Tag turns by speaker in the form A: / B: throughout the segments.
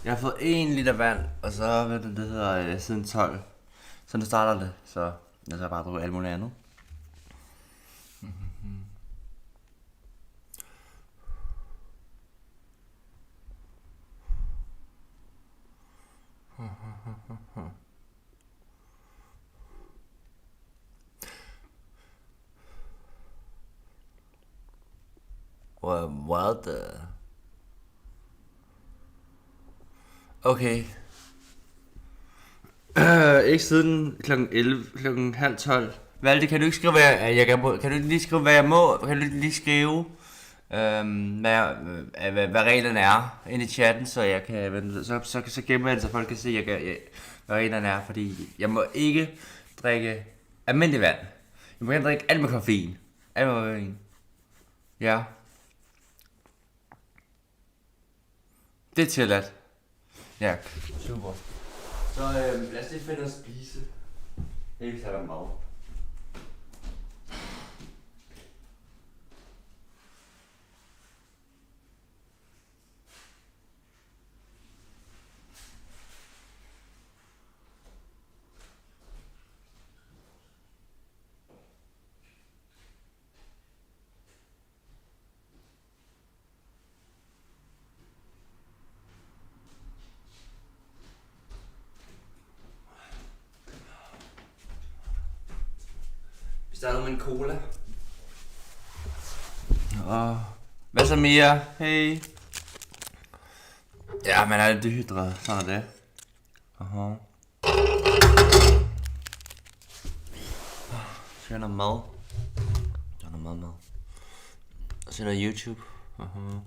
A: Jeg har fået 1 liter vand, og så hvad det hedder siden 12. Så nu starter det, så jeg skal bare bruge alt muligt andet. What the... Okay. Ikke siden klokken 11, klokken halv 12. Valde, kan du ikke skrive, kan du ikke lige skrive, hvad jeg må? Kan du ikke lige skrive, hvad reglerne er ind i chatten, så jeg kan, så gemmer jeg det, så folk kan se, hvad reglerne er, fordi jeg må ikke drikke almindelig vand. Jeg må ikke drikke alt med koffein. Alt med koffein. Ja. Det er tilladt. Ja, super. Så lad os lige finde at spise. Helt tager der mad. Vi starter med en cola. Og hvad så Mia? Hey. Ja, man er lidt dehydreret. Sådan er det. Aha. Så er der mad. Der er noget mad. Og så er der YouTube. Aha.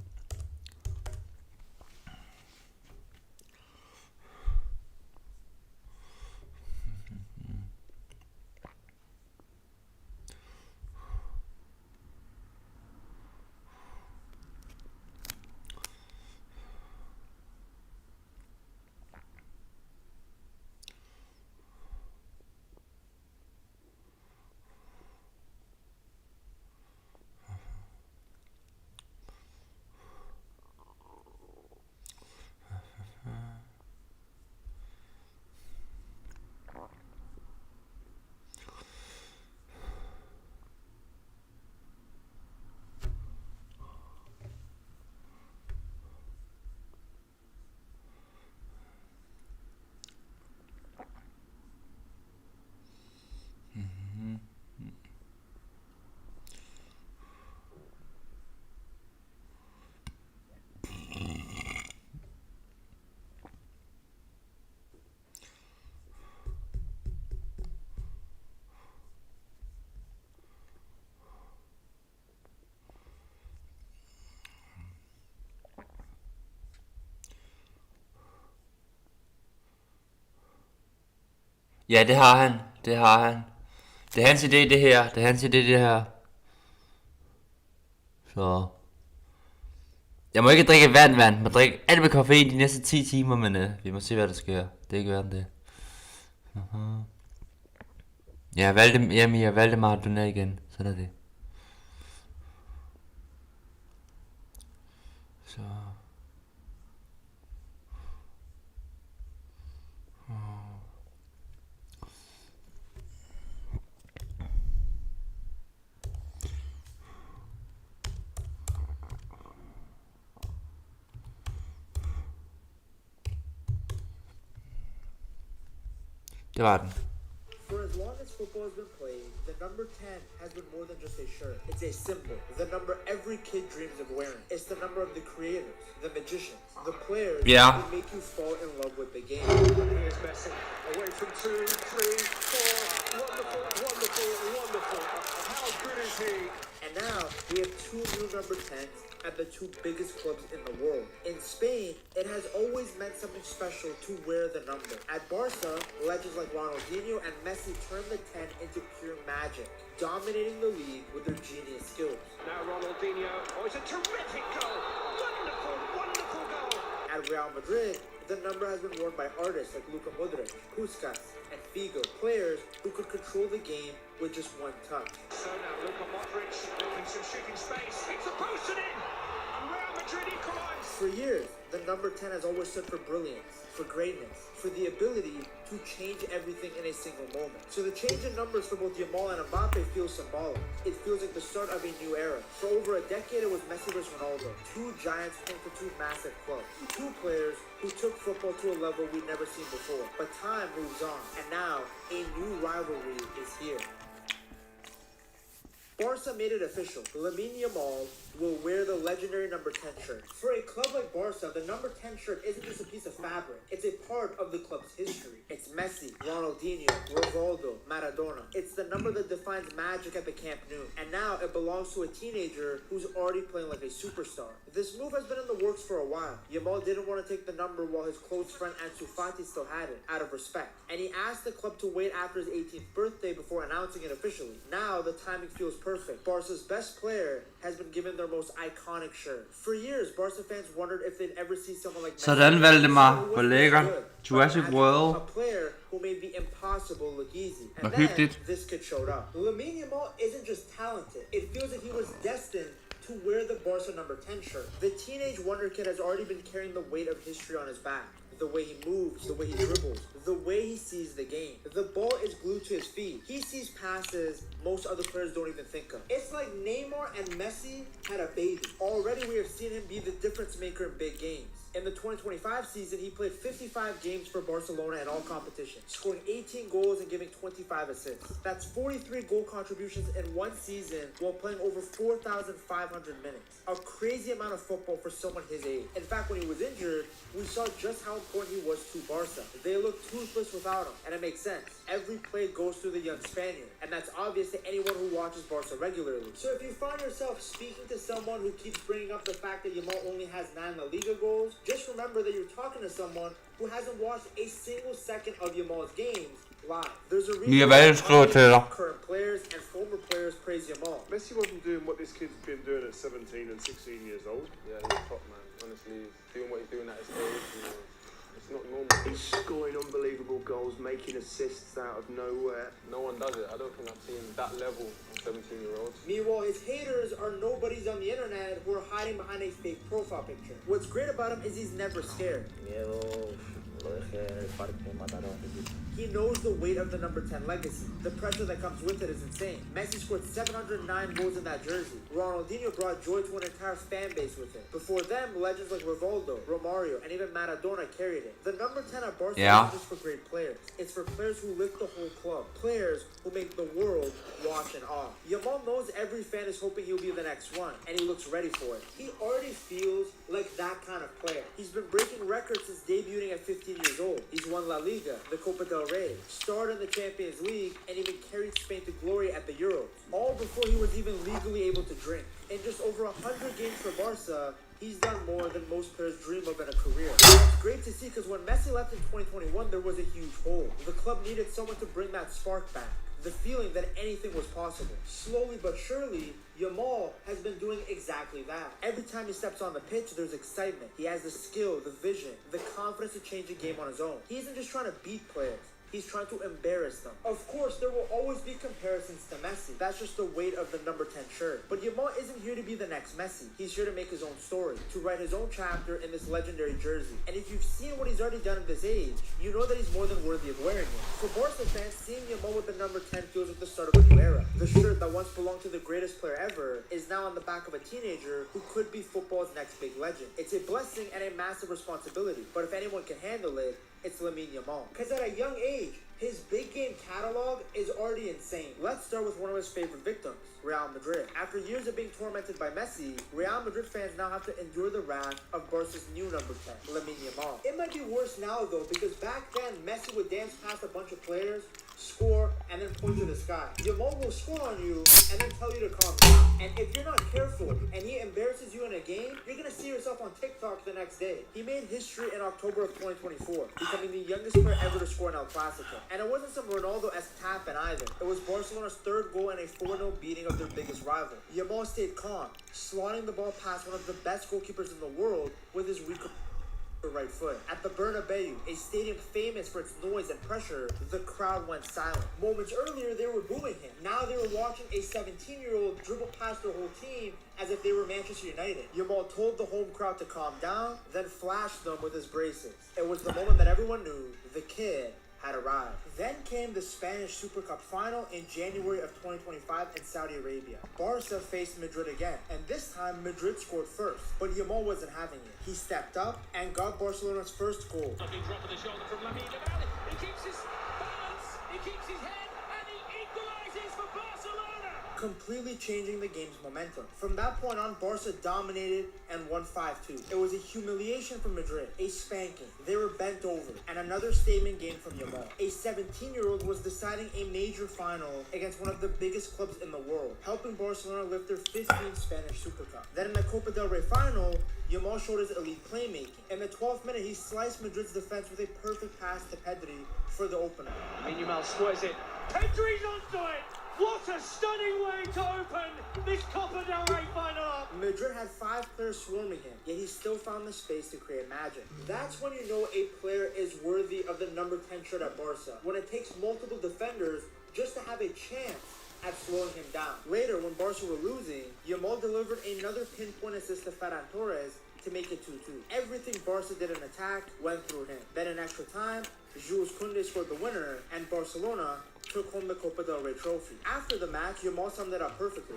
A: Ja, det har han. Det har han. Det er hans idé, det her. Det er hans idé, det her. Så... Jeg må ikke drikke vand. Jeg må drikke alt med koffein de næste 10 timer, men vi må se, hvad der sker. Det er ikke værd det. Uh-huh. Ja, Valdemar, du er igen. Sådan er det. Så... Det var den.
B: For as long as football has been played, the number 10 has been more than just a shirt. It's a symbol. The number every kid dreams of wearing. It's the number of the creators, the magicians, the players who make you fall in love with the game. Here's Messi, away from 2, 3, 4. Wonderful, wonderful, wonderful. How good is he? And now we have 2 new number 10s at the 2 biggest clubs in the world. In Spain, it has always meant something special to wear the number. At Barca, legends like Ronaldinho and Messi turned the 10 into pure magic, dominating the league with their genius skills.
C: Now Ronaldinho, it's a terrific goal! Wonderful, wonderful goal!
B: At Real Madrid, the number has been worn by artists like Luka Modric, Puskas, and Figo, players who could control the game with just one touch.
C: So now Luka Modric making some shooting space. It's a post and in! And Real Madrid equalise!
B: For years, the number 10 has always stood for brilliance, for greatness, for the ability to change everything in a single moment. So the change in numbers for both Yamal and Mbappe feels symbolic. It feels like the start of a new era. For over a decade, it was Messi versus Ronaldo. Two giants playing for two massive clubs. Two players who took football to a level we'd never seen before. But time moves on, and now a new rivalry is here. Barca made it official. Lamine Yamal will wear the legendary number 10 shirt. For a club like Barca, the number 10 shirt isn't just a piece of fabric. It's a part of the club's history. It's Messi, Ronaldinho, Rivaldo, Maradona. It's the number that defines magic at the Camp Nou. And now it belongs to a teenager who's already playing like a superstar. This move has been in the works for a while. Yamal didn't want to take the number while his close friend Ansu Fati still had it, out of respect. And he asked the club to wait after his 18th birthday before announcing it officially. Now the timing feels perfect. Barca's best player has been given their most iconic shirt. For years, Barca fans wondered if they'd ever see someone like Messi.
A: Sådan, Valdemar. Hvor lækker. Jurassic World.
B: A player who made the impossible look easy. And
A: Hvor
B: then
A: hyggeligt.
B: this kid showed up. Lamine Yamal isn't just talented. It feels like he was destined to wear the Barca number 10 shirt. The teenage wonder kid has already been carrying the weight of history on his back. The way he moves, the way he dribbles, the way he sees the game. The ball is glued to his feet. He sees passes most other players don't even think of. It's like Neymar and Messi had a baby. Already we have seen him be the difference maker in big games. In the 2025 season, he played 55 games for Barcelona in all competitions, scoring 18 goals and giving 25 assists. That's 43 goal contributions in one season while playing over 4,500 minutes. A crazy amount of football for someone his age. In fact, when he was injured, we saw just how important he was to Barca. They looked toothless without him, and it makes sense. Every play goes through the young Spaniard, and that's obvious to anyone who watches Barca regularly. So if you find yourself speaking to someone who keeps bringing up the fact that Yamal only has 9 La Liga goals, just remember that you're talking to someone who hasn't watched a single second of Yamal's games live. There's a reason why current players and former players praise Yamal.
D: Messi wasn't doing what this kid's been doing at 17 and 16 years old.
E: Yeah, he's top, man. Honestly, doing what he's doing at his age, you know, it's not normal.
F: He's scoring unbelievable goals, making assists out of nowhere.
E: No one does it. I don't think I've seen that level of 17-year-olds.
B: Meanwhile, his haters are nobodies on the internet who are hiding behind a fake profile picture. What's great about him is he's never scared. He knows the weight of the number 10 legacy. The pressure that comes with it is insane. Messi scored 709 goals in that jersey. Ronaldinho brought joy to an entire fan base with it. Before them, legends like Rivaldo, Romario, and even Maradona carried it. The number 10 at Barcelona isn't just for great players. It's for players who lift the whole club. Players who make the world watch in awe. Yamal knows every fan is hoping he'll be the next one, and he looks ready for it. He already feels like that kind of player. He's been breaking records since debuting at 15 years old. He's won La Liga, the Copa del Rey, starred in the Champions League, and even carried Spain to glory at the Euros. All before he was even legally able to drink. In just over 100 games for Barca, he's done more than most players dream of in a career. It's great to see because when Messi left in 2021, there was a huge hole. The club needed someone to bring that spark back. The feeling that anything was possible. Slowly but surely, Yamal has been doing exactly that. Every time he steps on the pitch, there's excitement. He has the skill, the vision, the confidence to change a game on his own. He isn't just trying to beat players. He's trying to embarrass them. Of course, there will always be comparisons to Messi. That's just the weight of the number 10 shirt. But Yamal isn't here to be the next Messi. He's here to make his own story, to write his own chapter in this legendary jersey. And if you've seen what he's already done at this age, you know that he's more than worthy of wearing it. For Barca fans, seeing Yamal with the number 10 feels like the start of a new era. The shirt that once belonged to the greatest player ever is now on the back of a teenager who could be football's next big legend. It's a blessing and a massive responsibility. But if anyone can handle it, it's Lamine Yamal. Because at a young age, his big game catalog is already insane. Let's start with one of his favorite victims, Real Madrid. After years of being tormented by Messi, Real Madrid fans now have to endure the wrath of Barca's new number 10, Lamine Yamal. It might be worse now though, because back then, Messi would dance past a bunch of players, score, and then point to the sky. Yamal will score on you and then tell you to calm down. And if you're not careful and he embarrasses you in a game, you're gonna see yourself on TikTok the next day. He made history in October of 2024, becoming the youngest player ever to score in El Clasico. And it wasn't some Ronaldo-esque tap-in either. It was Barcelona's third goal and a 4-0 beating of their biggest rival. Yamal stayed calm, slotting the ball past one of the best goalkeepers in the world with his right foot. At the Bernabeu, a stadium famous for its noise and pressure, the crowd went silent. Moments earlier, they were booing him. Now they were watching a 17-year-old dribble past their whole team as if they were Manchester United. Yamal told the home crowd to calm down, then flashed them with his braces. It was the moment that everyone knew the kid had arrived. Then came the Spanish Super Cup final in January of 2025 in Saudi Arabia. Barca faced Madrid again, and this time Madrid scored first, but Yamal wasn't having it. He stepped up and got Barcelona's first goal.
C: Lovely drop of the shoulder from Lamine Yamal. He keeps his balance, he keeps his head, and he equalizes for Barcelona.
B: Completely changing the game's momentum. From that point on, Barca dominated and won 5-2. It was a humiliation for Madrid, a spanking. They were bent over, and another statement game from Yamal. A 17-year-old was deciding a major final against one of the biggest clubs in the world, helping Barcelona lift their 15th Spanish Super Cup. Then in the Copa del Rey final, Yamal showed his elite playmaking. In the 12th minute, he sliced Madrid's defense with a perfect pass to Pedri for the opener.
C: Yamal squares it. Pedri's onto it. What a stunning way to open this Copa del Rey final up.
B: Madrid had 5 players swarming him, yet he still found the space to create magic. That's when you know a player is worthy of the number 10 shirt at Barca, when it takes multiple defenders just to have a chance at slowing him down. Later, when Barca were losing, Yamal delivered another pinpoint assist to Ferran Torres to make it 2-2. Everything Barca did in attack went through him. Then in extra time, Jules Koundé scored the winner, and Barcelona took home the Copa del Rey trophy. After the match, Yamal summed it up perfectly.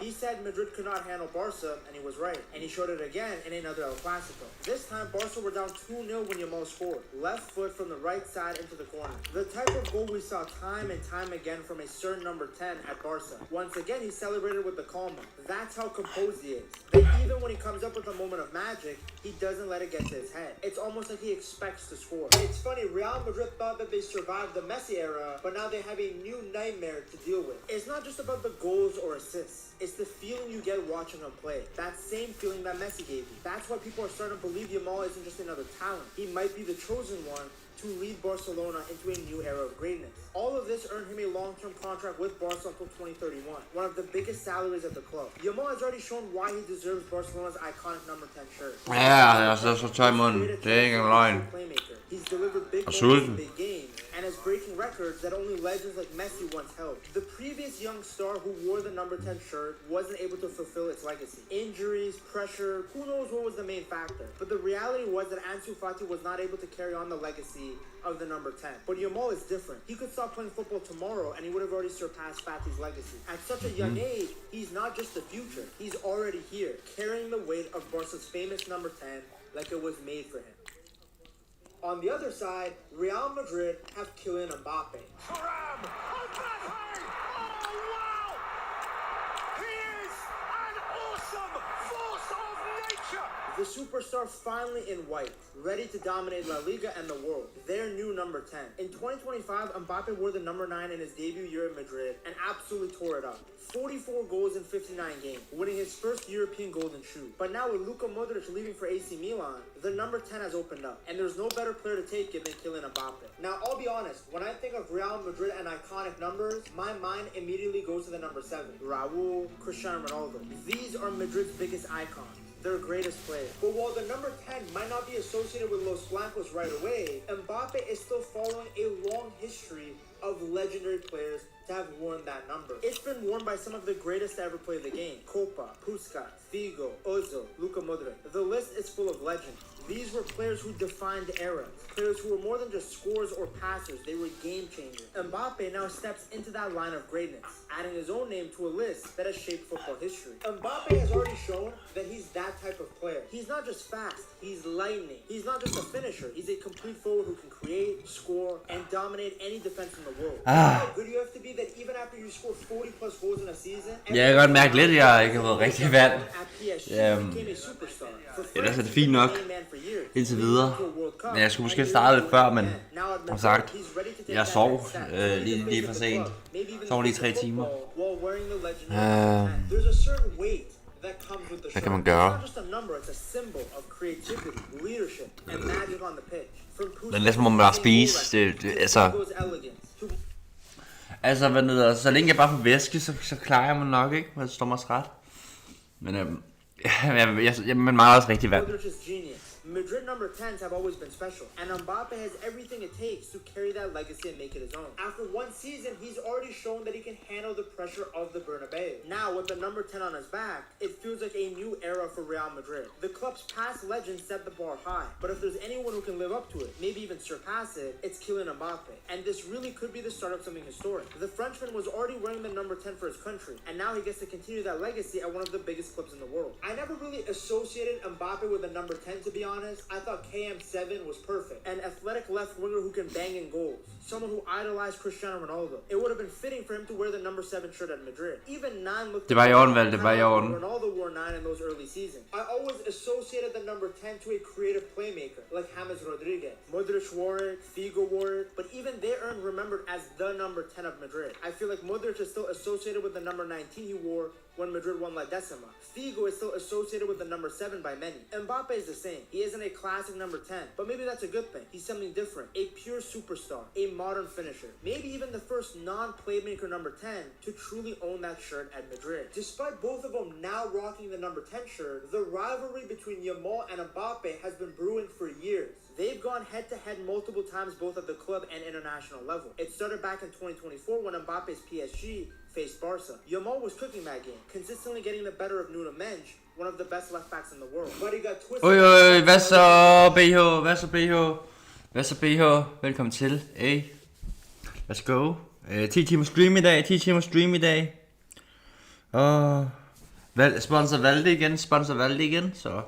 B: He said Madrid could not handle Barca, and he was right. And he showed it again in another El Clasico. This time, Barca were down 2-0 when Yamal scored. Left foot from the right side into the corner. The type of goal we saw time and time again from a certain number 10 at Barca. Once again, he celebrated with the calm. That's how composed he is. That even when he comes up with a moment of magic, he doesn't let it get to his head. It's almost like he expects to score. It's funny, Real Madrid thought that they survived the Messi era, but now they have a new nightmare to deal with. It's not just about the goals or assists. It's the feeling you get watching him play. That same feeling that Messi gave you. That's why people are starting to believe Yamal isn't just another talent. He might be the chosen one to lead Barcelona into a new era of greatness. All of this earned him a long-term contract with Barca until 2031, one of the biggest salaries at the club. Yamal has already shown why he deserves Barcelona's iconic number 10 shirt.
A: Ja, så tager i munden. Det er ikke en løgn.
B: He's delivered big
A: Og
B: moments in
A: sulten.
B: big games and is breaking records that only legends like Messi once held. The previous young star who wore the number 10 shirt wasn't able to fulfill its legacy. Injuries, pressure, who knows what was the main factor. But the reality was that Ansu Fati was not able to carry on the legacy of the number 10. But Yamal is different. He could stop playing football tomorrow and he would have already surpassed Fati's legacy. At such a young age, he's not just the future. He's already here, carrying the weight of Barca's famous number 10 like it was made for him. On the other side, Real Madrid have Kylian Mbappe.
C: Thuram! Mbappe! Oh, wow! He is an awesome force of nature!
B: The superstar finally in white, ready to dominate La Liga and the world. Their new number 10. In 2025, Mbappe wore the number 9 in his debut year at Madrid and absolutely tore it up. 44 goals in 59 games, winning his first European Golden Shoe. But now with Luka Modric leaving for AC Milan, the number 10 has opened up, and there's no better player to take it than Kylian Mbappe. Now, I'll be honest, when I think of Real Madrid and iconic numbers, my mind immediately goes to the number 7, Raul, Cristiano Ronaldo. These are Madrid's biggest icons, their greatest players. But while the number 10 might not be associated with Los Blancos right away, Mbappe is still following a long history of legendary players to have worn that number. It's been worn by some of the greatest to ever play the game. Copa, Puskas, Figo, Ozil, Luka Modric. The list is full of legends. These were players who defined eras. Players who were more than just scorers or passers. They were game changers. Mbappe now steps into that line of greatness, adding his own name to a list that has shaped football history. Mbappe has already shown that he's that type of player. He's not just fast, he's lightning. He's not just a finisher. He's a complete forward who can create, score, and dominate any defense in the world. How good you have to be that even after you score 40 plus goals in a season,
A: Jeg kan godt mærke lidt, at jeg ikke har været rigtig vant.
B: at PSG became a superstar. For
A: Ellers er det fint nok
B: main man for years.
A: indtil videre. Men jeg skulle måske starte lidt før, men som sagt, jeg sov lige for sent. Sov lige 3 timer. Hvad kan man gøre? Det er næsten, må man bare spise. Altså, Altså, hvad hedder, så længe jeg bare får væske, så klarer jeg mig nok, ikke? Det står mig ret. Men men meget også rigtig vand.
B: Madrid number 10s have always been special, and Mbappe has everything it takes to carry that legacy and make it his own. After one season, he's already shown that he can handle the pressure of the Bernabeu. Now, with the number 10 on his back, it feels like a new era for Real Madrid. The club's past legends set the bar high, but if there's anyone who can live up to it, maybe even surpass it, it's Kylian Mbappe. And this really could be the start of something historic. The Frenchman was already wearing the number 10 for his country, and now he gets to continue that legacy at one of the biggest clubs in the world. I never really associated Mbappe with the number 10, to be honest. I thought KM7 was perfect. An athletic left winger who can bang in goals. Someone who idolized Cristiano Ronaldo. It would have been fitting for him to wear the number 7 shirt at Madrid. Even 9 looked
A: det var i orden, vel? Det var i orden.
B: Ronaldo wore 9 in those early seasons. I always associated the number 10 to a creative playmaker like James Rodriguez. Modric wore it, Figo wore it, but even they aren't remembered as the number 10 of Madrid. I feel like Modric is still associated with the number 19 he wore when Madrid won La Decima. Figo is still associated with the number 7 by many. Mbappe is the same. He isn't a classic number 10, but maybe that's a good thing. He's something different. A pure superstar. A modern finisher. Maybe even the first non-playmaker number 10 to truly own that shirt at Madrid. Despite both of them now rocking the number 10 shirt, the rivalry between Yamal and Mbappe has been brewing for years. They've gone head-to-head multiple times both at the club and international level. It started back in 2024 when Mbappe's PSG faced Barca. Yamal was cooking that game, consistently getting the better of Nuno Mendes, one of the best left backs in the world. But he got twisted.
A: Oj, hvad så BH? Hvad så BH? Hvad så BH? Velkommen til. Hey. Let's go. 10 timer stream i dag, 10 timer stream i dag. Og sponsor valgte igen, så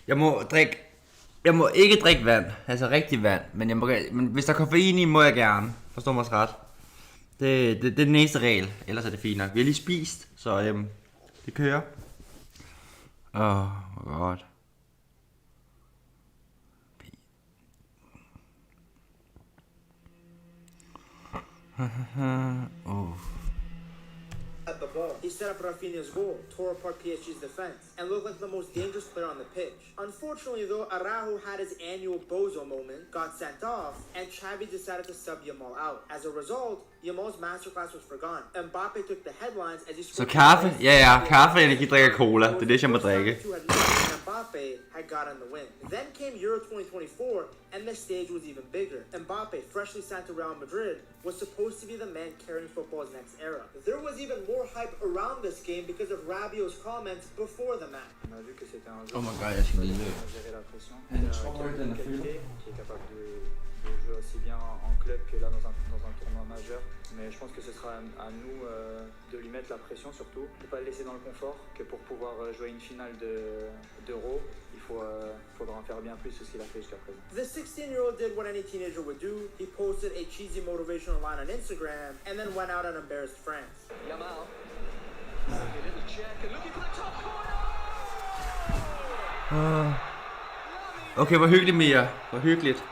A: jeg må ikke drikke vand, altså rigtig vand, men hvis der er koffein i, må jeg gerne. Forstår mig ret. Det er den eneste regel, ellers er det fint nok. Vi har lige spist, så det kører. Hvor godt.
B: At the ball. He set up Rafinha's goal, tore apart PSG's defense, and looked like the most dangerous player on the pitch. Unfortunately though, Araujo had his annual bozo moment, got sent off, and Xavi decided to sub Yamal out. As a result, Yamal's masterclass was forgone. Mbappe took the headlines as he
A: Så kaffe? Ja, kaffe eller de drikker cola. Det er det, jeg må drikke.
B: Mbappe had gotten the win. Then came Euro 2024, and the stage was even bigger. Mbappe, freshly signed to Real Madrid, was supposed to be the man carrying football's next era. There was even more hype around this game because of Rabiot's comments before the match.
E: On a vu que c'était un
A: Oh my god, jeg skal lige løbe.
E: gérer la pression, qui est capable de jouer aussi bien en club que là dans un tournoi majeur. Mais je pense que ce sera à nous de lui mettre la pression surtout, de ne pas le laisser dans le confort, que pour pouvoir jouer une finale d'Euro, faudra en faire bien plus que ce qu'il a fait jusqu'à présent.
B: The 16-year-old did what any teenager would do. He posted a cheesy motivational line on Instagram and then went out and embarrassed France.
C: Yamal. A little check and looking for the top corner.
A: Okay, hvor hyggeligt, Mia. Hvor hyggeligt.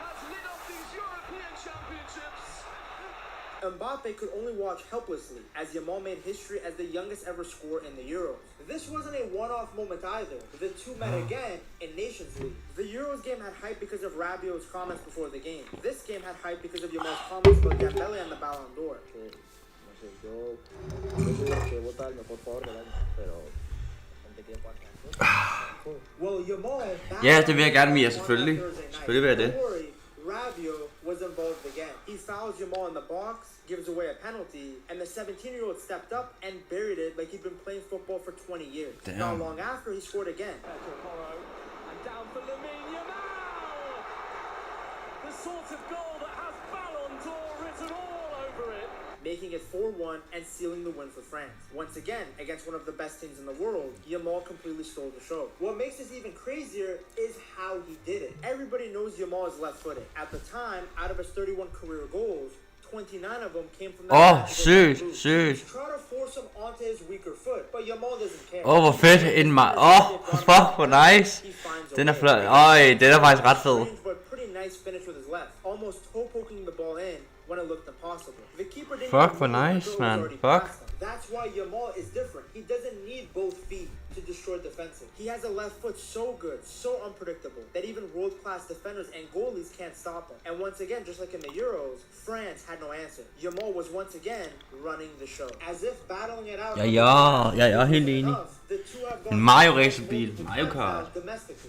B: Mbappe could only watch helplessly as Yamal made history as the youngest ever scorer in the Euros. This wasn't a one-off moment either. The two met again in Nations League. The Euros game had hype because of Rabiot's comments before the game. This game had hype because of Yamal's comments about Dembele and the Ballon d'Or. Well, Yamal...
A: Ja, det vil jeg gerne, Mia, selvfølgelig. Selvfølgelig vil jeg det.
B: Rabiot was involved again. He fouls Yamal in the box, gives away a penalty, and the 17-year-old stepped up and buried it like he'd been playing football for 20 years.
A: Damn.
B: Not long after, he scored again.
C: And down for Lamine Yamal! The sort of goal that has Ballon d'Or written all over it.
B: Making it 4-1 and sealing the win for France. Once again, against one of the best teams in the world, Yamal completely stole the show. What makes this even crazier is how he did it. Everybody knows Yamal is left-footed. At the time, out of his 31 career goals, 29 of them came from the
A: sygt.
B: Try to force him onto his weaker foot, but Yamal doesn't care.
A: Hvor fedt. Fuck, hvor nice. Den er flot. Den er faktisk ret fed.
B: But pretty nice finish with his left, almost toe poking the ball in when it looked impossible. The keeper didn't.
A: Fuck, hvor nice, man. Fuck.
B: That's why Yamal is different. He doesn't need both feet to destroyed defensive. He has a left foot so good, so unpredictable, that even world-class defenders and goalies can't stop him. And once again, just like in the Euros, France had no answer. Yamal was once again running the show. As if battling it out.
A: Jeg er helt enig. En Mario racerbil, Mario Kart.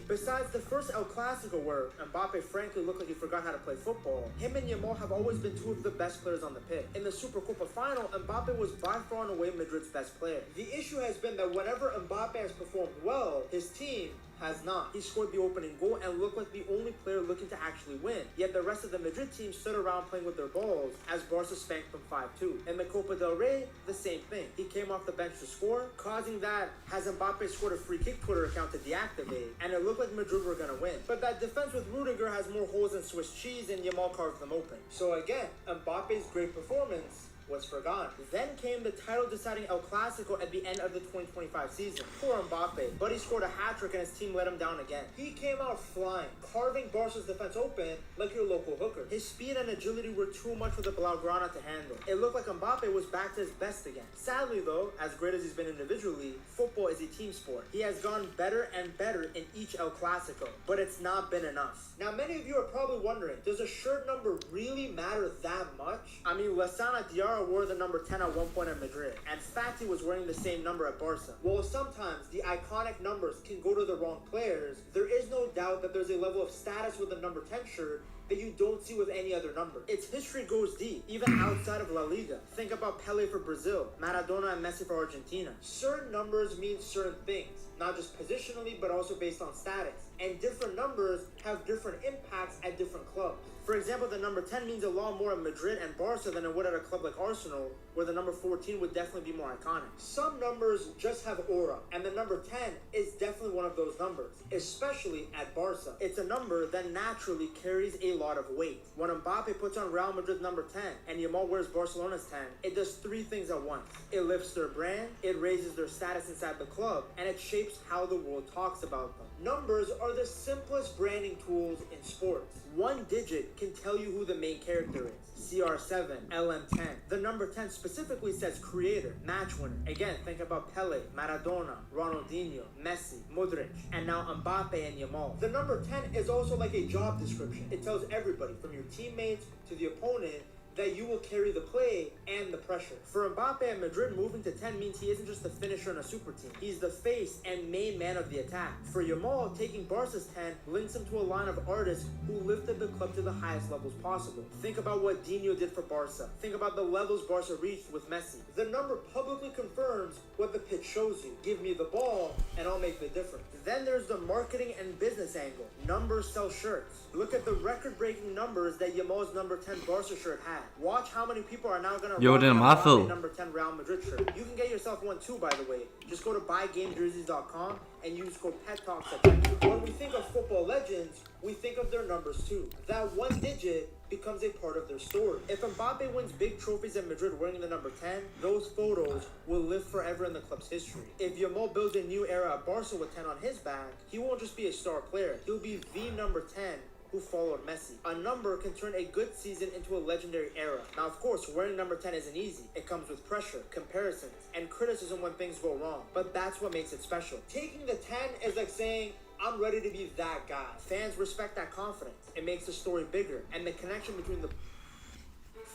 B: Besides the first El Clasico where Mbappe frankly looked like he forgot how to play football, him and Yamal have always been two of the best players on the pitch. In the Supercopa final, Mbappe was by far and away Madrid's best player. The issue has been that whenever Mbappe has performed well, his team has not. He scored the opening goal and looked like the only player looking to actually win. Yet the rest of the Madrid team stood around playing with their balls as Barca spanked them 5-2. In the Copa del Rey, the same thing. He came off the bench to score, causing that has Mbappe scored a free kick Twitter account to deactivate, and it looked like Madrid were gonna win. But that defense with Rudiger has more holes than Swiss cheese and Yamal carved them open. So again, Mbappe's great performance was forgotten. Then came the title-deciding El Clasico at the end of the 2025 season. Poor Mbappe, but he scored a hat-trick and his team let him down again. He came out flying, carving Barca's defense open like your local hooker. His speed and agility were too much for the Blaugrana to handle. It looked like Mbappe was back to his best again. Sadly though, as great as he's been individually, football is a team sport. He has gone better and better in each El Clasico, but it's not been enough. Now many of you are probably wondering, does a shirt number really matter that much? I mean, Lassana Diarra wore the number 10 at one point at Madrid, and Fati was wearing the same number at Barca. While sometimes the iconic numbers can go to the wrong players, there is no doubt that there's a level of status with the number 10 shirt that you don't see with any other number. Its history goes deep, even outside of La Liga. Think about Pele for Brazil, Maradona and Messi for Argentina. Certain numbers mean certain things, not just positionally, but also based on status. And different numbers have different impacts at different clubs. For example, the number 10 means a lot more at Madrid and Barca than it would at a club like Arsenal, where the number 14 would definitely be more iconic. Some numbers just have aura, and the number 10 is definitely one of those numbers, especially at Barca. It's a number that naturally carries a lot of weight. When Mbappe puts on Real Madrid's number 10 and Yamal wears Barcelona's 10, it does three things at once. It lifts their brand, it raises their status inside the club, and it shapes how the world talks about them. Numbers are the simplest branding tools in sports. One digit can tell you who the main character is. CR7, LM10. The number 10 specifically says creator, match winner. Again, think about Pele, Maradona, Ronaldinho, Messi, Modric, and now Mbappe and Yamal. The number 10 is also like a job description. It tells everybody, from your teammates to the opponent, that you will carry the play and the pressure. For Mbappe at Madrid, moving to 10 means he isn't just the finisher in a super team. He's the face and main man of the attack. For Yamal, taking Barca's 10 links him to a line of artists who lifted the club to the highest levels possible. Think about what Dino did for Barca. Think about the levels Barca reached with Messi. The number publicly confirms what the pitch shows you. Give me the ball and I'll make the difference. Then there's the marketing and business angle. Numbers sell shirts. Look at the record-breaking numbers that Yamal's number 10 Barca shirt had. Watch how many people are now gonna rock a number 10 Real Madrid shirt. You can get yourself one too, by the way. Just go to buygamejerseys.com and use code PETTALKS at checkout. When we think of football legends, we think of their numbers too. That one digit becomes a part of their story. If Mbappe wins big trophies at Madrid wearing the number 10, those photos will live forever in the club's history. If Yamal builds a new era at Barca with 10 on his back, he won't just be a star player. He'll be the number 10 who followed Messi. A number can turn a good season into a legendary era. Now, of course, wearing number 10 isn't easy. It comes with pressure, comparisons, and criticism when things go wrong. But that's what makes it special. Taking the 10 is like saying, I'm ready to be that guy. Fans respect that confidence. It makes the story bigger, and the connection between the...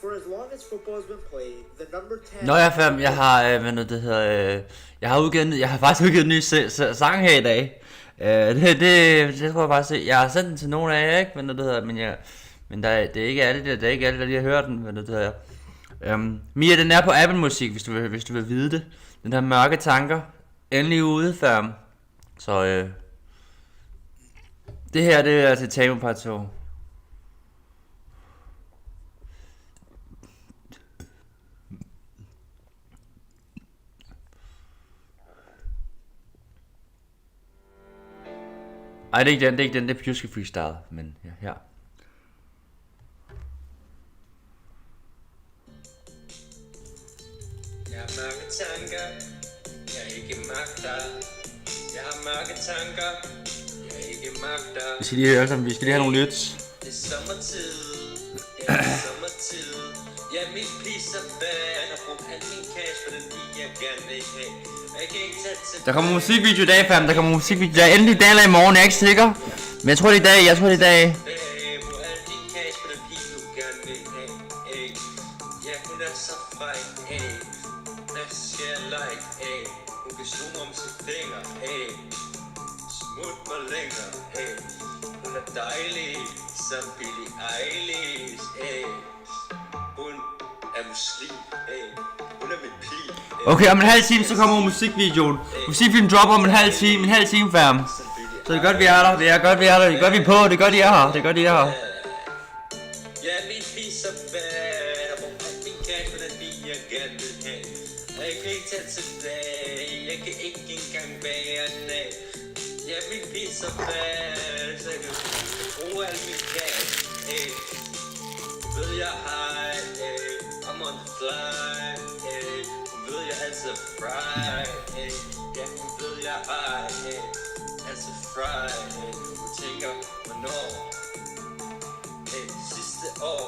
B: For as long as football has been played, the number 10...
A: Nå ja, fam, jeg har, jeg har faktisk udgivet en ny sang her i dag. Det tror jeg faktisk. Jeg har sendt den til nogle af jer, ikke? Men det er ikke alle, der lige har hørt den. Men det hedder. Mia, den er på Apple Musik, hvis du vil vide det. Den her mørke tanker, endelig ude, fam. Så det her, det er til Tamo Part 2. Ej, det er ikke den, det er Pjuske Freestyle, men ja, her. Jeg har mørke tanker, jeg ikke magter. Jeg har mørke tanker, jeg ikke magter. Vi skal lige have nogle lyts. Det er sommertid, det er sommertid. Ja, min piece of bad, og brug al min cash for den bil, jeg gerne vil have. Jeg kan ikke tage til... Der kommer musikvideo i dag, fam. Der kommer musikvideo i dag. Enten i dag eller i morgen, jeg er ikke sikker. Men jeg tror det er i dag, Brug al min cash for den bil, du gerne vil have. Ja, hun er så fej, hvad skal jeg like, hun kan zoome om sit finger, smut mig længere, hun er dejlig, som Billie Eilish, hun er muslim, hun er min pige. Okay, om en halv time, så kommer musikvideoen. Musikvideoen dropper om en halv time, fam. Så det er godt, vi er der, det er godt, vi er der, det er godt, vi er på, det er godt, I er her, det er godt, I er her. Ja, min pige så bad, og brug alt min cash for den bil, jeg gerne vil have. Og jeg kan ikke tage tilbage, jeg kan ikke engang være nag. Ja, min pige så bad, så jeg kan bruge alt min cash, ved jeg hej, I'm on the fly, hun ved jeg altid fry, ja, hun ved jeg hej, altid fry, hun tænker, hvornår, sidste år,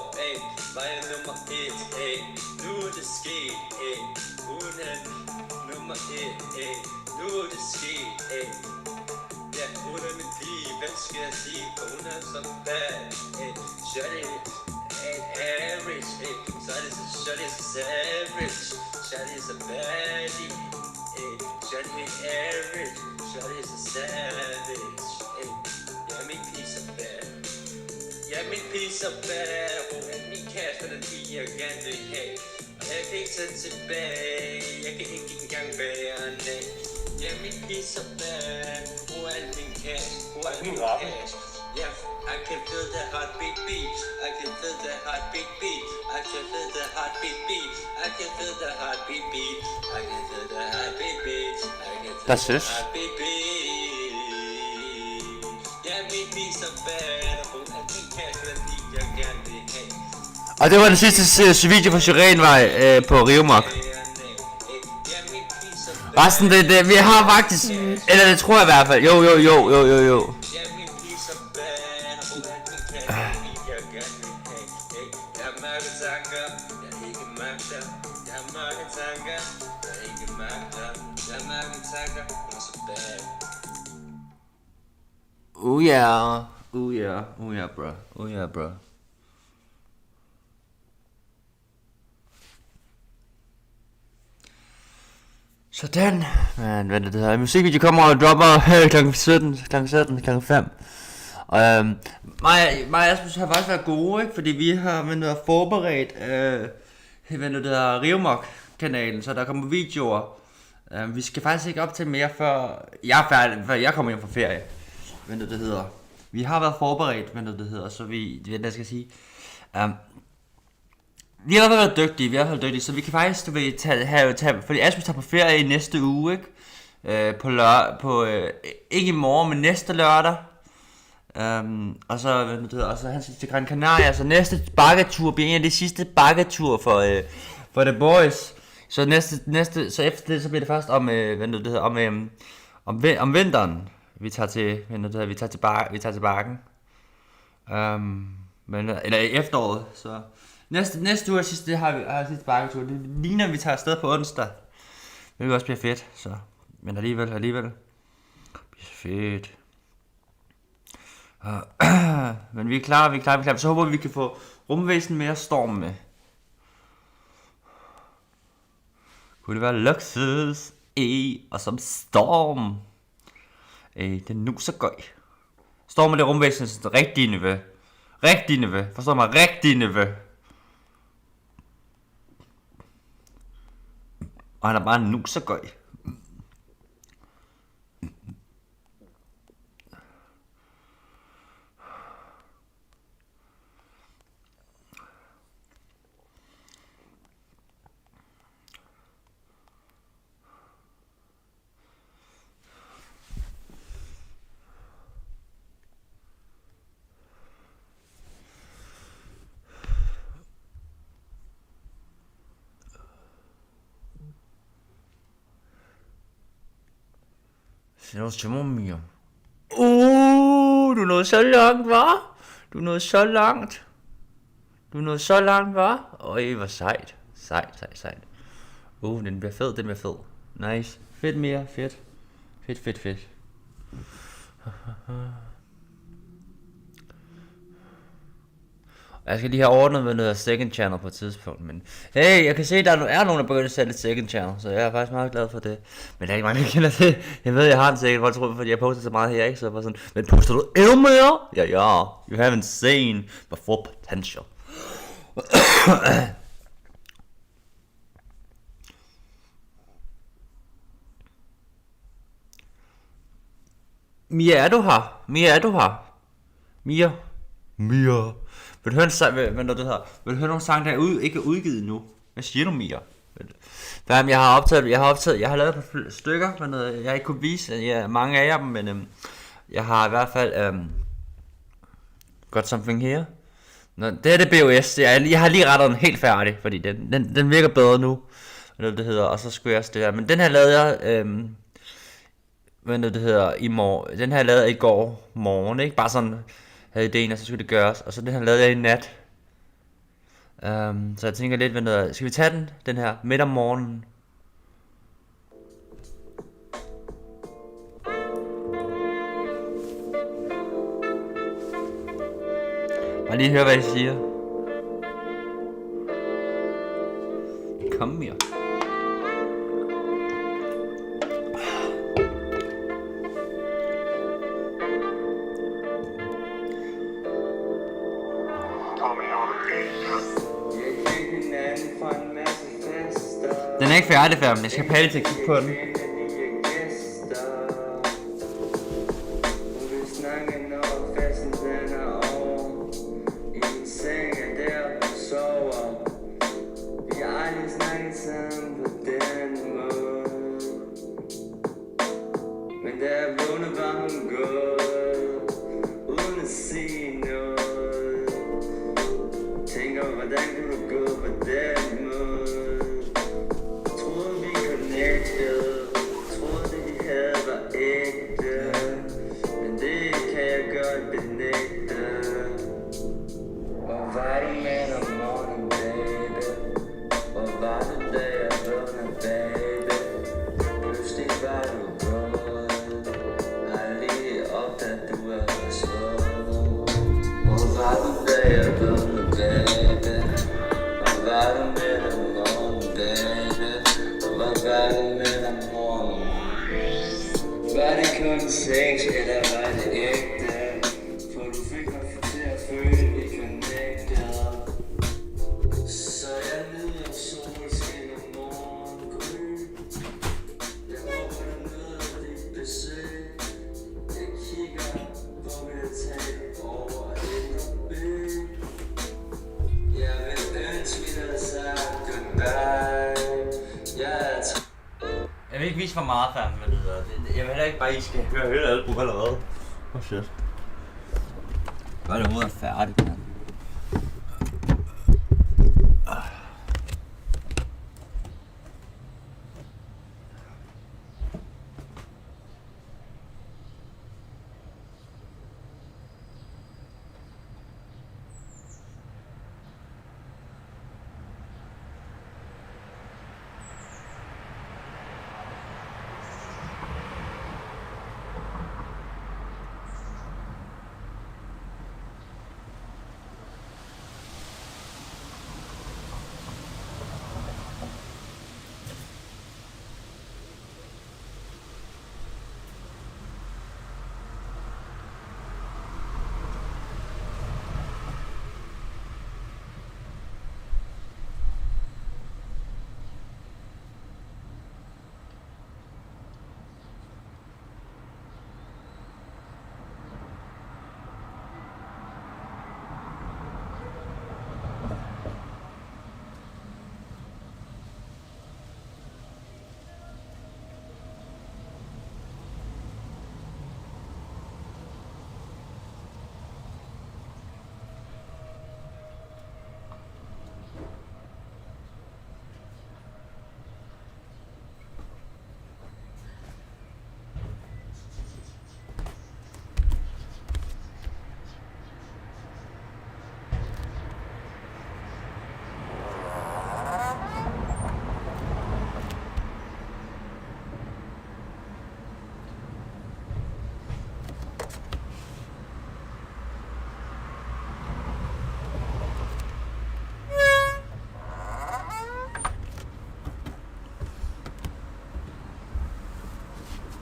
A: var jeg nummer 1, nu er det sket, hun er nummer 1, nu er det sket, ja, hun er min pige, hvad skal jeg sige, for hun er så bad, shawty average, shawty is a savage, shawty is a baddie, shawty average, shawty is a savage, yeah, min piece of bad, yeah, min piece of bad, brug al min cash for den bil, jeg gerne vil have, og jeg kan ikke tage tilbage, jeg kan ikke engang være nag, yeah, min piece of bad, brug al min cash, brug al min cash, yeah, I can feel the heartbeat beat, I can feel the heartbeat beat, I can feel the heartbeat beat, I can feel the heartbeat beat, I can feel the heartbeat beat, I can feel the heartbeat beat. Yeah, min piece of bad, og brug al min cash for den bil, jeg gerne vil have. Og det var den sidste video fra Syrenvej på Rivmark. Resten det, vi har faktisk, eller det tror jeg i hvert fald, jo. Oh yeah, bro. Sådan, man, hvad det hedder. Musikvideo kommer og dropper kl. 17, kl. 5. Mig og Asmus har faktisk været gode, ikke? Fordi vi har forberedt Rivmark-kanalen, så der kommer videoer. Vi skal faktisk ikke op til mere, før jeg er færdig, før jeg kommer hjem fra ferie. Det hedder. Vi har været forberedt, det hedder, så jeg skal sige. Vi har været dygtige, så vi kan faktisk tage, fordi Asmus tager på ferie i næste uge, ikke? Ikke i morgen, men næste lørdag. Og så han skal til Gran Canaria, så næste bakketur bliver en af de sidste bakketur for The Boys. Så så efter det, så bliver det først om vinteren. Vi tager til bakken. Eller i efteråret, så næste uge sidste har sidste bakketur. Det ligner vi tager afsted på onsdag. Det vil også blive fedt, så. Men alligevel bliver fedt. Men vi er klar. Så håber vi kan få rumvæsen mere storm med. Kunne det være luksus og som storm. Det er nu så gøj. Storm er det rumvæsenets rigtige niveau. Forstår mig, rigtige niveau. Og han er bare nu så gøj. Det var mere. Du nåede så langt, hva'? Du nåede så langt. Du er nået så langt, hva'? Øj, hvor sejt. Sejt. Den bliver fed. Nice. Fedt mere, fedt. Fedt. Jeg skal lige have ordnet med noget second channel på et tidspunkt, men hey, jeg kan se, at der er nogen, der begynder at sætte et second channel, så jeg er faktisk meget glad for det. Men der er ikke mange, der kender det. Jeg ved, jeg har en second, fordi jeg poster så meget her, ikke? Så jeg var sådan, men poster du endnu mere? Ja, you haven't seen my full potential. Mia, er du her? Mia. Vil du høre en sang, vil du høre nogle sange, der er ikke er udgivet nu? Hvad siger du, Mia? Jeg har lavet et par stykker, men jeg har ikke kunne vise mange af dem, men jeg har i hvert fald got something here. Det er det BOS, jeg har lige rettet den helt færdig, fordi den virker bedre nu, det hedder, og så skulle jeg også det her. Men den her lavede jeg, i morgen, den her lavede jeg i går morgen, ikke? Bare sådan havde ideen, og så skulle det gøres, og så den her lavede jeg i nat. Så jeg tænker lidt, skal vi tage den her midt om morgenen? Bare lige høre, hvad I siger. Kom her. Den er ikke færdig, men jeg skal have til at kigge på den. Jeg vil ikke vise for meget færdig med det der. Jeg vil heller ikke bare, I skal høre hele album allerede. Oh shit. Gør det overhovedet færdigt, man.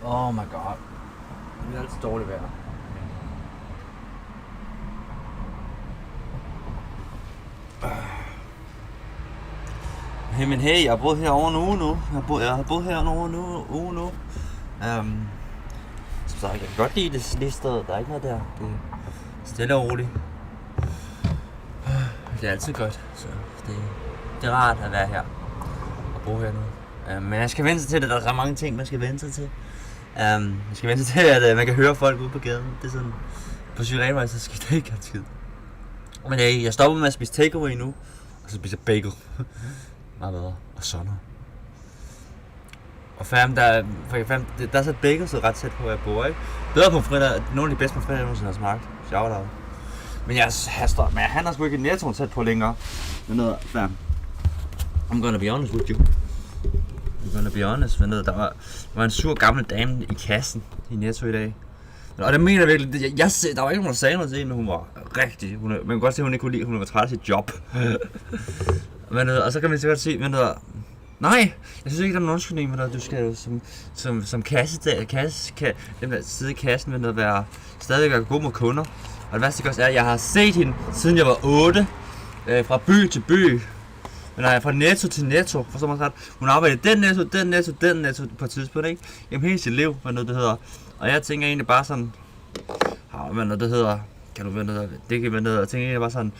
A: Oh my god. Det er altid dårligt vejr. Men hey, jeg har boet herovre en uge nu. Jeg har boet herovre en uge nu. Som sagt, jeg kan godt lide det sted. Der er ikke noget der. Det er stille og roligt. Det er altid godt. Så det er rart at være her og bo her nu. Men jeg skal vente sig til det. Der er så mange ting, man skal vente sig til. Jeg skal vente sig til, at man kan høre folk ude på gaden. Det er sådan, på Syrene, så skal det ikke have skid. Men jeg stopper med at spise takeaway nu. Og så spiser bagel. Meget bedre. Og sådan noget. Og der er så et bagel så ret tæt på, hvor jeg bor, ikke? Bedre pomfritter, nogle af de bedste pomfritter, jeg nogensinde har smagt. Shout out. Men han har sgu ikke en Nettoen tæt på længere. Men noget, fam. I'm gonna be honest with you. Men noget, der var en sur gammel dame i kassen i Netto i dag. Og det mener jeg virkelig, der var ikke nogen, der sagde noget til hende, men hun var rigtig, man kan godt se, at hun ikke kunne lide, hun var træt af sit job. Men, og så kan man sikkert se, men nej, jeg synes ikke, der er nogen undskyldning, men du skal jo som dem der sidde i kassen, men være stadig være god mod kunder. Og det værste også er, at jeg har set hende, siden jeg var 8, fra by til by. Men nej, fra netto til netto, for så man sagt, hun arbejdede den netto på et tidspunkt, ikke? Jamen hele sit liv, hvad noget det hedder. Og jeg tænker egentlig bare sådan, hvad noget det hedder, kan du vende noget, det kan vende noget, og tænker egentlig bare sådan,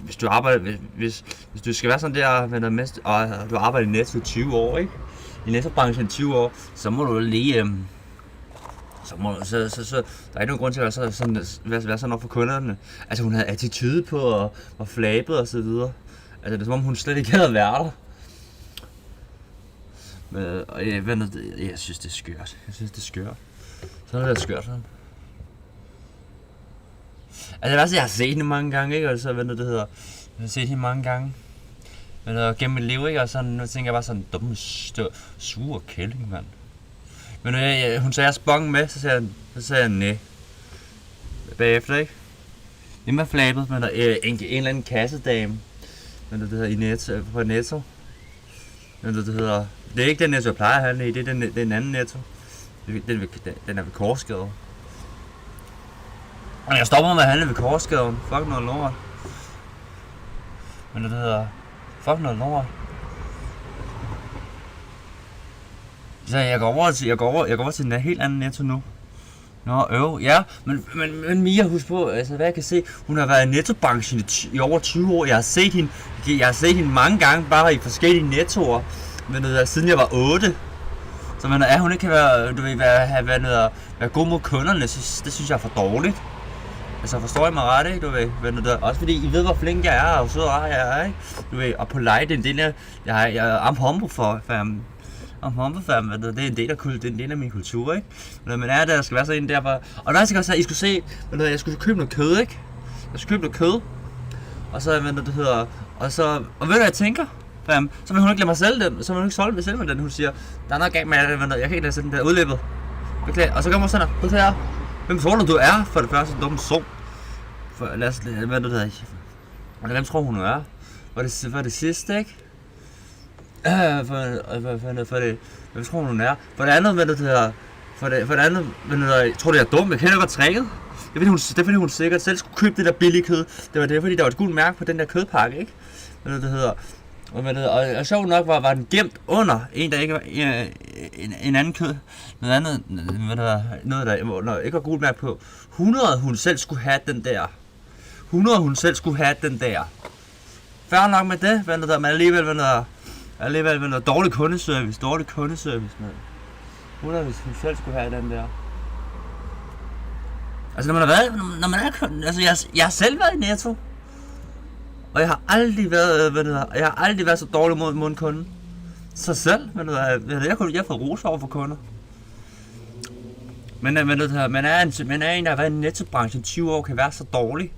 A: hvis du arbejder, hvis du skal være sådan der, med noget mest, og du arbejder i netto i 20 år, ikke? I nettobranchen i 20 år, så må du lige, så der er ikke nogen grund til at være sådan over for kunderne. Altså hun havde attitude på og flabet og så videre. Altså det er som om hun slet ikke havde været der. Men, og jeg synes det er skørt. Sådan er det skørt sådan. Altså jeg har set hende mange gange, ikke? Og så det hedder. Jeg har set hende mange gange. Men gennem mit liv, ikke? Og sådan, nu tænker jeg bare sådan, dumme, sure kælling, mand. Men hun sagde, jeg spong med, så sagde jeg nej. Bagefter, ikke? Det var flabet, men der er en eller anden kassedame. Men det hedder på Netto. Men det hedder, det er ikke den Netto, jeg plejer at handle i, det er en anden Netto. Den er ved Korsgade. Og jeg stopper med at handle ved Korsgaden. Fuck noget lort. Men det hedder, fuck noget lort. Så jeg går over til en helt anden Netto nu. Nå, ja, men Mia, husk på, altså hvad jeg kan se, hun har været i nettobranchen i over 20 år. Jeg har set hende mange gange, bare i forskellige nettoer, men siden jeg var 8. Så man, hun ikke kan være god mod kunderne, så det synes jeg er for dårligt. Altså forstår jeg mig ret, ikke, du ved, også fordi I ved, hvor flink jeg er, og så rar jeg er, ikke, du ved, og på leje, det er en del af, jeg er humble for, fam. Det er en del af min kultur, ikke? Men der skal være sådan en der bare. Og der skal også sige, I skulle se, jeg skulle købe noget kød, ikke? Jeg skulle købe noget kød. Og så ved du hvad jeg tænker? Så vil hun ikke lade mig sælge den, så vil hun ikke sælge mig den. Hun siger, der er noget galt med det, jeg kan ikke lade sætte den der udløbet. Beklager. Og så kommer hun sådan her, hvem tror du er? For det første, dumme so. For lad os, hvem tror hun er? For det sidste, ikke? For det, hvad tror hun er? For det andet, tror du jeg er dum? Jeg kender godt trækket. Det er fordi hun sikkert selv skulle købe det der billige kød. Det er fordi der var et gult mærke på den der kødpakke, ikke? Og sjovt nok var den gemt under en, der ikke var en anden kød. Noget der ikke var gult mærke på. 100 hun selv skulle have den der. Færre nok med det, men alligevel med noget dårlig kundeservice, mand. 100 hvis hun selv skulle have den der. Altså når man er altså jeg har selv været i Netto. Og jeg har aldrig været så dårlig mod en kunde. Så selv, men jeg får ros over for kunder. Men er en, der har været i nettobranchen 20 år, kan være så dårlig.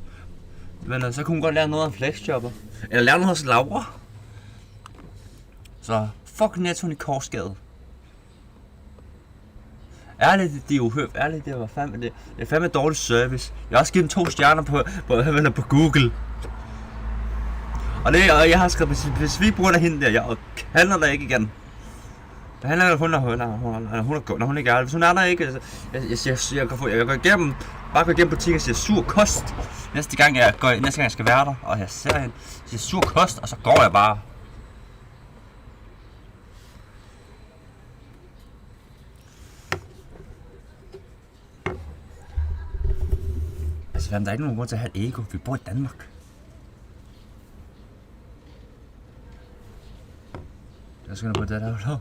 A: Men så kunne hun godt lære noget af en flexjobber. Eller lære noget hos Laura. Så fuck Nettoen i Korsgade. Ærligt, det er uhørt. Ærligt, det var fandme det. Det er fandme dårlig service. Jeg har også givet dem 2 stjerner på Google. Og jeg har skrevet, hvis vi bruger hende der, jeg handler der ikke igen. Det handler om, når hun ikke er. Hvis hun er der ikke, jeg går igennem, bare gå igennem butikken og siger sur kost. Næste gang jeg skal være der, og jeg ser hende, siger sur kost, og så går jeg bare. Altså, der er ikke nogen grund til at have et ego. Vi bor i Danmark. Jeg skal på det der.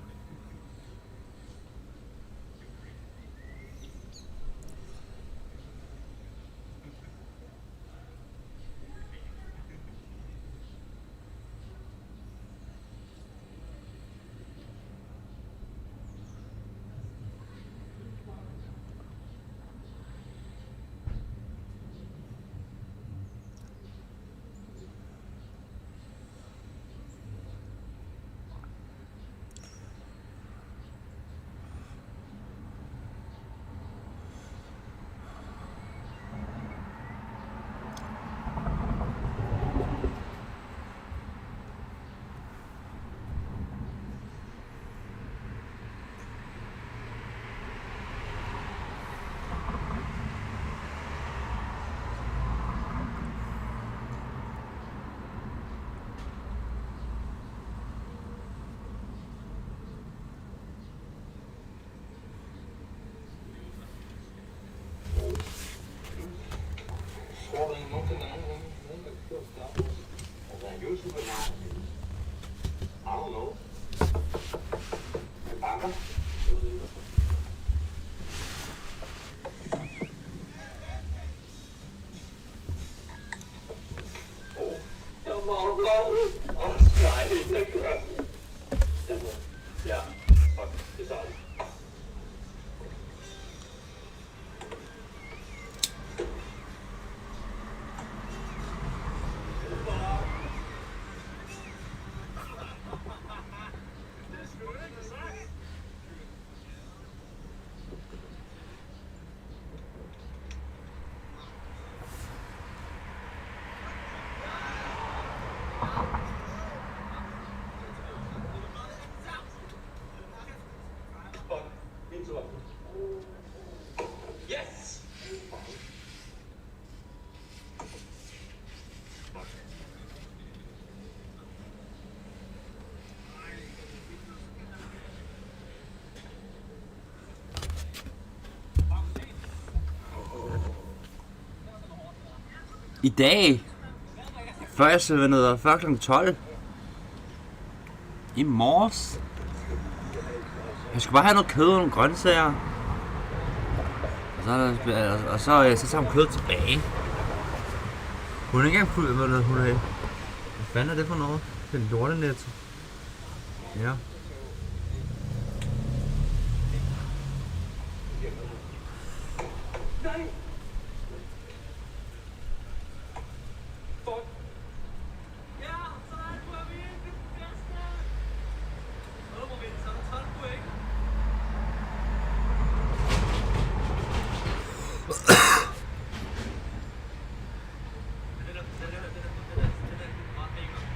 A: I dag, før jeg så ned, før kl. 12, i morges, jeg skulle bare have noget kød og nogle grøntsager, og så tager hun kød tilbage. Hun er ikke engang fuld, hvad fanden er det for noget? Det er en lortenet. Ja.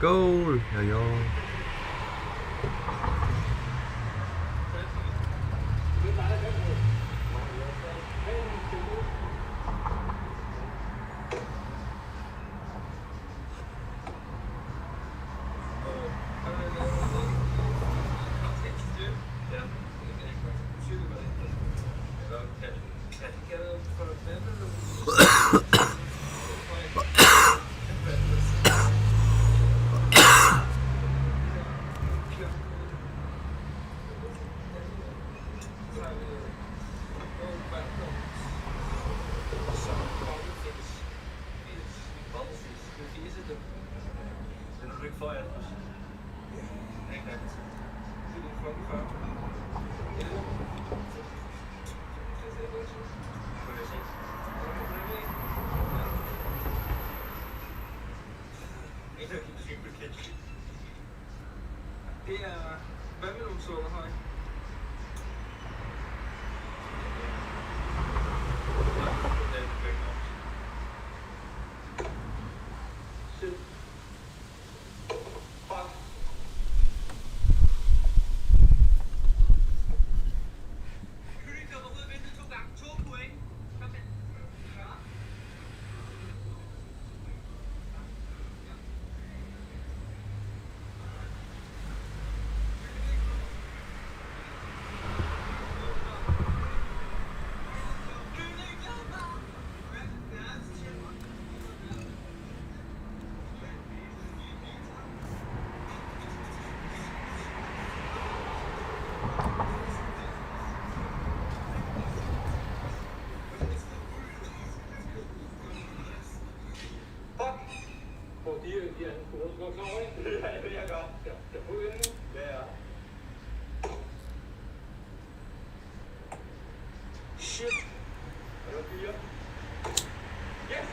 A: Goal! Ja.
E: Det er... Hvad med nogle sukkerhøj?
C: Shit. Yes!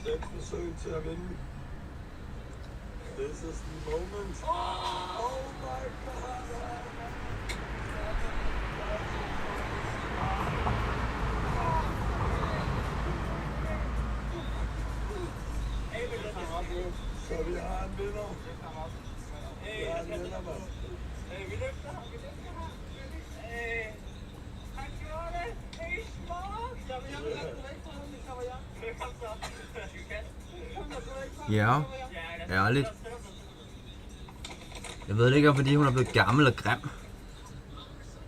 G: Seks forsøg til at vinde. This is the moment. Oh my god. Så vi har en vinder. Vi har en vinder, mand.
C: Vi løfter ham. Han gjorde det. Det er smart. Jeg vil have væk fra ham. Det kommer jeg. Kom så.
A: Ja, ærligt. Jeg ved det ikke, om fordi hun er blevet gammel og grim.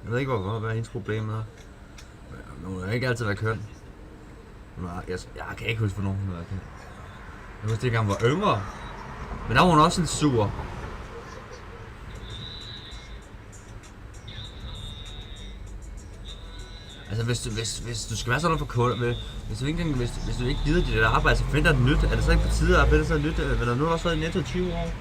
A: Jeg ved ikke, hvad hendes problem er. Men hun har ikke altid været køn. Jeg kan ikke huske, hvornår hun har været køn. Jeg husker ikke, at hun var yngre. Men der var hun også en sur. Altså hvis du skal være sådan for kul, hvis du ikke gider dit arbejde, så find dig et nyt. Er det så ikke på tide at finde sig et nyt? Men nu har også været i Netto 20 år.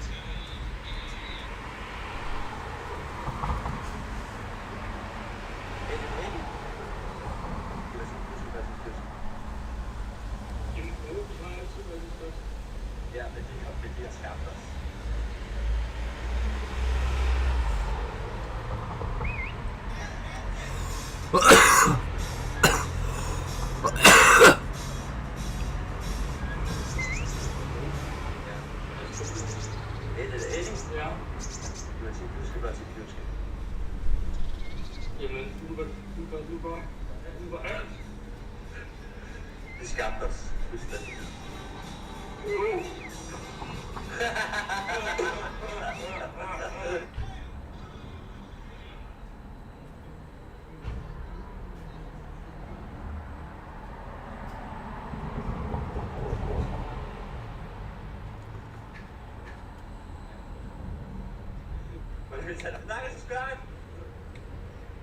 G: Vi skabte os.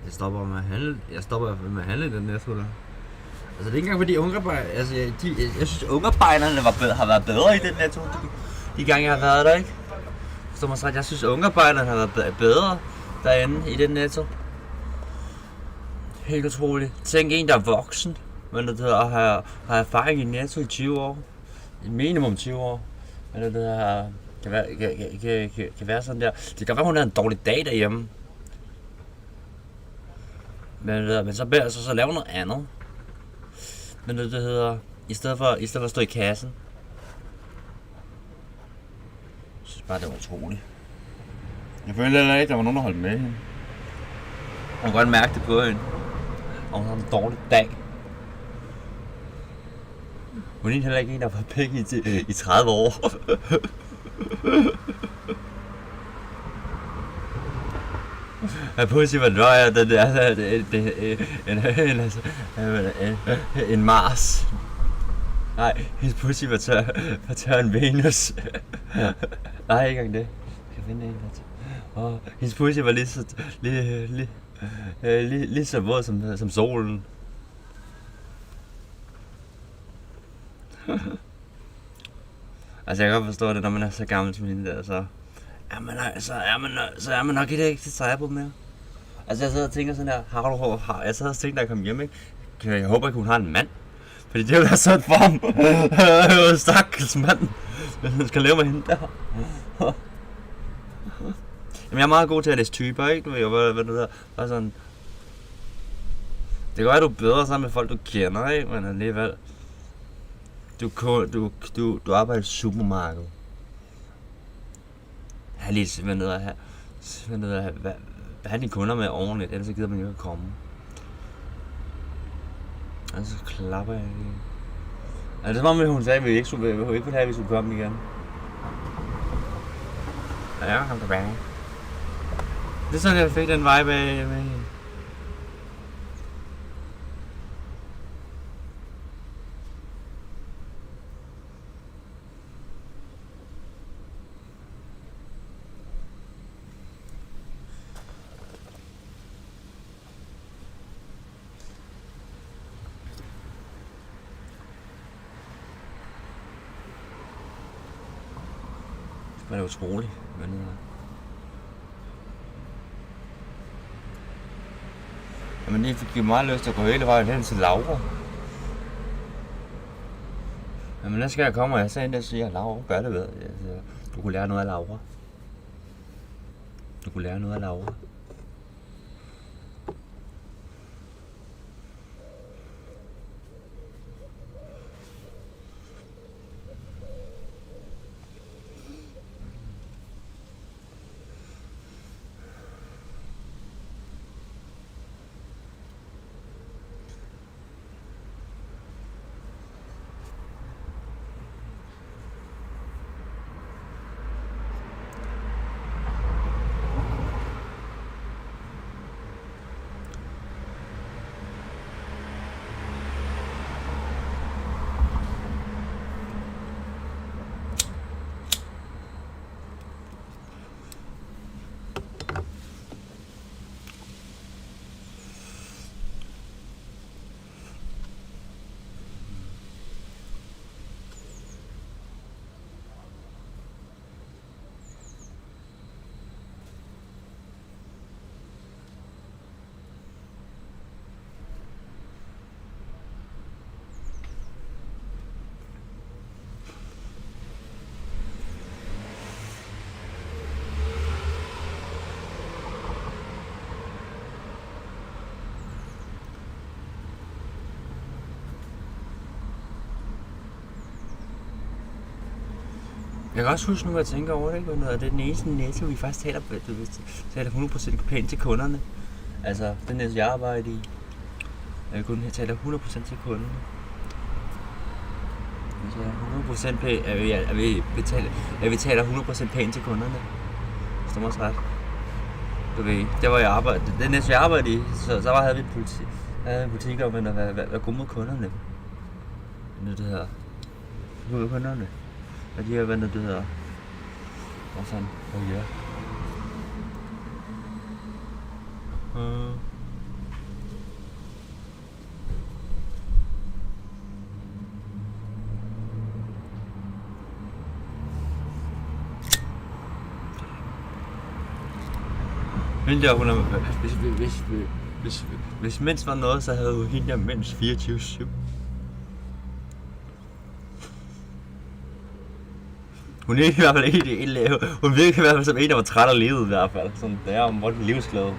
G: Jeg stopper med at handle i den Netto der. Altså det er ikke engang fordi ungarbejderne, altså jeg synes ungarbejderne har været bedre i den Netto, de gange jeg har været der, ikke? Forstår mig ret, jeg synes ungarbejderne har været bedre derinde i den Netto. Helt utroligt. Tænk en, der er voksen, men det hedder, har erfaring i Netto i 20 år. Minimum 20 år. Men det hedder, kan være sådan der. Det kan være, hun har en dårlig dag derhjemme. Men så laver noget andet. Men det hedder, i stedet for at stå i kassen. Jeg synes bare, det var utroligt. Jeg følte heller ikke, der var nogen, der holdt med hende. Man kan godt mærke det på hende. Og hun har en dårlig dag. Hun er heller ikke en, der har fået penge i 30 år. Jeg pludselig var løg, den der, en Mars. Nej, hendes pludselig var tør en Venus. Nej, ikke engang det. Jeg kan finde en der. Hendes pludselig var lige så våd som solen. Altså jeg kan godt forstå det, når man er så gammel som hende der, så er man nok ikke til sejre på mere. Altså jeg sidder og tænker sådan her, jeg sidder og tænker, da jeg kom hjem, ikke? Jeg håber ikke, hun har en mand. Fordi det ville være sådan for ham. Stakkels mand, hvis han skal leve med hende der. Jamen jeg er meget god til at læse typer, ikke? Du ved jo, hvad det hedder. Bare sådan. Det kan være, du er bedre sammen med folk, du kender, ikke? Men alligevel. Du arbejder i supermarkedet. Jeg har lige simpelthen ned at have dine kunder med ordentligt, ellers så gider man jo ikke komme. Og så klapper jeg lige. Altså, det er som om hun sagde, at vi ikke ville have, at vi skulle komme igen. Ja, kom tilbage. Det er sådan, jeg fik den vibe af med hende. Men det er utroligt. Men det fik jo meget lyst til at gå hele vejen hen til Laura. Jamen der skal jeg komme, og jeg sagde, at siger, Laura, gør det ved. Du kunne lære noget af Laura. Du kunne lære noget af Laura. Jeg kan også huske nu, at jeg tænker over det, ikke? Det er den eneste netto, vi faktisk taler 100% pænt til kunderne. Altså, den netto, jeg arbejder i, jeg taler 100% til kunderne. Altså, 100% pænt, vi taler 100% pænt til kunderne. Forstår mig ret. Du ved, det var jeg arbejde. Den netto, jeg arbejdede i, så havde vi en butik om at være god mod kunderne. Det her. God mod kunderne. Og de har vendt det hedder. Og sådan, ja. Hende der, hun er, hvis mindst var noget, så havde hun hende der mindst 24/7. Hun er i hvert fald ikke hun virker i hvert fald som en, der var træt af livet i hvert fald. Sådan, det er om hvor den livsglæde.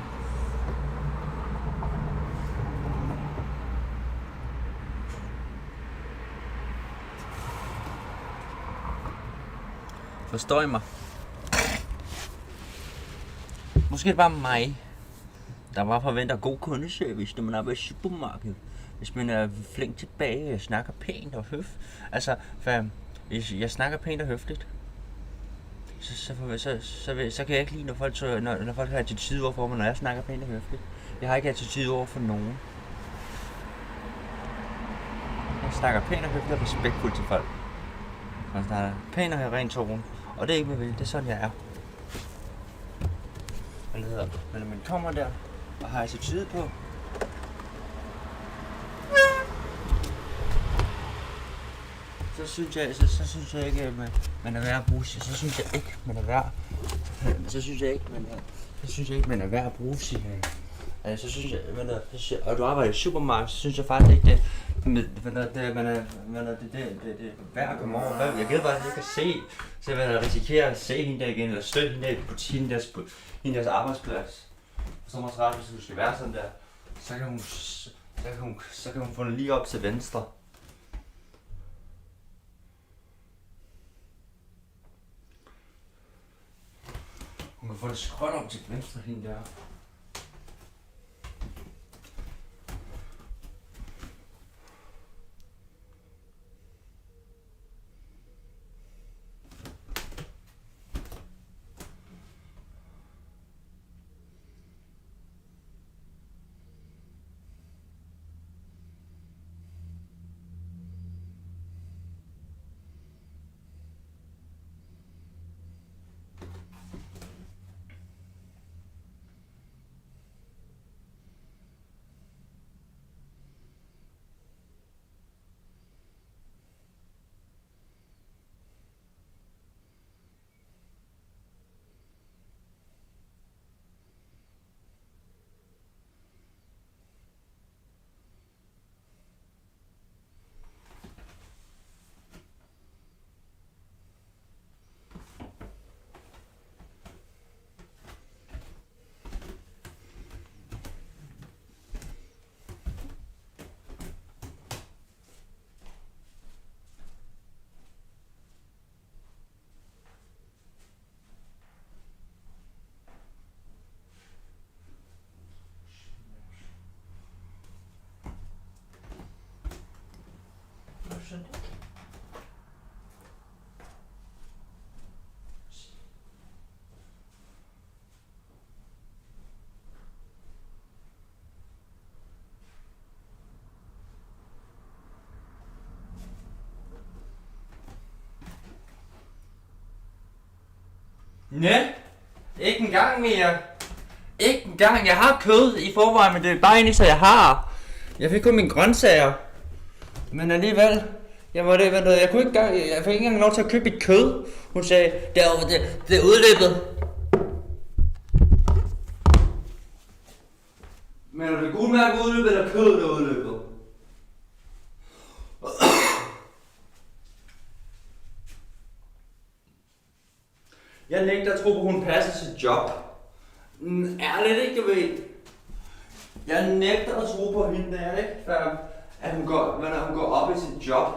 G: Forstår I mig? Måske bare mig, der bare forventer god kundeservice, når man er på et supermarked. Hvis man er flink tilbage og snakker pænt og høfligt. Altså, hvis jeg snakker pænt og høfligt, så kan jeg ikke lide, når folk har attitude over for mig, når jeg snakker pænt og høfligt. Jeg har ikke attitude over for nogen. Jeg snakker pænt og høfligt og respektfuldt til folk. Jeg snakker pænt og ren tone. Og det er ikke med vilje, det er sådan, jeg er. Men når man kommer der og har attitude på, så synes jeg ikke, at man er værd at bruge sig. Så synes jeg ikke, man er værd. Så synes jeg ikke, man er værd at bruge sig. Så synes jeg, og du arbejder i supermarked, så synes jeg faktisk ikke, det er værd at komme over. Jeg gider faktisk ikke at se hvad der risikerer at se hende der igen, eller støtte hende der i butikken, hende deres arbejdsplads. Så må ret, hvis du skal være sådan der, så kan hun få den lige op til venstre. Hun kan få det skråt om til venstre, hende der. Nej, ikke engang mere. Ikke engang. Jeg har kød i forvejen, men det er bare egentlig, så jeg har. Jeg fik kun mine grøntsager. Men alligevel, jeg fik ikke engang lov til at købe et kød. Hun sagde, det er udløbet. Men er det gule mærke udløbet, eller kød, der er udløbet? Jeg nægter at tro på, at hun passer sit job. Ærligt ikke, du ved. Jeg nægter at tro på hende, der ikke? At hun går op i sit job.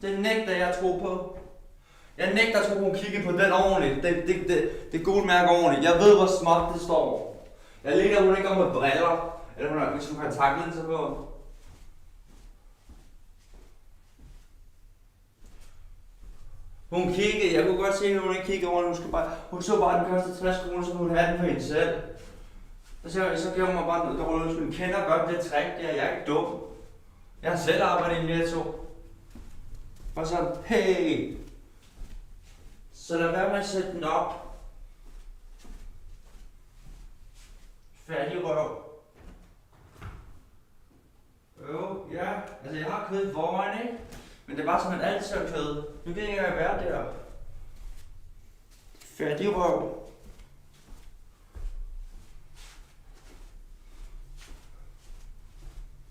G: Det nægter jeg at tro på. Jeg nægter at tro på, at hun kigger på den ordentligt. Det gule mærke ordentligt. Jeg ved, hvor småt det står. Jeg ligger, hun ikke går med briller. Eller hvis hun har kontaktlinser på. Hun kiggede, jeg kunne godt se, at hun ikke kiggede over, hun så bare, at den kostede 60 kroner, så hun havde den for hende selv. Så gav hun mig bare noget, hun kender godt det trick der, jeg er ikke dum. Jeg har selv arbejdet i en Netto. Og så, hey! Så lad være med at sætte den op. Færdig røv. Ja, altså jeg har kød i forvejen, ikke? Men det er bare sådan, at altid er kød. Nu kan jeg ikke være der. Færdig røv.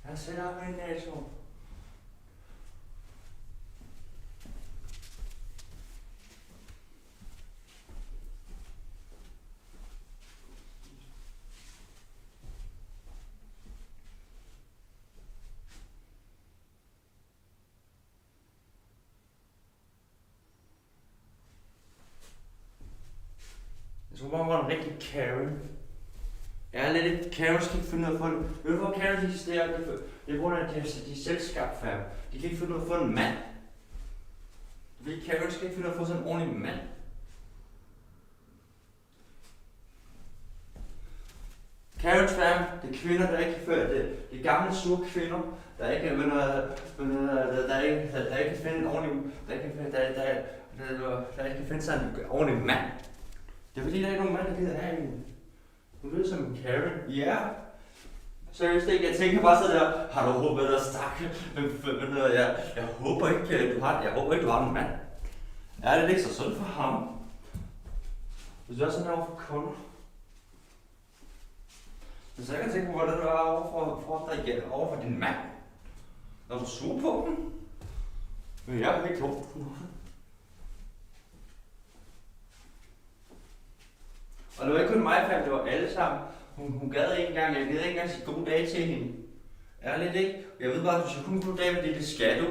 G: Jeg sætter op med en Netto. Jeg tror bare, hun var en rigtig Karen. Jeg er lidt et Karen, skal ikke finde ud af at få det. Ved du hvor Karen eksisterer? Det er grund af, at de er selvskabt færd. De kan ikke finde ud af at få en mand. Fordi Karen skal ikke finde ud af at få sådan en ordentlig mand. Karens fam, det er kvinder, der ikke kan føre det. Det er gamle, sure kvinder, der ikke kan finde en ordentlig, der ikke kan finde sig en ordentlig mand. Det er fordi, der er ikke nogen mand, der gider have en. Hun lyder som en Karen. Ja. Seriøst ikke, jeg tænker bare så der, har du håbet dig stakke? Jeg håber ikke, du har en mand. Er det ikke så sundt for ham? Hvis du er sådan over for kunder. Så jeg kan tænke på, hvordan du er over for din mand. Når du er sur på dem. Men jeg er ikke håb. Og det var ikke kun mig, fam, det var alle sammen. Hun gad ikke engang, jeg gad ikke engang sige god dag til hende. Ærligt ikke? Jeg ved bare, at du skal kun god dag, men det skal du.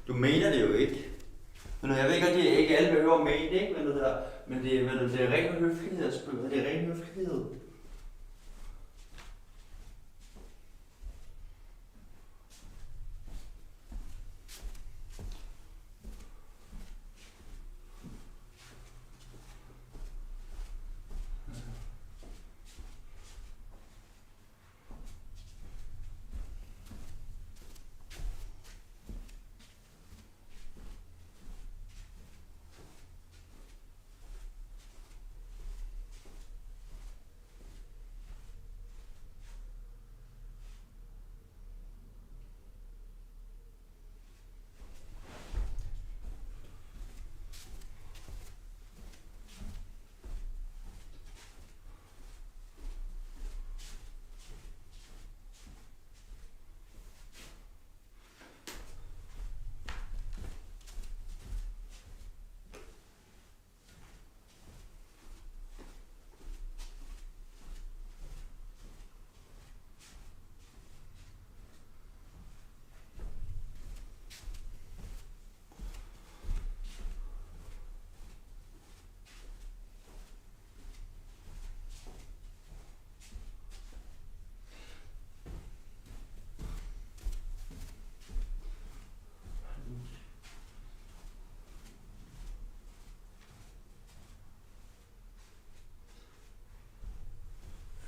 G: Du mener det jo ikke. Men jeg ved ikke, at det er ikke alle behøver at mene det, ikke? Men det er ren høflighed at spørge. Det er ren høflighed.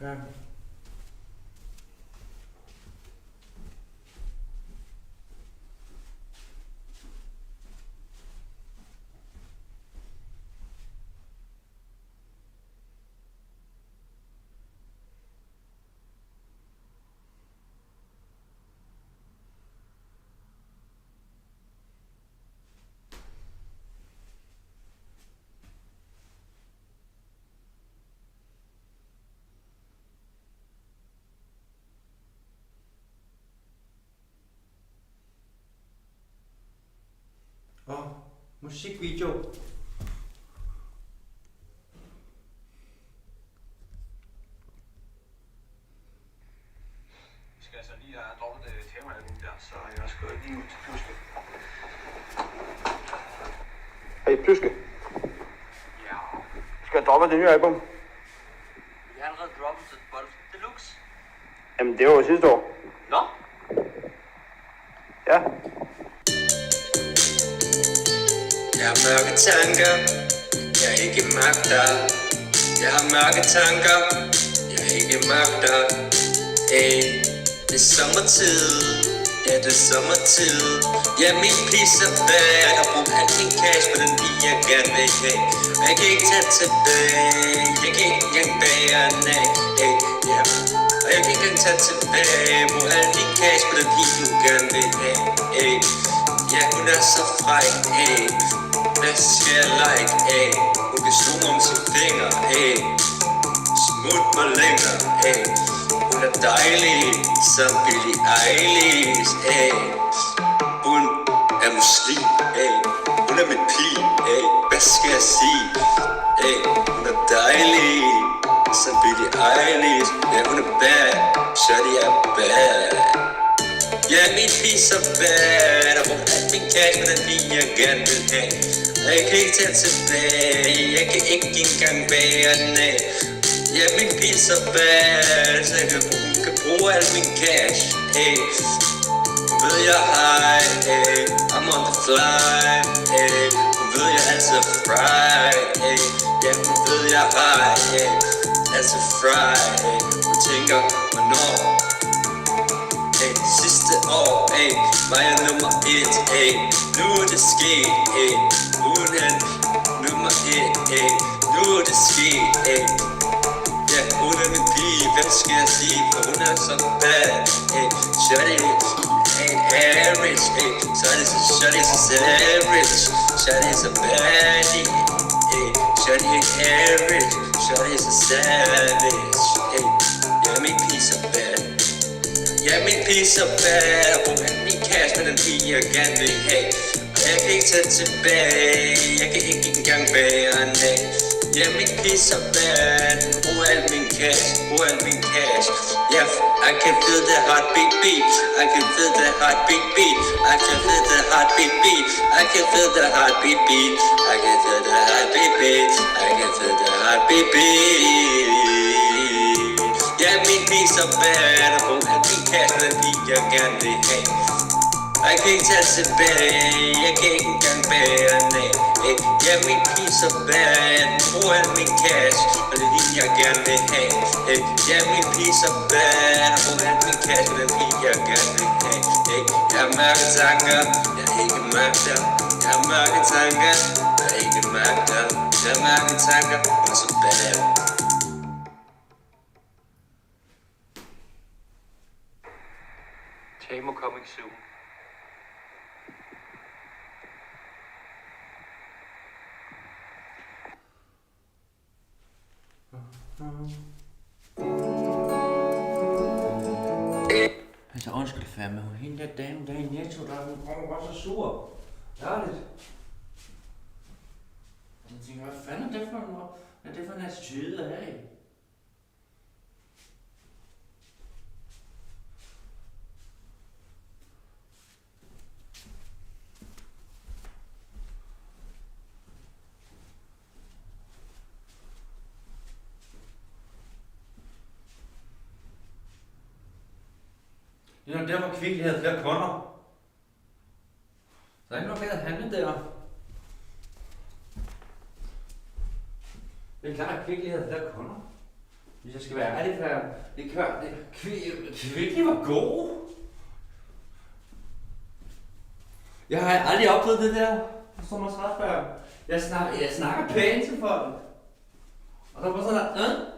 G: Ja. Musikvideo.
H: Vi skal altså lige have droppet det temaalbum der, så jeg skal lige ud til Pluske.
F: Hey, Pluske.
H: Ja.
F: Du skal have droppet det nye album.
H: Vi har allerede droppet til Bottles Deluxe.
F: Jamen, det var jo sidste år.
H: Nå?
F: Ja.
I: Jeg har mørke tanker, jeg ikke magter. Jeg har mørke tanker, jeg ikke magter. Hey, det er sommertid, ja det er sommertid. Ja, min pis er bag, jeg har brugt alt min cash på den bil, jeg gerne vil have. Og jeg kan ikke tage tilbage, jeg kan ikke engang bære den af. Hey, yeah. Og jeg kan ikke engang tage tilbage, brug alt min cash på den bil, du gerne vil have. Hey, ja hun er så fræk, hey. Hvad skal jeg like, hey? Hun kan sluge om sine fingre, hey. Smut mig længere, hey. Hun er dejlig, som Billie Eilish, hey. Hun er muslim, hey. Hun er min pige, hey. Hvad skal jeg sige, hey. Hun er dejlig, som Billie Eilish. Ja, hun er bad, så de er bad. Ja, min pige så bad. Og bruger alt min cash med den bil, jeg gerne vil have. Jeg kan ikke tage tilbage, jeg kan ikke engang bære den af. Ja, min bil så bad, så jeg kan bruge al min cash, hey. Hun ved jeg high, hey. I'm on the fly, hey. Hun ved jeg altid er fry, hey. Ja, hun ved jeg high, hey. Altid fry, hey. Hun tænker, hvornår? Hey, sidste år, hey. Var jeg nummer 1, hey. Nu er det sket, hey. Hun er nummer 1, hey. Nu er det sket, hey. Ja, hun er min pige, hvad skal jeg sige? For hun er så bad, hey. Shawty ain't average, hey. Shawty så savage. Shawty så baddie, hey. Shawty ain't average. Shawty så savage, hey. Ja, min pige så bad. Ja, min pige så bad. Brug alt min cash med den pige, jeg gerne vil have. Jeg kan ikke tage tilbage, jeg kan ikke engang bære den af. Ja, min pige så bad. Brug alt min cash, brug alt min cash. Yeah, I can feel the heartbeat beat. I can feel the heartbeat beat. I can feel the heartbeat beat. I can feel the heartbeat beat. I can feel the heartbeat beat. I can feel the heartbeat beat. Ja, min pige så bad. Brug alt min cash med den pige, jeg gerne vil have. Jeg kan ikke tage tilbage, jeg kan ikke engang bære den af. Ja, min pige så bad. Brug al min cash, og det er lige jeg gerne vil have. Ja, min pige så bad. Brug al min cash, og det er lige jeg gerne vil have. Jeg har mørke tanker, jeg ikke magter. Jeg har mørke tanker, jeg ikke magter. Jeg har mørke tanker, hun er så bad.
H: Tamo coming soon.
G: Altså undskyld fandme, hende der dame der i Netto, der var så sur. Ærligt. Jeg tænker, hvad fanden er det for noget? Hvad er det for en attitude at have? Det er nok der, hvor Kvickly havde flere kunder. Der er ikke noget mere at handle der. Det er klart, at Kvickly havde flere kunder. Hvis jeg skal være ærlig, for det kører, Kvickly var god. Jeg har aldrig oplevet det der. Forstår mig ret før. Jeg snakker pænt til folk. Og der var sådan der,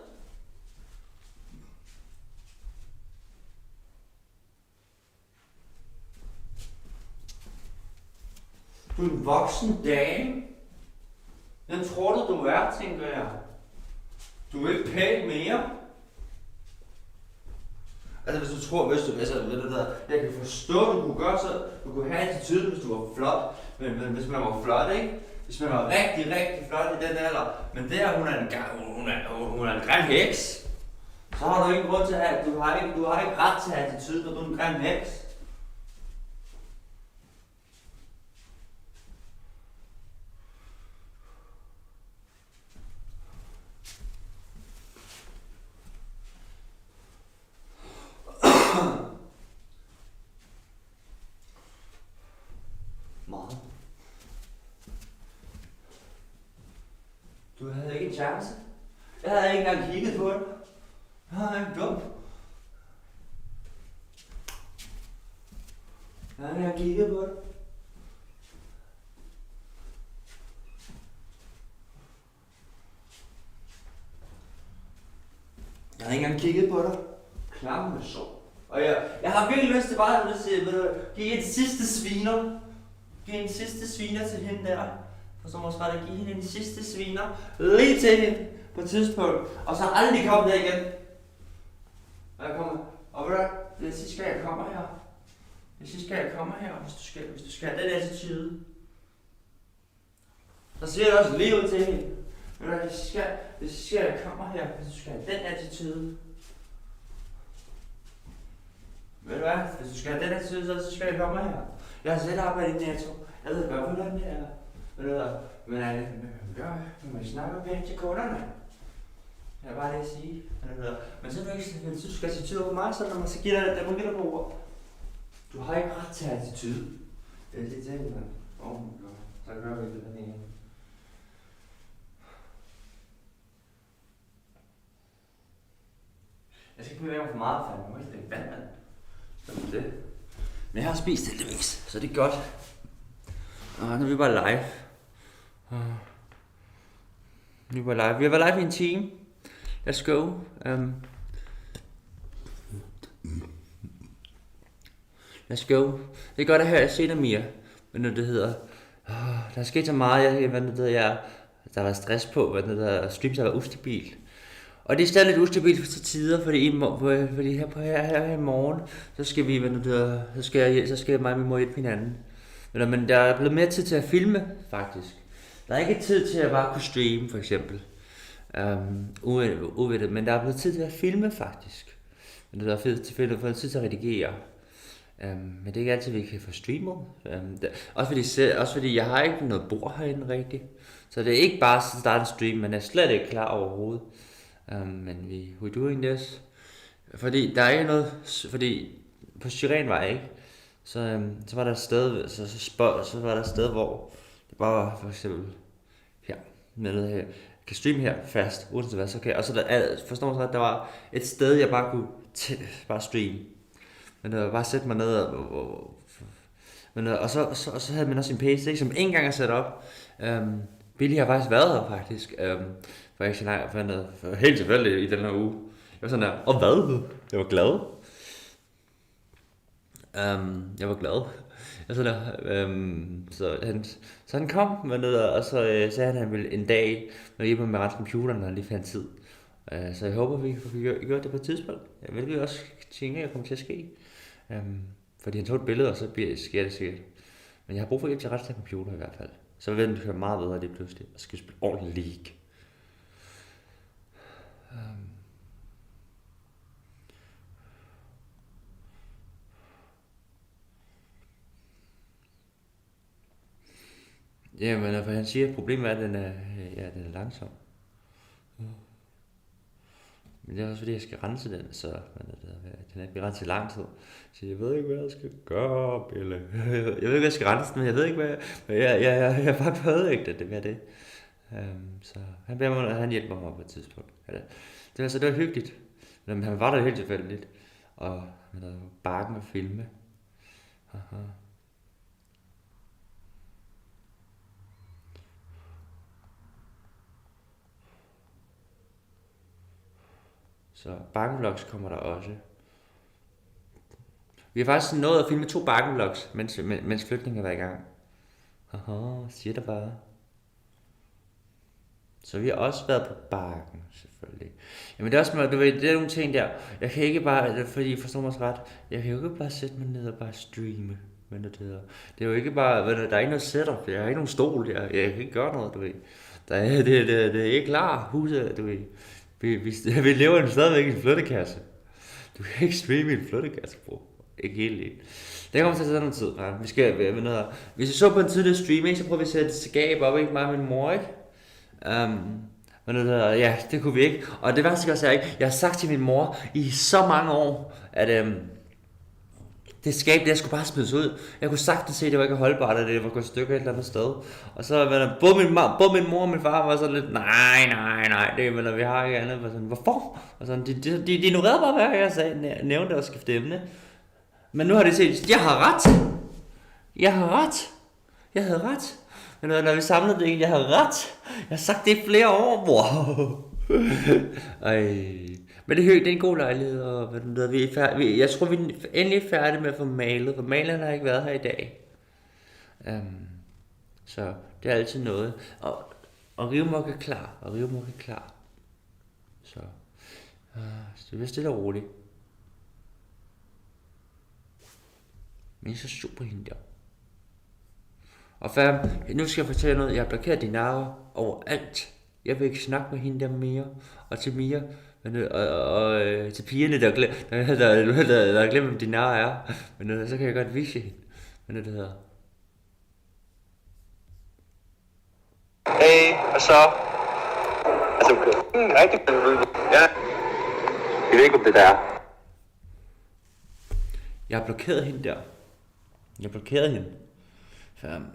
G: Du er en voksen dame. Den tror du er, tænker jeg. Du er ikke pænt mere. Altså hvis du tror, jeg kan forstå, du kunne gøre så, du kunne have attitude, hvis du var flot, men hvis man var flot, ikke? Hvis man var rigtig, rigtig flot i den alder, men der hun er en grim heks, så har du ikke grund til at du har ikke ret til attitude, når du er en grim heks. Meget. Du havde ikke en chance. Jeg havde ikke engang kigget på det. Jeg havde ikke dum. Jeg havde ikke engang kigget på det. Jeg havde ikke engang kigget på dig. Klamme så. Og jeg har virkelig lyst til bare at give en sidste sviner. Giv en sidste sviner til hende der. For så måske ret at give hende en sidste sviner. Lige til hende på et tidspunkt. Og så aldrig komme der igen. Og jeg kommer. Og ved du, det er sidste gang jeg kommer her. Det er sidste gang jeg kommer her. Hvis du skal have den attitude. Så siger jeg også lige ud til hende. Ved du, det er sidste gang jeg kommer her. Hvis du skal have den attitude. Ved du hvad? Hvis du skal have den attitude, så skal jeg komme her. Jeg har selv arbejdet i Netto. Jeg ved godt, hvordan det er. Ved du hvad? Men man må snakke pænt til kunderne. Jeg vil bare lige sige. Men så er du ikke, hvis du skal have attitude over mig, så giver der må give dig på ord. Du har ikke ret til attitude. Det er det til, man. Så gør vi det den ene. Jeg skal ikke bevæge mig for meget, for jeg må ikke drikke vand, mand. Sådan det. Men jeg har spist heldigvis, så det er godt. Og nu er vi bare live. Vi har været live i en time. Let's go. Let's go. Det er godt at høre, at jeg ser dig mere. Men når det hedder... der er sket så meget, der var stress på, streams har været ustabil. Og det er stadig lidt ustabilt til tider, fordi her i morgen, så skal vi, så skal mig og min mor hjælpe hinanden. Men der er blevet mere tid til at filme, faktisk. Der er ikke tid til at bare kunne streame, for eksempel. Men der er blevet tid til at filme, faktisk. Men der er fået tid til at redigere. Men det er ikke altid, vi kan få streamet. Også fordi jeg har ikke noget bord herinde rigtigt. Så det er ikke bare at starte en stream, man er slet ikke klar overhovedet. Men we're doing this. Fordi der er ikke noget, fordi på Syrenvej, ikke? Så var der et sted, så var der et sted, hvor det bare var for eksempel her, med her. Jeg kan streame her fast, uanset hvad, så kan jeg. Og så forstår man så, at der var et sted, jeg bare kunne bare streame. Men det var bare sætte mig ned og så havde man også en PC, ikke, som ikke engang er sat op. Billy har faktisk været her, faktisk. For ikke så langt, for helt tilfældigt i den her uge. Jeg var sådan der, og hvad? Jeg var glad. Jeg var glad. Så han kom med noget, og så sagde han ville en dag, når jeg med ret computeren, når han lige fandt tid. Så jeg håber, vi får gjort det på et tidspunkt. Jeg vil også tænke, at jeg kommer til at ske. Fordi han tog et billede, og så sker det sikkert. Men jeg har brug for hjælp til ret til computer i hvert fald. Så vil den køre meget bedre det pludselig, og skal spille ordentligt League. Men for han siger, at problemet er, at den er langsom. Men det er også fordi, jeg skal rense den, så den er ikke renset i lang tid. Så jeg ved ikke, hvad jeg skal gøre, Bille. Jeg ved ikke, hvad jeg skal rense den, men jeg ved ikke, hvad jeg er bare pådægtet det med det. Så han beder mig, at han hjælper mig på et tidspunkt. Det var hyggeligt. Men han var der helt tilfældigt. Og han havde bakken og filme. Aha. Så bakkenvlogs kommer der også. Vi har faktisk nået at filme 2 bakkenvlogs, mens flytningen har været i gang. Haha, siger der bare.
A: Så vi har også været på bakken, selvfølgelig. Jamen det er også, du ved, det er nogle ting der. Jeg kan ikke bare, fordi forstår mig ret, jeg kan jo ikke bare sætte mig ned og bare streame. Men det er jo ikke bare, der er ikke noget setup, jeg har ikke nogen stol, jeg kan ikke gøre noget, du ved. Det er ikke klar, huset, du ved. Vi lever stadigvæk i en flyttekasse. Du kan ikke streame i en flyttekasse, bro. Ikke helt lidt. Det kommer til at tage noget tid, man. Vi skal noget. Hvis vi så på en tidligere stream, så prøver vi at sætte et skab op, ikke mig og min mor, ikke? Ja, det kunne vi ikke. Og det værste også er ikke, jeg har sagt til min mor i så mange år, at det skab, det skulle bare smides ud. Jeg kunne sagtens se, at det var ikke holdbart, at det var gået stykker et eller andet sted. Og så både min mor og min far var sådan lidt, nej, det men vi har ikke andet. Sådan, hvorfor? Og sådan, de ignorerede bare, hvad jeg sagde, nævnte og skiftede emne. Men nu har de set, jeg har ret. Jeg havde ret. Men når vi samlede det, jeg havde ret. Jeg har sagt det i flere år. Wow. Men det er en god lejlighed, og vi er færdige. Jeg tror, vi er endelig færdige med at få malet, for maleren har ikke været her i dag. Så det er altid noget. Og rivmok er klar. Så det er stille og roligt. Men så super hende der. Og fam, nu skal jeg fortælle noget. Jeg har blokeret dine arver overalt. Jeg vil ikke snakke med hende der mere. Og til Mia, og til pigerne, der har glemt, hvem dine arver er. Men så kan jeg godt vise hende. Men det hedder.
H: Hey, hvad så? Altså, rigtig ja. Jeg ved ikke, om det der er.
A: Jeg har blokeret hende der. Fam.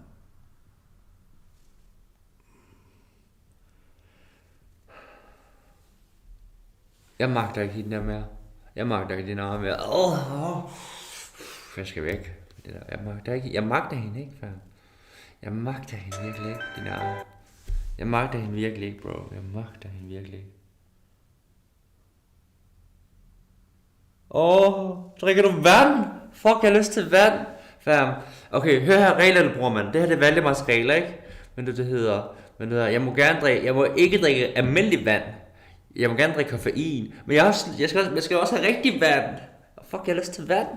A: Jeg magter ikke hende der mere. Jeg magter ikke dine arme mere. Jeg skal væk. Jeg magter hende ikke, fam. Jeg magter hende virkelig ikke, dine arme. Jeg magter hende virkelig ikke, bro. Jeg magter hende virkelig ikke. Drikker du vand? Fuck, jeg har lyst til vand. Fam. Okay, hør her reglerne, bror man. Det her det er Valdemars regler, ikke? Men det hedder, jeg må ikke drikke almindelig vand. Jeg må gerne drikke koffein. Men jeg skal også have rigtig vand. Fuck, jeg har lyst til vand.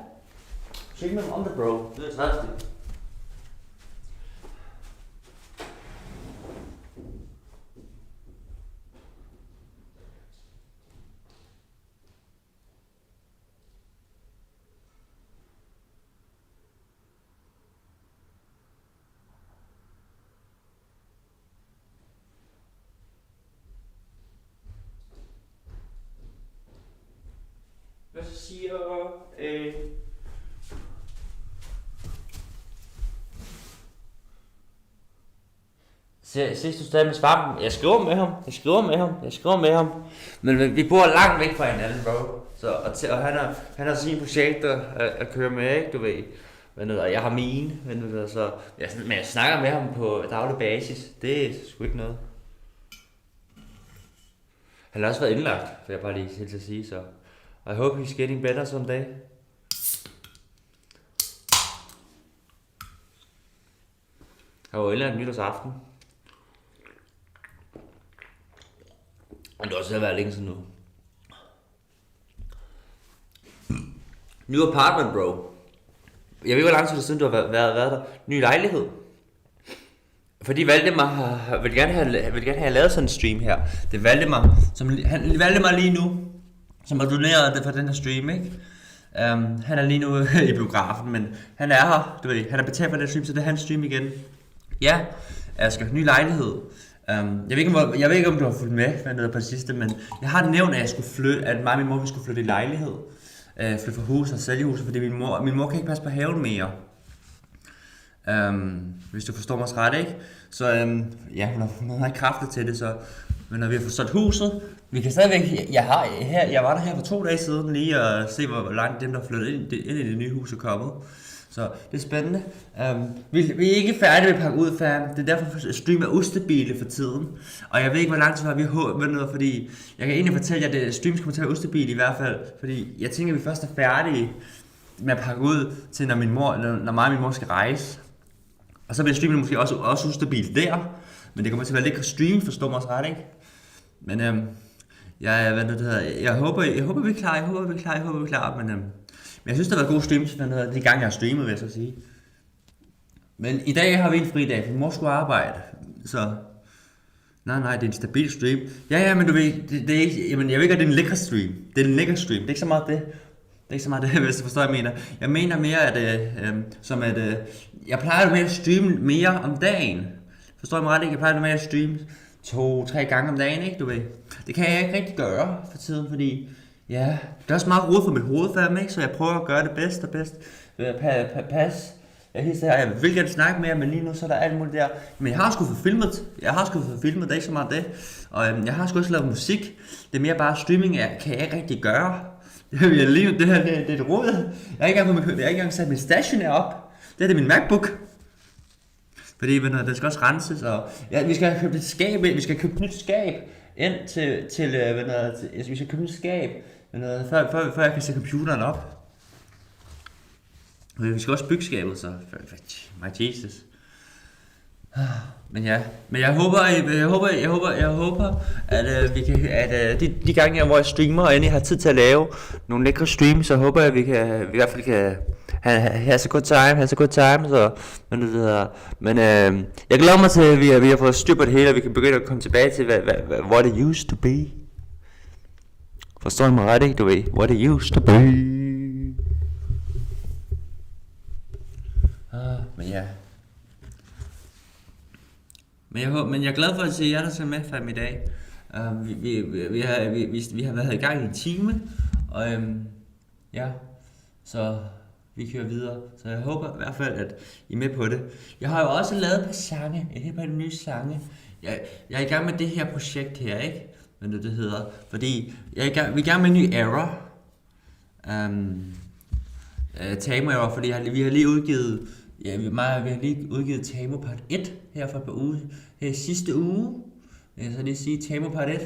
A: Shake mig om det, bro. Det er træstigt. Hvad så siger Ses du stadig med svampen? Jeg skriver med ham. Men vi bor langt væk fra hinanden, bro. Så og han har sine projekter at køre med, ikke, du ved. Men jeg har mine, men jeg snakker med ham på daglig basis. Det er sgu ikke noget. Han har også været indlagt, vil jeg bare lige til at sige, så I hope he's getting better someday. Jeg var indlagt nytårsaften. Og det har også været længe siden nu. New apartment, bro. Jeg ved ikke, hvor lang tid siden du har været der. Ny lejlighed. Fordi Valdemar vil gerne have lavet sådan en stream her. Det er Valdemar, han valgte mig lige nu, som har doneret det for den her stream, ikke? Han er lige nu i biografen, men han er her, du ved, han er betalt for den stream, så det er hans stream igen. Ja, jeg skal have ny lejlighed. Jeg ved ikke, om du har fulgt med på det sidste, men jeg har nævnt, at mig og min mor skulle flytte i lejlighed. Flytte fra huset og sælge huset, fordi min mor kan ikke passe på haven mere. Hvis du forstår mig ret, ikke? Så ja, hun har ikke kræfter til det, så. Men når vi har fået solgt huset, vi kan stadigvæk, jeg var der her for 2 dage siden lige at se, hvor langt dem der flyttede ind i det nye hus er kommet. Så det er spændende. Vi er ikke færdige med at pakke ud, fam. Det er derfor stream er ustabile for tiden. Og jeg ved ikke, hvor lang tid har vi med noget, fordi jeg kan egentlig fortælle jer, at streams kommer til at være ustabile i hvert fald. Fordi jeg tænker, at vi først er færdige med at pakke ud til, når mig og min mor skal rejse.
G: Og så bliver streamen måske også ustabil der. Men det kommer til at være lækker stream, forstår mig også ret, ikke? Men jeg håber vi er klar, men jeg synes, der har været gode streams, de gange jeg har streamet, vil jeg så sige. Men i dag har vi en fri dag, for mor skulle arbejde, så... Nej, det er en stabil stream. Ja, men du ved, det er ikke... Jamen, jeg ved ikke, at det er en lækker stream. Det er en lækker stream, det er ikke så meget det. Det er ikke så meget det, hvis du forstår, jeg mener. Jeg mener mere, at... jeg plejer mere at streame mere om dagen. Forstår jeg mig ret, ikke? Jeg plejer mere at streame 2-3 gange om dagen, ikke, du ved. Det kan jeg ikke rigtig gøre for tiden, fordi... Ja, det er også meget rodet for mit hoved, ikke? Så jeg prøver at gøre det bedst. Pas. Jeg vil gerne snakke mere, men lige nu så er der alt muligt der. Men jeg har sgu fået filmet. Det er ikke så meget det. Og jeg har sgu også lavet musik. Det er mere bare streaming, kan jeg ikke rigtig gøre. Lige nu, det her, det er et råd. Jeg har ikke engang sat min stationær op. Det er min MacBook. Fordi det skal også renses, og ja, vi skal have købt et skab ind. Vi skal købe et nyt skab ind vi skal købe et skab, før jeg kan sætte computeren op. Vi skal også bygge skabet, så my Jesus. Men jeg håber, at vi kan, at de gange, hvor jeg streamer, og endelig har tid til at lave nogle lækre streams, så håber jeg, at vi i hvert fald kan have så good time, så, men jeg glæder mig til, at vi har fået styr på det hele, og vi kan begynde at komme tilbage til, what it used to be. Forstår du mig ret, ikke? Du ved, what it used to be. Men ja. Men jeg er glad for at se jer, der ser med frem i dag. Vi har været i gang i en time, og ja, så vi kører videre. Så jeg håber i hvert fald, at I er med på det. Jeg har jo også lavet et par sange, et nye sange. Jeg er i gang med det her projekt her, ikke? Men det hedder, fordi vi er i gang med en ny era. Tamo era, fordi vi har lige udgivet. Ja, vi har lige udgivet Tamo part 1 her for et par uger. Her sidste uge. Jeg kan så lige sige Tamo part 1.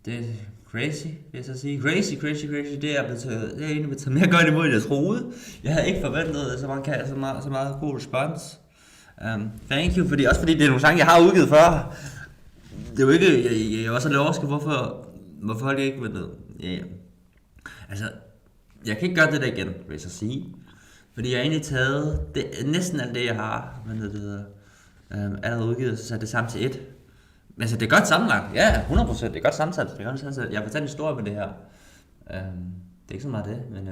G: Det er crazy, vil jeg så sige. Crazy. Det er egentlig blevet taget mere godt imod, end jeg troede. Jeg havde ikke forventet så meget god respons. Thank you, fordi det er nogle sange, jeg har udgivet før. Det er jo ikke, jeg er også lidt overrasket, hvorfor folk ikke ved noget. Yeah. Altså, jeg kan ikke gøre det der igen, vil jeg så sige. Fordi jeg har egentlig taget næsten alt det, jeg har, allerede udgivet, så sat det sammen til et. Men altså, det er godt sammenlagt. Ja, 100%, det er godt sammensat. Jeg har fortalt en historie med det her. Det er ikke så meget det, men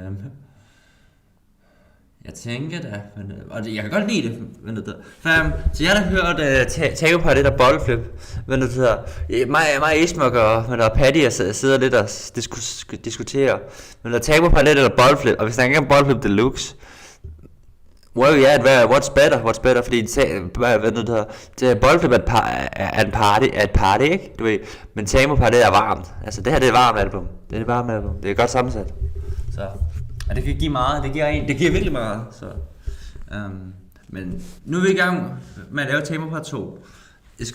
G: jeg tænker da, og jeg kan godt lide det, så jeg har hørt Tamo på det der boldflip, mig, Esmuk og Patty sidder lidt og diskuterer, men Tamo på det der boldflip, og hvis der ikke er en boldflip deluxe, well, yeah, what's better, fordi det boldflip er et party, ikke, du ved, men Tamo på det er varmt, altså det her, det er et varmt album, det er godt sammensat, så... Og det kan give meget, det giver virkelig meget, så... Men nu er vi i gang med at lave Tamo part 2. Det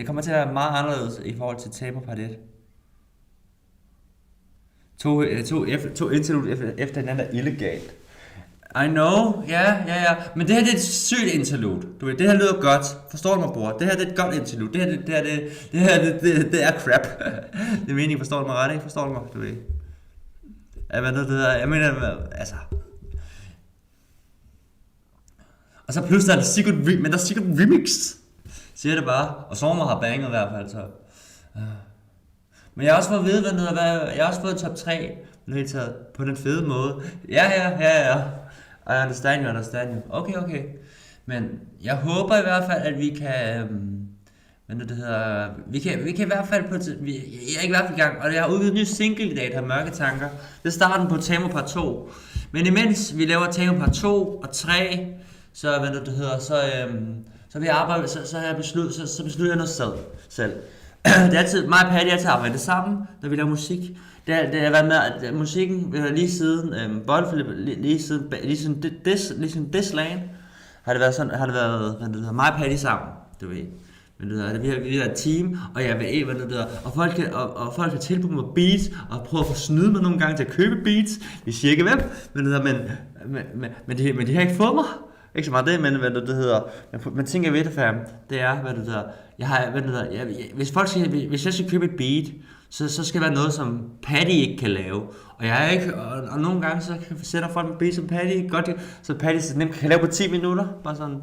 G: kommer til at være meget anderledes i forhold til Tamo part 1. To interlude efter hinanden er illegalt. I know, ja. Men det her det er et sygt interlude. Du ved, det her lyder godt. Forstår du mig, bror? Det her det er et godt interlude. Det her er crap. Det er meningen, forstår du mig ret, ikke? Forstår du mig, du ved. Jeg mener, altså... Og så pludselig er der sikkert remix. Siger det bare. Og Sommer har banget i hvert fald, så... Men jeg har også fået at vide, jeg har også fået top 3 på den fede måde. Ja. I understand you. Okay. Men jeg håber i hvert fald, at vi kan... Vi kan i hvert fald jeg er i hvert fald i gang, og jeg har udgivet en ny single i dag, der hedder Mørke Tanker. Det er starten på Tamo part 2. Men imens vi laver Tamo part 2 og 3, så vi arbejder, så beslutter jeg noget selv. Det er altid mig og Patty arbejder sammen, når vi laver musik. Det har været med musikken lige siden Boldflip, lige siden Disland, har det været mig og Patty sammen, du ved. Men vi har et team, og jeg ved og folk har tilbudt mig beats, og prøver at få snyde mig nogle gange til at købe beats. Vi siger ikke hvem, men Men de har ikke fået mig. Ikke så meget det, men hvad det hedder. Man tænker ved det, fam. Det er, hvad det hedder. Hvis jeg skal købe et beat, så skal det være noget, som Patty ikke kan lave. Og jeg er ikke, og nogle gange så sætter folk en beat, som Patty godt, så Patty så nemt kan lave på 10 minutter. Bare sådan.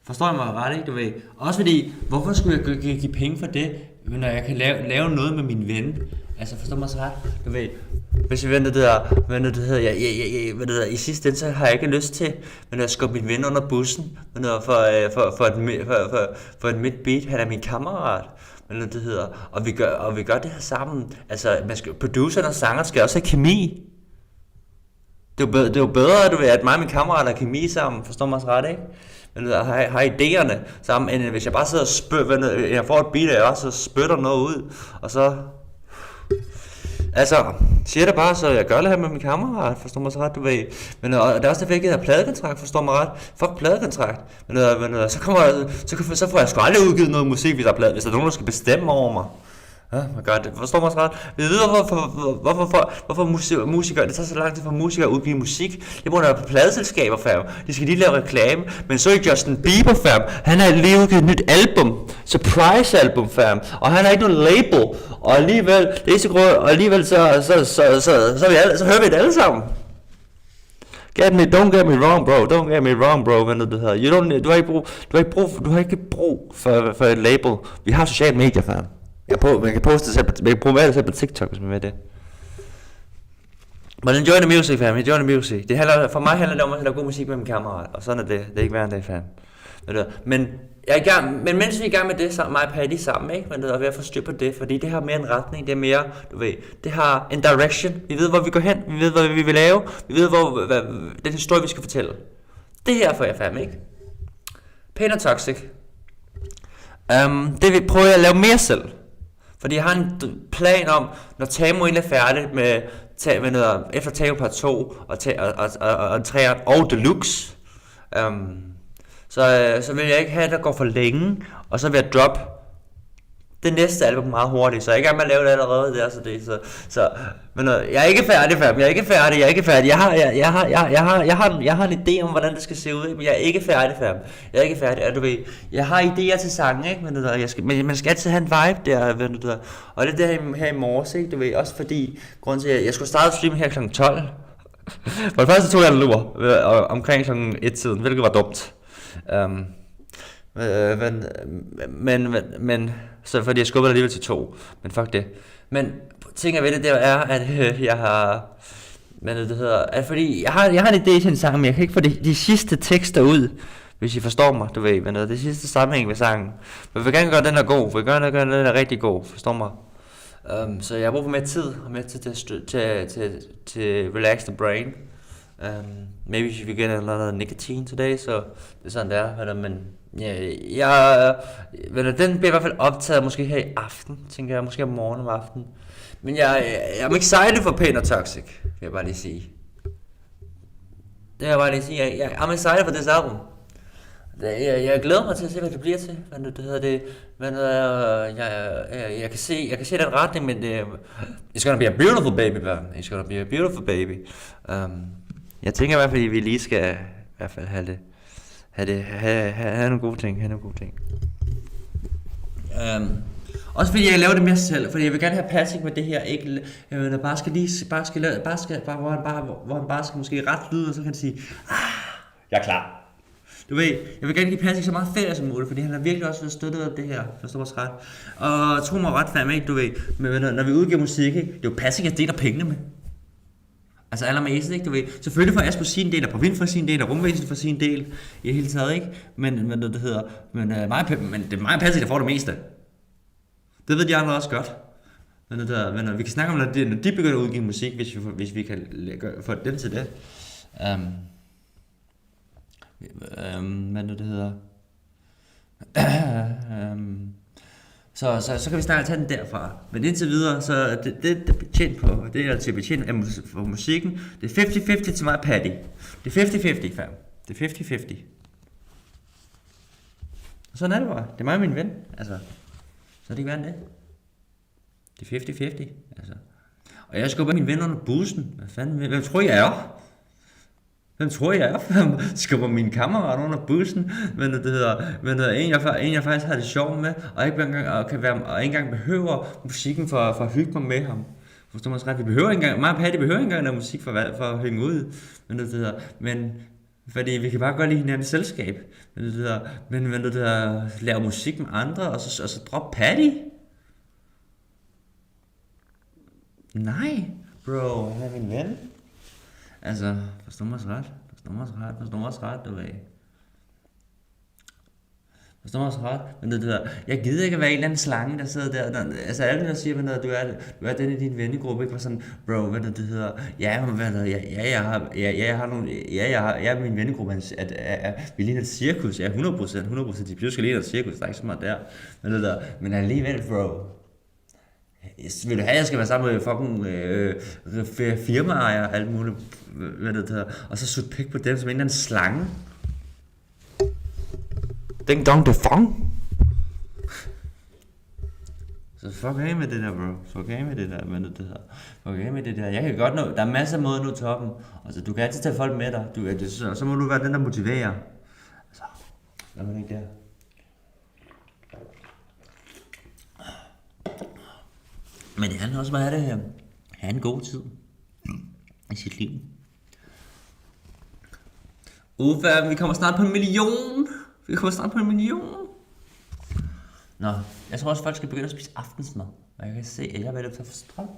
G: Forstår jeg mig ret, ikke? Du ved. Også fordi, hvorfor skulle jeg give penge for det, når jeg kan lave noget med min ven? Altså, forstår mig så ret? Du ved, hvis jeg venter det hedder, i sidste ende, så har jeg ikke lyst til, men jeg skubber min ven under bussen, for et midt beat, han er min kammerat. Men det hedder, og vi gør det her sammen. Altså, produceren og sanger skal også have kemi. Det er jo bedre, du ved, at mig og min kammerat har kemi sammen, forstår mig så ret, ikke? Men har idéerne sammen, end hvis jeg bare sidder og spytter, jeg får et beat, og jeg også spytter noget ud, og så... Altså, siger det bare, så jeg gør det her med min kammerat, forstår mig så ret, du ved. Men og der er også derfor, jeg ikke har pladekontrakt, forstår mig ret. Fuck pladekontrakt. Men så får jeg sgu aldrig udgivet noget musik, hvis der er nogen, der skal bestemme over mig. Det forstår mig så ret. Vi ved, hvorfor musikere, det tager så lang tid for musikere at udgive musik. Det må være på pladeselskaber, fam. De skal lige lave reklame. Men så er Justin Bieber, fam. Han har lige udgivet et nyt album. Surprise album, fam. Og han har ikke noget label. Og alligevel, så hører vi det alle sammen. Don't get me wrong, bro. Hvad det hedder. Du har ikke brug for et label. Vi har sociale medier, fam. Man kan poste det selv, man kan promovere det selv på TikTok, hvis man vil det. But enjoy the music, fam. Enjoy the music. For mig handler det om at lave god musik med min kammerat, og sådan er det. Det er ikke hver en dag, fam. Men mens vi er i gang med det, så mig og Patty sammen, ikke? Men det er ved at få styr på det, fordi det har mere en retning, det er mere, du ved, det har en direction. Vi ved, hvor vi går hen, vi ved, hvad vi vil lave, vi ved, den historie, vi skal fortælle. Det her får jeg, fam, ikke? Pain og Toxic. Det vil prøve at lave mere selv. Fordi jeg har en plan om, når Tamo egentlig er færdig med efter Tamo part 2 og 3'eren og Deluxe, så vil jeg ikke have, at der går for længe, og så vil jeg droppe det næste album meget hurtigt, så jeg er i gang med at lave det allerede der, men jeg er ikke færdig, fam. Jeg er ikke færdig. Jeg har en idé om, hvordan det skal se ud, men jeg er ikke færdig, fam. Jeg er ikke færdig, du ved. Jeg har idéer til sange, ikke? Men man skal altid have en vibe der, ved du. Og det er det her i morges, ikke? Du ved, også fordi, grunden til, at jeg skulle starte streamen her kl. 12. For det første tog jeg en lur omkring kl. 1 tiden, hvilket var dumt. Men så fordi jeg skubbede alligevel til 2. Men fuck det. Men ting ved det der er, at jeg har... Men det hedder... At fordi jeg har en idé til en sang, men jeg kan ikke få de sidste tekster ud, hvis I forstår mig, du ved. Men det sidste sammenhæng med sangen. Men vi vil gerne gøre den er god. Vi vil gerne gøre den er rigtig god, forstår mig. Så jeg har brug for mere tid, og mere tid til relax the brain. Maybe we should get a lot of nicotine today, så det er sådan der, men den bliver i hvert fald optaget måske her i aften, tænker jeg, måske om morgen og aften. Men jeg er excited for Pain og Toxic, vil jeg bare lige sige. Det vil jeg bare lige sige, jeg er excited for det album. Jeg glæder mig til at se, hvad det bliver til. Jeg kan se den retning, men it's gonna be a beautiful baby, man. It's gonna be a beautiful baby. Jeg tænker i hvert fald, at vi lige skal i hvert fald have nogle gode ting. Også fordi jeg laver det mere selv, fordi jeg vil gerne have Patrick med det her, ikke, hvor han bare skal måske ret lyde, og så kan han sige, jeg er klar. Du ved, jeg vil gerne give Patrick så meget ferie som muligt, fordi han har virkelig også støttet af det her, forstår mig ret. Og tro mig ret fandme, ikke, du ved, men når vi udgiver musik, ikke, det er jo Patrick, jeg deler pengene med. Altså allermest, ikke, du ved. Selvfølgelig får Asper sin del, og Provin får sin del, og Rumvæsen får sin del i det hele taget, ikke? Men det hedder, men det er mig og Patrick, der får det meste. Det ved de andre også godt. Men vi kan snakke om, når de begynder at udgive musik, hvis vi kan få dem til det. Men det hedder... Så kan vi snart tage den derfra. Men indtil videre, så det er betjent på, det er til betjent for musikken. Det er 50-50 til mig og Patty. Det er 50-50, fam. Det er 50-50. Og sådan er det bare. Det er mig og min ven, altså. Så er det ikke værd end det. Det er 50-50, altså. Og jeg skubber min ven under bussen. Hvad fanden, hvem tror jeg er? Hvem tror jeg er? Skubber min kammerat under bussen, men det hedder en jeg faktisk har det sjovt med, og ikke engang behøver musikken for at hygge mig med ham. Forstår mig ret? Vi behøver ikke engang, mig og Patty behøver ikke engang noget musik for at hænge ud, men fordi vi kan bare godt lide hinandens selskab, men lave musik med andre, og så drop Patty. Nej, bro, han er min ven. Altså, forstår mig ret, du ved. Forstår mig ret, men jeg gider ikke at være en eller anden slange, der sidder der, altså alle der siger, du er den i din vennegruppe, ikke var sådan, bro, jeg er min vennegruppe, vi ligner et cirkus, ja, 100%, de skal ligne et cirkus, der er ikke så meget der, men alligevel, bro, vil du have, at jeg skal være sammen med fucking firmaejer og alt muligt, og så sutte pik på dem som en eller anden slange? Ding dong de fong. Så fuck af med det der, bro. Fuck af med det der. Jeg kan godt nå, der er masser af måder at nå toppen. Altså, du kan altid tage folk med dig. Så må du være den, der motiverer. Altså, lad mig ikke der. Men det handler også om at have en god tid i sit liv. Uffe, vi kommer snart på 1 million. Nå, jeg tror også folk skal begynde at spise aftensmad. Og jeg kan se, at jeg er ved at tage for strøm.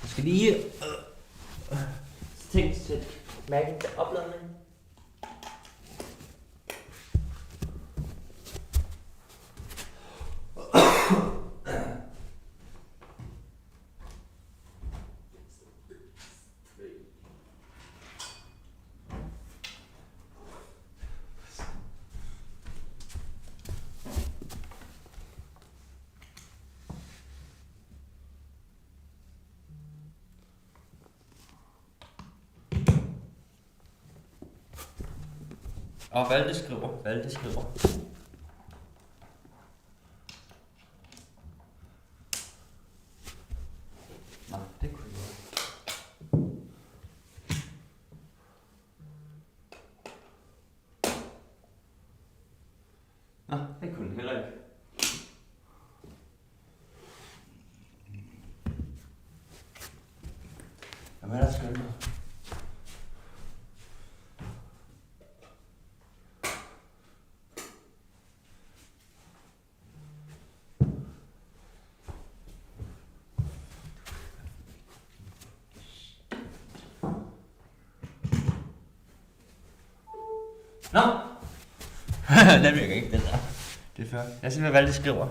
G: Jeg skal lige tænke til mærke til opladning. Og Valde skriver. Nå, det kunne jeg. Nå, det kunne den heller ikke. Hvad er der skønt? Nå! Den virker ikke, den der. Det er før. Jeg ser, hvad Valde skriver.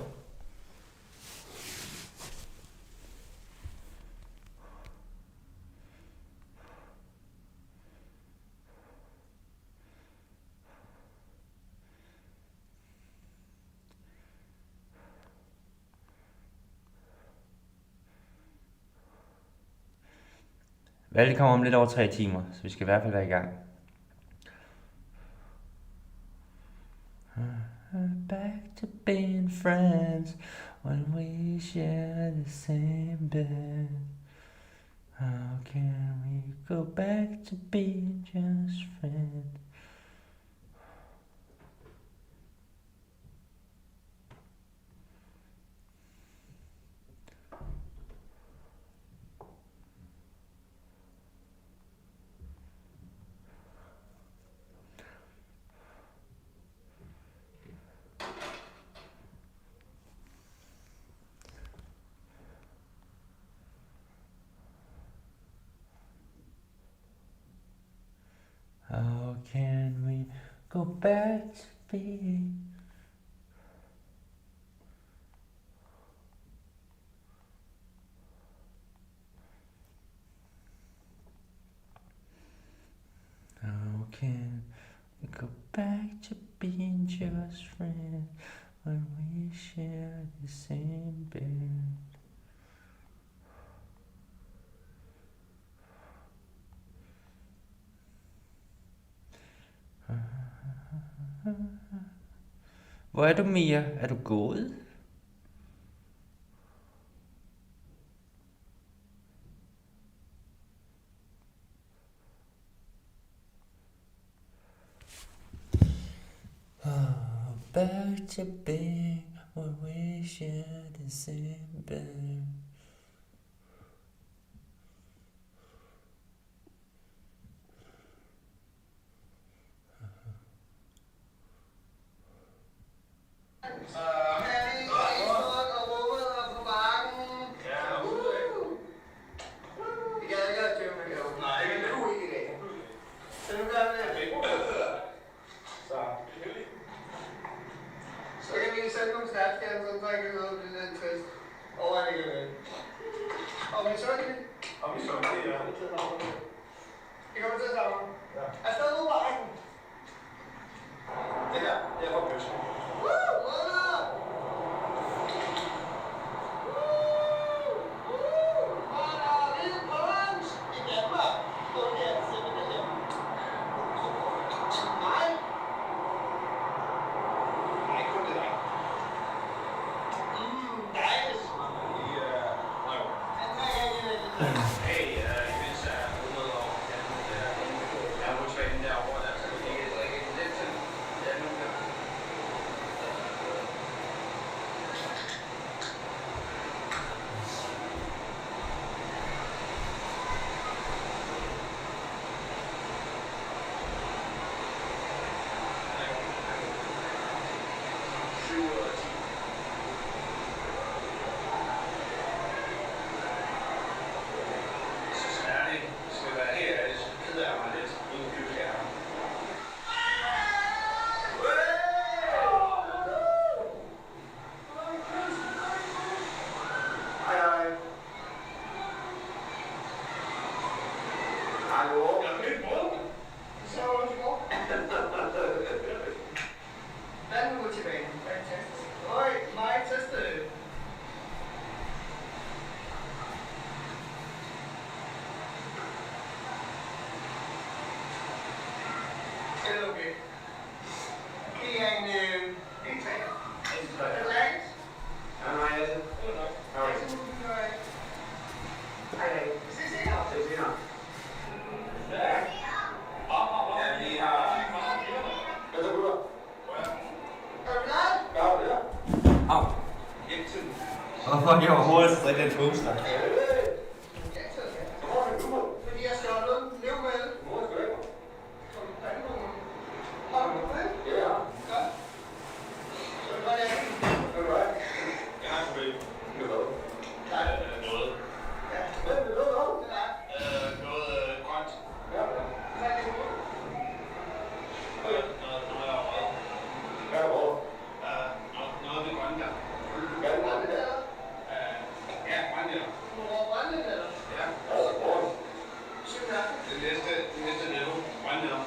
G: Valde kommer om lidt over 3 timer, så vi skal i hvert fald være i gang. Back to being friends when we share the same bed. How can we go back to being just friends? How can we go back to being? How can we go back to being just friends when we share the same bed? Hvor er du, Mia? Er du gået?
A: back to being what we shared in December.
H: Så kan vi sætte nogle snapskærm, så der kan noget blive lidt trist. Og hvad det kan være. Og vi så det. Og vi så det, ja. Det kommer til at sammen. Ja. Afsted ud på rækken. Det her, det er for bøssen.
G: Hvorfor jeg overhovedet strikke den poster?
H: Fordi jeg skal holde noget leve med det. Ja. Godt. Så det var det. Jeg har et problem. Med hvad? Noget. Ja. Noget? Noget grønt. Ja. Hvad er det for noget? Noget er rød. Hvad er rød? Noget med grønt der. Hvad er det grønt der? Ja, grønt der. Grønt der? Ja. Det næste niveau. Grønt der.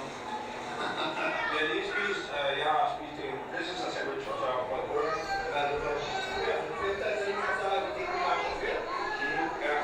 H: Jeg har lige spist, jeg har spist en business sandwich, og så har jeg fået brød. Hvad er det for? Ja, det er det, så er det ikke meget fedt. Ja.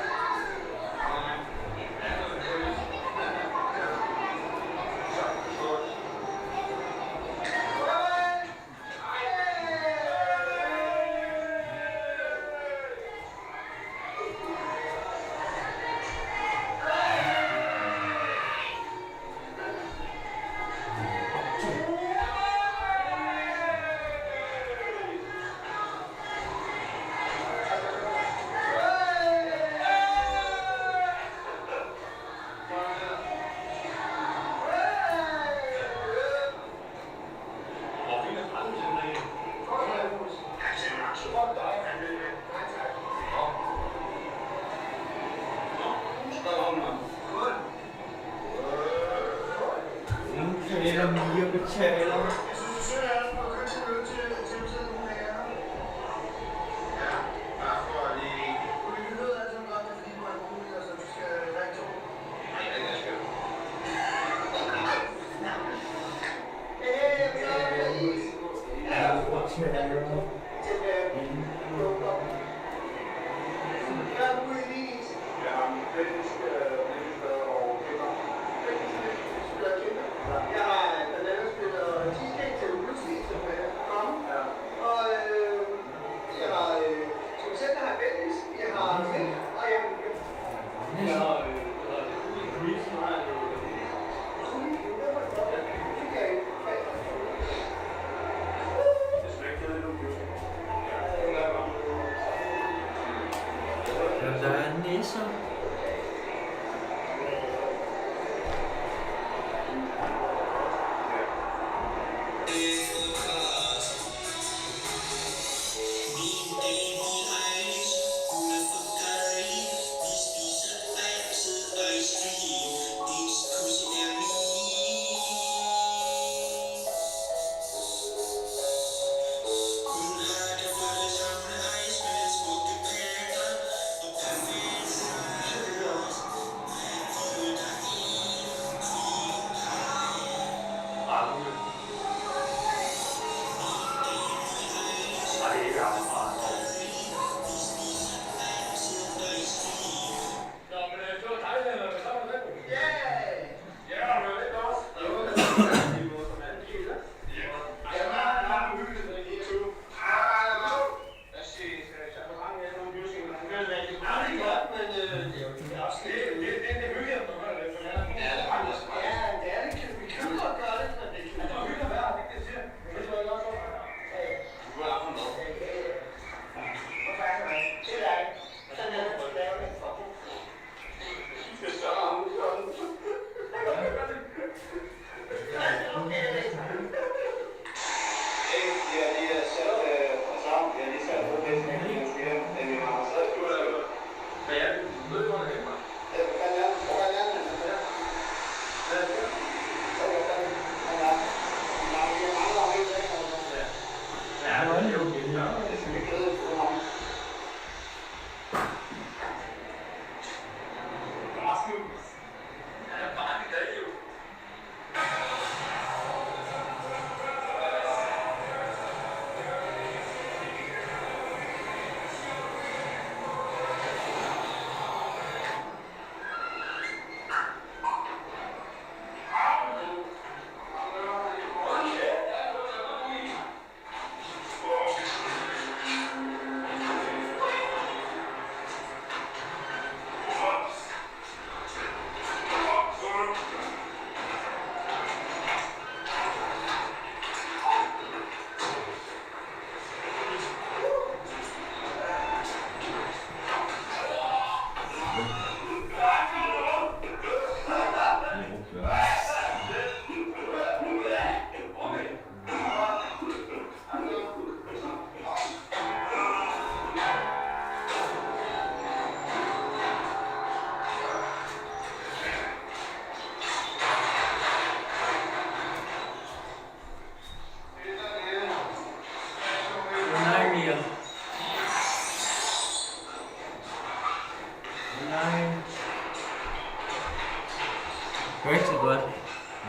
G: Rigtig godt.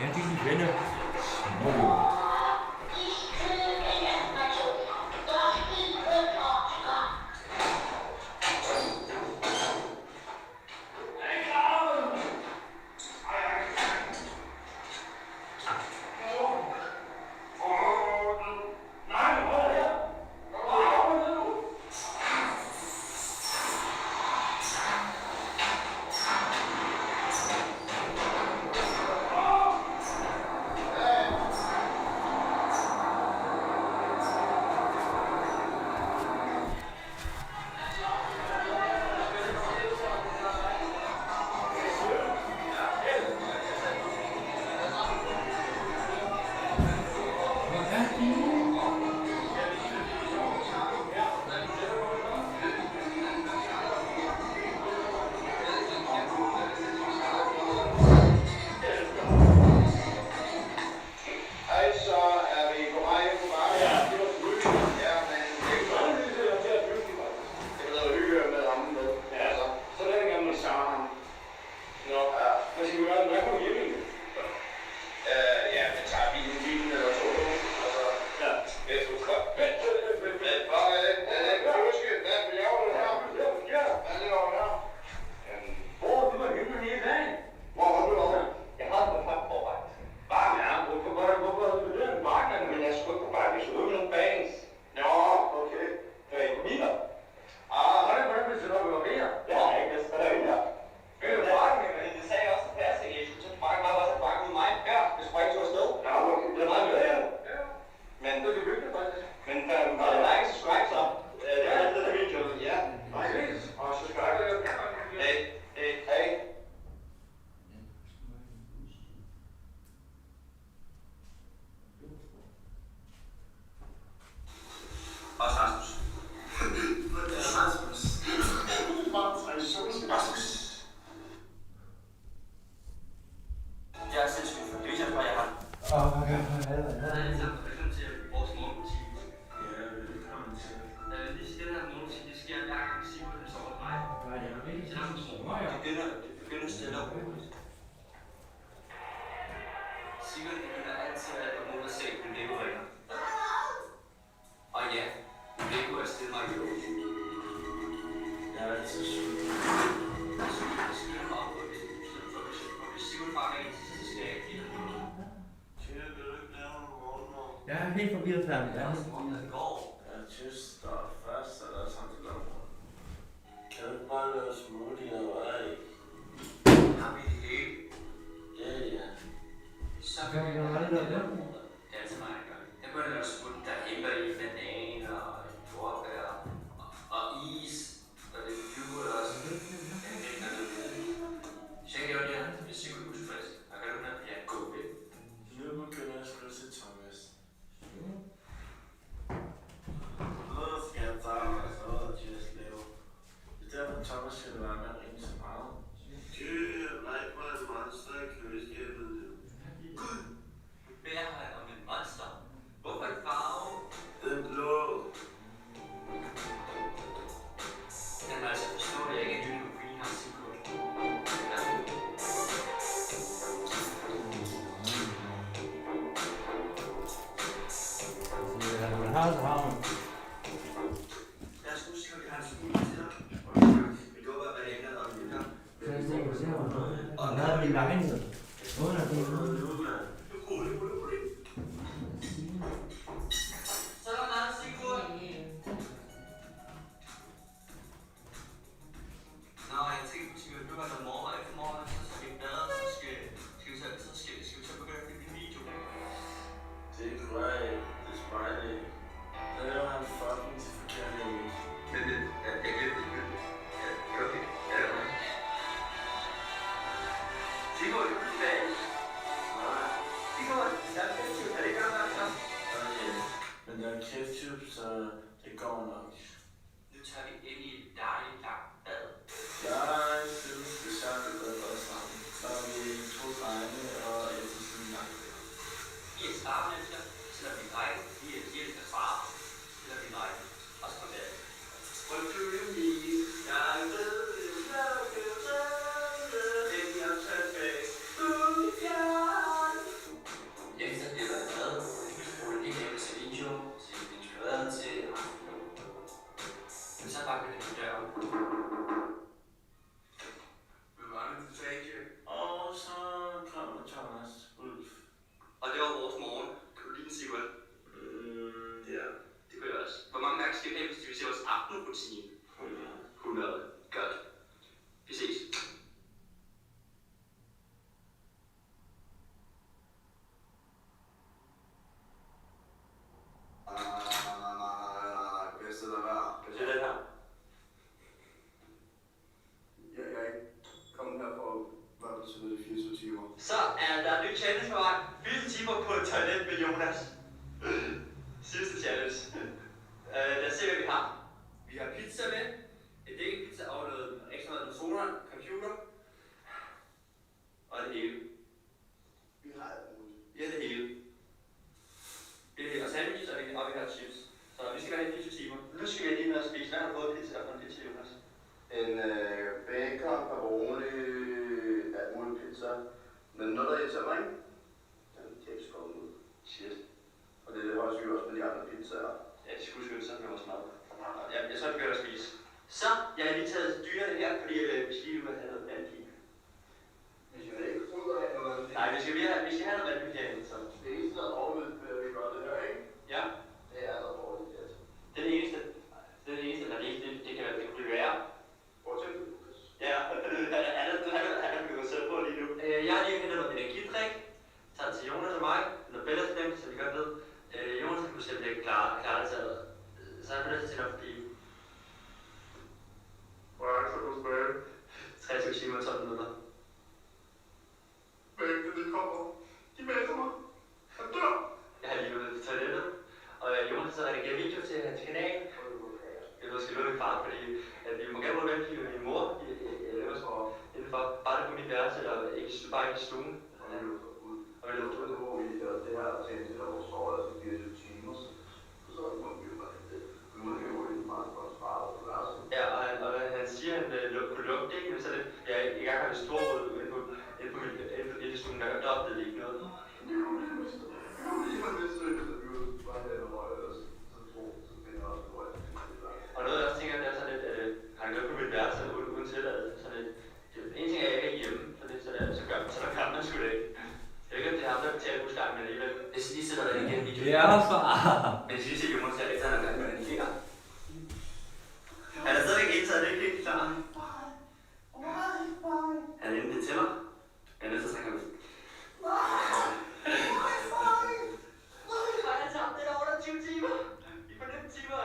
G: Ja, det er venner.
I: Velkommen til vores morgenbutik. Ja, velkommen til. Det her morgenbutik, det sker hver gang Simon han sover mig. Så der begynder stille og roligt. Simon begynder altid at gå mod seng, men det går ikke. Og ja, det kunne jeg stille mig i låg. Jeg er altid syg. Jeg skylder mig op, og hvis Simon fanger ind, så skal jeg ikke give det. Vil du ikke lave nogle morgenmor?
G: Jeg er helt forvirret færdig.
I: Jeg synes, der er først, og der er sådan til morgen. Kan du ikke bare lave smoothie og vej? Har vi det hele? Ja. Så kan vi gøre det der. Det er altid mig, jeg gør. Jeg burde lave smoothie, der hæmper i bananer og jordbær og is. Og det er yoghurt også. Hvis jeg gjorde det her, det bliver sikkert usfrisk. Og kan du med, ja, gå ved. Nu begynder jeg at skrive til Thomas. Noget skal jeg tage, og så er det just lave. Det er derfor Thomas skal være med at ringe så meget. Nej, på et monster i køleskabet. Gud! Bærer han om en monster? Hvorfor en farve? Den blå. Jeg må altså forstå, at jeg ikke er dyrt på Green House i kul.
G: Man har så havn.
I: Jeg skulle sige, at vi har en smule til dig. Vi går bare med det og vi lytter.
G: Så jeg tænker, se hvor noget. Og hvad er min lejlighed? Uden at det er noget.
I: Så er der meget Sigurd. Nå, jeg tænkte, at vi skal begynde at morgen efter morgen, så skal vi bade, så skal vi så begynde at filme en video. Det er great. Det er smiley. Så laver han fucking til forkerte image. Men jeg glemte det. Okay. Ja, det var det. Sigurd, du er tilbage. Nej. Sigurd, der er ketchup. Er det ikke godt nok så? Okay. Men der er ketchup, så det går nok. Nu tager vi ind i et dejligt langt bad. Jeg synes, det er særligt at gøre det sammen. Så er vi 2 drenge og et til sådan en lang bad. I er startmennesker, selvom vi er drenge. Vi elsker far, selvom vi er drenge. Også på bad. Prøv at følge mig. Jeg ved, efter det var mad, vi skulle lige lave til video, så vi inspirerede til men så bakker det på døren. Vi var lidt tilbage. Og så kom Thomas Ulf. Og det var vores morgen. Kan du lide den, Sigurd? Ja. Det kunne jeg også. Hvor mange gange skal vi have, hvis vi ser vores aftenrutine? 100. Godt. Vi ses. Nej, bedste der være. Hvad siger den her?
F: Jeg er ikke kommet her for at være på toilet i 24 timer.
I: Så er der en ny challenge på vej. 24 timer på et toilet med Jonas. Sidste challenge. Lad os se, hvad vi har. Vi har pizza med. En dækkepizza og noget ekstra noget soda, computer. Og det hele.
F: Vi har alt muligt.
I: Vi har det hele. Vi har sandwich, og vi har chips. Så vi skal være i 24 timer. Nu skal vi lige med at spise. Hvad har du fået pizza fra en pizza, Jonas?
F: En bacon, pepperoni, alt muligt pizza. Men noget der irriterer mig, ikke? Den er tekstkommet ud.
I: Shit.
F: Og det er det højst også med de andre pizzaer.
I: Ja, de skulle skynde sig med vores mad. Jeg så begynder at spise. Så, jeg har lige taget dyrene her, fordi vi skal lige ud og have noget vand i.
F: Vi skal ikke ud og have noget vand.
I: Nej, vi skal have noget vand herinde, så.
F: Det eneste, der er dårligt ved, at vi gør det her, ikke?
I: Ja.
F: Det er der dårligt, ja.
I: Det er det eneste. Det er det eneste, der er det kan blive værre.
F: Hvor tænker du, Lukas?
I: Ja, han er begyndt selv på lige nu. Jeg har lige hentet noget energidrik. Tager det til Jonas og mig. Noget bæltestem, så vi godt ved. Jonas kunne simpelthen ikke klare det selv. Så han bliver nødt til at blive.
F: Hvor er det så du tilbage?
I: 23 timer og 12 minutter.
F: Vægte, det kommer. De vælter mig. Han dør.
I: Jeg har lige været på toilettet. Og Jonas har redigeret video til hans kanal. Jeg skal løbe min far, fordi at vi må gerne bruge vælge med min mor indenfor. Bare det på mit værelse, eller ikke, bare ikke i stuen. Og vi lufter ud.
F: det her til en år, så er det 24 timer, så må vi jo bare det. Vi må jo ikke meget for at spare på værelsen.
E: Ja, og han siger, at han kunne lugte, ikke? Så det, jeg ikke engang har det store råd inde på min stuen, der opdagede det ikke noget.
F: Det kunne lige miste. Det kunne lige miste, at vi var bare her og røg, og så finder jeg også, hvor jeg
E: og noget jeg også tænker, det er sådan lidt, at han kan på mit værelse uden tilladelse. Sådan lidt. En ting er, at jeg ikke er hjemme, så gør man sgu det ikke. Jeg ved ikke, om det er ham, der betaler huslejen, men alligevel. Hvis I lige sætter dig igen i video.
G: Ja, far.
E: Men hvis I lige ser Jonas her, så er han med den kigger. Han er stadigvæk indtaget, det er ikke helt klar. Han er inde til mig. Jeg er nødt til at snakke med. Han er tabt lidt over 20 timer. Vi er på 19 timer og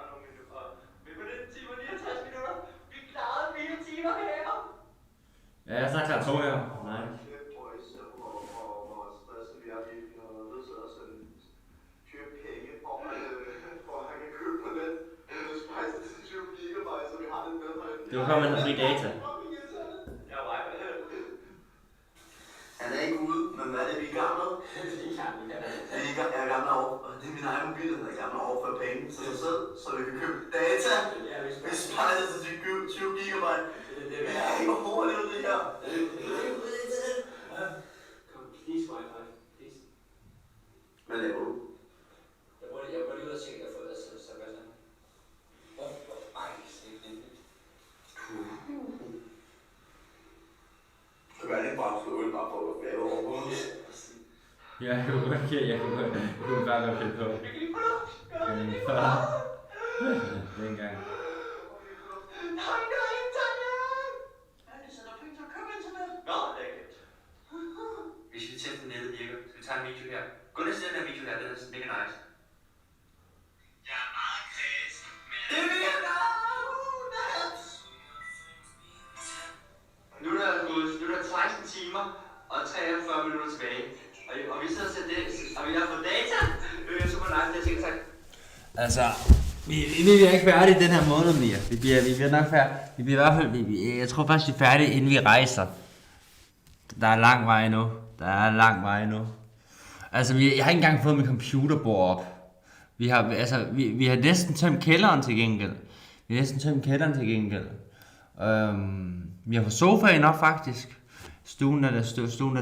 E: nogle minutter. Vi er på 19 timer og 59 minutter. Vi klarede 4 timer her.
G: Ja, jeg er snart klar 2 her. Nej. Det var kommet med fri data.
F: Han er ikke ude, men hvad er det, vi er i gang med? Jeg er gammel over, og det er min egen mobil, der er gammel over for penge til sig selv, så vi kan købe data. Vi spejler til 20 gigabyte. Vi har ikke overlevet det her.
E: Kom, please, wifi, please.
F: Hvad laver du?
E: Jeg må lige ud og tjekke, at jeg har fået så hvad så?
F: Så kan jeg ikke bare slå øl bare for at være over.
G: Ja, jeg kunne bare være fedt på.
E: Jeg kan lige få luft.
G: Dengang.
E: Nej, Tanja! Det sætter penge til at købe internet. Nå, det er ikke. Vi skal lige teste, nettet virker. Så vi tager en video her. Gå ned til den her video her, den er mega nice. Jeg er meget kredsen, men... Det virker! Nu er der 16 timer og 43 minutter tilbage. Og vi sidder og ser det, og vi har fået data. Det er super nice, det er sikkert sagt.
G: Altså, vi bliver ikke færdige den her måned mere. Vi bliver nok færdige. Vi bliver i hvert fald, jeg tror faktisk, vi er færdige, inden vi rejser. Der er lang vej endnu. Altså, jeg har ikke engang fået min computerbord op. Vi har næsten tømt kælderen til gengæld. Vi har fået sofaen op faktisk. Stuen er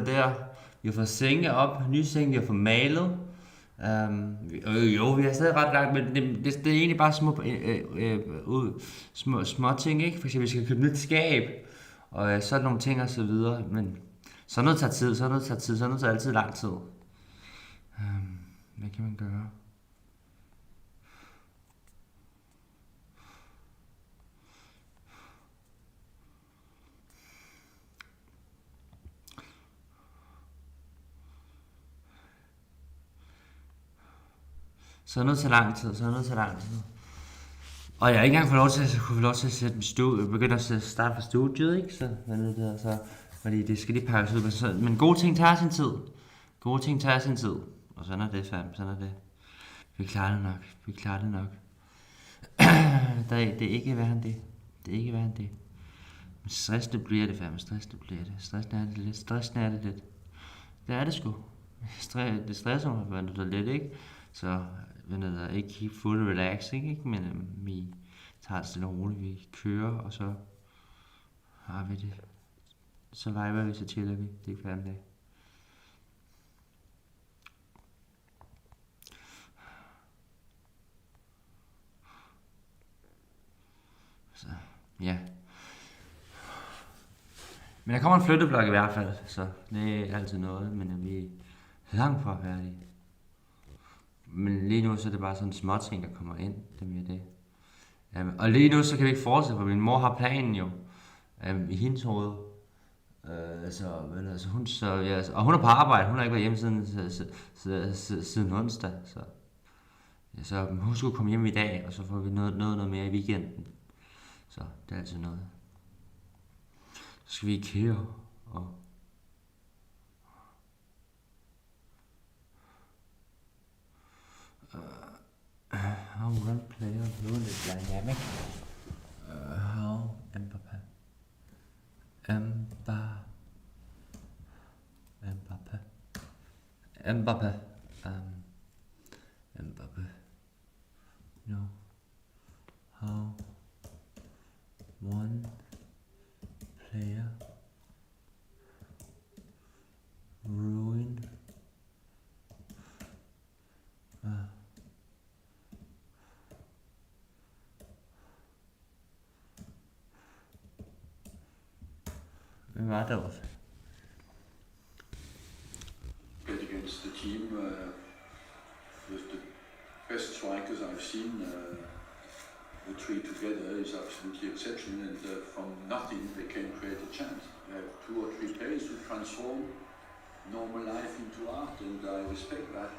G: der. Vi har fået senge op, nye senge, vi har fået malet. Vi har stadig ret langt, men det er egentlig bare små ting, ikke? For eksempel, vi skal købe nyt skab, og sådan nogle ting og så videre. Men sådan noget tager tid, sådan noget tager altid lang tid. Hvad kan man gøre? Så noget til lang tid. Og jeg har ikke engang fået lov til at sætte begynde at starte fra studiet, ikke? Fordi det skal lige pakkes ud. Men gode ting tager sin tid. Og sådan er det, sådan er det. Vi klarer det nok. Det er ikke værre end det. Men stressende bliver det fandme, Stressen er det lidt. Det er det sgu. Det stresser mig, men det er lidt, ikke? Så ikke helt full relaxing, ikke? Men vi tager det stille og roligt, vi kører, og så har vi det. Så viber vi, så chiller vi. Det er fandme det. Så, ja. Men der kommer en flytteblok i hvert fald, så det er altid noget, men vi er langt fra færdige. Men lige nu så er det bare sådan små ting, der kommer ind, det er det. Og lige nu så kan vi ikke fortsætte, for min mor har planen jo i hendes hoved. Og hun er på arbejde, hun har ikke været hjemme siden onsdag, så hun skulle komme hjem i dag, og så får vi noget mere i weekenden. Så det er altid noget. Så skal vi i IKEA og how one player ruined the dynamic. How Mbappé. Mbappé. Mbappé. You know how one player ruined hvem var det også?
J: Played against the team with the best strikers I've seen. The three together is absolutely exceptional, and from nothing they can create a chance. You have 2 or 3 players who transform normal life into art, and I respect that.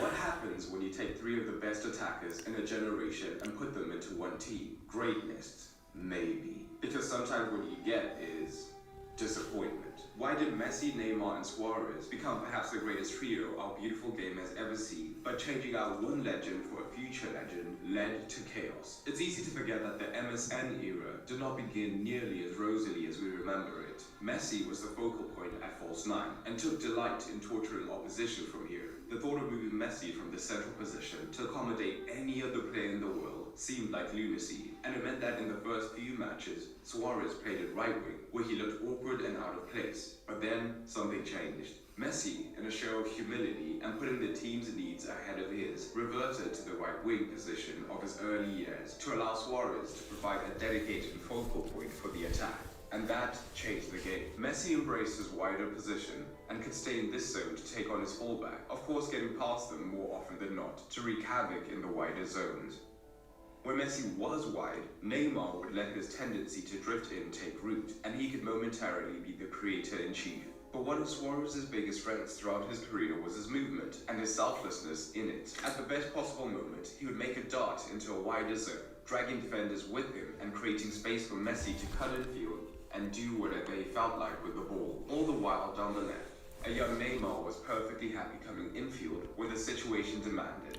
K: What happens when you take 3 of the best attackers in a generation and put them into one team? Greatness, maybe. Because sometimes what you get is disappointment. Why did Messi, Neymar and Suarez become perhaps the greatest trio our beautiful game has ever seen? But changing out one legend for a future legend led to chaos. It's easy to forget that the MSN era did not begin nearly as rosily as we remember it. Messi was the focal point at false 9 and took delight in torturing opposition from here. The thought of moving Messi from the central position to accommodate any other player in the world seemed like lunacy, and it meant that in the first few matches, Suarez played at right wing, where he looked awkward and out of place. But then, something changed. Messi, in a show of humility and putting the team's needs ahead of his, reverted to the right wing position of his early years to allow Suarez to provide a dedicated focal point for the attack. And that changed the game. Messi embraced his wider position and could stay in this zone to take on his fullback, of course getting past them more often than not, to wreak havoc in the wider zones. When Messi was wide, Neymar would let his tendency to drift in take root, and he could momentarily be the creator-in-chief. But one of Suarez's biggest strengths throughout his career was his movement and his selflessness in it. At the best possible moment, he would make a dart into a wider zone, dragging defenders with him and creating space for Messi to cut in field and do whatever he felt like with the ball. All the while down the left, a young Neymar was perfectly happy coming infield when the situation demanded.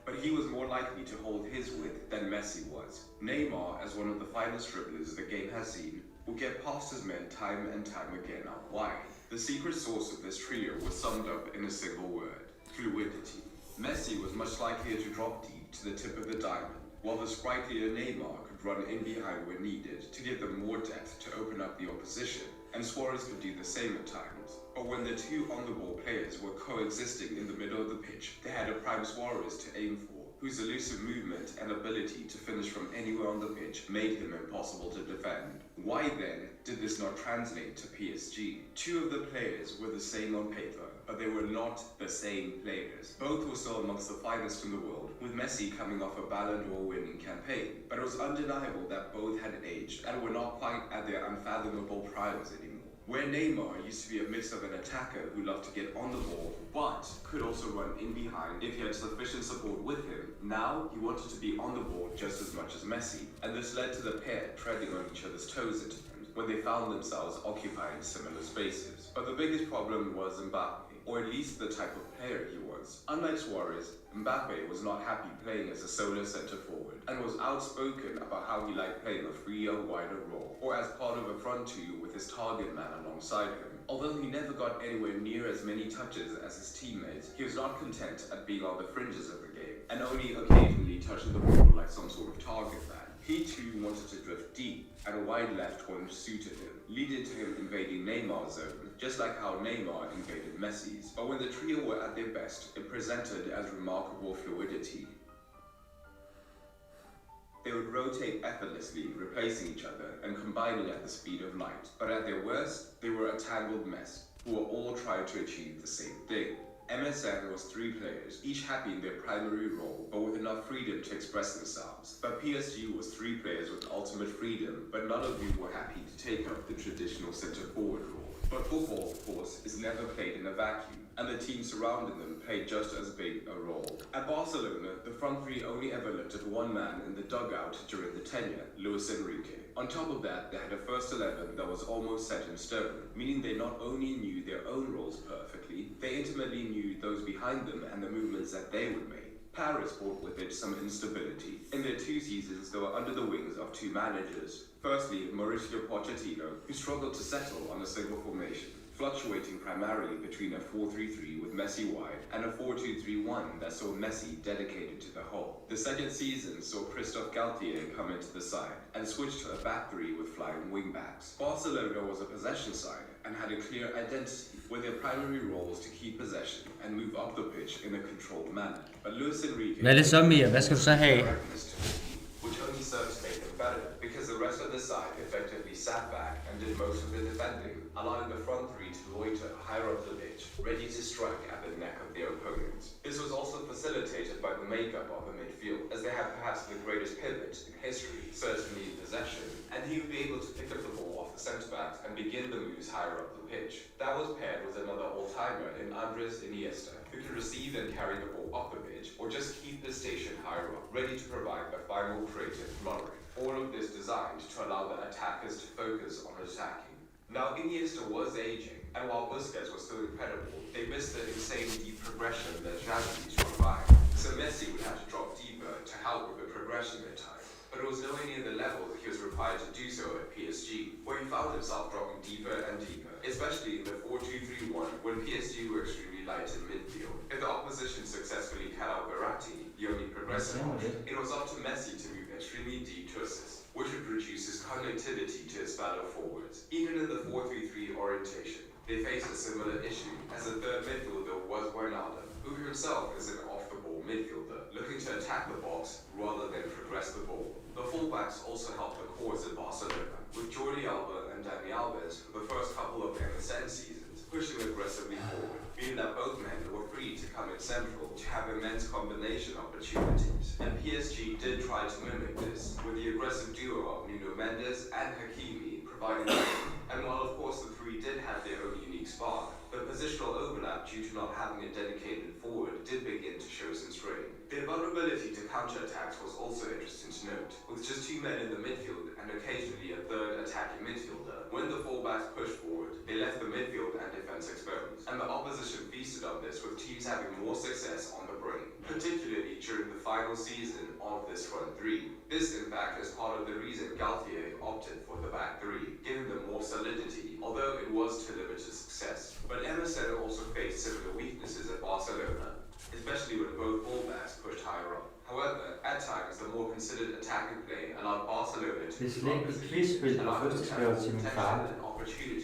K: But he was more likely to hold his width than Messi was. Neymar, as one of the finest dribblers the game has seen, would get past his men time and time again out wide. The secret sauce of this trio was summed up in a single word: fluidity. Messi was much likelier to drop deep to the tip of the diamond, while the sprightlier Neymar could run in behind when needed to give them more depth to open up the opposition, and Suarez could do the same at times. But when the 2 on-the-ball players were coexisting in the middle of the pitch, they had a prime Suarez to aim for, whose elusive movement and ability to finish from anywhere on the pitch made him impossible to defend. Why then did this not translate to PSG? 2 of the players were the same on paper, but they were not the same players. Both were still amongst the finest in the world, with Messi coming off a Ballon d'Or winning campaign. But it was undeniable that both had aged and were not quite at their unfathomable primes anymore. Where Neymar used to be a mix of an attacker who loved to get on the ball, but could also run in behind if he had sufficient support with him, now he wanted to be on the ball just as much as Messi, and this led to the pair treading on each other's toes at times when they found themselves occupying similar spaces. But the biggest problem was Mbappé, or at least the type of player he was. Unlike Suarez, Mbappé was not happy playing as a solo centre forward, and was outspoken about how he liked playing a freer, wider role, or as part of a front 2 with his target man alongside him. Although he never got anywhere near as many touches as his teammates, he was not content at being on the fringes of the game, and only occasionally touching the ball like some sort of target man. He too wanted to drift deep, and a wide left one suited him, leading to him invading Neymar's zone, just like how Neymar invaded Messi's. But when the trio were at their best, it presented as remarkable fluidity. They would rotate effortlessly, replacing each other and combining at the speed of light. But at their worst, they were a tangled mess, who were all trying to achieve the same thing. MSN was 3 players, each happy in their primary role, but with enough freedom to express themselves. But PSG was 3 players with ultimate freedom, but none of whom were happy to take up the traditional centre-forward role. But football, of course, is never played in a vacuum, and the team surrounding them played just as big a role. At Barcelona, the front 3 only ever looked at one man in the dugout during the tenure, Luis Enrique. On top of that, they had a first 11 that was almost set in stone, meaning they not only knew their own roles perfectly, they intimately knew those behind them and the movements that they would make. Paris brought with it some instability. In their 2 seasons, they were under the wings of 2 managers. Firstly, Mauricio Pochettino, who struggled to settle on a single formation. fluctuating primarily between a 4-3-3 with Messi wide and a 4-2-3-1 that saw Messi dedicated to the hole. The second season saw Christophe Galtier come into the side and switch to a back three with flying wingbacks. Barcelona was a possession side and had a clear identity, with their primary roles to keep possession and move up the pitch in a controlled manner. But Luis Enrique...
G: Hvad er det så, Mia? Hvad skal du så have?
K: Which only served to make them better, because the rest of the side effectively sat back and did most of the defending, allowing the front three to loiter higher up the pitch, ready to strike at the neck of their opponents. This was also facilitated by the makeup of the midfield, as they had perhaps the greatest pivot in history, certainly in possession, and he would be able to pick up the ball off the centre-backs and begin the moves higher up the pitch. That was paired with another all-timer in Andres Iniesta, who could receive and carry the ball up the pitch, or just keep the station higher up, ready to provide the final creative flurry. All of this designed to allow the attackers to focus on attacking. Now Iniesta was aging, and while Busquets was still incredible, they missed the insane deep progression that Xavi used to provide. So Messi would have to drop deeper to help with the progression at times. But it was nowhere near the level that he was required to do so at PSG, where he found himself dropping deeper and deeper, especially in the 4-2-3-1 when PSG were extremely light in midfield. If the opposition successfully cut out Verratti, the only progressive option, it was up to Messi to move extremely deep to assist, which would reduce his connectivity to his fellow forwards. Even in the 4-3-3 orientation, they faced a similar issue, as the third midfielder was Wijnaldum, who himself is an off-the-ball midfielder, looking to attack the box rather than progress the ball. The fullbacks also helped the cause in Barcelona, with Jordi Alba and Dani Alves for the first couple of MSN seasons, pushing aggressively forward, meaning that both men were free to come in central to have immense combination opportunities. And PSG did try to mimic this, with the aggressive duo of Nuno Mendes and Hakimi providing them. And while of course the three did have their own unique spark, the positional overlap due to not having a dedicated forward did begin to show some strain. Their vulnerability to counter-attacks was also interesting to note, with just two men in the midfield and occasionally a third attacking midfielder. When the fullbacks pushed forward, they left the midfield and defence exposed, and the opposition feasted on this, with teams having more success on the break, particularly during the final season of this front three. This in fact is part of the reason Galtier opted for the back three, giving them more solidity, although it was to limited success. But MSN also faced similar weaknesses at Barcelona, especially when both fullbacks pushed higher up. However, at times the more considered attacking play allowed Barcelona to
G: Det er slet ikke et quizspil, der fødselsdagsgave til min far.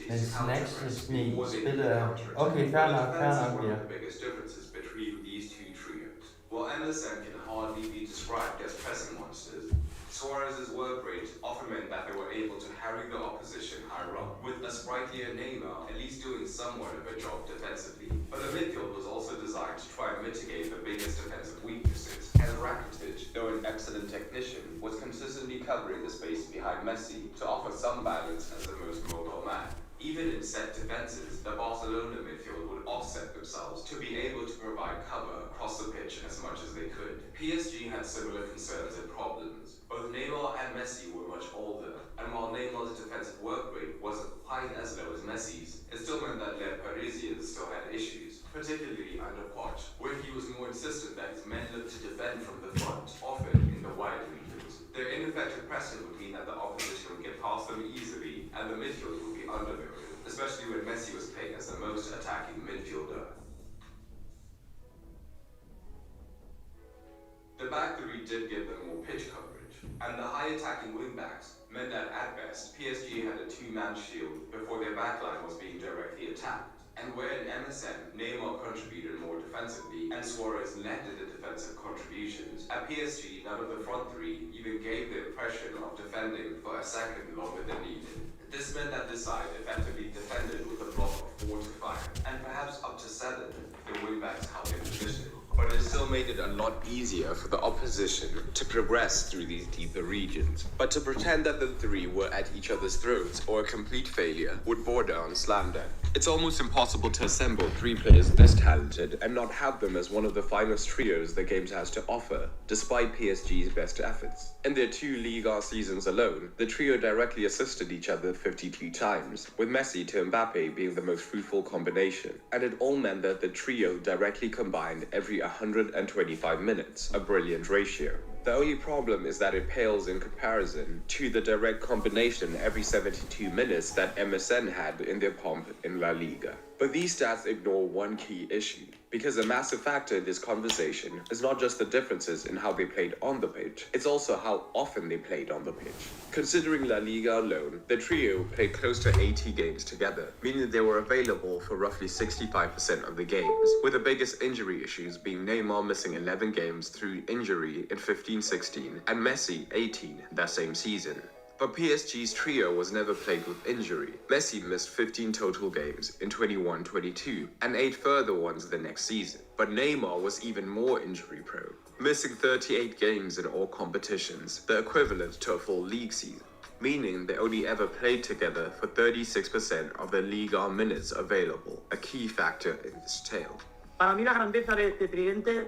G: Men snacks i spillet er... Okay, fair nok, ja.
K: The biggest differences between these two trios. While MSN can hardly be described as pressing monsters, Suarez's work rate often meant that they were able to harry the opposition higher up, with a sprightlier Neymar at least doing somewhat of a job defensively. But the midfield was also designed to try and mitigate the biggest defensive weaknesses, as Rakitic, though an excellent technician, was consistently covering the space behind Messi to offer some balance as the most mobile man. Even in set defenses, the Barcelona midfield would offset themselves to be able to provide cover across the pitch as much as they could. PSG had similar concerns and problems. Both Neymar and Messi were much older, and while Neymar's defensive work rate wasn't quite as low as Messi's, it still meant that Les Parisians still had issues, particularly under Poch, where he was more insistent that his men looked to defend from the front, often in the wide regions. Their ineffective pressing would mean that the opposition would get past them easily, and the midfield would be underloaded, especially when Messi was playing as the most attacking midfielder. The back three did give them more pitch coverage, and the high attacking wingbacks meant that at best, PSG had a two-man shield before their backline was being directly attacked. And where in MSN, Neymar contributed more defensively and Suarez led the defensive contributions, at PSG, none of the front three even gave the impression of defending for a second longer than needed. This meant that this side effectively defended with a block of 4 to 5, and perhaps up to 7 if the wingbacks held in position. But it still made it a lot easier for the opposition to progress through these deeper regions. But to pretend that the three were at each other's throats or a complete failure would border on slander. It's almost impossible to assemble three players this talented and not have them as one of the finest trios the game has to offer, despite PSG's best efforts. In their 2 Liga seasons alone, the trio directly assisted each other 52 times, with Messi to Mbappe being the most fruitful combination, and it all meant that the trio directly combined every 120 and 25 minutes, a brilliant ratio. The only problem is that it pales in comparison to the direct combination every 72 minutes that MSN had in their pomp in La Liga. But these stats ignore one key issue, because a massive factor in this conversation is not just the differences in how they played on the pitch, it's also how often they played on the pitch. Considering La Liga alone, the trio played close to 80 games together, meaning they were available for roughly 65% of the games, with the biggest injury issues being Neymar missing 11 games through injury in 15-16 and Messi 18 that same season. But PSG's trio was never plagued with injury. Messi missed 15 total games in 21-22 and 8 further ones the next season. But Neymar was even more injury prone, missing 38 games in all competitions, the equivalent to a full league season, meaning they only ever played together for 36% of the Liga minutes available, a key factor in this tale.
L: Para mí la grandeza de este tridente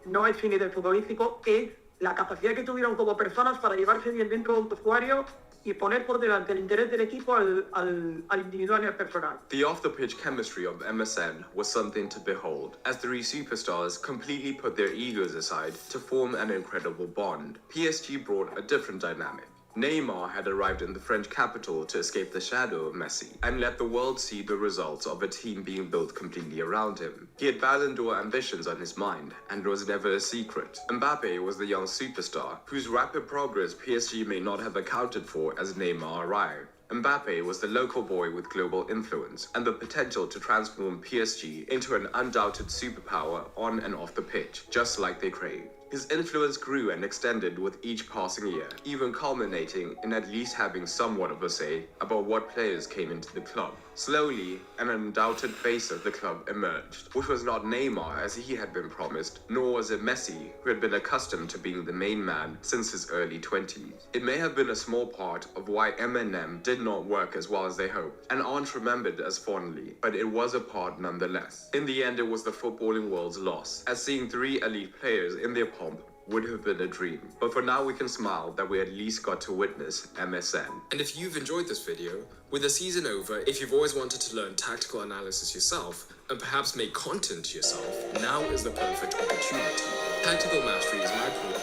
L: no es finito futbolístico, es la capacidad que tuvieron como personas para llevarse bien dentro del vestuario y poner por delante el interés del equipo al individual y al personal.
K: The off-the-pitch chemistry of MSN was something to behold, as the three superstars completely put their egos aside to form an incredible bond. PSG brought a different dynamic. Neymar had arrived in the French capital to escape the shadow of Messi and let the world see the results of a team being built completely around him. He had Ballon d'Or ambitions on his mind, and it was never a secret. Mbappe was the young superstar, whose rapid progress PSG may not have accounted for as Neymar arrived. Mbappe was the local boy with global influence and the potential to transform PSG into an undoubted superpower on and off the pitch, just like they craved. His influence grew and extended with each passing year, even culminating in at least having somewhat of a say about what players came into the club. Slowly, an undoubted face of the club emerged, which was not Neymar as he had been promised, nor was it Messi, who had been accustomed to being the main man since his early 20s. It may have been a small part of why M&M did not work as well as they hoped, and aren't remembered as fondly, but it was a part nonetheless. In the end, it was the footballing world's loss, as seeing 3 elite players in their pomp would have been a dream. But for now we can smile that we at least got to witness MSN.
M: And if you've enjoyed this video, with the season over, if you've always wanted to learn tactical analysis yourself, and perhaps make content yourself, now is the perfect opportunity. Tactical Mastery is my tool.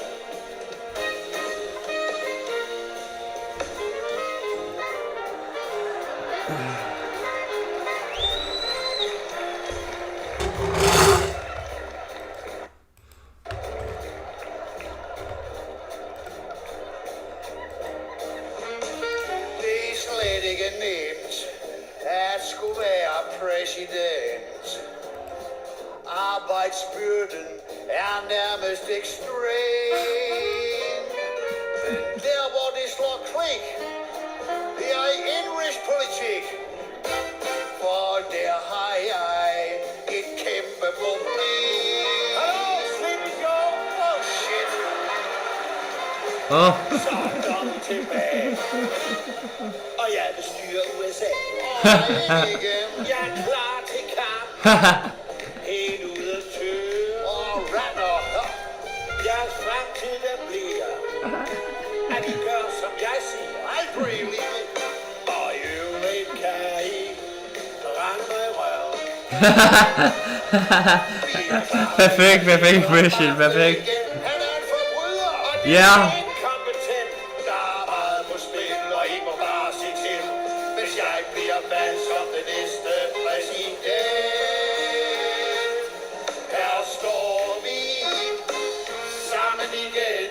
F: Arbejdsbyrden nærmest ekstrem. Men der hvor det slår klik, det i indrigspolitik. For der har jeg et kæmpe problem. Hallo, slip it go! Oh shit! Så kom tilbage. Og jeg vil styre USA. Og ikke, jeg er klar til kamp. Helt ude at tøge og rander. Jeres fremtid der bliver, at I gør som jeg siger. Aldrig i livet. Og i øvrigt kan I rende med røven.
A: Perfekt, Christian, perfekt.
F: Han er en forbryder, og det
A: Ja.
F: er inkompetent. Der er meget på spil, og I må bare se til, hvis jeg bliver valgt som den næste præsident. Her står vi sammen igen.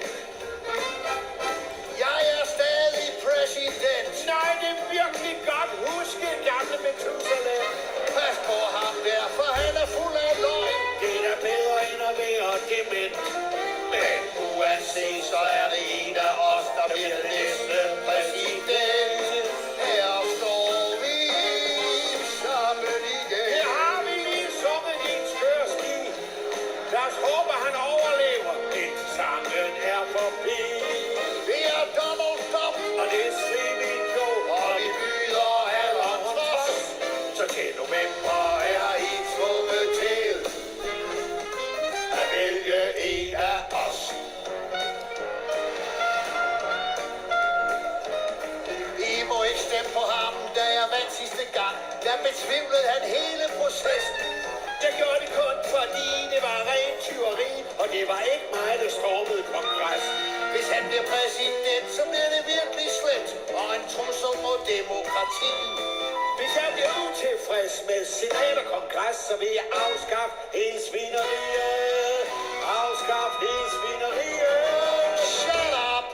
F: Jeg er stadig præsident. Nej, det er virkelig godt. Husk gamle Methusalem. Pas på ham der, for han er fuld af løgn. Det er bedre end at være dement. Men uanset, så er det en af os, der bliver den næste præsident. Her står vi sammen igen. Her har vi lige sunget din skørstil. Lad os håbe, han overlever. Den sangen er forbi. Vi er Donald Trump, og det er CVK, og vi byder alle trods. Så til november er I tvunget til at vælge en af os. I må ikke stemme på ham, da jeg vandt sidste gang. Der besvimlede han hele processen. Jeg gjorde det kun fordi det var rent tyveri.
N: det var ikke mig, der stormede kongres. Hvis han bliver præsident, så bliver det virkelig slemt, og en trussel mod demokratiet. Hvis jeg bliver utilfreds med senat og kongres, så vil jeg afskaffe hele svineriet. Afskaffe hele svineriet. Shut up!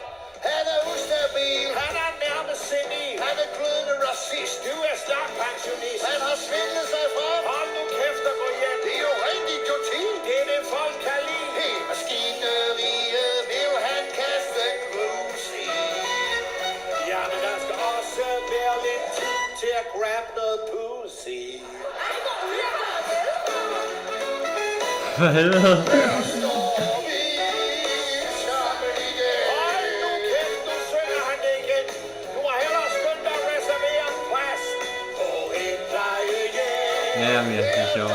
N: Han er ustabil. Han er nærmest senil. Han er glødende racist. Du er snart pensionist. Han har svindlet sig frem. Hold nu kæft og gå hjem. Det er jo rent idioti. Det er det folk kan lide. Helt maskineriet vil han kaste grus i. Ja, men der skal også være lidt tid til at grab noget pussy.
G: For helvede. Ja, men det er sjovt.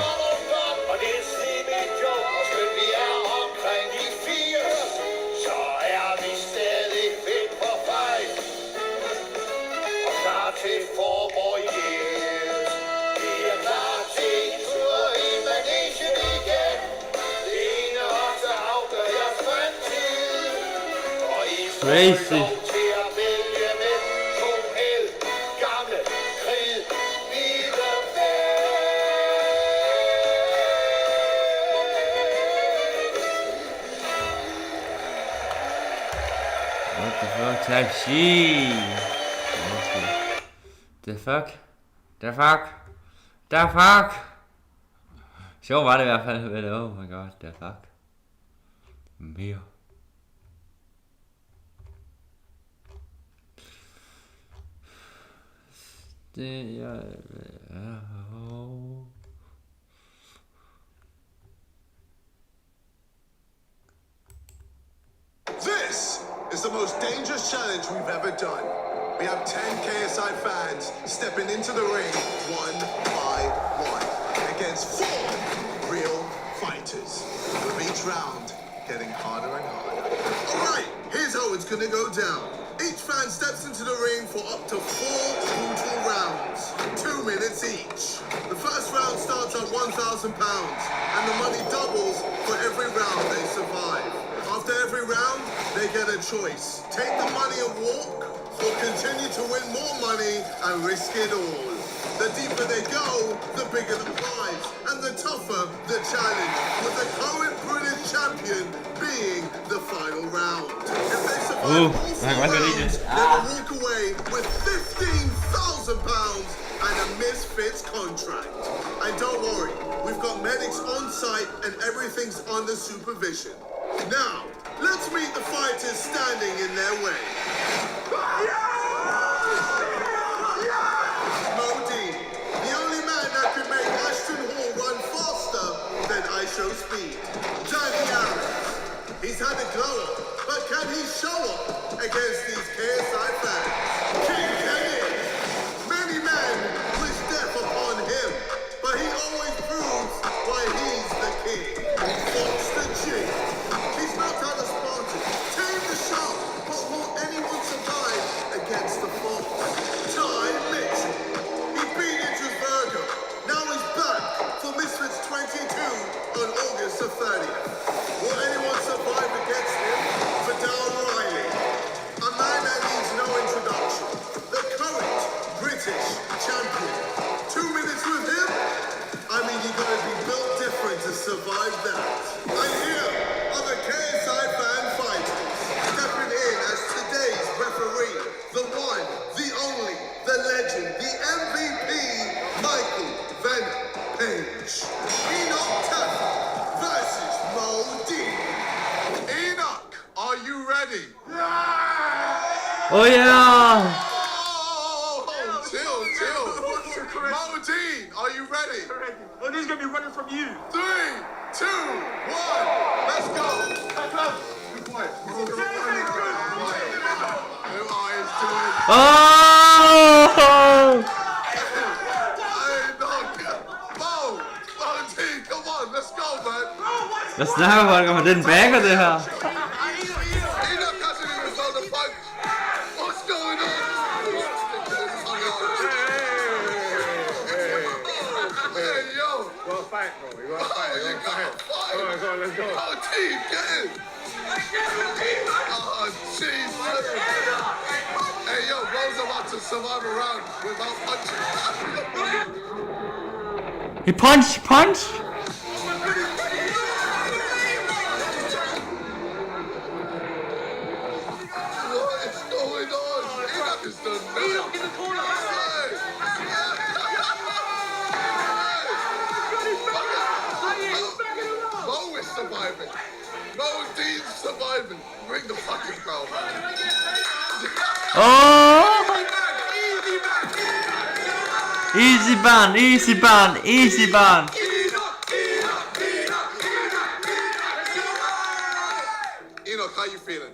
N: Og det er slimet jo, og skønt vi er omkring de 80, så er vi stadig fedt på fejl. Og klar til forår igen. Vi er klar til en tur i Malaysia igen. Det ene også afgør jeres fremtid. Og I
G: Crazy.
N: til at vælge med to held, gamle, krig, hvide
G: What the fuck, taxi? Okay. The fuck? The fuck? The fuck? Sjov var det i hvert fald, men oh my god, the fuck? Mere. Det
O: This is the most dangerous challenge we've ever done. We have 10 KSI fans stepping into the ring one by one against 4 real fighters. With each round getting harder and harder. Alright, here's how it's gonna go down. Each fan steps into the ring for up to 4 brutal rounds, 2 minutes each. The first round starts at £1,000 and the money doubles for every round they survive. After every round, they get a choice. Take the money and walk, or continue to win more money and risk it all. The deeper they go, the bigger the prize, and the tougher the challenge, with the current British champion being the final round. If they survive all 4 rounds, they will walk away with £15,000 and a Misfits contract. And don't worry, we've got medics on site and everything's under supervision. Now, let's meet the fighters standing in their way. Modine, the only man that could make Ashton Hall run faster than I show speed. Danny Harris, he's had a glow up, but can he show up against these KSI fans? King Kenny, many men wish death upon him, but he always proves why he's the king. Fox the G. He's not out of Spartan. Tame the shark, but will anyone survive against the fox? Ty Mitchell. He beat Idris Berger. Now he's back for Misfits 22 on August the 30th. Will anyone survive against him? Fidel Riley. A man that needs no introduction. The current British champion. 2 minutes with him? I mean, you gotta be built different to survive that. And here are the KSI fan fighters. Stepping in as today's referee. The one, the only, the legend, the MVP, Michael Venom Page. Enoch Taffer versus Modine. Enoch, are you ready?
G: Oh yeah!
O: Chill. Modine, are you ready?
C: Well, he's going to be running from you.
O: 3, 2, 1, let's go. Be quiet.
G: Oh!
O: Modine, come on, let's go, man.
G: Hvad snakker folk om? Det er en banger, det her.
O: Enoch hasn't even thrown the punch. What's going on? Hey, yo.
D: Well, fight, bro. You gotta fight it. You gotta fight it. Go on, let's go.
O: Oh, team, get in. Oh, Jesus. Hey, yo, Bro's about to survive a round without punching.
A: He punch!
O: Surviving. No Dean's surviving. Bring the fucking crowd back.
A: Oh! Easy ban.
O: Enoch, how you feeling?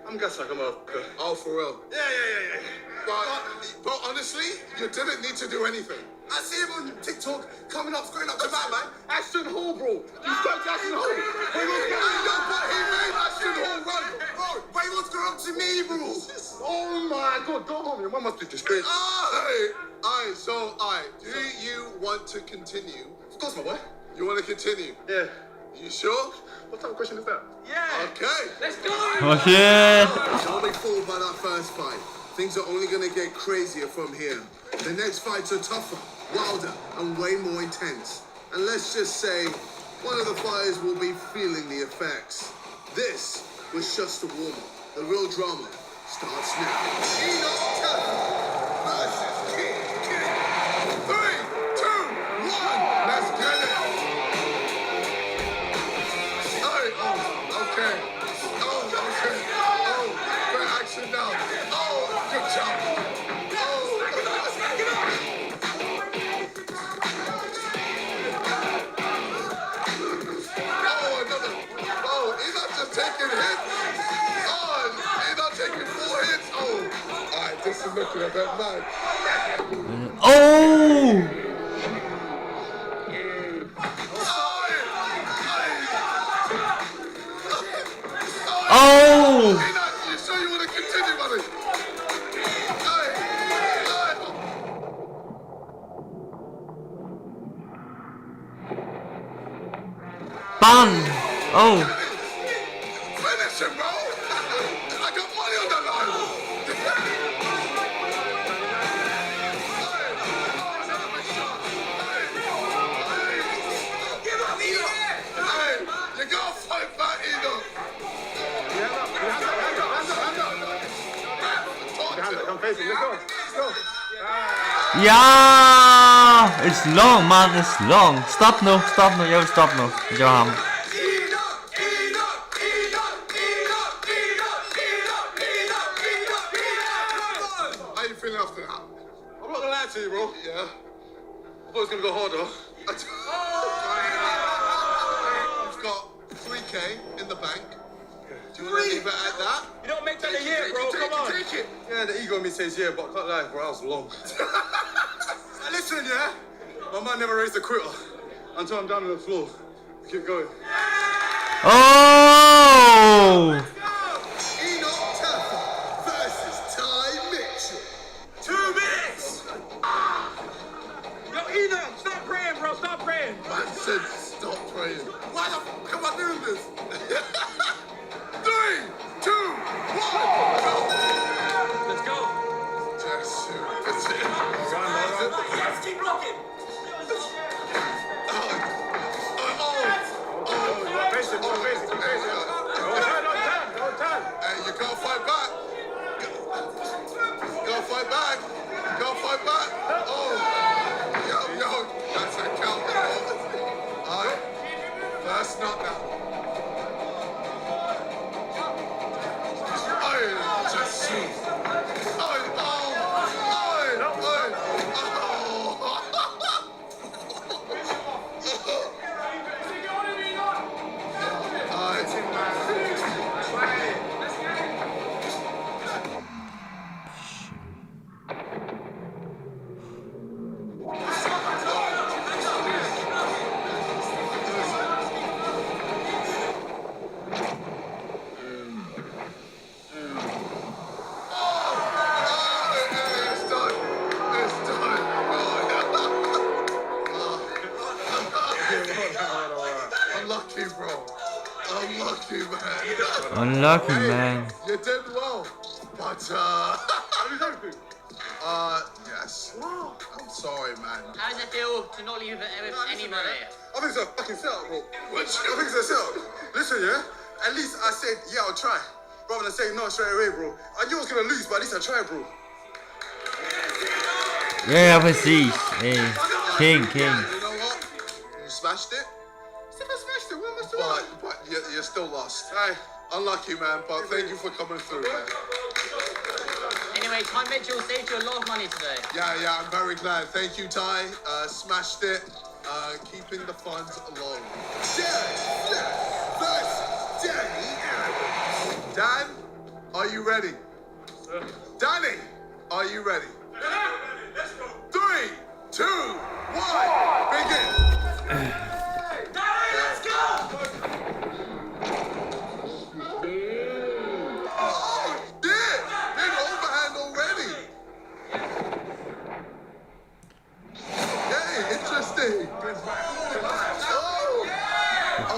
D: I'm guessing like a motherfucker.
O: Oh, for real?
D: Yeah.
O: But honestly, you didn't need to do anything. I see him on TikTok coming up, screwing up the back, man. Ashton Hall, bro. You spoke to Ashton Hall. But he made Ashton Hall run. Bro, but he wants to run to me, bro.
D: Oh my God, go home. Your mum must be disgraced.
O: Alright, so, do you want to continue?
D: Of course, my boy.
O: You want to continue?
D: Yeah.
O: You sure?
D: What type of question is that?
O: Yeah. Okay.
C: Let's go.
A: Oh shit!
O: Don't be fooled by that first fight. Things are only going to get crazier from here. The next fights are tougher, wilder, and way more intense. And let's just say, one of the fighters will be feeling the effects. This was just a warm-up. The real drama starts now. Enoch versus King. 3, 2, 1, let's get it. Okay. Oh, great action now. Oh, good job. Another. Oh, he's not just taking hits. Oh, he's not taking 4 hits. Oh, all right, this is looking a bit mad.
A: Oh! Oh!
O: You sure you want to continue, buddy?
A: Ban! Oh!
O: Finish him, bro! I got money on the line! Hey, you gotta fight back, Enoch!
D: Come face it. Let's go.
A: Yeah! It's long, man. It's long. Stop nu. Jeg vil stoppe nu. Det var ham.
O: How you feeling after that?
D: I'm not gonna lie to you, bro.
O: Yeah.
D: I thought it was gonna go harder.
O: You've got 3K in the bank. Do you want to leave it at that?
C: You don't make that a year, bro. Come on.
O: Take it.
D: Yeah, the ego in me says yeah, but I can't lie, bro. That was long. Listen, yeah? My man never raised a quitter until I'm down on the floor. Keep going.
A: Oh!
O: Enoch versus Ty Mitchell.
C: 2 minutes. Yo, Enoch, stop praying, bro. Stop praying.
O: Man said stop praying. Why the fuck am I doing this? 3, 2, 1, go!
C: Let's go.
O: Just shoot. That's it.
C: Yes, keep blocking.
D: Face it. Don't turn.
O: Hey, you gotta fight back. Gotta fight back. Oh. Yo, that's a count. Alright. First knockdown. Just shoot. Unlucky, bro. Unlucky, man.
A: Unlucky, man.
O: You did well, but yes. I'm sorry, man.
P: How does it feel to not leave with any money?
O: I think it's a fucking setup, bro. I think it's a setup. Listen, yeah? At least I said, yeah, I'll try. Rather than saying no straight away, bro. I knew I was gonna lose, but at least I tried, bro.
A: Ja, præcis. Hey. King.
O: You know what? You smashed it. Still smashed it. What am I doing? But you're still lost. Hey, unlucky, man. But thank you for coming through, man.
P: Anyway, Ty Mitchell saved you a lot of money today.
O: Yeah, I'm very glad. Thank you, Ty. Smashed it. Keeping the funds alone. Dan, are you ready? Danny, are you ready?
H: Let's go.
O: 3, 2, 1, begin.
H: Danny, let's go.
O: Oh, big overhand already. Okay, interesting. Oh,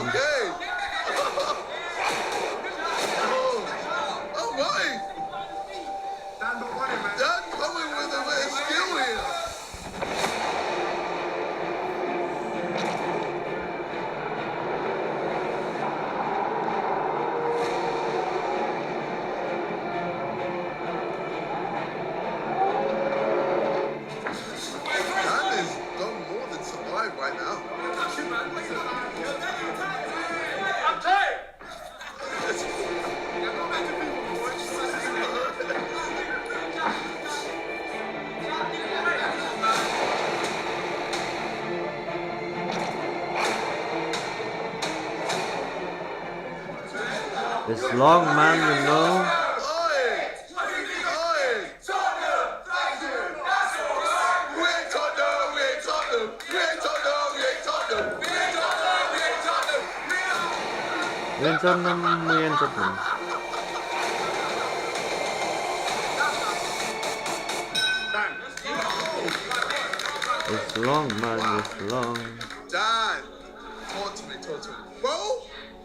O: okay. Oh my. Dan coming with a bit of skill here. Dan has done more than survive right now.
H: I'm tired.
A: It's long, man, you know. We're Tottenham. It's long, man, it's long.
O: Dan, talk to me. Bro,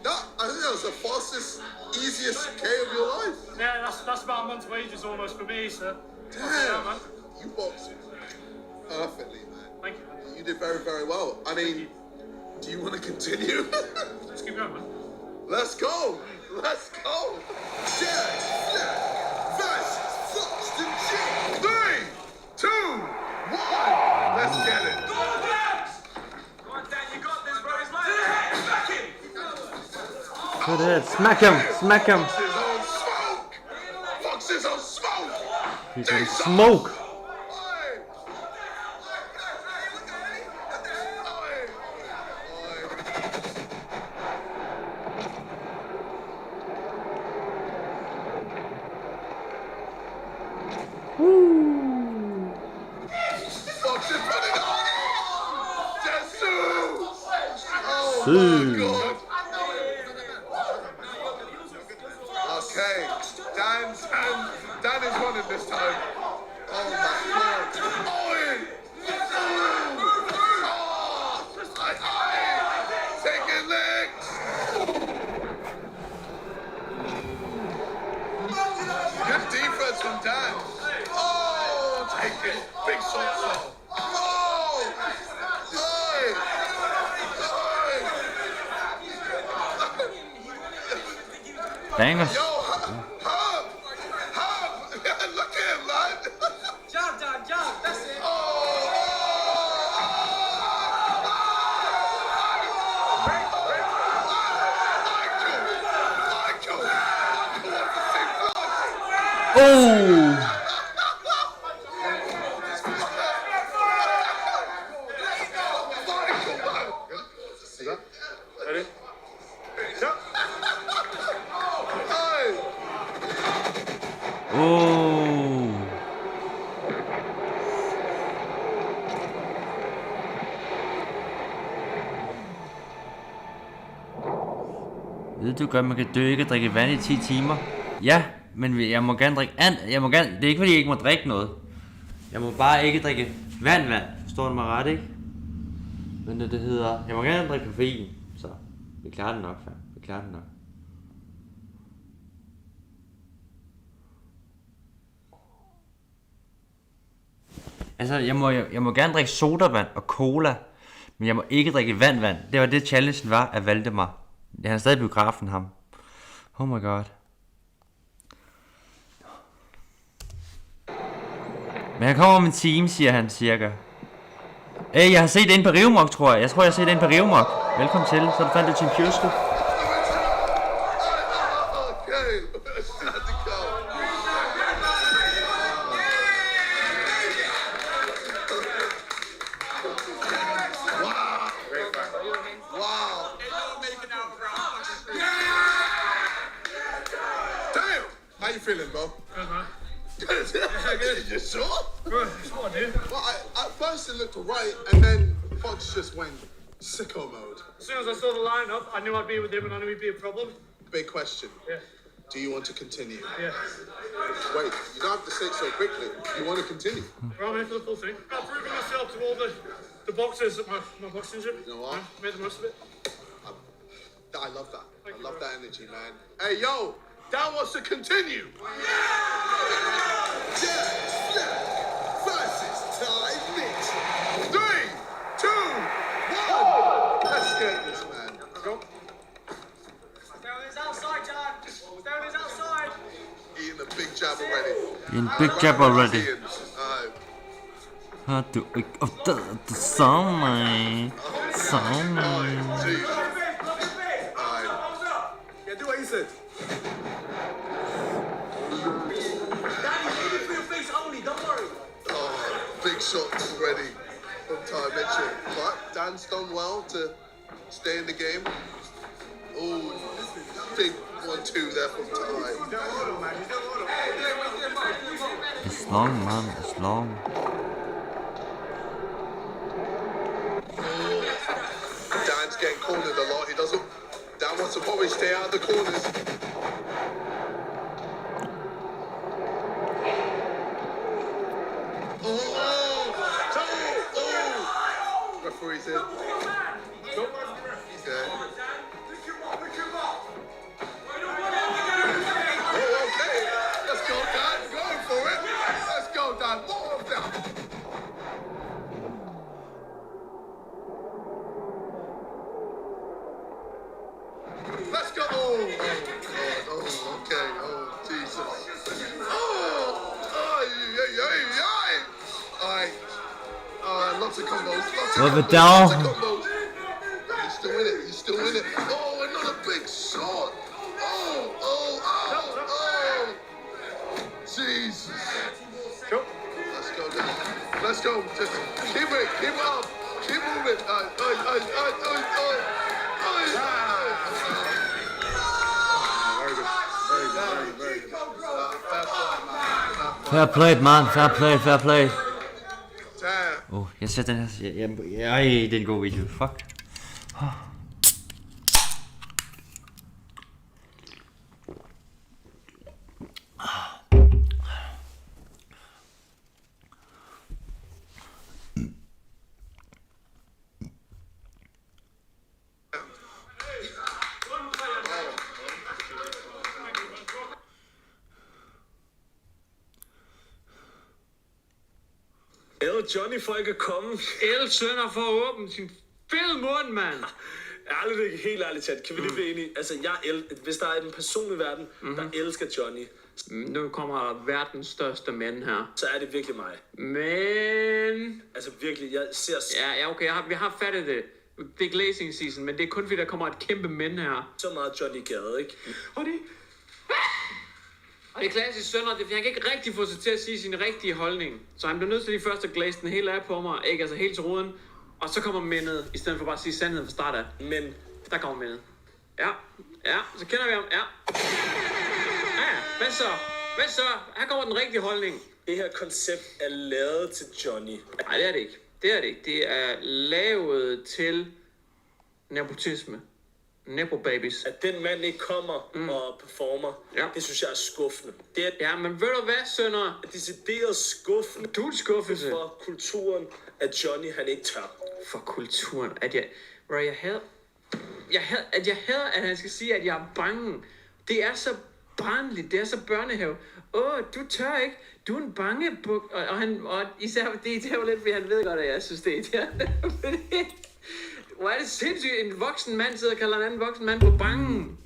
O: I think that was the fastest, easiest K of your life.
C: Yeah, that's about a month's wages almost for me, sir.
O: Damn, you boxed perfectly, man.
C: Thank you.
O: You did very, very well. I mean, do you want to continue?
C: Let's keep going, man.
O: Let's go. Versus Foxton Chick. 3, 2, 1. Let's get it.
H: Go on, Dan, you got this, bro. He's like, smack him.
A: Good hit. Smack him.
O: Fox is on smoke.
A: He's on smoke.
O: Fox is running on. Oh my God. Okay, Dan is running this time. Oh my God. Taking legs. Good defense from Dan. Oh, taking big shots though.
A: Bangers.
O: Yo, Hub! Look at him, man!
H: Jab, Dan, jab. That's it.
A: Oh!
O: Ready?
A: Oh! Ved du godt, man kan dø ikke at drikke vand i 10 timer? Ja, men jeg må gerne drikke det er ikke fordi jeg ikke må drikke noget. Jeg må bare ikke drikke vand. Forstår du mig ret, ikke?
G: Men det hedder... Jeg må gerne drikke koffein, så vi klarer det nok, fam. Vi klarer det nok. Altså, jeg må gerne drikke sodavand og cola, men jeg må ikke drikke vand. Det var det challengen var af Valdemar. Han er stadig biografen, ham. Oh my god. Men han kommer om en time, siger han cirka. Jeg har set en på Rivemok, tror jeg. Jeg tror, jeg har set en på Rivemok. Velkommen til. Så er du fandt det til en pjuske.
O: How you feeling, bro?
C: Good, man.
O: You sure?
C: Good. What, dude?
O: Well, at first it looked right, and then Fox just went sicko mode.
C: As soon as I saw the lineup, I knew I'd be with him and I knew he'd be a problem.
O: Big question.
C: Yeah.
O: Do you want to continue?
C: Yeah.
O: Wait, you don't have to say it so quickly. You want to continue?
C: Well, I'm in for the full thing. I'm proving myself to all the boxers at my boxing gym.
O: You know what?
C: Made the most of it.
O: I love that. I love that energy, man. Hey, yo, Dan wants to continue. Yes. Versus time, Mitch. 3, 2, 1. Let's get this, man.
C: Let's go.
P: Stay on his outside, John. Stay on his outside.
O: Eating a big jab already.
G: En big jab already. Har du ikke opdaget det sammen?
O: Yeah, do what he said. Big shots already from Ty Mitchell. But Dan's done well to stay in the game. Oh, big 1-2 there from Ty.
G: It's long, man. It's long.
O: Dan's getting cornered a lot. Dan wants to probably stay out of the corners. Referee's in. Okay. Oh, okay. Let's go, Dan. Go for it. Let's go, Dan. More of that. Let's go. Oh, God. Oh, okay. Oh, Jesus. Oh, ay. Lots of combos.
G: Look at down.
O: He's still in it. Oh, another big shot. Oh. Jesus. Let's go. Just keep it up. Keep moving. Very good.
G: Fair play, man. Fair play.
O: Damn.
G: Jeg sætter den her. Ej, det er en god video. Fuck.
Q: Johnny for ikke at komme.
C: Elle sønder for at åbne sin fede mund, mand.
Q: Helt ærligt talt, kan vi lige blive enige? Altså, hvis der er en person i verden, der elsker Johnny.
C: Nu kommer der verdens største mænd her.
Q: Så er det virkelig mig.
C: Men...
Q: Altså virkelig, jeg ser...
C: Ja, okay, vi har fattet det. Det er glazing season, men det er kun fordi, der kommer et kæmpe mænd her.
Q: Så meget Johnny Gade, ikke?
C: Og det er klassisk sønder, han kan ikke rigtig få sig til at sige sin rigtige holdning. Så han bliver nødt til lige først at glaze den helt af på mig, ikke altså helt til roden. Og så kommer mændet, i stedet for bare at sige sandheden fra start af.
Q: Men
C: der kommer mændet. Ja, så kender vi ham, ja. Hvad så? Her kommer den rigtige holdning.
Q: Det her koncept er lavet til Johnny.
C: Nej, det er det ikke. Det er lavet til nepotisme. Nepo-babies.
Q: At den mand ikke kommer og performer, det synes jeg er skuffende.
C: Ja, men ved du hvad, sønner?
Q: Decideret skuffende.
C: Du er skuffelse.
Q: For kulturen, at Johnny han ikke tør.
C: for kulturen, at jeg hader, at han skal sige, at jeg er bange. Det er så barnligt, det er så børnehave. Du tør ikke, du er en bange buk. Og især det irriterer lidt, fordi han ved godt, at jeg synes, det er irriterende. Hvor er det sindssygt, en voksen mand sidder og kalder en anden voksen mand på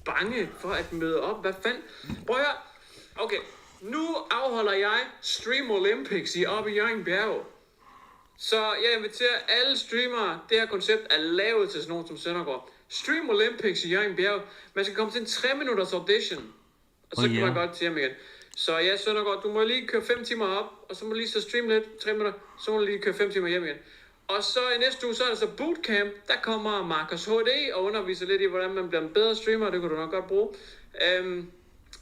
C: bange for at møde op. Hvad fanden? Prøv at høre. Okay, nu afholder jeg Stream Olympics oppe i Jørgen Bjerg. Så jeg inviterer alle streamere. Det her koncept er lavet til sådan nogen som Søndergaard. Stream Olympics i Jørgen Bjerg. Man skal komme til en 3-minutters audition. Og så kan man godt til ham igen. Så ja, Søndergaard, du må lige køre 5 timer op. Og så må du lige så streame lidt, 3 minutter. Så må du lige køre 5 timer hjem igen. Og så i næste uge, så er der så bootcamp. Der kommer Markus HD og underviser lidt i, hvordan man bliver en bedre streamer. Det kunne du nok godt bruge.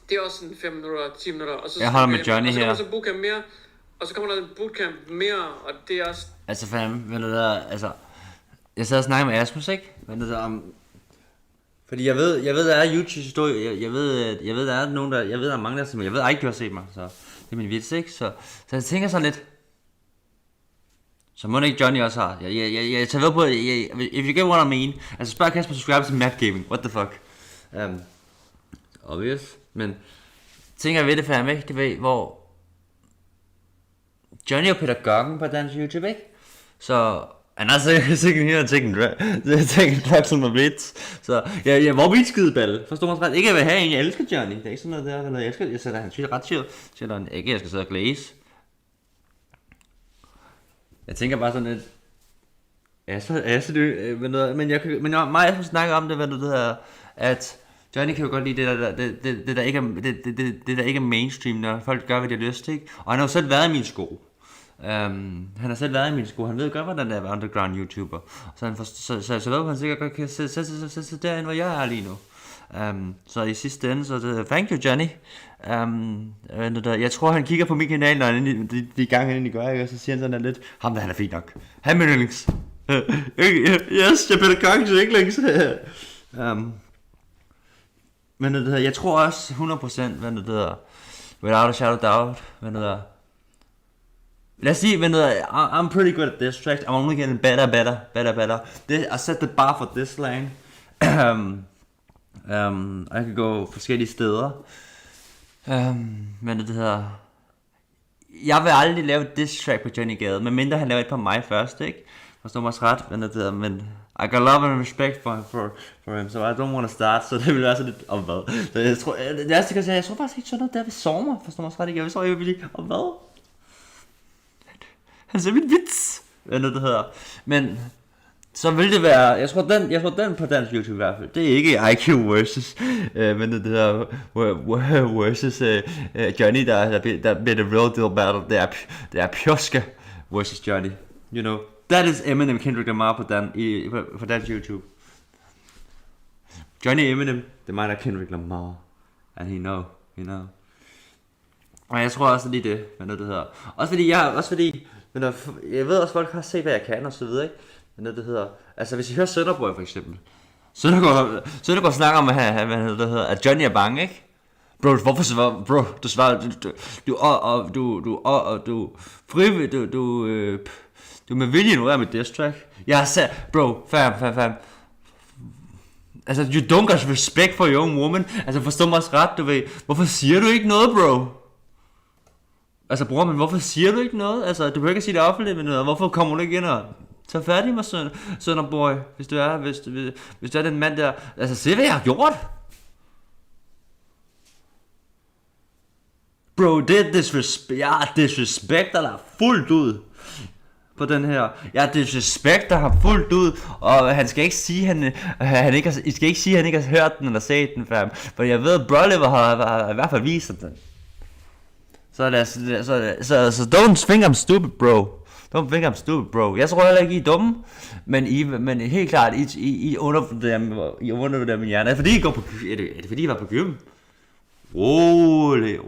C: Det er også sådan 5 minutter, 10 minutter. Og så,
G: jeg holder med Johnny
C: her. Og så kommer
G: her.
C: der så bootcamp mere. Og så kommer der en bootcamp mere, og det er også...
G: Altså fandme, ved du der, altså... Jeg sad og snakkede med Asmus, ikke? Ved du der om... Fordi jeg ved, der er YouTube-historie, jeg ved, der er nogen, der... Jeg ved, der er mange, der siger, jeg ved ikke, du har set mig, så... Det er min vits, ikke? Så jeg tænker sådan lidt... Så må ikke Johnny også har. Jeg tager ved på... If you get what I mean... Altså spørg Kasper, subscribe til Map Gaming. What the fuck? Obvious. Men... Tænker jeg ved det fandme, ikke? Det ved, hvor... Johnny og pædagogen på dansk YouTube, ikke? Så han er sikkert her og taking drugs on my bits. Så jeg var mit skideballe. Forstår man ret? Ikke at have en, jeg elsker Johnny. Det er ikke sådan noget der, jeg sætter han synes ret chill. Siger han ikke, jeg skal sidde og glaze. Jeg tænker bare sådan lidt... Men jeg får snakke om det, hvad det der, at Johnny kan jo godt lide det der ikke er mainstream, når folk gør, hvad de har lyst til, ikke? Og han har jo selv været i mine sko. Han har selv været i mine sko. Han ved godt, hvordan det er at være underground YouTuber. Så ved han sikkert godt kan sætte derinde, hvor jeg er lige nu. Så i sidste ende, så thank you, Johnny. Jeg tror, han kigger på min kanal, når han de gange, han gør, ikke? Og så siger han sådan lidt, ham der, han er fint nok. Han er min yndlings. Yes, jeg bliver kongens yndlings. Men det hedder, jeg tror også 100%, hvad det hedder, without a shadow of doubt, hvad det hedder. Lad os sige, hvad det hedder, I'm pretty good at this track, I'm only getting better. I set the bar for this lane. Jeg kan gå forskellige steder. Men det hedder, jeg vil aldrig lave et diss track på Johnny Gade, medmindre han laver et på mig først, ikke? Forstår mig ret, men det hedder, men I got love and respect for him, so I don't want to start, så det vil være så lidt, og hvad? Så jeg tror faktisk ikke sådan noget, der vil sove mig, forstår mig ret, ikke? Jeg vil lige, og hvad? Han siger mit vits, hvad det hedder, men så vil det være, jeg tror den på dansk YouTube i hvert fald, det er ikke IQ versus, men det hedder, versus Johnny, der bliver the real deal battle, det er Pjoska versus Johnny, you know. That is Eminem, Kendrick Lamar på dansk YouTube. Johnny Eminem, det er mig, der er Kendrick Lamar. And he know. Og jeg tror også lige det, hvad det hedder. Også fordi, jeg ved også, folk har set, hvad jeg kan og så videre, ikke? Men det hedder, altså hvis I hører Søndergaard for eksempel. Søndergaard snakker om, hvad det hedder, at Johnny er bange, ikke? Bro, hvorfor svarer, bro, du svarer, du med vilje nu er med diss track. Jeg har sagt, bro, fam. Altså, you don't got respect for your own woman. Altså, forstå mig også ret, du ved. Hvorfor siger du ikke noget, bro? Altså, bror, men hvorfor siger du ikke noget? Altså, du kan ikke sige det offentligt, men hvorfor kommer du ikke ind og tager fat i mig, sønderboy? Hvis du er den mand der. Altså, se hvad jeg har gjort. Bro, det er disrespect. Jeg disrespekter dig fuldt ud på den her. Jeg disrespekter ham fuldt ud, og han skal ikke sige, han ikke har hørt den eller set den, fam. For jeg ved, Broliver har i hvert fald vist den. Så don't think I'm stupid, bro. Don't think I'm stupid, bro. Jeg tror heller ikke, I er dumme, men helt klart, I undervurderer min hjerne. Er det fordi, I går på er det fordi, I var på gym? Rolig.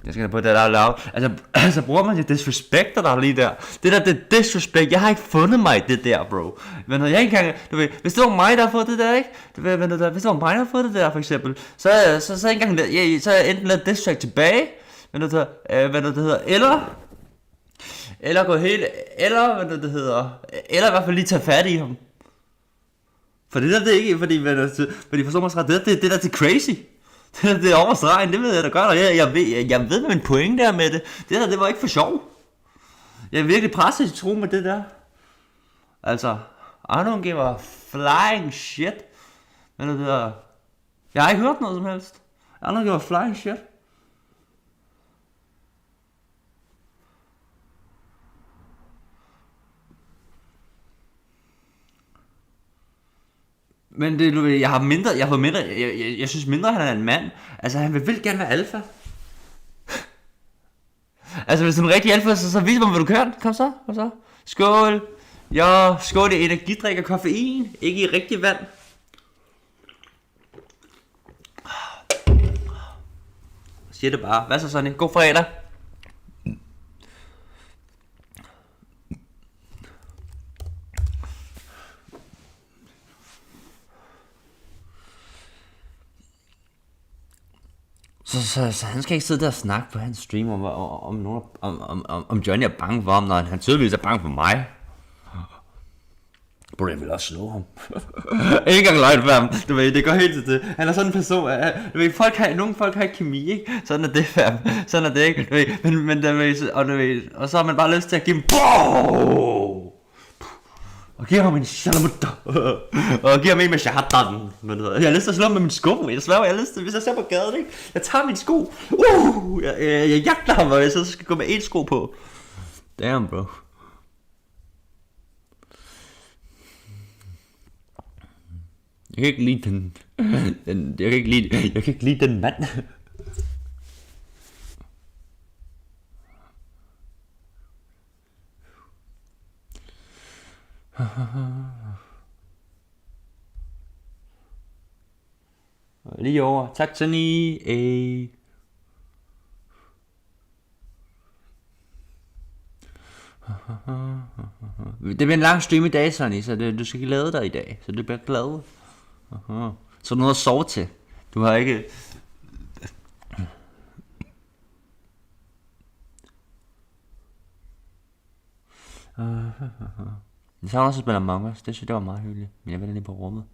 A: Jeg skal på det der lav. Altså bruger man jo disrespekter der lige der. Det der, det er disrespect. Jeg har ikke fundet mig i det der, bro. Men jeg ikke engang, du ved, hvis det var mig, der har fået det der, ikke? Du ved, hvis det var mig, der har fået det der, for eksempel, så ikke engang, så enten lavet disrespect tilbage, hvad det hedder, eller gå helt, eller hvad det hedder, eller i hvert fald lige tage fat i ham. For det der, det er ikke, fordi forstår mig ret, det der, det er crazy. Det er over stregen, det ved jeg da godt, og jeg ved med min pointe der med det. Det der, det var ikke for sjov. Jeg er virkelig presset i tro med det der. Altså, I don't give a flying shit. Men det der, jeg har ikke hørt noget som helst. I don't give a flying shit. Men det, du ved, jeg synes mindre, han er en mand. Altså, han vil gerne være alfa. Altså, hvis du er en rigtig alfa, så vis mig, hvad du kan. Kom så. Skål. Ja, skål i energidrik og koffein. Ikke i rigtig vand. Siger det bare. Hvad så, Sonny? God fredag. Så han skal ikke sidde der og snakke på hans stream om Johnny er bange for ham, når han tydeligvis er bange for mig. Bro, jeg vil også slå ham. Ikke engang løgn for ham. Du ved, det går helt til det. Han er sådan en person. Du ved, nogle folk har ikke kemi, ikke? Sådan er det for ham. Sådan er det ikke. Du ved, men du ved, og så har man bare lyst til at give ham. Og giver ham en shalamutta. Og giver ham en med shahatan. Jeg har lyst til at slå ham med min sko. Jeg sværger, jeg har lyst til, hvis jeg ser på gaden, ikke? Jeg tager min sko. Jeg jagter ham, og jeg så skal gå med en sko på. Damn, bro. Jeg kan ikke lide jeg kan ikke lide den mand. Lige over. Tak, Tony. Det bliver en lang stream i dag, Sonny, så du skal ikke lade dig i dag, så du bliver glad. Så noget at sove til. Du har ikke... Jeg savner også at spille Among Us. Det synes jeg var meget hyggeligt. Men jeg venter lige på rummet.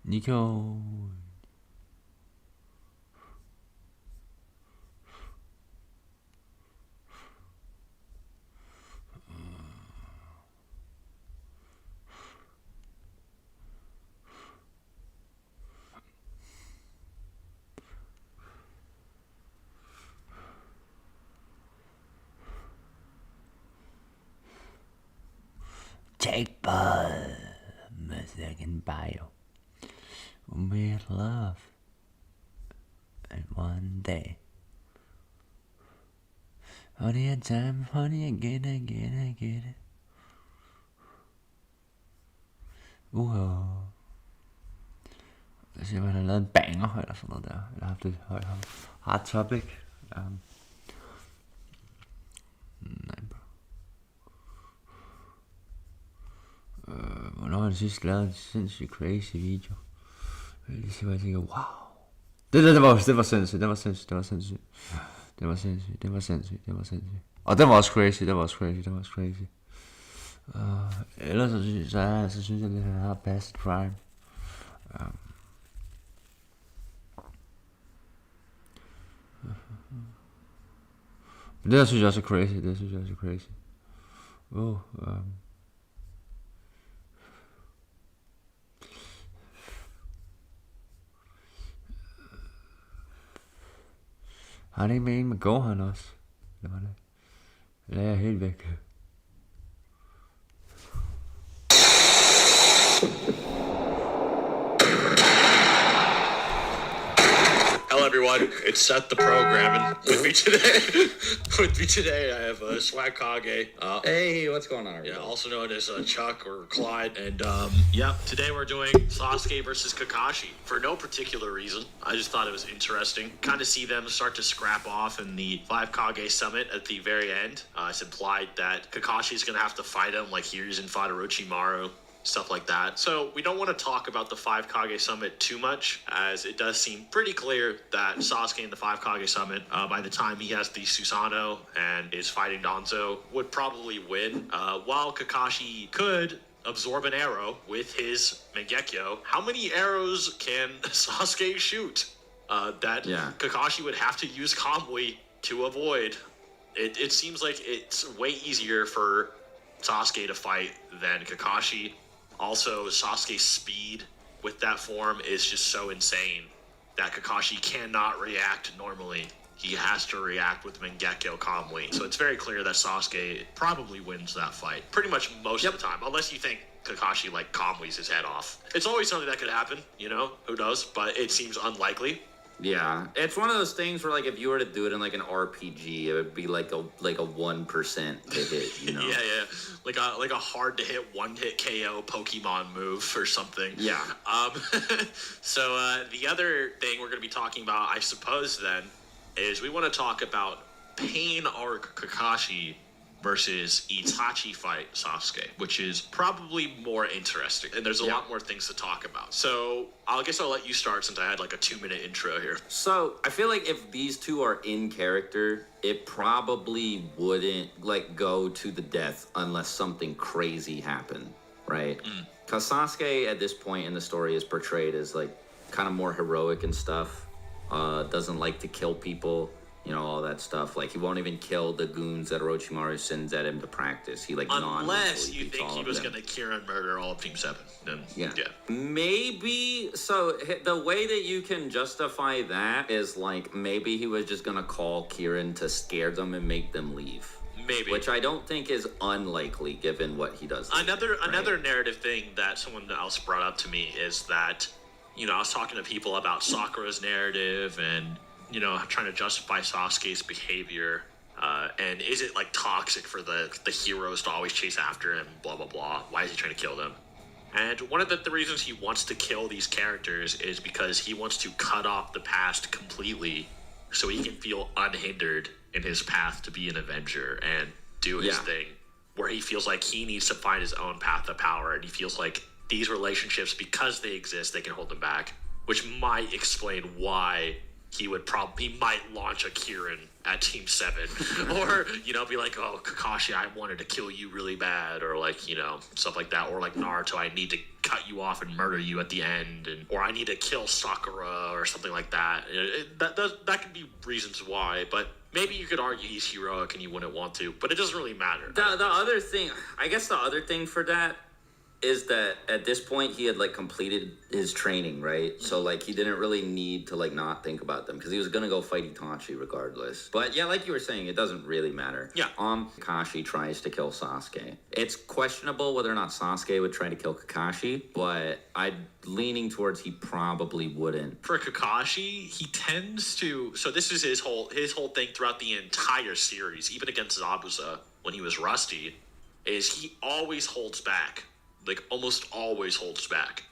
A: Nico. Take ball, second bio. We'll love and one day. Honey, a time, honey, again, I get it.
G: Jeg siger, han har lavet en banger eller sådan noget der. Eller haft et hard topic. Nej, hvornår har han sidst lavet en sindssygt crazy video? Jeg lige se, hvor jeg tænker, wow. Det var sindssygt. Og den var også crazy. Ellers så synes jeg, at han har Best Prime. Men det der synes jeg også er crazy. Har han ikke med en med Gohan også? Eller var det? Eller er jeg helt væk?
R: Hello everyone, it's Seth the Programming. With me today, I have Swag Kage.
S: Hey, what's going on?
R: Yeah, also known as Chuck or Clyde. And today we're doing Sasuke versus Kakashi for no particular reason. I just thought it was interesting. Kind of see them start to scrap off in the 5 Kage summit at the very end. It's implied that Kakashi's gonna have to fight him like Hiruzen fought Orochimaru. Stuff like that. So we don't want to talk about the 5 Kage Summit too much, as it does seem pretty clear that Sasuke in the 5 Kage Summit, by the time he has the Susanoo and is fighting Danzo, would probably win. While Kakashi could absorb an arrow with his Mangekyo, how many arrows can Sasuke shoot? Kakashi would have to use Kamui to avoid. It seems like it's way easier for Sasuke to fight than Kakashi. Also, Sasuke's speed with that form is just so insane that Kakashi cannot react normally. He has to react with Mangekyo Kamui. So it's very clear that Sasuke probably wins that fight. Pretty much most of the time, unless you think Kakashi like Kamui's his head off. It's always something that could happen, you know? Who knows? But it seems unlikely.
S: Yeah, it's one of those things where, like, if you were to do it in like an RPG, it would be like a 1% to hit, you know?
R: yeah, like a hard to hit, one-hit KO Pokemon move or something.
S: Yeah.
R: So the other thing we're gonna be talking about, I suppose, then, is we want to talk about Pain or Kakashi versus Itachi fight Sasuke, which is probably more interesting. And there's a lot more things to talk about. So I guess I'll let you start since I had like a 2-minute intro here.
S: So I feel like if these two are in character, it probably wouldn't like go to the death unless something crazy happened, right? Because Sasuke at this point in the story is portrayed as like kind of more heroic and stuff. Doesn't like to kill people. You know, all that stuff. Like, he won't even kill the goons that Orochimaru sends at him to practice. He, like,
R: unless you think he was going to Kirin murder all of Team 7. Then, yeah.
S: Maybe. So, the way that you can justify that is, like, maybe he was just going to call Kirin to scare them and make them leave.
R: Maybe.
S: Which I don't think is unlikely, given what he does.
R: Another narrative thing that someone else brought up to me is that, you know, I was talking to people about Sakura's narrative and, you know, trying to justify Sasuke's behavior, and is it like toxic for the heroes to always chase after him, blah blah blah, why is he trying to kill them? And one of the reasons he wants to kill these characters is because he wants to cut off the past completely so he can feel unhindered in his path to be an Avenger and do his thing, where he feels like he needs to find his own path of power, and he feels like these relationships, because they exist, they can hold him back, which might explain why he might launch a Kirin at Team 7 or, you know, be like, oh, Kakashi, I wanted to kill you really bad, or like, you know, stuff like that, or like Naruto, I need to cut you off and murder you at the end, or I need to kill Sakura or something like that. That could be reasons why, but maybe you could argue he's heroic and you wouldn't want to, but it doesn't really matter.
S: The other thing, I guess the other thing for that is that at this point he had like completed his training, right? So like he didn't really need to like not think about them because he was gonna go fight Itachi regardless. But yeah, like you were saying, it doesn't really matter.
R: Yeah.
S: Kakashi tries to kill Sasuke. It's questionable whether or not Sasuke would try to kill Kakashi, but I'm leaning towards he probably wouldn't.
R: For Kakashi, he tends to. So this is his whole thing throughout the entire series, even against Zabuza when he was rusty, is he always holds back. like almost always holds back.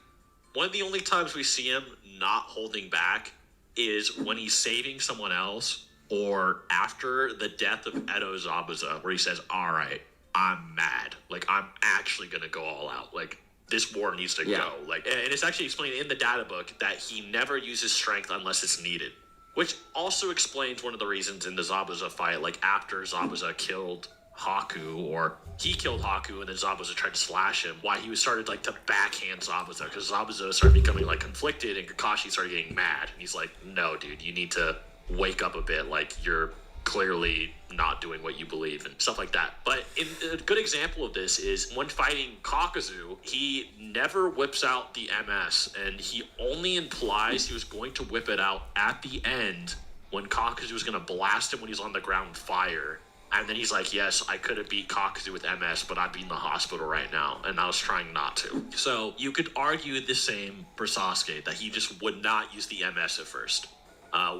R: One of the only times we see him not holding back is when he's saving someone else, or after the death of Edo Zabuza, where he says, all right, I'm mad. Like, I'm actually going to go all out. Like, this war needs to go. Like, and it's actually explained in the data book that he never uses strength unless it's needed. Which also explains one of the reasons in the Zabuza fight, like after Zabuza killed Haku, or he killed Haku and then Zabuza tried to slash him, why he was started like to backhand Zabuza, because Zabuza started becoming like conflicted and Kakashi started getting mad. And he's like, no, dude, you need to wake up a bit. Like, you're clearly not doing what you believe and stuff like that. But a good example of this is when fighting Kakuzu, he never whips out the MS, and he only implies he was going to whip it out at the end when Kakuzu was going to blast him when he's on the ground with fire. And then he's like, yes, I could have beat Kakuzu with MS, but I'd be in the hospital right now, and I was trying not to. So you could argue the same for Sasuke, that he just would not use the MS at first.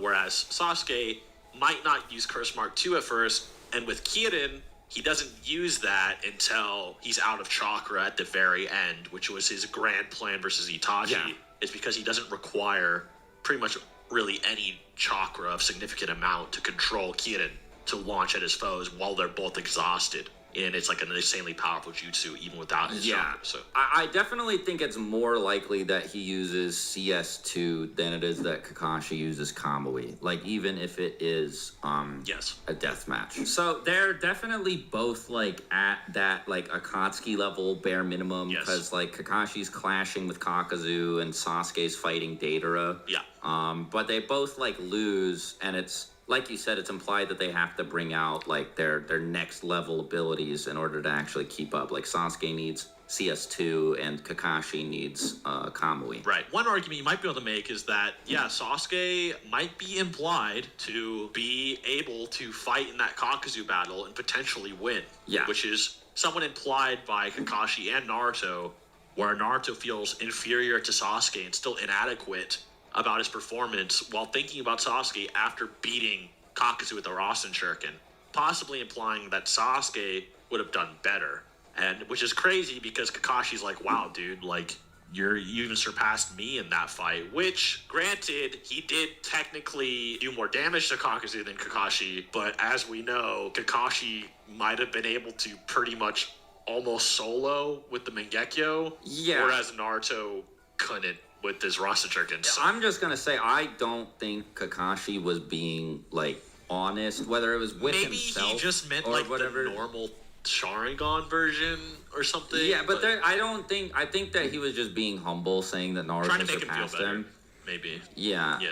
R: Whereas Sasuke might not use Curse Mark 2 at first, and with Kirin, he doesn't use that until he's out of chakra at the very end, which was his grand plan versus Itachi. Yeah. It's because he doesn't require pretty much really any chakra of significant amount to control Kirin to launch at his foes while they're both exhausted. And it's like an insanely powerful jutsu even without his chakra. So
S: I definitely think it's more likely that he uses CS2 than it is that Kakashi uses Kamui. Like, even if it is a death match. So they're definitely both like at that like Akatsuki level bare minimum, because like Kakashi's clashing with Kakuzu and Sasuke's fighting Deidara. Yeah. But they both like lose, and it's like you said, it's implied that they have to bring out like their next level abilities in order to actually keep up. Like Sasuke needs CS2 and Kakashi needs Kamui.
R: Right. One argument you might be able to make is that, yeah, Sasuke might be implied to be able to fight in that Kakuzu battle and potentially win. Yeah. Which is somewhat implied by Kakashi and Naruto, where Naruto feels inferior to Sasuke and still inadequate about his performance while thinking about Sasuke after beating Kakuzu with the Rasen Shuriken, possibly implying that Sasuke would have done better. And which is crazy because Kakashi's like, wow, dude, like, you even surpassed me in that fight, which, granted, he did technically do more damage to Kakuzu than Kakashi, but as we know, Kakashi might have been able to pretty much almost solo with the Mangekyo, whereas Naruto couldn't with his Rasen Shuriken. So
S: I'm just gonna say, I don't think Kakashi was being like honest, whether it was with himself.
R: Maybe he just meant
S: or
R: like
S: whatever.
R: the normal Sharingan version or something.
S: Yeah, but I think that he was just being humble, saying that Naruto
R: trying to make him feel
S: surpassed
R: better.
S: him.
R: Maybe.
S: Yeah.
R: Yeah.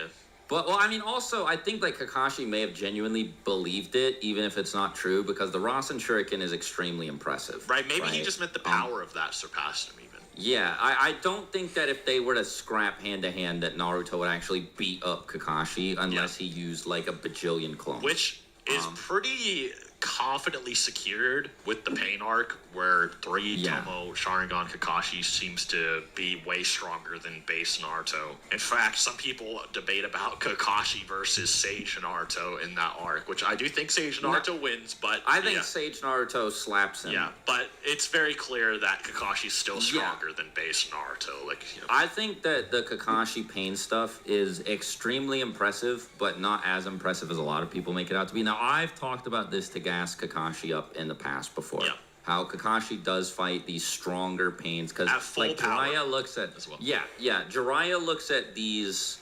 S: But, well, I mean, also, I think, like, Kakashi may have genuinely believed it, even if it's not true, because the Rasen Shuriken is extremely impressive.
R: Right, maybe he just meant the power of that surpassed him even.
S: Yeah, I don't think that if they were to scrap hand-to-hand that Naruto would actually beat up Kakashi unless he used, like, a bajillion clones.
R: Which is pretty confidently secured with the Pain arc, where 3 Tomo Sharingan Kakashi seems to be way stronger than base Naruto. In fact, some people debate about Kakashi versus Sage Naruto in that arc, which I do think Sage Naruto wins, but
S: I think Sage Naruto slaps him.
R: Yeah, but it's very clear that Kakashi's still stronger than base Naruto. Like, you know.
S: I think that the Kakashi Pain stuff is extremely impressive, but not as impressive as a lot of people make it out to be. Now, I've talked about this to gas Kakashi up in the past before. Yeah. How Kakashi does fight these stronger pains, because like Jiraiya looks at Jiraiya looks at these,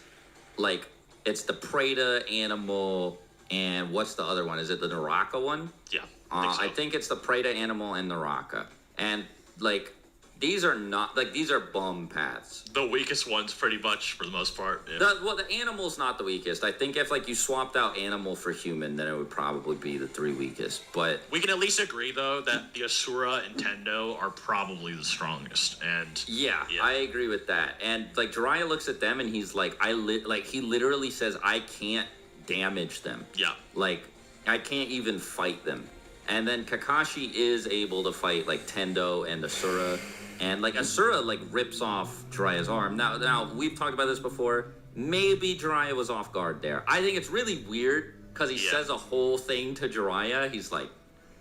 S: like, it's the Preda animal and what's the other one? Is it the Naraka one?
R: Yeah.
S: I think it's the Preda animal and Naraka. And like, these are not, like, these are bum paths.
R: The weakest ones, pretty much, for the most part. Yeah.
S: The animal's not the weakest. I think if, like, you swapped out animal for human, then it would probably be the 3 weakest. But
R: we can at least agree, though, that the Asura and Tendo are probably the strongest. And
S: yeah, I agree with that. And, like, Jiraiya looks at them and he's like, he literally says, I can't damage them.
R: Yeah.
S: Like, I can't even fight them. And then Kakashi is able to fight, like, Tendo and Asura. And, like, Asura, like, rips off Jiraiya's arm. Now, we've talked about this before. Maybe Jiraiya was off guard there. I think it's really weird, because he says a whole thing to Jiraiya. He's like,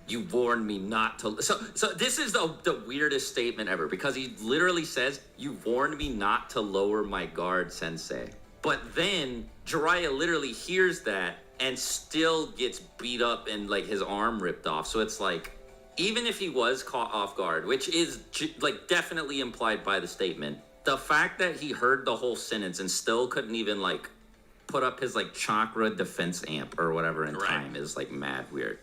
S: you warned me not to. So this is the weirdest statement ever, because he literally says, you warned me not to lower my guard, sensei. But then Jiraiya literally hears that and still gets beat up and like his arm ripped off. So it's like, even if he was caught off guard, which is like definitely implied by the statement, the fact that he heard the whole sentence and still couldn't even like put up his like chakra defense amp or whatever in time is like mad weird.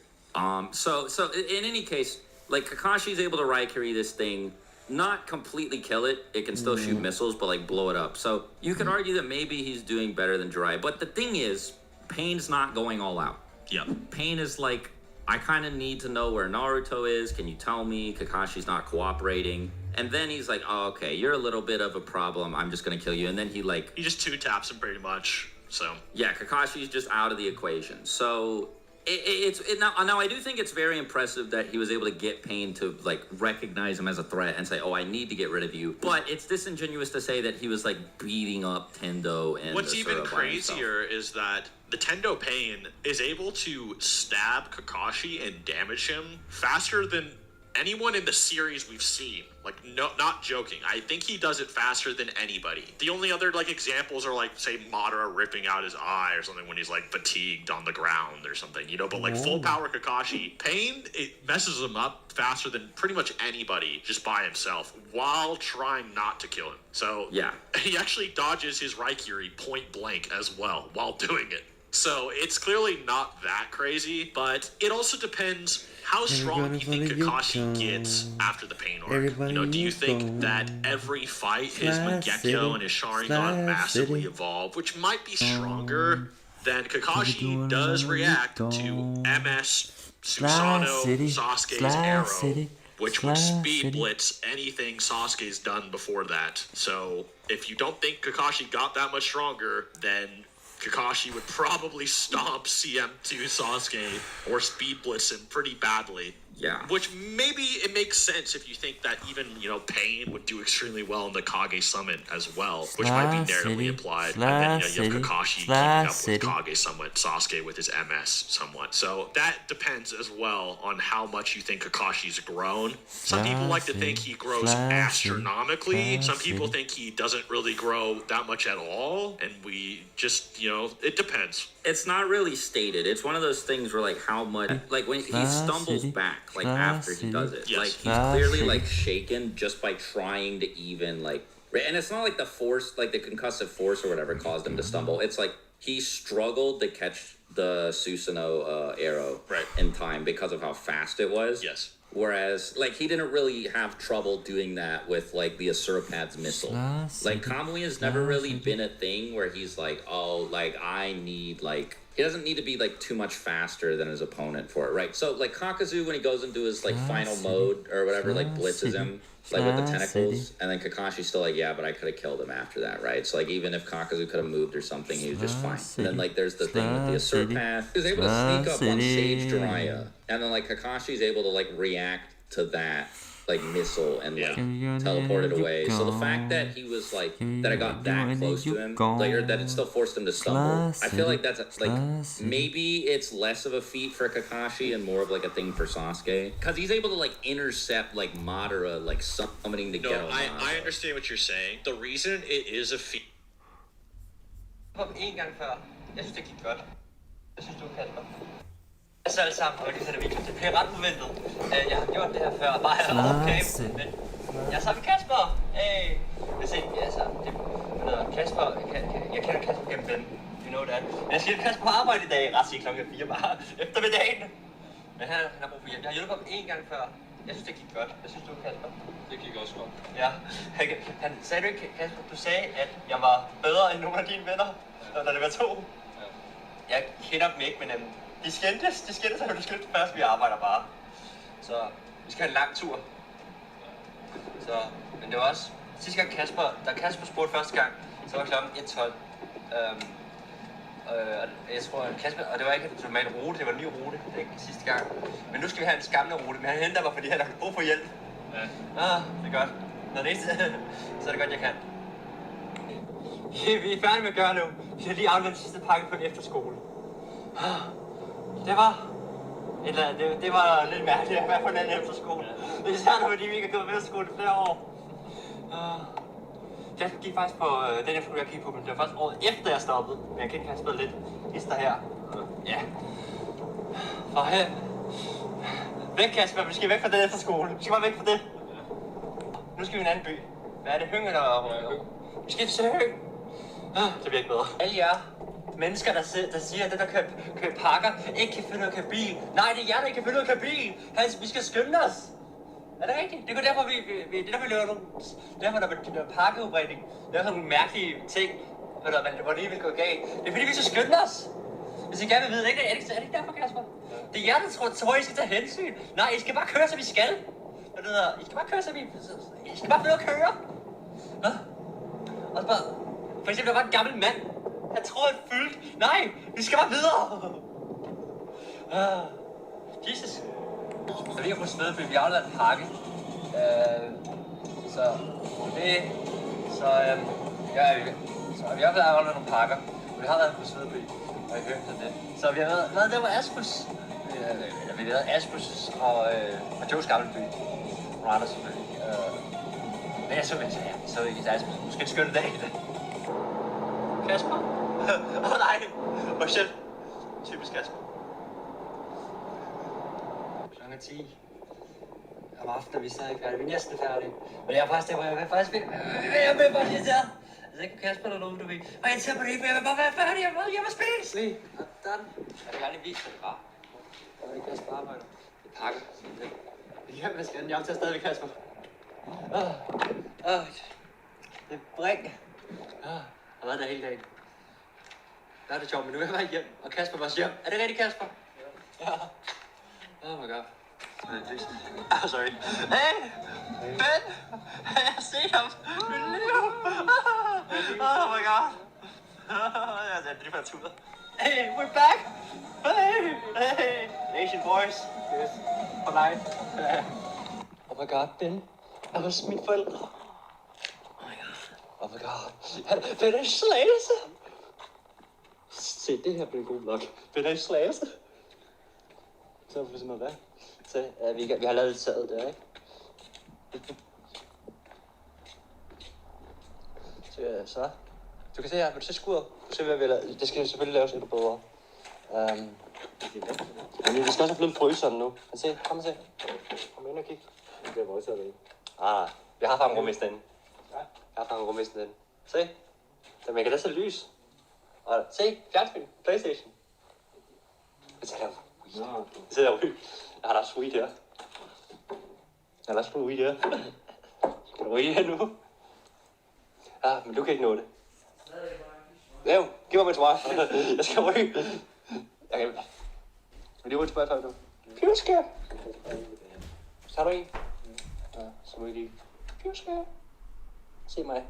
S: So in any case, like Kakashi's able to Raikiri this thing, not completely kill it. It can still shoot missiles, but like blow it up. So you can argue that maybe he's doing better than Jiraiya. But the thing is, Pain's not going all out.
R: Yeah.
S: Pain is like, I kind of need to know where Naruto is. Can you tell me? Kakashi's not cooperating. And then he's like, oh, okay, you're a little bit of a problem. I'm just going to kill you. And then he
R: just two taps him pretty much. So
S: yeah, Kakashi's just out of the equation. So now I do think it's very impressive that he was able to get Pain to like recognize him as a threat and say, oh, I need to get rid of you. But it's disingenuous to say that he was like beating up Tendo and
R: what's even crazier is that the Tendo Pain is able to stab Kakashi and damage him faster than anyone in the series we've seen. Like, no, not joking. I think he does it faster than anybody. The only other, like, examples are, like, say, Madara ripping out his eye or something when he's, like, fatigued on the ground or something, you know? But, like, full power Kakashi, Pain, it messes him up faster than pretty much anybody just by himself while trying not to kill him. So,
S: yeah.
R: He actually dodges his Raikiri point blank as well while doing it. So, it's clearly not that crazy, but it also depends how strong do you think Kakashi gets after the Pain arc. You know, do you think that every fight his Mangekyo and his Sharingan massively evolve, which might be stronger than Kakashi does react to MS Susanoo Sasuke's arrow, which would speed blitz anything Sasuke's done before that. So if you don't think Kakashi got that much stronger, then Kakashi would probably stomp CM2 Sasuke or speed blitz him pretty badly.
S: Yeah.
R: Which maybe it makes sense if you think that even, you know, Pain would do extremely well in the Kage Summit as well, which might be narratively implied. And then, you know, you have Kakashi keeping up with Kage Summit, Sasuke with his MS somewhat. So that depends as well on how much you think Kakashi's grown. Some people like to think he grows astronomically. Some people think he doesn't really grow that much at all. And we just, you know, it depends.
S: It's not really stated. It's one of those things where, like, how much, like, when he stumbles back, like, after he does it, like, he's clearly, like, shaken just by trying to even, like, and it's not like the force, like, the concussive force or whatever caused him to stumble. It's like he struggled to catch the Susanoo arrow in time because of how fast it was.
R: Yes.
S: Whereas, like, he didn't really have trouble doing that with, like, the Asurapad's missile. Like, Kamui has never really been a thing where he's like, oh, like, I need, like... He doesn't need to be, like, too much faster than his opponent for it, right? So, like, Kakazu, when he goes into his, like, final mode or whatever, like, blitzes him, like, with the tentacles, and then Kakashi's still like, yeah, but I could have killed him after that, right? So, like, even if Kakazu could have moved or something, he was just fine. And then, like, there's the thing with the Asurapath. He was able to sneak up on Sage Jiraiya, and then, like, Kakashi's able to, like, react to that, like, missile and, like, teleport it away. So the fact that he was, like, that I got that close to him, like, or that it still forced him to stumble, I feel like that's, like, maybe it's less of a feat for Kakashi and more of, like, a thing for Sasuke. Because he's able to, like, intercept, like, Madara, like, summoning to get on
R: I understand what you're saying. The reason it is a feat...
T: Kom en gang før. Jeg synes, det gik godt. Jeg synes, du kan det. Så alle sammen, og det er virkelig, det bliver ret forventet. Jeg har gjort det her før, og bare okay, men jeg er sammen med Kasper. Hey, jeg ser, altså, det hedder Kasper, jeg kender Kasper gennem ven, you know that. Men jeg siger, at Kasper på arbejde i dag, ret sig klokken 4 bare eftermiddagen. Men han har brug for hjælp. Jeg har hjulpet ham en gang før. Jeg synes, det gik godt. Jeg synes, du, Kasper. Det gik også godt. Ja, han sagde du ikke, Kasper, du sagde, at jeg var bedre end nogle af dine venner, når det var 2. Jeg kender dem ikke, men de skændtes, og du skændtes først, vi arbejder bare. Så vi skal have en lang tur. Så, men det var også sidste gang da Kasper spurgte første gang, så var klokken 1:12. Jeg tror, Kasper, og det var ikke en normal rute, det var en ny rute sidste gang. Men nu skal vi have en skambende rute, men han henter mig, fordi han har brug for hjælp. Ja. Det er godt. Når det er så er det godt, jeg kan. Vi er færdige med at gøre nu. Vi har lige afleveret sidste pakke på en efterskole. Det var Det var lidt mærkeligt at være på den efterskole. Det er især fordi vi ikke har gået på efterskole i flere år. Jeg gik faktisk på den efterskole, jeg kiggede på, men det var faktisk året efter jeg stoppede. Men jeg kan ikke have spillet lidt hister her. Ja. For her. Væk, Kasper. Vi skal væk fra den efterskole. Vi skal bare væk fra det. Nu skal vi i en anden by. Hvad er det? Høng eller Høng? Vi skal til Høng. Det bliver ikke bedre. Alle jer mennesker, der siger, at den, der kører pakker, ikke kan finde ud af at køre bil. Nej, det er jer, der ikke kan finde ud af at køre bil. Vi skal skynde os. Er det rigtigt? Det er derfor, det er derfor, vi laver nogle... Derfor, der er pakkeudbredning. Det er sådan nogle mærkelige ting, hvor det vil gå galt. Det er fordi, vi skal skynde os. Hvis I gerne vil vide, er det ikke derfor, Kasper? Det er jer, der tror, I skal tage hensyn. Nej, I skal bare køre, som I skal. I skal bare køre, som I skal bare finde ud af at køre. Og så bare... For eksempel, der var en gammel mand. Han troede, han fyldte. Nej, vi skal bare videre. Jesus. Så vi har fået Smedby, vi har afleveret en pakke. Så vi har afleveret nogle pakker. Vi har været på Smedby, og I hørte sådan det. Så vi har været der, hvor Asmus. Vi har været Asmus og Joes gamle by. Nogle andre selvfølgelig. Men jeg så ikke Asmus. Måske en skønne dag. Kasper? Nej. Hvor shit. Typisk Kasper. Klokken er 10. Om aftenen, vi stadig færdige. Vi er næsten færdige. Men jeg er faktisk der, hvor jeg vil faktisk... Jeg vil bare lige der. Altså ikke på Kasper eller nogen, du ved. Og jeg tager på det, for jeg vil bare være færdig. Jeg vil spise. Se. Sådan. Jeg vil gerne vise, hvad det var. Og det er Kasper arbejder. Det pakker. Jeg vil skænde. Jeg optager stadigvæk Kasper. Det er bring. Jeg har været der hele dagen. Der er det sjovt, men nu er jeg bare hjem. Og Kasper var også hjem. Er det rigtigt, Kasper? Ja. Oh my god. Sorry. Hey! Ben! Jeg har set ham! Mit liv! Oh my god! Jeg er lige fra tur. Hey, we're back! Hey! Asian boys. Yes. For life. Oh my god, Ben. Jeg har smidt forældre. Oh my god. Ben er i Slagelse! Se, det her bliver god nok. Ben er i Slagelse. Så får vi sådan noget hvad? Så vi har lavet lidt taget der, ikke? Så. Du kan se her, vil du se skuret? Du kan se, hvad vi har lavet. Det skal selvfølgelig laves endnu bedre. Men vi skal også have flyttet fryseren nu. Kan se? Kom og se. Kom ind og kig. Det er voldsomt, ikke? Vi har fanget rummesten inde. Se. Så man kan da se lys. Og se, fjernsyn, PlayStation. Det er der ryg. Jeg har da også weed her. Kan du ryge her nu? Ja, men du kan ikke nå det. Lav, giv mig min smøg. Jeg skal ryge. Jeg kan lige ryge tilbage før nu. Pjuske. Så har du en? Ja, så må jeg lige. Pjuske. Se mig.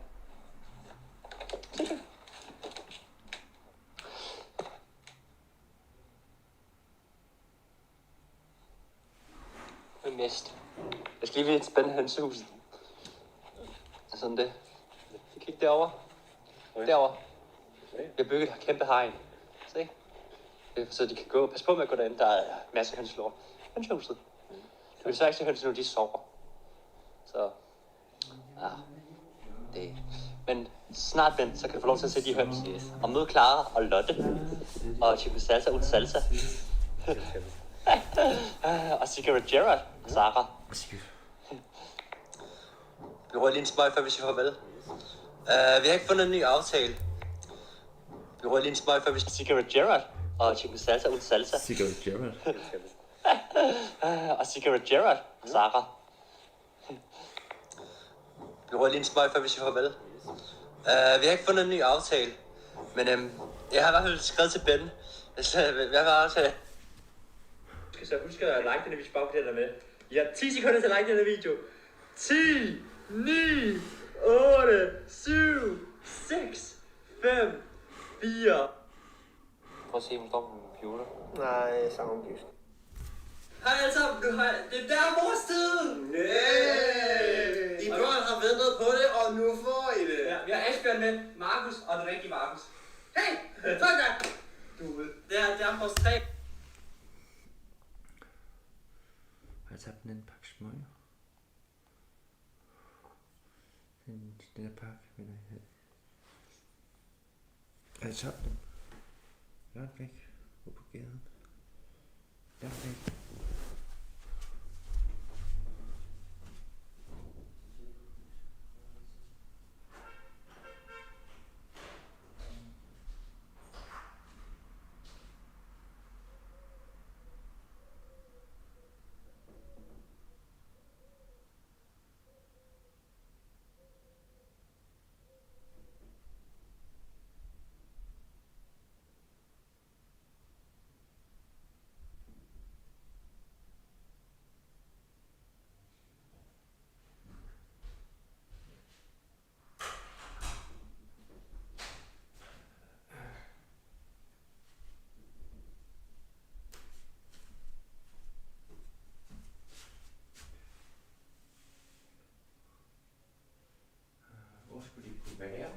T: Se det. Mest. Jeg skal lige ved et spændende hønsehus. Sådan det. Kig derovre. Derovre. Vi har bygget et kæmpe hegn. Se. Så de kan gå og passe på med at gå derind. Der er masser af hønselår. Hønsehuset. Det vil desværre ikke se høns nu, de sover. Så. Ja. Det. Men snart, Ben, så kan du få lov til at se de høns. Og møde Clara og Lotte. Og chicken salsa uden salsa. Og Cigarette Gerard og Sarah. Vi rører lige en smøg, før vi siger farvel. Vi har ikke fundet en ny aftale. Vi rører lige en smøg, før vi skal Cigarette Gerard og chicken salsa uden salsa.
G: Cigarette Gerard.
T: Og Cigarette Gerard og Sarah. Vi rører lige en smøg, før vi siger farvel. Vi har ikke fundet en ny aftale. Men jeg har i hvert fald skrevet til Ben. Hvad var aftale? Så husk at like denne video, bare der med. I har 10 sekunder til at like denne video. 10, 9, 8, 7, 6, 5, 4. Prøv at se, om står på min computer.
B: Nej, jeg savner lyst.
T: Hej alle sammen, det er der mors tid!
B: Nej! I børn har ventet på det, og nu får I det.
T: Ja, vi har Asbjørn med, Markus og den rigtige Markus. Hey, tak! Det er vores 3.
A: jeg tabt den pakke smøger. Den der pakke, mener jeg. Jeg tabt den. Langt væk. Ude på gaden. Langt væk. Hvor skulle de kunne være?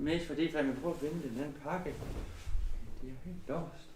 A: Mest fordi, for jeg prøver at vinde den pakke. Det er helt låst.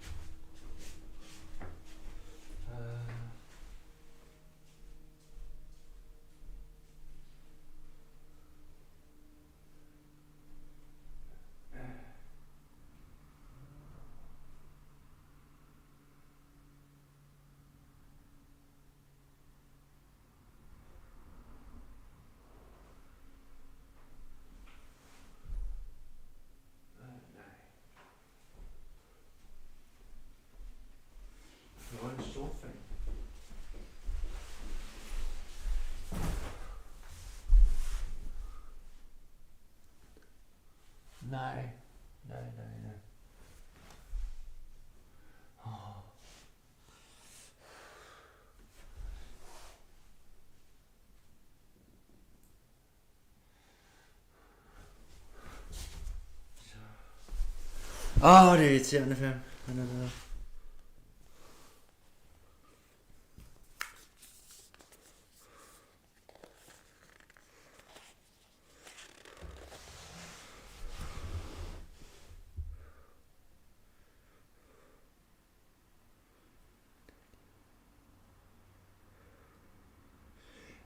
A: Nej. Det er irriterende, fam. Han er der.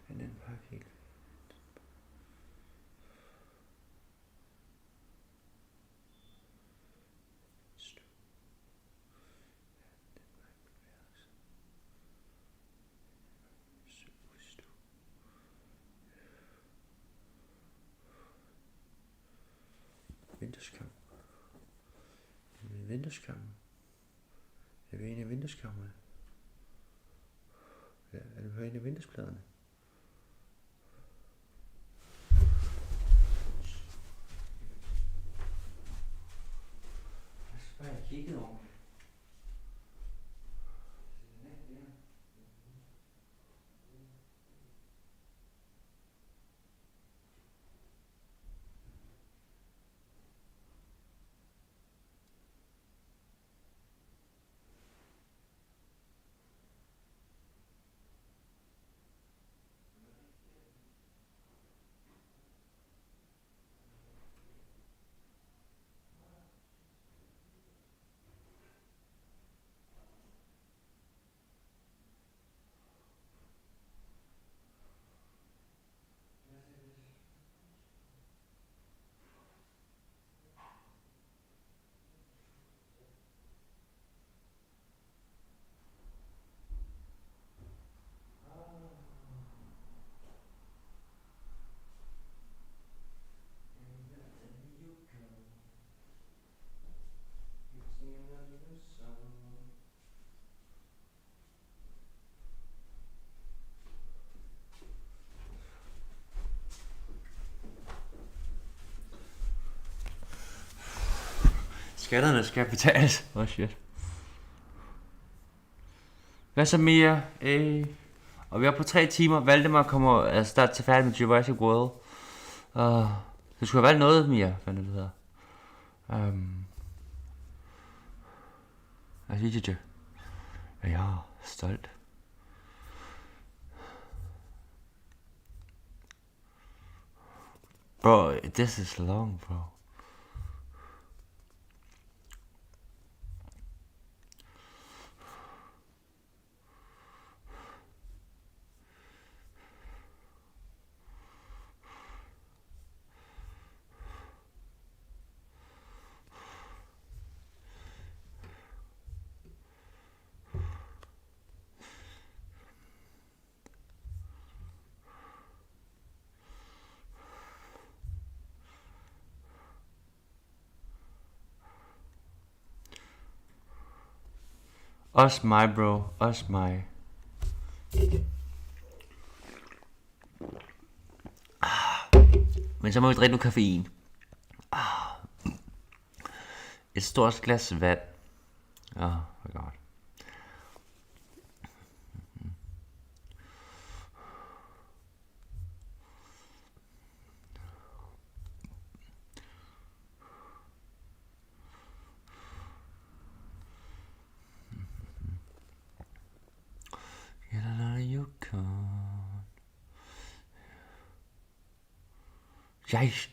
A: Men den pakke helt. Vindueskammer. Vindueskammer. Er vi en af vindueskammerne? Ja, er det på en af vinduespladerne? Jeg skal bare have kigget over. Skatterne skal betales. Shit. Hvad så mere? Og vi er på 3 timer. Valdemar kommer at starte til færdig med Jurassic World. Det skulle have valgt noget mere, hvad det hedder. Jeg synes det. Jeg er stolt. Bro, this is long, bro. Også mig, bro. Også mig. Men så må vi drikke noget koffein. Et stort glas vand. Hvor godt.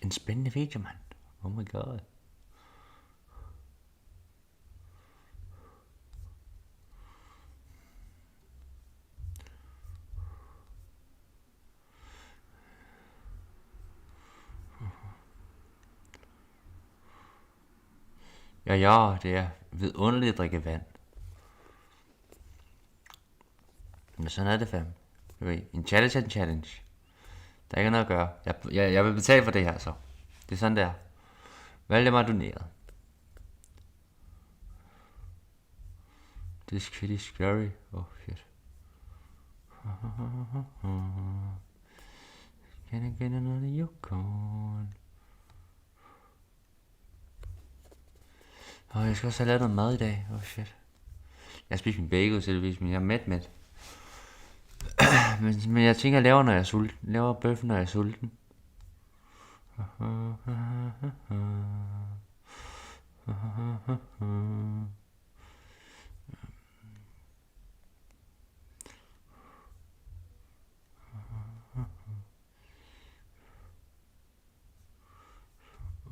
A: En spændende video, mand. Oh my god. Ja, det er vidunderligt at drikke vand. Men sådan er det, fam. En challenge er en challenge. Der er ikke noget at gøre. Jeg vil betale for det her, så. Det er sådan, det er. Valdemar doneret. This kid is scary. Oh, shit. Can I get another Yukon? Jeg skal også have lavet noget mad i dag. Shit. Jeg har spist min bagel selvvis, men jeg er mæt. men jeg tænker, jeg laver, når jeg er sulten. Jeg laver bøffen, når jeg er sulten.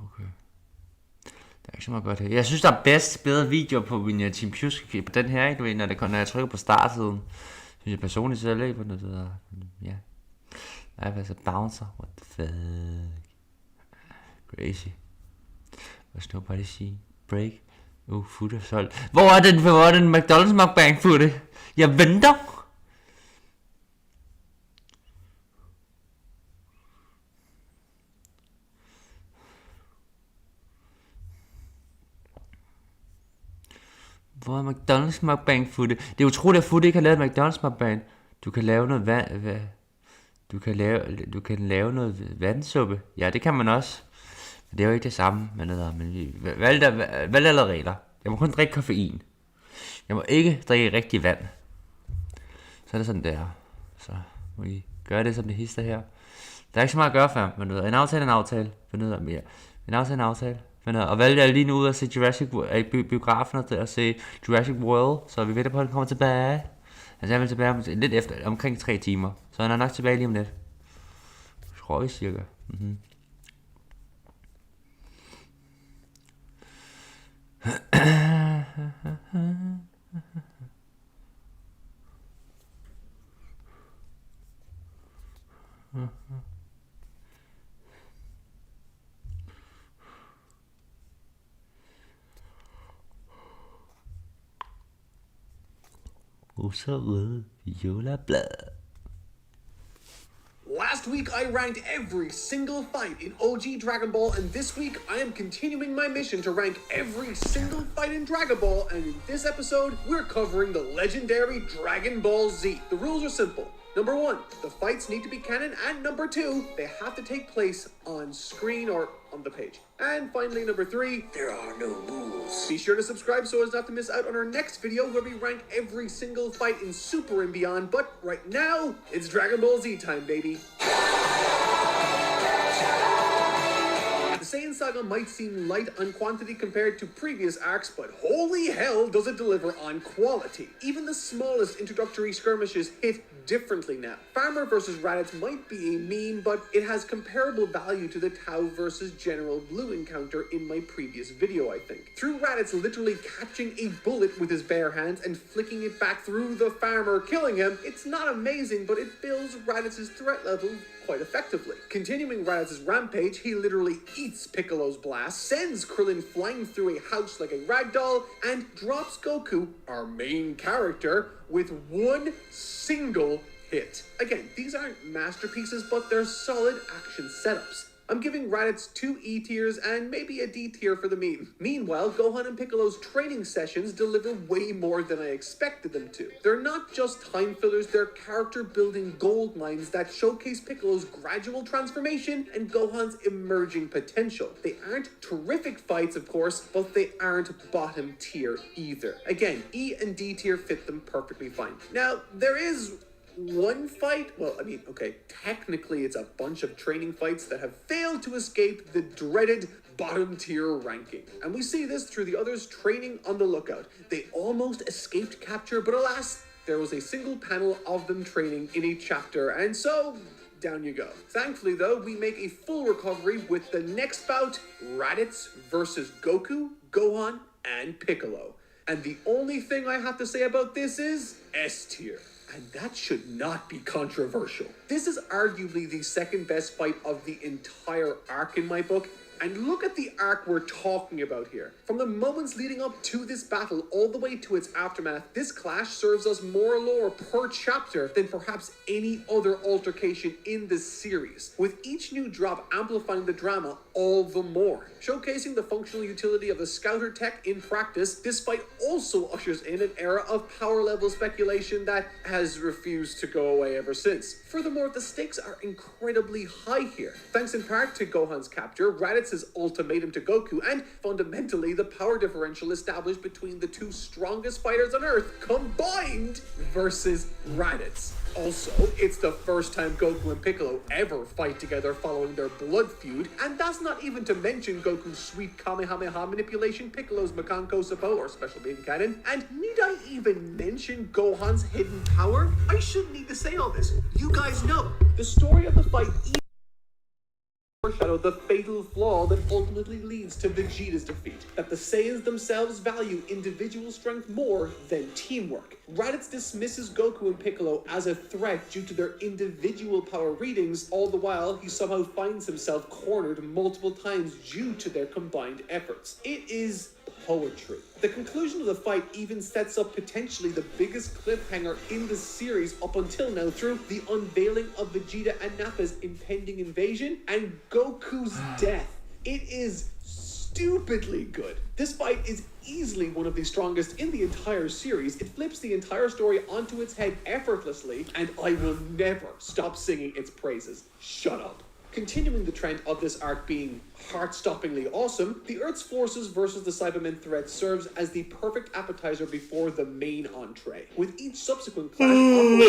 A: Okay. Der er ikke så meget godt her. Jeg synes, der er bedre videoer på min Team Pjusk. På den her, ikke? Når jeg trykker på startsiden. Synes jeg personligt selv ikke på noget der. Ja. Nej, hvad så bouncer? What the fuck? Crazy. What's nobody see? Break. Footer solgt. Hvor er den McDonald's mukbang footer? Jeg venter. Hvor er McDonald's mukbang footer? Det er utroligt, at Footer ikke har lavet McDonald's mukbang. Du kan lave noget vand. Du kan lave noget vandsuppe. Ja, det kan man også. Men det er jo ikke det samme med noget. Men valg alle regler. Jeg må kun drikke koffein. Jeg må ikke drikke rigtig vand. Så er det sådan der. Så må I gøre det som det hister her. Der er ikke så meget at gøre for men en aftale er en aftale. En aftale. Og valgte jeg lige nu ud at se biografen og se Jurassic World. Så vi ved på, at han kommer tilbage. Altså jeg vil tilbage lidt efter, omkring 3 timer. Så han er nok tilbage lige om lidt. Tror jeg cirka.
U: Last week I ranked every single fight in OG Dragon Ball, and this week I am continuing my mission to rank every single fight in Dragon Ball, and in this episode we're covering the legendary Dragon Ball Z. The rules are simple. Number 1, the fights need to be canon, and number 2, they have to take place on screen or on the page. And finally, number 3, there are no rules. Be sure to subscribe so as not to miss out on our next video where we rank every single fight in Super and beyond, but right now, it's Dragon Ball Z time, baby. The Saiyan Saga might seem light on quantity compared to previous arcs, but holy hell does it deliver on quality. Even the smallest introductory skirmishes hit differently now. Farmer vs. Raditz might be a meme, but it has comparable value to the Tau vs. General Blue encounter in my previous video, I think. Through Raditz literally catching a bullet with his bare hands and flicking it back through the farmer, killing him, it's not amazing, but it builds Raditz's threat level quite effectively. Continuing Raditz's rampage, he literally eats Piccolo's blast, sends Krillin flying through a house like a ragdoll, and drops Goku, our main character, with one single hit. Again, these aren't masterpieces, but they're solid action setups. I'm giving Raditz 2 E tiers and maybe a D tier for the meme. Meanwhile, Gohan and Piccolo's training sessions deliver way more than I expected them to. They're not just time fillers, they're character-building gold mines that showcase Piccolo's gradual transformation and Gohan's emerging potential. They aren't terrific fights, of course, but they aren't bottom tier either. Again, E and D tier fit them perfectly fine. Now, there is one fight, well, I mean, okay, technically it's a bunch of training fights that have failed to escape the dreaded bottom tier ranking. And we see this through the others training on the lookout. They almost escaped capture, but alas, there was a single panel of them training in a chapter, and so down you go. Thankfully, though, we make a full recovery with the next bout, Raditz versus Goku, Gohan, and Piccolo. And the only thing I have to say about this is S tier. And that should not be controversial. This is arguably the second best fight of the entire arc in my book. And look at the arc we're talking about here. From the moments leading up to this battle all the way to its aftermath, this clash serves us more lore per chapter than perhaps any other altercation in this series, with each new drop amplifying the drama all the more. Showcasing the functional utility of the Scouter tech in practice, this fight also ushers in an era of power level speculation that has refused to go away ever since. Furthermore, the stakes are incredibly high here. Thanks in part to Gohan's capture, Raditz Raditz' ultimatum to Goku, and fundamentally the power differential established between the two strongest fighters on Earth combined versus Raditz. Also, it's the first time Goku and Piccolo ever fight together following their blood feud, and that's not even to mention Goku's sweet Kamehameha manipulation, Piccolo's Makanko Sapo, or Special Beam Cannon, and need I even mention Gohan's hidden power? I shouldn't need to say all this. You guys know. The story of the fight foreshadow the fatal flaw that ultimately leads to Vegeta's defeat, that the Saiyans themselves value individual strength more than teamwork. Raditz dismisses Goku and Piccolo as a threat due to their individual power readings, all the while he somehow finds himself cornered multiple times due to their combined efforts. It is poetry. The conclusion of the fight even sets up potentially the biggest cliffhanger in the series up until now through the unveiling of Vegeta and Nappa's impending invasion and Goku's death. It is stupidly good. This fight is easily one of the strongest in the entire series. It flips the entire story onto its head effortlessly, and I will never stop singing its praises. Shut up. Continuing the trend of this arc being heart-stoppingly awesome, the Earth's forces versus the Cybermen threat serves as the perfect appetizer before the main entree, with each subsequent clash offering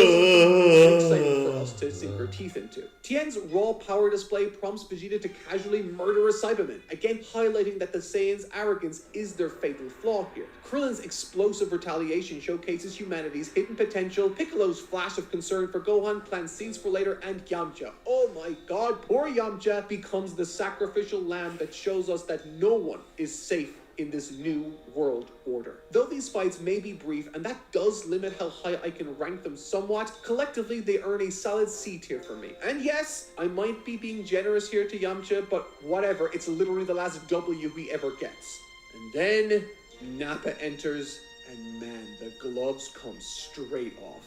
U: exciting for us to sink our teeth into. Tien's raw power display prompts Vegeta to casually murder a Cyberman, again highlighting that the Saiyans' arrogance is their fatal flaw here. Krillin's explosive retaliation showcases humanity's hidden potential, Piccolo's flash of concern for Gohan plants seeds for later, and Yamcha, oh my god, poor Yamcha, becomes the sacrificial lamb that shows us that no one is safe in this new world order. Though these fights may be brief, and that does limit how high I can rank them somewhat, collectively they earn a solid C tier for me. And yes, I might be being generous here to Yamcha, but whatever, it's literally the last W he ever gets. And then Nappa enters, and man, the gloves come straight off.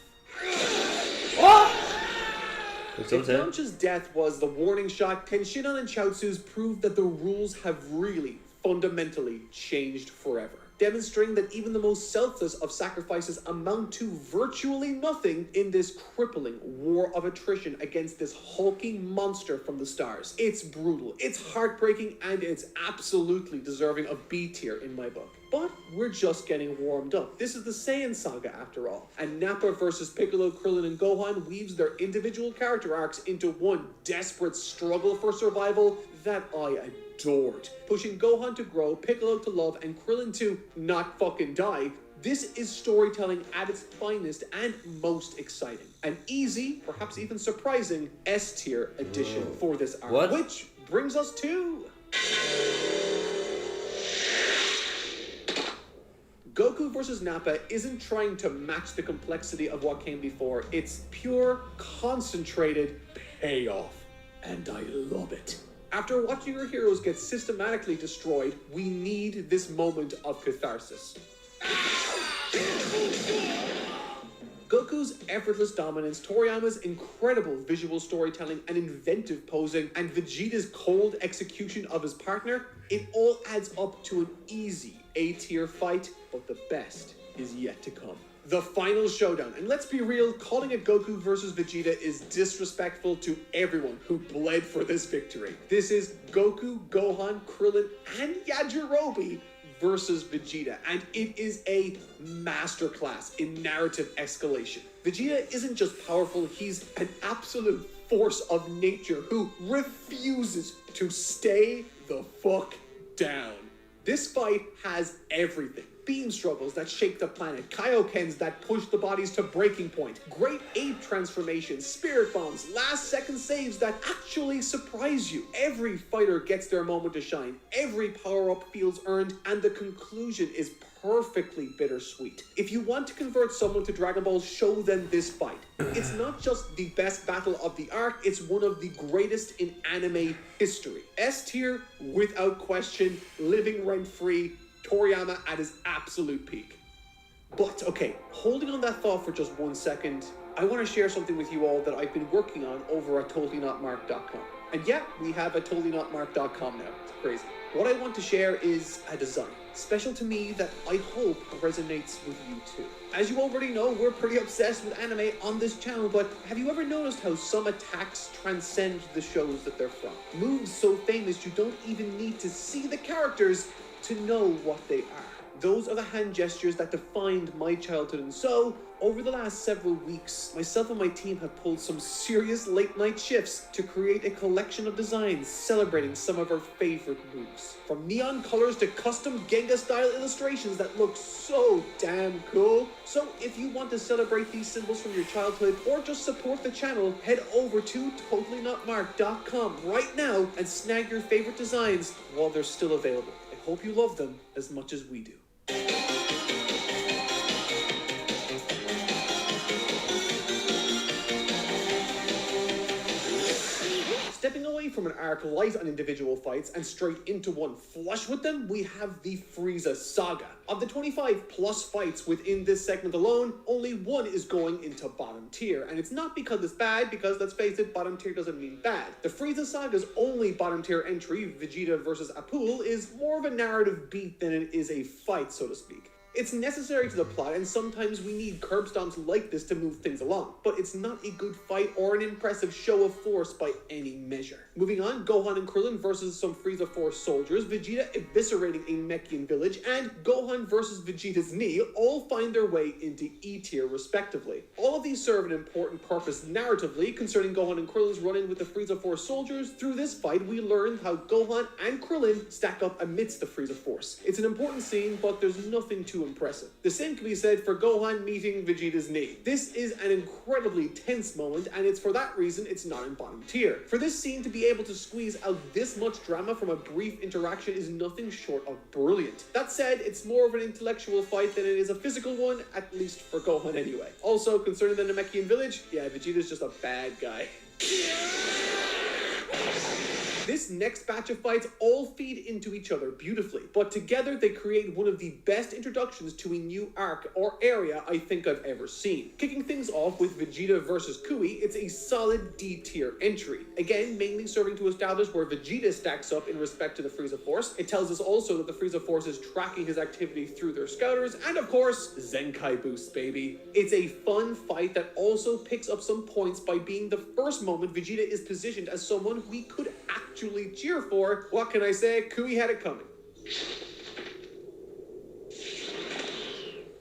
G: What?
U: If Yamcha's death was the warning shot, Tenshinhan and Chaozu's prove that the rules have really fundamentally changed forever, demonstrating that even the most selfless of sacrifices amount to virtually nothing in this crippling war of attrition against this hulking monster from the stars. It's brutal, it's heartbreaking, and it's absolutely deserving of B tier in my book. But we're just getting warmed up. This is the Saiyan saga after all, and Nappa versus Piccolo, Krillin, and Gohan weaves their individual character arcs into one desperate struggle for survival that I adored. Pushing Gohan to grow, Piccolo to love, and Krillin to not fucking die. This is storytelling at its finest and most exciting. An easy, perhaps even surprising, S tier addition for this arc.
G: What?
U: Which brings us to Goku versus Nappa isn't trying to match the complexity of what came before. It's pure, concentrated payoff. And I love it. After watching your heroes get systematically destroyed, we need this moment of catharsis. Goku's effortless dominance, Toriyama's incredible visual storytelling and inventive posing, and Vegeta's cold execution of his partner, it all adds up to an easy A-tier fight, but the best is yet to come. The final showdown, and let's be real, calling it Goku versus Vegeta is disrespectful to everyone who bled for this victory. This is Goku, Gohan, Krillin, and Yajirobe versus Vegeta, and it is a masterclass in narrative escalation. Vegeta isn't just powerful, he's an absolute force of nature who refuses to stay the fuck down. This fight has everything. Beam struggles that shake the planet, Kaioken's that push the bodies to breaking point, great ape transformations, spirit bombs, last second saves that actually surprise you. Every fighter gets their moment to shine, every power-up feels earned, and the conclusion is perfectly bittersweet. If you want to convert someone to Dragon Ball, show them this fight. It's not just the best battle of the arc, it's one of the greatest in anime history. S tier, without question, living rent-free, Toriyama at his absolute peak. But, okay, holding on that thought for just 1 second, I want to share something with you all that I've been working on over at TotallyNotMark.com. And yeah, we have a totallyNotMark.com now. It's crazy. What I want to share is a design, special to me, that I hope resonates with you too. As you already know, we're pretty obsessed with anime on this channel, but have you ever noticed how some attacks transcend the shows that they're from? Moves so famous you don't even need to see the characters to know what they are. Those are the hand gestures that defined my childhood, and so, over the last several weeks, myself and my team have pulled some serious late-night shifts to create a collection of designs celebrating some of our favorite moves. From neon colors to custom Genga-style illustrations that look so damn cool. So if you want to celebrate these symbols from your childhood, or just support the channel, head over to TotallyNotMark.com right now and snag your favorite designs while they're still available. I hope you love them as much as we do. Stepping away from an arc light on individual fights and straight into one flush with them, we have the Frieza Saga. Of the 25 plus fights within this segment alone, only one is going into bottom tier. And it's not because it's bad, because let's face it, bottom tier doesn't mean bad. The Frieza Saga's only bottom tier entry, Vegeta versus Apul, is more of a narrative beat than it is a fight, so to speak. It's necessary to the plot, and sometimes we need curb stomps like this to move things along, but it's not a good fight or an impressive show of force by any measure. Moving on, Gohan and Krillin versus some Frieza Force soldiers, Vegeta eviscerating a Namekian village, and Gohan versus Vegeta's knee all find their way into E tier respectively. All of these serve an important purpose narratively concerning Gohan and Krillin's run-in with the Frieza Force soldiers. Through this fight, we learn how Gohan and Krillin stack up amidst the Frieza Force. It's an important scene, but there's nothing too impressive. The same can be said for Gohan meeting Vegeta's knee. This is an incredibly tense moment, and it's for that reason it's not in bottom tier. For this scene to be able to squeeze out this much drama from a brief interaction is nothing short of brilliant. That said, it's more of an intellectual fight than it is a physical one, at least for Gohan anyway. Also, concerning the Namekian village, yeah, Vegeta's just a bad guy. This next batch of fights all feed into each other beautifully, but together they create one of the best introductions to a new arc or area I think I've ever seen. Kicking things off with Vegeta versus Kui, it's a solid D tier entry. Again, mainly serving to establish where Vegeta stacks up in respect to the Frieza Force. It tells us also that the Frieza Force is tracking his activity through their scouters, and of course, Zenkai boost, baby. It's a fun fight that also picks up some points by being the first moment Vegeta is positioned as someone we could actually cheer for. What can I say? Kui had it coming.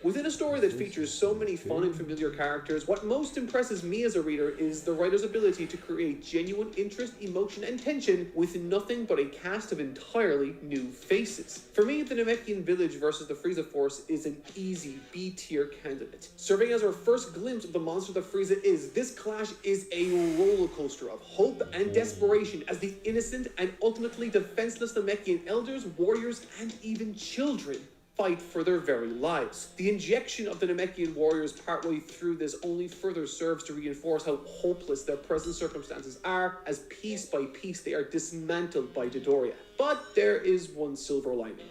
U: Within a story that features so many fun and familiar characters, what most impresses me as a reader is the writer's ability to create genuine interest, emotion, and tension with nothing but a cast of entirely new faces. For me, the Namekian village versus the Frieza Force is an easy B-tier candidate. Serving as our first glimpse of the monster that Frieza is, this clash is a roller coaster of hope and desperation as the innocent and ultimately defenseless Namekian elders, warriors, and even children fight for their very lives. The injection of the Namekian warriors partway through this only further serves to reinforce how hopeless their present circumstances are, as piece by piece they are dismantled by Dodoria. But there is one silver lining.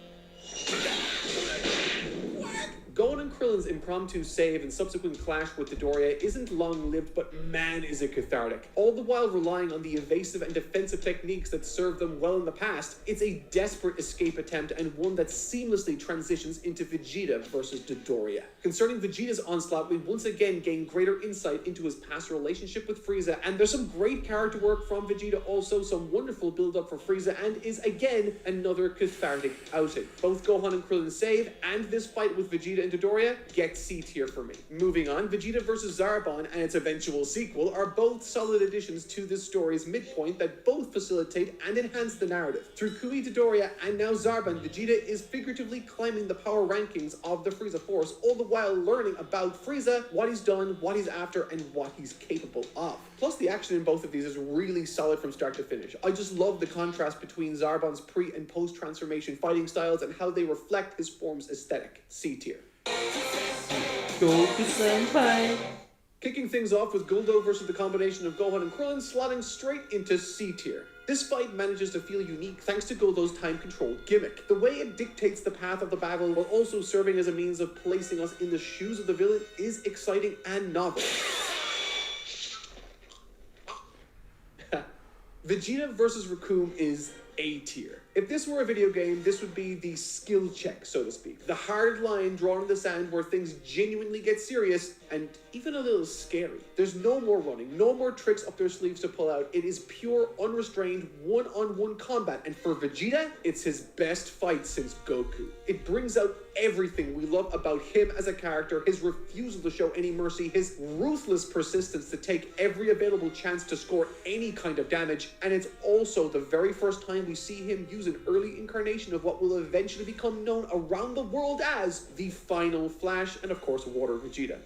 U: Gohan and Krillin's impromptu save and subsequent clash with Dodoria isn't long-lived, but man is it cathartic. All the while relying on the evasive and defensive techniques that served them well in the past, it's a desperate escape attempt and one that seamlessly transitions into Vegeta versus Dodoria. Concerning Vegeta's onslaught, we once again gain greater insight into his past relationship with Frieza, and there's some great character work from Vegeta, also some wonderful build-up for Frieza, and is again another cathartic outing. Both Gohan and Krillin save, and this fight with Vegeta and Dodoria get C tier for me. Moving on, Vegeta vs. Zarbon and its eventual sequel are both solid additions to this story's midpoint that both facilitate and enhance the narrative. Through Kui, Dodoria, and now Zarbon, Vegeta is figuratively climbing the power rankings of the Frieza Force, all the while learning about Frieza, what he's done, what he's after, and what he's capable of. Plus, the action in both of these is really solid from start to finish. I just love the contrast between Zarbon's pre- and post-transformation fighting styles and how they reflect his form's aesthetic. C tier. Goku-senpai. Kicking things off with Guldo versus the combination of Gohan and Krillin, slotting straight into C tier. This fight manages to feel unique thanks to Guldo's time-controlled gimmick. The way it dictates the path of the battle while also serving as a means of placing us in the shoes of the villain is exciting and novel. Vegeta versus Recoome is A tier. If this were a video game, this would be the skill check, so to speak. The hard line drawn in the sand where things genuinely get serious and even a little scary. There's no more running, no more tricks up their sleeves to pull out. It is pure, unrestrained, one-on-one combat. And for Vegeta, it's his best fight since Goku. It brings out everything we love about him as a character, his refusal to show any mercy, his ruthless persistence to take every available chance to score any kind of damage, and it's also the very first time we see him use an early incarnation of what will eventually become known around the world as the Final Flash, and of course Water Vegeta.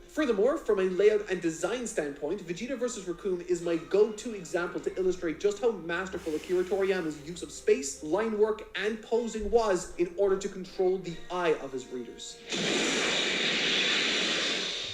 U: Furthermore, from a layout and design standpoint, Vegeta vs. Recoome is my go-to example to illustrate just how masterful Akira Toriyama's use of space, line work, and posing was in order to control the eye of his readers.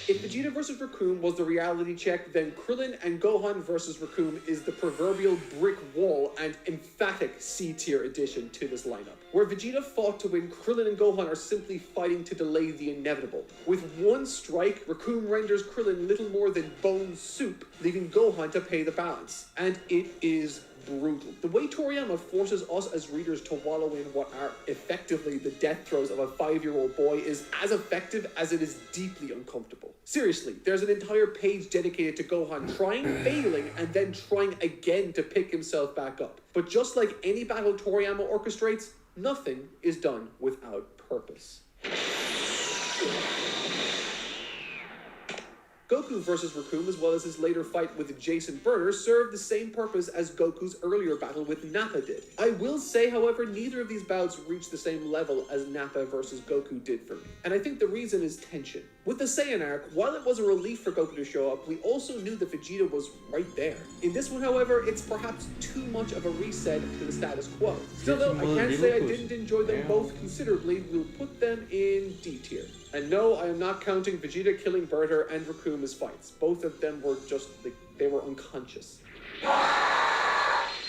U: If Vegeta vs. Recoome was the reality check, then Krillin and Gohan vs. Recoome is the proverbial brick wall and emphatic C-tier addition to this lineup. Where Vegeta fought to win, Krillin and Gohan are simply fighting to delay the inevitable. With one strike, Recoome renders Krillin little more than bone soup, leaving Gohan to pay the balance. And it is brutal. The way Toriyama forces us as readers to wallow in what are effectively the death throes of a 5-year-old boy is as effective as it is deeply uncomfortable. Seriously, there's an entire page dedicated to Gohan trying, failing, and then trying again to pick himself back up. But just like any battle Toriyama orchestrates, nothing is done without purpose. Goku vs. Recoome, as well as his later fight with Jason Burner, served the same purpose as Goku's earlier battle with Nappa did. I will say, however, neither of these bouts reached the same level as Nappa vs. Goku did for me. And I think the reason is tension. With the Saiyan arc, while it was a relief for Goku to show up, we also knew that Vegeta was right there. In this one, however, it's perhaps too much of a reset to the status quo. Still though, I can't say I didn't enjoy them both considerably. We'll put them in D tier. And no, I am not counting Vegeta killing Berter and Recoome as fights. Both of them were just, they were unconscious.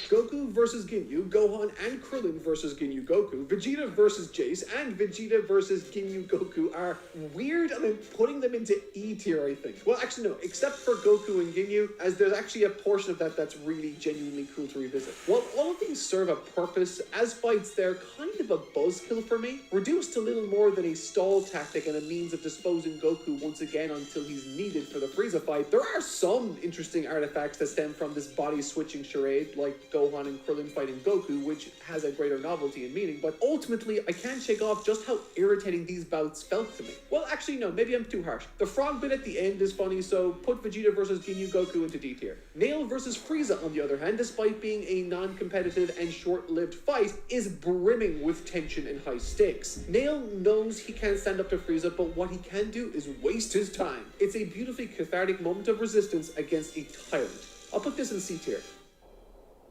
U: Goku versus Ginyu, Gohan and Krillin versus Ginyu Goku, Vegeta versus Jace, and Vegeta versus Ginyu Goku are weird, and I'm putting them into E tier, I think. Well, actually no, except for Goku and Ginyu, as there's actually a portion of that that's really genuinely cool to revisit. While all of these serve a purpose, as fights they're kind of a buzzkill for me, reduced to little more than a stall tactic and a means of disposing Goku once again until he's needed for the Frieza fight. There are some interesting artifacts that stem from this body-switching charade, like Gohan and Krillin fighting Goku, which has a greater novelty and meaning, but ultimately I can't shake off just how irritating these bouts felt to me. Well, actually no, maybe I'm too harsh. The frog bit at the end is funny, so put Vegeta versus Ginyu Goku into D tier. Nail versus Frieza, on the other hand, despite being a non-competitive and short-lived fight, is brimming with tension and high stakes. Nail knows he can't stand up to Frieza, but what he can do is waste his time. It's a beautifully cathartic moment of resistance against a tyrant. I'll put this in C tier.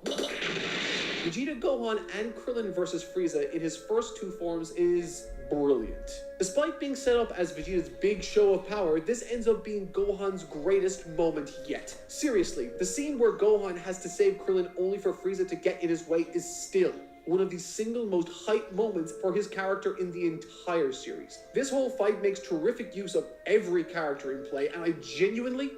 U: Vegeta, Gohan, and Krillin vs. Frieza in his first two forms is brilliant. Despite being set up as Vegeta's big show of power, this ends up being Gohan's greatest moment yet. Seriously, the scene where Gohan has to save Krillin only for Frieza to get in his way is still one of the single most hype moments for his character in the entire series. This whole fight makes terrific use of every character in play, and I genuinely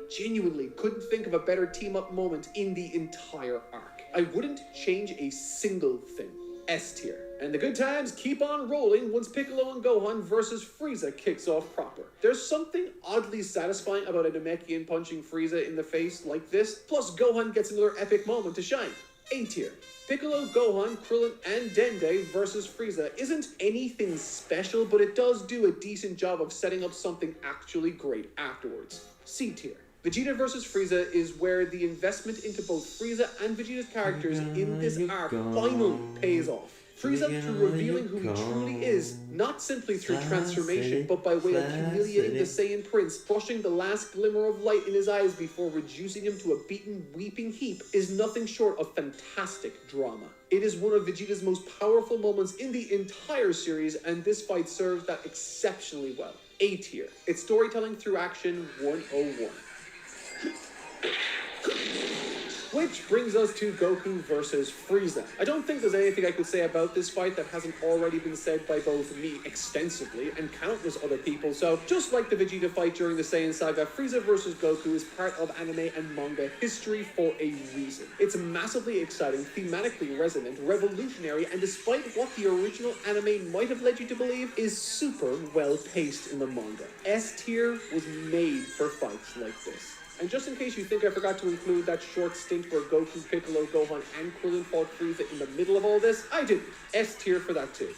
U: couldn't think of a better team-up moment in the entire arc. I wouldn't change a single thing. S tier. And the good times keep on rolling once Piccolo and Gohan versus Frieza kicks off proper. There's something oddly satisfying about a Namekian punching Frieza in the face like this, plus Gohan gets another epic moment to shine. A tier. Piccolo, Gohan, Krillin, and Dende versus Frieza isn't anything special, but it does do a decent job of setting up something actually great afterwards. C tier. Vegeta vs. Frieza is where the investment into both Frieza and Vegeta's characters in this arc finally pays off. Frieza through revealing who he truly is, not simply through transformation, but by way of humiliating the Saiyan Prince, crushing the last glimmer of light in his eyes before reducing him to a beaten, weeping heap, is nothing short of fantastic drama. It is one of Vegeta's most powerful moments in the entire series, and this fight serves that exceptionally well. A tier. It's storytelling through action 101. Which brings us to Goku versus Frieza. I don't think there's anything I could say about this fight that hasn't already been said by both me extensively and countless other people, so just like the Vegeta fight during the Saiyan saga, Frieza versus Goku is part of anime and manga history for a reason. It's massively exciting, thematically resonant, revolutionary, and despite what the original anime might have led you to believe, is super well paced in the manga. S tier was made for fights like this. And just in case you think I forgot to include that short stint where Goku, Piccolo, Gohan, and Krillin fought Frieza in the middle of all this, I didn't. S tier for that too.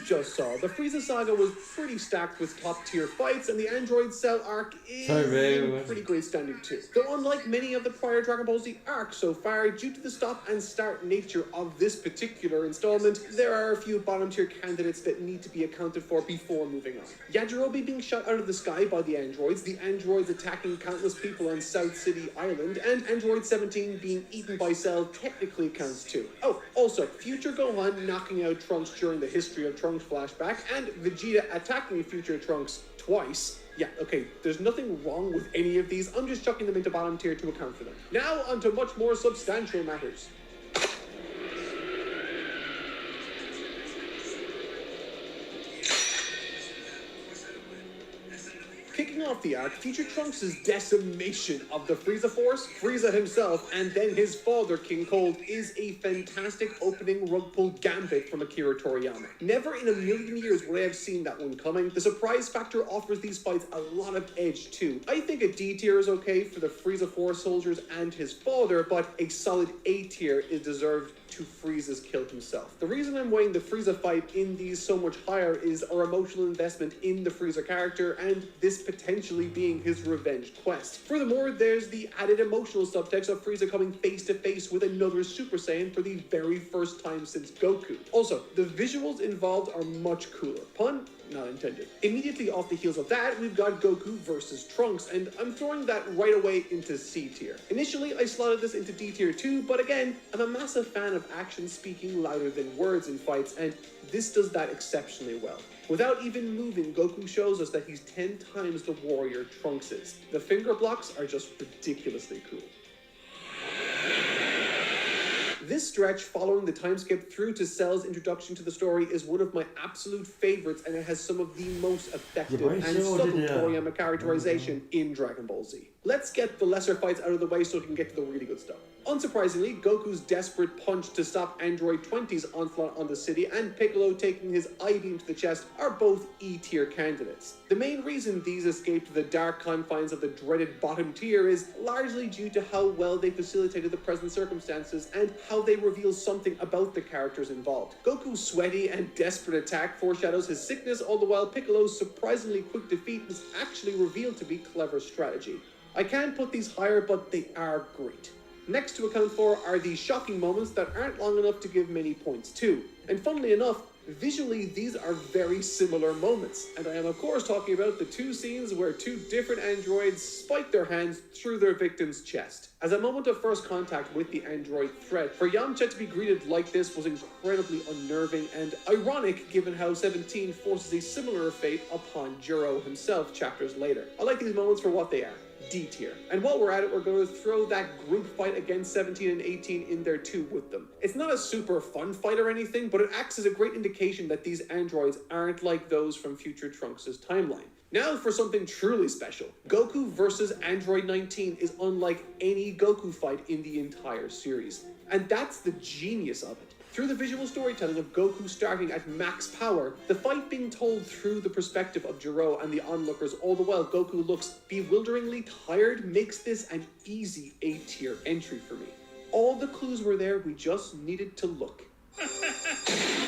U: Just saw, the Frieza saga was pretty stacked with top-tier fights, and the Android Cell arc is in pretty great standing too. Though unlike many of the prior Dragon Ball Z arcs so far, due to the stop-and-start nature of this particular installment, there are a few bottom-tier candidates that need to be accounted for before moving on. Yajirobe being shot out of the sky by the androids attacking countless people on South City Island, and Android 17 being eaten by Cell technically counts too. Oh, also, future Gohan knocking out Trunks during the History of Trunks flashback, and Vegeta attacking future Trunks twice. Yeah, okay, there's nothing wrong with any of these, I'm just chucking them into bottom tier to account for them. Now, onto much more substantial matters. Kicking off the arc, future Trunks' decimation of the Frieza Force, Frieza himself, and then his father, King Cold, is a fantastic opening rug pull gambit from Akira Toriyama. Never in a million years would I have seen that one coming. The surprise factor offers these fights a lot of edge too. I think a D tier is okay for the Frieza Force soldiers and his father, but a solid A tier is deserved to Frieza's kill himself. The reason I'm weighing the Frieza fight in these so much higher is our emotional investment in the Frieza character and this potentially being his revenge quest. Furthermore, there's the added emotional subtext of Frieza coming face to face with another Super Saiyan for the very first time since Goku. Also, the visuals involved are much cooler. Pun not intended. Immediately off the heels of that, we've got Goku versus Trunks, and I'm throwing that right away into C tier. Initially, I slotted this into D tier too, but again, I'm a massive fan of action speaking louder than words in fights, and this does that exceptionally well. Without even moving, Goku shows us that he's 10 times the warrior Trunks is. The finger blocks are just ridiculously cool. This stretch, following the time skip through to Cell's introduction to the story, is one of my absolute favorites, and it has some of the most effective and subtle Toriyama characterization in Dragon Ball Z. Let's get the lesser fights out of the way so we can get to the really good stuff. Unsurprisingly, Goku's desperate punch to stop Android 20's onslaught on the city and Piccolo taking his I-beam to the chest are both E-tier candidates. The main reason these escaped the dark confines of the dreaded bottom tier is largely due to how well they facilitated the present circumstances and how they reveal something about the characters involved. Goku's sweaty and desperate attack foreshadows his sickness, all the while Piccolo's surprisingly quick defeat was actually revealed to be clever strategy. I can't put these higher, but they are great. Next to account for are the shocking moments that aren't long enough to give many points to. And funnily enough, visually these are very similar moments. And I am of course talking about the two scenes where two different androids spike their hands through their victim's chest. As a moment of first contact with the android threat, for Yamcha to be greeted like this was incredibly unnerving and ironic given how 17 forces a similar fate upon Jiro himself chapters later. I like these moments for what they are. D tier. And while we're at it, we're going to throw that group fight against 17 and 18 in there too with them. It's not a super fun fight or anything, but it acts as a great indication that these androids aren't like those from future Trunks' timeline. Now for something truly special. Goku versus Android 19 is unlike any Goku fight in the entire series. And that's the genius of it. Through the visual storytelling of Goku starting at max power, the fight being told through the perspective of Jiro and the onlookers, all the while Goku looks bewilderingly tired, makes this an easy A-tier entry for me. All the clues were there, we just needed to look.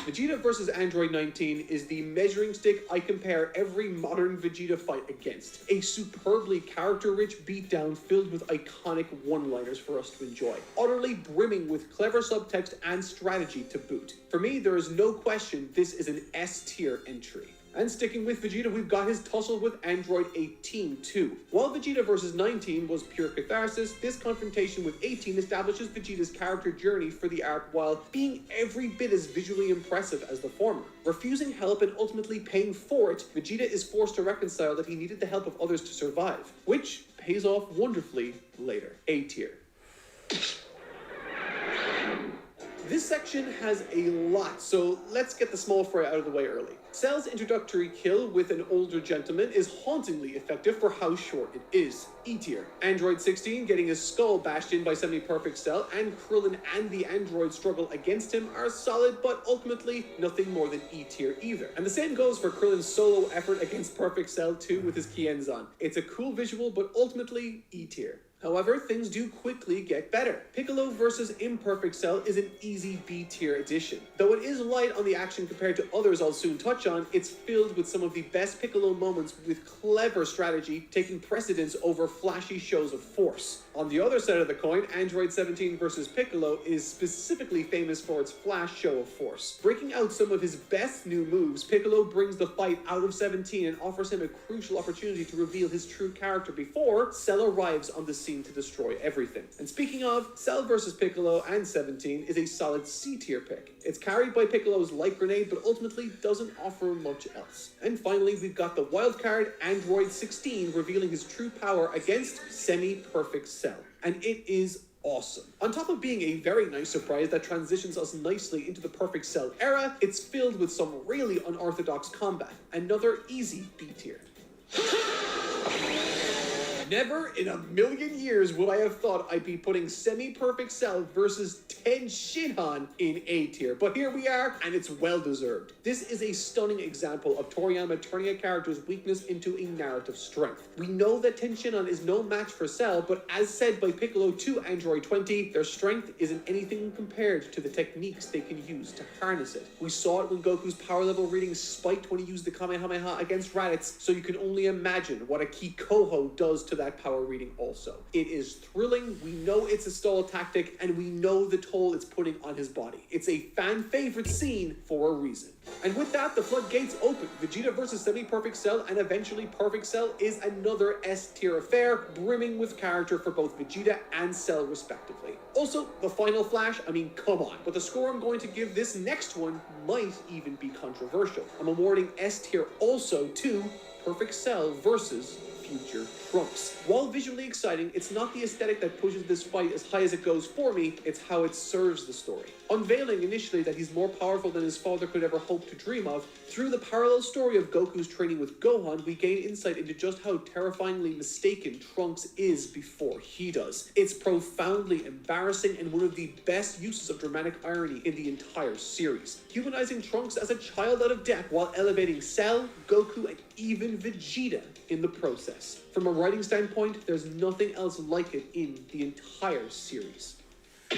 U: Vegeta vs. Android 19 is the measuring stick I compare every modern Vegeta fight against. A superbly character-rich beatdown filled with iconic one-liners for us to enjoy. Utterly brimming with clever subtext and strategy to boot. For me, there is no question this is an S-tier entry. And sticking with Vegeta, we've got his tussle with Android 18 too. While Vegeta vs 19 was pure catharsis, this confrontation with 18 establishes Vegeta's character journey for the arc while being every bit as visually impressive as the former. Refusing help and ultimately paying for it, Vegeta is forced to reconcile that he needed the help of others to survive, which pays off wonderfully later. A tier. This section has a lot, so let's get the small fry out of the way early. Cell's introductory kill with an older gentleman is hauntingly effective for how short it is. E tier. Android 16 getting his skull bashed in by Semi-Perfect Cell and Krillin and the android struggle against him are solid, but ultimately nothing more than E tier either. And the same goes for Krillin's solo effort against Perfect Cell 2 with his Kienzan. It's a cool visual, but ultimately E tier. However, things do quickly get better. Piccolo vs Imperfect Cell is an easy B-tier addition. Though it is light on the action compared to others I'll soon touch on, it's filled with some of the best Piccolo moments with clever strategy taking precedence over flashy shows of force. On the other side of the coin, Android 17 vs Piccolo is specifically famous for its flash show of force. Breaking out some of his best new moves, Piccolo brings the fight out of 17 and offers him a crucial opportunity to reveal his true character before Cell arrives on the scene to destroy everything. And speaking of, Cell vs Piccolo and 17 is a solid C-tier pick. It's carried by Piccolo's light grenade, but ultimately doesn't offer much else. And finally, we've got the wildcard Android 16 revealing his true power against Semi-Perfect Cell. And it is awesome. On top of being a very nice surprise that transitions us nicely into the Perfect Cell era, it's filled with some really unorthodox combat. Another easy B-tier. Never in a million years would I have thought I'd be putting Semi-Perfect Cell versus Ten Shinhan in A tier, but here we are, and it's well deserved. This is a stunning example of Toriyama turning a character's weakness into a narrative strength. We know that Ten Shinhan is no match for Cell, but as said by Piccolo to Android 20, their strength isn't anything compared to the techniques they can use to harness it. We saw it when Goku's power level reading spiked when he used the Kamehameha against Raditz, so you can only imagine what a Kikoho does to that power reading also. It is thrilling, we know it's a stall tactic, and we know the toll it's putting on his body. It's a fan favorite scene for a reason. And with that, the floodgates open. Vegeta versus Semi-Perfect Cell and eventually Perfect Cell is another S-tier affair, brimming with character for both Vegeta and Cell respectively. Also, the final flash, I mean, come on. But the score I'm going to give this next one might even be controversial. I'm awarding S-tier also to Perfect Cell versus Future Trunks. While visually exciting, it's not the aesthetic that pushes this fight as high as it goes for me, it's how it serves the story. Unveiling initially that he's more powerful than his father could ever hope to dream of, through the parallel story of Goku's training with Gohan, we gain insight into just how terrifyingly mistaken Trunks is before he does. It's profoundly embarrassing and one of the best uses of dramatic irony in the entire series, humanizing Trunks as a child out of death while elevating Cell, Goku, and even Vegeta in the process. From a writing standpoint, there's nothing else like it in the entire series. The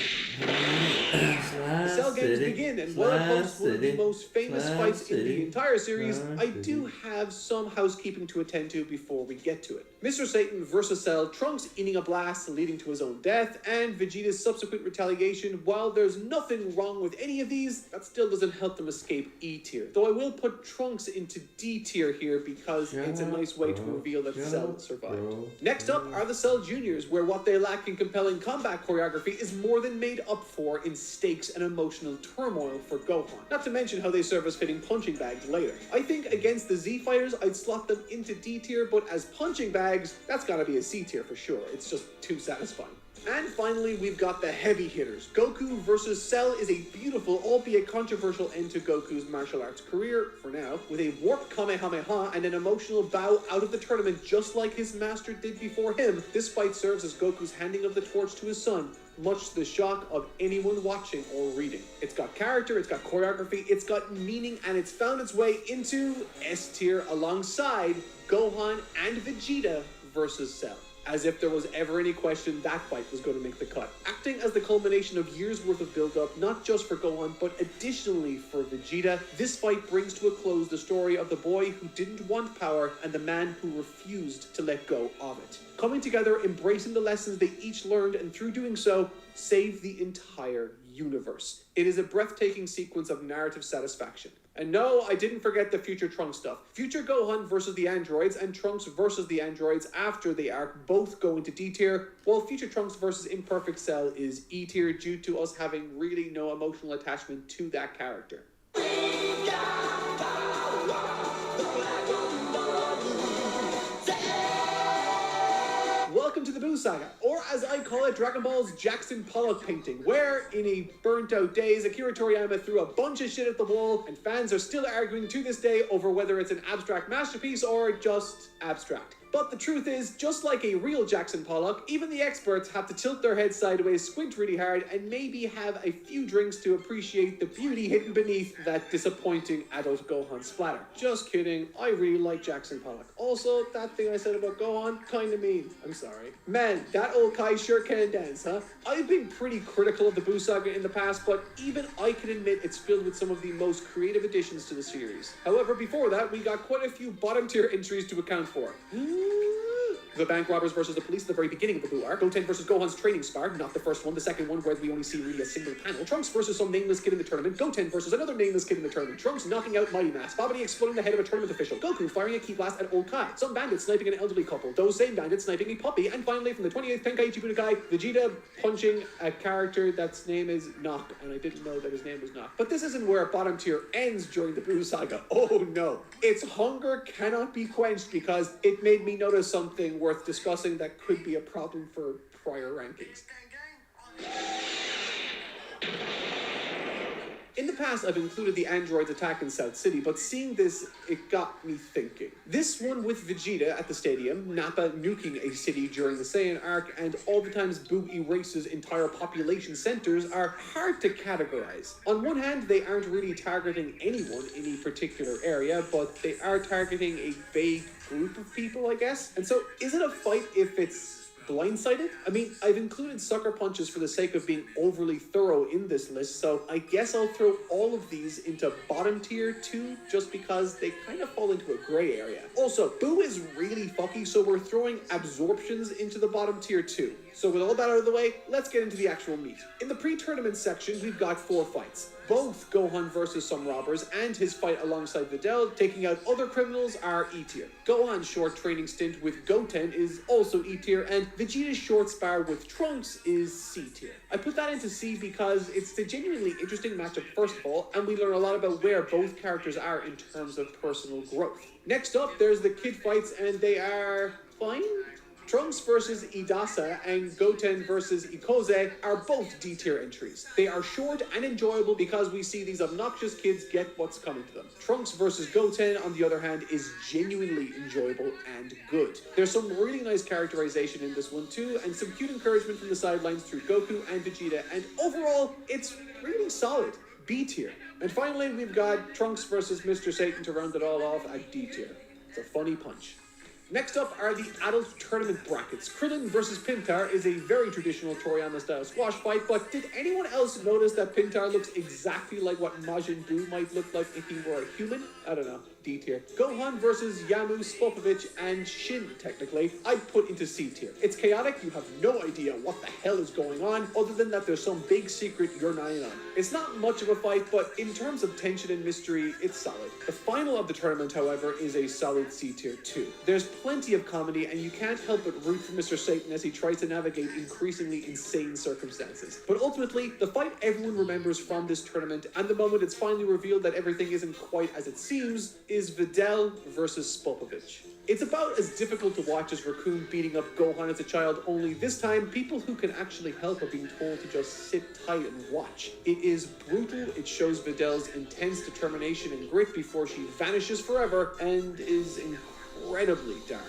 U: Cell games begin, and while it hosts one of the most famous fights in the entire series, I do have some housekeeping to attend to before we get to it. Mr. Satan versus Cell, Trunks eating a blast leading to his own death, and Vegeta's subsequent retaliation. While there's nothing wrong with any of these, that still doesn't help them escape E tier. Though I will put Trunks into D tier here because it's a nice way to reveal that Cell survived. Next up are the Cell Juniors, where what they lack in compelling combat choreography is more than made up for in stakes and emotional turmoil for Gohan. Not to mention how they serve as fitting punching bags later. I think against the Z fighters, I'd slot them into D tier, but as punching bags, that's gotta be a C tier for sure. It's just too satisfying. And finally, we've got the heavy hitters. Goku versus Cell is a beautiful, albeit controversial end to Goku's martial arts career, for now, with a warped Kamehameha and an emotional bow out of the tournament just like his master did before him. This fight serves as Goku's handing of the torch to his son, much to the shock of anyone watching or reading. It's got character, it's got choreography, it's got meaning, and it's found its way into S tier alongside Gohan and Vegeta versus Cell. As if there was ever any question that fight was going to make the cut. Acting as the culmination of years worth of build-up, not just for Gohan, but additionally for Vegeta, this fight brings to a close the story of the boy who didn't want power and the man who refused to let go of it. Coming together, embracing the lessons they each learned, and through doing so, save the entire universe. It is a breathtaking sequence of narrative satisfaction. And no, I didn't forget the future Trunks stuff. Future Gohan versus the androids and Trunks versus the androids after the arc both go into D tier, while future Trunks versus Imperfect Cell is E tier due to us having really no emotional attachment to that character. Welcome to the Boo Saga, or as I call it, Dragon Ball's Jackson Pollock painting, where, in a burnt-out days, Akira Toriyama threw a bunch of shit at the wall, and fans are still arguing to this day over whether it's an abstract masterpiece or just abstract. But the truth is, just like a real Jackson Pollock, even the experts have to tilt their heads sideways, squint really hard, and maybe have a few drinks to appreciate the beauty hidden beneath that disappointing adult Gohan splatter. Just kidding, I really like Jackson Pollock. Also, that thing I said about Gohan, kinda mean. I'm sorry. Man, that old Kai sure can dance, huh? I've been pretty critical of the Boo Saga in the past, but even I can admit it's filled with some of the most creative additions to the series. However, before that, we got quite a few bottom tier entries to account for. The bank robbers versus the police at the very beginning of the Boo arc. Goten versus Gohan's training spar, not the first one, the second one where we only see really a single panel. Trunks versus some nameless kid in the tournament. Goten versus another nameless kid in the tournament. Trunks knocking out Mighty Mass. Babidi exploding the head of a tournament official. Goku firing a key blast at Old Kai. Some bandits sniping an elderly couple. Those same bandits sniping a puppy. And finally, from the 28th Tenkaichi Budokai, Vegeta punching a character that's name is Knock. And I didn't know that his name was Knock. But this isn't where bottom tier ends during the Boo Saga. Oh no. Its hunger cannot be quenched because it made me notice something worth discussing that could be a problem for prior rankings. In the past, I've included the androids attack in South City, but seeing this, it got me thinking. This one with Vegeta at the stadium, Nappa nuking a city during the Saiyan arc, and all the times Boo erases entire population centers are hard to categorize. On one hand, they aren't really targeting anyone in a particular area, but they are targeting a vague group of people, I guess. And so, is it a fight if it's blindsided? I mean, I've included sucker punches for the sake of being overly thorough in this list, so I guess I'll throw all of these into bottom tier too, just because they kind of fall into a gray area. Also, Boo is really fucky, so we're throwing absorptions into the bottom tier too. So with all that out of the way, let's get into the actual meat. In the pre-tournament section, we've got 4 fights. Both Gohan versus some robbers and his fight alongside Videl taking out other criminals are E tier. Gohan's short training stint with Goten is also E tier, and Vegeta's short spar with Trunks is C tier. I put that into C because it's a genuinely interesting matchup first of all, and we learn a lot about where both characters are in terms of personal growth. Next up, there's the kid fights, and they are fine. Trunks versus Idasa and Goten versus Ikoze are both D-tier entries. They are short and enjoyable because we see these obnoxious kids get what's coming to them. Trunks versus Goten, on the other hand, is genuinely enjoyable and good. There's some really nice characterization in this one too, and some cute encouragement from the sidelines through Goku and Vegeta, and overall, it's really solid. B tier. And finally, we've got Trunks versus Mr. Satan to round it all off at D tier. It's a funny punch. Next up are the adult tournament brackets. Krillin versus Pintar is a very traditional Toriyama-style squash fight, but did anyone else notice that Pintar looks exactly like what Majin Buu might look like if he were a human? I don't know. D tier. Gohan versus Yamu, Spopovich, and Shin, technically, I'd put into C tier. It's chaotic, you have no idea what the hell is going on, other than that there's some big secret you're not in on. It's not much of a fight, but in terms of tension and mystery, it's solid. The final of the tournament, however, is a solid C tier too. There's plenty of comedy, and you can't help but root for Mr. Satan as he tries to navigate increasingly insane circumstances. But ultimately, the fight everyone remembers from this tournament, and the moment it's finally revealed that everything isn't quite as it seems, is Videl versus Spopovich. It's about as difficult to watch as Raccoon beating up Gohan as a child, only this time, people who can actually help are being told to just sit tight and watch. It is brutal, it shows Videl's intense determination and grit before she vanishes forever, and is incredibly dark.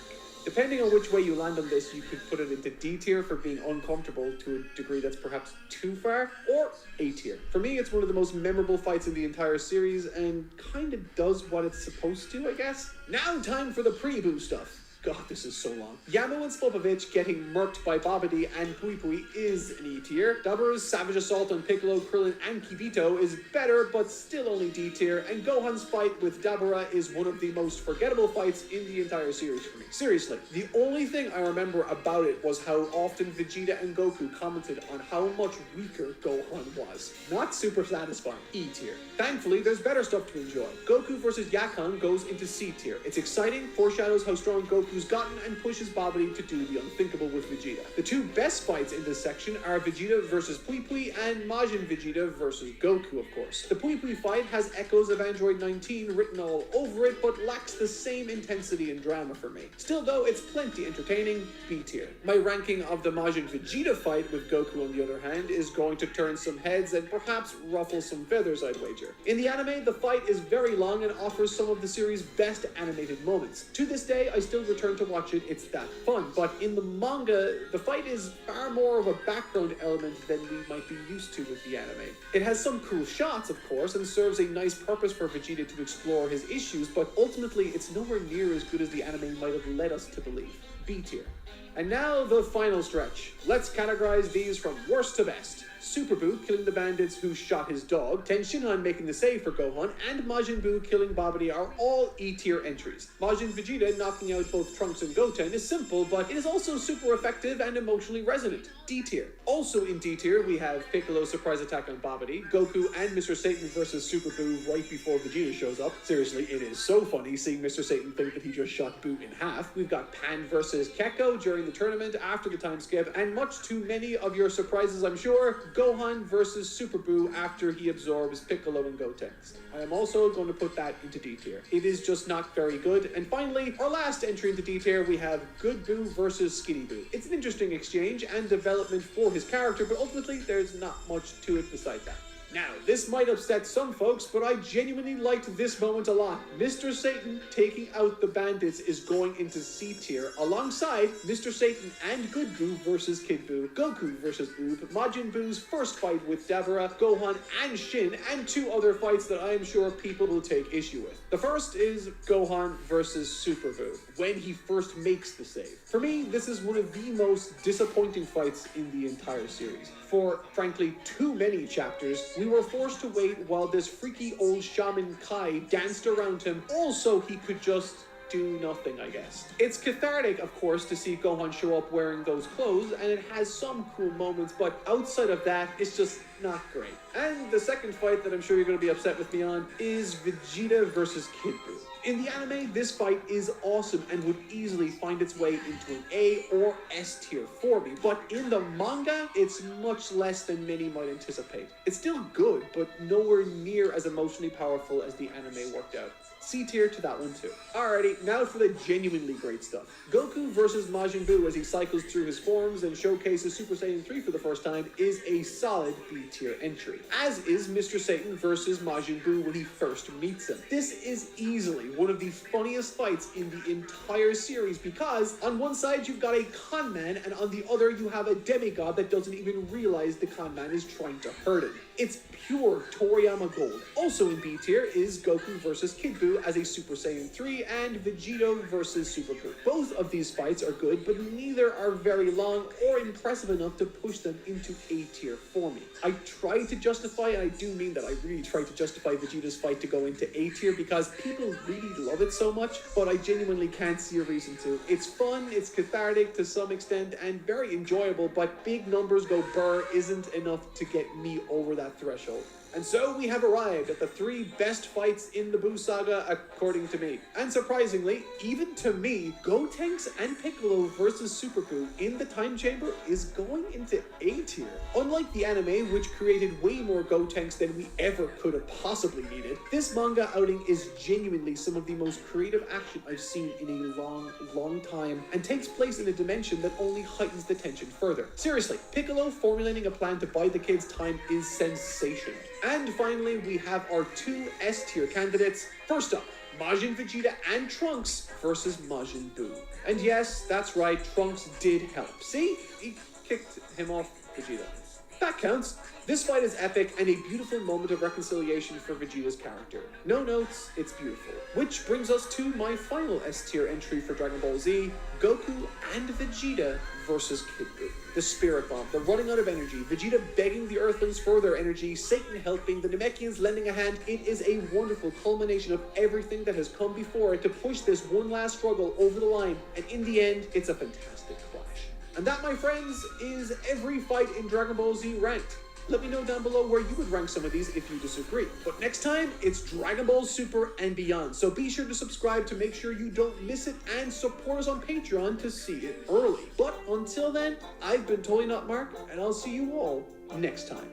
U: Depending on which way you land on this, you could put it into D tier for being uncomfortable to a degree that's perhaps too far, or A tier. For me, it's one of the most memorable fights in the entire series, and kind of does what it's supposed to, I guess. Now time for the pre-Boo stuff. God, this is so long. Yamo and Slopovich getting murked by Babidi and Pui Pui is an E tier. Dabura's savage assault on Piccolo, Krillin, and Kibito is better, but still only D tier. And Gohan's fight with Dabura is one of the most forgettable fights in the entire series for me. Seriously, the only thing I remember about it was how often Vegeta and Goku commented on how much weaker Gohan was. Not super satisfying. E tier. Thankfully, there's better stuff to enjoy. Goku versus Yakan goes into C tier. It's exciting, foreshadows how strong Goku's gotten, and pushes Babidi to do the unthinkable with Vegeta. The two best fights in this section are Vegeta versus Pui Pui and Majin Vegeta versus Goku, of course. The Pui Pui fight has echoes of Android 19 written all over it, but lacks the same intensity and drama for me. Still though, it's plenty entertaining. B tier. My ranking of the Majin Vegeta fight with Goku, on the other hand, is going to turn some heads and perhaps ruffle some feathers, I'd wager. In the anime, the fight is very long and offers some of the series' best animated moments. To this day, I still return to watch it, it's that fun. But in the manga, the fight is far more of a background element than we might be used to with the anime. It has some cool shots, of course, and serves a nice purpose for Vegeta to explore his issues, but ultimately it's nowhere near as good as the anime might have led us to believe. B tier. And now the final stretch. Let's categorize these from worst to best. Super Buu killing the bandits who shot his dog, Ten Shinhan making the save for Gohan, and Majin Buu killing Babidi are all E-tier entries. Majin Vegeta knocking out both Trunks and Goten is simple, but it is also super effective and emotionally resonant. D-tier. Also in D-tier, we have Piccolo's surprise attack on Babidi, Goku and Mr. Satan versus Super Buu right before Vegeta shows up. Seriously, it is so funny seeing Mr. Satan think that he just shot Buu in half. We've got Pan versus Kekko during the tournament after the time skip, and much too many of your surprises, I'm sure, Gohan versus Super Buu after he absorbs Piccolo and Gotenks. I am also going to put that into D tier. It is just not very good. And finally, our last entry into D tier, we have Good Buu versus Skinny Buu. It's an interesting exchange and development for his character, but ultimately there's not much to it beside that. Now, this might upset some folks, but I genuinely liked this moment a lot. Mr. Satan taking out the bandits is going into C tier, alongside Mr. Satan and Good Buu versus Kid Buu, Goku versus Oob, Majin Buu's first fight with Dabura, Gohan, and Shin, and two other fights that I am sure people will take issue with. The first is Gohan versus Super Buu, when he first makes the save. For me, this is one of the most disappointing fights in the entire series. For, frankly, too many chapters, we were forced to wait while this freaky old shaman Kai danced around him, also he could just do nothing, I guess. It's cathartic, of course, to see Gohan show up wearing those clothes, and it has some cool moments, but outside of that, it's just not great. And the second fight that I'm sure you're going to be upset with me on is Vegeta versus Kid Buu. In the anime, this fight is awesome and would easily find its way into an A or S tier for me, but in the manga, it's much less than many might anticipate. It's still good, but nowhere near as emotionally powerful as the anime worked out. C tier to that one too. Alrighty, now for the genuinely great stuff. Goku versus Majin Buu as he cycles through his forms and showcases Super Saiyan 3 for the first time is a solid B tier entry. As is Mr. Satan versus Majin Buu when he first meets him. This is easily one of the funniest fights in the entire series because on one side you've got a con man and on the other you have a demigod that doesn't even realize the con man is trying to hurt him. It's pure Toriyama gold. Also in B tier is Goku versus Kid Buu as a Super Saiyan 3 and Vegito versus Super Buu. Both of these fights are good, but neither are very long or impressive enough to push them into A tier for me. I tried to justify, and I do mean that I really tried to justify Vegeta's fight to go into A tier because people really love it so much, but I genuinely can't see a reason to. It's fun, it's cathartic to some extent, and very enjoyable, but big numbers go burr isn't enough to get me over that threshold. And so we have arrived at the 3 best fights in the Buu saga, according to me. And surprisingly, even to me, Gotenks and Piccolo versus Super Buu in the Time Chamber is going into A tier. Unlike the anime, which created way more Gotenks than we ever could have possibly needed, this manga outing is genuinely some of the most creative action I've seen in a long time, and takes place in a dimension that only heightens the tension further. Seriously, Piccolo formulating a plan to buy the kids time is sensational. And finally, we have our 2 S tier candidates. First up, Majin Vegeta and Trunks versus Majin Buu. And yes, that's right, Trunks did help. See? He kicked him off Vegeta. That counts. This fight is epic and a beautiful moment of reconciliation for Vegeta's character. No notes, it's beautiful. Which brings us to my final S tier entry for Dragon Ball Z, Goku and Vegeta versus Kid Buu. The Spirit Bomb, the running out of energy, Vegeta begging the Earthlings for their energy, Satan helping, the Namekians lending a hand. It is a wonderful culmination of everything that has come before it to push this one last struggle over the line, and in the end, it's a fantastic clash. And that, my friends, is every fight in Dragon Ball Z ranked. Let me know down below where you would rank some of these if you disagree. But next time, it's Dragon Ball Super and beyond. So be sure to subscribe to make sure you don't miss it and support us on Patreon to see it early. But until then, I've been Toy Not Mark, and I'll see you all next time.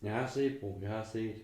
G: Jeg har set, bro. Jeg har set.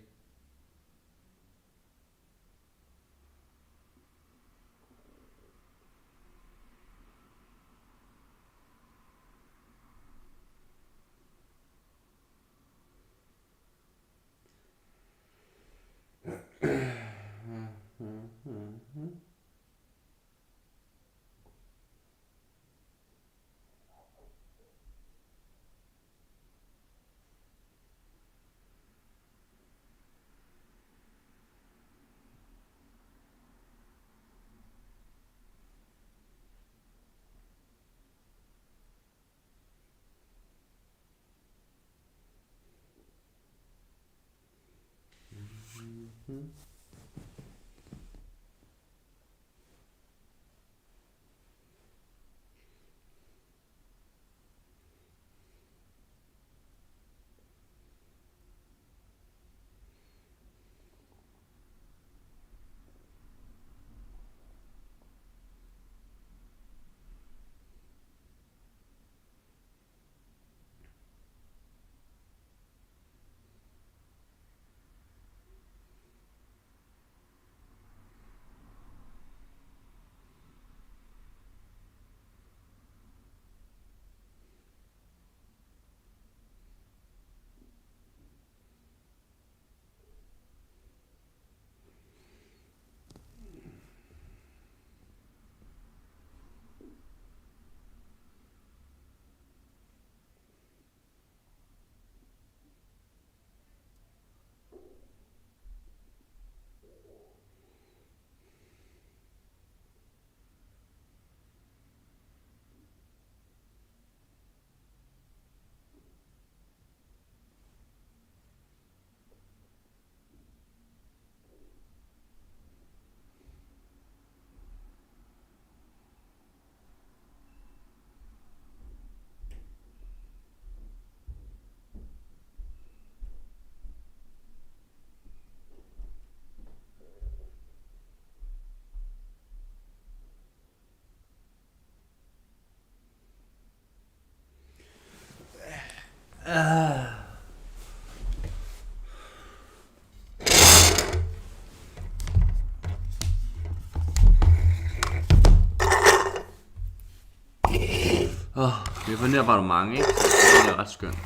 G: Det er for nær mange, ikke? Det er ret skønt.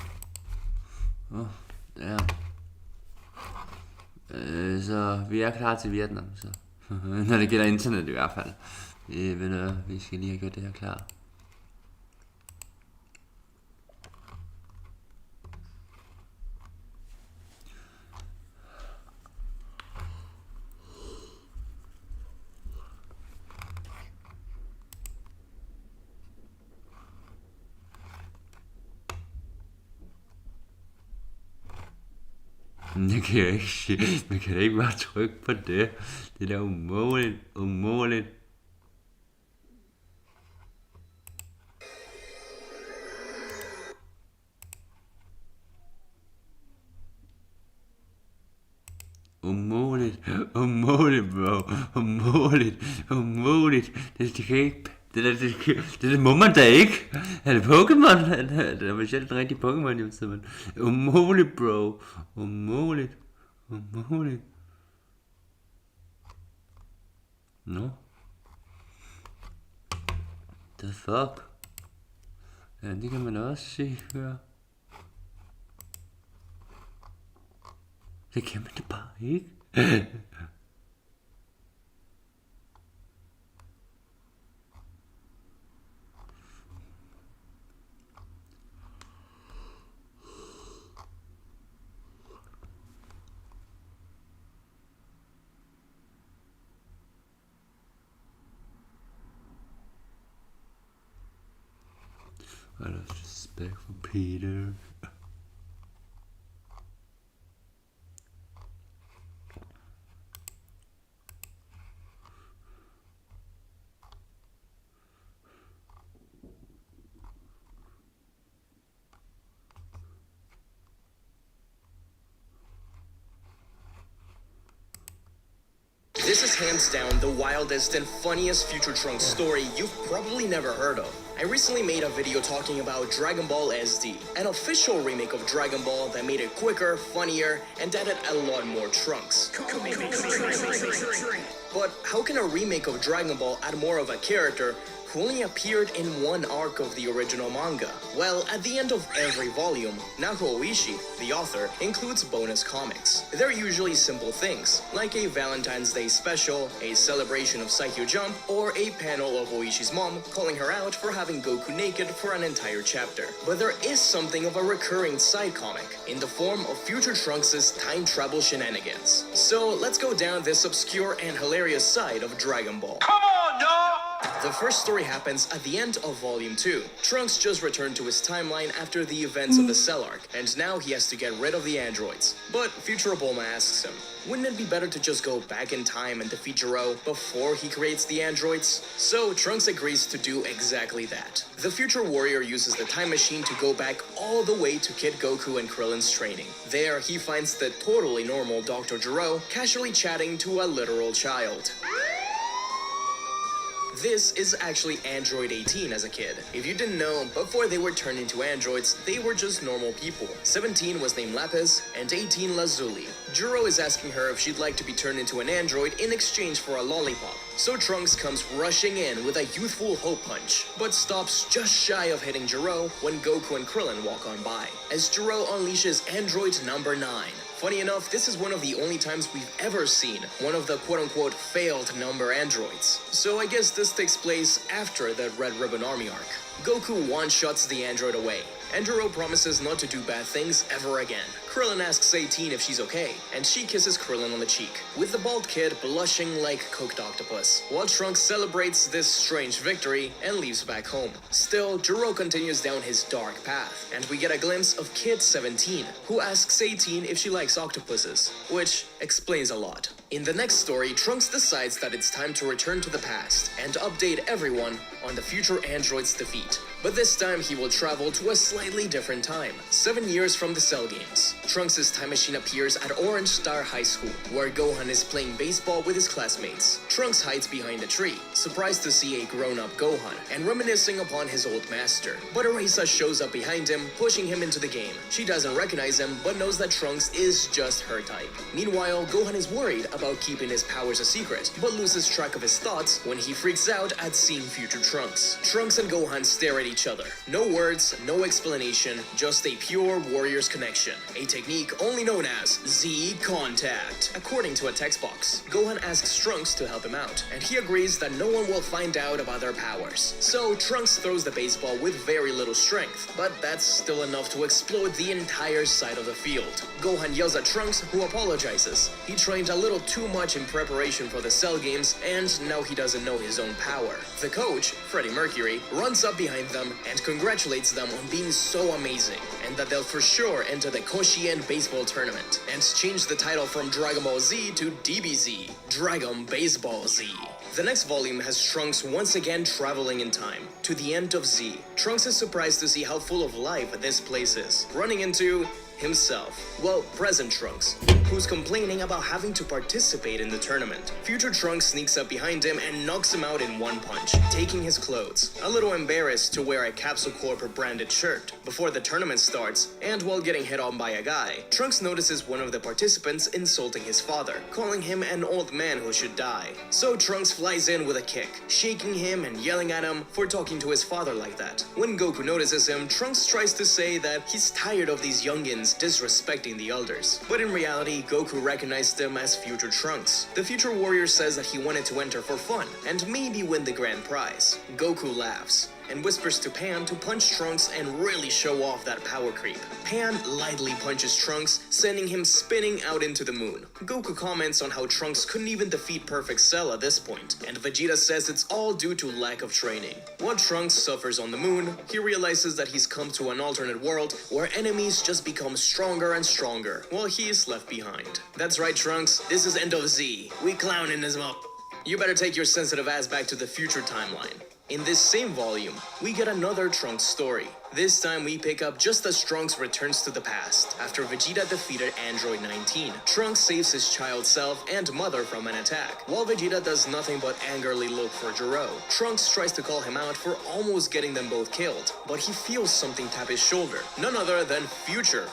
G: Ja. Så vi er klar til Vietnam, så. Når det gælder internet i hvert fald. Vi skal lige have gjort det her klar. Det kan jeg ikke sige. Man kan da ikke bare trykke på det. Det er da umuligt. Umuligt. Umuligt. Umuligt, bro. Umuligt. Det kan ikke... Det må man da ikke. Er det Pokémon? Det er vel sjældent en rigtig Pokémon, men umuligt, bro. Umuligt.
A: Umuligt. No. The fuck? Ja, det kan man også se før. Det kan man da bare ikke. I lost respect for Peter.
I: This is hands down the wildest and funniest Future Trunks story you've probably never heard of. I recently made a video talking about Dragon Ball SD, an official remake of Dragon Ball that made it quicker, funnier, and added a lot more Trunks. But how can a remake of Dragon Ball add more of a character who only appeared in one arc of the original manga? Well, at the end of every volume, Naho Oishi, the author, includes bonus comics. They're usually simple things, like a Valentine's Day special, a celebration of Saikyo Jump, or a panel of Oishi's mom calling her out for having Goku naked for an entire chapter. But there is something of a recurring side comic, in the form of Future Trunks' time travel shenanigans. So let's go down this obscure and hilarious side of Dragon Ball. Come on, y'all! The first story happens at the end of Volume 2. Trunks just returned to his timeline after the events of the Cell arc, and now he has to get rid of the androids. But Future Bulma asks him, wouldn't it be better to just go back in time and defeat Gero before he creates the androids? So Trunks agrees to do exactly that. The Future Warrior uses the time machine to go back all the way to Kid Goku and Krillin's training. There, he finds the totally normal Dr. Gero casually chatting to a literal child. This is actually Android 18 as a kid. If you didn't know, before they were turned into androids, they were just normal people. 17 was named Lapis, and 18 Lazuli. Gero is asking her if she'd like to be turned into an android in exchange for a lollipop. So Trunks comes rushing in with a youthful hope punch, but stops just shy of hitting Gero when Goku and Krillin walk on by, as Gero unleashes Android number 9. Funny enough, this is one of the only times we've ever seen one of the quote-unquote failed number androids. So I guess this takes place after the Red Ribbon Army arc. Goku one-shots the android away, and Gero promises not to do bad things ever again. Krillin asks 18 if she's okay, and she kisses Krillin on the cheek, with the bald kid blushing like cooked octopus, while Trunks celebrates this strange victory and leaves back home. Still, Gero continues down his dark path, and we get a glimpse of Kid 17, who asks 18 if she likes octopuses, which explains a lot. In the next story, Trunks decides that it's time to return to the past and update everyone on the future android's defeat. But this time he will travel to a slightly different time, 7 years from the Cell games. Trunks' time machine appears at Orange Star High School, where Gohan is playing baseball with his classmates. Trunks hides behind a tree, surprised to see a grown-up Gohan, and reminiscing upon his old master. But Erasa shows up behind him, pushing him into the game. She doesn't recognize him, but knows that Trunks is just her type. Meanwhile, Gohan is worried about keeping his powers a secret, but loses track of his thoughts when he freaks out at seeing future Trunks. Trunks and Gohan stare at each other. No words, no explanation, just a pure warrior's connection. A technique only known as Z-Contact. According to a text box, Gohan asks Trunks to help him out, and he agrees that no one will find out about their powers. So Trunks throws the baseball with very little strength, but that's still enough to explode the entire side of the field. Gohan yells at Trunks, who apologizes. He trained a little too much in preparation for the Cell games, and now he doesn't know his own power. The coach, Freddie Mercury, runs up behind them and congratulates them on being so amazing, and that they'll for sure enter the Koshien baseball tournament, and change the title from Dragon Ball Z to DBZ, Dragon Baseball Z. The next volume has Trunks once again traveling in time, to the end of Z. Trunks is surprised to see how full of life this place is, running into himself. Well, present Trunks, who's complaining about having to participate in the tournament. Future Trunks sneaks up behind him and knocks him out in one punch, taking his clothes, a little embarrassed to wear a Capsule Corp branded shirt before the tournament starts, and while getting hit on by a guy, Trunks notices one of the participants insulting his father, calling him an old man who should die. So Trunks flies in with a kick, shaking him and yelling at him for talking to his father like that. When Goku notices him, Trunks tries to say that he's tired of these youngins disrespecting the elders. But in reality, Goku recognized him as Future Trunks. The Future Warrior says that he wanted to enter for fun and maybe win the grand prize. Goku laughs and whispers to Pan to punch Trunks and really show off that power creep. Pan lightly punches Trunks, sending him spinning out into the moon. Goku comments on how Trunks couldn't even defeat Perfect Cell at this point, and Vegeta says it's all due to lack of training. While Trunks suffers on the moon, he realizes that he's come to an alternate world where enemies just become stronger and stronger, while he is left behind. That's right, Trunks, this is End of Z. We clowning this up. You better take your sensitive ass back to the future timeline. In this same volume, we get another Trunks story. This time we pick up just as Trunks returns to the past after Vegeta defeated Android 19. Trunks saves his child self and mother from an attack, while Vegeta does nothing but angrily look for Jiro. Trunks tries to call him out for almost getting them both killed, but he feels something tap his shoulder, none other than Future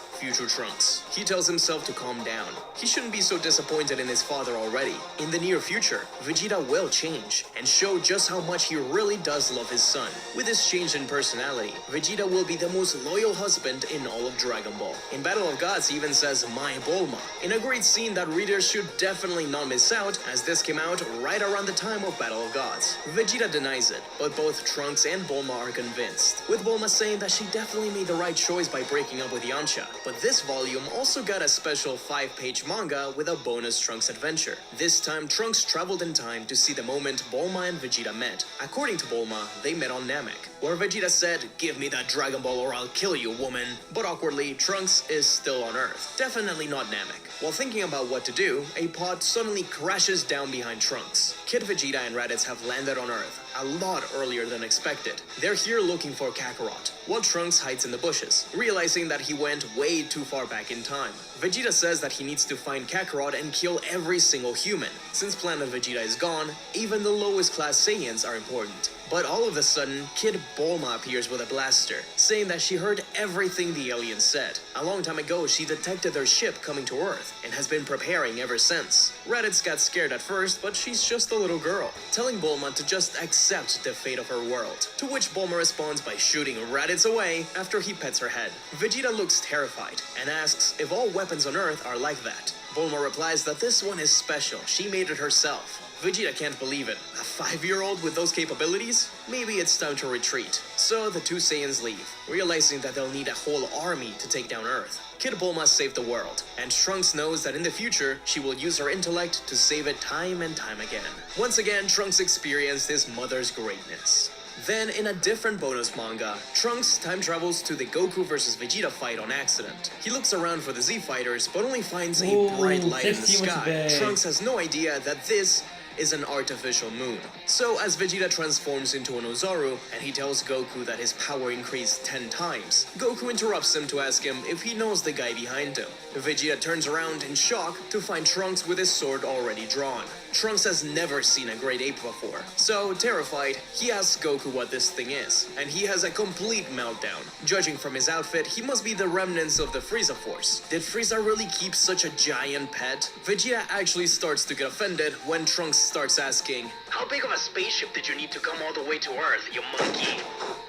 I: Trunks. He tells himself to calm down. He shouldn't be so disappointed in his father already. In the near future, Vegeta will change and show just how much he really does love his son. With his change in personality, Vegeta will be the most loyal husband in all of Dragon Ball. In Battle of Gods, he even says, "My Bulma," in a great scene that readers should definitely not miss out, as this came out right around the time of Battle of Gods. Vegeta denies it, but both Trunks and Bulma are convinced, with Bulma saying that she definitely made the right choice by breaking up with Yamcha. But this volume also got a special 5-page manga with a bonus Trunks adventure. This time, Trunks traveled in time to see the moment Bulma and Vegeta met. According to Bulma, they met on Namek, where Vegeta said, "Give me that Dragon Ball or I'll kill you, woman." But awkwardly, Trunks is still on Earth, definitely not Namek. While thinking about what to do, a pod suddenly crashes down behind Trunks. Kid Vegeta and Raditz have landed on Earth a lot earlier than expected. They're here looking for Kakarot, while Trunks hides in the bushes, realizing that he went way too far back in time. Vegeta says that he needs to find Kakarot and kill every single human. Since Planet Vegeta is gone, even the lowest class Saiyans are important. But all of a sudden, Kid Bulma appears with a blaster, saying that she heard everything the aliens said. A long time ago, she detected their ship coming to Earth, and has been preparing ever since. Raditz got scared at first, but she's just a little girl, telling Bulma to just accept the fate of her world. To which Bulma responds by shooting Raditz away after he pets her head. Vegeta looks terrified, and asks if all weapons on Earth are like that. Bulma replies that this one is special, she made it herself. Vegeta can't believe it. A 5-year-old with those capabilities? Maybe it's time to retreat. So the two Saiyans leave, realizing that they'll need a whole army to take down Earth. Kid Bulma saved the world, and Trunks knows that in the future, she will use her intellect to save it time and time again. Once again, Trunks experienced his mother's greatness. Then, in a different bonus manga, Trunks time travels to the Goku vs Vegeta fight on accident. He looks around for the Z Fighters, but only finds a bright light in the sky. Trunks has no idea that this is an artificial moon. So as Vegeta transforms into an Ozaru and he tells Goku that his power increased 10 times, Goku interrupts him to ask him if he knows the guy behind him. Vegeta turns around in shock to find Trunks with his sword already drawn. Trunks has never seen a great ape before, so terrified, he asks Goku what this thing is, and he has a complete meltdown. Judging from his outfit, he must be the remnants of the Frieza Force. Did Frieza really keep such a giant pet? Vegeta actually starts to get offended when Trunks starts asking, "How big of a spaceship did you need to come all the way to Earth, you monkey?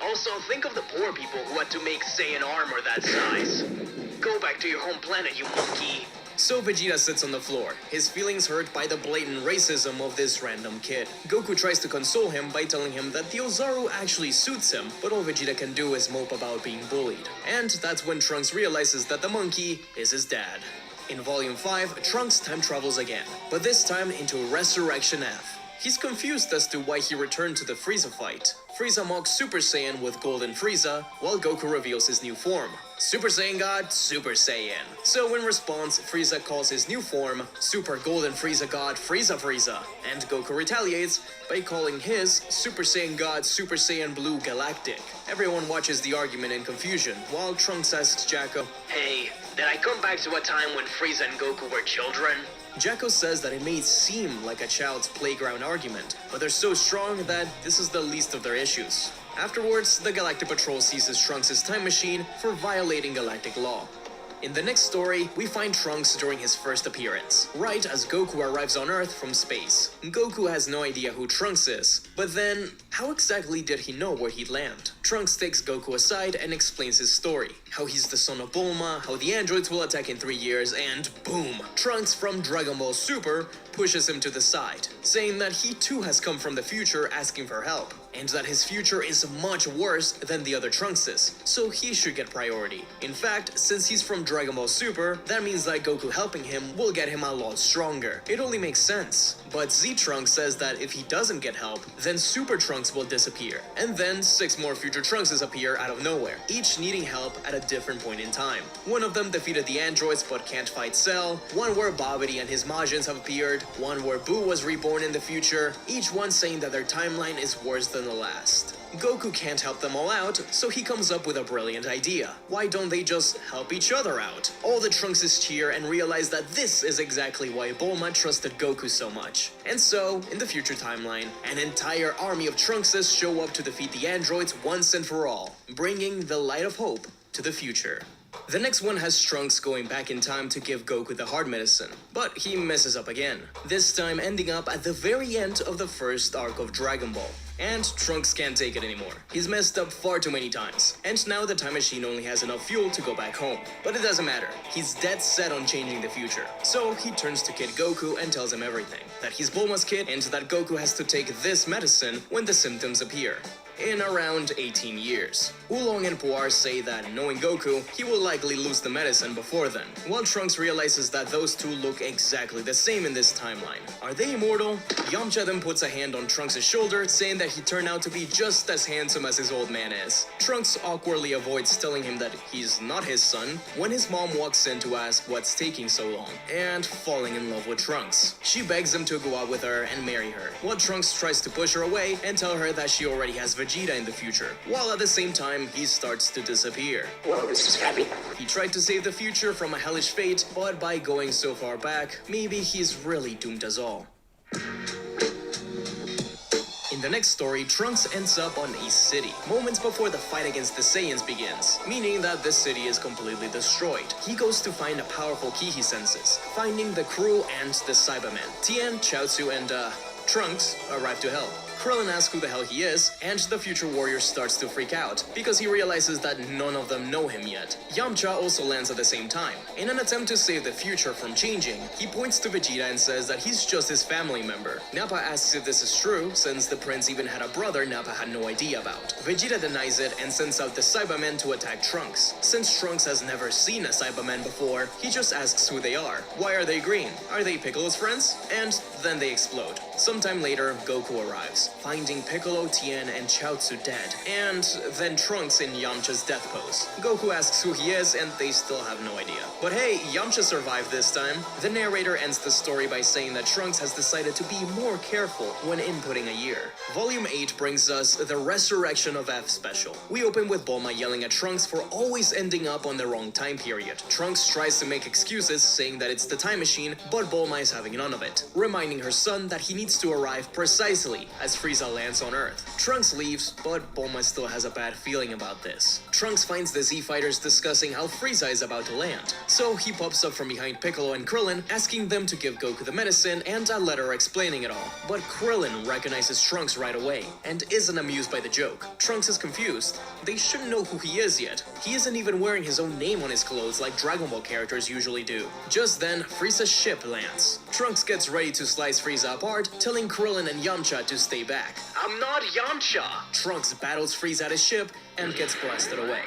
I: Also, think of the poor people who had to make Saiyan armor that size. Go back to your home planet, you monkey." So Vegeta sits on the floor, his feelings hurt by the blatant racism of this random kid. Goku tries to console him by telling him that the Ozaru actually suits him, but all Vegeta can do is mope about being bullied. And that's when Trunks realizes that the monkey is his dad. In Volume 5, Trunks time travels again, but this time into Resurrection F. He's confused as to why he returned to the Frieza fight. Frieza mocks Super Saiyan with Golden Frieza, while Goku reveals his new form, Super Saiyan God, Super Saiyan. So in response, Frieza calls his new form Super Golden Frieza God, Frieza Frieza, and Goku retaliates by calling his Super Saiyan God, Super Saiyan Blue Galactic. Everyone watches the argument in confusion, while Trunks asks Jacko, "Hey, Then I come back to a time when Frieza and Goku were children. Jacko says that it may seem like a child's playground argument, but they're so strong that this is the least of their issues. Afterwards, the Galactic Patrol seizes Trunks' time machine for violating galactic law. In the next story, we find Trunks during his first appearance, right as Goku arrives on Earth from space. Goku has no idea who Trunks is, but then, how exactly did he know where he'd land? Trunks takes Goku aside and explains his story, how he's the son of Bulma, how the androids will attack in 3 years, and boom! Trunks from Dragon Ball Super pushes him to the side, saying that he too has come from the future asking for help, and that his future is much worse than the other Trunkses, so he should get priority. In fact, since he's from Dragon Ball Super, that means that Goku helping him will get him a lot stronger. It only makes sense. But Z-Trunks says that if he doesn't get help, then Super Trunks will disappear, and then 6 more future Trunkses appear out of nowhere, each needing help at a different point in time. One of them defeated the androids but can't fight Cell, one where Babidi and his Majins have appeared, one where Buu was reborn in the future, each one saying that their timeline is worse than the last. Goku can't help them all out, so he comes up with a brilliant idea. Why don't they just help each other out? All the Trunkses cheer and realize that this is exactly why Bulma trusted Goku so much. And so, in the future timeline, an entire army of Trunkses show up to defeat the androids once and for all, bringing the light of hope to the future. The next one has Trunks going back in time to give Goku the heart medicine, but he messes up again, this time ending up at the very end of the first arc of Dragon Ball. And Trunks can't take it anymore. He's messed up far too many times, and now the time machine only has enough fuel to go back home. But it doesn't matter, he's dead set on changing the future. So he turns to Kid Goku and tells him everything, that he's Bulma's kid and that Goku has to take this medicine when the symptoms appear. In around 18 years. Oolong and Puar say that, knowing Goku, he will likely lose the medicine before then, while Trunks realizes that those two look exactly the same in this timeline. Are they immortal? Yamcha then puts a hand on Trunks' shoulder, saying that he turned out to be just as handsome as his old man is. Trunks awkwardly avoids telling him that he's not his son, when his mom walks in to ask what's taking so long, and falling in love with Trunks. She begs him to go out with her and marry her, while Trunks tries to push her away and tell her that she already has Vegeta in the future, while at the same time he starts to disappear.
N: Whoa, this is heavy.
I: He tried to save the future from a hellish fate, but by going so far back, maybe he's really doomed us all. In the next story, Trunks ends up on a city, moments before the fight against the Saiyans begins, meaning that this city is completely destroyed. He goes to find a powerful key he senses, finding the crew and the Cybermen. Tien, Chaozu, and Trunks arrive to help. Krillin asks who the hell he is, and the future warrior starts to freak out, because he realizes that none of them know him yet. Yamcha also lands at the same time. In an attempt to save the future from changing, he points to Vegeta and says that he's just his family member. Nappa asks if this is true, since the prince even had a brother Nappa had no idea about. Vegeta denies it and sends out the Cybermen to attack Trunks. Since Trunks has never seen a Cyberman before, he just asks who they are. Why are they green? Are they Piccolo's friends? And then they explode. Sometime later, Goku arrives, finding Piccolo, Tien, and Chaozu dead, and then Trunks in Yamcha's death pose. Goku asks who he is, and they still have no idea. But hey, Yamcha survived this time. The narrator ends the story by saying that Trunks has decided to be more careful when inputting a year. Volume 8 brings us the Resurrection of F special. We open with Bulma yelling at Trunks for always ending up on the wrong time period. Trunks tries to make excuses, saying that it's the time machine, but Bulma is having none of it, reminding her son that he needs to arrive precisely as Frieza lands on Earth. Trunks leaves, but Bulma still has a bad feeling about this. Trunks finds the Z-Fighters discussing how Frieza is about to land, so he pops up from behind Piccolo and Krillin, asking them to give Goku the medicine and a letter explaining it all. But Krillin recognizes Trunks right away, and isn't amused by the joke. Trunks is confused. They shouldn't know who he is yet. He isn't even wearing his own name on his clothes like Dragon Ball characters usually do. Just then, Frieza's ship lands. Trunks gets ready to slice Frieza apart, telling Krillin and Yamcha to stay back. I'm not Yamcha! Trunks battles Frieza at his ship and gets blasted away.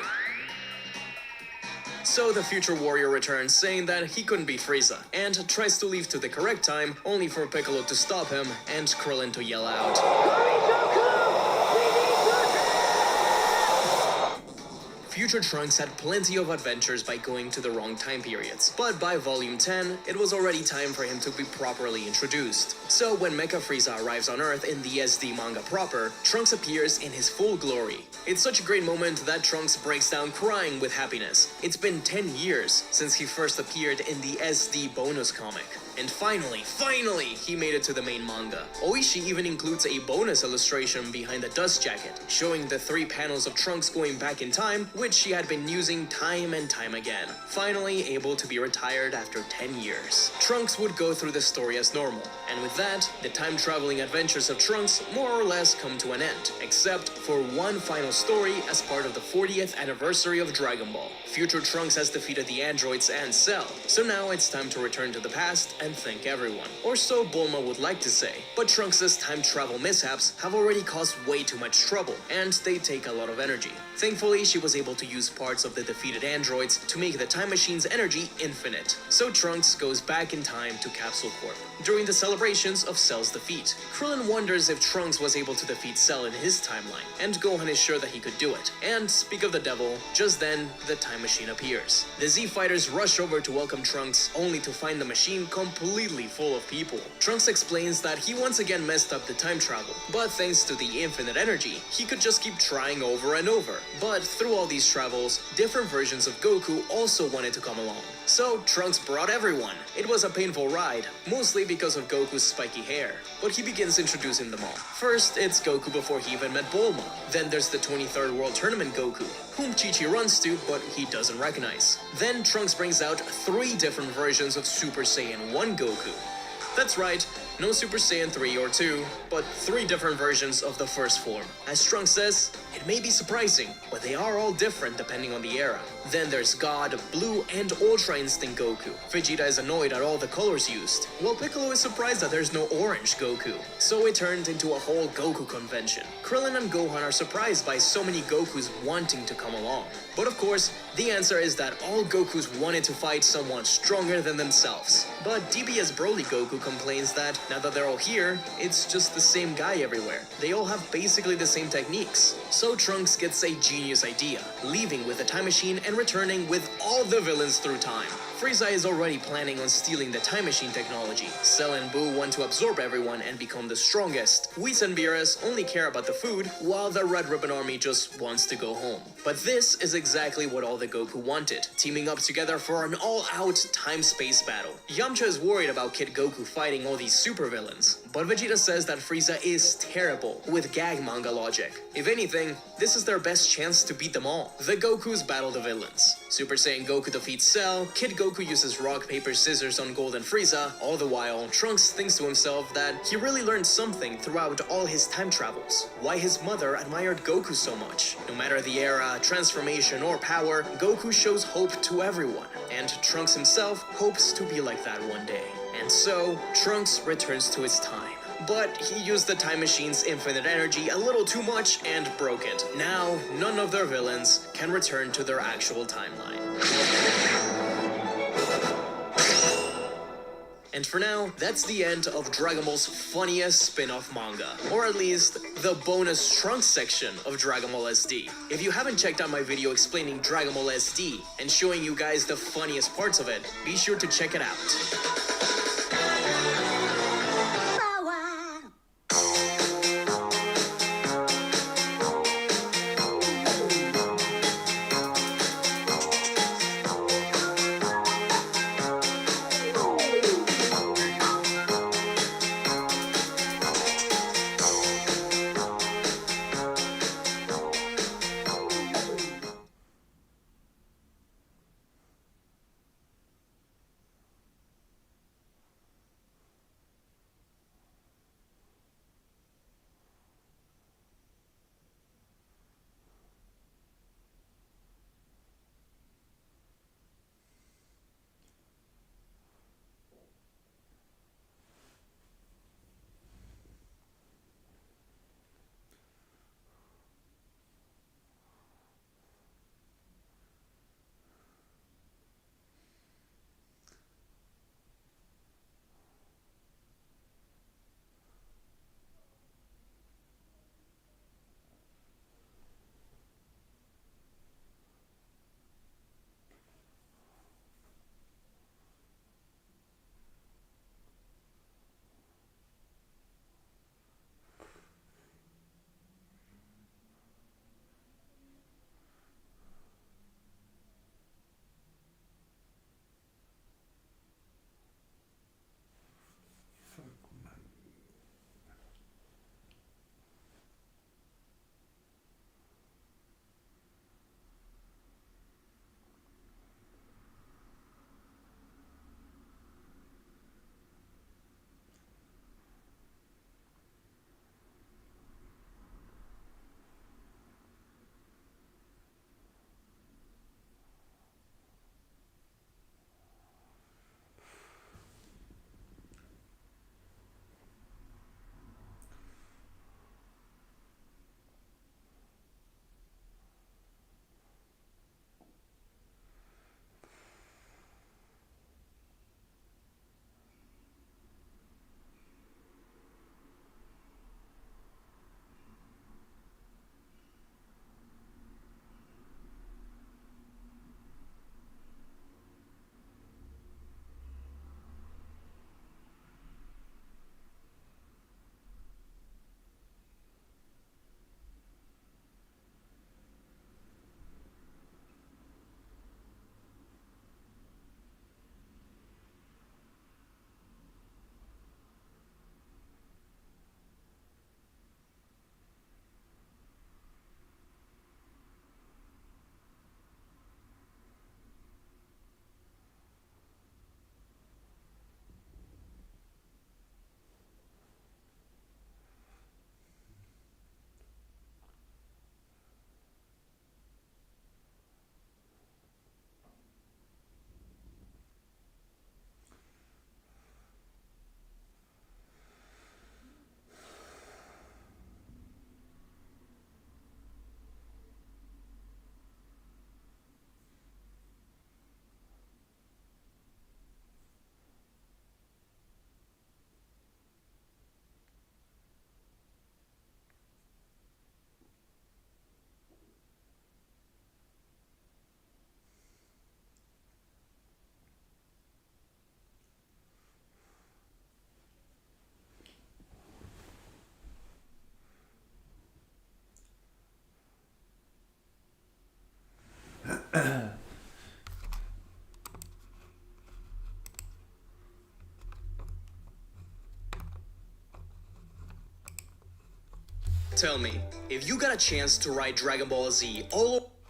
I: So the future warrior returns, saying that he couldn't beat Frieza, and tries to leave to the correct time, only for Piccolo to stop him and Krillin to yell out, future Trunks had plenty of adventures by going to the wrong time periods, but by volume 10, it was already time for him to be properly introduced. So when Mecha Frieza arrives on Earth in the SD manga proper, Trunks appears in his full glory. It's such a great moment that Trunks breaks down crying with happiness. It's been 10 years since he first appeared in the SD bonus comic. And finally, he made it to the main manga. Oishi even includes a bonus illustration behind the dust jacket, showing the 3 panels of Trunks going back in time, which she had been using time and time again. Finally able to be retired after 10 years. Trunks would go through the story as normal, and with that, the time-traveling adventures of Trunks more or less come to an end, except for one final story as part of the 40th anniversary of Dragon Ball. Future Trunks has defeated the androids and Cell, so now it's time to return to the past and thank everyone. Or so Bulma would like to say. But Trunks' time travel mishaps have already caused way too much trouble, and they take a lot of energy. Thankfully, she was able to use parts of the defeated androids to make the time machine's energy infinite. So Trunks goes back in time to Capsule Corp during the celebrations of Cell's defeat. Krillin wonders if Trunks was able to defeat Cell in his timeline, and Gohan is sure that he could do it. And speak of the devil, just then, the time machine appears. The Z fighters rush over to welcome Trunks, only to find the machine completely full of people. Trunks explains that he once again messed up the time travel, but thanks to the infinite energy, he could just keep trying over and over. But through all these travels, different versions of Goku also wanted to come along. So Trunks brought everyone. It was a painful ride, mostly because of Goku's spiky hair, but he begins introducing them all. First, it's Goku before he even met Bulma. Then there's the 23rd World Tournament Goku, whom Chi-Chi runs to, but he doesn't recognize. Then Trunks brings out 3 different versions of Super Saiyan 1 Goku. That's right, no Super Saiyan 3 or 2, but 3 different versions of the first form. As Trunks says, it may be surprising, but they are all different depending on the era. Then there's God, Blue, and Ultra Instinct Goku. Vegeta is annoyed at all the colors used, while Piccolo is surprised that there's no Orange Goku. So it turned into a whole Goku convention. Krillin and Gohan are surprised by so many Gokus wanting to come along. But of course, the answer is that all Gokus wanted to fight someone stronger than themselves. But DBS Broly Goku complains that now that they're all here, it's just the same guy everywhere. They all have basically the same techniques. So Trunks gets a genius idea, leaving with the time machine and returning with all the villains through time. Frieza is already planning on stealing the time machine technology. Cell and Boo want to absorb everyone and become the strongest. Whis and Beerus only care about the food, while the Red Ribbon Army just wants to go home. But this is exactly what all the Goku wanted, teaming up together for an all-out time-space battle. Yamcha is worried about Kid Goku fighting all these supervillains, but Vegeta says that Frieza is terrible with gag manga logic. If anything, this is their best chance to beat them all. The Gokus battle the villains. Super Saiyan Goku defeats Cell, Kid Goku uses rock, paper, scissors on Golden Frieza. All the while, Trunks thinks to himself that he really learned something throughout all his time travels. Why his mother admired Goku so much. No matter the era, transformation, or power, Goku shows hope to everyone. And Trunks himself hopes to be like that one day. And so, Trunks returns to his time. But he used the time machine's infinite energy a little too much and broke it. Now, none of their villains can return to their actual timeline. And for now, that's the end of Dragon Ball's funniest spin-off manga. Or at least, the bonus Trunks section of Dragon Ball SD. If you haven't checked out my video explaining Dragon Ball SD and showing you guys the funniest parts of it, be sure to check it out. Tell me, if you got a chance to ride Dragon Ball Z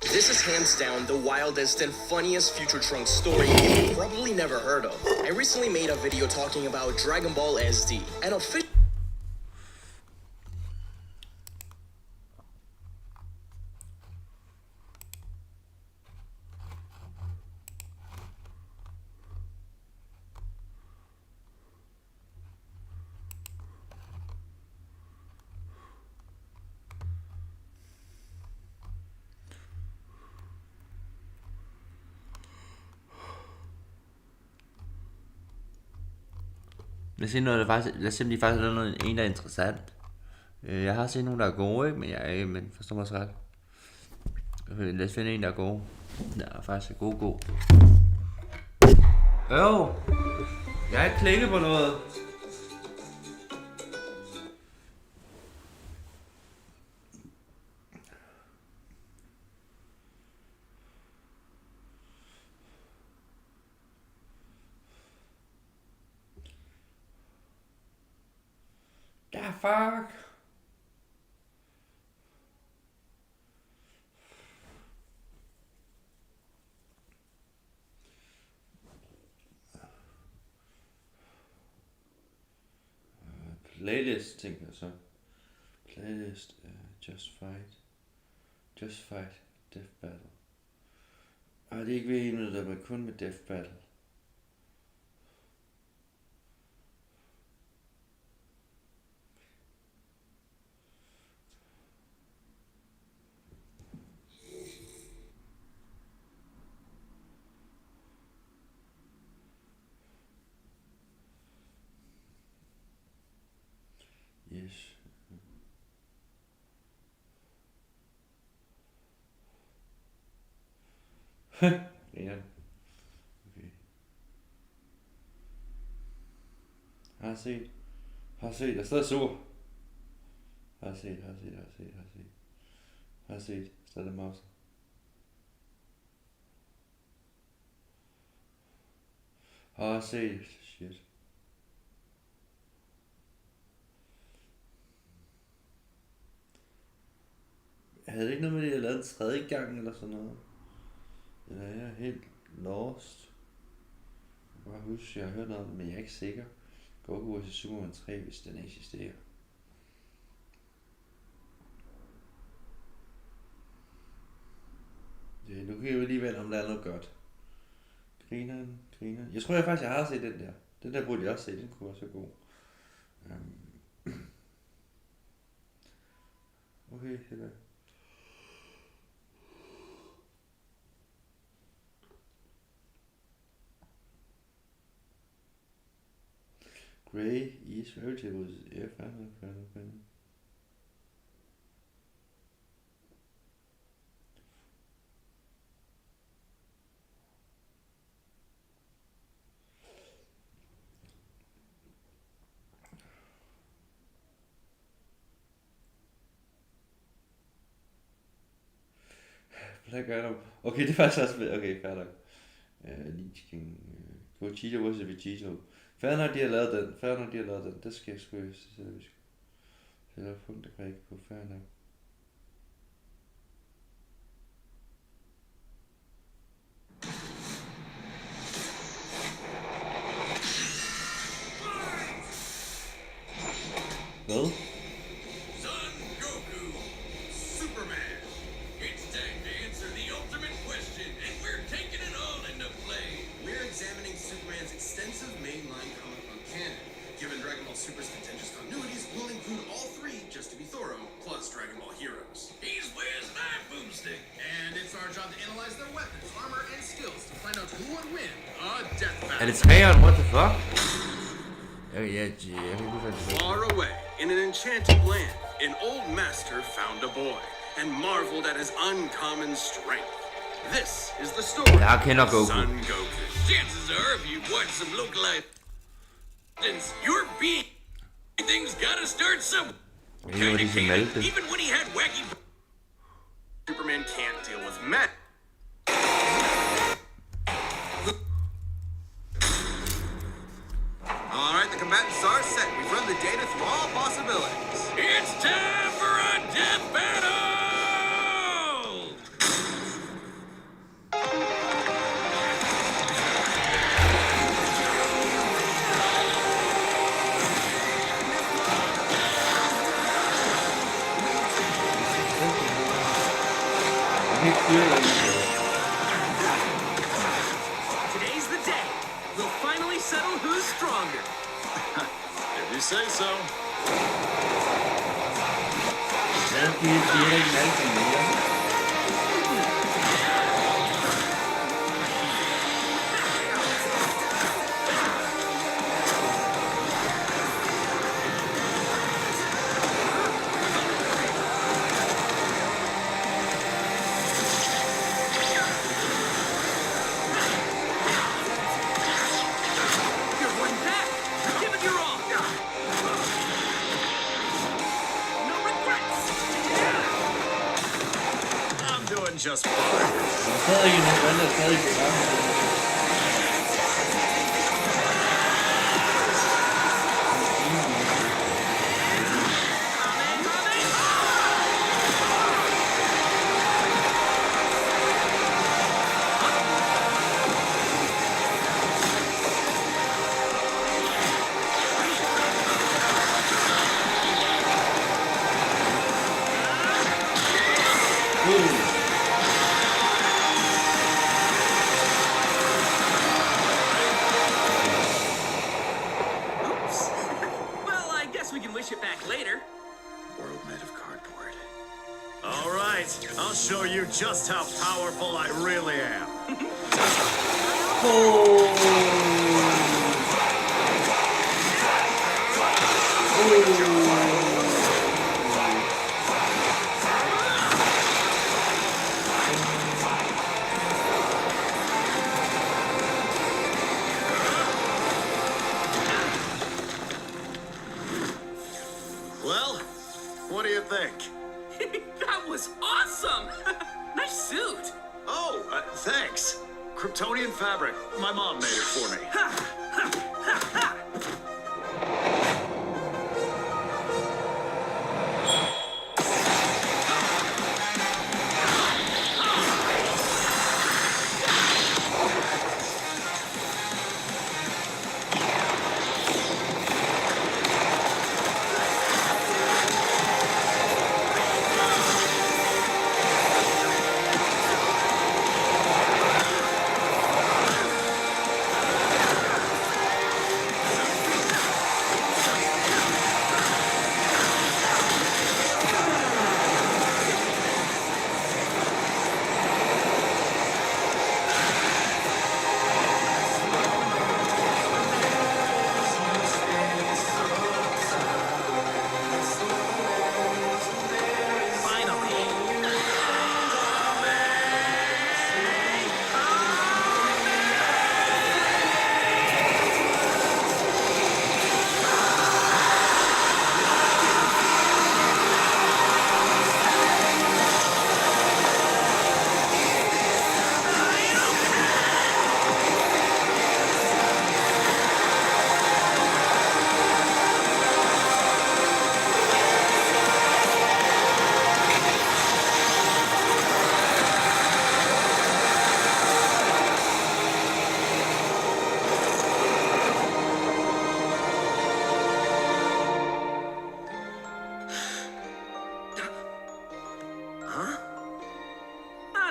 I: this is hands down the wildest and funniest Future Trunks story you've probably never heard of. I recently made a video talking about Dragon Ball SD, and
G: Lad os se noget, der faktisk, lad os se, om de faktisk har lavet en, der er interessant. Jeg har set nogle, der er gode, ikke? Men jeg men forstår mig så ret. Lad os finde en, der er gode. Der er faktisk god. Jeg har ikke klikket på noget. Fuck. Playlist, tænker jeg så. Playlist, Just Fight, Death Battle. Og det er ikke ved en, der var kun med Death Battle. Yes. Ja. Okay. Har set. Jeg er stadig sur. Har set. Stadig mouse. Har set. Shit. Jeg havde ikke noget med det, jeg lavede en tredje gang eller sådan noget. Eller jeg er helt lost. Jeg kan bare huske, at jeg har hørt noget, men jeg er ikke sikker. Goku vs Superman 3, hvis den eksisterer. Nu kan jeg jo lige vende, om der er noget godt. Grineren. Jeg tror faktisk, jeg har set den der. Den der burde jeg også se, den kunne også være god. Okay, det der. Grey is fairy tables. Ja, færdig. Hvad gør du? Okay, det er faktisk også med. Okay, fair nok. Leech King. Gogeta vs. Vegito. Fair nok, de har lavet den. Det skal jeg sgu ikke. Det er punkt, der kan ikke på. Fair nok. Hvad?
E: Son Goku, Superman. It's time to answer the ultimate question, and we're taking it all into play.
M: We're examining Superman's extensive mainline comic book canon. Given Dragon Ball Super's contentious continuities, we'll include all three, just to be thorough, plus Dragon Ball Heroes.
E: He's Wiz Knife Boomstick.
M: And it's our job to analyze their weapons, armor, and skills to find out who would win a death battle.
G: Er det 3'eren? What the fuck?
M: Far away, in an enchanted land, an old master found a boy and marveled at his uncommon strength. This is the story of Son Goku.
E: Chances are, if you watch some localized, your being things gotta start somewhere. Even when he had wacky,
M: Superman can't deal with men.
J: Today's the day. We'll finally settle who's stronger.
H: If you say so. Just fine. I'll show you just how powerful I really am. Well, what do you think?
J: That was awesome! Nice suit!
H: Oh, thanks. Kryptonian fabric. My mom made it for me.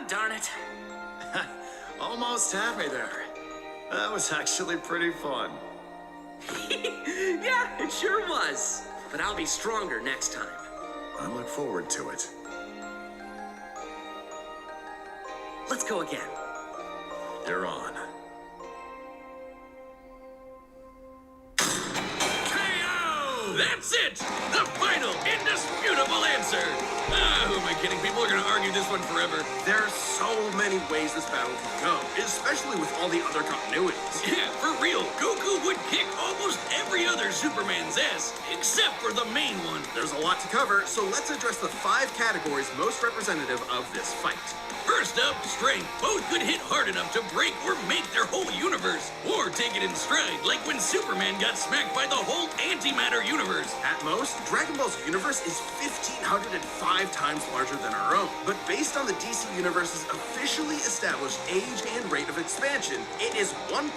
J: Darn it.
H: Almost had me there. That was actually pretty fun.
J: Yeah, it sure was. But I'll be stronger next time.
H: I look forward to it.
J: Let's go again.
H: You're on.
E: That's it! The final, indisputable answer! Who am I kidding? People are gonna argue this one forever.
Q: There are so many ways this battle can go, especially with all the other continuities.
E: Yeah, for real, Goku would kick almost every other Superman's ass, except for the main one.
Q: There's a lot to cover, so let's address the 5 categories most representative of this fight.
E: First up, strength. Both could hit hard enough to break or make their whole universe, or take it in stride, like when Superman got smacked by the whole antimatter universe.
Q: At most, Dragon Ball's universe is 1,505 times larger than our own. But based on the DC Universe's officially established age and rate of expansion, it is 1.6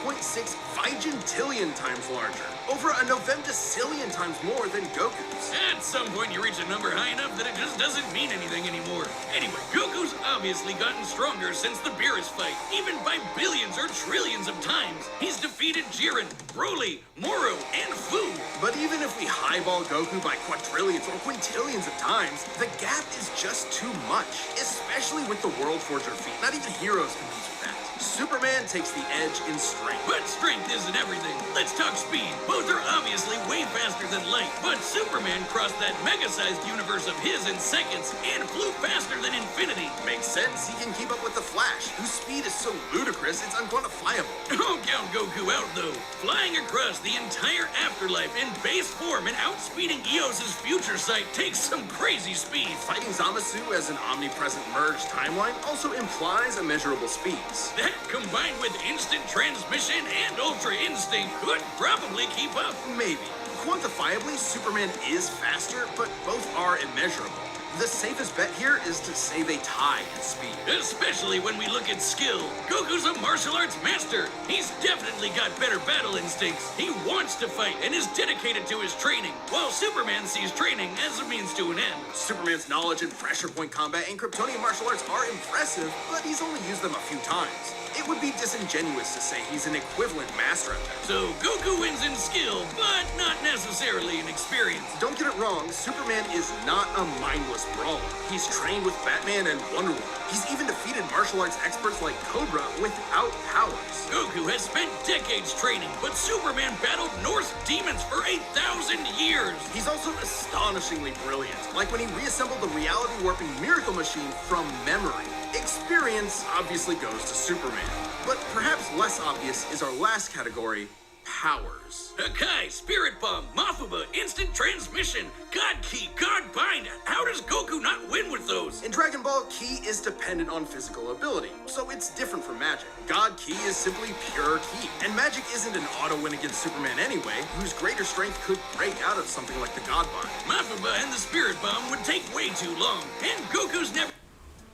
Q: vigintillion times larger, over a novemdecillion times more than Goku's.
E: At some point, you reach a number high enough that it just doesn't mean anything anymore. Anyway, Goku's a obviously gotten stronger since the Beerus fight, even by billions or trillions of times. He's defeated Jiren, Broly, Moro, and Fu.
Q: But even if we highball Goku by quadrillions or quintillions of times, the gap is just too much, especially with the World Forger feat. Not even heroes can compete with that. Superman takes the edge in strength.
E: But strength isn't everything. Let's talk speed. Both are obviously way faster than light, but Superman crossed that mega-sized universe of his in seconds and flew faster than infinity.
Q: Makes sense. He can keep up with the Flash, whose speed is so ludicrous it's unquantifiable.
E: Don't count Goku out, though. Flying across the entire afterlife in base form and outspeeding Eos's future sight takes some crazy speed.
Q: Fighting Zamasu as an omnipresent merged timeline also implies immeasurable speeds.
E: That, combined with instant transmission and ultra instinct, could probably keep up.
Q: Maybe. Quantifiably, Superman is faster, but both are immeasurable. The safest bet here is to say they tie in speed.
E: Especially when we look at skill. Goku's a martial arts master. He's definitely got better battle instincts. He wants to fight and is dedicated to his training, while Superman sees training as a means to an end.
Q: Superman's knowledge in pressure point combat and Kryptonian martial arts are impressive, but he's only used them a few times. It would be disingenuous to say he's an equivalent master at them.
E: So Goku wins in skill, but not necessarily in experience.
Q: Don't get it wrong, Superman is not a mindless brawler. He's trained with Batman and Wonder Woman. He's even defeated martial arts experts like Cobra without powers.
E: Goku has spent decades training, but Superman battled Norse demons for 1,000 years.
Q: He's also astonishingly brilliant, like when he reassembled the reality-warping miracle machine from memory. Experience obviously goes to Superman, but perhaps less obvious is our last category, powers.
E: Hakai, Spirit Bomb, Mafuba, Instant Transmission, God Key, God Bind. How does Goku not win with those?
Q: In Dragon Ball, Ki is dependent on physical ability, so it's different from magic. God Ki is simply pure Ki, and magic isn't an auto win against Superman anyway, whose greater strength could break out of something like the God Bind.
E: Mafuba and the Spirit Bomb would take way too long, and Goku's never...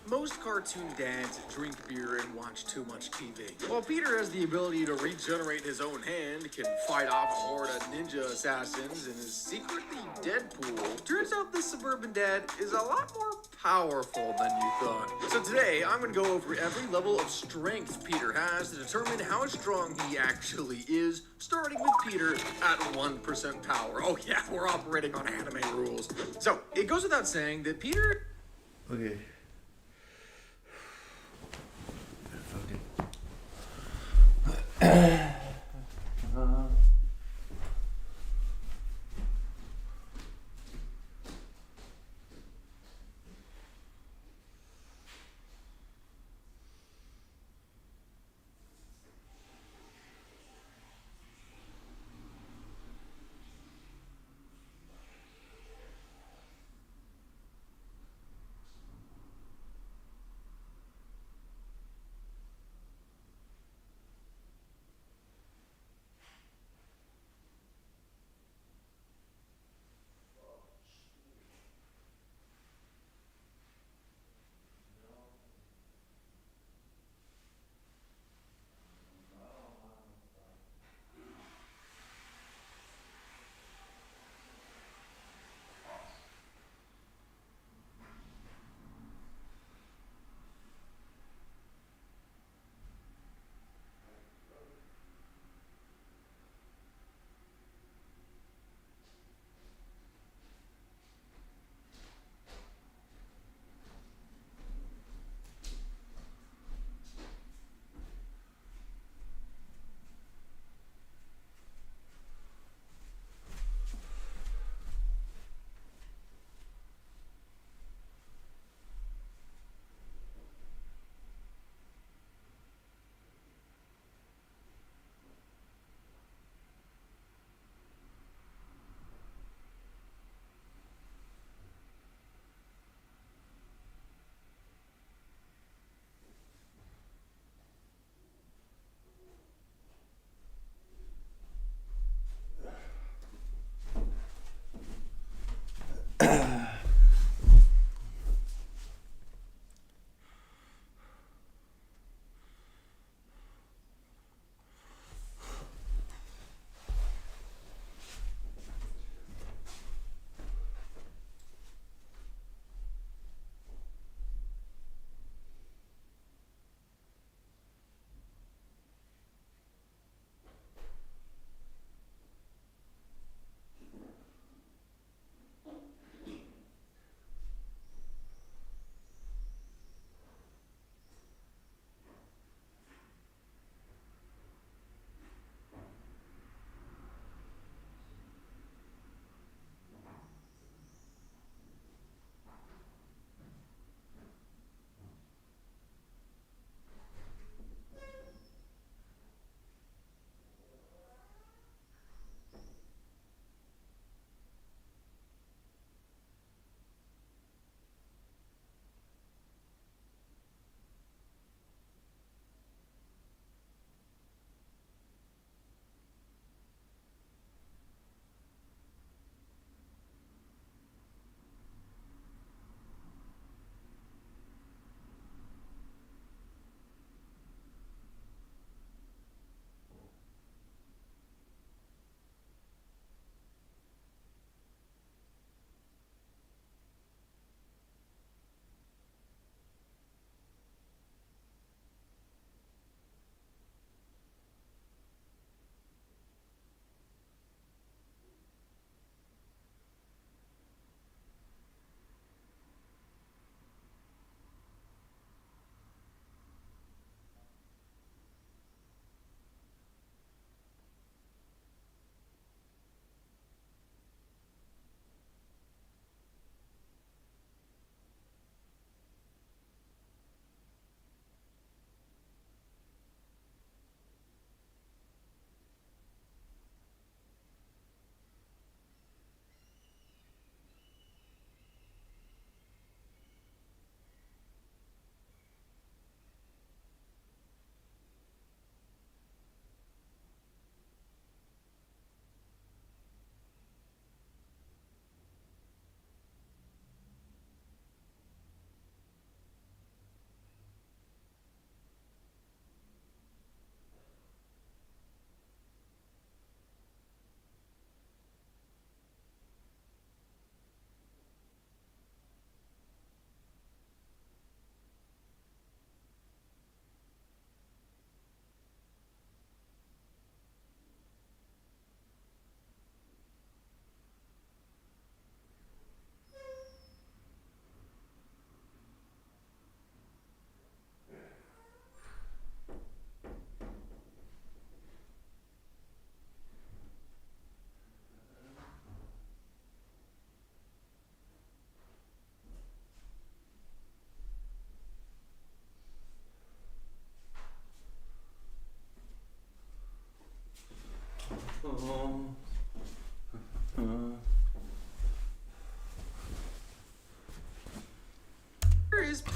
L: Most cartoon dads drink beer and watch too much TV. While Peter has the ability to regenerate his own hand, can fight off a horde of ninja assassins, and is secretly Deadpool, turns out this suburban dad is a lot more powerful than you thought. So today, I'm going to go over every level of strength Peter has to determine how strong he actually is, starting with Peter at 1% power. Oh yeah, we're operating on anime rules. So, it goes without saying that Peter...
G: Okay.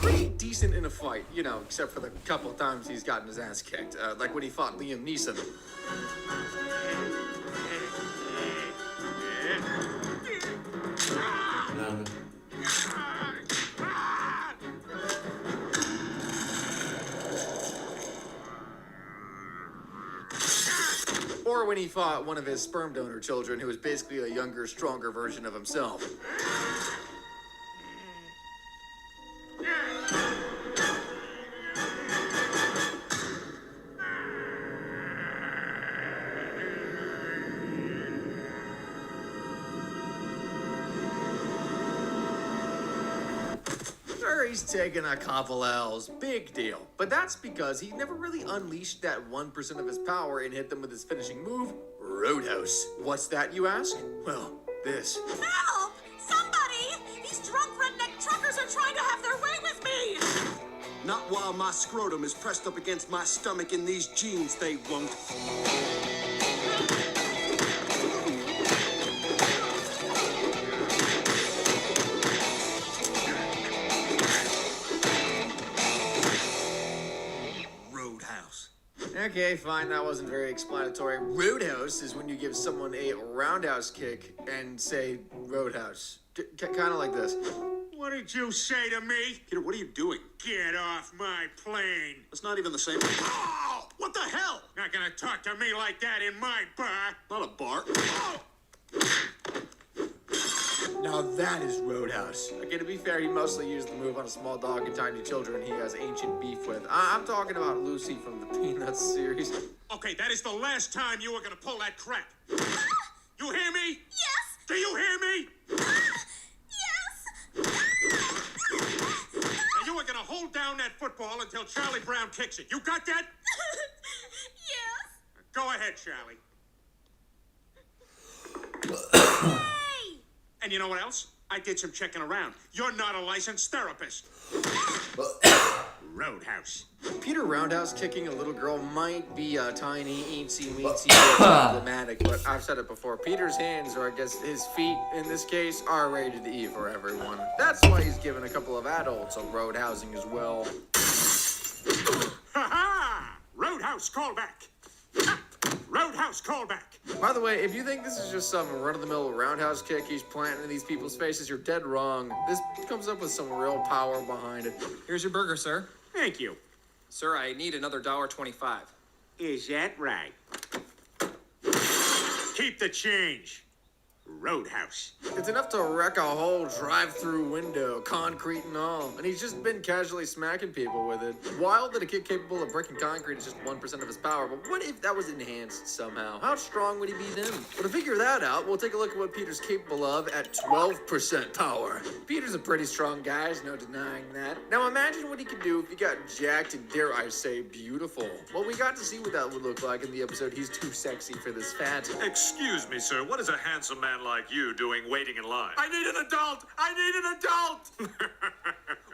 L: pretty decent in a fight, you know, except for the couple times he's gotten his ass kicked, like when he fought Liam Neeson. Or when he fought one of his sperm donor children who was basically a younger, stronger version of himself. Sure, he's taking a couple L's. Big deal. But that's because he never really unleashed that 1% of his power and hit them with his finishing move, Roadhouse. What's that, you ask? Well, this.
J: Help! Somebody! These drunk redneck truckers are trying to have their way with me!
K: Not while my scrotum is pressed up against my stomach in these jeans, they won't.
L: Okay, fine, that wasn't very explanatory. Roadhouse is when you give someone a roundhouse kick and say Roadhouse. Kind of like this.
K: What did you say to me? Peter, what are you doing? Get off my plane. It's not even the same. Oh, what the hell? Not gonna talk to me like that in my bar. Not a bar. Oh.
L: Now that is Roadhouse. Okay, to be fair, he mostly used the move on a small dog and tiny children he has ancient beef with. I'm talking about Lucy from the Peanuts series.
K: Okay, that is the last time you were gonna pull that crap. You hear me?
J: Yes!
K: Do you hear me?
J: Yes!
K: And you are gonna hold down that football until Charlie Brown kicks it. You got that?
J: Yes!
K: Go ahead, Charlie. And you know what else? I did some checking around. You're not a licensed therapist. Roadhouse.
L: Peter Roundhouse kicking a little girl might be a tiny, eensy-weensy bit problematic, but I've said it before. Peter's hands, or I guess his feet in this case, are rated E for everyone. That's why he's given a couple of adults a roadhousing as well.
K: Ha-ha! Roadhouse callback. Roadhouse callback.
L: By the way, if you think this is just some run-of-the-mill roundhouse kick he's planting in these people's faces, you're dead wrong. This comes up with some real power behind it.
V: Here's your burger, sir.
K: Thank you.
V: Sir, I need another $1.25.
K: Is that right? Keep the change. Roadhouse.
L: It's enough to wreck a whole drive-through window, concrete and all. And he's just been casually smacking people with it. Wild that a kid capable of breaking concrete is just 1% of his power, but what if that was enhanced somehow? How strong would he be then? Well, to figure that out, we'll take a look at what Peter's capable of at 12% power. Peter's a pretty strong guy, there's no denying that. Now imagine what he could do if he got jacked and, dare I say, beautiful. Well, we got to see what that would look like in the episode He's Too Sexy for This Fat.
W: Excuse me, sir, what is a handsome man like you doing waiting in line?
K: I need an adult! I need an adult!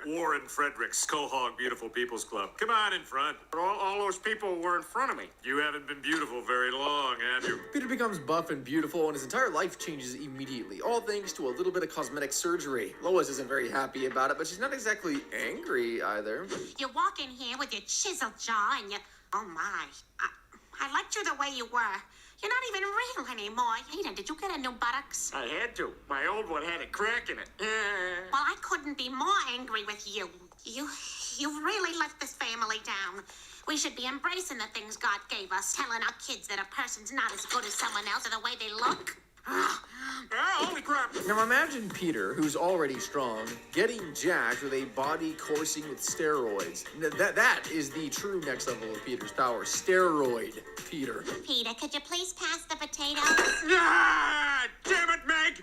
W: Warren Fredericks, Quahog Beautiful People's Club. Come on in front.
K: All those people were in front of me.
W: You haven't been beautiful very long, have you?
L: Peter becomes buff and beautiful, and his entire life changes immediately, all thanks to a little bit of cosmetic surgery. Lois isn't very happy about it, but she's not exactly angry either.
X: You walk in here with your chiseled jaw and you... Oh my. I liked you the way you were. You're not even real anymore. Hayden, did you get a new buttocks?
K: I had to. My old one had a crack in it.
X: Well, I couldn't be more angry with you. You've really let this family down. We should be embracing the things God gave us, telling our kids that a person's not as good as someone else or the way they look.
K: Holy crap!
L: Now imagine Peter, who's already strong, getting jacked with a body coursing with steroids. That is the true next level of Peter's power. Steroid Peter.
X: Peter, could you please pass the potatoes?
K: Ah, damn it, Meg!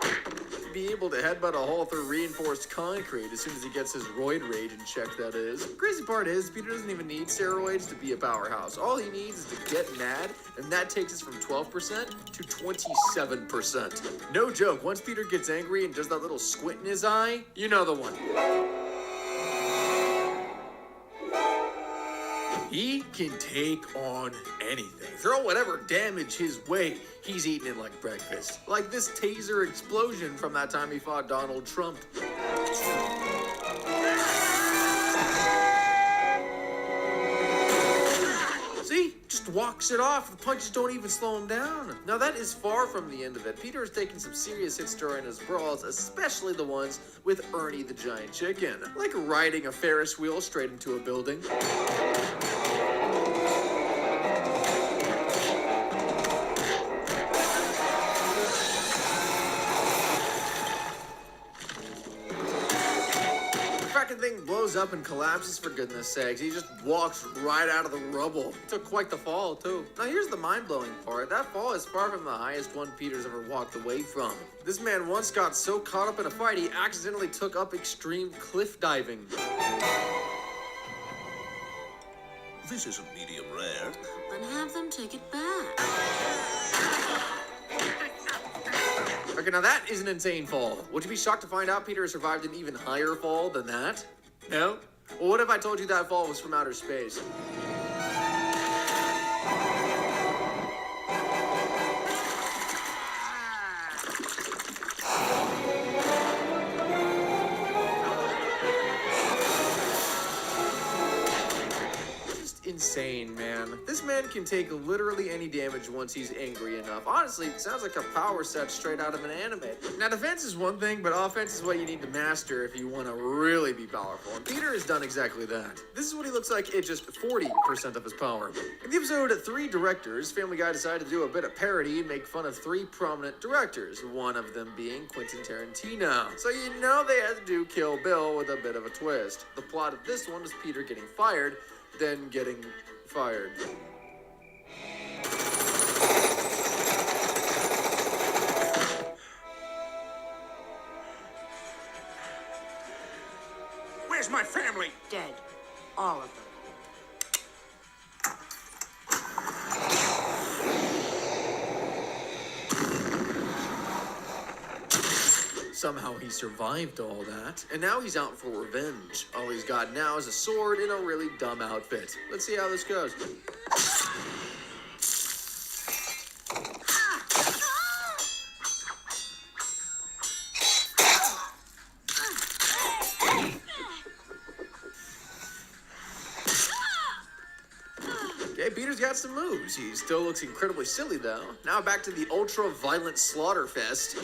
L: Be able to headbutt a hole through reinforced concrete as soon as he gets his roid rage in check, that is. The crazy part is, Peter doesn't even need steroids to be a powerhouse. All he needs is to get mad, and that takes us from 12% to 27%. No joke, once Peter gets angry and does that little squint in his eye, you know the one. He can take on anything. Throw whatever damage his way. He's eating it like breakfast. Like this taser explosion from that time he fought Donald Trump. walks it off. The punches don't even slow him down. Now that is far from the end of it. Peter has taken some serious hits during his brawls, especially the ones with Ernie the Giant Chicken. Like riding a Ferris wheel straight into a building. Thing blows up and collapses for goodness sakes. He just walks right out of the rubble. It took quite the fall too. Now here's the mind-blowing part. That fall is far from the highest one Peter's ever walked away from. This man once got so caught up in a fight he accidentally took up extreme cliff diving.
N: This isn't medium rare.
J: Then have them take it back.
L: Okay, now that is an insane fall. Would you be shocked to find out Peter survived an even higher fall than that? No? Well, what if I told you that fall was from outer space? Insane, man. This man can take literally any damage once he's angry enough. Honestly, it sounds like a power set straight out of an anime. Now, defense is one thing, but offense is what you need to master if you want to really be powerful. And Peter has done exactly that. This is what he looks like at just 40% of his power. In the episode 3 Directors, Family Guy decided to do a bit of parody and make fun of 3 prominent directors, one of them being Quentin Tarantino. So you know they had to do Kill Bill with a bit of a twist. The plot of this one is Peter getting fired, then getting fired.
K: Where's my family?
J: Dead. All of them.
L: Somehow he survived all that, and now he's out for revenge. All he's got now is a sword and a really dumb outfit. Let's see how this goes. Okay, Peter's got some moves. He still looks incredibly silly though. Now back to the ultra-violent slaughter fest.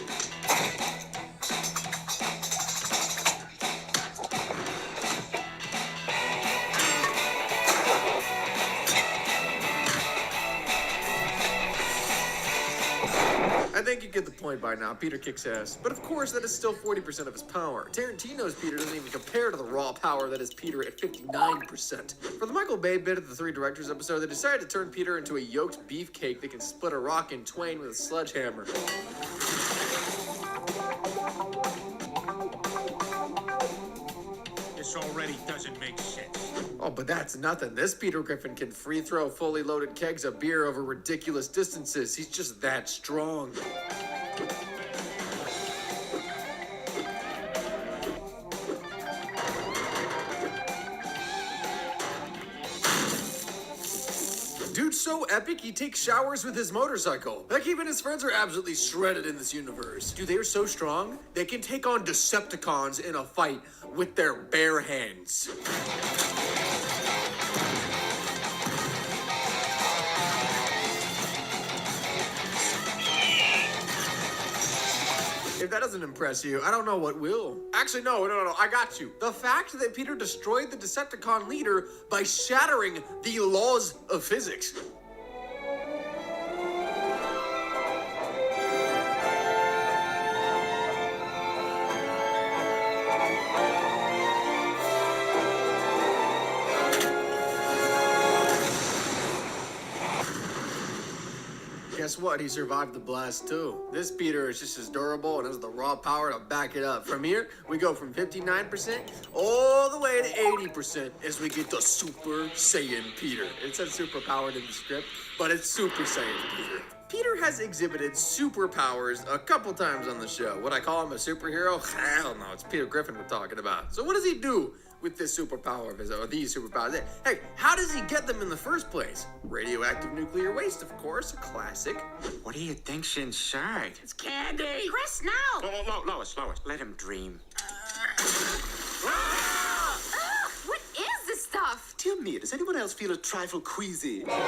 L: I think you get the point by now. Peter kicks ass. But of course, that is still 40% of his power. Tarantino's Peter doesn't even compare to the raw power that is Peter at 59%. For the Michael Bay bit of the 3 Directors episode, they decided to turn Peter into a yoked beefcake that can split a rock in twain with a sledgehammer.
K: This already doesn't make sense.
L: Oh, but that's nothing. This Peter Griffin can free throw fully loaded kegs of beer over ridiculous distances. He's just that strong. Dude's so epic, he takes showers with his motorcycle. Like, even his friends are absolutely shredded in this universe. Dude, they are so strong, they can take on Decepticons in a fight with their bare hands. If that doesn't impress you, I don't know what will. Actually, no, I got you. The fact that Peter destroyed the Decepticon leader by shattering the laws of physics. Guess what? He survived the blast too. This Peter is just as durable and has the raw power to back it up. From here, we go from 59% all the way to 80% as we get to Super Saiyan Peter. It says superpowered in the script, but it's Super Saiyan Peter. Peter has exhibited superpowers a couple times on the show. Would I call him a superhero? Hell no, it's Peter Griffin we're talking about. So what does he do with this superpower of his, or these superpowers? Hey, how does he get them in the first place? Radioactive nuclear waste, of course, a classic.
D: What do you think's inside?
J: It's candy. Chris, now.
D: Lois, let him dream.
J: What is this stuff?
D: Too
Q: Come here. Does anyone else feel a trifle queasy?
L: The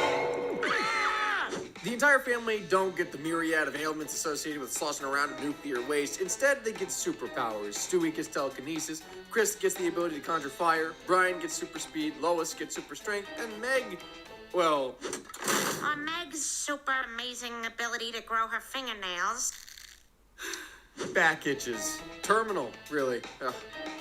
L: entire family don't get the myriad of ailments associated with sloshing around in nuclear waste. Instead, they get superpowers. Stewie gets telekinesis, Chris gets the ability to conjure fire, Brian gets super speed, Lois gets super strength, and Meg, well...
X: Meg's super amazing ability to grow her fingernails.
L: back itches. Terminal, really.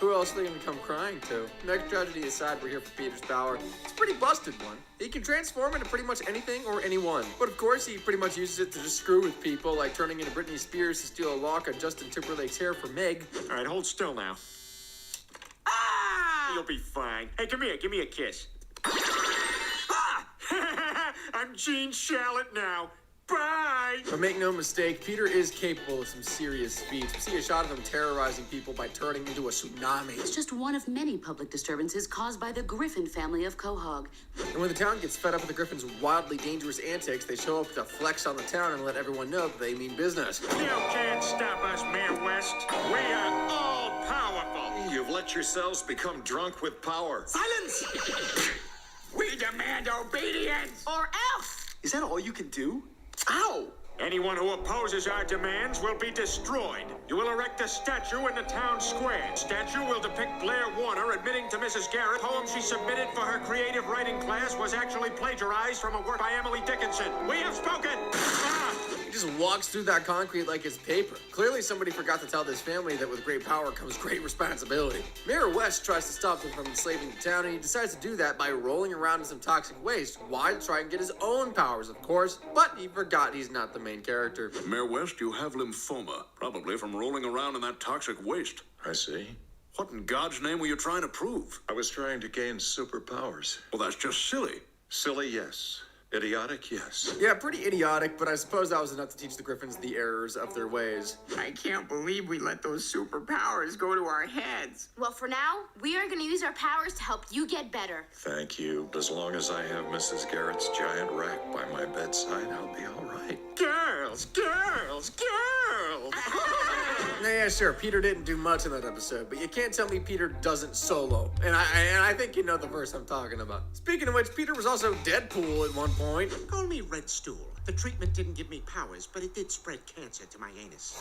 L: Who else are they gonna come crying to? Next tragedy aside, we're here for Peter's power. It's a pretty busted one. He can transform into pretty much anything or anyone. But of course, he pretty much uses it to just screw with people, like turning into Britney Spears to steal a lock of Justin Timberlake's hair for Meg.
K: All right, hold still now. You'll be fine. Hey, come here. Give me a kiss. I'm Gene Shalit now. Bye!
L: But make no mistake, Peter is capable of some serious feats. We see a shot of him terrorizing people by turning into a tsunami.
C: It's just one of many public disturbances caused by the Griffin family of Quahog.
L: And when the town gets fed up with the Griffin's wildly dangerous antics, they show up to flex on the town and let everyone know that they mean business.
K: You can't stop us, Mayor West. We are all powerful.
F: You've let yourselves become drunk with power.
K: Silence! We demand obedience!
Q: Or else! Is that all you can do? Ow!
K: Anyone who opposes our demands will be destroyed. You will erect a statue in the town square. Statue will depict Blair Warner admitting to Mrs. Garrett poem she submitted for her creative writing class was actually plagiarized from a work by Emily Dickinson. We have spoken!
L: He just walks through that concrete like it's paper. Clearly somebody forgot to tell this family that with great power comes great responsibility. Mayor West tries to stop them from enslaving the town, and he decides to do that by rolling around in some toxic waste. Why? To try and get his own powers, of course. But he forgot he's not the main character.
F: Mayor West, you have lymphoma, probably from rolling around in that toxic waste.
O: I see.
F: What in God's name were you trying to prove?
O: I was trying to gain superpowers.
F: Well, that's just silly.
O: Silly, yes. Idiotic, yes.
L: Yeah, pretty idiotic, but I suppose that was enough to teach the Griffins the errors of their ways.
P: I can't believe we let those superpowers go to our heads.
Y: Well, for now, we are going to use our powers to help you get better.
O: Thank you. As long as I have Mrs. Garrett's giant rack by my bedside, I'll be all right.
K: Girls, girls, girls!
L: Yeah, sure, Peter didn't do much in that episode, but you can't tell me Peter doesn't solo. And I think you know the verse I'm talking about. Speaking of which, Peter was also Deadpool at one point.
K: Call me Red Stool. The treatment didn't give me powers, but it did spread cancer to my anus.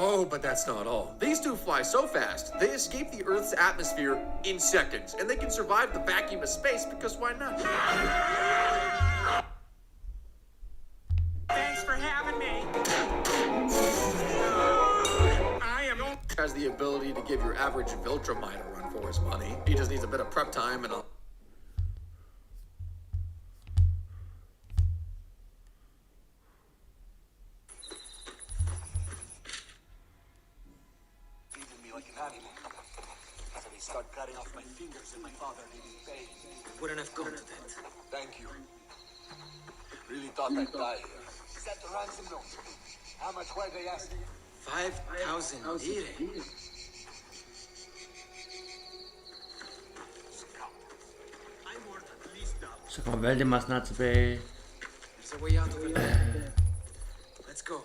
L: Oh, but that's not all. These two fly so fast, they escape the Earth's atmosphere in seconds, and they can survive the vacuum of space because why not?
K: Thanks for having me.
L: Has the ability to give your average Viltrumite a run for his money. He just needs a bit of prep time and
N: Me like an animal. After they start cutting off my fingers and my father needing pain.
I: Wouldn't have gone to that.
N: Thank you. Really thought I'd die here. Is that the ransom note? How much were they asking?
I: 5,000 lire.
G: Så kommer Valdemar snart tilbage.
I: There's a way out of it. Let's go.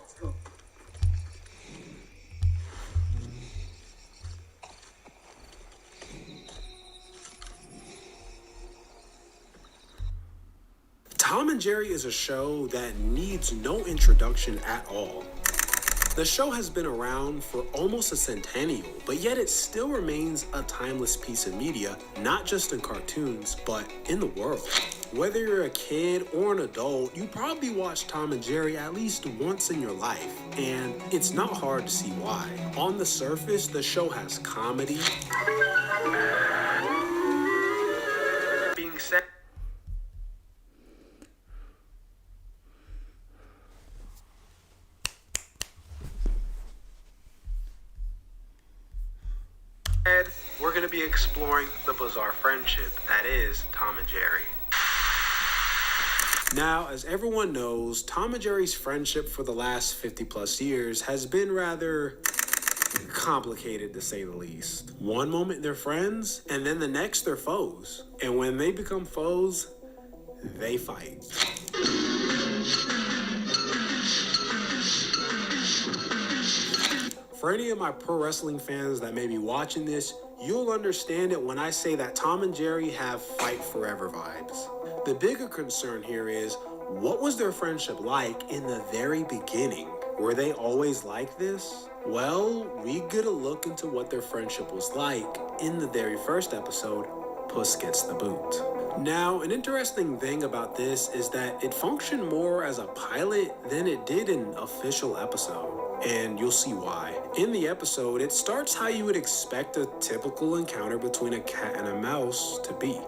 U: Tom and Jerry is a show that needs no introduction at all. The show has been around for almost a centennial, but yet it still remains a timeless piece of media, not just in cartoons, but in the world. Whether you're a kid or an adult, you probably watch Tom and Jerry at least once in your life, and it's not hard to see why. On the surface, the show has comedy, being said. We're going to be exploring the bizarre friendship that is Tom and Jerry. Now, as everyone knows, Tom and Jerry's friendship for the last 50 plus years has been rather complicated, to say the least. One moment they're friends, and then the next they're foes. And when they become foes, they fight. For any of my pro wrestling fans that may be watching this, you'll understand it when I say that Tom and Jerry have fight forever vibes. The bigger concern here is, what was their friendship like in the very beginning? Were they always like this? Well, we get a look into what their friendship was like in the very first episode, Puss Gets the Boot. Now, an interesting thing about this is that it functioned more as a pilot than it did an official episode, and you'll see why. In the episode, it starts how you would expect a typical encounter between a cat and a mouse to be.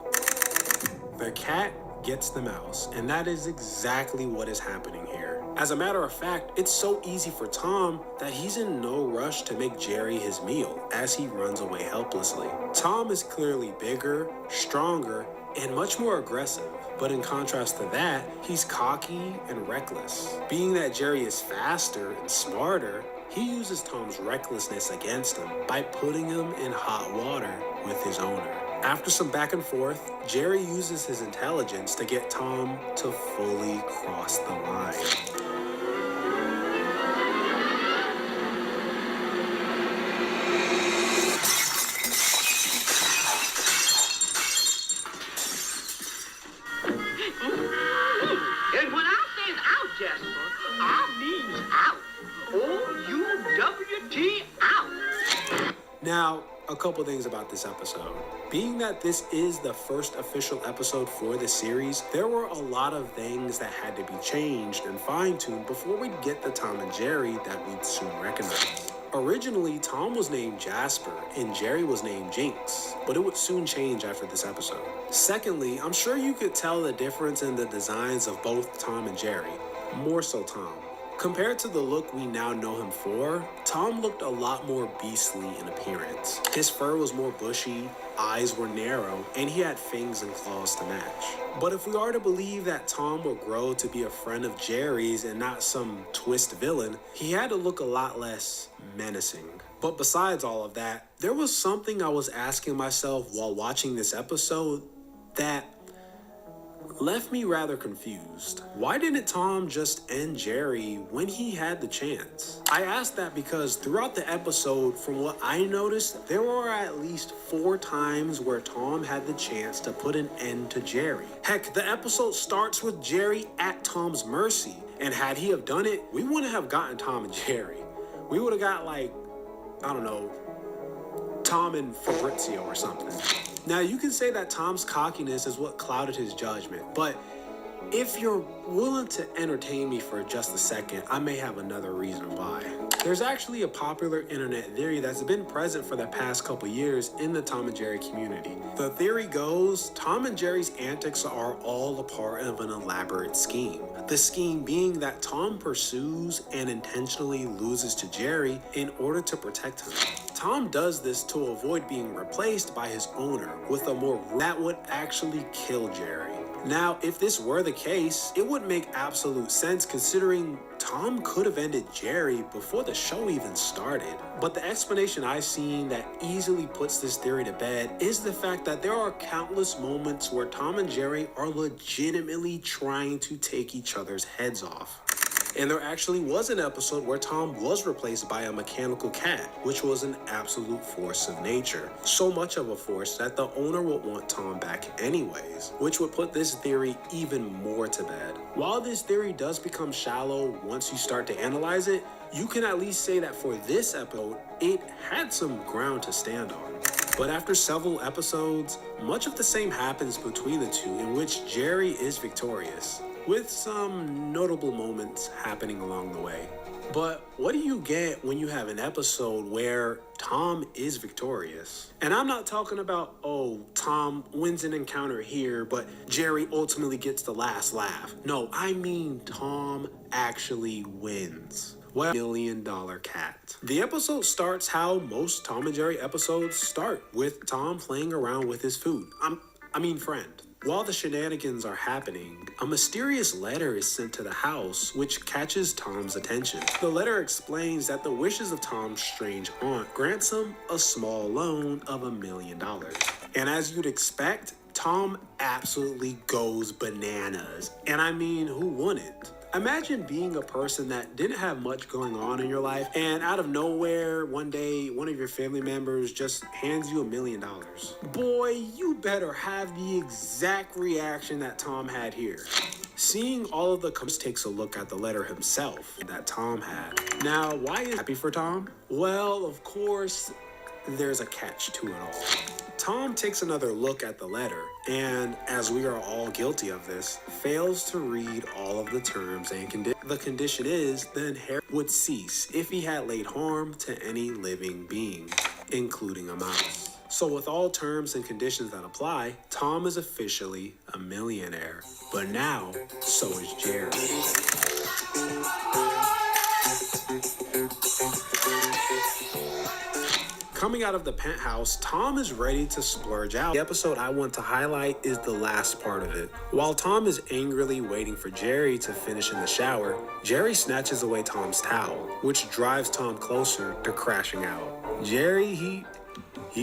U: The cat gets the mouse, and that is exactly what is happening here. As a matter of fact, it's so easy for Tom that he's in no rush to make Jerry his meal as he runs away helplessly. Tom is clearly bigger, stronger, and much more aggressive, but in contrast to that, he's cocky and reckless. Being that Jerry is faster and smarter, he uses Tom's recklessness against him by putting him in hot water with his owner. After some back and forth, Jerry uses his intelligence to get Tom to fully cross the line.
N: And when I says out, Jasper, I means out. O-U-W-T out.
U: Now, a couple things about this episode. Being that this is the first official episode for the series, there were a lot of things that had to be changed and fine-tuned before we'd get the Tom and Jerry that we'd soon recognize. Originally, Tom was named Jasper and Jerry was named Jinx, but it would soon change after this episode. Secondly, I'm sure you could tell the difference in the designs of both Tom and Jerry, more so Tom. Compared to the look we now know him for, Tom looked a lot more beastly in appearance. His fur was more bushy, eyes were narrow, and he had fangs and claws to match. But if we are to believe that Tom will grow to be a friend of Jerry's and not some twist villain, he had to look a lot less menacing. But besides all of that, there was something I was asking myself while watching this episode that left me rather confused. Why didn't Tom just end Jerry when he had the chance? I asked that because throughout the episode, from what I noticed, there were at least 4 times where Tom had the chance to put an end to Jerry. Heck, the episode starts with Jerry at Tom's mercy, and had he have done it, we wouldn't have gotten Tom and Jerry. We would have got like, I don't know, Tom and Fabrizio or something. Now, you can say that Tom's cockiness is what clouded his judgment, but if you're willing to entertain me for just a second, I may have another reason why. There's actually a popular internet theory that's been present for the past couple years in the Tom and Jerry community. The theory goes, Tom and Jerry's antics are all a part of an elaborate scheme. The scheme being that Tom pursues and intentionally loses to Jerry in order to protect him. Tom does this to avoid being replaced by his owner with a more that would actually kill Jerry. Now, if this were the case, it would make absolute sense considering Tom could have ended Jerry before the show even started. But the explanation I've seen that easily puts this theory to bed is the fact that there are countless moments where Tom and Jerry are legitimately trying to take each other's heads off. And there actually was an episode where Tom was replaced by a mechanical cat, which was an absolute force of nature. So much of a force that the owner would want Tom back anyways, which would put this theory even more to bed. While this theory does become shallow once you start to analyze it, you can at least say that for this episode, it had some ground to stand on. But after several episodes, much of the same happens between the two in which Jerry is victorious, with some notable moments happening along the way. But what do you get when you have an episode where Tom is victorious? And I'm not talking about, oh, Tom wins an encounter here, but Jerry ultimately gets the last laugh. No, I mean Tom actually wins. Well, $1 million cat. The episode starts how most Tom and Jerry episodes start, with Tom playing around with his food. I mean friend. While the shenanigans are happening, a mysterious letter is sent to the house, which catches Tom's attention. The letter explains that the wishes of Tom's strange aunt grants him a small loan of $1 million. And as you'd expect, Tom absolutely goes bananas. And I mean, who wouldn't?
A: Imagine being a person that didn't have much going on in your life, and out of nowhere, one day, one of your family members just hands you $1 million. Boy, you better have the exact reaction that Tom had here. Seeing all of the takes a look at the letter himself that Tom had. Now, why is happy for Tom? Well, of course, there's a catch to it all. Tom takes another look at the letter, and as we are all guilty of this, fails to read all of the terms and conditions. The condition is the inheritance would cease if he had laid harm to any living being, including a mouse. So with all terms and conditions that apply, Tom is officially a millionaire. But now, so is Jerry. Coming out of the penthouse, Tom is ready to splurge out. The episode I want to highlight is the last part of it. While Tom is angrily waiting for Jerry to finish in the shower, Jerry snatches away Tom's towel, which drives Tom closer to crashing out. Jerry, he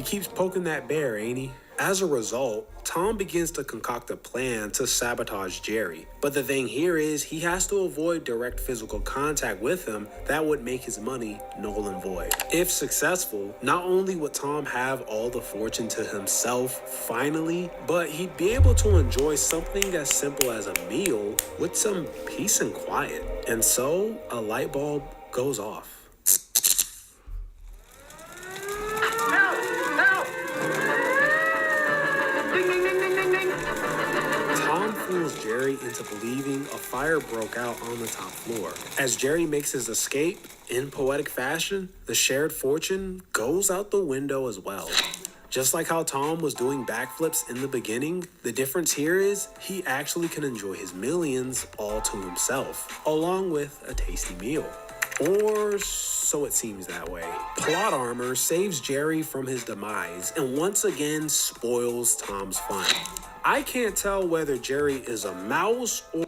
A: keeps poking that bear, ain't he? As a result, Tom begins to concoct a plan to sabotage Jerry. But the thing here is he has to avoid direct physical contact with him that would make his money null and void. If successful, not only would Tom have all the fortune to himself finally, but he'd be able to enjoy something as simple as a meal with some peace and quiet. And so a light bulb goes off. Fools Jerry into believing a fire broke out on the top floor. As Jerry makes his escape, in poetic fashion, the shared fortune goes out the window as well. Just like how Tom was doing backflips in the beginning, the difference here is he actually can enjoy his millions all to himself, along with a tasty meal. Or so it seems that way. Plot armor saves Jerry from his demise and once again spoils Tom's fun. I can't tell whether Jerry is a mouse or...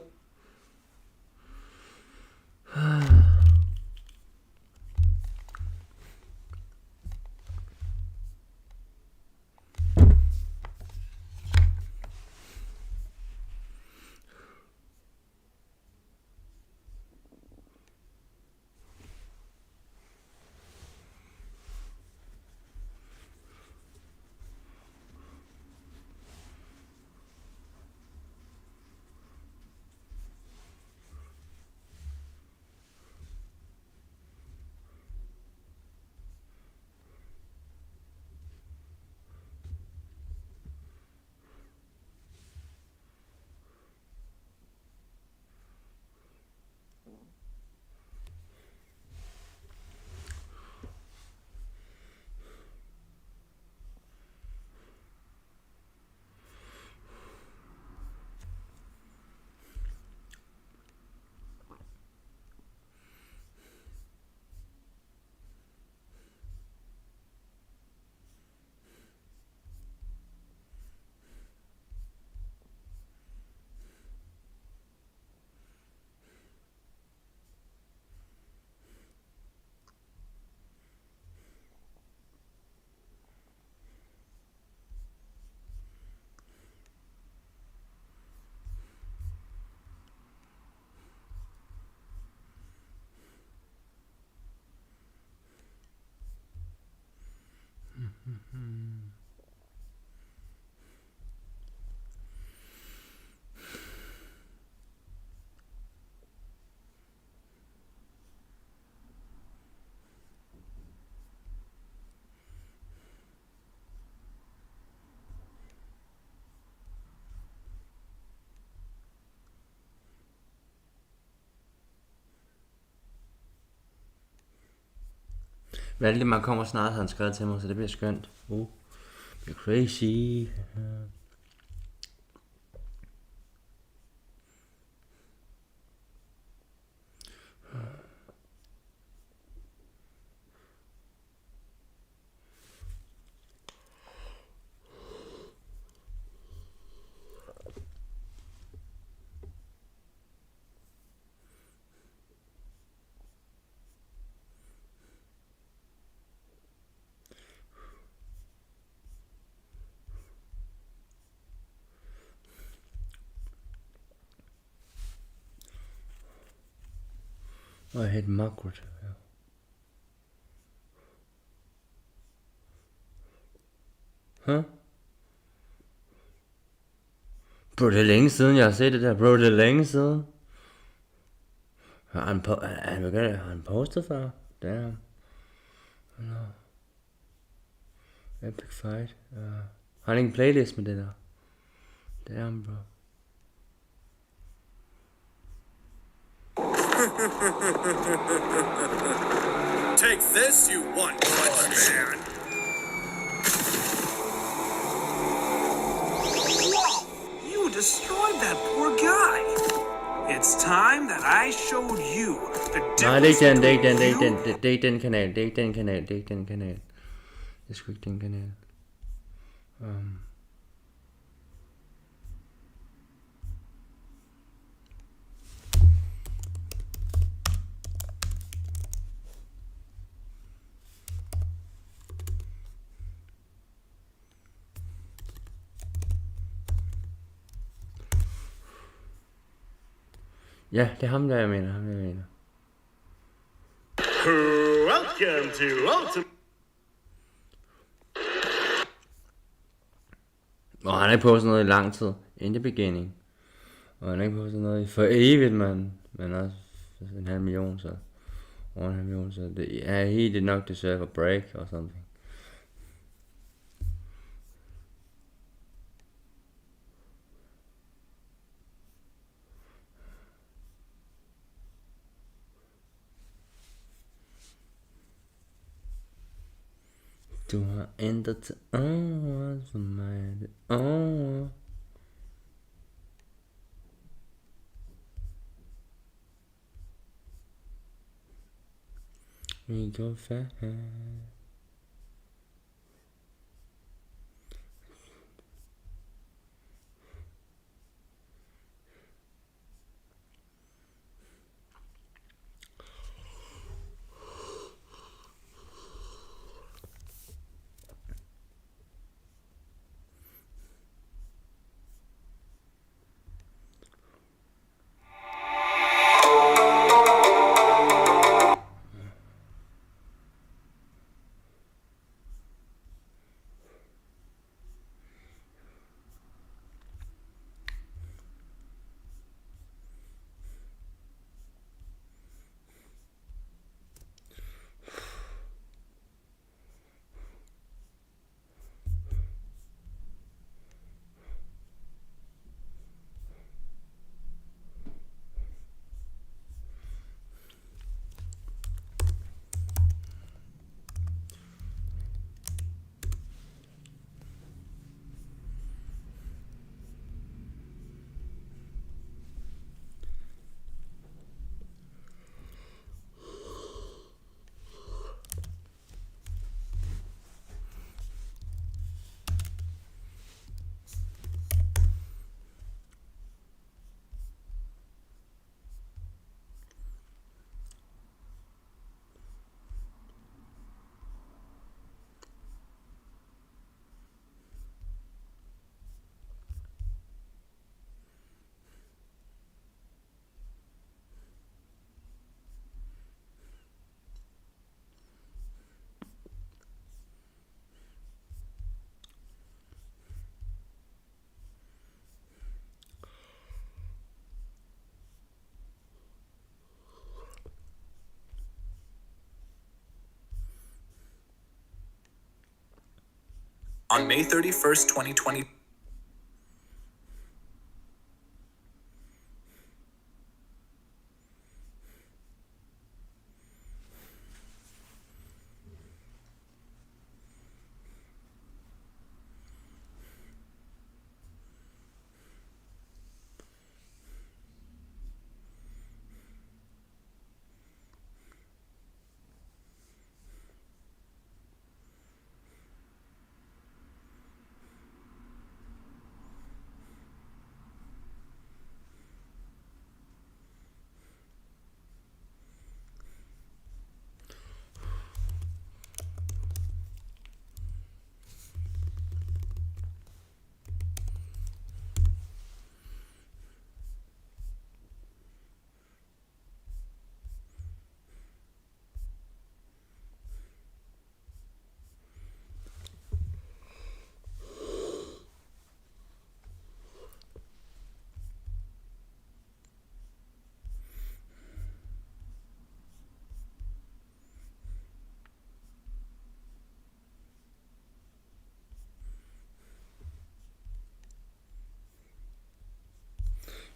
G: Valdemar kommer snart, har han skrevet til mig, så det bliver skønt. Det bliver crazy. I hate Margaret. Ja. Huh? Bro, det er længe siden, jeg har set det der. Bro, det er længe siden. Har han postet før? Damn. No. Epic fight. Har han ikke en playlist med det der? Damn, bro.
B: Take this, you one-punch man! Whoa! You destroyed that poor guy! It's time that I showed you the
G: Nej, det er
B: difference
G: ikke den, det er
B: between
G: ikke den, det er ikke den kanal, det er ikke den kanal, det er ikke den kanal. Det er sgu ikke den kanal. Ja, det er ham der, jeg mener,
B: Welcome to Ultimate.
G: Og han har ikke postet noget i lang tid, in the beginning. Og han har ikke postet noget i for evigt, man. Men også 500.000, så over 500.000, så det er he did not deserve a break or something. Du har ændret til over for mig, det over. Vi går fast.
B: On May 31st, 2020.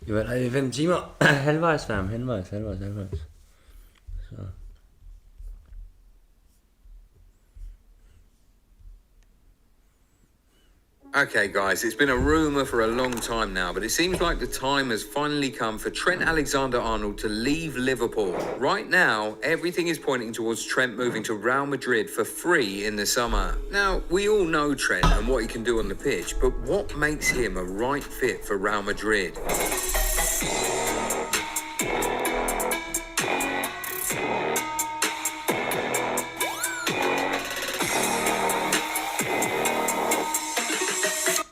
G: Jamen, er det 5 timer? Halvvejs, halvvejs. Så.
H: Okay guys, it's been a rumour for a long time now, but it seems like the time has finally come for Trent Alexander-Arnold to leave Liverpool. Right now, everything is pointing towards Trent moving to Real Madrid for free in the summer. Now, we all know Trent and what he can do on the pitch, but what makes him a right fit for Real Madrid?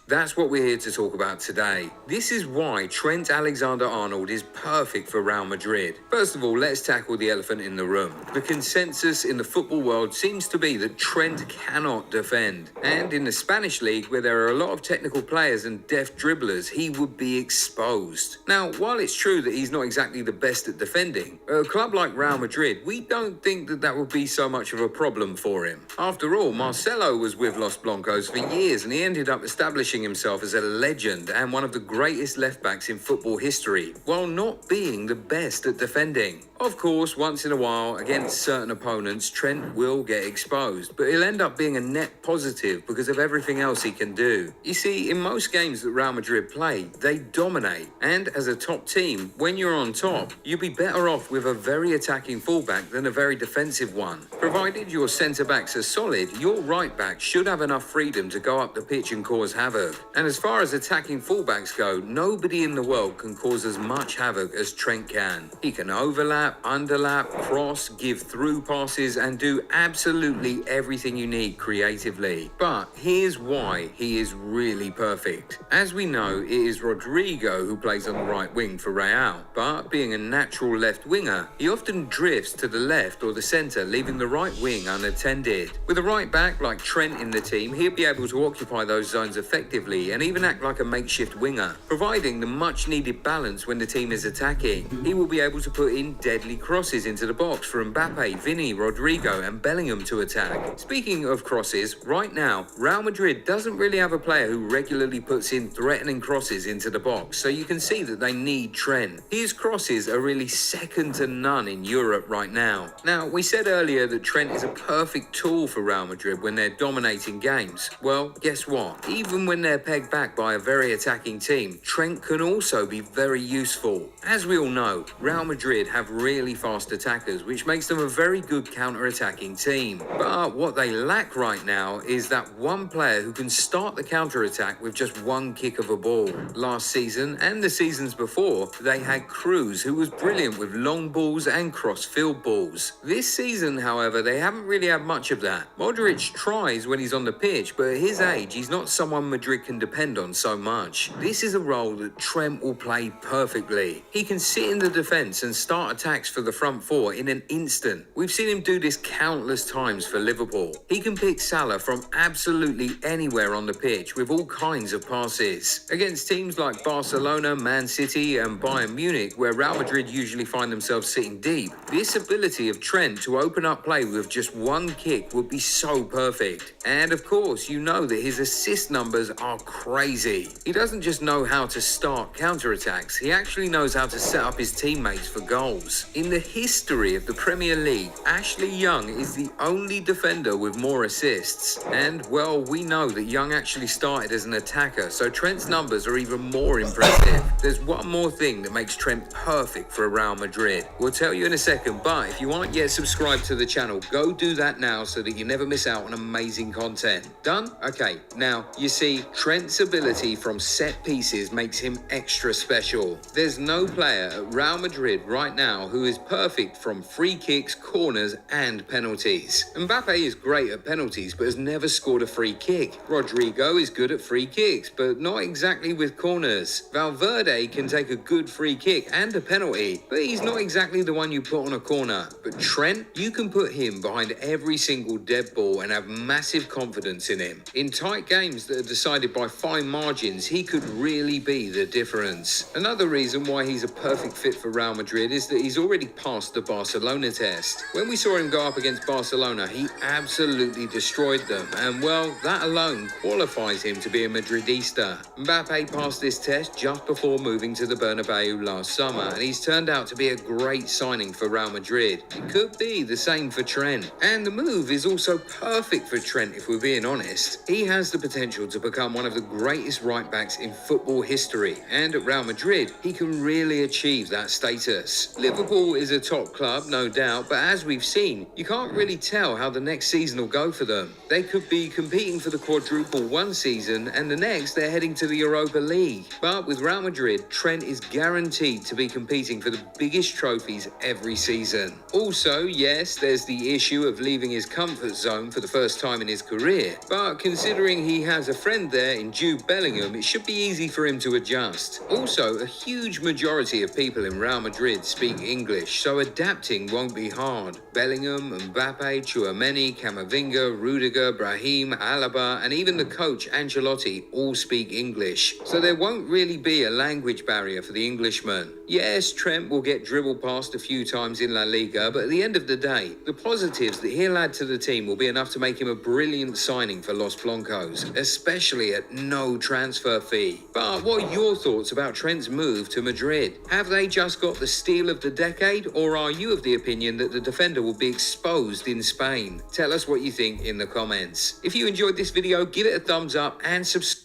H: That's what we're here to talk about today. This is why Trent Alexander-Arnold is perfect for Real Madrid. First of all, let's tackle the elephant in the room. The consensus in the football world seems to be that Trent cannot defend. And in the Spanish league, where there are a lot of technical players and deft dribblers, he would be exposed. Now, while it's true that he's not exactly the best at defending, at a club like Real Madrid, we don't think that would be so much of a problem for him. After all, Marcelo was with Los Blancos for years and he ended up establishing himself as a legend and one of the greatest left-backs in football history, while not being the best at defending. Of course, once in a while, against certain opponents, Trent will get exposed, but he'll end up being a net positive because of everything else he can do. You see, in most games that Real Madrid play, they dominate, and as a top team, when you're on top, you'll be better off with a very attacking fullback than a very defensive one. Provided your centre-backs are solid, your right-back should have enough freedom to go up the pitch and cause havoc. And as far as attacking fullbacks go, nobody in the world can cause as much havoc as Trent can. He can overlap, underlap, cross, give through passes, and do absolutely everything you need creatively. But here's why he is really perfect. As we know, it is Rodrigo who plays on the right wing for Real, but being a natural left winger, he often drifts to the left or the centre, leaving the right wing unattended. With a right back like Trent in the team, he'll be able to occupy those zones effectively and even act like a makeshift winger, providing the much needed balance when the team is attacking. He will be able to put in deadly crosses into the box for Mbappe, Vinny, Rodrigo and Bellingham to attack. Speaking of crosses, right now, Real Madrid doesn't really have a player who regularly puts in threatening crosses into the box, so you can see that they need Trent. His crosses are really second to none in Europe right now. Now, we said earlier that Trent is a perfect tool for Real Madrid when they're dominating games. Well, guess what? Even when they're pegged back by a very attacking team, Trent can also be very useful. As we all know, Real Madrid have really fast attackers, which makes them a very good counter-attacking team. But what they lack right now is that one player who can start the counter-attack with just one kick of a ball. Last season and the seasons before, they had Cruz, who was brilliant with long balls and cross-field balls. This season, however, they haven't really had much of that. Modric tries when he's on the pitch, but at his age, he's not someone Madrid can depend on so much. This is a role that Trent will play perfectly. He can sit in the defence and start attacks for the front four in an instant. We've seen him do this countless times for Liverpool. He can pick Salah from absolutely anywhere on the pitch with all kinds of passes. Against teams like Barcelona, Man City and Bayern Munich, where Real Madrid usually find themselves sitting deep, this ability of Trent to open up play with just one kick would be so perfect. And of course, you know that his assist numbers are crazy. He doesn't just know how to start counter-attacks, he actually knows how to set up his teammates for goals. In the history of the Premier League, Ashley Young is the only defender with more assists. And, well, we know that Young actually started as an attacker, so Trent's numbers are even more impressive. There's one more thing that makes Trent perfect for Real Madrid. We'll tell you in a second, but if you aren't yet subscribed to the channel, go do that now so that you never miss out on amazing content. Done? Okay, now, you see, Trent's ability from set pieces makes him extra special. There's no player at Real Madrid right now who is perfect from free kicks, corners and penalties. Mbappe is great at penalties but has never scored a free kick. Rodrigo is good at free kicks but not exactly with corners. Valverde can take a good free kick and a penalty, but he's not exactly the one you put on a corner. But Trent, you can put him behind every single dead ball and have massive confidence in him. In tight games that are decided by fine margins, he could really be the difference. Another reason why he's a perfect fit for Real Madrid is that he's he's already passed the Barcelona test. When we saw him go up against Barcelona, he absolutely destroyed them, and well, that alone qualifies him to be a Madridista. Mbappe passed this test just before moving to the Bernabeu last summer, and he's turned out to be a great signing for Real Madrid. It could be the same for Trent. And the move is also perfect for Trent, if we're being honest. He has the potential to become one of the greatest right-backs in football history, and at Real Madrid, he can really achieve that status. Liverpool is a top club, no doubt, but as we've seen, you can't really tell how the next season will go for them. They could be competing for the quadruple one season, and the next they're heading to the Europa League. But with Real Madrid, Trent is guaranteed to be competing for the biggest trophies every season. Also, yes, there's the issue of leaving his comfort zone for the first time in his career, but considering he has a friend there in Jude Bellingham, it should be easy for him to adjust. Also, a huge majority of people in Real Madrid speak English, so adapting won't be hard. Bellingham, Mbappe, Tchouaméni, Camavinga, Rudiger, Brahim, Alaba, and even the coach Ancelotti all speak English, so there won't really be a language barrier for the Englishman. Yes, Trent will get dribbled past a few times in La Liga, but at the end of the day, the positives that he'll add to the team will be enough to make him a brilliant signing for Los Blancos, especially at no transfer fee. But what are your thoughts about Trent's move to Madrid? Have they just got the steal of the decade, or are you of the opinion that the defender will be exposed in Spain? Tell us what you think in the comments. If you enjoyed this video, give it a thumbs up and subscribe.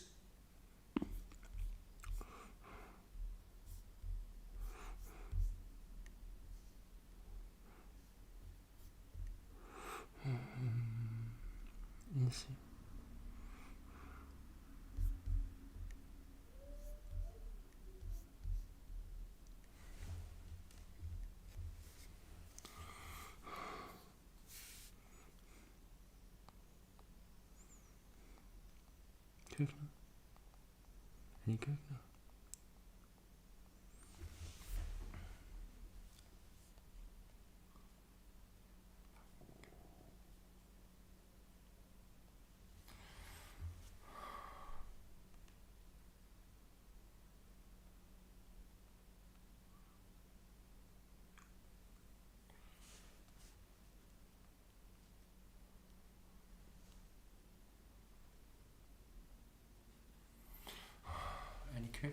G: Køkkenet. I køkkenet. Køkkenet.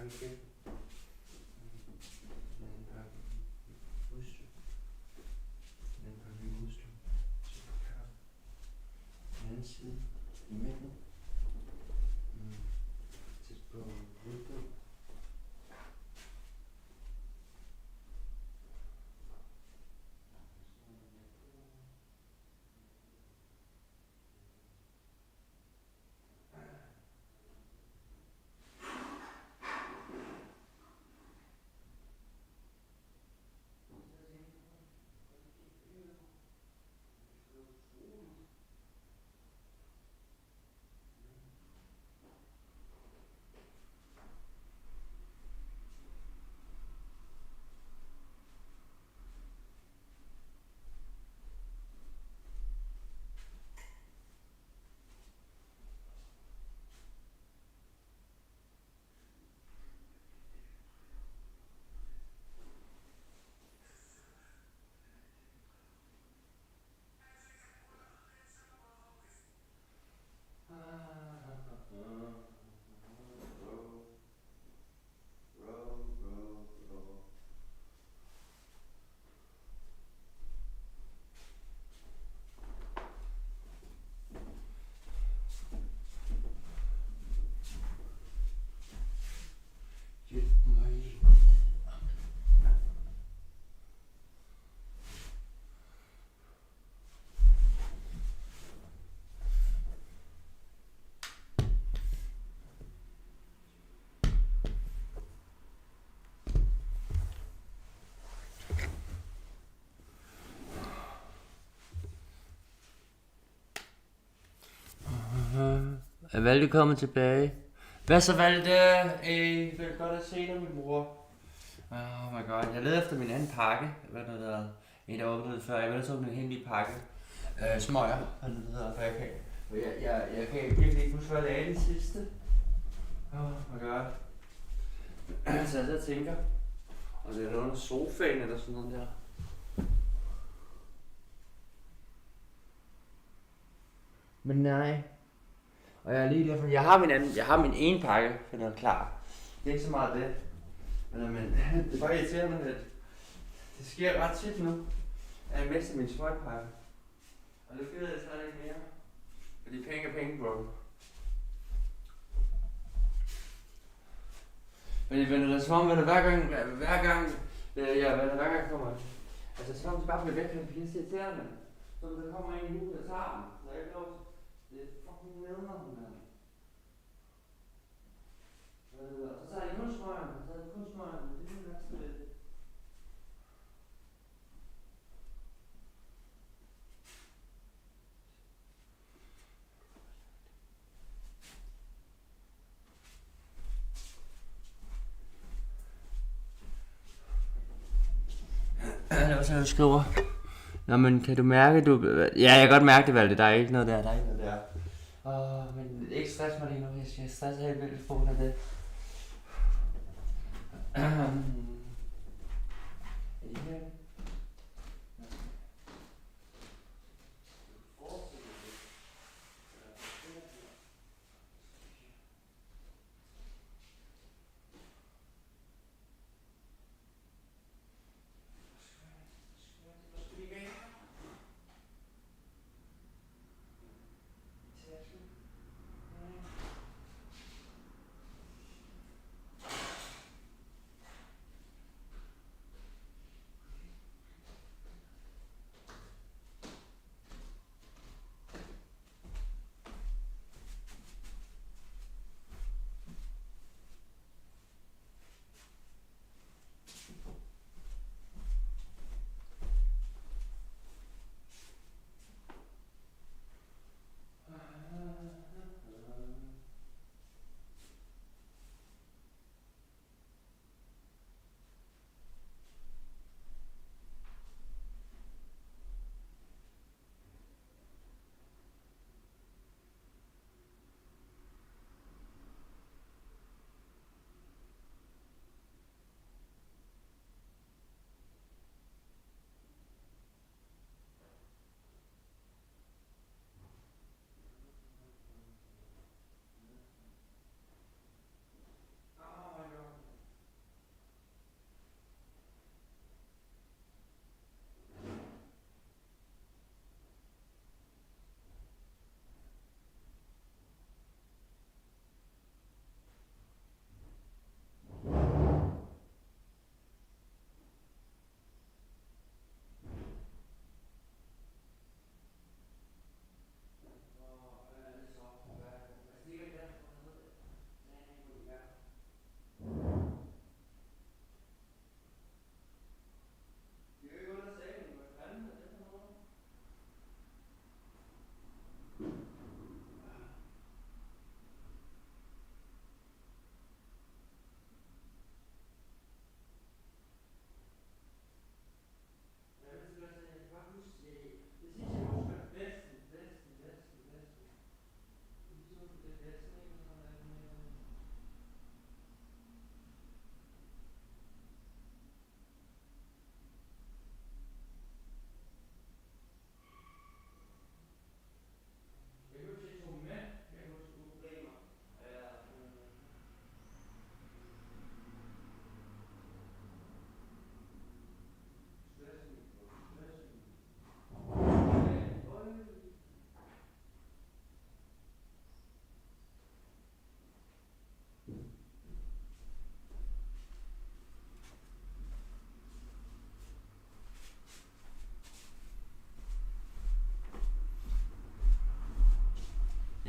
G: okay. En pakke ost. En pakke ost. Den anden side i midten. Tæt på ryggen. Valgte kommet tilbage. Hvad så, Valgte? Vel godt at se dig, min bror. Oh my god, jeg leder efter min anden pakke. Hvad er det der? En der åbnede før. Jeg vil også åbne en helt ny pakke. Smøger, hvad det hedder, for jeg kan virkelig ikke huske, hvad det er den sidste. Oh my god. Så jeg så tænker. Og det er under sofaen eller sådan noget der. Men nej. Og jeg er lige derfor, jeg har min ene pakke, den er klar. Det er ikke så meget det. Men det er bare irriterende, at det sker ret tit nu, at jeg mister min smøgpakke. Og det gider jeg slet ikke mere. Fordi penge er penge, bro. Men det er som om, hver gang jeg kommer. Altså som om det bare bliver væk, det bliver irriterende. Så der kommer en i huset og tager den. Så jeg ikke lov. Det er fucking nederen, mand. Og så tager de kun smøgerne, det er det værste ved det. Det er også, jeg skriver. Nå, men kan du mærke, du... Ja, jeg kan godt mærke det, Valde. Der er ikke noget der, men ikke stress mig lige nu. Jeg skal stresse helt vildt på grund af det. Er det her?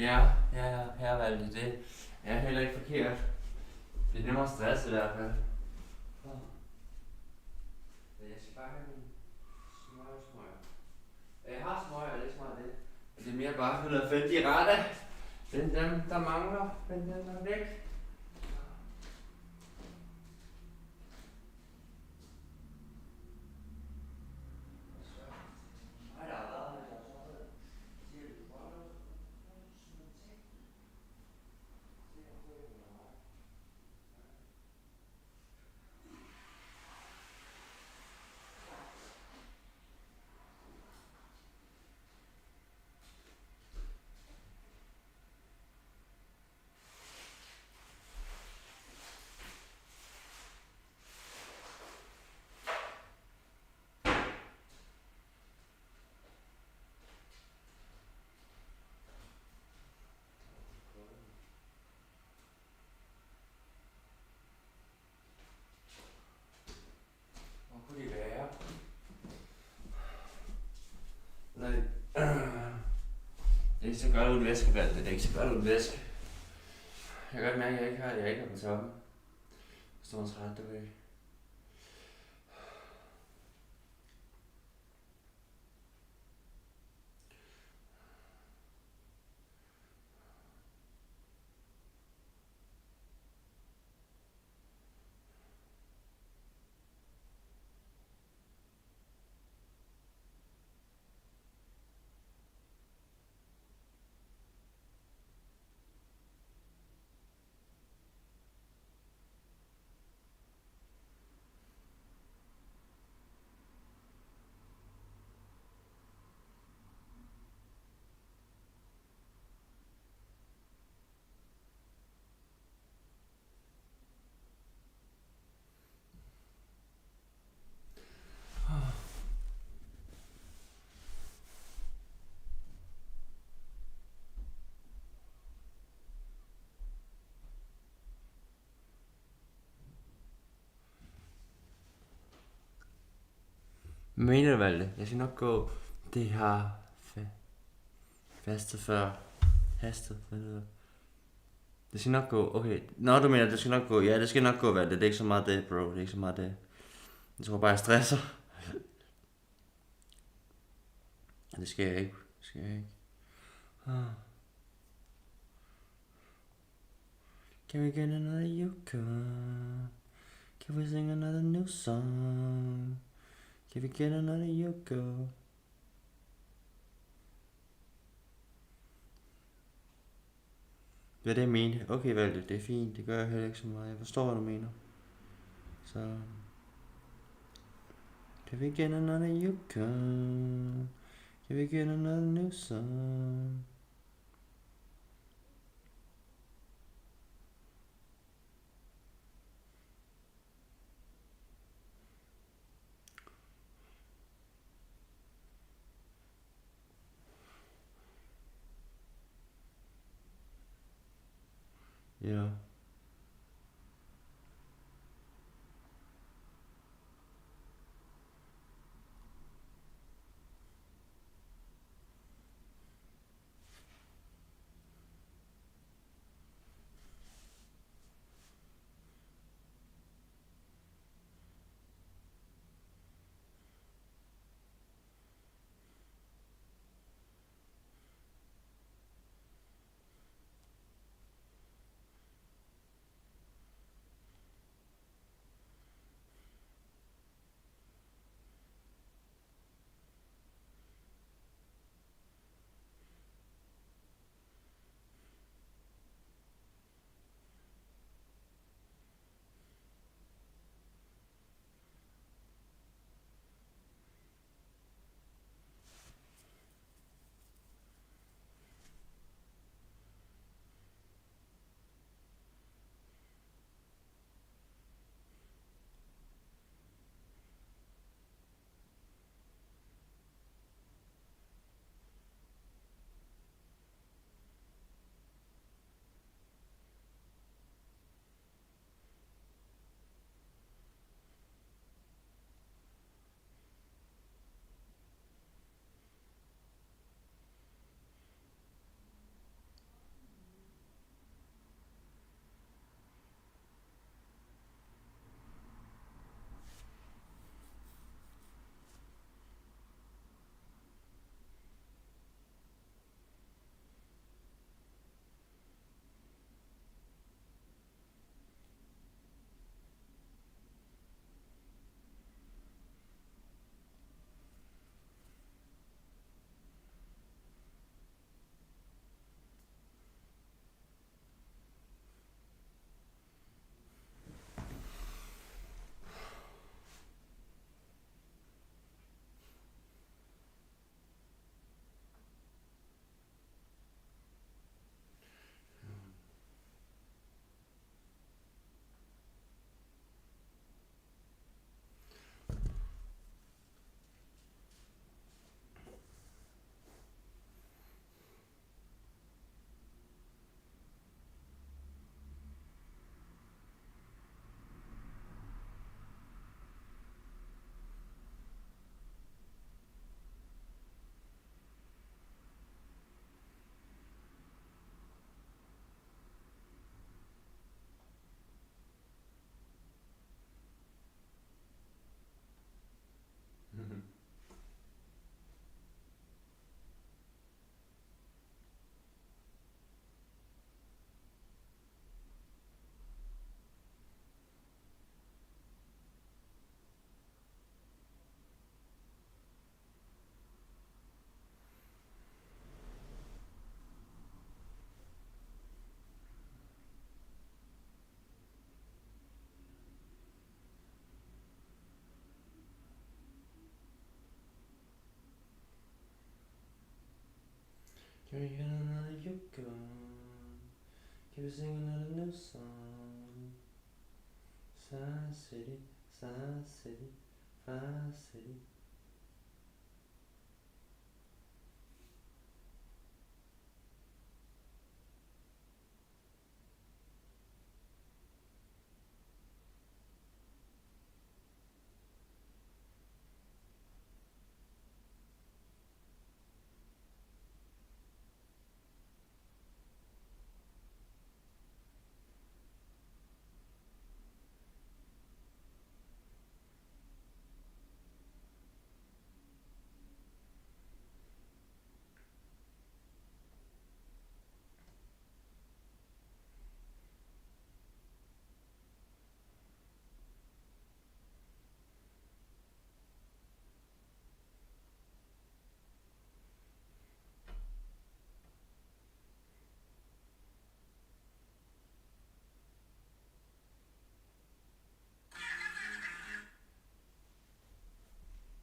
G: Ja, her valgte det. Jeg er heller ikke forkert. Det er nemmere stress i hvert fald. Jeg skal bare have min smøger. Jeg har smøger, det er ikke så meget det. Det er mere bare for at finde de rette. Den dem, der mangler, find den der væk. Hvor kunne de være? Nej. Det er ikke så godt uden væskevalg, det er ikke så godt uden væske. Jeg kan godt mærke, at jeg ikke har på toppen. Jeg står træt, du ved. Mener du, Valde? Jeg skal nok gå. Det har fastet før. Hastet, hvad det hedder. Det skal nok gå, okay. Nå, du mener, det skal nok gå. Ja, det skal nok gå, Valde. Det er ikke så meget det, bro. Det er ikke så meget det. Jeg tror bare, jeg stresser. Det skal jeg ikke. Det skal jeg ikke. Can we get another yucca? Can we sing another new song? Can we get another yucca? Hvad det jeg mente? Okay, Valde, det er fint. Det gør jeg heller ikke så meget. Jeg forstår, hvad du mener. Så... Can we get another yucca? Can we get another new song? Ja. Can we get another Yukon? Can we sing another new song? Side City, Side City, Fire City.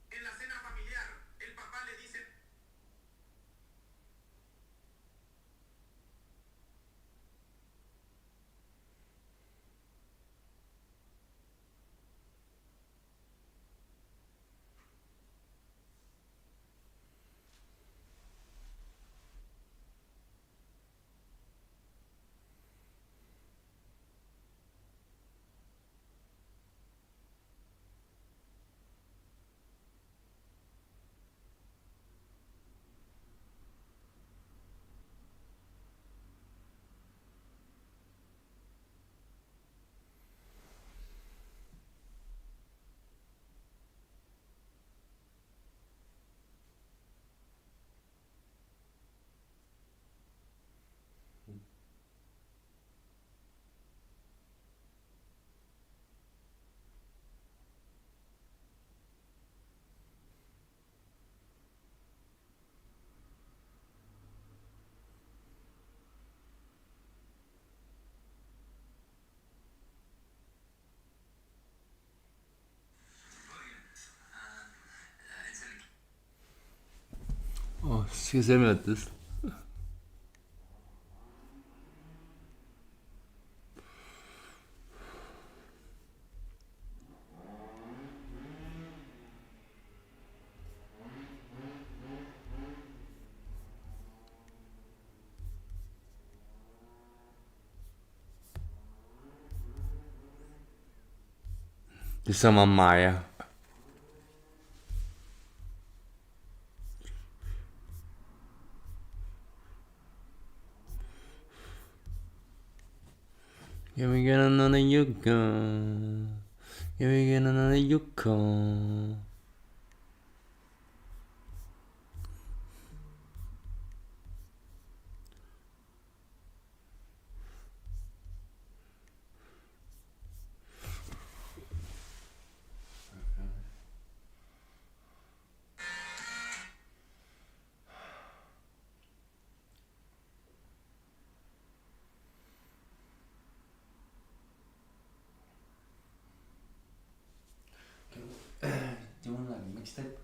K: En la cena familiar, el papá le dice...
G: Skal jeg se med det. Det er som om Maja. Can we get another Yukon? Can we get another Yukon? Do you want like a mixtape?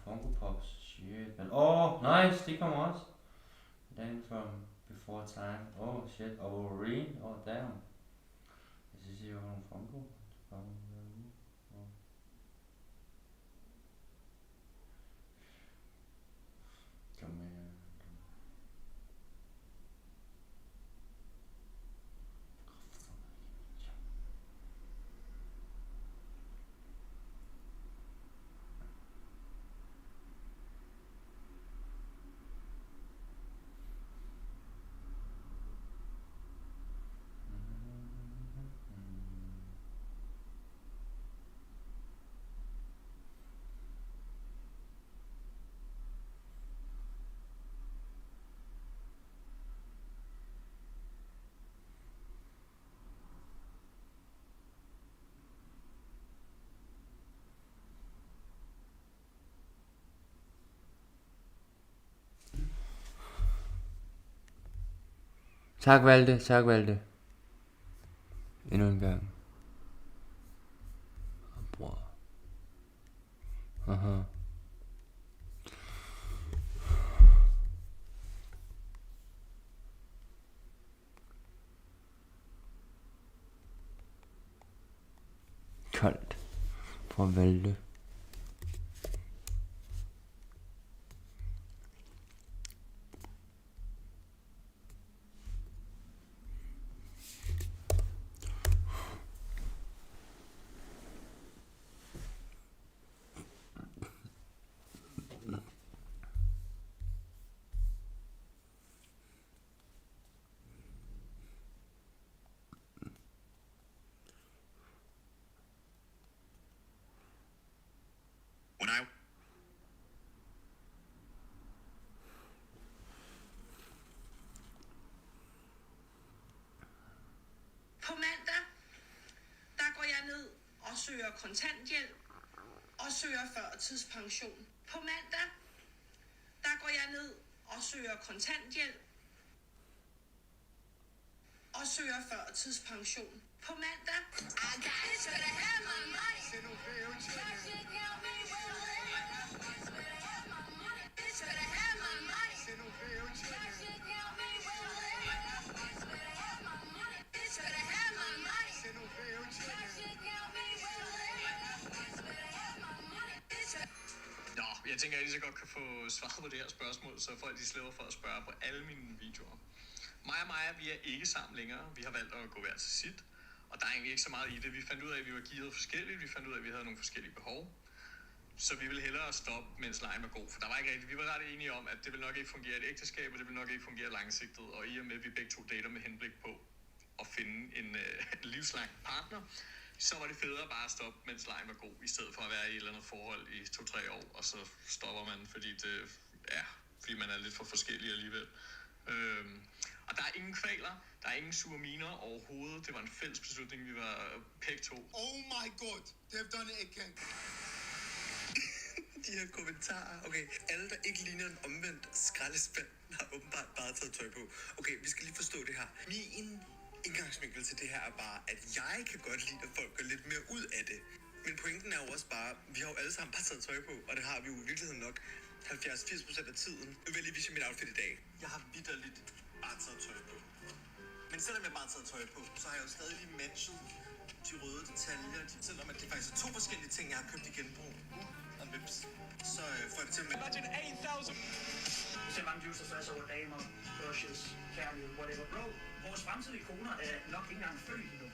G: Funko Pops, shit, man. Oh, nice, det kommer også. Then from before time. Oh shit, Wolverine. Oh damn. This is your own Funko. Oh. Come here. Tak Valde, tak Valde. Endnu en gang. Bror. Aha. Koldt. Fra Valde.
K: When I
J: På mandag, der går jeg ned og søger kontanthjælp og søger førtidspension. På mandag, der går jeg ned og søger kontanthjælp og søger førtidspension. På mandag,
E: Nå, jeg tænker, at jeg lige så godt kan få svaret på det her spørgsmål, så folk de slipper for at spørge på alle mine videoer. Mig og Maja, vi er ikke sammen længere. Vi har valgt at gå hver til sit, og der er egentlig ikke så meget i det. Vi fandt ud af, at vi var gearet forskelligt. Vi fandt ud af, at vi havde nogle forskellige behov. Så vi ville hellere stoppe, mens lejen var god. For der var ikke rigtigt. Vi var ret enige om, at det ville nok ikke fungere i et ægteskab, og det ville nok ikke fungere langsigtet. Og i og med, at vi begge to dater med henblik på at finde en livslang partner, så var det federe bare at stoppe, mens lejen var god, i stedet for at være i et eller andet forhold i 2-3 år, og så stopper man, fordi man er lidt for forskellig alligevel. Og der er ingen kvaler, der er ingen sure miner overhovedet. Det var en fælles beslutning, vi var begge to.
K: Oh my god, det har done ikke.
E: De her kommentarer. Okay, alle der ikke ligner en omvendt skraldespand, har åbenbart bare taget tøj på. Okay, vi skal lige forstå det her. Min indgangsvinkel til det her er bare, at jeg kan godt lide, at folk gør lidt mere ud af det. Men pointen er jo også bare, vi har jo alle sammen bare taget tøj på, og det har vi jo i virkeligheden nok 70-80% af tiden. Nu vil jeg lige vise mit outfit i dag. Jeg har vitterligt bare taget tøj på. Men selvom jeg bare har taget tøj på, så har jeg jo stadig lige matchet de røde detaljer. Selvom at det faktisk er 2 forskellige ting, jeg har købt i genbrug. Og vips, så får jeg det til med. Imagine 8,000!
M: Så mange juicer, flasher over damer, brushes, cameo, whatever. Bro, vores fremtidige koner er nok ikke engang født endnu.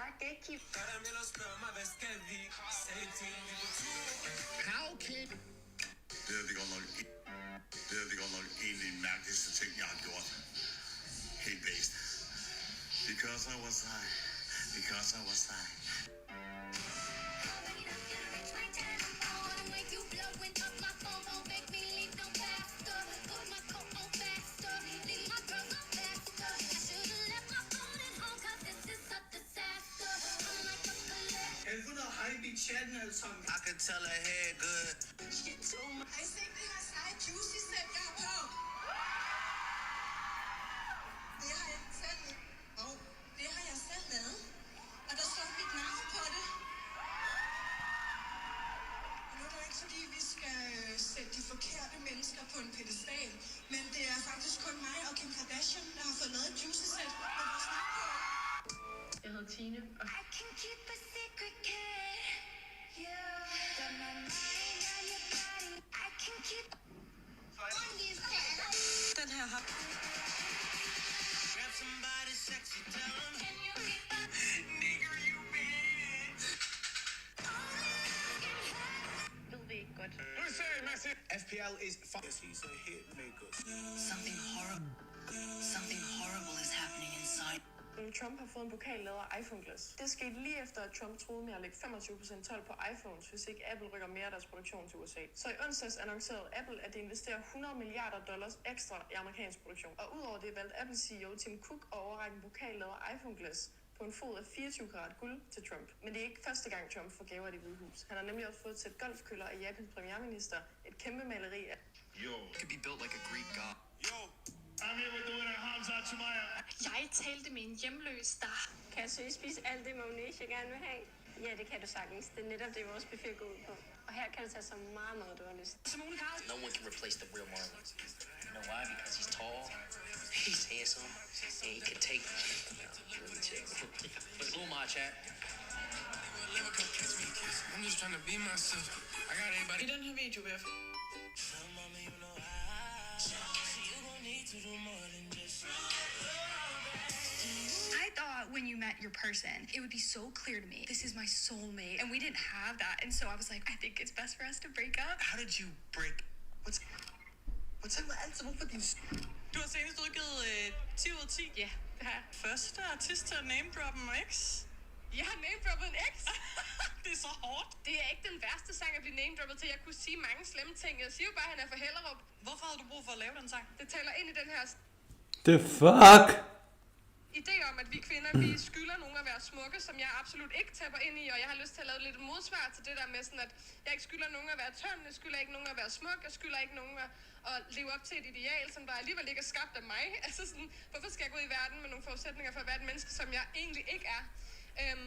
J: jeg er gatekeeper.
K: How can...
O: Det er det godt nok en af de mærkeligste ting, jeg har gjort. Helt based. Because I was high. Because I was high.
E: I can tell her hair good.
J: I think det her seje juicy sæt, jeg har på. Det har jeg selv. Det har jeg selv lavet. Og der står mit navn på det. Nu er det ikke fordi, vi skal sætte de forkerte mennesker på en pedestal. Men det er faktisk kun mig og Kim Kardashian, der har fået lavet et juicy sæt med vores navn på.
Y: Jeg hedder Tine. Og... I can keep a secret, kid.
J: Den her har...
Y: Ved det ikke godt.
E: FPL is he's a hit maker.
C: Something horrible is happening inside.
Y: Trump har fået en pokal lavet af iPhone-glas. Det skete lige efter, at Trump troede med at lægge 25% told på iPhones, hvis ikke Apple rykker mere af deres produktion til USA. Så i onsdags annoncerede Apple, at det investerer $100 milliarder ekstra i amerikansk produktion. Og udover det valgte Apple CEO Tim Cook at overrække en pokal lavet af iPhone-glas på på en fod af 24 karat guld til Trump. Men det er ikke første gang, Trump får gaver i Det Hvide Hus. Han har nemlig også fået et sæt golfkøller af Japans premierminister, et kæmpe maleri af...
I: Yo, could be built like a Greek god.
O: Yo, I'm here with the winner, Hamza Chumaya.
Y: Jeg talte med en hjemløs, der... Kan jeg søge spise alt det mayonnaise, jeg gerne vil have? Ja, det kan du sagtens. Det er netop det, vores buffet går ud på. Og her kan du tage så meget mad, du har lyst.
I: No one can replace the real Marlon. You know why? Because he's tall, he's handsome, and he can take... Really chill. Blue my chat.
R: I'm just trying to be myself. I got everybody.
J: I den her video vil jeg...
S: I thought when you met your person, it would be so clear to me, this is my soulmate, and we didn't have that, and so I was like, I think it's best for us to break up.
I: How did you break... What's altså, hvorfor din...
J: Du har senest udgivet 10 ud af 10.
S: Ja, det har jeg.
J: Første artist til at name-droppe en ex.
S: Jeg har name-droppet en ex.
J: Det er så hårdt.
S: Det er ikke den værste sang at blive name-droppet til. Jeg kunne sige mange slemme ting. Jeg siger jo bare, at han er fra Hellerup.
J: Hvorfor havde du brug for at lave den sang?
S: Det taler ind i den her
G: The fuck?
S: idé om, at vi kvinder, vi skylder nogen at være smukke, som jeg absolut ikke tapper ind i, og jeg har lyst til at lave lidt modsvar til det der med sådan, at jeg ikke skylder nogen at være tynd, jeg skylder ikke nogen at være smuk, jeg skylder ikke nogen at leve op til et ideal, som der alligevel ikke er skabt af mig. Altså sådan, hvorfor skal jeg gå ud i verden med nogle forudsætninger for at være et menneske, som jeg egentlig ikke er?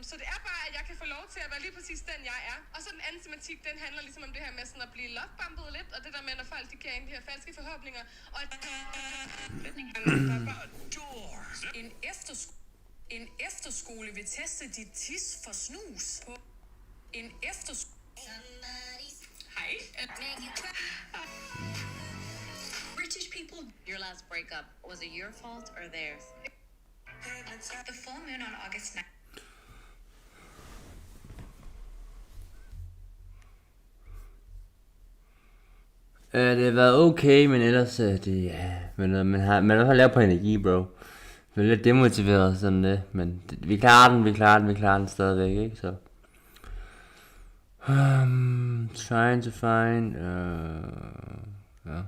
S: Så det er bare, at jeg kan få lov til at være lige præcis den, jeg er. Og så den anden tematik, den handler ligesom om det her med sådan at blive lovebombet lidt, og det der med, når folk de giver ind de her falske forhåbninger. Og En efterskole vil teste dit tis for snus på en efterskole. Hej.
T: British people, your last breakup, was it your fault or theirs?
S: The full moon on August 9th.
G: Det har været okay, men ellers det, ja, men man har i hvert fald lavet på energi, bro. Vi er lidt demotiveret sådan det, men vi klarer den stadigvæk, ikke, så. Trying to find, ja.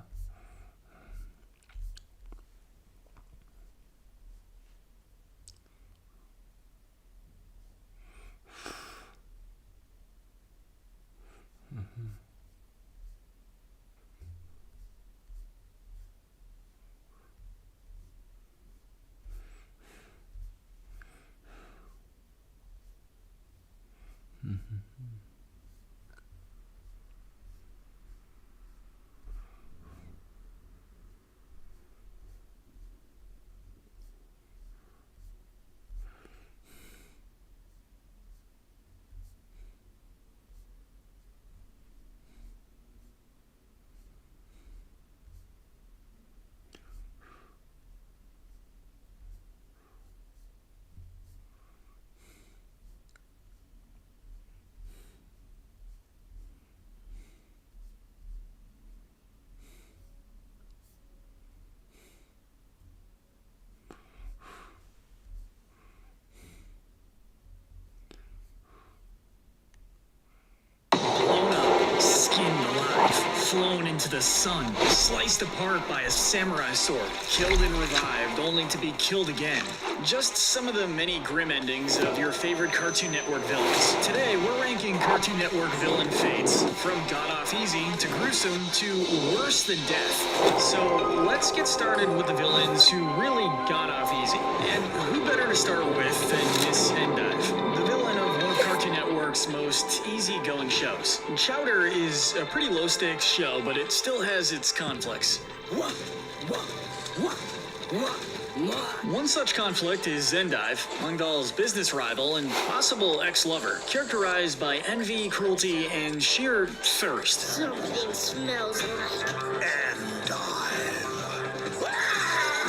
B: Flown into the sun, sliced apart by a samurai sword, killed and revived only to be killed again. Just some of the many grim endings of your favorite Cartoon Network villains. Today, we're ranking Cartoon Network villain fates from God Off Easy to gruesome to worse than death. So let's get started with the villains who really got off easy. And who better to start with than Miss Endive, the villain of one of Cartoon Network's most easygoing shows. Chowder is a pretty low-stakes show, but it still has its conflicts. One such conflict is Endive, Mangdal's business rival and possible ex-lover, characterized by envy, cruelty, and sheer thirst.
N: Something smells like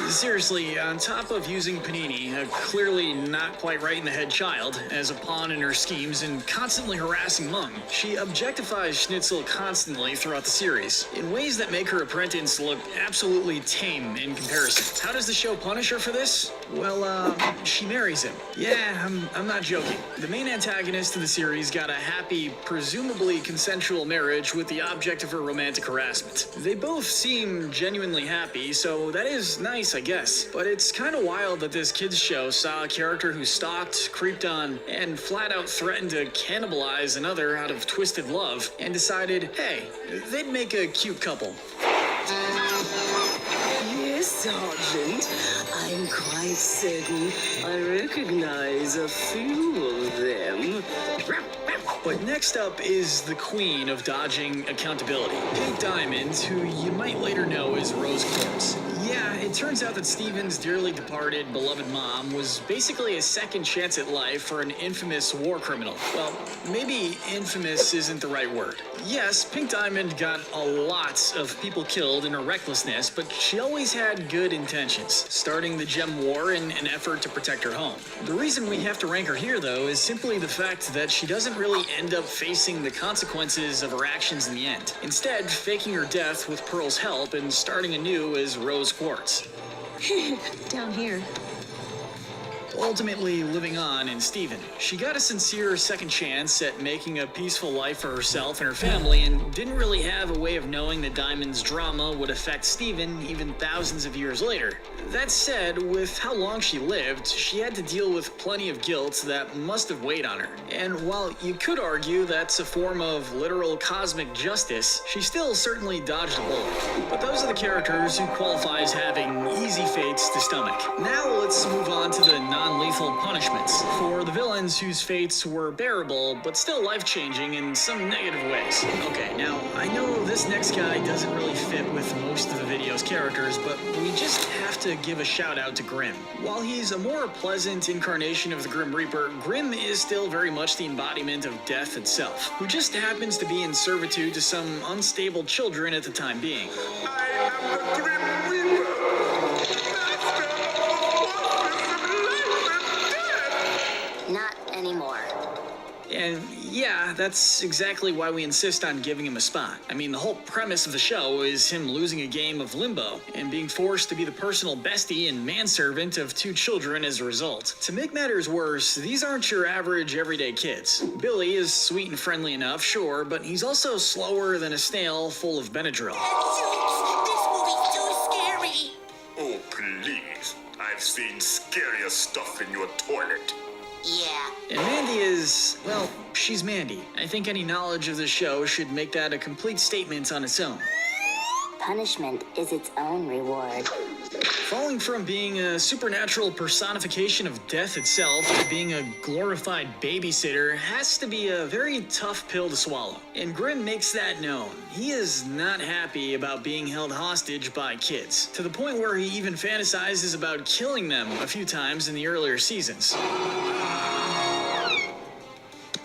B: Seriously, on top of using Panini, a clearly not quite right in the head child, as a pawn in her schemes and constantly harassing Mung, she objectifies Schnitzel constantly throughout the series, in ways that make her apprentice look absolutely tame in comparison. How does the show punish her for this? Well, she marries him. Yeah, I'm not joking. The main antagonist of the series got a happy, presumably consensual marriage with the object of her romantic harassment. They both seem genuinely happy, so that is nice, I guess. But it's kind of wild that this kids show saw a character who stalked, creeped on, and flat out threatened to cannibalize another out of twisted love, and decided, hey, they'd make a cute couple.
D: Yes, Sergeant. I'm quite certain I recognize a few of them.
B: But next up is the queen of dodging accountability, Pink Diamond, who you might later know as Rose Quartz. Yeah, it turns out that Steven's dearly departed, beloved mom was basically a second chance at life for an infamous war criminal. Well, maybe infamous isn't the right word. Yes, Pink Diamond got a lot of people killed in her recklessness, but she always had good intentions, starting the Gem War in an effort to protect her home. The reason we have to rank her here, though, is simply the fact that she doesn't really end up facing the consequences of her actions in the end. Instead, faking her death with Pearl's help and starting anew as Rose Quartz.
D: Down here.
B: Ultimately living on in Steven. She got a sincere second chance at making a peaceful life for herself and her family, and didn't really have a way of knowing that Diamond's drama would affect Steven even thousands of years later. That said, with how long she lived, she had to deal with plenty of guilt that must have weighed on her. And while you could argue that's a form of literal cosmic justice, she still certainly dodged a bullet. But those are the characters who qualify as having easy fates to stomach. Now let's move on to the non-lethal punishments for the villains whose fates were bearable but still life-changing in some negative ways. Okay, now I know this next guy doesn't really fit with most of the video's characters, but we just have to give a shout out to Grimm. While he's a more pleasant incarnation of the Grim Reaper, Grimm is still very much the embodiment of death itself, who just happens to be in servitude to some unstable children at the time being.
O: I am the Grim Reaper,
D: Not anymore.
B: And yeah, that's exactly why we insist on giving him a spot. I mean, the whole premise of the show is him losing a game of limbo and being forced to be the personal bestie and manservant of two children as a result. To make matters worse, these aren't your average everyday kids. Billy is sweet and friendly enough, sure, but he's also slower than a snail full of Benadryl.
O: This movie's too scary. Oh, please. I've seen scarier stuff in your toilet.
D: Yeah.
B: And Mandy is, well, she's Mandy. I think any knowledge of the show should make that a complete statement on its own.
D: Punishment is its own reward.
B: Falling from being a supernatural personification of death itself to being a glorified babysitter has to be a very tough pill to swallow. And Grimm makes that known. He is not happy about being held hostage by kids, to the point where he even fantasizes about killing them a few times in the earlier seasons.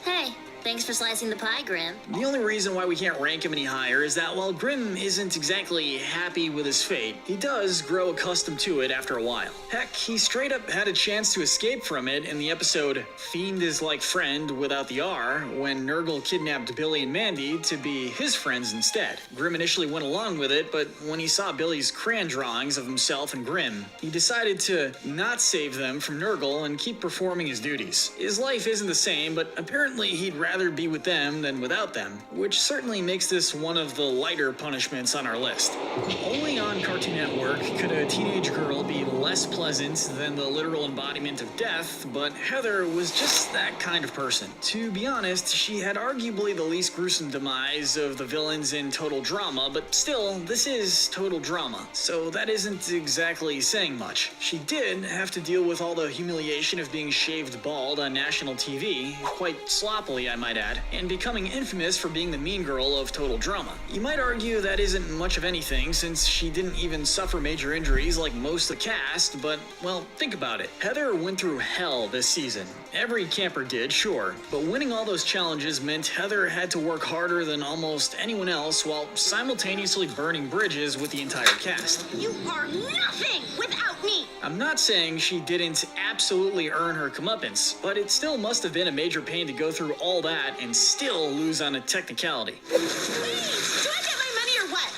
D: Hey, thanks for slicing the pie, Grimm.
B: The only reason why we can't rank him any higher is that while Grimm isn't exactly happy with his fate, he does grow accustomed to it after a while. Heck, he straight up had a chance to escape from it in the episode Fiend is Like Friend without the R, when Nurgle kidnapped Billy and Mandy to be his friends instead. Grimm initially went along with it, but when he saw Billy's crayon drawings of himself and Grimm, he decided to not save them from Nurgle and keep performing his duties. His life isn't the same, but apparently he'd rather be with them than without them, which certainly makes this one of the lighter punishments on our list. Only on Cartoon Network could a teenage girl be less pleasant than the literal embodiment of death, but Heather was just that kind of person. To be honest, she had arguably the least gruesome demise of the villains in Total Drama, but still, this is Total Drama, so that isn't exactly saying much. She did have to deal with all the humiliation of being shaved bald on national TV, quite sloppily I might add, and becoming infamous for being the mean girl of Total Drama. You might argue that isn't much of anything, since she didn't even suffer major injuries like most of the cast, but, well, think about it. Heather went through hell this season. Every camper did, sure, but winning all those challenges meant Heather had to work harder than almost anyone else while simultaneously burning bridges with the entire cast.
D: You are nothing without me!
B: I'm not saying she didn't absolutely earn her comeuppance, but it still must have been a major pain to go through all that and still lose on a technicality.
D: Please, do I get my money or what?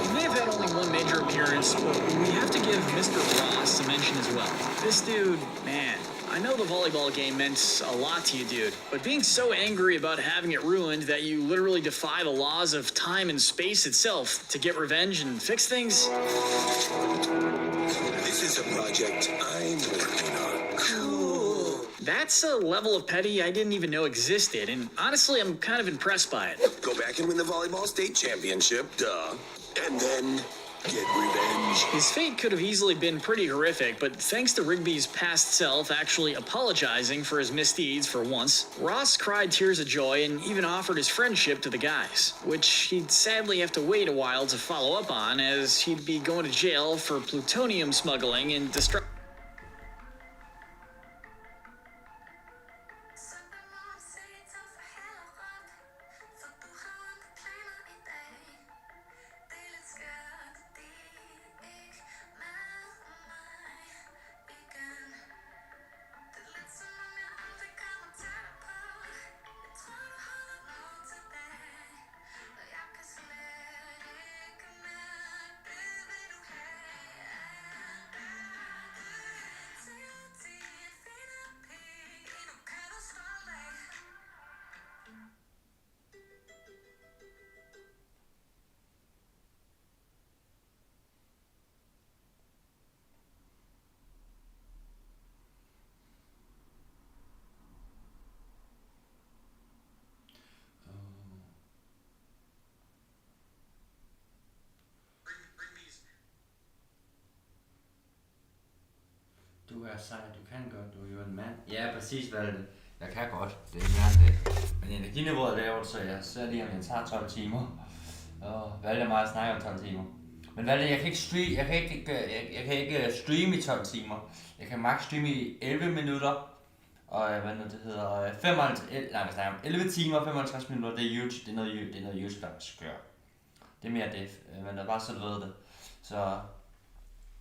B: He may have had only one major appearance, but we have to give Mr. Ross a mention as well. This dude, man, I know the volleyball game meant a lot to you, dude, but being so angry about having it ruined that you literally defy the laws of time and space itself to get revenge and fix things?
N: This is a project I'm working on. Cool.
B: That's a level of petty I didn't even know existed, and honestly, I'm kind of impressed by it.
N: Go back and win the volleyball state championship, duh. And then get revenge.
B: His fate could have easily been pretty horrific, but thanks to Rigby's past self actually apologizing for his misdeeds for once, Ross cried tears of joy and even offered his friendship to the guys, which he'd sadly have to wait a while to follow up on, as he'd be going to jail for plutonium smuggling and destruction.
G: Du er sej, du kan godt, du er jo en mand. Ja, præcis, Valde. Jeg kan godt, det er mere det. Men energiniveauet er lavt, så jeg ser lige, om jeg tager 12 timer. Valde er meget at snakke om 12 timer. Men Valde, jeg kan ikke streame i 12 timer. Jeg kan max streame i 11 minutter. Og hvad nu det hedder, 11 timer og 55 minutter, det er YouTube, det er noget YouTube, der skør. Det er mere det, men det er bare så du ved det. Så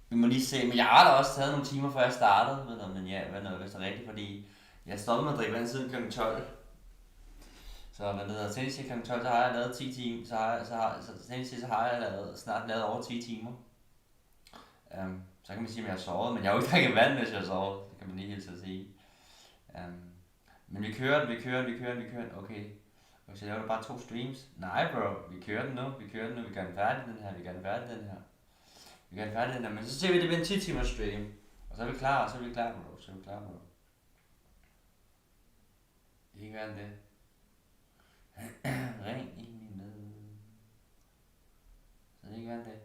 G: vi må lige se, men jeg har da også taget nogle timer før jeg startede, men ja, hvad noget, hvis det er rigtigt, fordi jeg stoppede med at drikke vand siden kl. 12. Så hvad det hedder, tennis kl. 12, så har jeg lavet 10 timer, så har jeg snart lavet over 10 timer. Så kan man sige, at jeg har sovet, men jeg har jo ikke drikket vand, hvis jeg har sovet, det kan man lige hilse at sige. Men vi kører den, okay. Så laver du bare 2 streams? Nej bro, vi kører den nu, vi gør den færdig den her, men så ser vi, det bliver en 10 timers stream. Og så er vi klar, bro. Ikke hvad det. Ring ind med. Så det ikke hvad det.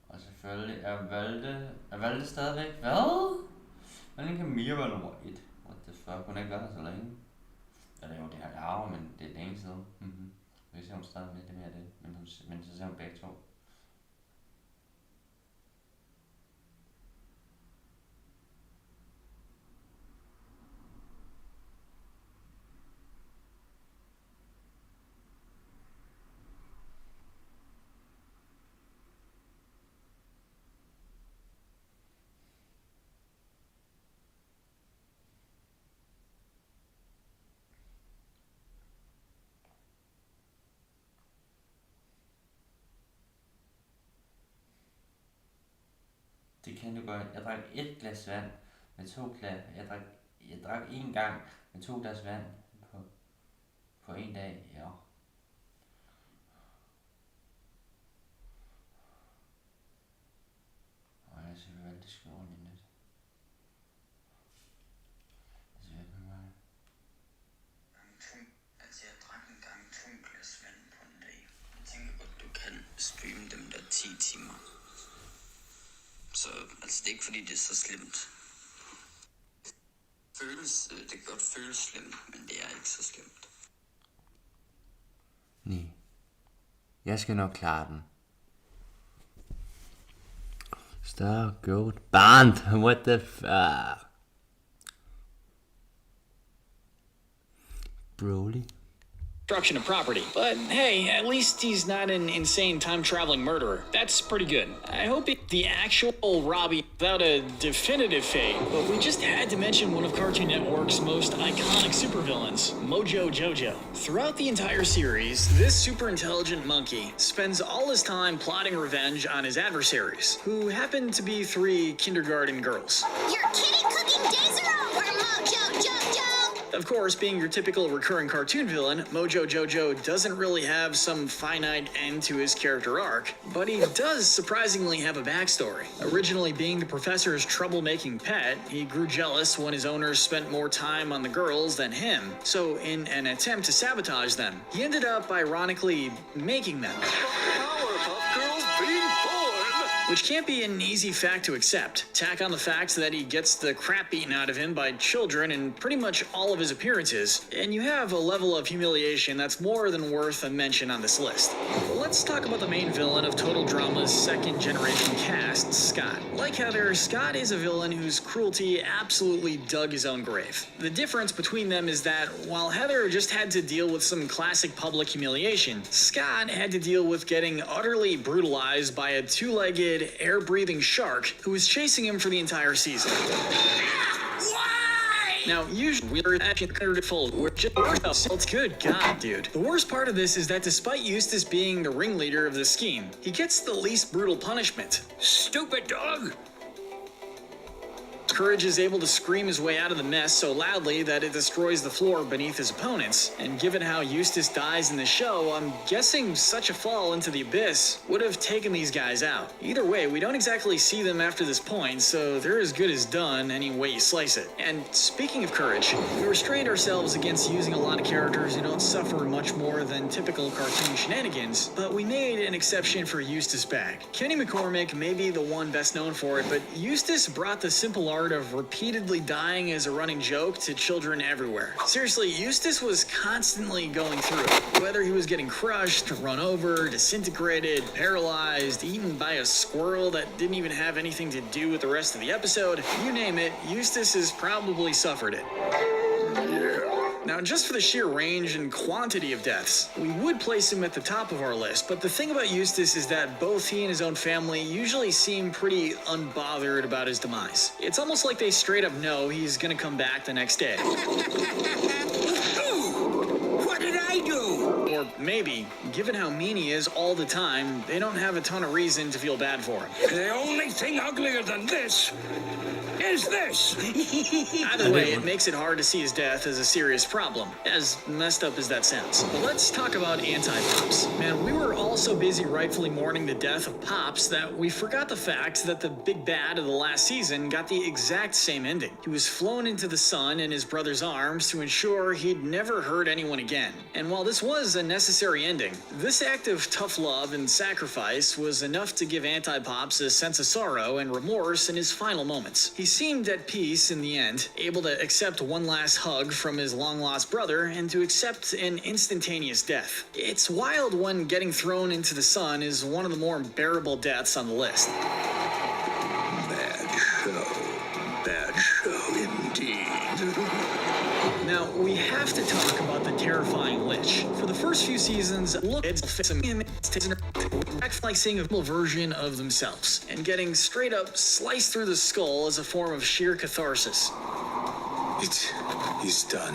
G: Og selvfølgelig er Valde stadigvæk. Hvad? Hvordan kan Mia være nummer 1? What the fuck? Hun har ikke været her så længe. Eller jo, det har jeg arvet, men det er længe siden. Vi ser hun stadig med, det mere det. Men så ser hun begge to. Det kan du godt. Jeg drak 1 glas vand med 2 glas. Jeg drak 1 gang med 2 glas vand på 1 dag. Ja. Og jeg synes vel, det skal ordentligt lidt. Det ser ikke med mig.
F: Altså jeg drak en gang 2 glas vand på en dag. Jeg tænker godt, du kan streame dem der 10 timer. Så altså, det er ikke fordi, det er så slemt. Det kan godt føles slemt, men det er ikke så slemt.
G: Nej. Jeg skal nok klare den. Star goat band. What the fuck? Broly.
B: destruction of property. But hey, at least he's not an insane time-traveling murderer. That's pretty good. I hope it's the actual Robbie without a definitive fate, but we just had to mention one of Cartoon Network's most iconic supervillains, Mojo Jojo. Throughout the entire series, this super intelligent monkey spends all his time plotting revenge on his adversaries, who happen to be 3 kindergarten girls.
P: Your kitty cooking days are over, Mojo Jojo!
B: Of course, being your typical recurring cartoon villain, Mojo Jojo doesn't really have some finite end to his character arc, but he does surprisingly have a backstory. Originally being the professor's troublemaking pet, he grew jealous when his owners spent more time on the girls than him, so in an attempt to sabotage them, he ended up ironically making them.
N: Powerpuff Girls being born!
B: Which can't be an easy fact to accept. Tack on the fact that he gets the crap beaten out of him by children in pretty much all of his appearances, and you have a level of humiliation that's more than worth a mention on this list. Let's talk about the main villain of Total Drama's second-generation cast, Scott. Like Heather, Scott is a villain whose cruelty absolutely dug his own grave. The difference between them is that while Heather just had to deal with some classic public humiliation, Scott had to deal with getting utterly brutalized by a 2-legged, air-breathing shark who was chasing him for the entire season. Now, usually we're actually full. We're just good God, dude. The worst part of this is that despite Eustace being the ringleader of the scheme, he gets the least brutal punishment.
N: Stupid dog!
B: Courage is able to scream his way out of the mess so loudly that it destroys the floor beneath his opponents. And given how Eustace dies in the show, I'm guessing such a fall into the abyss would have taken these guys out. Either way, we don't exactly see them after this point, so they're as good as done any way you slice it. And speaking of courage, we restrained ourselves against using a lot of characters who don't suffer much more than typical cartoon shenanigans, but we made an exception for Eustace Bag. Kenny McCormick may be the one best known for it, but Eustace brought the simple art of repeatedly dying as a running joke to children everywhere. Seriously, Eustace was constantly going through it. Whether he was getting crushed, run over, disintegrated, paralyzed, eaten by a squirrel that didn't even have anything to do with the rest of the episode, you name it, Eustace has probably suffered it. Now, just for the sheer range and quantity of deaths, we would place him at the top of our list, but the thing about Eustace is that both he and his own family usually seem pretty unbothered about his demise. It's almost like they straight up know he's gonna come back the next day.
N: What did I do?
B: Or maybe, given how mean he is all the time, they don't have a ton of reason to feel bad for him.
N: The only thing uglier than this is this.
B: Either way, it makes it hard to see his death as a serious problem, as messed up as that sounds. But let's talk about Anti-Pops. Man, we were all so busy rightfully mourning the death of Pops that we forgot the fact that the big bad of the last season got the exact same ending. He was flown into the sun in his brother's arms to ensure he'd never hurt anyone again. And while this was a necessary ending, this act of tough love and sacrifice was enough to give Anti-Pops a sense of sorrow and remorse in his final moments. He seemed at peace in the end, able to accept one last hug from his long-lost brother and to accept an instantaneous death. It's wild when getting thrown into the sun is one of the more bearable deaths on the list.
N: Bad show indeed.
B: Now, we have to talk about the terrifying Lich. For the first few seasons, look at some act like seeing a full version of themselves, and getting straight up sliced through the skull as a form of sheer catharsis.
N: He's done.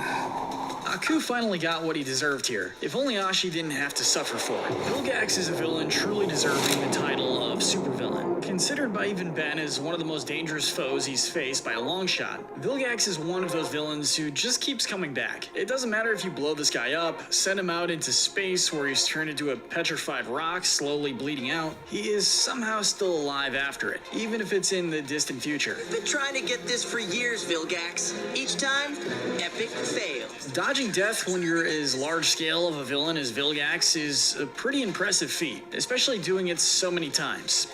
B: Aku finally got what he deserved here. If only Ashi didn't have to suffer for it. Vilgax is a villain truly deserving the title of supervillain. Considered by even Ben as one of the most dangerous foes he's faced by a long shot, Vilgax is one of those villains who just keeps coming back. It doesn't matter if you blow this guy up, send him out into space where he's turned into a petrified rock, slowly bleeding out, he is somehow still alive after it, even if it's in the distant future.
Q: Been trying to get this for years, Vilgax. Each time, epic fail.
B: Dodging death when you're as large-scale of a villain as Vilgax is a pretty impressive feat, especially doing it so many times.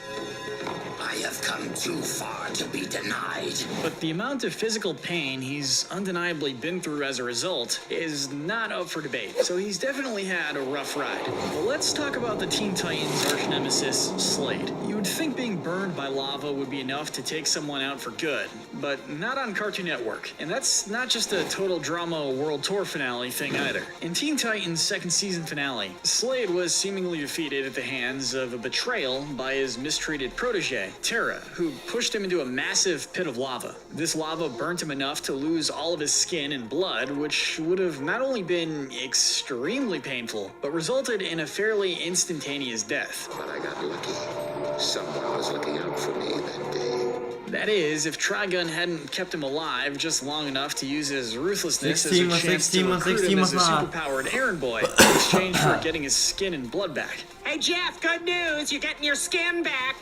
N: I have come too far to be denied.
B: But the amount of physical pain he's undeniably been through as a result is not up for debate, so he's definitely had a rough ride. But let's talk about the Teen Titans' arch nemesis, Slade. You would think being burned by lava would be enough to take someone out for good, but not on Cartoon Network. And that's not just a Total Drama World Tour finale thing either. In Teen Titans' second season finale, Slade was seemingly defeated at the hands of a betrayal by his mistreated protege, Terra, who pushed him into a massive pit of lava. This lava burnt him enough to lose all of his skin and blood, which would have not only been extremely painful, but resulted in a fairly instantaneous death.
N: But I got lucky. Someone was looking out for me that day.
B: That is, if Trigun hadn't kept him alive just long enough to use his ruthlessness as a chance to recruit him as a superpowered errand boy in exchange for getting his skin and blood back.
Q: Hey Jeff, good news! You're getting your skin back!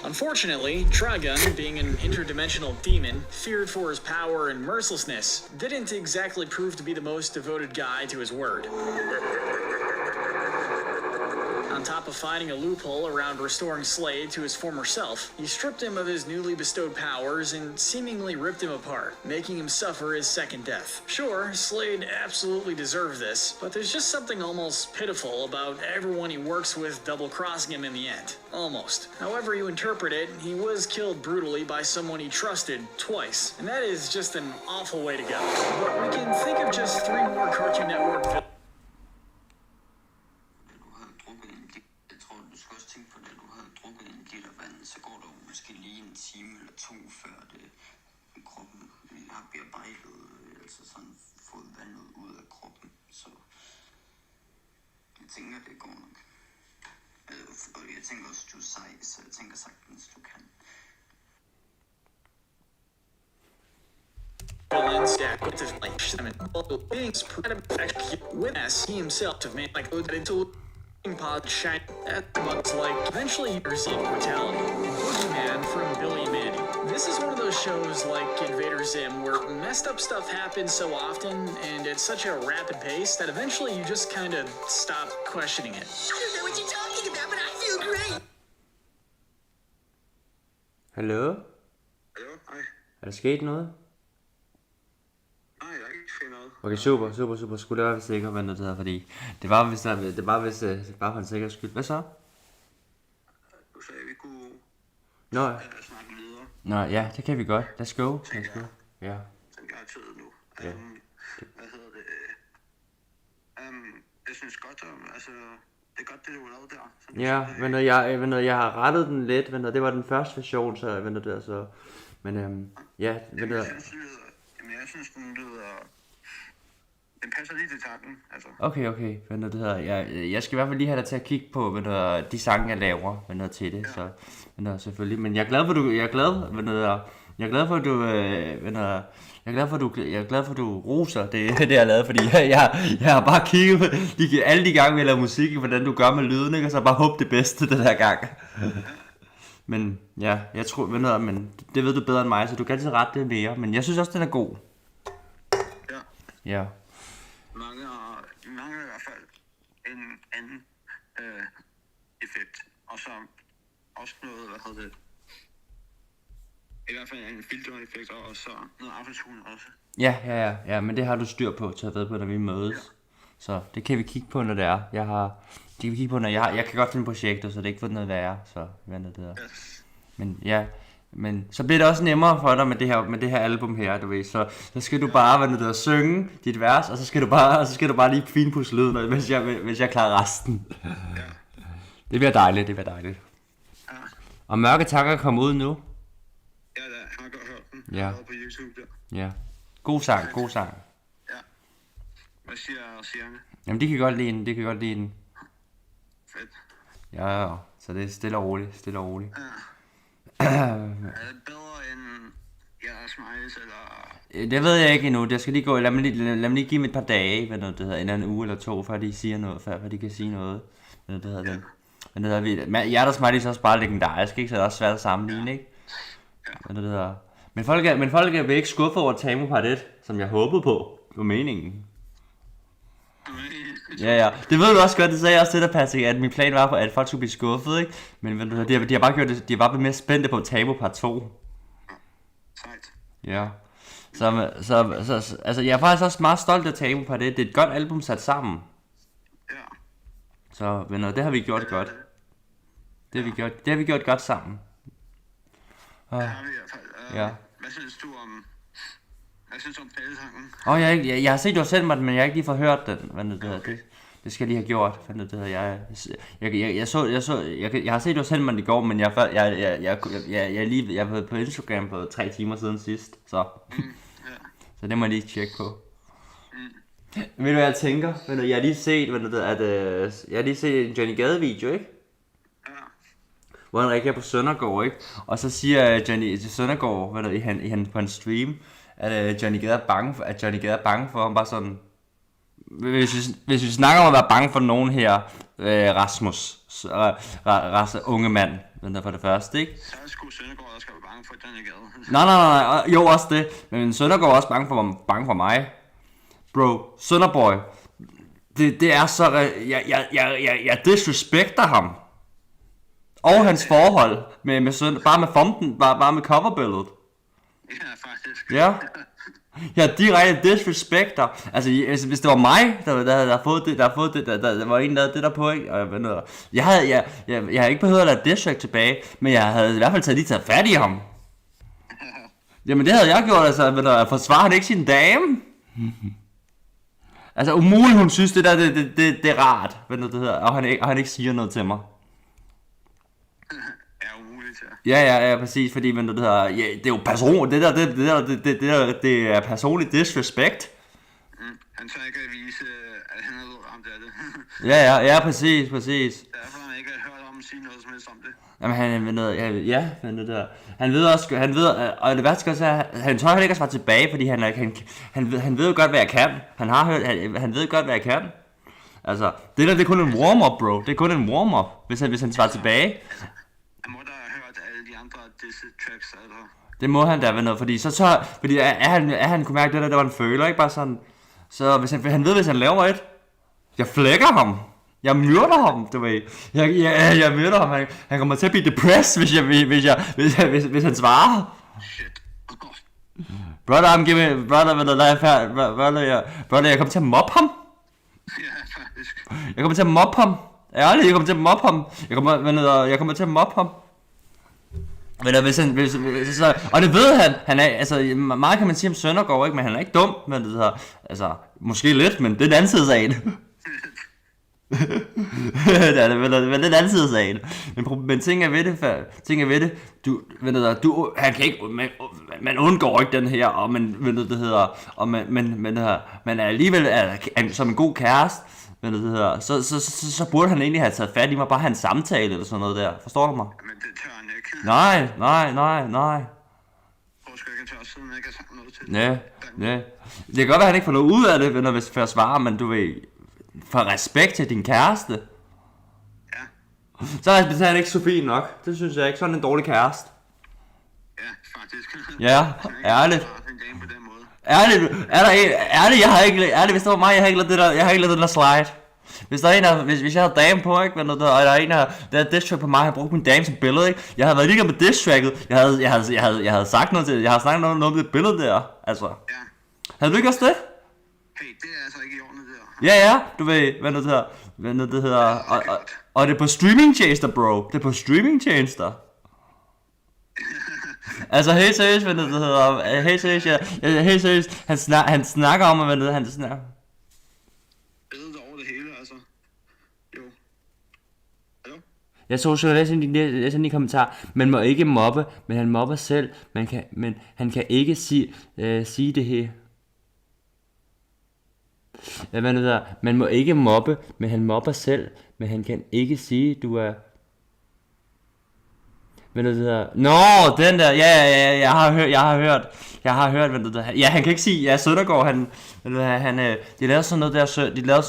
B: Unfortunately, Trigun, being an interdimensional demon, feared for his power and mercilessness, didn't exactly prove to be the most devoted guy to his word. On top of finding a loophole around restoring Slade to his former self, he stripped him of his newly bestowed powers and seemingly ripped him apart, making him suffer his second death. Sure, Slade absolutely deserved this, but there's just something almost pitiful about everyone he works with double-crossing him in the end. Almost. However you interpret it, he was killed brutally by someone he trusted twice, and that is just an awful way to go. But we can think of just 3 more Cartoon Network villains.
F: Så går der måske lige en time eller 2 før det kroppen har bearbejdet, altså sådan fået vandet ud af kroppen, så jeg tænker det går nok. Og jeg tænker også du er sej, så jeg tænker sagtens du kan.
B: He himself to make like into pod shine at bugs like eventually you receive brutality. Boogeyman from Billy and Mandy. This is one of those shows like Invader Zim where messed up stuff happens so often and at such a rapid pace that eventually you just kind of stop questioning it.
P: I don't know what you're talking about, but I feel great.
G: Hallo?
K: Hallo, hej.
G: Er der sket noget?
K: Nej, der er ikke sket noget.
G: Okay, super. Skulle det være sikker, hvad det hedder, fordi det var bare for en sikkerheds skyld. Hvad så?
K: Du sagde, at vi kunne snakke videre.
G: Nå, ja, det kan vi godt. Let's go.
K: Ja.
G: Ja.
K: Tænker jeg tid nu.
G: Ja.
K: Hvad hedder det? Jeg synes godt, altså, det er godt, det du har lavet der.
G: Ja, jeg har rettet den lidt, det var den første version, så altså, men ja,
K: Jeg synes, den lyder... Den passer lige til tanken, altså.
G: Okay, jeg skal i hvert fald lige have dig til at kigge på, de sange, jeg laver, til det, så, selvfølgelig. Men jeg er glad for, at du roser det jeg har lavet, fordi jeg har bare kigget alle de gange, vi laver musik, hvordan du gør med lyden, ikke? Og så bare håbe det bedste den her gang. Men ja, jeg tror, men det ved du bedre end mig, så du kan altid rette det mere. Men jeg synes også, den er god. Ja.
K: Mange har i hvert fald en anden effekt. Og så også noget, i hvert fald en filtereffekt, og så noget autotune også.
G: Ja, men det har du styr på, til at ved på, når vi mødes. Ja. Så det kan vi kigge på, når det er. Jeg kan godt finde projekter, så det er ikke fået noget værre, så det der. Yes. Men ja, men så bliver det også nemmere for dig med det her album her, du ved. Så skal du bare synge dit vers, og så skal du bare lige finpudse lyden, hvis jeg klarer resten. Ja. Det bliver dejligt. Ja. Og Mørke Tanker kommer ud nu.
K: Ja, jeg har godt hørt den.
G: Ja.
K: Jeg har på YouTube der.
G: Ja. God sang.
K: Ja. Hvad siger Sierne?
G: Jamen, de kan godt lide den.
K: Fedt.
G: Ja, så det er stille og roligt.
K: Ja. Er det bedre end jeres majs, eller?
G: Det ved jeg ikke endnu. Det skal lige gå. Lad mig lige give dem et par dage, en uge eller 2, før de siger noget, før de kan sige noget. Men Hjerters Smiley er også bare legendarisk, ikke? Så det er også svært at sammenligne, ikke? Ja. Men folk er ikke skuffet over Tamu Part 1, som jeg håbede på. Det var meningen. Ja. Det ved du også godt, det sagde jeg også til dig, Patrick, at min plan var, at folk skulle blive skuffet, ikke? Men de har bare gjort det, de har bare blevet mere spændte på Tabu part 2.
F: Sejt.
G: Ja. Så altså, jeg er faktisk også meget stolt af Tabu part 1. Det er et godt album sat sammen.
F: Ja.
G: Så, venner, det har vi gjort godt. Det har vi gjort godt sammen.
F: Det har vi i hvert fald.
G: Ja.
F: Hvad synes du om pladesangen?
G: Jeg har set, du har sendt mig den, men jeg har ikke lige forhørt den. Det skal jeg lige have gjort. Jeg har set, du har sendt mig den i går, men jeg var på Instagram på 3 timer siden sidst. Så det må jeg lige tjekke på. Ved du hvad jeg tænker? Jeg har lige set en Johnny Gade video, ikke? Hvor han reagerer på Søndergaard, ikke? Og så siger Johnny til Søndergaard, på en stream, at Johnny Gade er bange for ham, bare sådan. Hvis vi snakker om at være bange for nogen her, Rasmus, unge mand, for det første, ikke?
F: Så skulle Søndergaard også være bange for Johnny Gade.
G: Nej, jo også det, men Søndergaard er også bange for mig. Bro, Sønderboy, det er så, jeg disrespekter ham. Og hans forhold med Sønder, bare med fonten, bare med coverbilledet.
F: Ja, faktisk.
G: Ja. Jeg direkte disrespekter. Altså, hvis det var mig, der havde fået det, der var en, der havde det der på, ikke? Og jeg havde ikke behøvet at lade disrespect tilbage, men jeg havde i hvert fald lige taget fat i ham. Jamen det havde jeg gjort, altså, at forsvare han ikke sin dame. Altså umuligt hun synes det der, det er rart, og han ikke siger noget til mig. Ja, præcis, fordi det er jo person, det er personligt disrespect.
F: Han tør ikke at vise, at han er ramt af det.
G: Ja, præcis.
F: Derfor har han ikke hørt om at sige noget som helst om det.
G: Jamen han ved også, og det værste også er, han tør heller ikke at svare tilbage, fordi han ved jo godt, hvad jeg kan. Han ved godt, hvad jeg kan. Altså, det der, det er kun en warm-up, bro. Det er kun en warm-up, hvis han svarer tilbage.
F: Han må da have hørt alle de andre diss-tracks, eller?
G: Det må han da, fordi han kunne mærke det der var en føler, ikke bare sådan. Så hvis han ved, hvis han laver et, jeg flækker ham. Jeg myrder ham, du ved. Jeg myrder ham. Han kommer til at blive depressed, hvis han svarer.
F: Shit.
G: Brother, jeg kommer til at mobbe ham.
F: Ja, faktisk.
G: Jeg kommer til at mobbe ham. Ærligt, jeg kommer til at mobbe ham. Jeg kommer til at mobbe ham. Men og det ved han. Han er, altså, meget kan man sige om Søndergaard, ikke? Men han er ikke dum. Men det her, altså, måske lidt, men det er den anden side af sagen. Det er den anden side af sagen. Men ting er ved det, han kan ikke, man undgår ikke den her, og man er alligevel som en god kæreste, så burde han egentlig have taget fat i mig, bare have en samtale eller sådan noget der. Forstår du mig?
F: Men det tør han ikke.
G: Nej.
F: Hvor skal jeg ikke tør, siden jeg ikke har sagt noget til det?
G: Ja. Det kan godt være, at han ikke får noget ud af det, hvis jeg svarer, men du ved, for respekt til din kæreste.
F: Ja.
G: Så er han ikke så fin nok. Det synes jeg ikke. Sådan en dårlig kæreste.
F: Ja, faktisk.
G: Ja, ærligt. Ærligt, jeg har ikke, hvis det var mig, jeg har ikke lavet den der slide. Hvis jeg havde dame på, ikke, og der er en der er diss track på mig, jeg har brugt min dame som billede, ikke. Jeg havde været ligeglad med diss tracket. Jeg havde sagt noget til, jeg har snakket noget om det billede der, altså.
F: Ja.
G: Havde du ikke også det?
F: Hey, det er altså ikke i orden det der.
G: Ja, du ved, hvad det hedder, og det er på streamingtjenester, bro. Det er på streamingtjenester. Altså helt seriøst, hvad det hedder, helt seriøst, han snakker om, hvad det hedder, han snakker.
F: Billedet over det hele, altså. Jo. Hallo?
G: Jeg så læse en kommentar. Man må ikke mobbe, men han mobber selv. Men han kan ikke sige det her. Man må ikke mobbe, men han mobber selv. Men han kan ikke sige, du er... Men det der... Nå, den der, ja, jeg har hørt, hvad det der... Ja, han kan ikke sige, ja, Søndergaard, de lavede sådan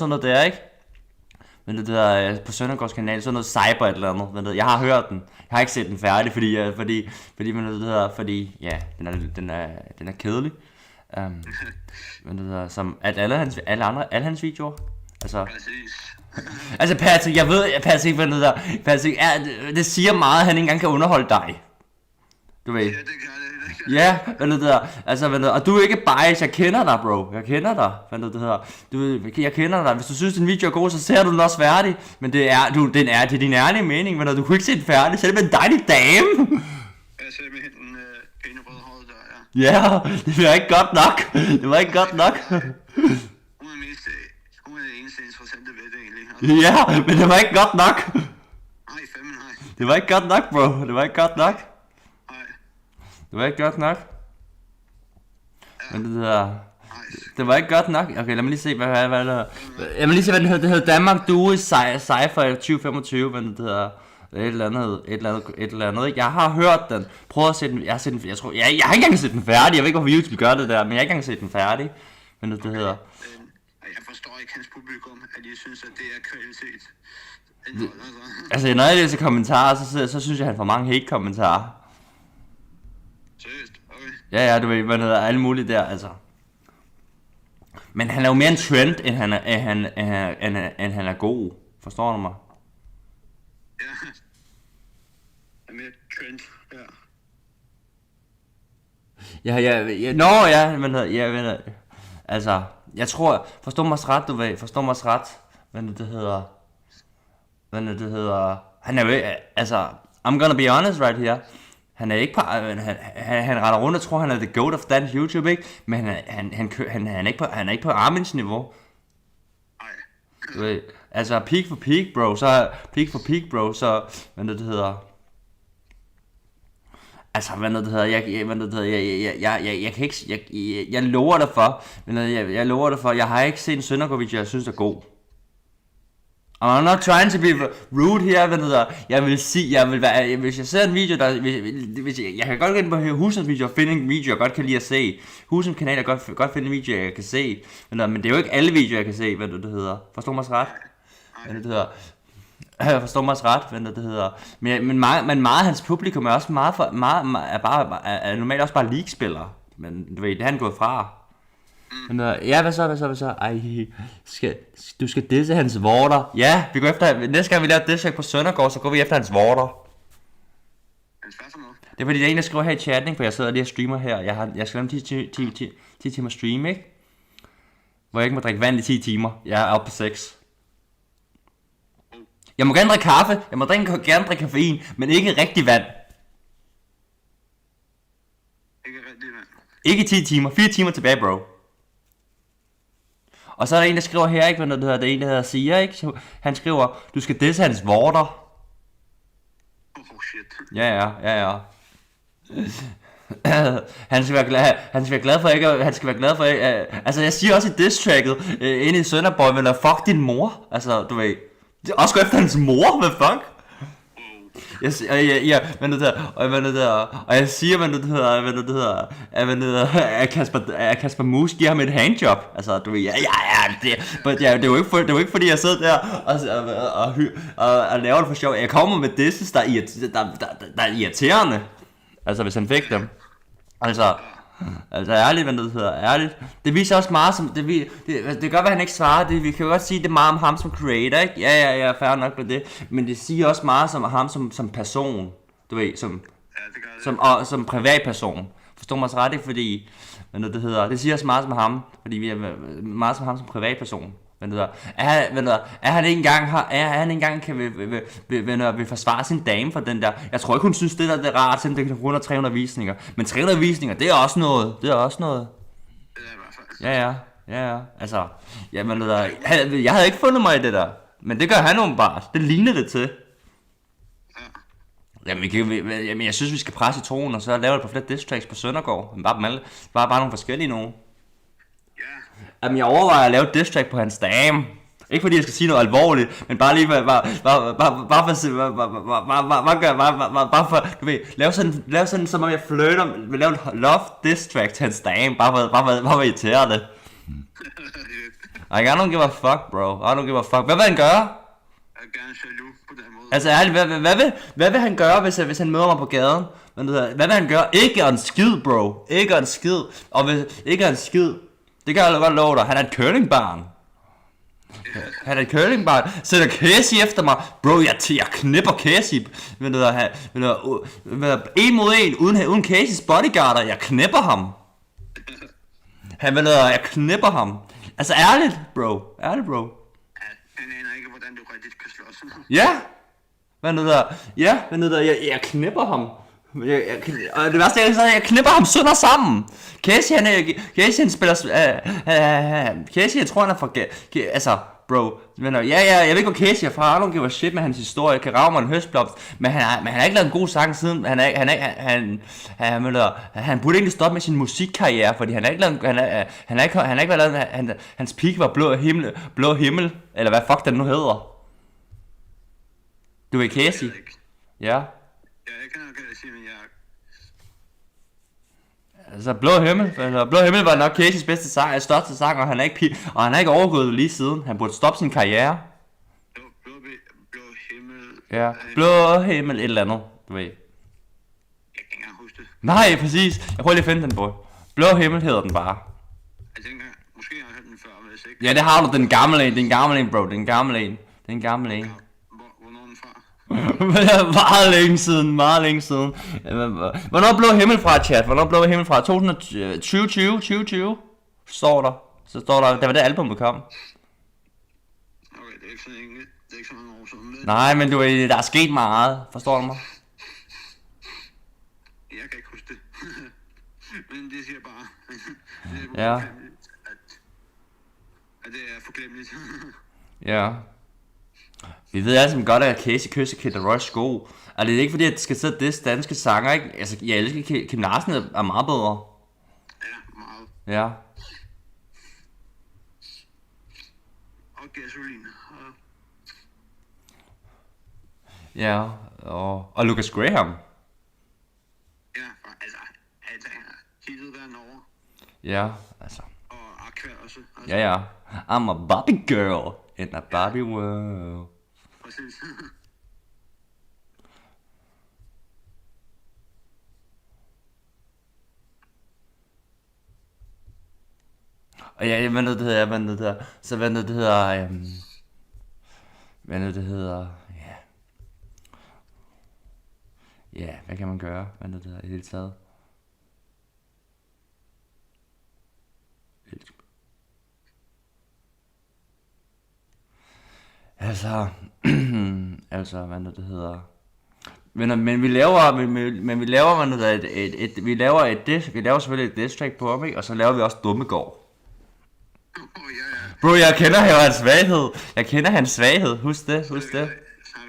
G: noget der, ikke? Men det der, på Søndergaards kanal, sådan noget cyber et eller andet, men det, jeg har hørt den, jeg har ikke set den færdig, fordi, ja, den er kedelig. Men det der, som alle hans videoer, Altså, altså Patrick, jeg ved, Patrick, hvad der, Patrick, det siger meget, at han ikke engang kan underholde dig. Du ved. Ja, hvad det der, altså hvad det, og du er ikke biased, jeg kender dig, bro. Jeg kender dig, hvad det hedder. Jeg kender dig. Hvis du synes, din video er god, så ser du den også færdig. Men det er, det er din ærlige mening, men du kunne ikke se den færdig, så er det med en dejlig dame.
F: Jeg ser med den pæne rødhårede der, ja.
G: Ja, det var ikke godt nok. Det var ikke godt nok.
F: Hun er det eneste interessante ved det egentlig.
G: Ja, men det var ikke godt nok.
F: Nej, fandme nej.
G: Det var ikke godt nok, bro. Det var ikke godt nok. Det var ikke godt nok. Men det var ikke godt nok. Okay, lad mig lige se, hvad det hedder. Jeg må lige se, hvad det hedder. Det hedder Danmark Duo i Cypher 2025, men det hedder et eller andet, ikke? Jeg har hørt den. Prøv at se den. Jeg har set den. Jeg har ikke engang set den færdig. Jeg ved ikke, hvorfor YouTube gør det der, men jeg har ikke engang set den færdig. Men det hedder.
F: Jeg forstår ikke hans publikum, at I synes, at det er kvalitet.
G: Altså, når jeg læser kommentarer, så synes jeg, han får mange hate-kommentarer.
F: Seriøst? Okay.
G: Ja, du ved, hvad der er alle mulige der, altså. Men han er jo mere en trend, end han er god. Forstår du mig?
F: Ja. Han er mere trend, ja.
G: Men altså, jeg tror, forstår mig ret, du ved, forstår mig ret, men det hedder, han er jo, altså, I'm gonna be honest right here. Han er ikke på, han render rundt og tror, han er the goat of dansk YouTube, ikke? Men han er ikke på Armin's niveau. Du ved, altså peak for peak, bro, så, hvad det hedder. Altså, jeg kan ikke, jeg lover dig for, jeg lover dig for, jeg har ikke set en Søndergaard-video, jeg synes er god. I'm not trying to be rude her, jeg vil sige, hvis jeg ser en video, jeg kan godt gå ind på Husums video og finde en video, jeg godt kan lide at se. Husums kanal, jeg godt finde en video, jeg kan se. Men det er jo ikke alle videoer, jeg kan se, hvad det hedder. Forstår mig ret? Forstår mig ret, hvad det hedder. Men meget af hans publikum er også er normalt også bare League-spillere. Men du ved, det er han gået fra. Men ja, hvad så? Ej, du skal disse hans vorter. Ja, vi går efter, næste gang vi laver diss på Søndergaard, så går vi efter hans vorter. Det er fordi, der er en, der skriver her i chatten, for jeg sidder lige og streamer her. Jeg skal lave 10 timer stream, ikke? Hvor jeg ikke må drikke vand i 10 timer. Jeg er oppe på 6. Jeg må gerne drikke kaffe, jeg må gerne drikke koffein, men ikke rigtig vand. Ikke 10 timer, 4 timer tilbage, bro. Og så er der en, der skriver her, ikke, hvad det hedder, det er en, der hedder Sia, ikke? Han skriver, du skal disse hans vorter.
F: Oh shit.
G: Ja. Han skal være glad for ikke, altså jeg siger også i diss-tracket, inde i Sønderborg, men fuck din mor, altså du ved. Det er også gå efter hans mor, hvad fuck? Og jeg siger, at Kasper Mus giver ham et handjob. Altså, du ved, det er jo ikke fordi, jeg sidder der og laver det for sjov. Jeg kommer med disses, der er irriterende. Altså, hvis han fik dem. Altså ærligt. Det viser også meget som, det gør, hvad han ikke svarer. Vi kan jo godt sige, det er meget om ham som creator, ikke? Ja, fair nok på det. Men det siger også meget som ham som person. Du ved, som privatperson. Forstår mig så ret, ikke? Fordi, det siger også meget som ham. Fordi vi er meget som ham som privatperson. Er han ikke engang vil forsvare sin dame for den der. Jeg tror ikke hun synes det der det er rart, selvom det kan 100-300 visninger. Men 300 visninger, det er også noget. Ja. Altså, jeg havde ikke fundet mig i det der. Men det gør han åbenbart. Det ligner det til. Jamen jeg synes vi skal presse i troen, og så lave et par flere diss tracks på Søndergaard. Bare nogle forskellige nogen. Jamen jeg overvejer at lave et diss track på hans dame. Ikke fordi jeg skal sige noget alvorligt, men bare lige bare for du ved, lave sådan som om jeg flirter, lave en love diss track til hans dame, bare for irritere det. I don't give a fuck, bro. I don't give a fuck. Hvad vil han gøre?
F: Jeg er gerne jaloux på den måde.
G: Altså ærligt, hvad vil han gøre, hvis han møder mig på gaden? Hvad vil han gøre? Ikke en skid, bro. Ikke en skid. Og hvis ikke en skid, det kan jeg godt love dig. Han er et curlingbarn. Han er et curlingbarn. Sætter Casey efter mig. Bro, jeg knipper Casey. En mod en, uden Caseys bodyguarder. Jeg knipper ham. Jeg knipper ham. Altså ærligt, bro. Ærligt, bro.
F: Han aner ikke, hvordan du rigtigt kan slås.
G: Ja. Jeg knipper ham. Og det værste er, at jeg knipper ham sønder sammen. Casey han spiller... Casey, jeg tror han er fra... Altså, bro. Jeg ved ikke, hvor Casey er fra. I don't give a shit med hans historie. Kan rave mig en høstblomst. Men han har ikke lavet en god sang siden. Han burde egentlig stoppe med sin musikkarriere, fordi han har ikke lavet... Hans peak var blå himmel. Eller hvad fuck den nu hedder. Du ved Casey? Ja.
F: Ja, jeg kan nok sige, men jeg...
G: Altså Blå Himmel var nok Caseys bedste sang, største sang, og han er ikke overgået lige siden. Han burde stoppe sin karriere.
F: Blå Himmel...
G: Ja, Blå Himmel et eller andet, du ved.
F: Jeg kan ikke engang huske det.
G: Nej, præcis. Jeg prøver lige at finde den, bro. Blå Himmel hedder den bare.
F: Jeg tænker, måske har jeg hørt den før, hvis ikke...
G: Ja, det har du, den gamle en, bro. Den gamle en.
F: Hvornår er den fra?
G: Meget længe siden. Hvornår Blå Himmel fra, chat? Hvornår Blå Himmel fra? 2020? Står der. Så står der, der var det album, der kom.
F: Okay, det er ikke så mange år siden.
G: Nej, men der er sket meget. Forstår du mig?
F: Jeg kan ikke huske det. Men det siger bare,
G: Ja.
F: At det er forglemmeligt.
G: Ja. Vi ved alle sammen godt, at Casey kysser Kid Roy sko. Og det er ikke fordi, at det skal sidde det danske sanger, ikke? Altså, jeg elsker Kim Larsen er meget bedre.
F: Ja, meget.
G: Ja.
F: Og gasolin.
G: Ja, og Lucas Graham.
F: Ja, altså, hittet verden over.
G: Ja, altså.
F: Og Aqua også. Altså.
G: Ja. I'm a Barbie girl in a Barbie world.
F: Præcis.
G: Og ja, hvad nu det hedder, ja, hvad kan man gøre, hvad nu det hedder i det hele taget? Altså, hvad nu det hedder. Men vi laver selvfølgelig et diss track på ham, ikke? Og så laver vi også Dummegård. Bro, jeg kender hans svaghed. Husk det.
F: Så har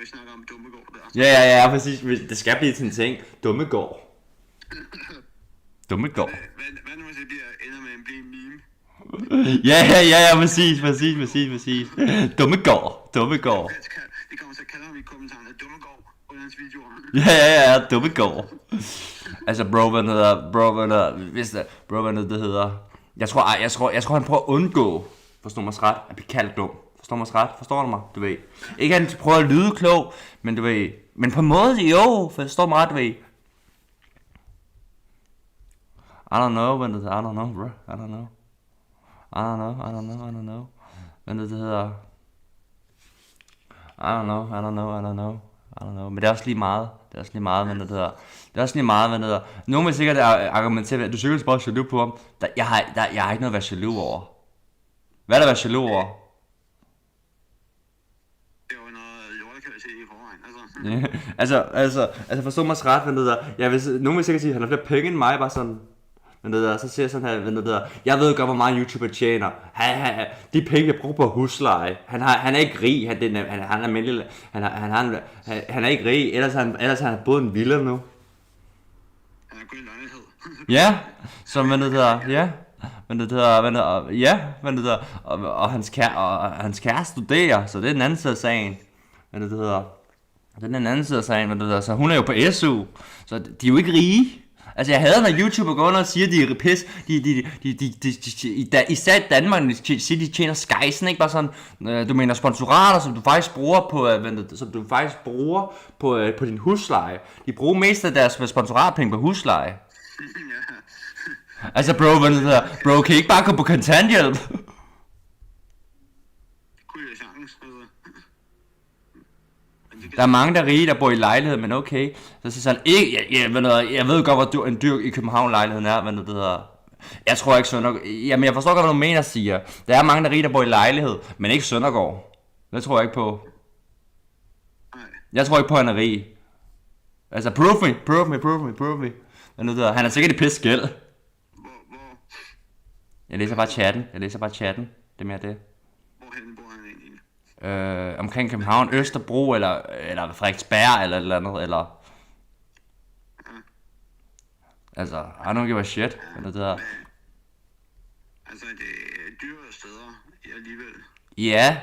F: vi snakket om Dummegård der.
G: Ja, præcis. Det skal blive til en ting. Dummegård.
F: Hvad nu hvis det ender med at blive en meme?
G: Ja, præcis. Dummegård.
F: Det kommer så kalder vi i kommentarerne Dummegård på hans videoer.
G: Ja, Dummegård. Altså, hvad det hedder. Jeg tror han prøver at undgå, forstår mig ret, at blive kaldt dum. Forstår du mig? Du ved. Ikke han prøver at lyde klog, men du ved. Men på en måde, jo, forstår mig ret, du ved. I don't know, bro. I don't know. Men det hedder. I don't know. Men det er også lige meget. Men det hedder. Nogen vil sikkert argumentere, at du sikkert bare jaloux på ham. Jeg har ikke noget at være jaloux over. Hvad er der at være jaloux over?
F: Det var noget lortekvalitet i forvejen,
G: altså. Altså forstå mig ret, men det der. Nogen vil sikkert sige, at han har flere penge end mig, bare sådan. Men det der, så siger jeg sådan her, men det der, jeg ved godt, hvor meget YouTuber tjener. De penge, jeg bruger på husleje. Han er ikke rig, han er almindelig. Han er ikke rig, ellers har han boet en villa nu.
F: Han har kun en lejlighed.
G: Ja, så men det der, og hans kæreste studerer, så det er den anden side af sagen. Men det der, så hun er jo på SU, så de er jo ikke rige. Altså jeg hader, når YouTuber går under og siger, at de er pis, især i Danmark, de siger, de tjener skejsen, ikke bare sådan, du mener sponsorater, som du faktisk bruger på din husleje. De bruger mest af deres sponsoratpenge på husleje. Altså bro, kan I ikke bare gå på kontanthjælp?
F: Kunne
G: Der er mange, der er rige, der bor i lejlighed, men okay. Så sådan, ikke, jeg ved godt, hvor en dyr i København lejligheden er, men det hedder... Jeg tror ikke Søndergaard... Jamen, jeg forstår godt, hvad du mener, siger. Der er mange, der er rige, der bor i lejlighed, men ikke Søndergaard. Det tror jeg ikke på. Jeg tror ikke på, at han er rig. Altså, prove me. Men det hedder, han er sikkert i pisse gæld. Jeg læser bare chatten. Det er mere det.
F: Hvorhen bor han egentlig?
G: Omkring København, Østerbro, eller Frederiksberg, eller et eller andet, eller... Altså, I don't give a shit, men det der...
F: Altså, det er dyre steder alligevel.
G: Ja.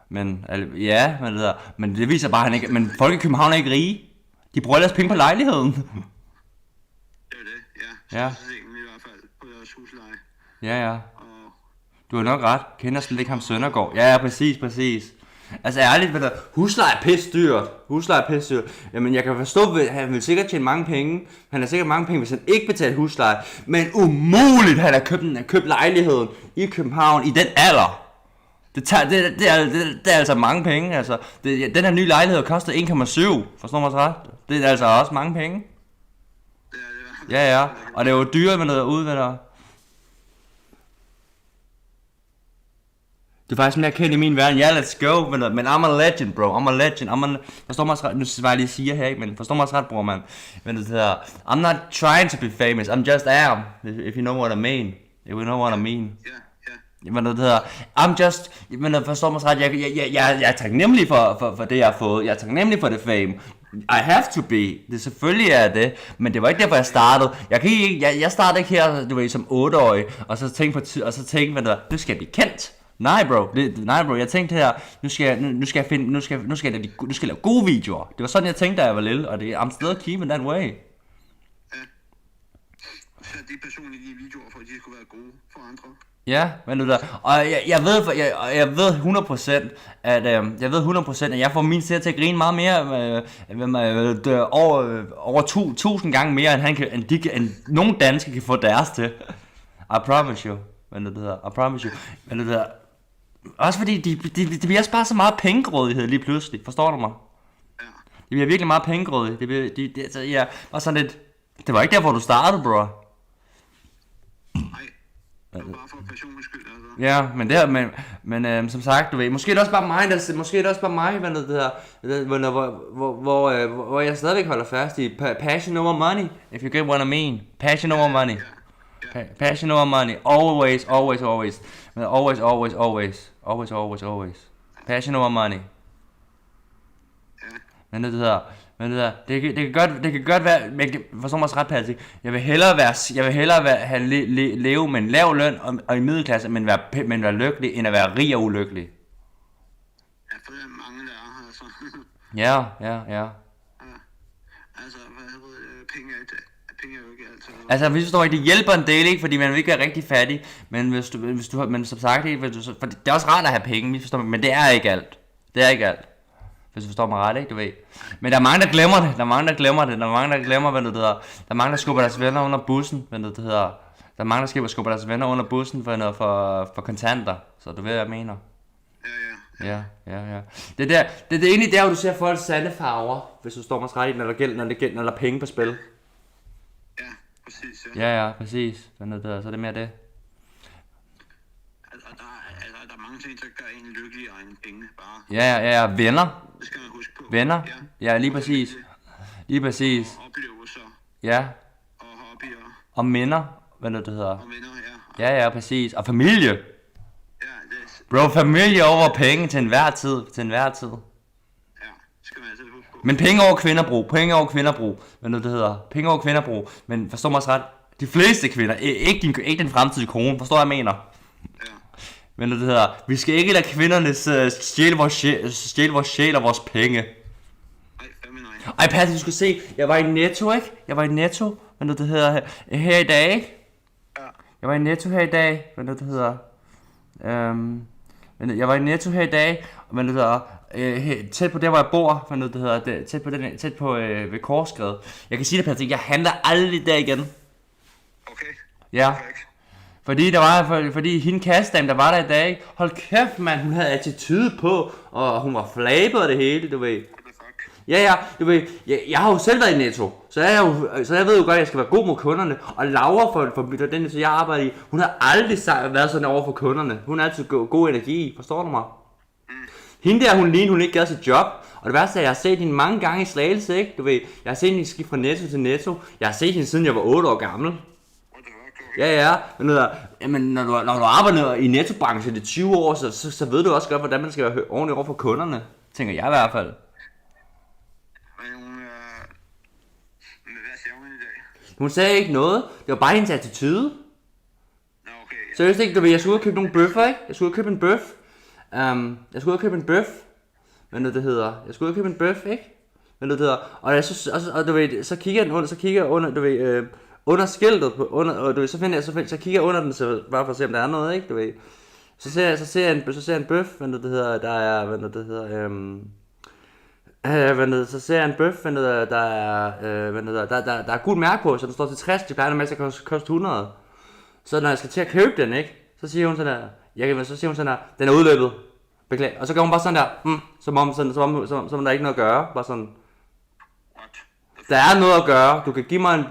G: Men det der... Men det viser bare, han ikke... Men folk i København er ikke rige. De bruger deres penge på lejligheden.
F: Det er det, ja.
G: Ja.
F: Så i hvert fald på deres husleje.
G: Ja. Du har nok ret. Kender slet ikke ham Søndergaard. Ja, præcis. Altså ærligt, hvad der... Husleje er pisse dyrt. Jamen jeg kan forstå, at han vil sikkert tjene mange penge. Han har sikkert mange penge, hvis han ikke betaler husleje. Men umuligt, han har købt lejligheden i København i den alder. Det er altså mange penge. Altså, den her nye lejlighed koster 1,7. Forstår mig så ret? Det er altså også mange penge. Ja. Og det er jo dyrt med noget ude ved dig. Det er faktisk mere kendt i min verden. Ja, let's go. Men I'm a legend, bro. Forstår mig ret. Nu skal jeg lige sige her, ikke? Men forstår mig ret, bror, man. Men det hedder, I'm not trying to be famous. I'm just am. If you know what I mean. If you know what I mean. Men det hedder, I'm just... Men forstår mig ret. Jeg er taknemmelig for det, jeg har fået. Jeg er taknemmelig for det fame. I have to be. Det selvfølgelig er det. Men det var ikke derfor, jeg startede. Jeg startede ikke her, du ved, som 8-årig. Og så tænkte man, nu skal jeg blive kendt. Nej bro, jeg tænkte her, nu skal jeg lave gode videoer. Det var sådan jeg tænkte, da jeg var lille, og det I'm still keeping that way.
F: Ja. Så de personlige videoer, for at de skulle være gode for andre.
G: Ja, men du der, og jeg ved 100% at jeg får min serie til at grine meget mere, over 1000 gange mere, end nogen danske kan få deres til. I promise you. Men det der, også fordi det bliver også bare så meget pengegrådighed lige pludselig, forstår du mig? Ja. Det bliver virkelig meget pengegrådighed. Altså, ja, og sådan lidt, det var ikke der, hvor du startede, bro.
F: Nej, det var bare for passionens skyld,
G: Ja,
F: altså.
G: men som sagt, du ved, måske er det også bare mig, hvad det der, hvor jeg stadigvæk holder fast i passion over money, if you get what I mean. Passion over money. Passion over money, always. Passion over money. Men det der, det kan godt være, forstår mig ret, Patrick. Jeg vil hellere leve med en lav løn og i middelklasse, men være lykkelig, end at være rig og ulykkelig.
F: Ja, for det er mange, der er her, altså.
G: Ja.
F: Altså, penge er jo ikke altid.
G: Altså, hvis du står ikke, det hjælper en del, ikke, fordi man vil ikke være rigtig fattig, men hvis du men som sagt ikke, for det er også rart at have penge, men det er ikke alt. Hvis du forstår mig ret, ikke, du ved. Men der er mange, der glemmer det. Der er mange, der glemmer, hvad det hedder. Der er mange, der skubber deres venner under bussen, hvad det hedder. Der er mange, der skubber deres venner under bussen for kontanter. Så du ved, hvad jeg mener. Ja. Det er egentlig der, hvor du ser folks sande farver, hvis du står mig ret i, når der er penge på spil.
F: Præcis,
G: ja, præcis. Så er det mere det.
F: Altså, der er mange ting, der gør en lykkelig og en penge, bare.
G: Ja, venner.
F: Det skal man huske på.
G: Venner, ja, lige præcis.
F: Og oplevelser.
G: Ja.
F: Og hobbyer.
G: Og minder, hvad det hedder.
F: Og minder, ja.
G: Ja, præcis. Og familie.
F: Ja, det
G: Bro, familie over penge til enhver tid.
F: Ja, skal man altid huske på.
G: Men penge over kvinderbrug. Hvad det hedder. Penge over kvinderbrug. Men forstår mig også ret. De fleste kvinder, ikke den fremtidige kone, forstår jeg mener.
F: Ja.
G: Men det hedder, vi skal ikke lade kvinderne stjæle vores sjæl og vores penge. Ej, Patrick, du skal se, jeg var i Netto, ikke? Men det hedder, her i dag, ikke? Jeg var i Netto her i dag, men det hedder, men det hedder, tæt på der, hvor jeg bor, men det hedder, tæt på ved Korsgade. Jeg kan sige det, Patrick, jeg handler aldrig der igen.
F: Okay.
G: Ja. Fordi hende kastdame, der var der i dag, hold kæft mand, hun havde attitude på, og hun var flabet og det hele, du ved. Ja, du ved, jeg har jo selv været i Netto, så jeg ved jo godt, at jeg skal være god mod kunderne. Og Laura for den Netto, jeg arbejder i, hun har aldrig været sådan over for kunderne. Hun har altid god energi, forstår du mig? Hende der, hun ikke gør sit job. Og det værste er, at jeg har set hende mange gange i Slagelse, ikke? Du ved, jeg har set hende skifte fra Netto til Netto. Jeg har set hende siden jeg var 8 år gammel. Men når du arbejder i nettobranchen i 20 år, så ved du også godt, hvordan man skal være ordentligt over for kunderne. Tænker jeg i hvert fald. Hun sagde ikke noget. Det var bare hendes attitude. Seriøst ikke, du ved, jeg skulle ud og købe nogle bøffer, ikke? Jeg skulle ud og købe en bøf. Men det hedder, jeg skulle ud og købe en bøf, ikke? Men det hedder, og du ved, så kigger jeg under, du ved, under skiltet på, og du ved, så kigger jeg under den, så bare for at se om der er noget, ikke? Du ved. Så ser jeg en bøf, så ser jeg en bøf, der er gult mærke på, så den står til 60, det plejer normalt at koste 100. Så når jeg skal til at købe den, ikke? Så siger hun sådan der, den er udløbet. Beklager. Og så går hun bare sådan der, som om der er ikke noget at gøre, bare sådan. Der er noget at gøre. Du kan give mig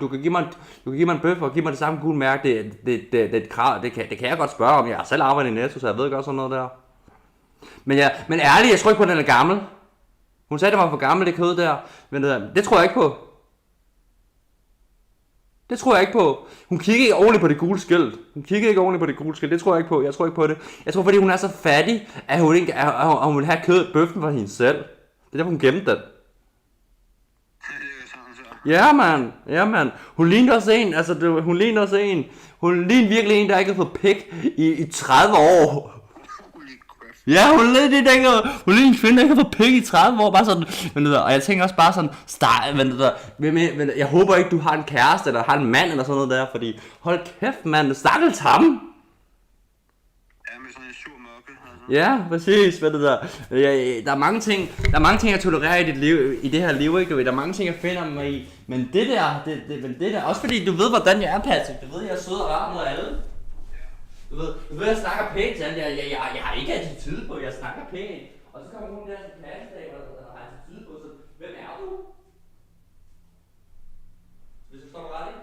G: en bøf og give mig det samme gule mærke. Det er et krav. Det kan jeg godt spørge om. Jeg har selv arbejdet i Netto, så jeg ved godt sådan noget der. Men ærligt, jeg tror ikke på, at den er gammel. Hun sagde, at den var for gammel, det kød der. Men det tror jeg ikke på. Det tror jeg ikke på. Hun kigger ikke ordentligt på det gule skilt. Det tror jeg ikke på. Jeg tror ikke på det. Jeg tror, fordi hun er så fattig, at hun vil have bøffen for hende selv. Det er derfor, hun gemte den. Ja, mand. Hun lignede også en. Hun lignede virkelig en, der ikke har fået pik i 30 år. Ja, hun lignede en kvinde, der ikke har fået pik i 30 år. Bare sådan, og jeg tænker også bare sådan, jeg håber ikke, du har en kæreste, eller har en mand, eller sådan noget der, fordi, hold kæft, mand, stakkels ham. Ja, præcis, der er mange ting, jeg tolererer i dit liv, i det her liv, ikke? Der er mange ting, jeg finder mig i, men det der, også fordi du ved, hvordan jeg er, Patrick, du ved, jeg er sød og rar mod alle. Du ved, jeg snakker pænt til han, jeg har ikke attitude på, jeg snakker pænt, og så kommer hun der til klassedag, og har attitude på, så hvem er du? Hvis du forstår mig ret,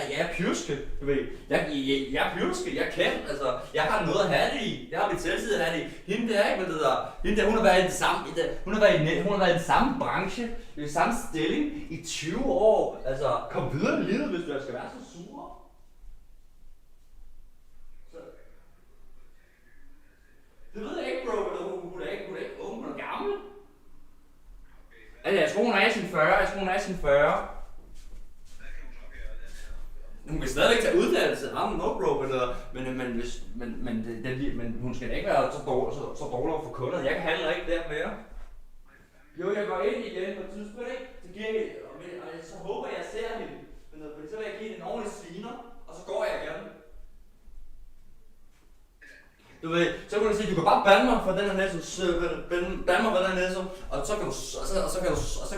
G: jeg er pjuske, du ved. Jeg er pjuske, jeg er kendt, jeg har noget at have det i. Jeg har mit selvtid at have det i. Hende der, ikke, hende der, hun har været i den samme branche, i den samme stilling i 20 år. Kom videre i livet, hvis du skal være så sur. Det ved jeg ikke, bro, hun er ikke ung, hun er gammel. Jeg tror, hun er i sin 40, Hun kan stadigvæk tage uddannelse, no bro, men hun skal da ikke være så dårlig over for kunder. Jeg kan handle ikke der mere. Jo, jeg går ind igen på et tidspunkt, ikke? Så giver jeg, og så håber jeg ser hende, fordi så vil jeg give hende en ordentlig sviner, og så går jeg igen. Du ved, så kan du sige, du kan bare bande mig for den her Netto, og så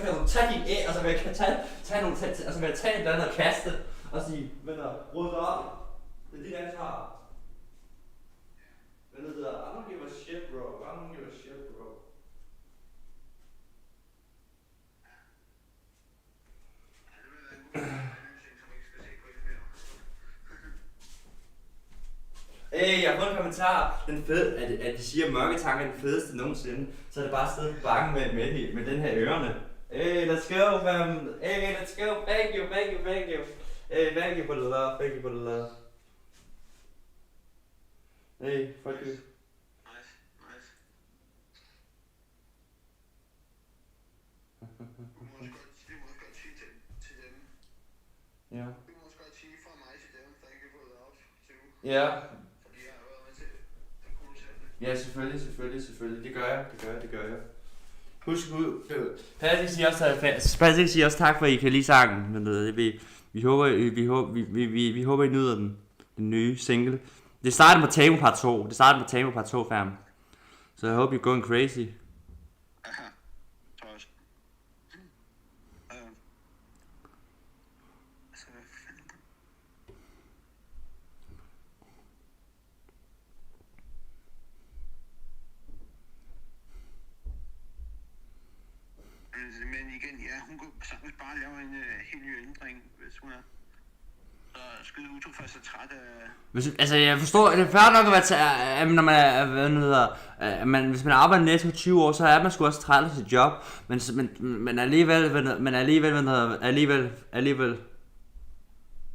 G: kan du tage din æg, og så vil jeg tage et eller andet og kaste, og sige, venner, rydde op, det er dit ansvar. Men det hedder, I don't give a shit, bro. Jeg har fået en kommentar, at de siger, at mørketanker er den fedeste nogensinde, så er det bare stedet bange med den her ørerne. Hey, let's go, fam. Hey, let's go. Thank you. Hey, thank you for the love. Hey, fuck you.
F: Nice. Du må også godt sige til dem.
G: Ja.
F: Du må også godt sige fra mig til dem, thank you for the love, too.
G: Ja.
F: Fordi jeg har været med til at producere det.
G: Ja, selvfølgelig. Det gør jeg. Husk ud. Patrick siger også tak for, at I kan lide sangen. Men vi håber, I nyder den nye single. Det starter på Tamo Part 2, fam. Så jeg håber, you're going crazy.
K: ja, hun kunne sagtens bare lave en helt ny ændring, hvis hun er skyde utrofast og træt af...
G: Altså jeg forstår, det er fair nok at være når man er, hvad nu hedder, hvis man arbejder Netto 20 år, så er man sgu også træt af sit job, men alligevel,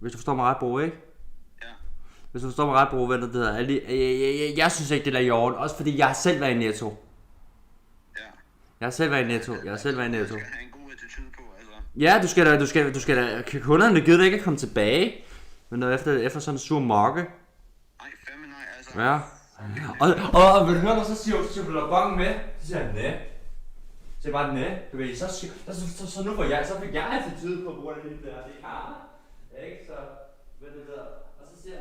G: hvis du forstår mig ret, Bro, ikke?
K: Ja.
G: Hvis du forstår mig ret, Bro, hvad det hedder, jeg synes ikke det der i orden, også fordi jeg har selv været i Netto.
K: Ja.
G: Jeg har selv været i Netto.
K: Du skal have en god attitude på, altså.
G: Ja, du skal da, kunderne gider ikke at komme tilbage, men efter sådan en sur mokke.
K: Nej, fandme nej, altså.
G: Ja. Og vil du høre mig, så siger du bongen med, så siger jeg nej. Så siger bare nej, du ved, så nu får jeg, så fik jeg attitude på grund af det der, det er karma, ikke, så, ved du der, og så siger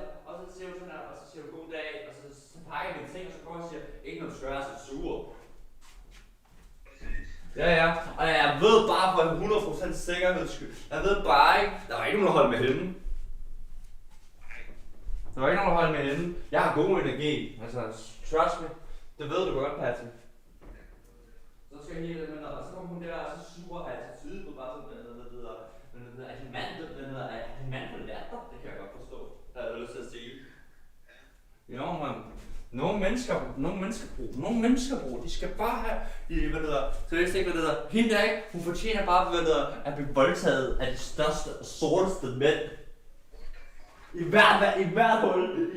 G: du sådan her, og så siger du god dag, og så pakker jeg mine ting, og så kommer jeg og siger, ikke når du skal være så sur. Ja, og jeg ved bare for 100% sikkerheds skyld, jeg ved bare ikke, der var ikke nogen, der holdt med hende. Der var ikke nogen, der holdt med hende. Jeg har god energi, altså trust me, det ved du godt, Patrick. Så skal jeg hele den, og så kom hun der, og så sur attitude på bare sådan, at din mand på latter, det kan jeg godt forstå, der havde lyst til at sige. You know, man. Nogle mennesker, bro, de skal bare have, så jeg ikke, hende der ikke, hun fortjener bare, at blive voldtaget af de største og sorteste mænd. I hvert hul.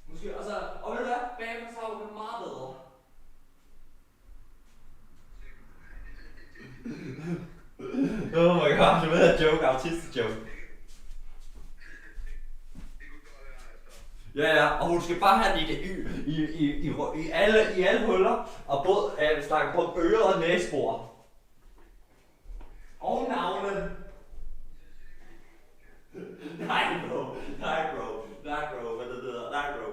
G: Måske, og ved du hvad, bagefter så har hun det meget bedre. Oh my god, du ved at joke, autist-joke. Ja, og hun skal bare have det i alle huller, og både snakke på ører og næsebor. Og navne. Nej bro, hvad det hedder, nej bro.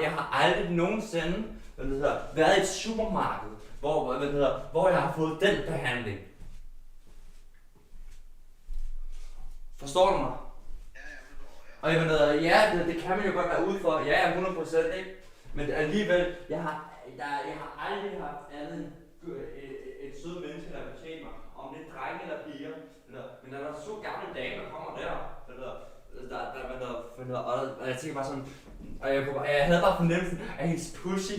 G: Jeg har aldrig nogensinde, været i et supermarked, hvor jeg har fået den behandling. Forstår du mig? Og det kan man jo godt være ude for, 100%, ikke? Men alligevel, jeg har aldrig haft andet end et sødt menneske, der betjener mig, om det er drenge eller piger. Men når der er så gamle dame, der kommer der, og jeg tænker bare sådan, og jeg havde bare fornemmelsen, at hendes pussy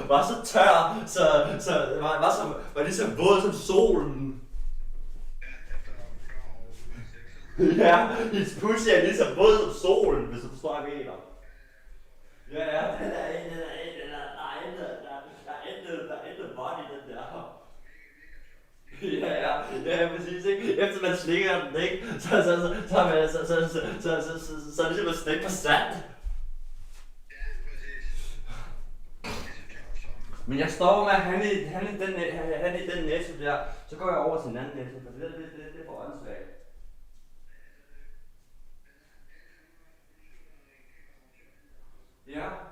G: var så tør, så var lige så våd som solen. Ja, hendes pussy er lige så våd som solen, hvis du forstår, hvad jeg mener. Ja, der er intet body i den der. Ja, præcis, ikke? Efter man slikker den, ikke? Så er det ligesom at stikke på sand. Men jeg stopper med at han i den Netto der, så går jeg over til en anden Netto, for det er for åndssvagt.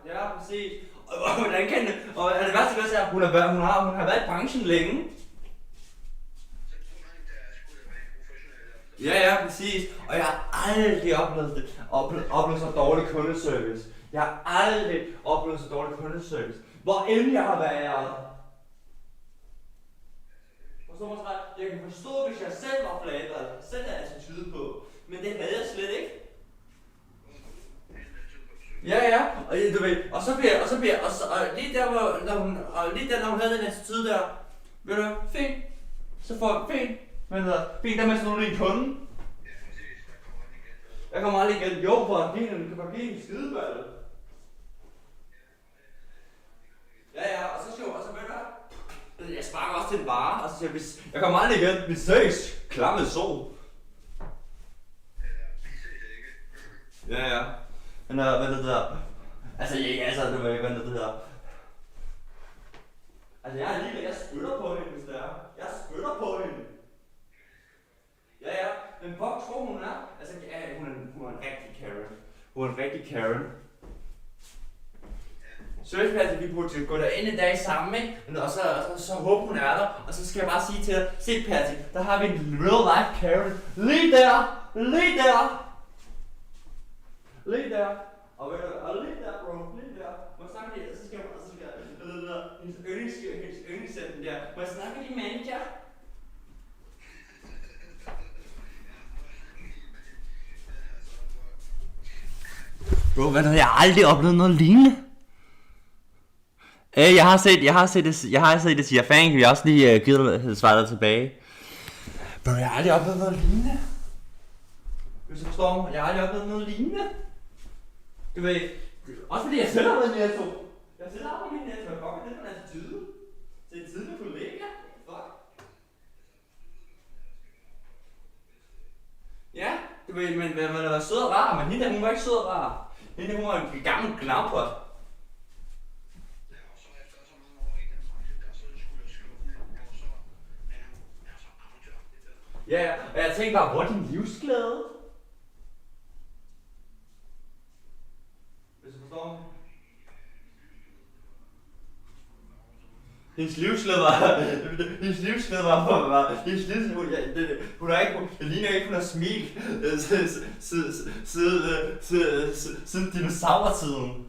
G: Ja, præcis. Og hvordan kan det? Og det værste også er, at hun har været i branchen længe. Ja, præcis. Og jeg har aldrig oplevet så dårlig kundeservice. Jeg har aldrig oplevet så dårlig kundeservice. Hvor end jeg har været. Forstår mig så ret? Jeg kan forstå, hvis jeg selv var flabet, eller selv havde attitude på. Men det havde jeg slet ikke. Ja, og du ved, og lige der, når hun havde den attitude der, ved du, fint, så får fint, fint, der mens du er en kunde. Jeg kommer aldrig igen, jo, for at bilen kan bare give en skideballe. Ja, og så ved du, jeg sparker også til en vare, og så siger jeg kommer aldrig igen, vi ses, klamme sol. Ja. Men hvad det hedder, du ved, hvad det hedder. Altså jeg spytter på hende, hvis det er. Jeg spytter på hende. Ja, men hvor tror hun er? Altså, hun er en rigtig Karen. Hun er en rigtig Karen. Servicepladsen, vi burde gå derind en dag sammen, ikke? Og så håber hun er der, og så skal jeg bare sige til dig, se Patrick, der har vi en real life Karen. Lige der! Og lige der, bro, lige der. Må jeg snakke lidt, og så skal jeg, hendes yndlingscenten der. Må jeg snakke lidt Bro, hvad jeg har aldrig oplevet noget lignende. Jeg har set det siger Fang, vi har også lige givet svaret tilbage. Bro, jeg har aldrig oplevet noget lignende. Hvis du forstår mig, jeg har aldrig oplevet noget lignende. Du ved, også fordi jeg selv har været i Netto. Jeg selv har været i Netto, jeg fucker det for en attitude. Det er en tidligere kollega. Fuck. Ja, du ved, men man var sød og rar, men hende der, hun var ikke sød og rar. Hende der, hun var en gammel gnavpot. Ja, og jeg tænkte bare, hvor er din livsglæde? Hvis du forstår mig. Hendes livsglæde hun har ikke, det ligner ikke, hun har smilt siden dinosaurtiden.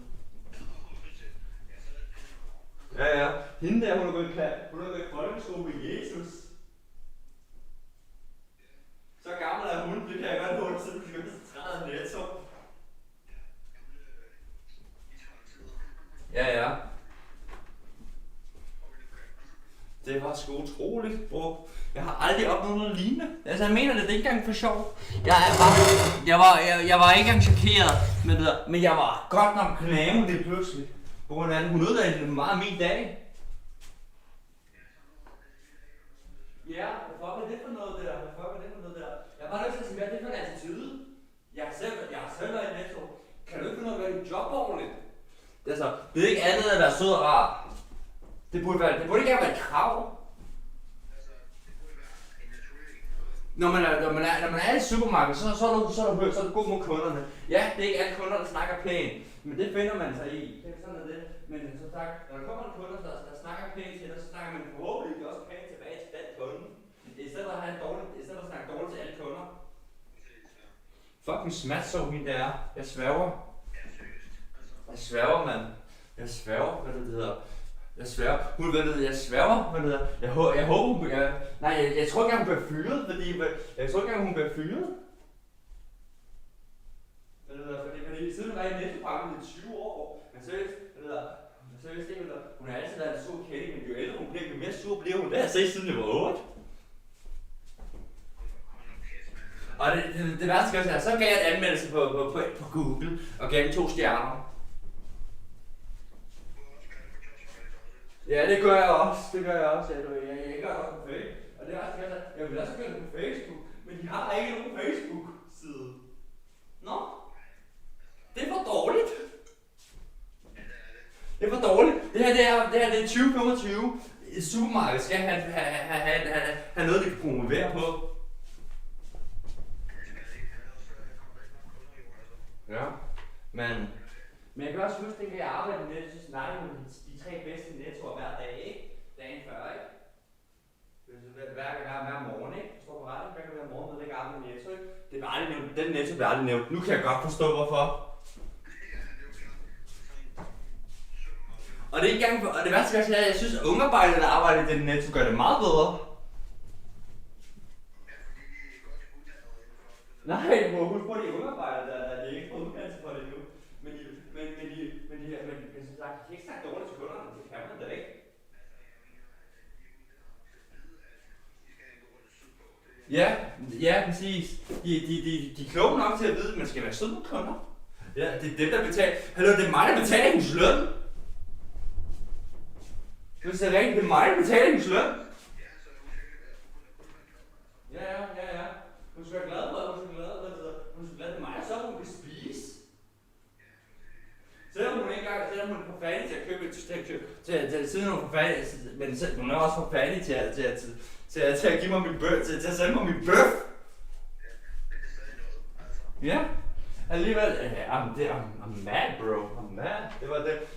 G: Ja, hende der, hun har gået i folkeskole med Jesus. Så gammel er hun, det kan jeg godt holde, så du kan ikke træde Netto. Ja. Det var sgu utroligt, bro. Jeg har aldrig opnået noget lignende. Altså, jeg mener det er ikke engang for sjov. Jeg var ikke engang chokeret med det der, men jeg var godt nok knæven det pludselig. På grund af det. Hun ødelagde meget min dag. Ja, hvad fuck er det for noget der? Jeg er bare nødt til at sige, hvad er det for en attitude? Jeg har selv været i Netto. Kan du ikke finde ud af at gøre dit job ordentligt? Altså, det er ikke andet end at være sød og rar. Det burde ikke engang være et krav. Når man er i supermarkedet, så er du god mod kunderne. Ja, det er ikke alle kunder, der snakker pænt, men det finder man sig i. Det er sådan er det. Men som sagt, når der kommer en kunde, der snakker pænt til dig, så snakker man forhåbentlig også pænt tilbage til den kunde. I stedet for at snakke dårligt til alle kunder. Fucking smash hende der er. Jeg sværger. Mand. Jeg sværger, hvad det hedder. Jeg sværger, hvad det hedder. Jeg håber, hun bliver... Nej, jeg tror ikke, hun bliver fyret, fordi... Jeg tror ikke, hun bliver fyret. Hvad det hedder, fordi siden hun var i Netto-pakken i 20 år, men seriøst, hvad det hedder... Seriøst, ikke, hvad det hedder. Hun har altid været en sur kæde, men jo ældre hun bliver, jo mere sur bliver hun. Det har jeg set siden jeg var 8. Og det værste skal jeg sige, så gav jeg en anmeldelse på Google, og gav den 2 stjerner. Ja, det gør jeg også. Jeg gør det også på Facebook. Og det værste skal jeg sige, jeg vil også gøre det på Facebook, men de har ikke nogen Facebook-side. Nå? Det er for dårligt. Det her er 2025. Et supermarked skal have noget, de kan promovere på. Ja, men jeg kan også huske, at jeg arbejdede med Netto, så snakkede med de 3 bedste Nettoer hver dag, ikke? Dagen før, ikke? Hver morgen, ikke? Står på retning, hver morgen, ved ikke arbejde med Netto, ikke? Det er aldrig nævnt. Den Netto bliver aldrig nævnt. Nu kan jeg godt forstå, hvorfor. Og det er ikke engang, og det værste er, at jeg synes, at ungarbejdere, der arbejder i den Netto, gør det meget bedre. Nej, du må huske på, at de ungarbejdere, der er ikke på uddannelse for det nu. Men som sagt, de kan ikke snakke dårligt til kunderne, det kan man da ikke. Ja, præcis. De er kloge nok til at vide, at man skal være sød med kunder. Ja, det er dem, der betaler. Hallo, det er mig, der betaler hendes løn. Hvis det er rigtigt, det er mig, der betaler hendes løn. Ja. Hun skal være glad for, hun skal være glad for mig, så hun kan spise. Selvom hun er for fattig til at købe, siden hun er for fattig, men hun er også for fattig til at give mig min bøf, til at sende mig min bøf. Ja, alligevel, I'm mad, bro, I'm mad.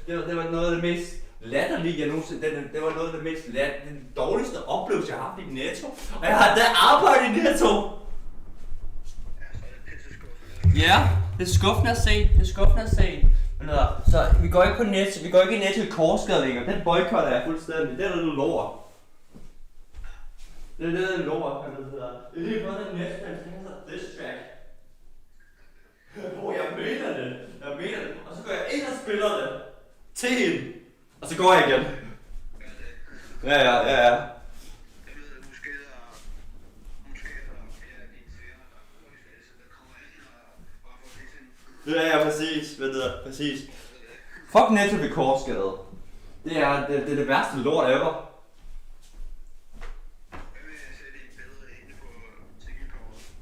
G: Det var noget af det mest latterlige, jeg nogensinde, det var noget af det mest den dårligste oplevelse, jeg har haft i Netto. Og jeg har da arbejdet i Netto. Ja, det er skuffende at se. Så vi går ikke på Netto, vi går ikke i Netto i Korsgade længere. Den boykotter jeg fuldstændig. Det er noget lort. Det er lort, hvad det hedder. Det er lige på den Netto, der hedder Diss Track. Jeg mener det til hende. Og så går jeg igen. Ja. Ja, præcis. Præcis. Fuck Netto ved Korsgade. Det er det værste lort ever.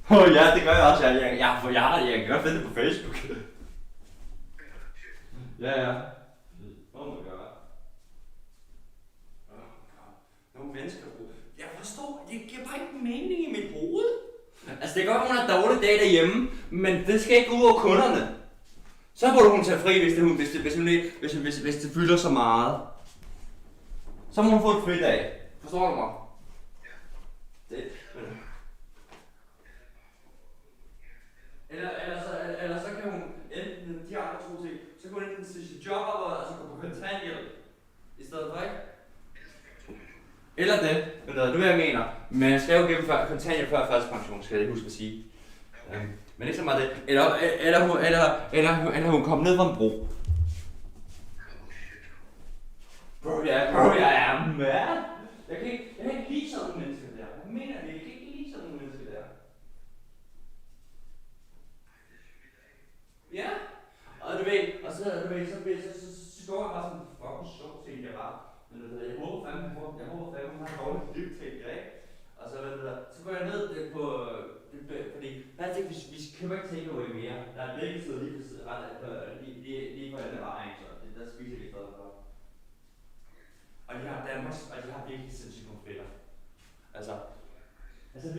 G: Ja, det gør jeg også. Jeg kan godt finde det på Facebook. Ja. Oh my god. Nogle mennesker. Jeg forstår, det giver bare ikke mening i mit hoved. Altså det gør, at hun har en dårlig dag derhjemme, men det skal ikke gå ud over kunderne. Så burde hun tage fri, hvis det fylder så meget. Så må hun få et fridag. Forstår du mig? Eller så kan hun enten de andre to ting, så kan hun enten sige sit job op og altså gå på kontanthjælp i stedet for, ikke? Eller det, men det er hvad jeg mener. Men jeg skal jo gennemføre kontanthjælp før førstepension, skal jeg huske at sige. Men ikke så meget det. Eller hun kom ned fra en bro. Bro, jeg er mad. Jeg kan ikke lide sådan nogle mennesker der. Jeg mener det, jeg kan ikke lide sådan nogle mennesker der. Ja, og du ved, så går jeg bare sådan fucking sjovt til jeg bare. Men jeg håber fandme, hun har et dårligt liv til det, ikke? Og så går jeg ned på, fordi faktisk vi køber ikke takeaway mere. Der er begge sider lige på den vej, så der spiser vi i stedet for. Og de har Danmarks, og de har virkelig sindssygt nogle fætter. Altså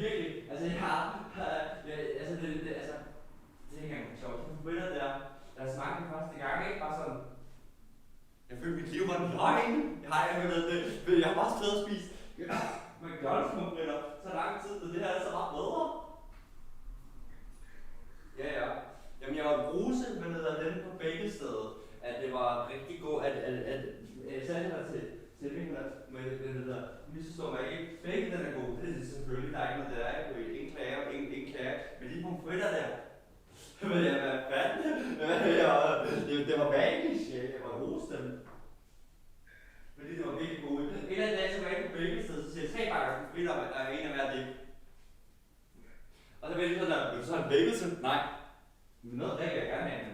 G: virkelig, det er ikke engang sjovt. De fætter der smagte den første gang, ikke? Bare sådan, jeg følte mit liv var en løgn. Jeg har bare stået og spist McDonald's-pomfritter så lang tid, og det her er så meget bedre. Ja. Jamen jeg var bruse med den på Bækkestedet, at det var rigtig god, at jeg sagde det her til min misforstår mig ikke. Begge den er god, det er selvfølgelig, der er ikke noget der, ikke? Ingen klager, men de pomfritter der, hvad fanden? Det var magisk, jeg var rose dem. Fordi det var virkelig gode. En eller anden dag, så var jeg på Bækkestedet, så siger jeg 3 bakker pomfritter, og der er en af hver dip. Og så var jeg sådan, vil du så have en bækkelse? Nej. Men noget drikke jeg gerne have,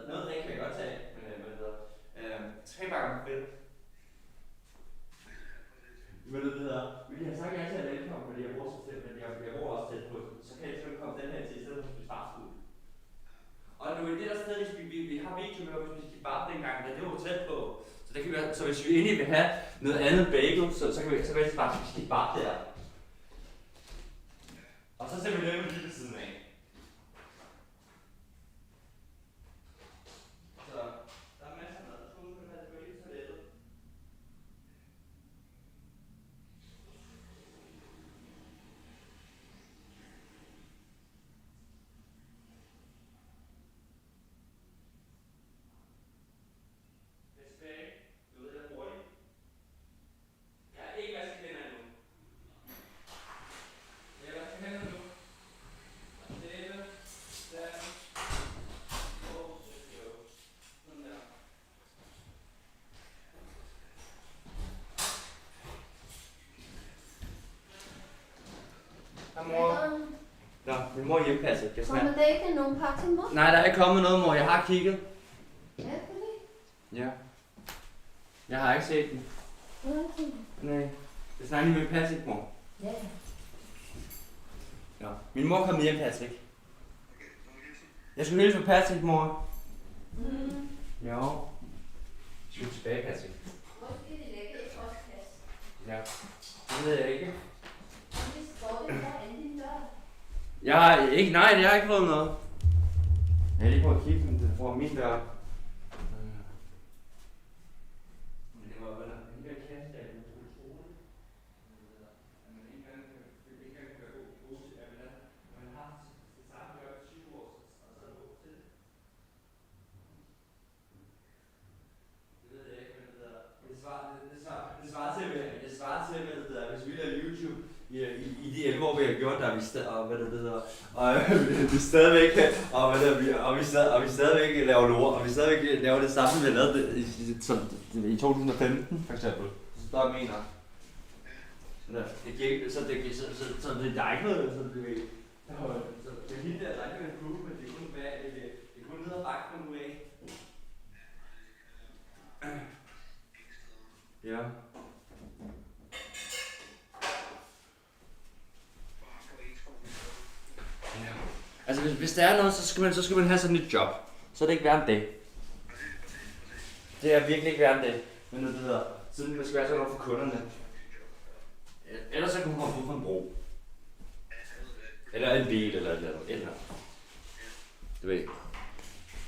G: noget drikke kan jeg godt tage, men 3 bakker pomfritter. Men vi har sagt ja til at velkommen, fordi jeg bor så tæt, men jeg bor også tæt på, så kan jeg selvfølgelig komme den her til i stedet for at spise fastfood. Og nu er det der sted, vi har video med, hvis vi skal bare dengang, da det var tæt på. Så, det kan vi, så hvis vi egentlig vil have noget andet bagel, så kan vi bare spise bare der. Og så ser vi det lige ved siden af. Så der er masser af noget, der skulle have det på hele toilettet. Nå, min mor er hjemmepasset.
L: Kommer der ikke nogen pakke til mor?
G: Nej, der er ikke kommet noget, mor. Jeg har kigget.
L: Ja,
G: Ja. Jeg har ikke set den. Nej. Det snakker lige med Patrick, mor.
L: Ja.
G: Ja. Min mor kom hjem, Patrick. Jeg skulle hilse på Patrick, mor. Jo. Jeg skal tilbage, Patrick.
L: Hvor skal de lægge et postkasse?
G: Ja. Det ved jeg ikke.
L: Det står det derinde i din dør.
G: Jeg har ikke, nej, jeg har ikke fået noget. Jeg har lige prøvet at kigge, men den får min dør. Det var vel en her kasse, der er utroligt. At man ikke engang kan være god til, at man har det samme job i 20 år, og så er det god til det. Det ved jeg ikke, men det svarer til, hvis vi lavede YouTube i de 11 år, vi vi har gjort det, og hvad det hedder, og vi stadigvæk, og vi stadigvæk laver lort, og vi stadigvæk laver det samme, vi har lavet det i 2015, for eksempel. Så der mener. Så det er ikke noget, så det ved. Så det er hende der, der ikke vil prove, men det er kun det er kun ned ad bakken nu af. Ja. Ja. Altså hvis der er noget, så skal man have sådan et job. Så er det ikke værre end det. Det er virkelig ikke værre end det. Men det hedder, siden man skal være sådan over for kunderne. Ellers så kan man komme ud for en bro. Eller en bil eller et eller andet. Du ved.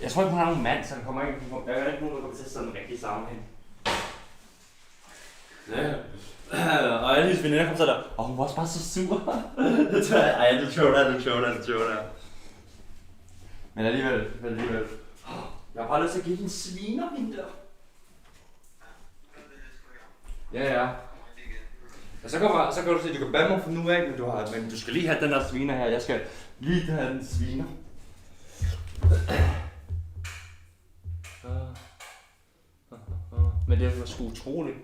G: Jeg tror ikke, hun har nogen mand, så der kommer ikke, der er ikke nogen, der kommer til sådan en rigtig sammenhæng. Ja. Og alle hendes veninder kom så der, og hun var også bare så sur. Ej, du tror der. Men alligevel. Jeg har bare lyst til at give den sviner, hende der. Ja. Og så kan du sige, du kan bande mig fra nu af, men du skal lige have den der sviner her. Jeg skal lige have den sviner. Men det var sgu utroligt.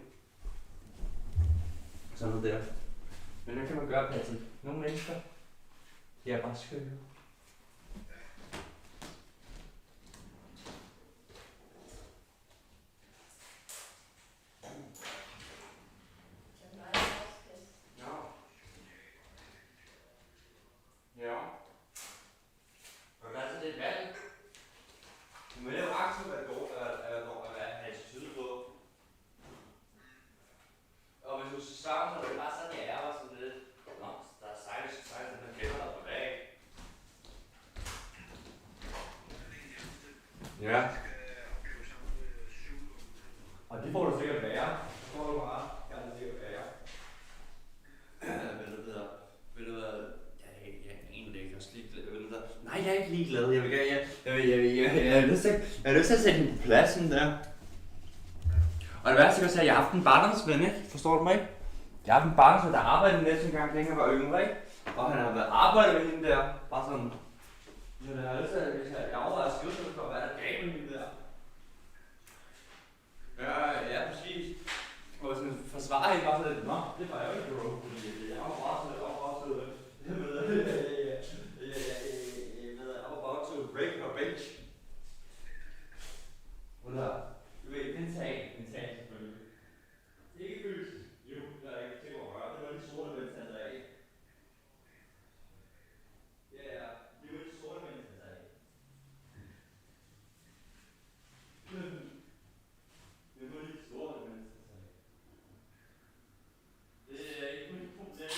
G: Sådan noget der. Men hvad kan man gøre, Patrick? Nogle mennesker, de er bare skøre. Ja. Og hvad er så det valg? Du må lave aktivt at have attitude på. Og hvis du svarer, så er det bare sådan, jeg er og sådan lidt. Nå, der er sejligt, den kender dig på dag. Ja. Og det får du sikkert være. Det får du bare. Kan det sikkert være. Vil du hvad? Jeg aner det ikke. Nej, jeg er ikke ligeglad. Jeg har lyst til at sætte hende på pladsen der. Og det værste er, at jeg har haft en barndomsven, ikke? Forstår du mig ikke? Jeg har haft en barndomsven, der arbejdede næsten en gang, da jeg var yngre, ikke? Og han har været arbejdet med hende der. Bare sådan. Så det har lyst til, at jeg overvejer at skrive sådan for, hvad der er galt med hende der. Ja, præcis. Og hvis man forsvarer hende bare sådan lidt, nå, det var jeg jo ikke, bro. Fordi jeg var bare så, I'm about to break her bench. Hun har, du ved, mental selvfølgelig. Ikke fysisk. Jo, jeg er ikke til at røre. Det var de sorte mænd, han sagde. Ja, det var de sorte mænd, han sagde. Det var de sorte mænd, han sagde. Det er ikke mit problem.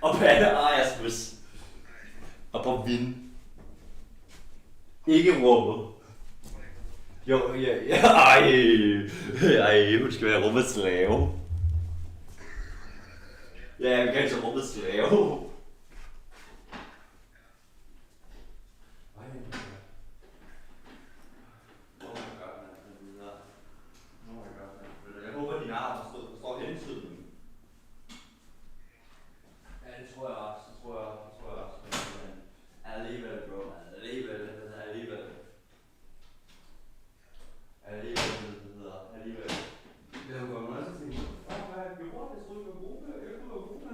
G: Og Palle Ejersmus. Og på vind. Ikke rummet. Jo, ja, ej, hun skal være rummets slave. Ja, vi kan ikke så rummets slave. Jeg håber, din arm står hentiden. Ja, det tror jeg også. Men alligevel, bro. Alligevel. Jeg har gået med at tænke, hvad gjorde det? Jeg troede, det var gruppe. Jeg troede, det var gruppe.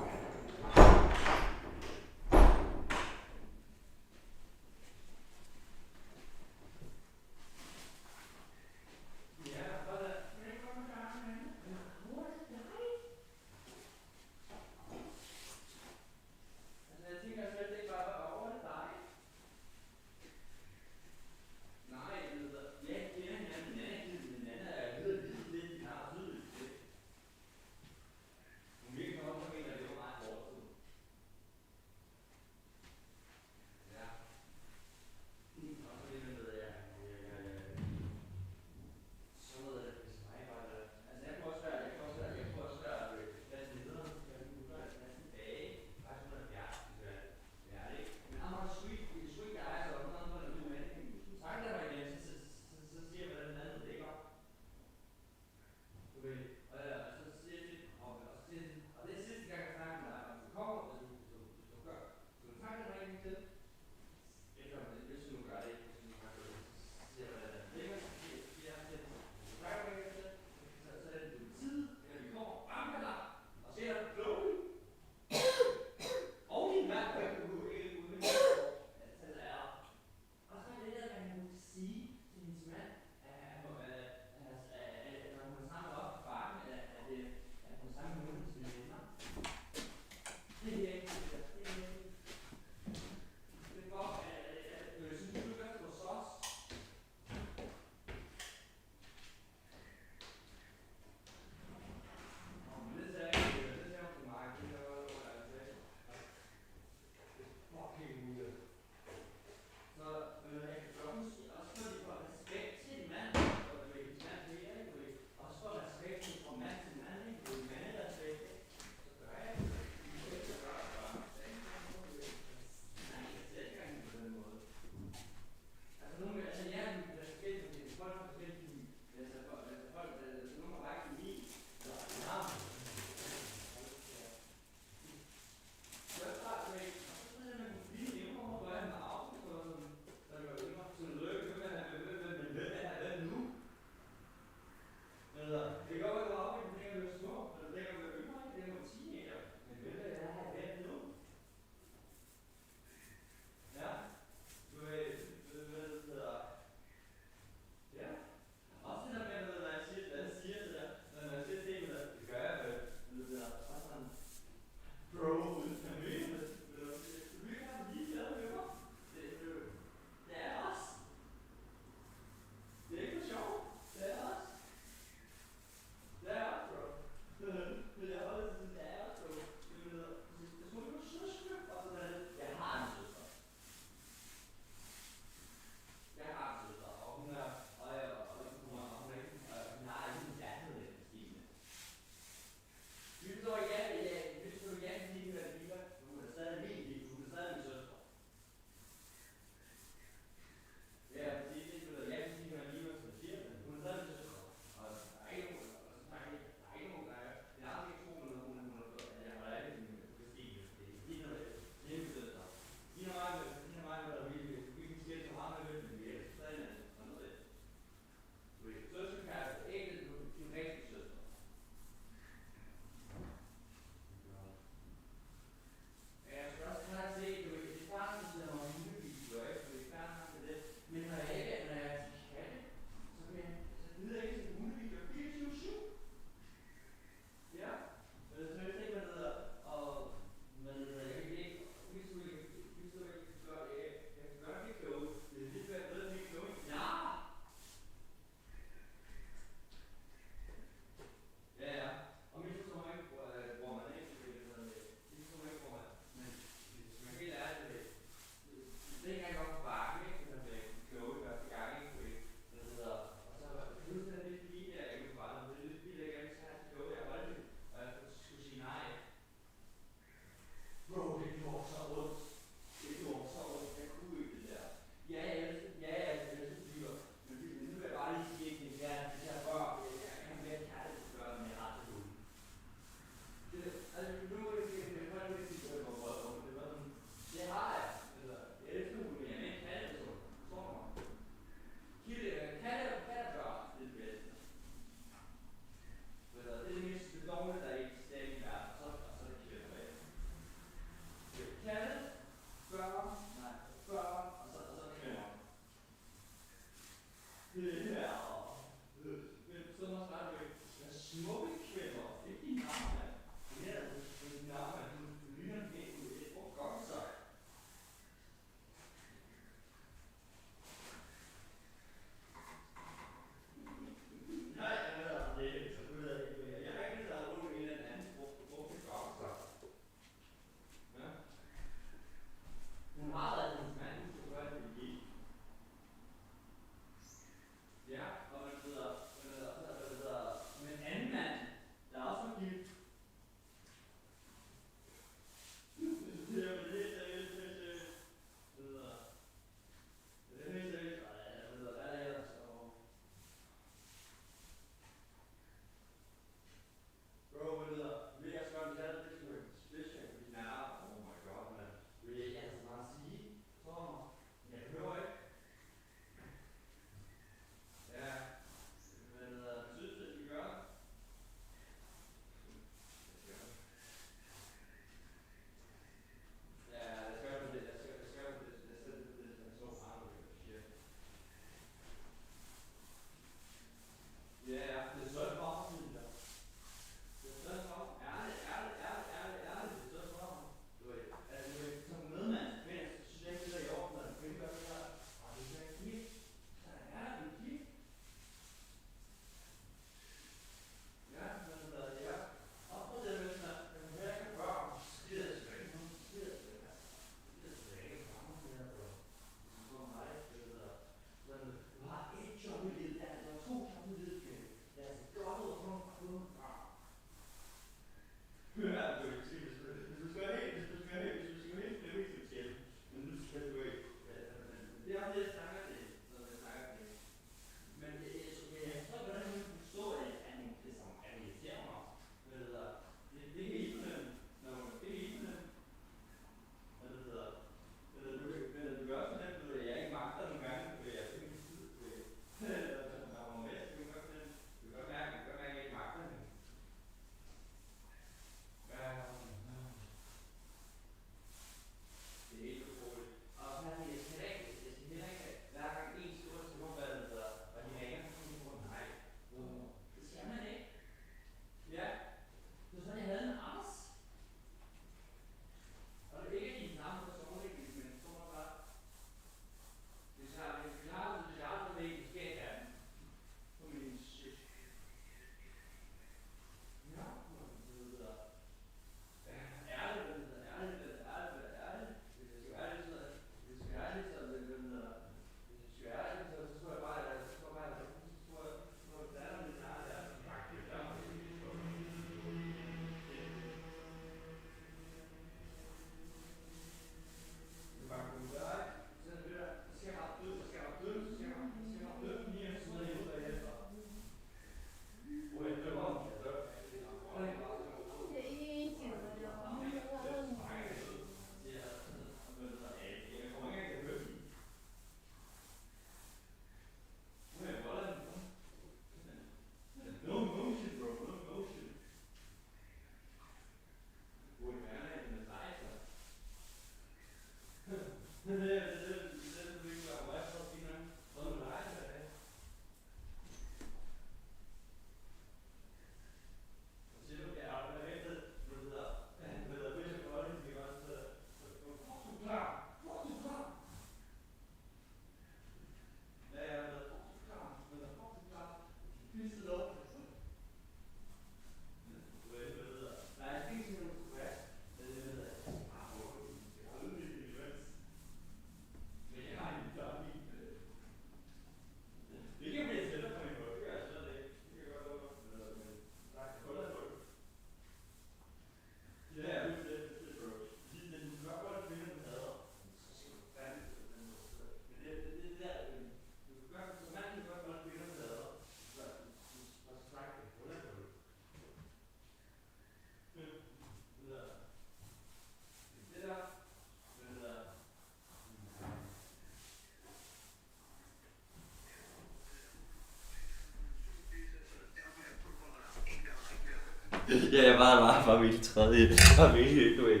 G: Ja, jeg var virkelig tredje. Jeg var virkelig, du ved.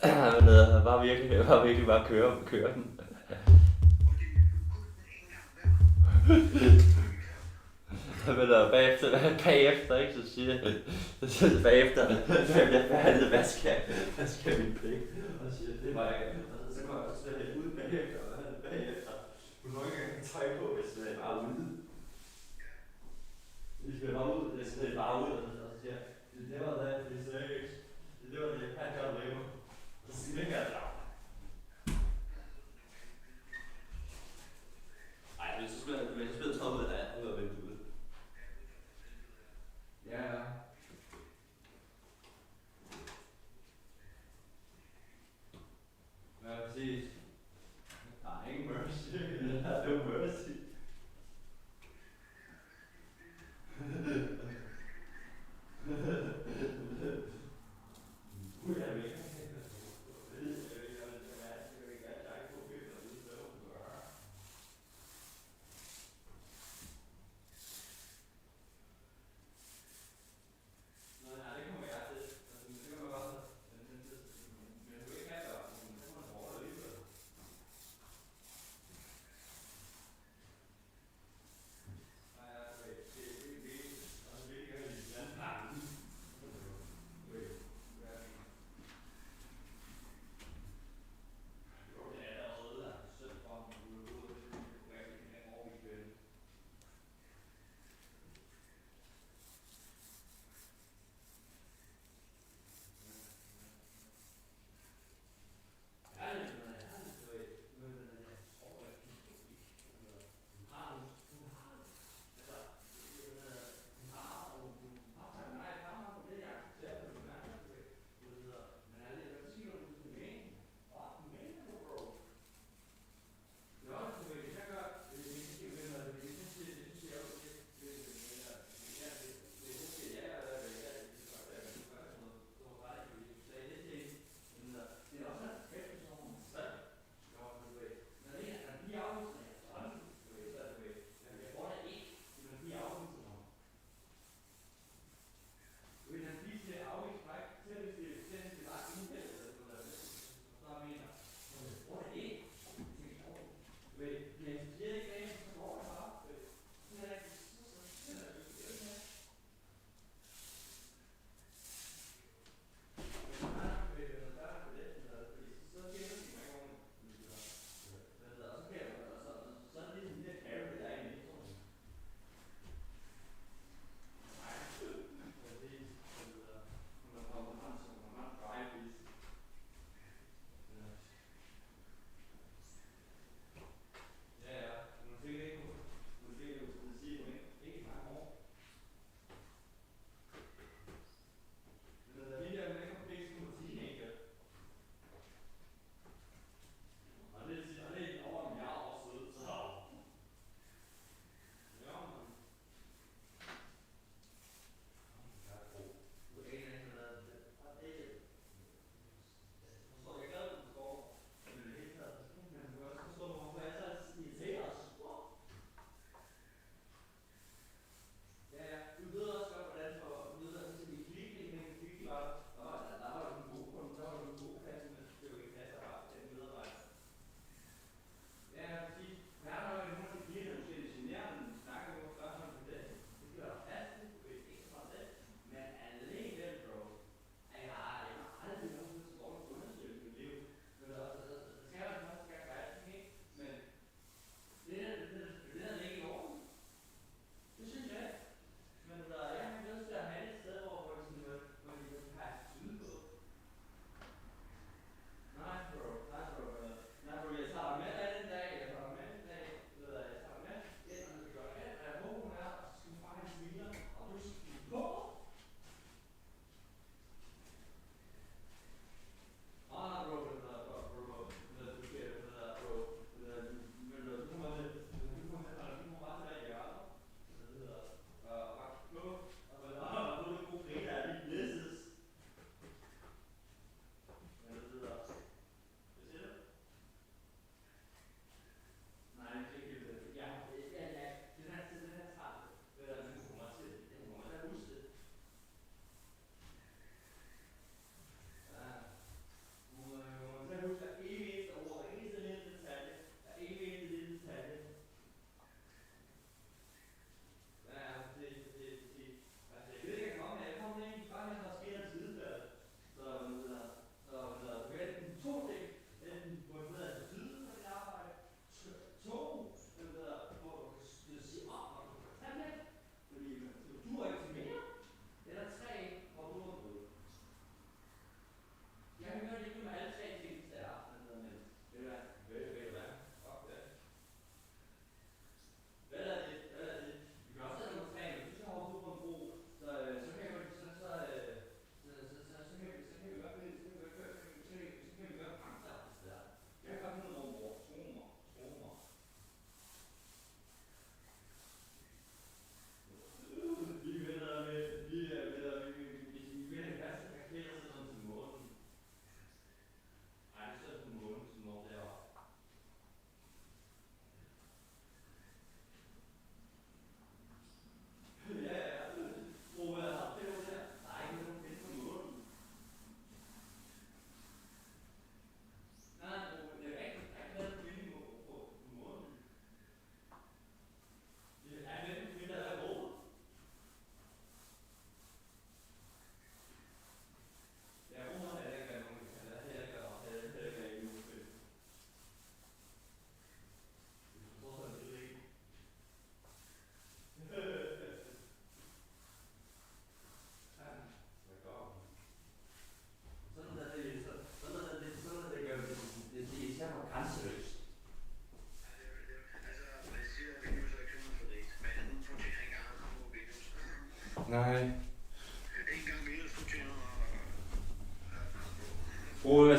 G: Jeg var virkelig bare køre den. Men bagefter, ikke, så siger jeg, bagefter, hvad skal min pæk? Og så siger jeg, det var jeg ikke. Og så kommer jeg også lidt ud bagefter. Hun må ikke engang tøj på, hvis det er bare ude. Hvis det er bare ud, det er bare ud, og så siger jeg, det var det, seriøst. Det var det, jeg gør det. Og så siger jeg, ej, men så skulle jeg tage ud af vinduet. Ja. Ja, præcis. Der er ingen mercy. Der er no mercy. Jeg ved ikke.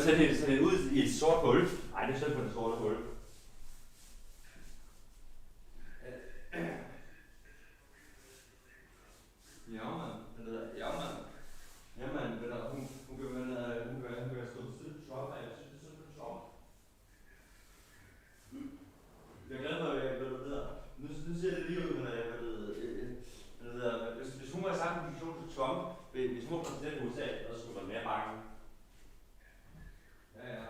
G: sende hende ud i et sort hul. Nej, det er synd på det sorte hul. Ja, mand. Ja, mand. Jamen, hun kan stå til Trump, og jeg synes, det er sådan på Trump. Jeg glæder mig, at jeg ved. Nu ser det lige ud, men hvis hun var i samme position til Trump, hvis hun var præsident i USA, så skulle man mere bange. Ja.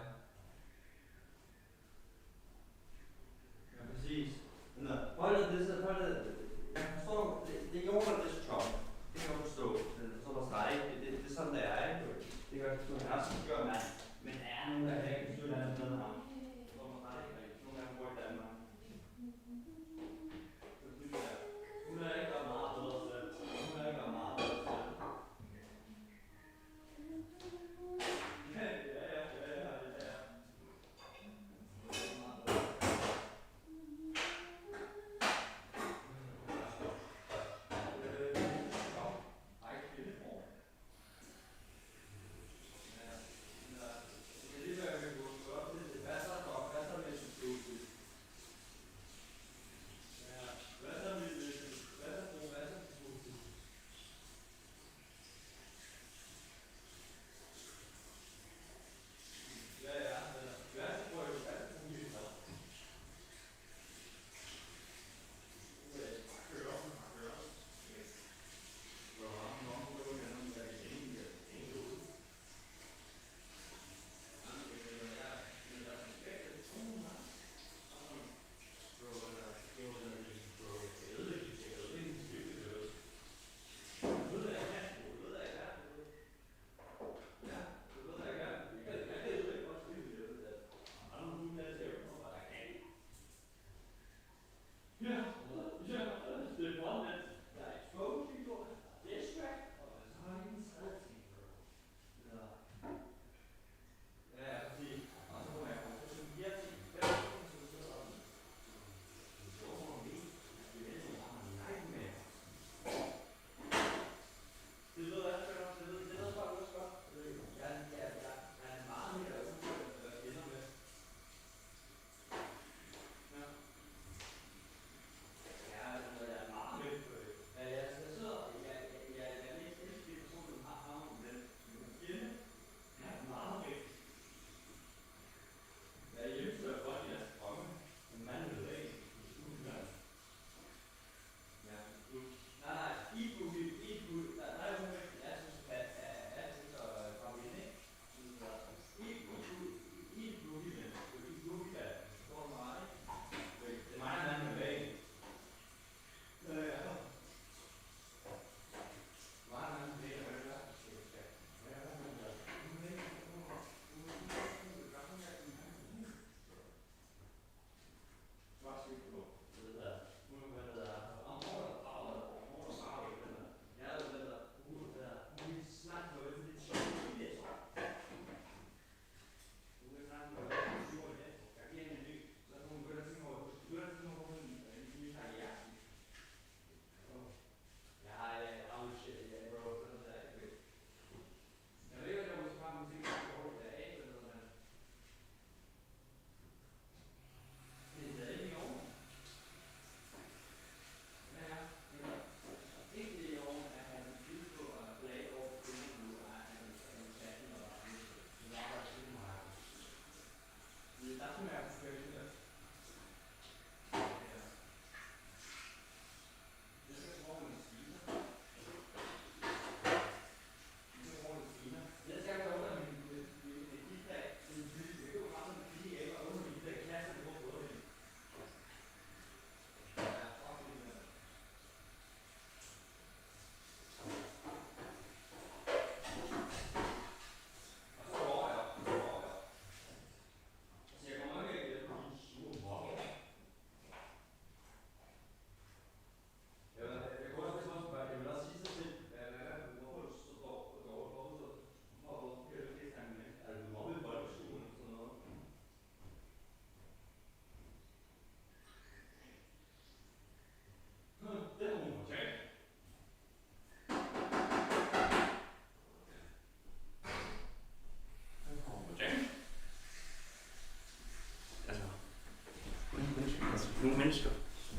G: mennesker.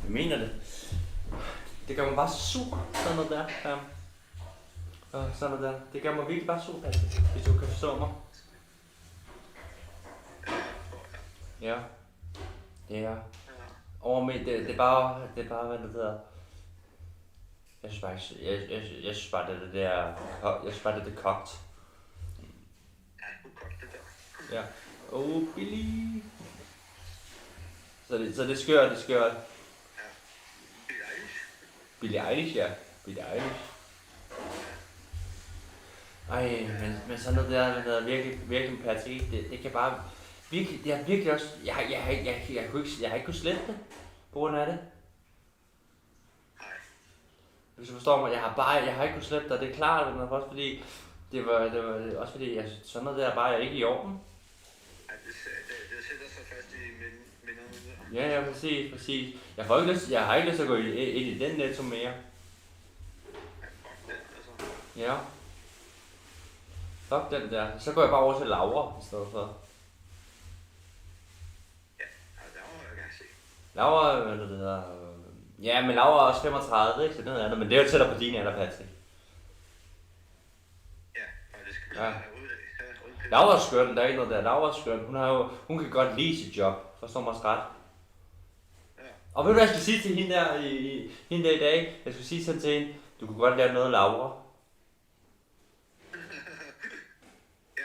G: Jeg mener det. Det gør mig bare sur, sådan noget der. Og sådan noget der. Det gør mig virkelig bare sur, Patrick, hvis du kan forstå mig. Ja. Ja. Over med, det er bare, hvad det hedder. Jeg synes bare ikke, jeg synes bare, det der, jeg synes bare, det er kogt. Ja. Billy. Så det er skørt. Billie Eilish, ja. Billie Eilish. Ej, men sådan noget der virkelig Patrick, det kan bare virkelig, det er virkelig også, jeg har ikke kunnet slette det på grund af det. Hvis du forstår mig, jeg har ikke kunnet slette det, det er klart, men også fordi, det var også fordi, sådan noget der bare ikke i orden.
F: Ja, det sætter sig fast i minderne.
G: Ja, præcis. Jeg har ikke lyst til at gå ind i den Netto mere. Ja. Fuck den der. Så går jeg bare over til Laura i stedet for.
F: Ja, Laura vil jeg gerne se.
G: Laura, hvad det hedder. Ja, men Laura er også 35, ikke? Så det er noget andet. Men det er jo tættere på din alder, Patrick.
F: Ja, og det skal vi
G: ja.
F: Ud.
G: Laura er skøn, der er ikke noget der. Laura er skøn. Hun kan godt lide sit job. Forstår mig ret.
F: Ja.
G: Og ved du hvad jeg skal sige til hende der i dag? Jeg skal sige sådan til hende, du kunne godt lære noget af Laura.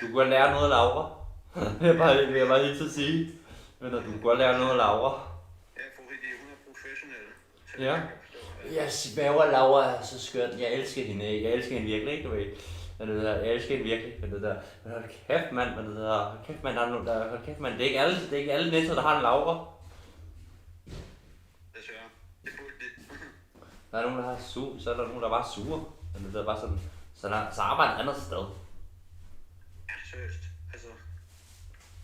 G: Du kunne godt lære noget af Laura. Det vil jeg bare helt til at sige. Men du kunne godt lære noget af Laura.
F: Ja, fordi hun er professionelle.
G: Ja. Jeg sværger, Laura er så skøn. Jeg elsker hende, ikke? Jeg elsker hende virkelig, ikke? Du ved. Jeg elsker hende virkelig. Men hold kæft, mand. Hold kæft, mand. Det er ikke alle Netto, der har en Laura.
F: Desværre. Det burde det.
G: Der er nogen, der har så er der nogen, der er bare sure. Men det er bare sådan, så arbejder et andet sted.
F: Ja, seriøst. Altså.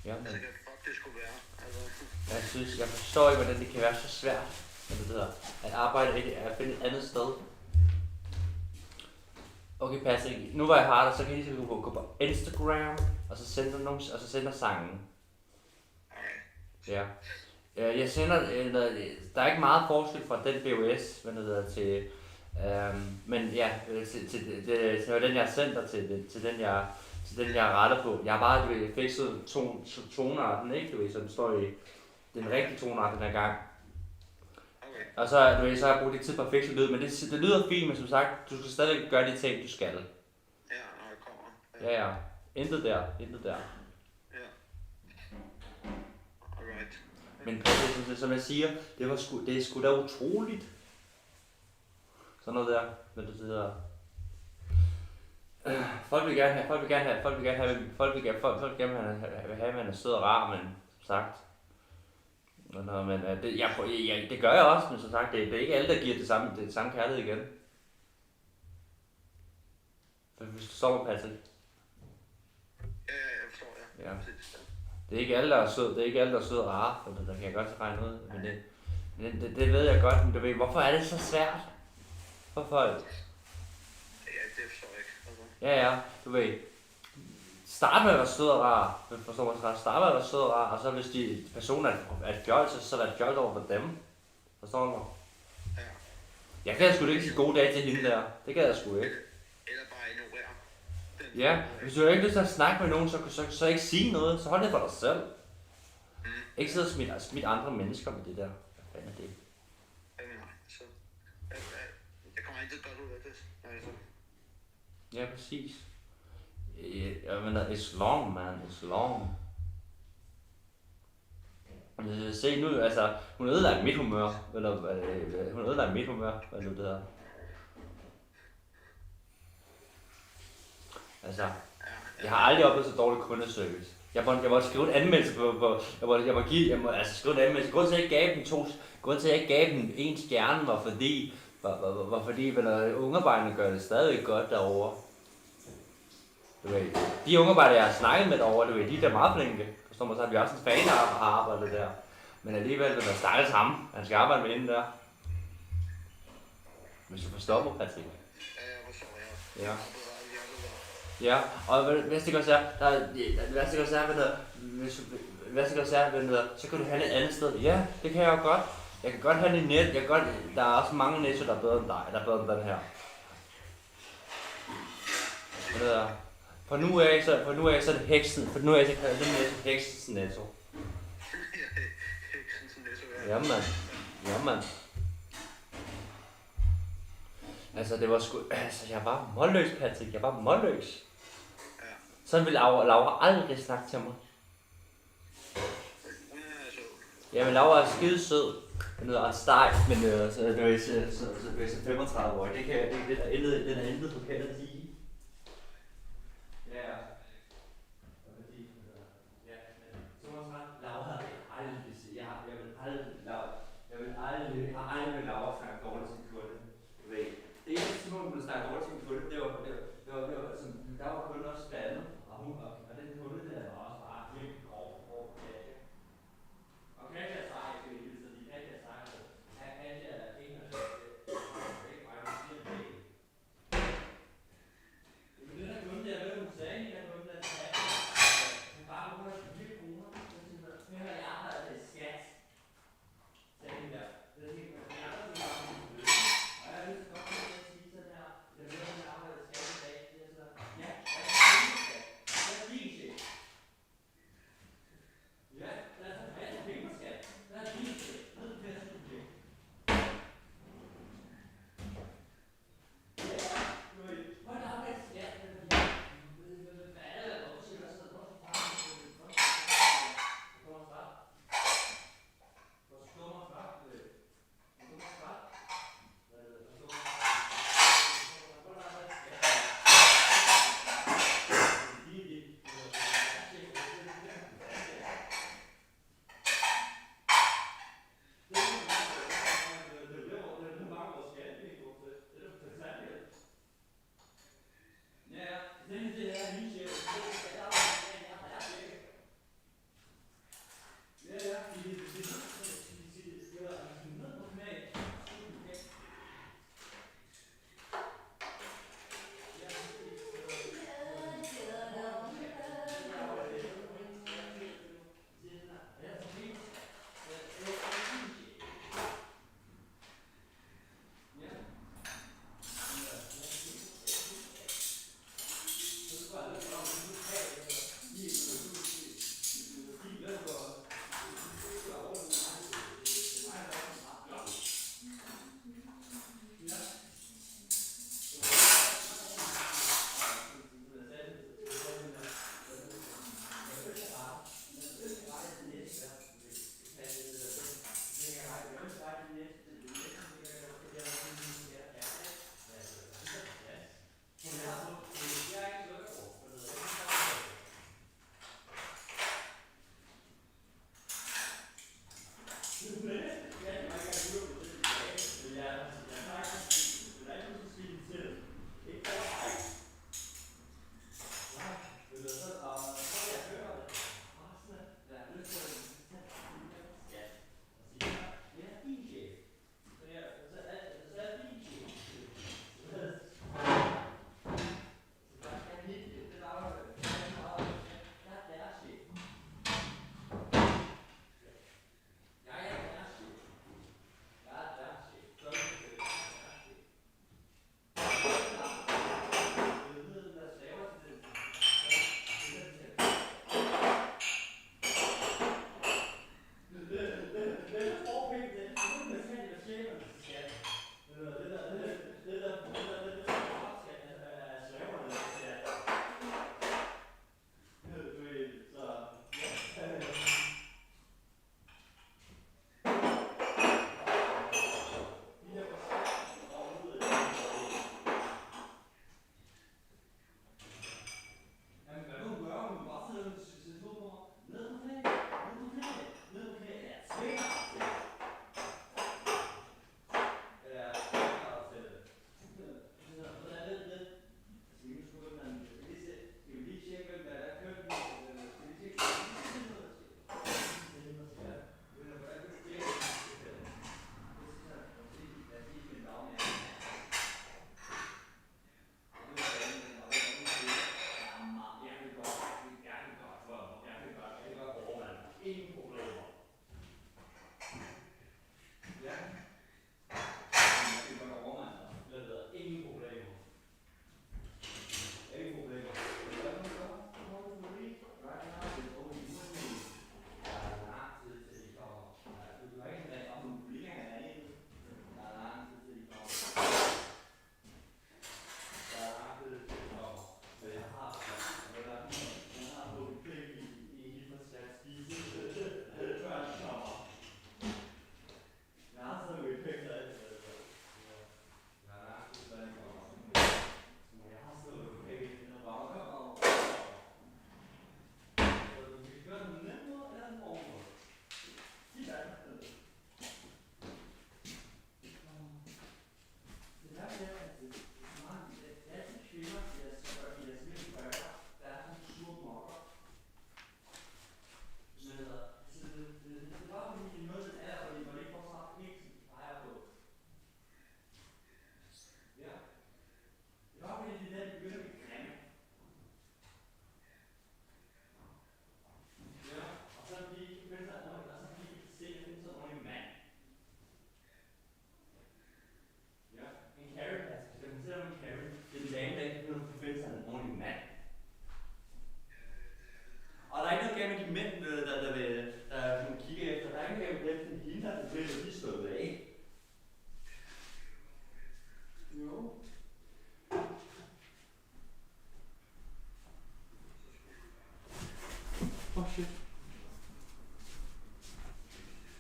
G: Ja, men.
F: Altså, fuck det skulle være. Altså.
G: Jeg forstår ikke, hvordan det kan være så svært. At arbejde at finde et andet sted. Okay, Patrick, nu hvor jeg har det, så kan I gå på Instagram, og så sender sangen. Ja. Jeg sender, der er ikke meget forskel fra den BOS, til, men ja, til den jeg har sendt dig til den jeg har rettet på. Jeg har bare fikset tonarten, ikke? Du ved, så den står i den rigtige tonart den her gang. Og så har jeg brugt lidt tid på at fikse lyd, men det lyder fint, men som sagt, du skal stadig gøre de ting, du skal.
F: Ja, når jeg kommer.
G: Ja. Intet der.
F: Ja. Alright.
G: Men som jeg siger, det er sgu da utroligt. Sådan noget der, hvad det hedder. Folk vil gerne have, at man er sød og rar, men som sagt. Men det gør jeg også, men som sagt, det er ikke alle, der giver det samme kærlighed igen. For hvis du står med Patrick.
F: Ja, jeg forstår, ja.
G: Det er ikke alle, der er sød, og rare, for der kan jeg godt regne ud, men det ved jeg godt, men du ved, hvorfor er det så svært? Hvorfor?
F: Ja, det forstår jeg ikke. Altså.
G: Ja, du ved. Start med at være sød og rar, og så hvis de personer er et fjold, så er der et fjold over for dem. Forstår du mig?
F: Ja.
G: Jeg kan sgu ikke sige gode dage til hende der. Det kan jeg sgu ikke.
F: Eller bare ignorere.
G: Ja, hvis du ikke lyst til at snakke med nogen, så ikke sige noget, så hold det for dig selv. Ikke sidde og smid andre mennesker med det der. Hvad fanden er det?
F: Så, jeg kommer ikke godt ud af det. Altså.
G: Ja, præcis. Jeg mener, it's long, man. It's long. Se nu, altså, hun ødelagde mit humør. Eller, hvad nu det hedder. Altså, jeg har aldrig oplevet så dårlig kundeservice. Jeg måtte skrive en anmeldelse på jeg må skrive en anmeldelse. Grunden til, at jeg ikke gav den en stjerne, var fordi når ungearbejderne gør det stadig godt derovre. Du ved, de ungearbejdere, jeg har snakket med derovre, du ved, de er der meget flinke. Forstår mig så, at vi også en fan, der har arbejdet der. Men alligevel, der stakkels ham, han skal arbejde med hende der. Hvis du forstår mig, Patrick. Ja. Ja, og hvad det også er, så kan du have et andet sted. Ja, det kan jeg jo godt. Jeg kan godt have det net. Jeg kan godt, der er også mange Netto, der er bedre end dig. Der er bedre end den her. For nu af, så er det heksen. For nu af, så kalder det Netto heksens Netto.
E: Heksens Netto, ja.
G: Jamen. Jamen. Altså, det var sgu... Altså, jeg var målløs, Patrick. Jeg var målløs.
E: Ja.
G: Sådan ville Laura aldrig snakke til mig. Jamen, Laura er skide sød. Hun er ret stejl, men så er det så 35 år. Det er intet forkert at sige. Ja. Laura har aldrig set. Jeg har aldrig med Laura snakke dårligt til en kunde. Det eneste tidspunkt, hun snakke dårligt til en kunde, det var som, der var kun også blandet, og den kunde der var også bare helt grov på Katja. Og Katja sagde, jeg skal ikke fordi Katja sagde, at Katja er en af dem, ikke mig, hun siger det.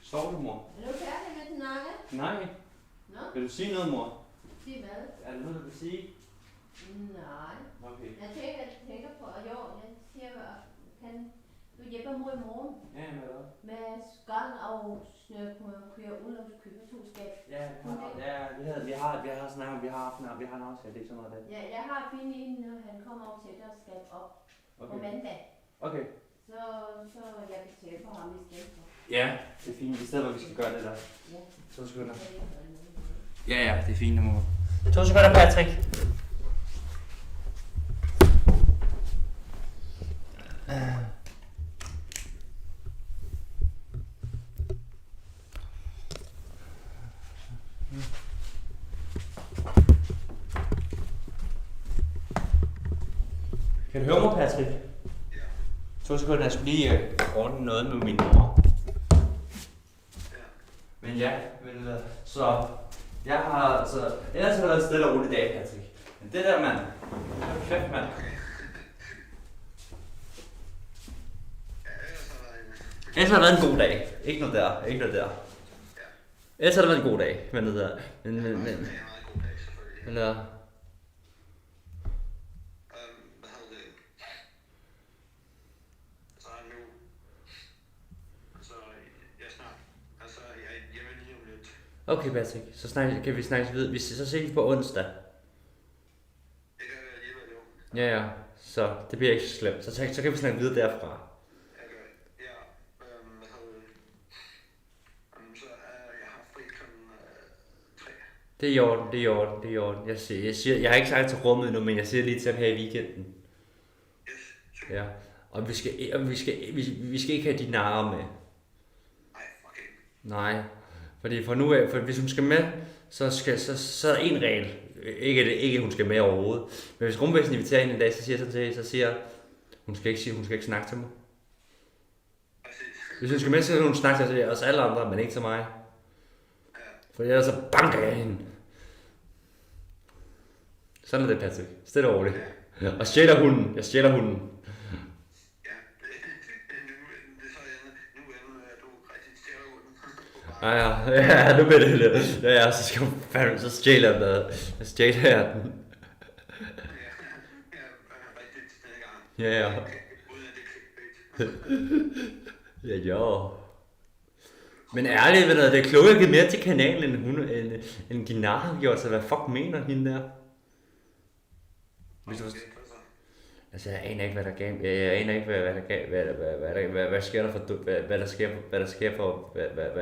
G: Står du, mor?
L: Er du færdig med din nakke?
G: Nej.
L: Nå?
G: Vil du sige noget, mor?
L: Sig hvad?
G: Er der noget, du vil sige?
L: Nej.
G: Okay.
L: Jeg tænker på, at jeg siger, kan du hjælpe mig i morgen?
G: Ja, med hvad?
L: Med skål og køre udenlandskøbe 2 skab.
G: Ja, vi har snakket, vi har en aftale, det er sådan noget der.
L: Ja, jeg har fundet en, når han kommer og sætter skab op på mandag.
G: Okay.
L: Så jeg kan tælle på ham i stedet for.
G: Ja, det er fint. I stedet hvor vi skal gøre det der.
L: Ja.
G: 2 sekunder. Ja, det er fint, mor. 2 sekunder, Patrick. Kan du høre mig, Patrick? 2 sekunder, jeg skulle lige ordne noget med min mor. Men ja, så jeg har, så ellers har det været en stille og rolig dag, Patrick. Men det der, mand, kæft, mand. Ellers har det været en god dag. Ikke noget der. Ellers har det været en god dag. Men det der. Men der. Okay, Patrick, så kan vi snakkes videre. Så ses på onsdag. Ja, så det bliver ikke så slemt. Så kan vi snakke videre derfra. Det er i orden. Jeg siger, jeg har ikke sagt til rummet endnu, men jeg siger lige til ham her i weekenden. Ja, og vi skal ikke have de narer med. Nej. Fordi for nu af, for hvis hun skal med, så er der en regel. Ikke hun skal med overhovedet. Men hvis rumvæsen inviterer hende en dag, så siger hun skal ikke snakke til mig. Hvis hun skal med, så skal hun snakke til os alle andre, men ikke til mig. For ellers så banker jeg hende. Sådan er det, Patrick. Stille og roligt. Og stjæler hunden. Jeg stjæler hunden. Ja, nu bliver det lidt. Ja, så skal hun fandme, så stjæler jeg den. Så stjæler jeg den. Ja. Ja, jo. Men ærligt, ved du, det er klogt at give mere til kanalen, end Ginar har gjort, så hvad fuck mener hende der? Altså, jeg aner ikke, hvad der gav. Jeg aner ikke, hvad der sker der for, hvad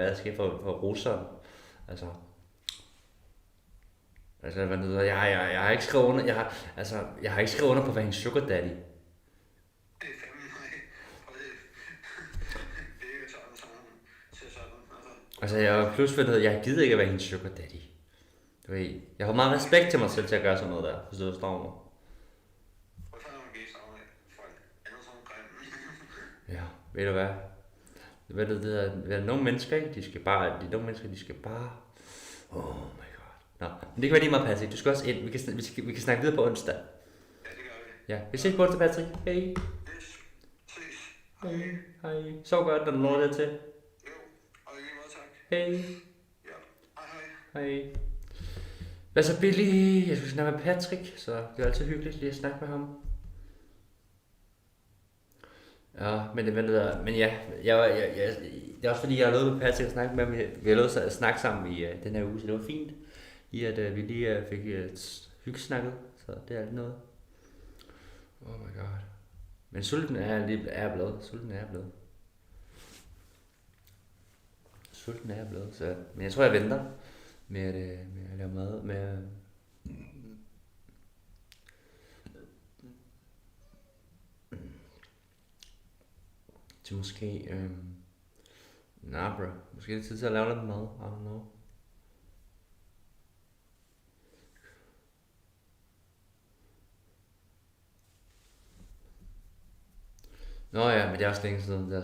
G: der sker for russeren. Altså, hvad det hedder, jeg har ikke skrevet under, jeg har ikke skrevet under på, hvad hendes sugar daddy. Altså, jeg gider ikke at være hendes sugar daddy. Du ved, jeg har meget respekt til mig selv til at gøre sådan noget der, hvis du forstår mig. Ja, ved du hvad? Ved du, det er nogle mennesker, ikke? De skal bare... Oh my god. Nå, men det kan være lige meget, Patrick. Du skal også ind. Vi kan snakke videre på onsdag. Ja, det gør vi. Ja, vi ses på onsdag, Patrick. Hej. Hej. Så godt, når du når det til. Jo, og lige meget tak. Hej. Ja, hej. Hvad så, Billy? Jeg skulle snakke med Patrick, så det er altid hyggeligt lige at snakke med ham. Ja, men ja, det er også fordi, jeg har lovet med Patrick at snakke med ham. Vi har lovet at snakke sammen i den her uge, så det var fint, i at vi lige fik hyggesnakket, så det er lidt noget. Oh my god. Men sulten er blevet. Så, men jeg tror, jeg venter med at lave mad, til måske, bro, måske er det tid til at lave lidt mad, I don't know. Nå ja, men det er også længe siden, så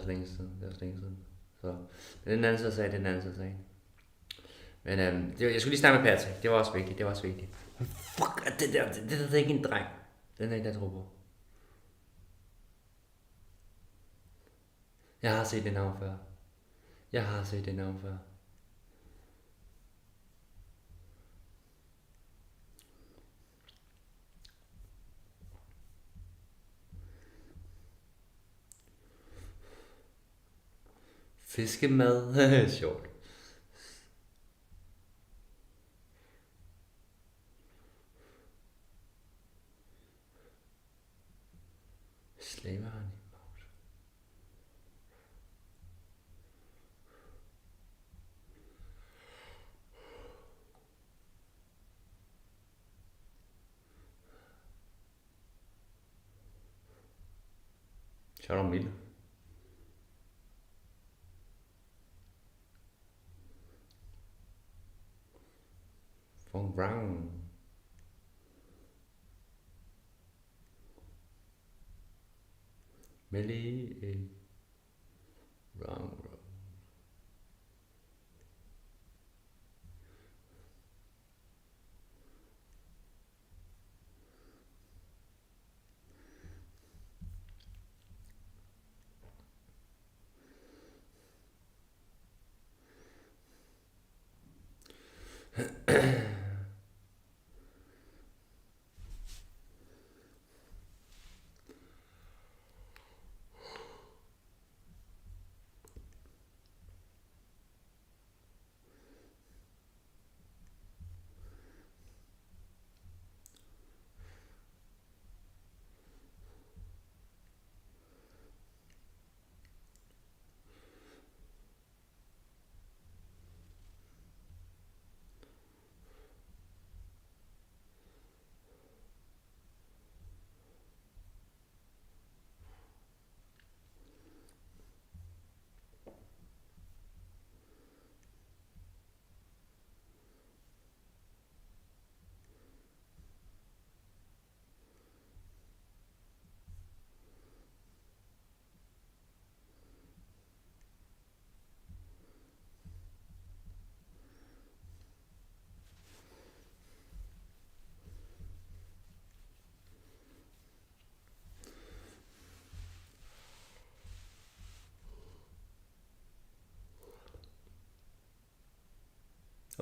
G: det er den anden sag, Men jeg skulle lige snakke med Patrick, det var også vigtigt, Fuck, det der er ikke en dreng, den er ikke der, tror på. Jeg har set det navn før. Jeg har set det navn før. Fiskemad. Sjovt. Slavehandel. Så er der Mille. Von Brown. Millie Brown.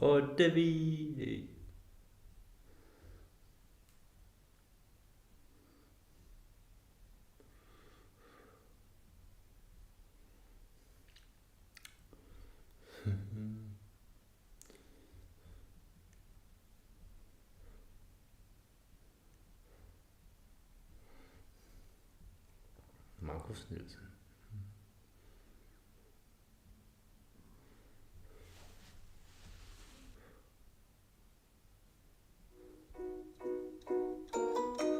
G: Og det vi. Markus Nielsen.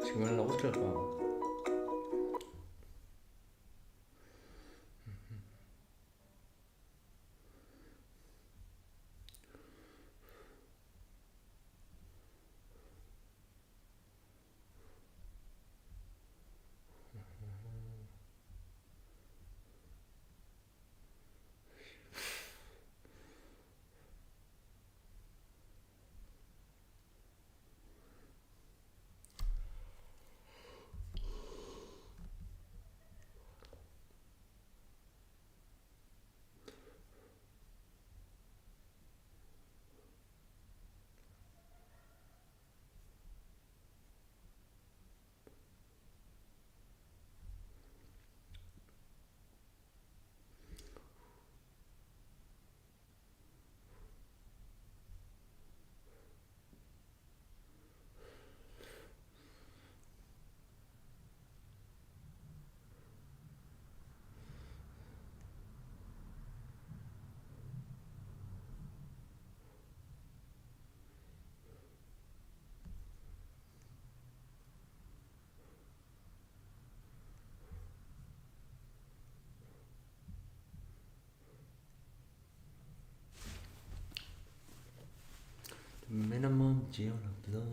G: Skal man have lov til at få? Minimum geo blow.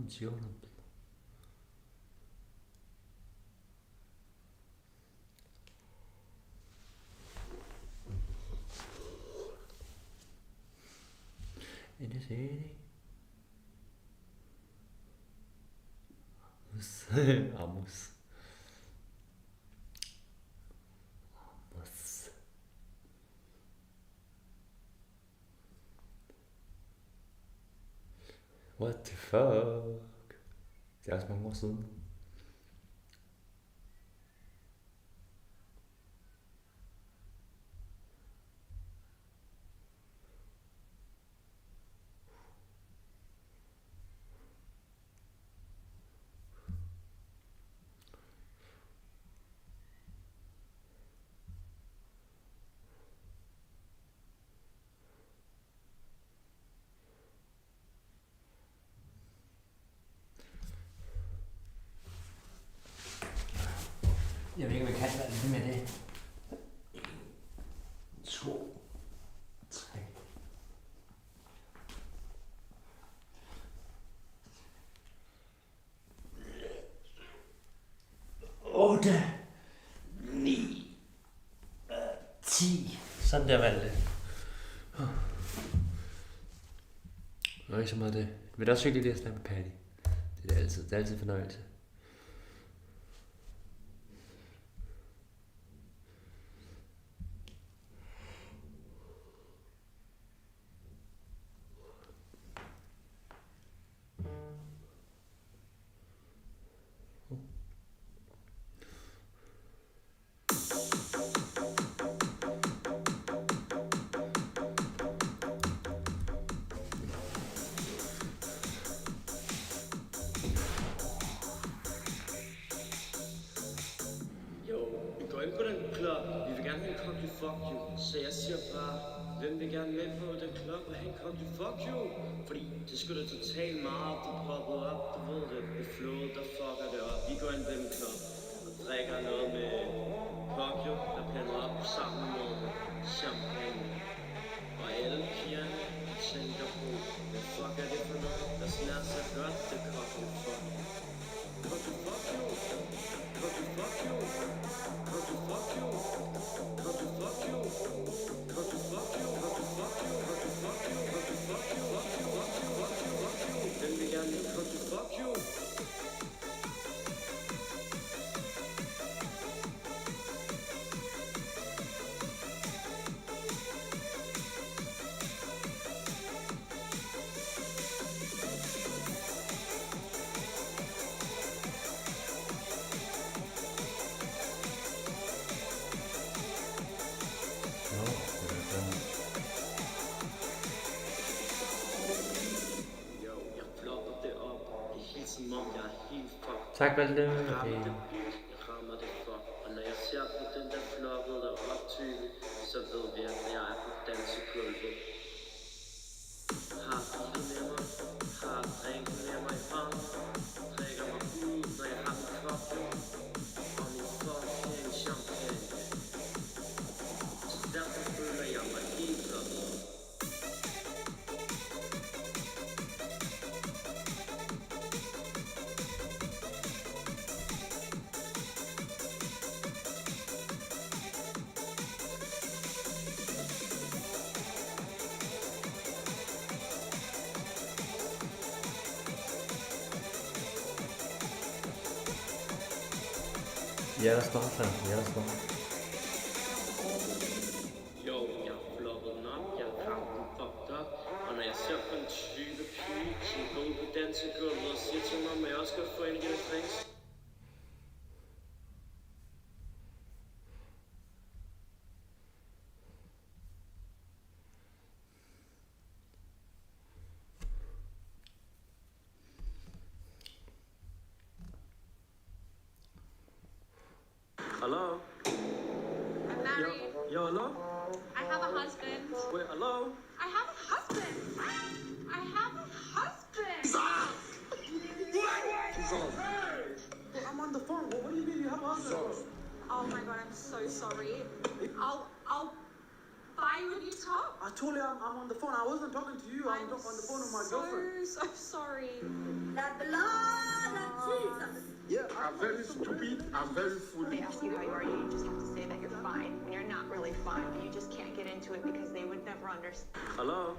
G: 지원은 In the city. 아모스. What the fuck? Det er også mange år siden. Jeg ved ikke, om jeg kan være lidt med det. 1, 2, 3. 8, 9, 10. Sådan der valgte. Det er ikke så meget det. Men det er også hyggeligt det at snakke med Patty. Det er altid. Det er altid fornøjelse.
A: Så jeg siger bare, hvem vil gerne med på den klub og have kom til fuck you? Fordi det skulle da totalt meget, det poppede op, du ved det, det flowet, der fucker det op. Vi går ind i den klub og drikker noget med fuck you, der pander op sammen med champagne. Og alle pigerne tænker på, hvad fuck er det for noget, der smager så godt, det kom til fuck you. Kom til fuck you, kom til fuck you, kom til fuck you, kom til fuck you. Den vil gerne komme til fuck you.
G: Tak, Malte.
A: Jeg rammer det for, og når jeg ser på den der flokkede der optype, så ved vi, at jeg er på dansegulvet. Har bilen med mig, har drinken med mig i hånden, drikker mig ud, når jeg har min kop, og min fucking champagne. Så derfor føler jeg mig helt flokket op.
G: Ja, der står der. Ja, der står.
A: Jo, jeg floppede den op, jeg ramte den fucked up. Og når jeg ser på en type pige, som går ud på dansegulvet og siger til mig, at jeg også skal få en af de drinks. Hello?
S: I'm married.
A: Yo, hello?
S: I have a husband.
A: Wait, hello?
S: I have a husband. I have a husband.
K: I'm on the phone. What do you mean you have a husband?
S: Oh my god, I'm so sorry. I'll buy you a new top.
K: I told you I'm on the phone. I wasn't talking to you. I'm on the phone with my girlfriend.
S: So sorry.
P: That below
K: are very stupid and very foolish.
H: They ask you how you are, you just have to say that you're fine when you're not really fine. You just can't get into it because they would never understand.
A: Hello?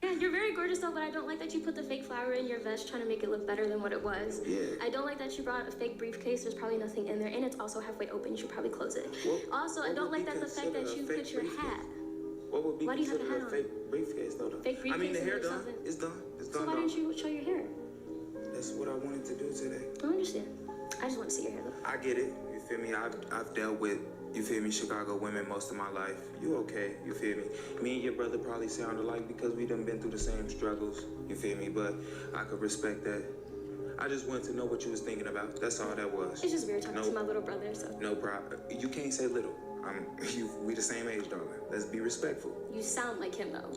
U: Yeah, you're very gorgeous though, but I don't like that you put the fake flower in your vest trying to make it look better than what it was.
A: Yeah.
U: I don't like that you brought a fake briefcase. There's probably nothing in there, and it's also halfway open. You should probably close it. Also, I don't like that the fact that you put your hat.
A: What would be
U: Why do you have a
A: considered
U: hat
A: a fake briefcase though?
U: Fake
A: I mean, the
U: briefcase
A: hair
U: or
A: done.
U: something.
A: It's done. It's
U: So
A: done.
U: why
A: done.
U: didn't you show your hair?
A: That's what I wanted to do today.
U: I don't understand. I just want to see your hair though.
A: I get it. You feel me? I've dealt with, you feel me, Chicago women most of my life. You okay? You feel me? Me and your brother probably sound alike because we done been through the same struggles. You feel me? But I could respect that. I just wanted to know what you was thinking about. That's all that was.
U: It's just weird talking to my little brother, so.
A: No problem. You can't say little. We the same age, darling. Let's be respectful.
U: You sound like him though.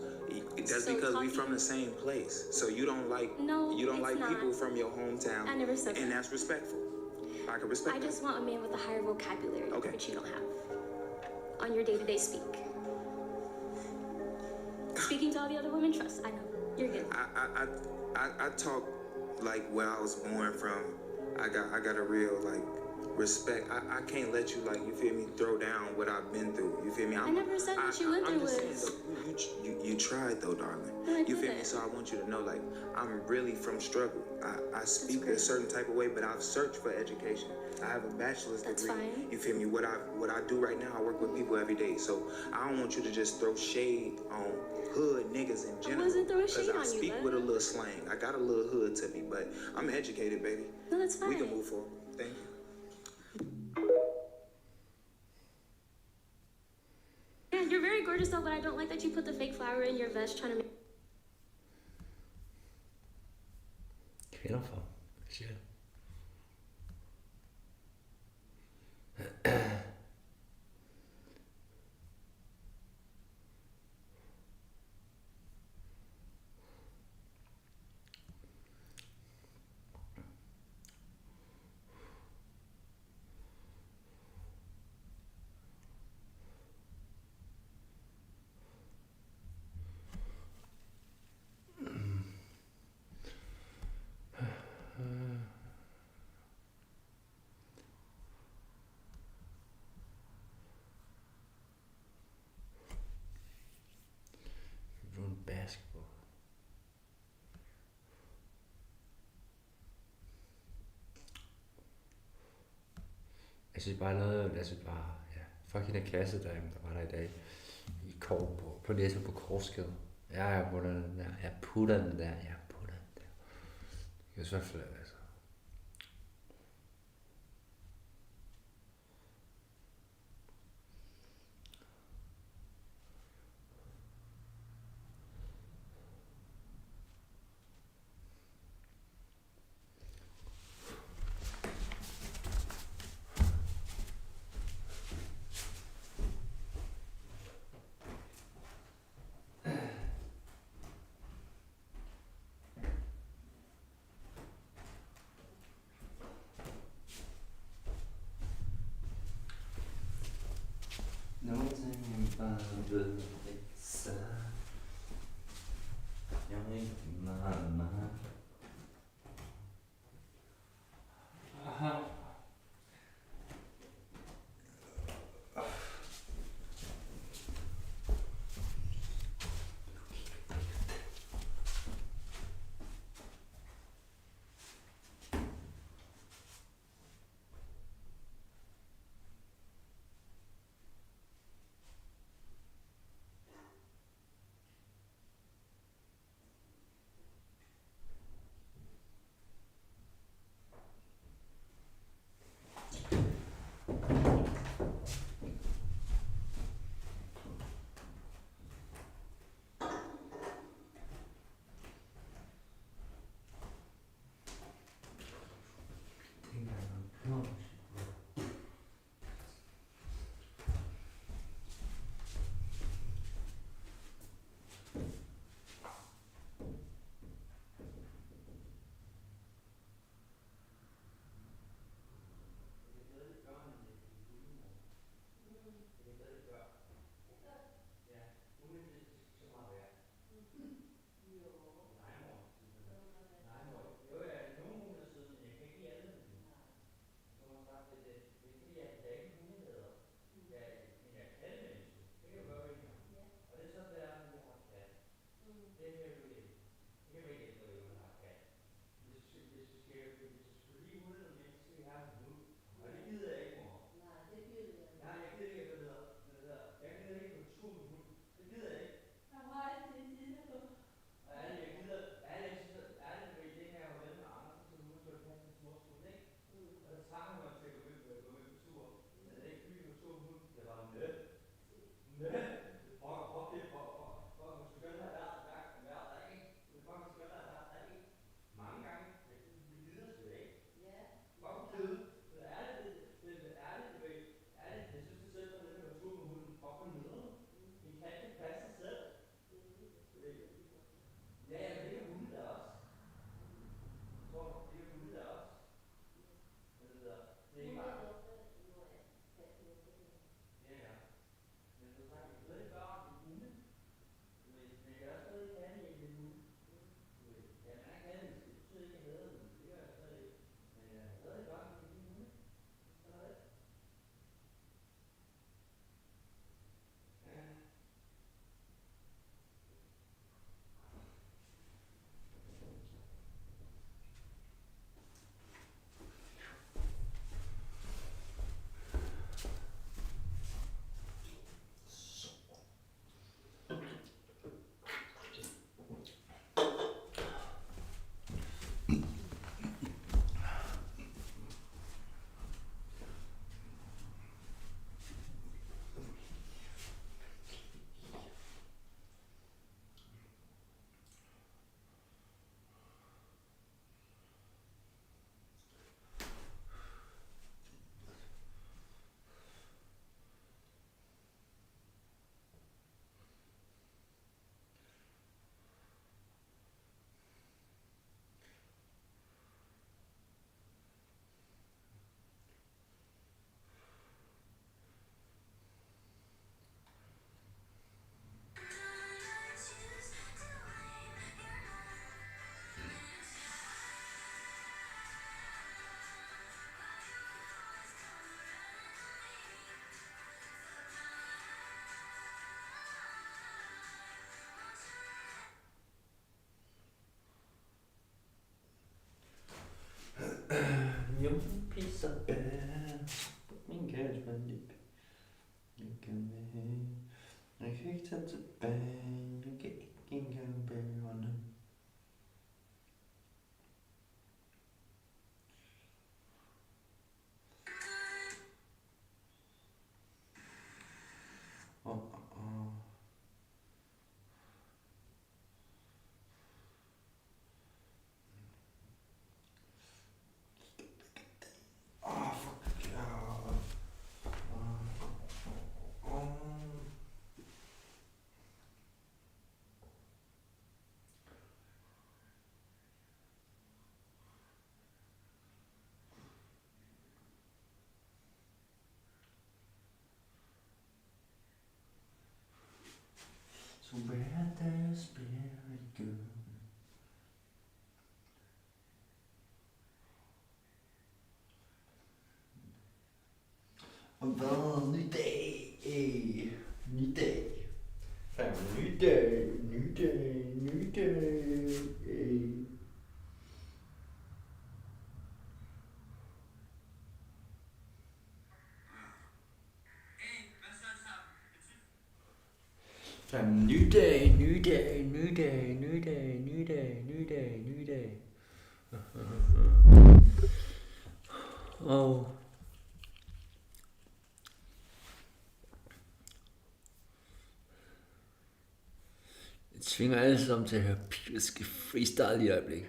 A: That's
U: So
A: because we
U: talking-
A: from the same place. So you don't like
U: it's
A: like
U: not.
A: people from your hometown.
U: I never said
A: and
U: that.
A: that's respectful. I can respect
U: I
A: that.
U: just want a man with a higher vocabulary,
A: Okay.
U: which you don't have on your day-to-day speak. Speaking to all the other women, trust. I know you're good.
A: I talk like where I was born from. I got a real like respect. I can't let you like, you feel me, throw down what I've been through. You feel me?
U: I never said what you went
A: I'm
U: through
A: just
U: was.
A: saying, though, you tried though, darling.
U: No, I
A: You feel me?
U: didn't.
A: So I want you to know, like, I'm really from struggle. I speak a certain type of way, but I've searched for education. I have a bachelor's
U: That's
A: degree.
U: fine.
A: You feel me? What I do right now, I work with people every day. So I don't want you to just throw shade on hood niggas in general.
U: wasn't throwing
A: Because
U: shade
A: I
U: on you,
A: speak
U: bud.
A: with a little slang. I got a little hood to me, but I'm educated, baby.
U: No, that's
A: We
U: fine.
A: can move forward. Thank you.
U: Yeah, you're very gorgeous though, but I don't like that you put the fake flower in your vest trying to make.
G: Kvinder for. Shit. Run basketball. Jeg synes bare noget, fuck hende kassedame, der var der i dag, i på Netto på Korsgade. Jeg putter den der, jeg putter den der. Det er så flot, altså. Någonting bara växa. Jag är inte mamma. Aha. Pizza bær. Min kære bandit. Jeg kan være. Jeg kan ikke tage tilbage. Jeg kan ikke engang bære. So where the spirit go? Og hvad? Ny dag. Ny dag. Ny dag. Ny dag. Ny dag. Ny dag, ny dag, ny dag, ny dag, ny dag, ny dag, ny dag. Og jeg tvinger alle sammen til at høre pirske freestyle i øjeblik.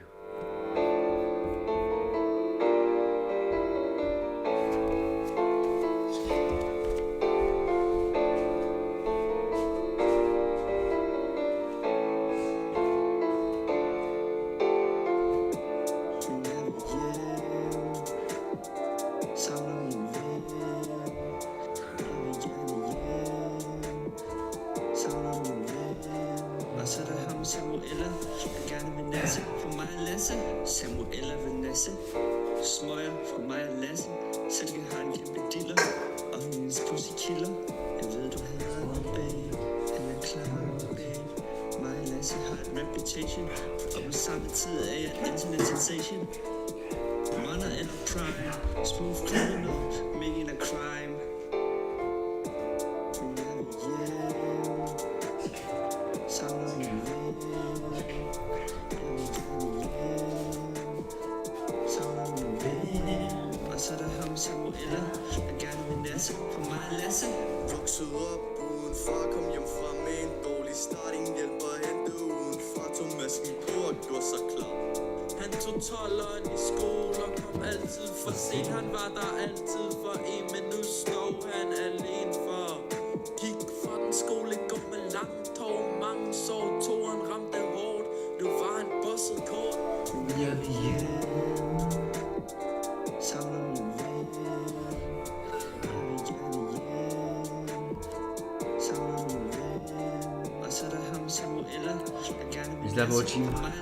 G: Der var 8 timer.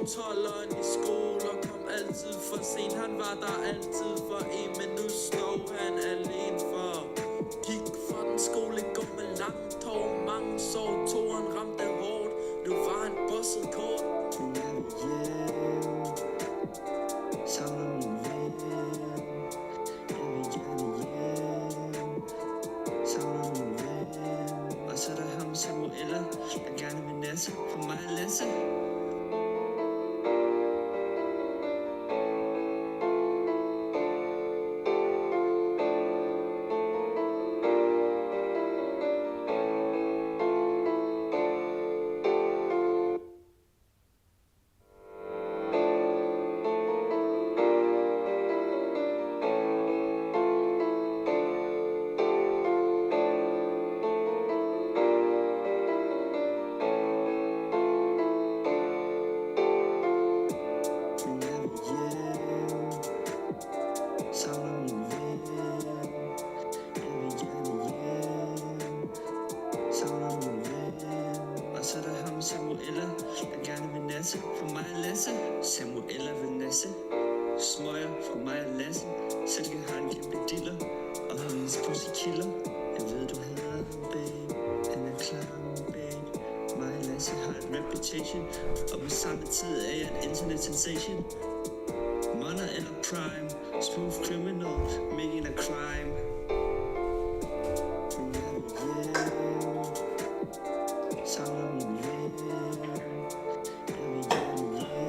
C: 12'eren i skole og kom altid for sent. Han var der altid for en, men nu står han alene for. Gik fra den skole, går med langt hår, mange sår, toren ramte hårdt. Nu var han bosset kort.
M: Men jeg vil hjem, savner min ven. Jeg vil gerne hjem, savner min ven. Og så er der ham Samuela, der gerne vil nasse for mig at Lasse. Samuela, der gerne vil nasse for mig at Lasse. Samuela vil nasse, smøger for mig at Lasse. Silke har en kæmpe diller, og hendes pussy killer. Jeg ved du hader ham, babe, han er klar, babe. Mig og Lasse har en reputation, og på samme tid er jeg en internet sensation. Money eller prime, smooth criminal, making a crime. Men jeg vil hjem, savner min ven. Jeg vil gerne hjem,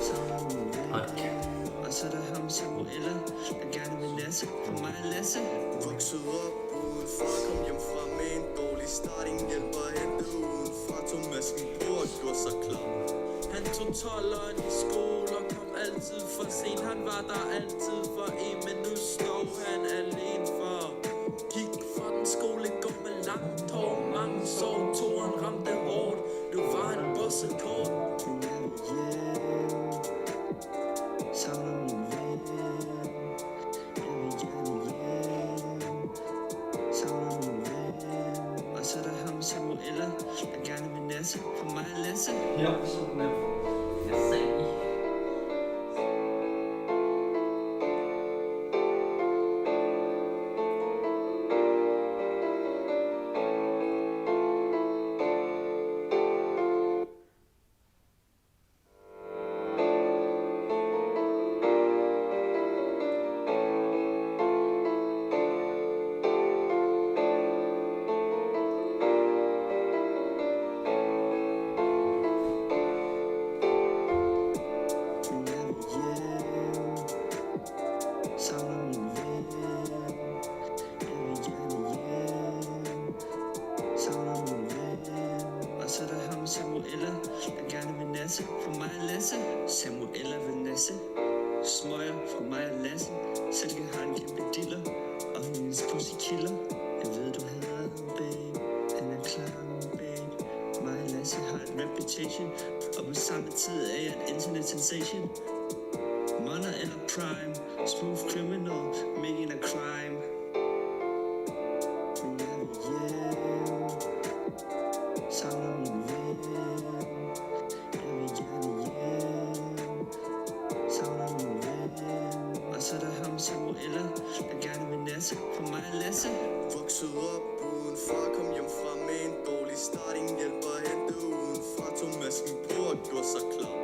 M: savner min ven. Og så er der ham Samuela, der gerne vil nasse for mig at Lasse.
V: Vokset op udenfor, kom hjem fra med en dårlig start. Ingen hjælper at hente udenfor, tog masken på og gjorde sig klar.
C: Han tog 12'eren i skole og kom altid for sent. Han var der altid for en, men nu står han alene for. Gik fra den skole, går med langt hår, mange sår, toren ramte hårdt. Nu var han bosset kort.
M: Men jeg vil hjem, savner min ven. Jeg vil gerne hjem, savner min ven. Og så er der ham Samuela, der gerne vil nasse for mig at Lasse.
G: Ja, sådan er jeg sagde i. Samuela, der gerne vil nasse for mig at Lasse. Samuela vil nasse, smøger for mig at Lasse. Silke har en kæmpe diller, og hendes pussy killer. Jeg ved du hader ham, babe, han er klar, babe. Mig og Lasse har en reputation, og på samme tid er jeg en internet sensation. Money eller prime, smooth criminal, making a crime. Men jeg vil hjem, savner min ven. Jeg vil gerne hjem, savner min ven. Og så er der ham Samuela, der gerne vil nasse for mig at Lasse.
V: Vokset op udenfor, kom hjem fra med en dårlig start. Ingen hjælper at hente udenfor, tog masken på og gjorde sig klar.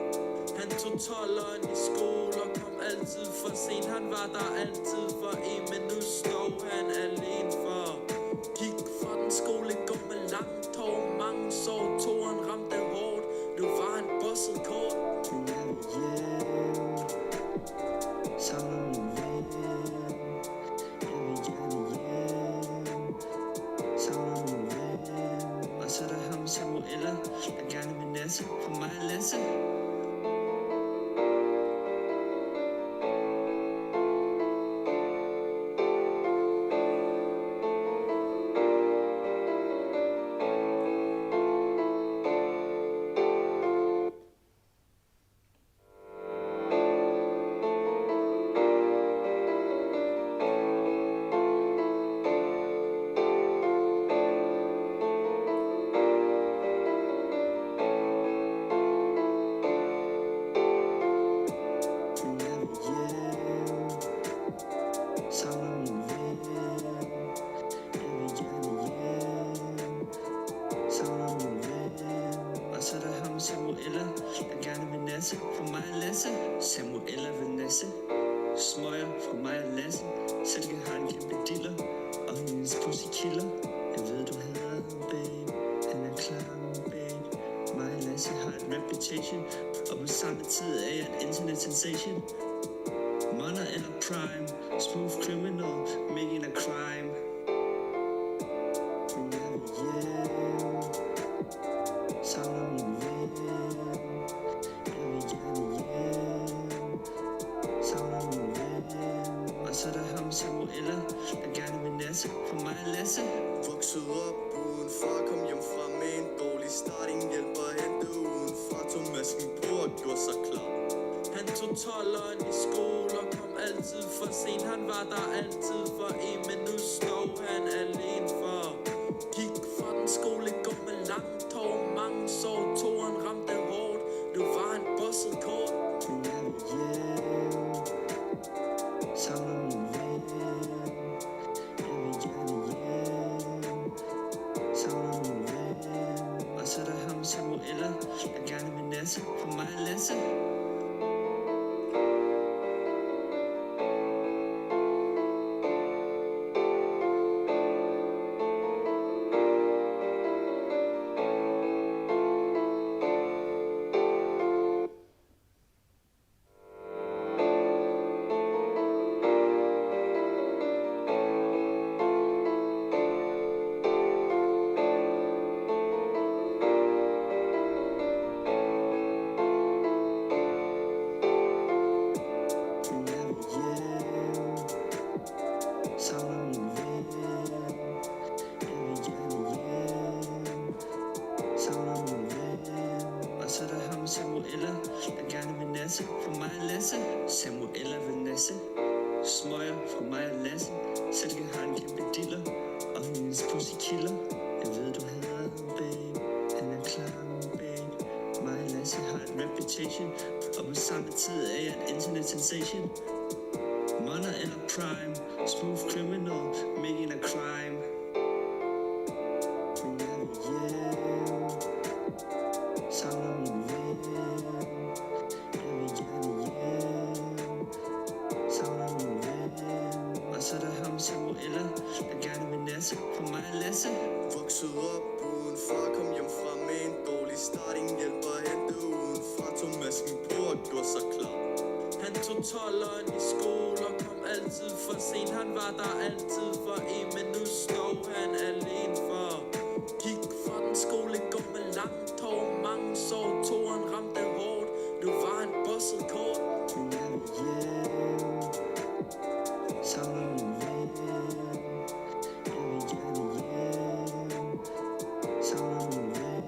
C: Han tog 12'eren i skole og kom altid for sent. Han var der altid for en, men nu står han alene for. Gik fra den skole, går med langt hår, mange sår, toren ramte hårdt. Nu var han bosset kort.
M: Men jeg vil hjem, savner min ven. Jeg vil gerne hjem, savner min ven. Og så er der ham Samuela, der gerne vil nasse for mig at Lasse. Samuela, der gerne vil nasse. For mig og Lasse, Samuela vil nasse. Smøger for mig og Lasse. Silke har en kæmpe diller, og hendes pussy killer. Jeg ved du hader ham, babe. Han er klam, babe. Mig og Lasse har et reputation, og på samme tid er jeg et internet sensation. Money eller prime, smooth criminal, making a crime. Men jeg vil hjem, savner min ven. Jeg vil gerne hjem, savner min ven. Og så er der ham Samuela, der gerne vil nasse. For mig og Lasse.
V: Vokset op uden far, kom hjem fra med en dårlig start. Ingen hjælper at hente udenfra. Tog masken på og gjorde sig klar.
C: Han tog 12'eren i skole og kom altid for sent. Han var der altid for en, men nu står han alene for. Gik fra den skole, gå med langt hår. Mange sår, toren ramte hårdt. Nu var han bosset kort.
M: Men jeg vil hjem, savner min ven. Jeg vil gerne hjem, savner min ven. Og så er der ham Samuela, der gerne vil nasse. For mig og Lasse. Samuela, der gerne vil nasse. For mig og Lasse, Samuela vil nasse. Smøger for mig og Lasse. Silke har en kæmpe diller, og hendes pussy killer. Jeg ved du hader ham, babe. Han er klam, babe. Mig og Lasse har et reputation, og på samme tid er jeg et internet sensation. Money eller prime, smooth criminal, making a crime. Men jeg vil hjem, savner min ven. Jeg vil gerne hjem, savner min ven. Og så er der ham Samuela, der gerne vil nasse. For mig og Lasse.
V: Vokset op uden far, kom hjem fra med en dårlig start. Ingen hjælper at hente udenfra. Tog masken på og gjorde sig klar.
C: Han tog 12'eren i skole og kom altid for sent. Han var der altid for en, men nu står han alene for. Gik fra den skole, gå med langt hår. Mange sår, toren ramte hårdt. Nu var han bosset kort.
M: Men jeg vil hjem, savner min ven. Jeg vil gerne hjem, savner min ven.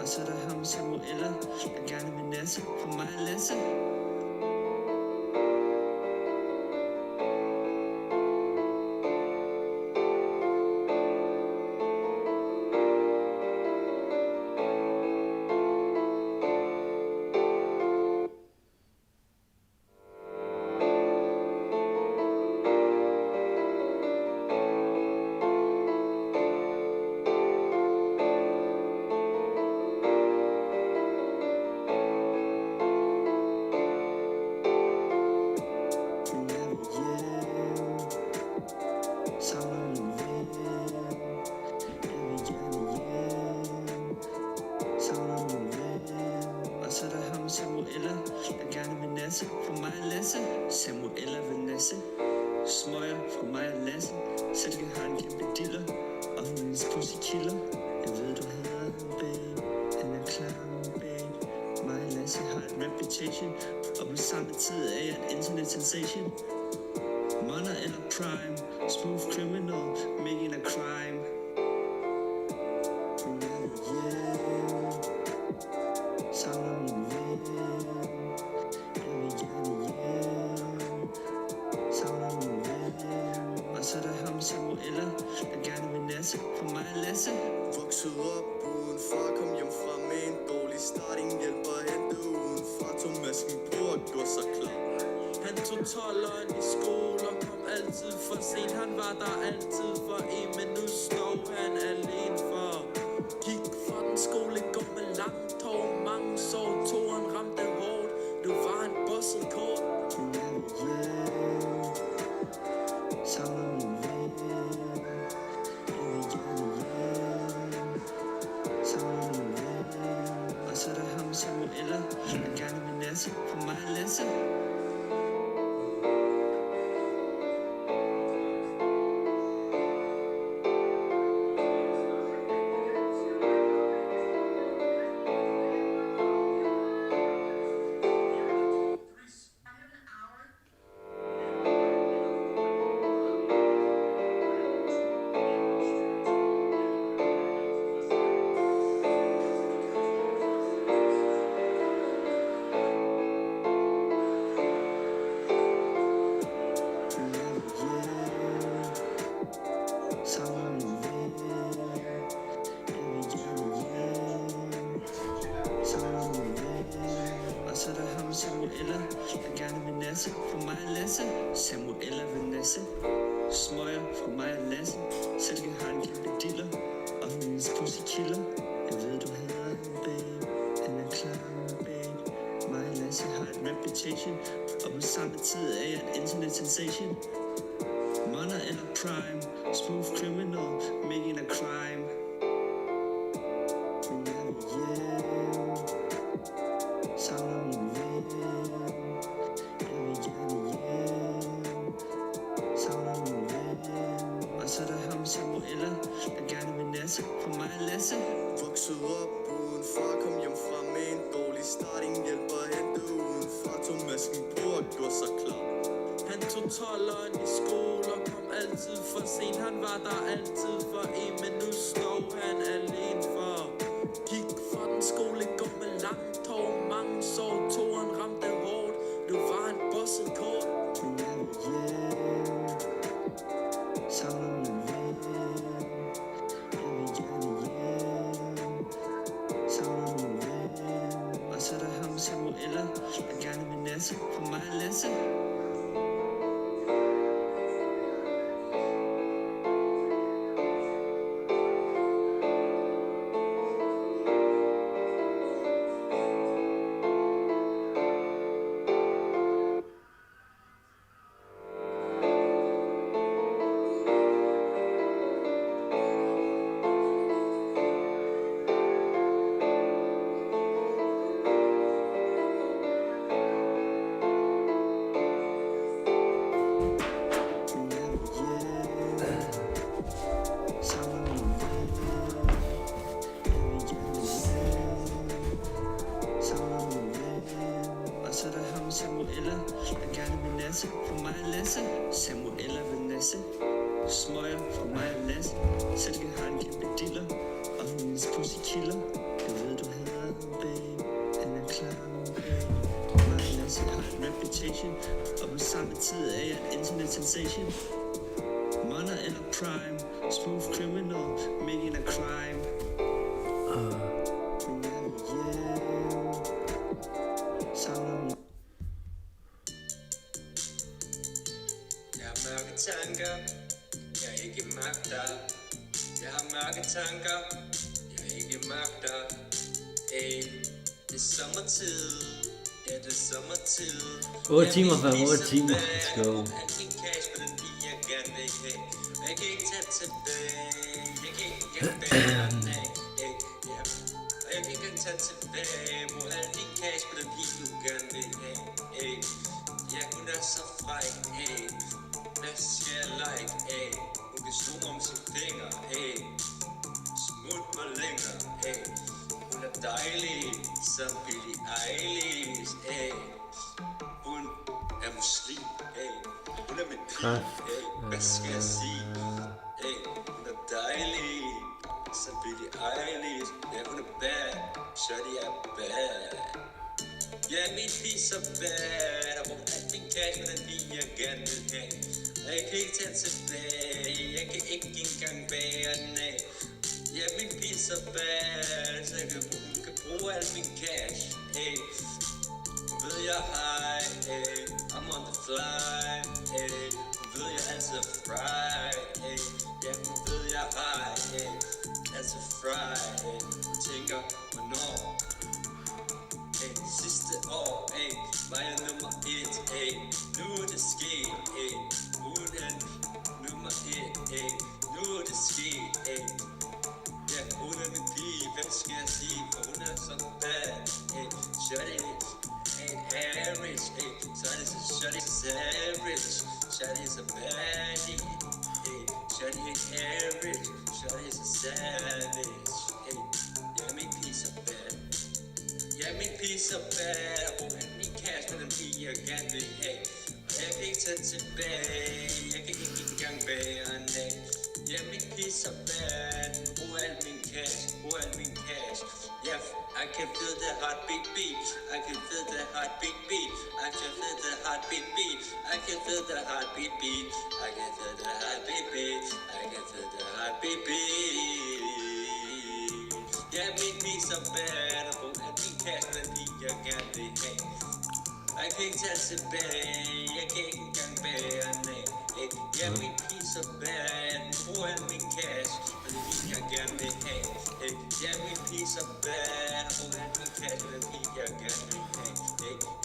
M: Og så er der ham Samuela, der gerne vil nasse. For mig og Lasse. Samuela, der gerne vil nasse. For mig og Lasse. Samuela vil nasse. Smøger for mig og Lasse. Silke har en kæmpe diller, og hendes pussy killer. Jeg ved du hader ham, babe. Han er klam, babe. Mig og Lasse har et reputation, og på samme tid er jeg et internet sensation. Money eller prime, smooth criminal, making a crime. Men jeg vil hjem, savner min ven. Jeg vil gerne hjem, savner min ven. Og så er der ham Samuela, der gerne vil nasse. For mig og Lasse.
V: Vokset op uden far, kom hjem fra med en dårlig start. Ingen hjælper at hente udenfra. Tog masken på og gjorde sig klar.
C: Han tog 12'eren i skole og kom altid for sent. Han var der altid for en, men nu står han alene for. Gik fra den skole, gå med langt hår. Mange
M: Samuela, jeg gerne vil nasse for mig at Lasse. Og så er der ham Samuela, jeg gerne vil nasse for mig at Lasse. Samuela vil nasse, smøger for mig at Lasse. Silke har en kæmpe diller, og hendes pussy killer. Jeg ved du hader ham, babe, han er klar, babe. Mig og Lasse har et reputation, og på samme tid er jeg et internet sensation. Money eller prime, smooth criminal, making a crime. Men jeg vil hjem, savner min ven. Jeg vil gerne hjem, savner min ven. Og så er der ham Samuela, der gerne vil nasse for mig at Lasse.
V: Vokset op uden far, kom hjem fra med en dårlig start. Ingen hjælper at hente uden far, tog masken på og gjorde sig klar.
C: Han tog 12'eren i skole og kom altid for sent. Han var der altid for en, men nu står han alene for. Gik fra den skole, går med langt hår, mange sår, toren ramte hårdt. Nu var han bosset kort.
M: Men jeg vil hjem, savner min ven. Jeg vil gerne hjem, savner min ven. Og så er der ham Samuela, der gerne vil nasse for mig at Lasse. Samuela, jeg gerne vil nasse for mig at Lasse. Samuela vil nasse, smøger for mig at Lasse. Silke har en kæmpe diller, og hendes pussy killer. Jeg ved du hader ham, babe, han er klar, babe. Mig og Lasse har en reputation, og på samme tid er jeg et internet sensation. Money eller prime, smooth criminal, making a crime. Men jeg vil hjem, savner min.
I: Jeg har mørke tanker, jeg ikke magter. Jeg har mørke tanker, jeg ikke magter. Ey, det er sommertid, ja det er sommertid.
G: 8 timer før 8 timer, let's go.
I: Alt min cash på den bil, jeg gerne vil have. Jeg kan ikke tage tilbage, jeg kan ikke engang bære den af. Og jeg kan ikke engang tage tilbage, brug al min cash på den bil, du gerne vil have. Ja, hun er så fræk, hvad skal jeg like, hun kan zoome om sine fingre, smut mig længere, hun er dejlig, som Billie Eilish, hun er muslim, hun er min pige, hvad skal jeg sige, hun er dejlig, som Billie Eilish, ja hun er bad, så de er bad. Ja, min pige så bad, og bruger alt min cash med den bil, jeg gerne vil have. Og jeg kan ikke tage tilbage, jeg kan ikke engang bære den af. Ja, min pige så bad, så jeg kan bruge alt min cash. Hun ved jeg high, I'm on the fly. Hun ved jeg altid er fry. Ja, hun ved jeg high, altid fry. Hun tænker, hvornår? Sidste år, var jeg nummer 1, nu er det sket, hun er nummer 1, nu er det sket, ja, hun er min pige, hvad skal jeg sige, for hun er så bad, Shawty ain't average, hey. Shawty's a savage. Shawty's a baddie, hey. Shawty ain't average. Shawty's a savage, hey. Yeah, min pige så bad. Ja, min pige så bad. Og bruger al min cash på den pige, jeg gerne vil have. Og jeg kan ikke tage tilbage. Jeg kan ikke engang bære en af. Ja, min pige så bad. Brug al min cash, brug al min cash. Yeah, I can feel the heartbeat beat. I can feel the heartbeat beat. I can feel the heartbeat beat. I can feel the heartbeat beat. I can feel the heartbeat beat. I can feel the heartbeat beat. Yeah, min pige så bad. Og brug al min cash på den pige, jeg gerne vil have. Jeg kan ikke tage tilbage. Jeg kan ikke engang bære en af. Ja, min pige så bad. Brug al min cash på den pige, jeg gerne vil have. Ja, min pige så bad. Brug al min cash på den pige, jeg gerne vil have.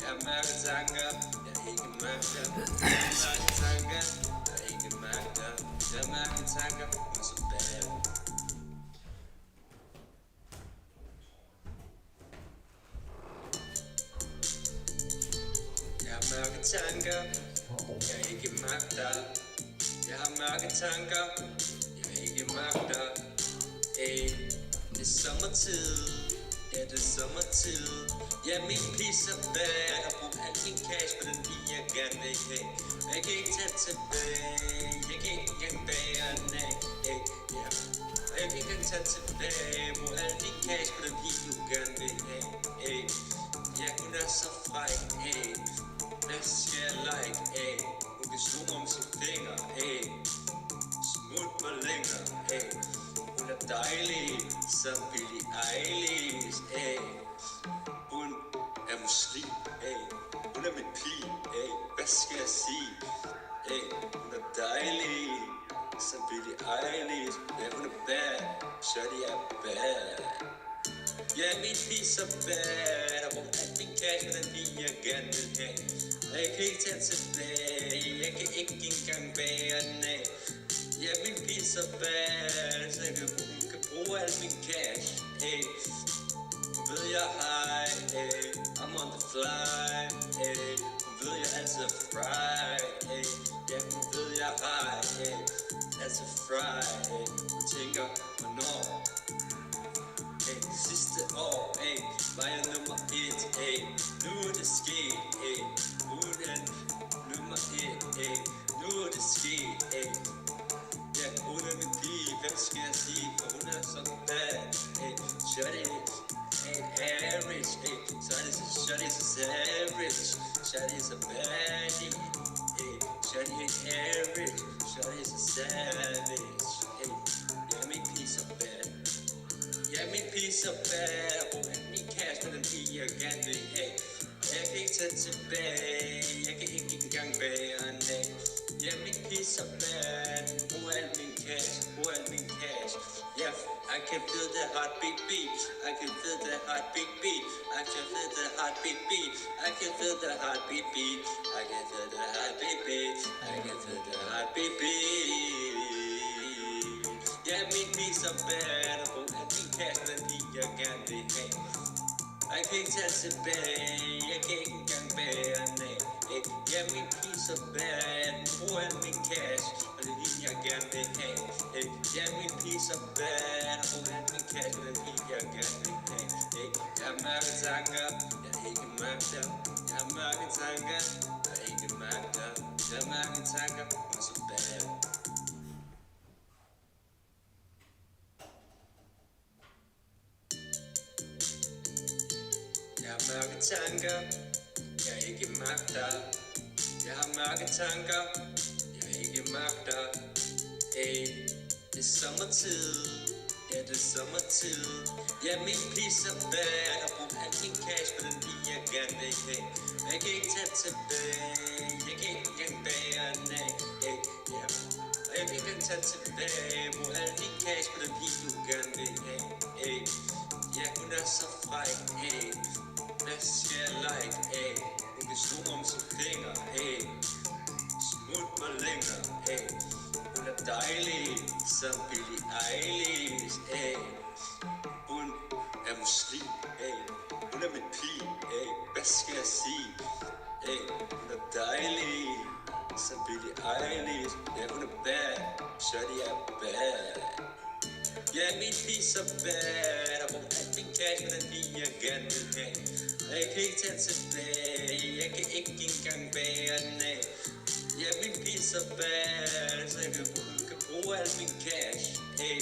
I: Jeg har mørke tanker. Jeg ikke magter. Jeg har mørke tanker. Jeg ikke magter. Jeg har mørke tanker. Hun er så bad. Jeg har mørke tanker, jeg ikke magter. Jeg har mørke tanker, jeg ikke magter. Ey, det er sommertid, ja det er sommertid. Ja, min pige så bad. Jeg bruger al min cash på den pige, jeg gerne vil have. Jeg kan ikke tage tilbage, jeg kan ikke engang bære en af. Ja, og jeg kan ikke engang tage tilbage. Bruger al min cash på den pige, du gerne vil have. Ja, hun er så fræk, hvad skal jeg like, hun kan slå mig om sine fingre, smut mig længere, hun er dejlig, som Billie Eilish, hun er muslim, hun er min pige, hvad skal jeg sige, hun er dejlig, som Billie Eilish, ja hun er bad, shawty er bad. Ja, min pige så bad. Og bruger al min cash på den pige, jeg gerne vil have. Og jeg kan ikke tage tilbage. Jeg kan ikke engang bære den af. Ja, min pige så bad. Så hun kan bruge al min cash. Hun ved jeg high. I'm on the fly. Hun ved jeg altid er fry. Ja, hun ved jeg high. Altid fry. Hun tænker, hvornår sidste år, var jeg nummer 1, nu er det sket, hun er nummer 1, nu er det sket, ja, hun er min pige, hvad skal jeg sige, for hun er så bad, shawty ain't average, shawty is a savage, shawty is a baddie, shawty ain't average, shawty is a savage, ja, min pige så bad. Ja, min pige så bad. Og bruger al min cash på den pige, jeg gerne vil have. Og jeg kan ikke tage tilbage. Jeg kan ikke engang bære en af. Ja, min pige så bad. Brug al min cash, brug al min cash. Yeah, I can feel the heartbeat beat. I can feel the heartbeat beat. I can feel the heartbeat beat. I can feel the heartbeat beat. I can feel the heartbeat beat. I can feel the heartbeat beat. Ja, min pige så bad. Og bruger al min cash på den pige, jeg gerne vil have. Jeg kan ikke tage tilbage. Jeg kan ikke engang bære en af. Ja, min pige så bad. Bruger al min cash på den pige, jeg gerne vil have. Ja, min pige så bad. Og bruger al min cash på den pige, jeg gerne vil have. Jeg har mørke tanker, jeg ikke magter. Jeg har mørke tanker, jeg ikke magter. Jeg har mørke tanker, hun er så bad. Jeg har mørke tanker, jeg ikke magter. Jeg har mørke tanker, jeg ikke magter. Det er sommertid, ja det er sommertid. Ja, min pige så bad. Og bruger al min cash på den pige, jeg gerne vil have. Jeg kan ikke tage tilbage. Jeg kan ikke engang bære en af. Og jeg kan ikke engang tage tilbage. Bruger al min cash på den pige, du gerne vil have. Ja, hun er så fræk. Hvad skal jeg like, hun kan slå mig om sine fingre, smut mig længere, hun er dejlig, som Billie Eilish, hun er muslim, hun er min pige, skal jeg sige? Hey, hun er dejlig, som Billie Eilish. Ja, hun er bad, så det er bad. Ja, min piece er bad. Og bruger alt min cash med den bil, jeg gerne vil have. Og jeg kan ikke tage tilbage, jeg kan ikke engang bære den af. Ja, min piece er bad, så jeg kan bruge alt min cash. Hey,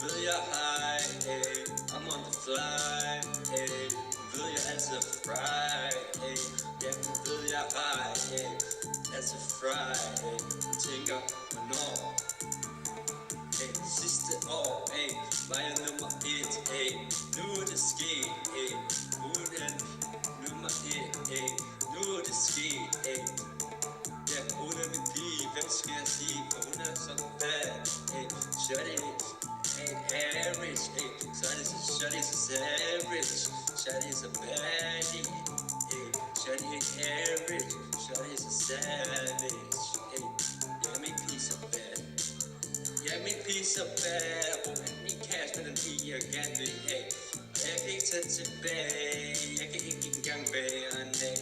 I: ved jeg hej, hey, I'm on the fly, hey. Ved jeg altid er fry, hey. Ja, ved jeg hej, hey. Altid fry, hey. Jeg tænker, hvornår? Hey, sidste år, hey, var jeg nummer 1, hey. Nu er det sket, hey. Hun er nummer 1, hey. Nu er det sket, hey. Ja, hun er min pige, hvad skal jeg sige? For hun er så bad, hey. Shut it, hey, average, hey. Shut it, savage. Shut it, a baddie, hey. Shut it, average. Shut it, a savage, hey. Ja, min piece er bad. Ja, min piece er bad. Brug min cash med den pige, jeg gerne vil have. Og jeg kan ikke tage tilbage. Jeg kan ikke engang bære en af.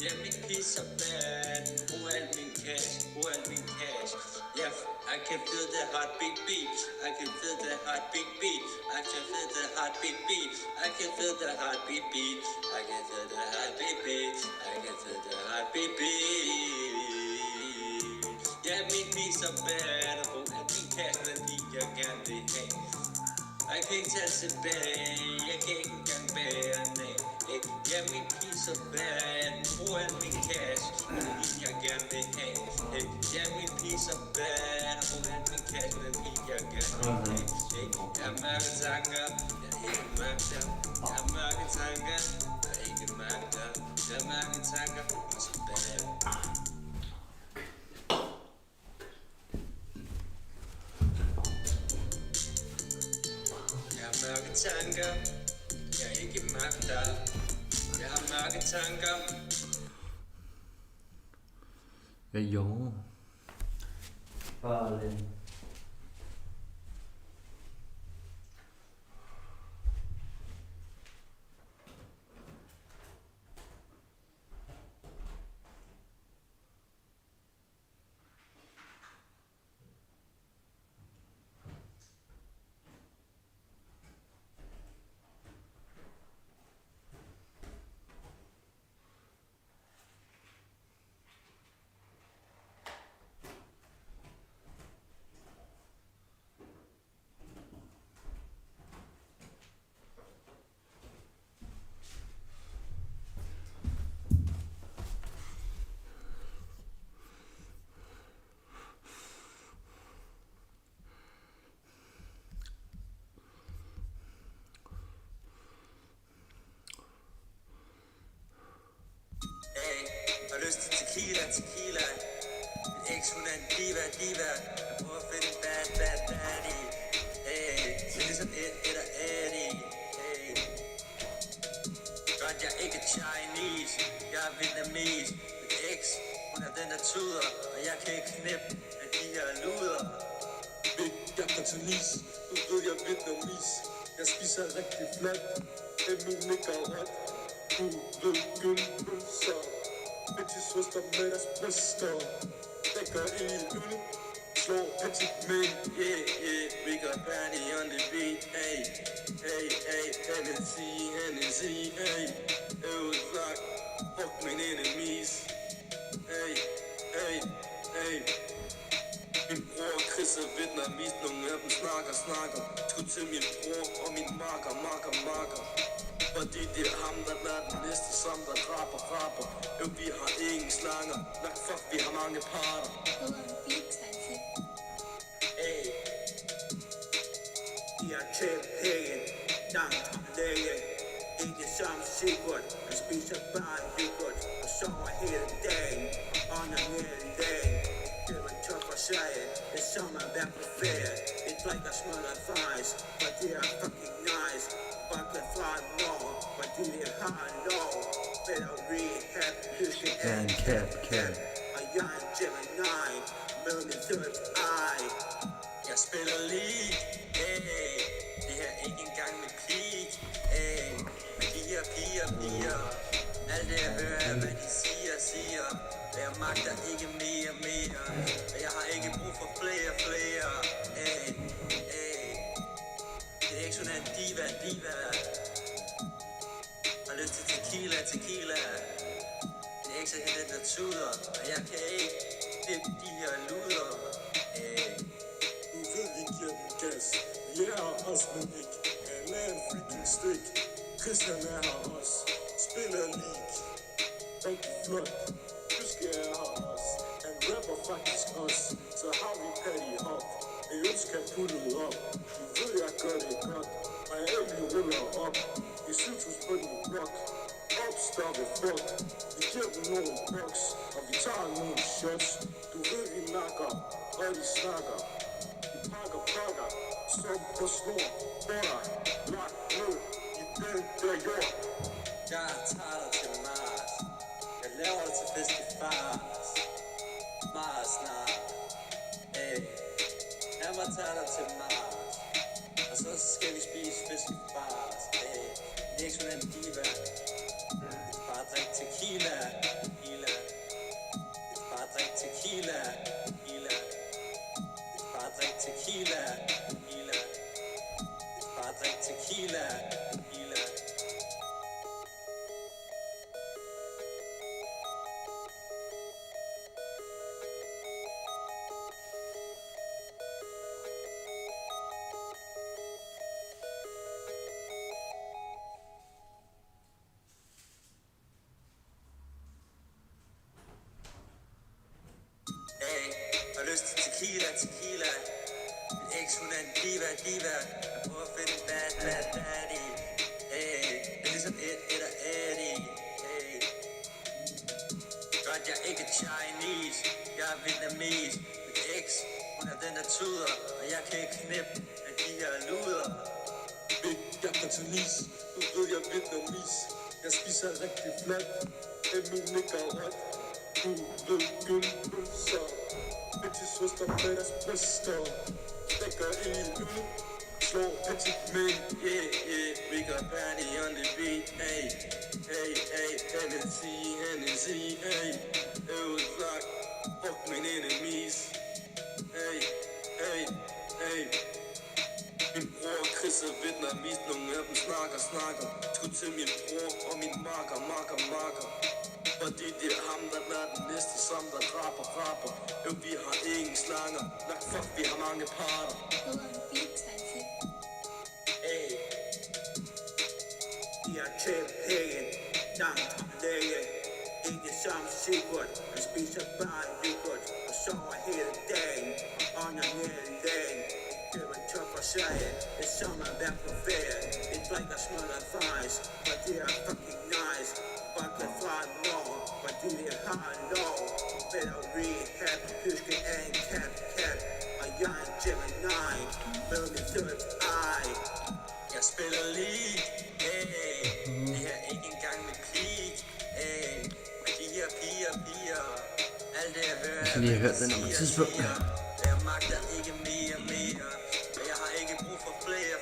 I: Ja, min piece er bad. Brug alt min cash. Brug alt min cash. Yeah, I can feel the heartbeat beat. I can feel the heartbeat beat. I can feel the heartbeat beat. I can feel the heartbeat beat. I can feel the heartbeat beat. I can feel the heartbeat beat. Yeah, min piece er bad. Brug alt min cash med den pige, jeg gerne vil have. Jeg kan ikke tage tilbage. Jeg kan ikke engang bære den af. Ja, min piece er bad. Brug alt min cash med den pige, jeg gerne vil have. Ja, min piece er bad. Brug alt min cash med den pige, jeg gerne vil have. Jeg har mørke tanker. Jeg har ikke magter. Jeg har mørke tanker. Jeg har ikke magter. Jeg har mørke tanker. Hun er så bad. Jeg har mørke tanker. Jeg har ikke magter. Jeg har mørke tanker.
G: Ja, jo. Bare lidt.
I: Har lyst til tequila. Min eks, hun er en diva. Jeg prøver at finde en baddie. Hey, så ligesom et og Eddie. Hey, godt jeg ikke er Chinese. Jeg er vietnamese. Min eks, hun er den der tuder. Og jeg kan ikke knippe af de her luder.
C: Jeg er kantonis, du ved jeg er vietnamis. Jeg spiser rigtig flot. Min nikker ret. Du ved gyldpølser. Bitches ryster med deres bryster. Dækker i øl. Slår petit med.
I: Yeah, we got party on the beat. Hey, Hennessy, hey. Øvelslag, fuck mine enemies. Hey.
C: Min bror Chris er vietnamis. Nogle af dem snakker. Skud til min bror og min marker. Fordi det er ham, der er den næste, som der rapper. Vi har ingen slanger. Nok fuck, vi har mange parter.
I: Hey, de har tjent penge, langt om længe. Ikke som sikkert, man spiser bare yoghurt og sover hele dagen. Ånder hele dagen, det var top for sig. Det er som at være på ferie. Vi drikker smadret fries, for det er fucking nice. Vodka fra Norge, fordi vi har lov. Better rehab, lykke er en cat. Og jeg er en Gemini, med min third eye. Jeg spiller lige, hey. Det her ikke engang mit peak, hey. Men de her piger
C: Alt det jeg hører er hvad de siger. Jeg magter ikke mere. Jeg har ikke brug for flere. Ey. Det er ikke sådan en diva. Har lyst til tequila. Det er ikke så helt der tuder. Og jeg kan ikke dippe de her luder.
V: Du ved, vi giver den gas. Vi er her også, men ikke. Han er en freaking stick. Christian er her også. Spiller league. Rigtig flot. Husker er her også. Han rapper faktisk også. Så har vi Patty Hop. Jeg ønsker pullet op. Du ved, jeg gør det godt. Og jeg egentlig ruller op. I cyklus på din blok. Opstoppe fuck. Vi giver dem nogle boks. Og vi tager nogle shots. Du ved, vi nakker. Og de snakker. Vi pakker. Som på snor. Border. Lagt ned. I den der jord.
C: Jeg tager dig til Mars. Jeg laver dig til fiskefars. Mars snart. Lad mig tage dig til Mars. Og så skal vi spise fiskefars. Det er ikke sådan en diva. Bare drik tequila. Bare drik tequila. Bare drik tequila. Bare drik tequila. Har lyst til tequila. Min eks, hun er en diva. Jeg prøver at finde en baddie. Det er ligesom et og Eddie. Godt, jeg er ikke Chinese. Jeg er vietnamese. Min eks, hun er den der tuder. Og jeg kan ikke knippe af de her luder.
V: Big, jeg er Tunis. Du ved, jeg er vietnamese. Jeg spiser rigtig flot. Min nikker ret. Du ved, gyldpølser. Bitches ryster med deres bryster. Stikker i ud. Slår bitch med.
C: We got Patty on the beat. Hennessy. It was like, fuck my enemies.
V: Min bror Chris er vietnamese. Nogle af dem snakker. Skud til min bror og min marker. Fordi det er ham, der er den næste, som der rapper. Jo, vi har ingen slanger. Nok fuck, vi har mange parter.
A: De har tjent penge, langt om længe. Ikke som sikkert, man spiser bare yoghurt og sover hele dagen og ånder ned længe. Køber en top for sig, det er som at være på ferie. Vi drikker smadret fars, for det er fucking nice. Banker fra nord, fordi det har lov. Better rehab, huske er en cat. Og jeg er en Gemini, med mit third eye.
C: Jeg spiller league. Det her er ikke engang med peak. Og de her piger. Alt det jeg hører
G: Jeg lige har hørt den om et tidspunkt.
C: Jeg magter ikke mere. Og jeg har ikke brug for flere.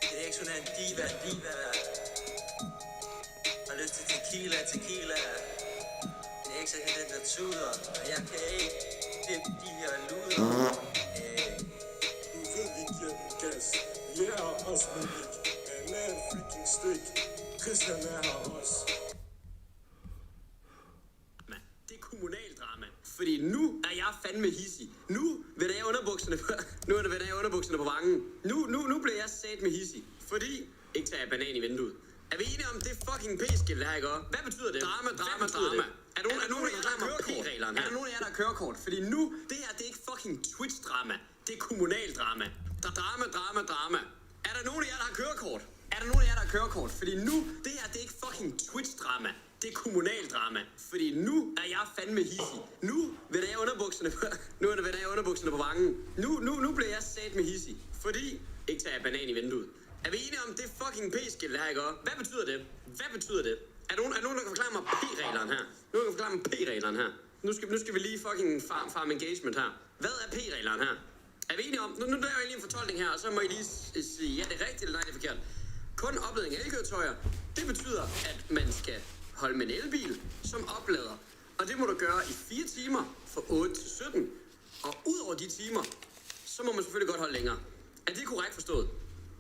C: Det er ikke sådan en diva. Har lyst til tequila. Det er ikke så helt der tuder. Og jeg kan ikke dippe de her luder.
V: Du ved, vi giver den gas. Vi er her også, men ikke. Han er en freaking stick. Christian er her også.
J: Det er kommunaldrama. Fordi nu er jeg fandme hissig. Nu vender jeg underbukserne på vangen. Nu bliver jeg sat med hissig. Fordi ikke tager jeg banan i vinduet. Er vi enige om det fucking p-skilt her, ikke? Hvad betyder det? Drama. Er der nogen af jer, der har kørereglerne? Er der nogen af jer, der har kørekort? Fordi nu, det her, det er ikke fucking Twitch-drama. Det er kommunaldrama. Drama. Er der nogen af jer, der har kørekort? Fordi nu, det her, det er ikke fucking Twitch-drama. Det er kommunaldrama. Fordi nu er jeg fandme hissig. Nu vender jeg underbukserne på vangen. Nu bliver jeg sat med hissig. Fordi ikke tager jeg banan i vinduet. Er vi enige om det fucking p-skilt her, ikke? Hvad betyder det? Er der nogen, der kan forklare mig p-reglerne her? Nu skal vi lige fucking farm engagement her. Hvad er p-reglerne her? Er vi enige om? Nu laver jeg lige en fortolkning her, og så må I lige sige, ja, det er rigtigt eller nej, det er forkert. kun opladning af elkøretøjer. Det betyder, at man skal holde med en elbil som oplader. Og det må du gøre i 4 timer fra 8 til 17. Og ud over de timer, så må man selvfølgelig godt holde længere. Er det korrekt forstået?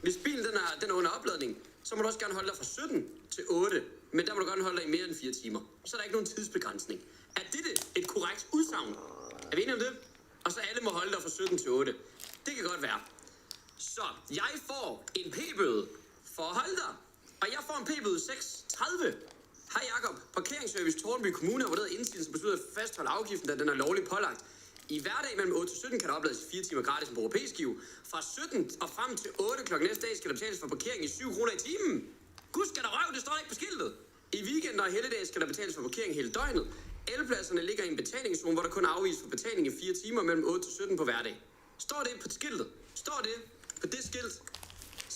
J: Hvis bilen den er under opladning, så må du også gerne holde dig fra 17 til 8. Men der må du gerne holde dig i mere end 4 timer. Så er der ikke nogen tidsbegrænsning. Er dette et korrekt udsagn? Er vi enige om det? Og så alle må holde dig fra 17 til 8. Det kan godt være. Så jeg får en p-bøde for at holde dig. Og jeg får en p-bøde 6,30. Hej Jakob. Parkeringsservice Tornby Kommune har vurderet indsigelsen besluttet at fastholde afgiften, da den er lovligt pålagt. I hverdag mellem 8 til 17 kan der oplades 4 timer gratis på P-skive. Fra 17 og frem til 8 klokken næste dag skal der betales for parkering i 7 kroner i timen. Gud skal der røv, det står ikke på skiltet. I weekender og helligdage skal der betales for parkering hele døgnet. Elpladserne ligger i en betalingszone, hvor der kun afvises for betaling i 4 timer mellem 8 til 17 på hverdag. Står det på skiltet? Står det på det skilt,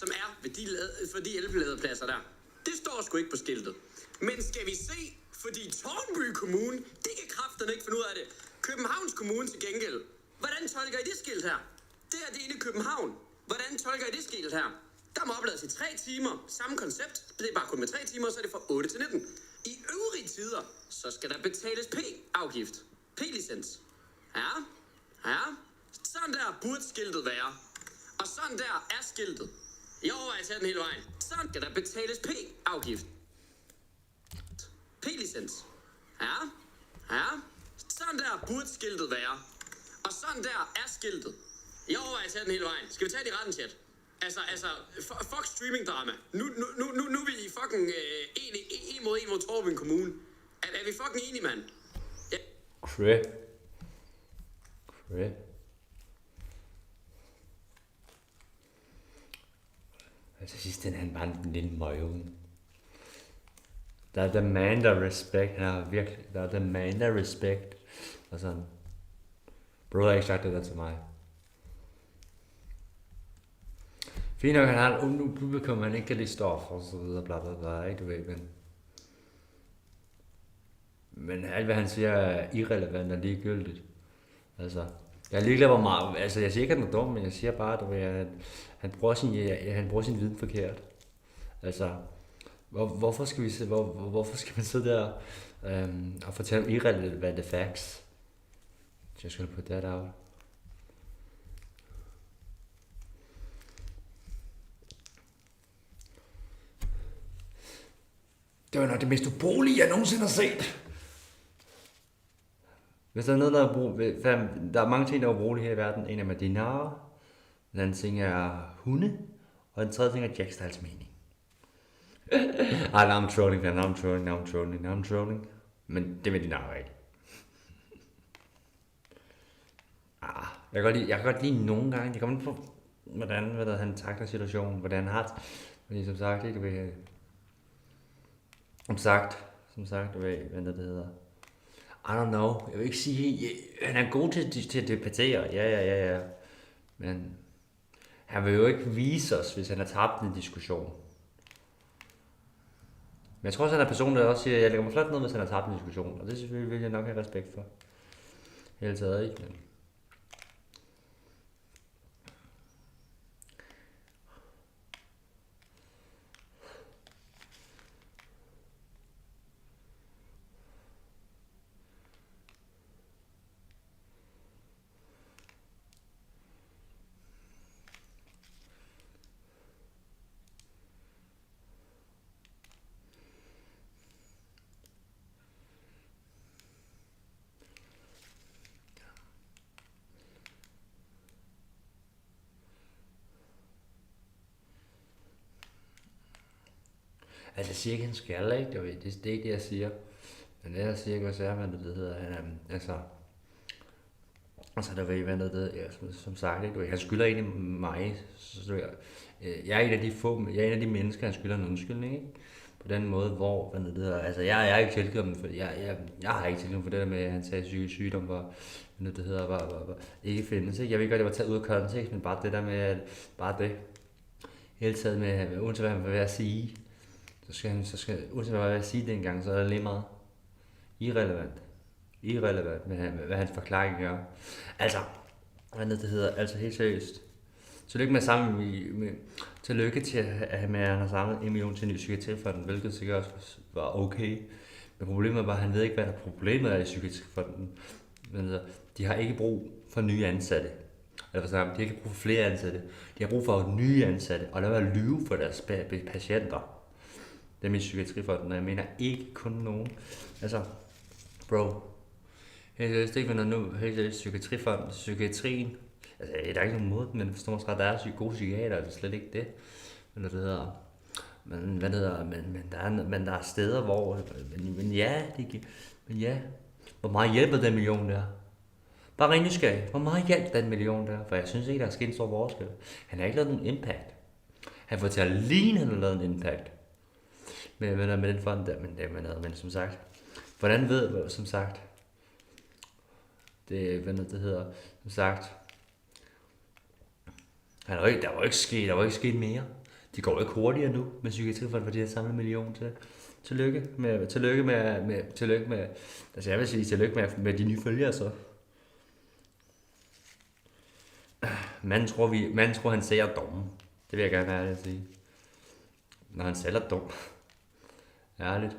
J: som er ved for de elpladepladser der? Det står sgu ikke på skiltet. Men skal vi se, fordi Tornby Kommune, de kan krafterne ikke finde ud af det. Københavns Kommune til gengæld. Hvordan tolker I det skilt her? Det er det inde i København. Hvordan tolker I det skilt her? Der må oplades i 3 timer. Samme koncept. Det er bare kun med 3 timer, så er det fra 8 til 19. I øvrige tider, så skal der betales P-afgift. P-licens. Ja. Ja. Sådan der burde skiltet være. Og sådan der er skiltet. Jeg overvejer at tage den hele vejen. Sådan skal der betales P-afgift. P-licens. Ja. Ja. Sådan der burde skiltet være. Og sådan der er skiltet. Jeg overvejer at tage den hele vejen. Skal vi tage det i retten, chat? Altså, fuck streaming-drama. Nu er vi i fucking en mod Torben Kommune. Er vi fucking enige, mand? Ja.
G: Crap. Altså sidst den han bare en lille møgung. Der er demand respect. Han har virkelig, der er demand respect. Og sådan. Bro har ikke sagt det der til mig. Fint nok, han har en publikum, han ikke kan lide stof og så videre, bla bla bla, ikke du ved, men alt hvad han siger er irrelevant og ligegyldigt. Altså, jeg er ligeglad hvor meget, altså jeg siger ikke, at han er dum, men jeg siger bare, at han bruger sin viden forkert. Altså, hvorfor skal man sidde der og fortælle irrelevante facts? Just gonna put that out. Det var nok det mest ubrugelige, jeg nogensinde har set. Hvis der er noget, der er mange ting, der er ubrugelige her i verden. En af dem er dinarer, den anden ting er hunde, og den tredje ting er Jack Styles mening. I'm trolling. Men det med dinarer ikke. Jeg kan godt lide nogle gange, det kommer på, hvordan han takler situationen, hvordan han har det. Fordi som sagt, ikke ved... Som sagt, du ved, hvad det hedder. I don't know, jeg vil ikke sige, han er god til at debattere, ja. Men han vil jo ikke vise os, hvis han har tabt en diskussion. Men jeg tror også, han er person, der også siger, at jeg lægger mig flot ned, hvis han har tabt en diskussion. Og det selvfølgelig vil jeg nok have respekt for. Hele taget, ikke? Men altså jeg siger ikke, han skal, ikke? Det er ikke det, jeg siger. Men det, jeg siger ikke, også er, hvad det hedder. Altså der ved hvad det ja, som sagt, ikke? Han skylder egentlig mig. Jeg er en af de mennesker, han skylder en undskyldning, ikke? På den måde, hvor, hvad det hedder. Altså jeg er ikke tilgivet for, jeg har ikke tilgivet for det der med, at han sagde psykisk sygdom, hvor det hedder, var ikke findes, ikke? Jeg ved godt, det var taget ud af kontekst, men bare det der med, bare det. Hele taget med, uanset hvad han vil være at sige. Så skal uanset hvad jeg sige det engang, så er det lige meget irrelevant med hvad hans forklaring gør. Altså, hvad det hedder, altså helt seriøst. Tillykke tillykke til at han har samlet 1 million til en ny psykiatrifonden, hvilket sikkert også var okay. Men problemet var, at han ved ikke, hvad der problemet er i psykiatrifonden. Men de har ikke brug for nye ansatte. Eller de har ikke brug for flere ansatte. De har brug for nye ansatte, og lade være at lyve for deres patienter. Det er min psykiatrifonden, og jeg mener ikke kun nogen. Altså, bro. Helt seriøst, ikke, men nu helt seriøst psykiatrifonden, psykiatrien. Altså, der er ikke nogen måde, men forstår måske, at der er gode psykiater, det er slet ikke det. Eller det hedder. Men der er steder, hvor. Men ja. Hvor meget hjælper den million der? Bare rent nysgerrig. Hvor meget hjælp den million der? For jeg synes ikke, der er sket en stor forskel. Han har ikke lavet nogen impact. Han får til at ligne, han har lavet en impact. Med den fond der, men som sagt. Hvordan ved, som sagt. Det hedder, som sagt. Der var ikke sket mere. De går ikke hurtigere nu med psykiatrifonden, fordi de har samlet 1 million til. Tillykke med, altså jeg vil sige tillykke med de nye følgere så. Manden tror han ser dum. Det vil jeg gerne ærligt at sige. Når han selv er dum. Ærligt.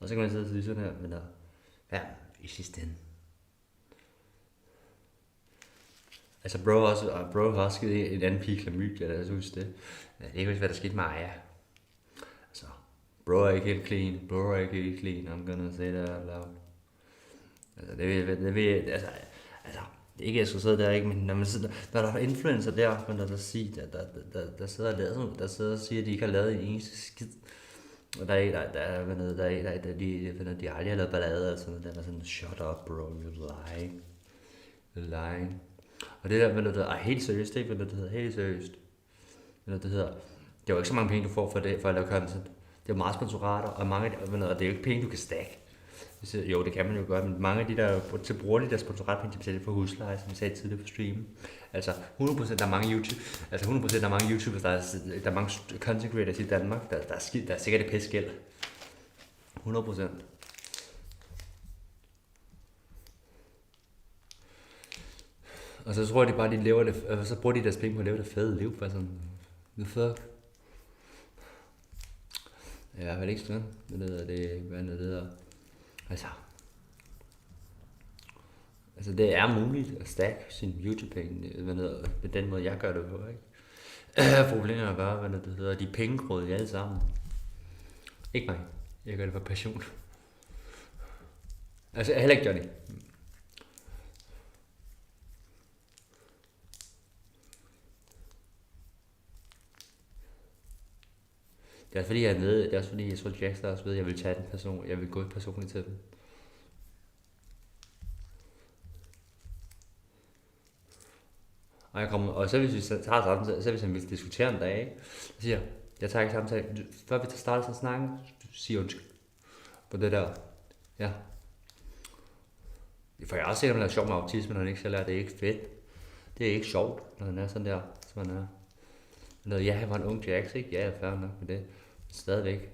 G: Og så kan man sidde og sige sådan her, men der, ja, i sidste ende. Altså bro har også givet en anden pige klamydia, lad os huske det. Jeg ved ikke, hvad der skete med Aya. Altså, bro er ikke helt clean, I'm gonna say that out loud. Altså, det ved altså, ikke jeg skulle sidde der, ikke, men når der er influencer der, men der sidder og siger, at de ikke har lavet en eneste skid. Og der de aldrig har lavet ballade, og sådan, der er sådan, shut up bro, you're lying. Og det der, det er helt seriøst, ikke? Det hedder helt seriøst. Det hedder, det er jo ikke så mange penge, du får for det, for at lave content. Det er jo meget sponsorater, og og det er jo ikke penge, du kan stack. Jo, det kan man jo godt, men mange af de der, til bruger de der sponsoratpenge til betaling for husleje, som vi sagde tidligere på streamen. Altså 100% der er mange YouTubers, der er mange content creators i Danmark, der er sikkert et pæskæld. 100%. Og så tror jeg de bare, de lever det, og så bruger de deres penge på at leve det fede liv, for sådan, the fuck. Ja, i hvert fald ikke sådan, det hedder, altså det er muligt at stack sin YouTube-penge, med den måde jeg gør det på, ikke? Problemet er bare, det hedder, de pengegrådige alle sammen. Ikke mig, jeg gør det for passion. Altså, jeg heller ikke Johnny. Det er fordi jeg ved, det er også fordi jeg tror Jax der også ved, at jeg vil tage den person, jeg vil gå personligt til den. Og så hvis vi tager samtale, så hvis han vil diskutere en dag, ikke? Så siger jeg tager ikke samtale, før vi starter sådan snakken, siger undskyld. På det der, ja. For jeg har også set, at man er sjov med autisme, når han ikke selv er, det er ikke fedt. Det er ikke sjovt, når han er sådan der, som han er. Men ja, han var en ung Jax, ikke? Ja, jeg er færdig nok med det. Stadigvæk.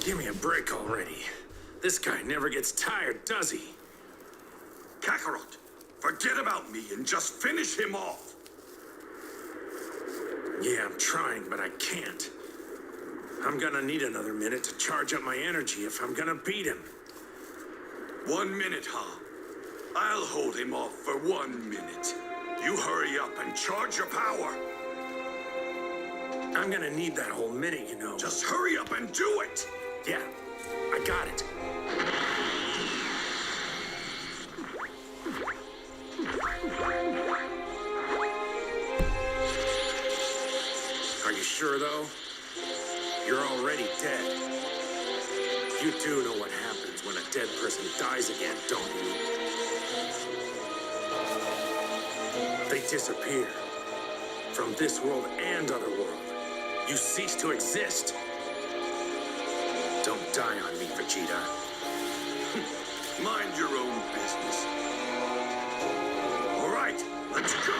R: Give me a break already. This guy never gets tired, does he?
K: Kakarot, forget about me and just finish him off.
R: Yeah, I'm trying, but I can't. I'm gonna need another minute to charge up my energy if I'm gonna beat him.
K: 1 minute, huh? I'll hold him off for 1 minute. You hurry up and charge your power.
R: I'm gonna need that whole minute, you know.
K: Just hurry up and do it!
R: Yeah, I got it. Are you sure, though? You're already dead. You do know what happens when a dead person dies again, don't you? They disappear. From this world and other world. You cease to exist. Don't die on me, Vegeta.
K: Mind your own business. All right, let's go!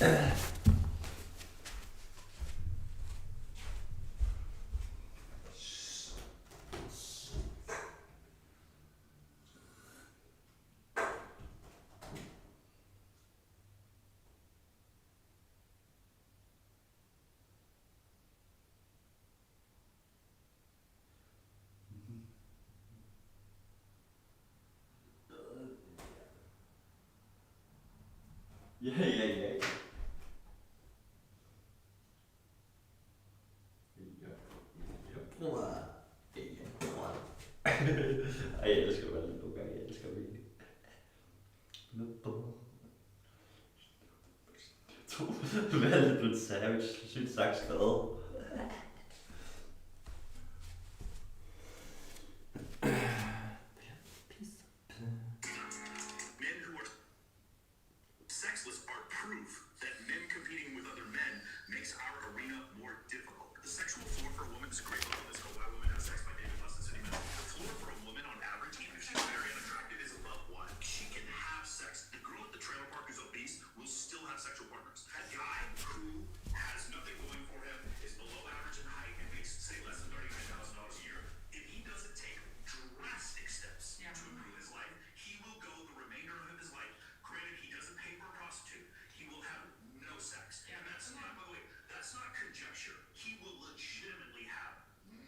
G: Ja. Jeg bruger... Ej, jeg elsker det lidt nogle gange. Jeg elsker det virkelig. Hvad er det blevet savage? Sygt sagt skrevet.
R: Sexless are proof that men competing with other men makes our arena more difficult. The sexual floor for a woman is great. Love this Why Women Have Sex by David Less City Men. The floor for a woman on average, even if she's very unattractive, is above one. She can have sex. The girl at the trailer park who's obese will still have sexual partners. That guy who has nothing going for him, is below average in height, and makes, say, less than $39,000 a year, if he doesn't take drastic steps to improve his life, he will go the remainder of his life. Granted, he doesn't pay for a prostitute. He will have no sex. And that's not, by the way, that's not conjecture. He will legitimately have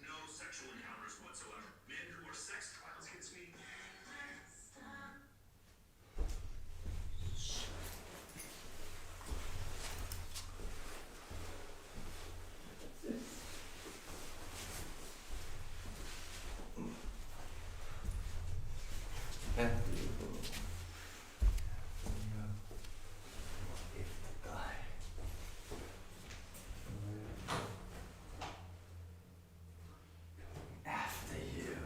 R: no sexual encounters whatsoever. Men who are sex trials, gets me.
G: Ja. After you.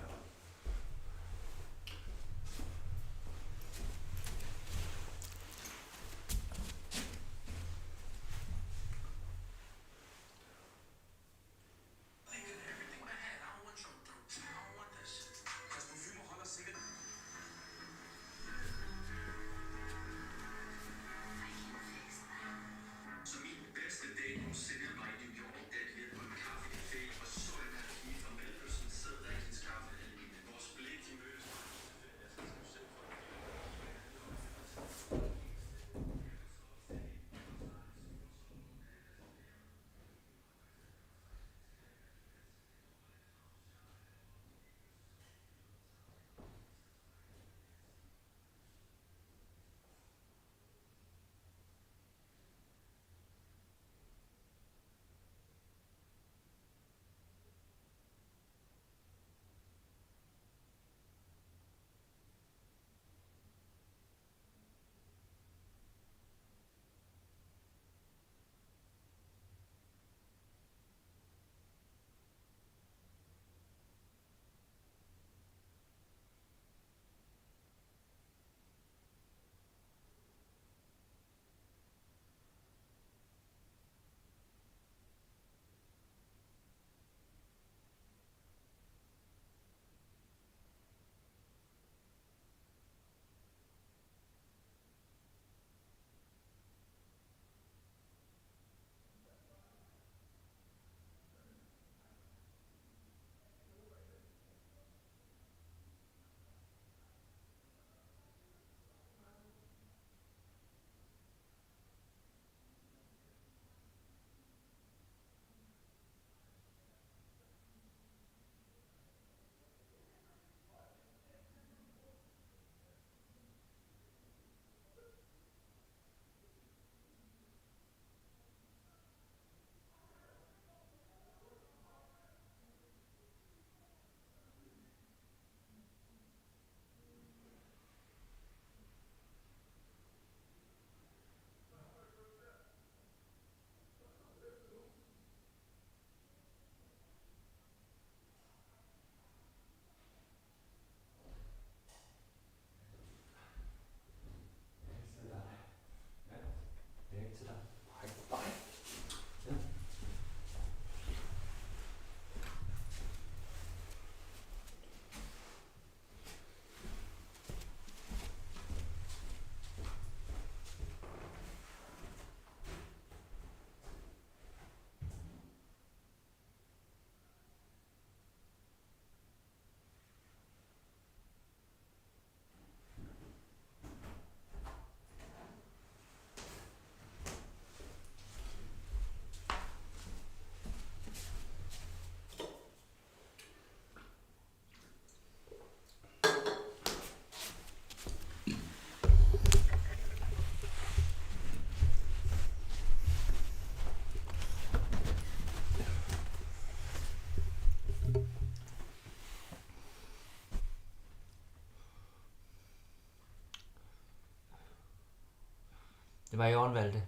G: var i orden, Valde.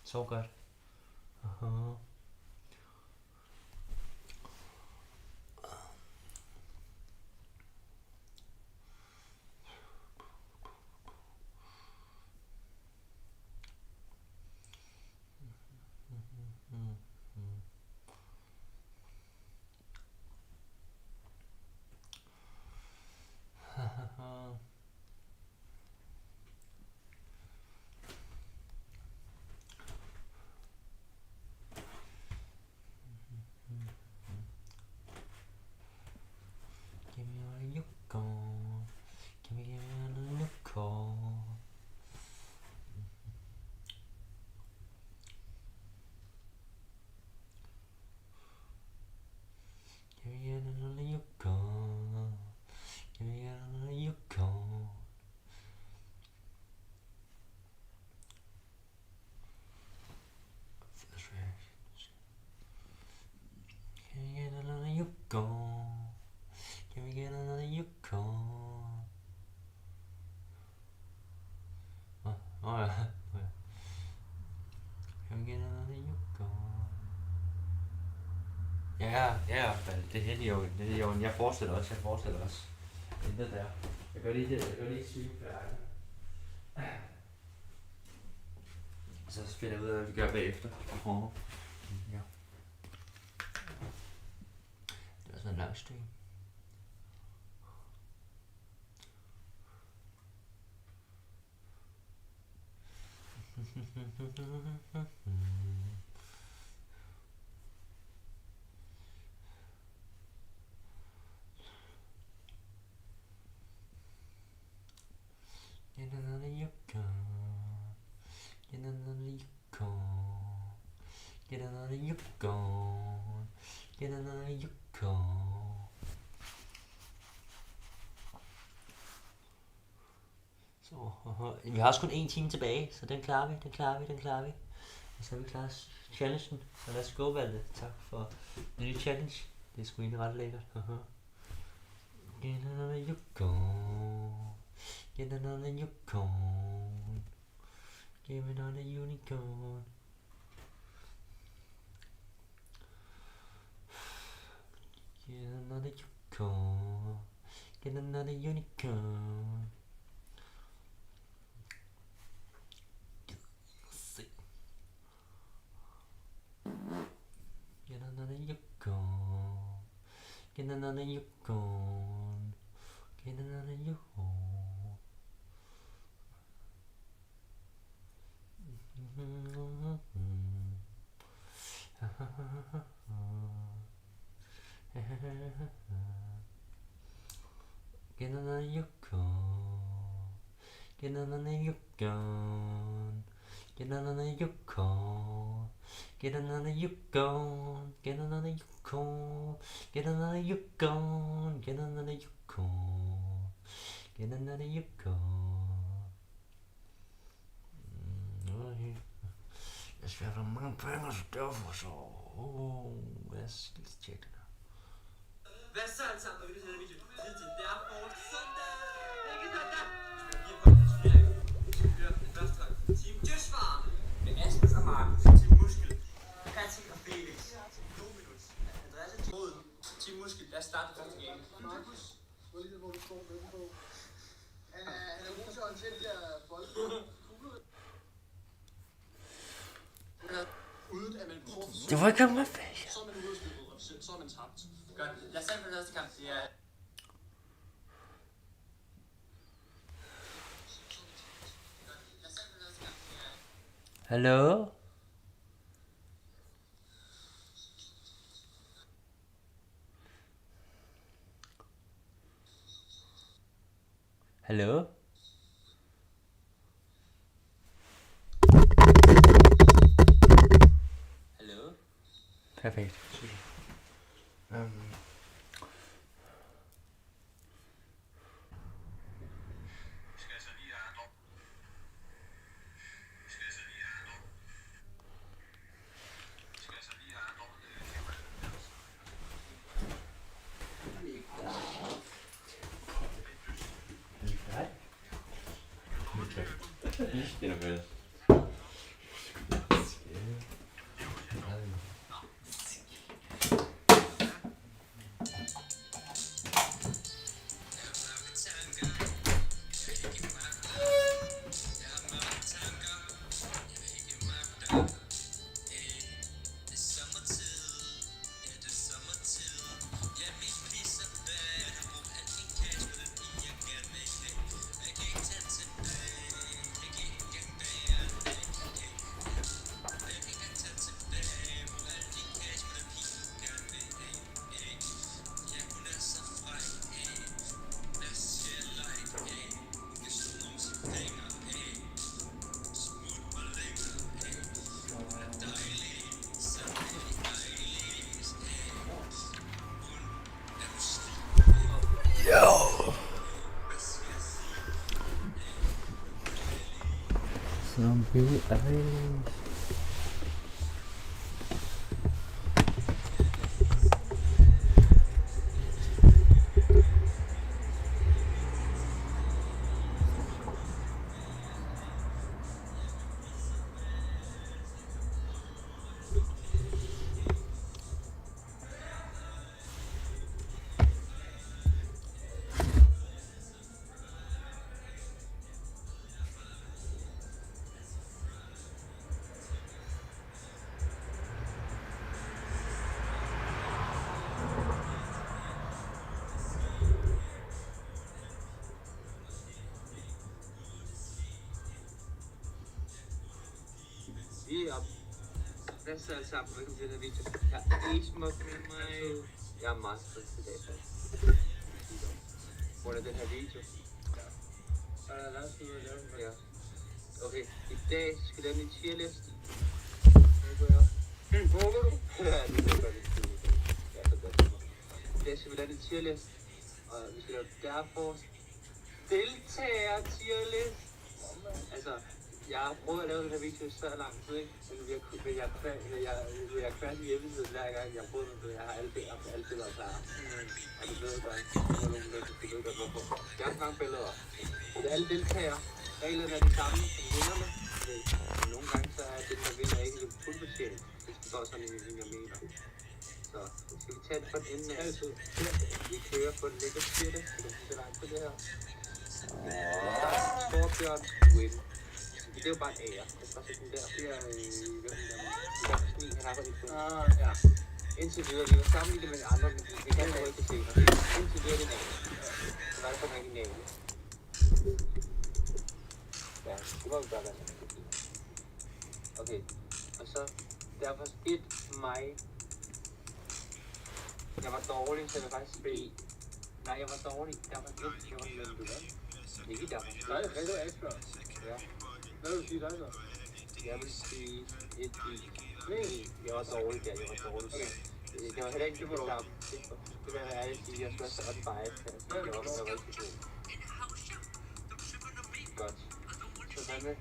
G: Sov godt. Aha. Give me all you gone. Give me all you gone. Give me all you gone. Give me all you gone. First reaction. Can we get another you gone? Can we get another you gone? Oh ja. Can we get another you gone? Ja, det er helt i orden. Det er i orden. Jeg fortsætter også. Intet der. Jeg gør lige syge færdig. Så finder jeg ud af, hvad vi gør bagefter. Ja. Det er sådan en lang stream. Get another Yukon. Get another Yukon. Get another Yukon. Get another Yukon. Så, vi har også kun 1 time tilbage, så den klarer vi. Og så er vi klar challengen. Så lad os gå, Valde. Tak for den nye challenge. Det er sgu egentlig ret lækkert. Get another Yukon. Get another unicorn. Give me another unicorn. Get another unicorn. Get another unicorn. Get another unicorn. Get another unicorn. Get another unicorn. Get another unicorn. Get another unicorn. Get another unicorn. Get another unicorn. Get another unicorn. Get another unicorn. Get another unicorn. Get another unicorn. Jeg skal have mange penge, så derfor så... jeg skal lige tjekke det her.
J: Hvad så alt sammen, når vi lige hedder video? Det er for søndag! Ikke søndag! Vi skal høre det første hold. Team Dødsvar med Asmus og Markus. Team Muskel. Patrick og Felix. 2 minutter. Andreas og Tråden. Team Muskel, lad os starte det første game. Markus, hvor lige hvor du står med den på. Han er god til at håndtere de der bolde. Uden at man prøver...
G: Det var ikke mig fast.
J: Så er man ude af spillet, og så er man tabt. Godt, lad os se på den næste kamp. Det er...
G: Hallo? Hallo?
J: Hallo?
G: Perfekt. Det er noget Zombie eyes.
O: Vi er op. Hvad så alle sammen? Velkommen til den her video. Jeg er smuk med mig. Jeg er meget stresset i dag, faktisk. Hvor er den her video? Ja. Okay, i dag skal jeg lave min tierlist. Håber du? Ja, det er godt lidt tidligt. Ja, så godt. I dag skal vi lave en tierlist. Og vi skal lave derfor deltager tierlist. Altså, jeg har prøvet at lave den her video i så lang tid, ikke? Altså, jeg er kværdig i hjemmesiden hver gang, jeg har prøvet det, jeg har alle billeder klar. Og det ved jeg godt, det ved godt hvorfor. Jeg har mange billeder. Det er alle deltagere. Reglerne er de samme som vinderne. Nogle gange så er det, der vinder ikke det fuldbetjent. Det skal gå sådan en meter. Så skal vi tage det fra den ende af. Vi kører på den lækker skitte. Vi kan se langt på det her. Storbjørn win. Det er jo bare en ære. Jeg skal bare sætte den der. Det er han har på et punkt. Ja. Indtil videre, vi var sammenlignet med de andre, men vi kan jo ikke se det. Indtil videre, det er en så var det på en næle. Ja, det må vi bare være sådan. Okay, og så derfor et mig. Jeg var dårlig, så jeg vil faktisk spille. Nej, jeg var dårlig. Derfor et, jeg var lønnet. Ikke derfor. Nej, det er ekstra. Ja. Hvad vil du sige dig så? Jeg vil sige et i. Jeg var dårlig der, jeg var dårlig. Okay. Det var heller ikke det samme. Det vil jeg ærligt sige, jeg skulle også unbiased her. Jeg var rigtig god. Godt. Så hvad med?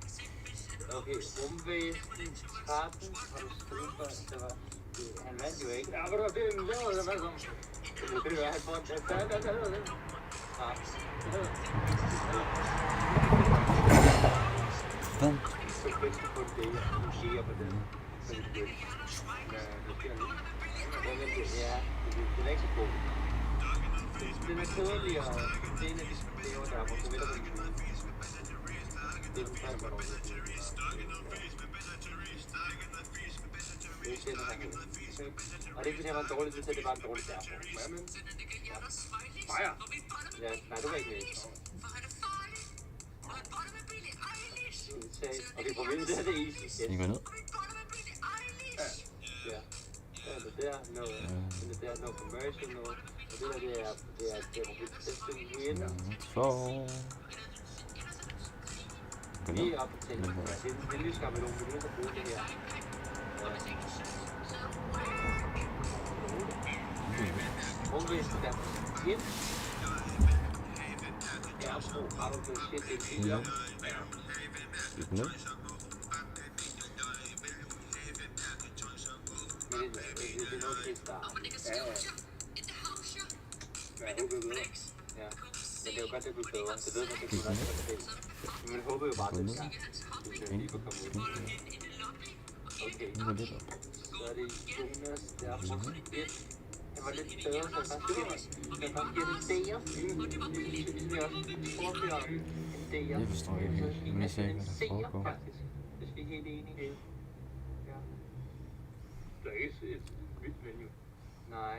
O: Okay, rumvæsen 13 har du spillet for, det var... Han vandt jo ikke. Ja, men det var det, eller hvad så? Det var han får en...
G: Vand.
O: Så bedste på det, nu siger jeg på den. Så det bliver... Ja, det er ikke så god. Den er kedelig, og det er en af de spillever, der er, hvor du vælger på den. Det er fandme dårligt. Det er sjældent, han kan. Og det er ikke, fordi han var en dårlig, det er bare en dårlig derfor. Ja. Maja? Ja, nej, du var ikke med. Okay, problemet det her, det er easy.
G: Skal I gå ned?
O: Ja. Det der, det der, no commercial, no. Og det der, det er win.
G: Så...
O: Lige op til det er lysskabelon, vi er nødt til at bruge det her. Rumvæsen der ind. Ja, så har du blevet shit, det er fire.
G: Lidt ned.
O: Men det er noget til start. Ja, jeg håber bedre. Ja, men det er jo godt, det bliver bedre. Det ved man, det kunne også være det. Men man håber jo bare, det er det. Lige for at komme ud. Okay, så er det Jonas der på 1. Han var lidt bedre, så jeg bare giver det D'er. Ligesom jeg også forbjørn en D'er.
G: Det forstår jeg ikke. Jeg ser ikke, hvad der foregår.
O: Hvis vi er helt enige. Ja.
T: Der er ikke et vildt menu.
O: Nej,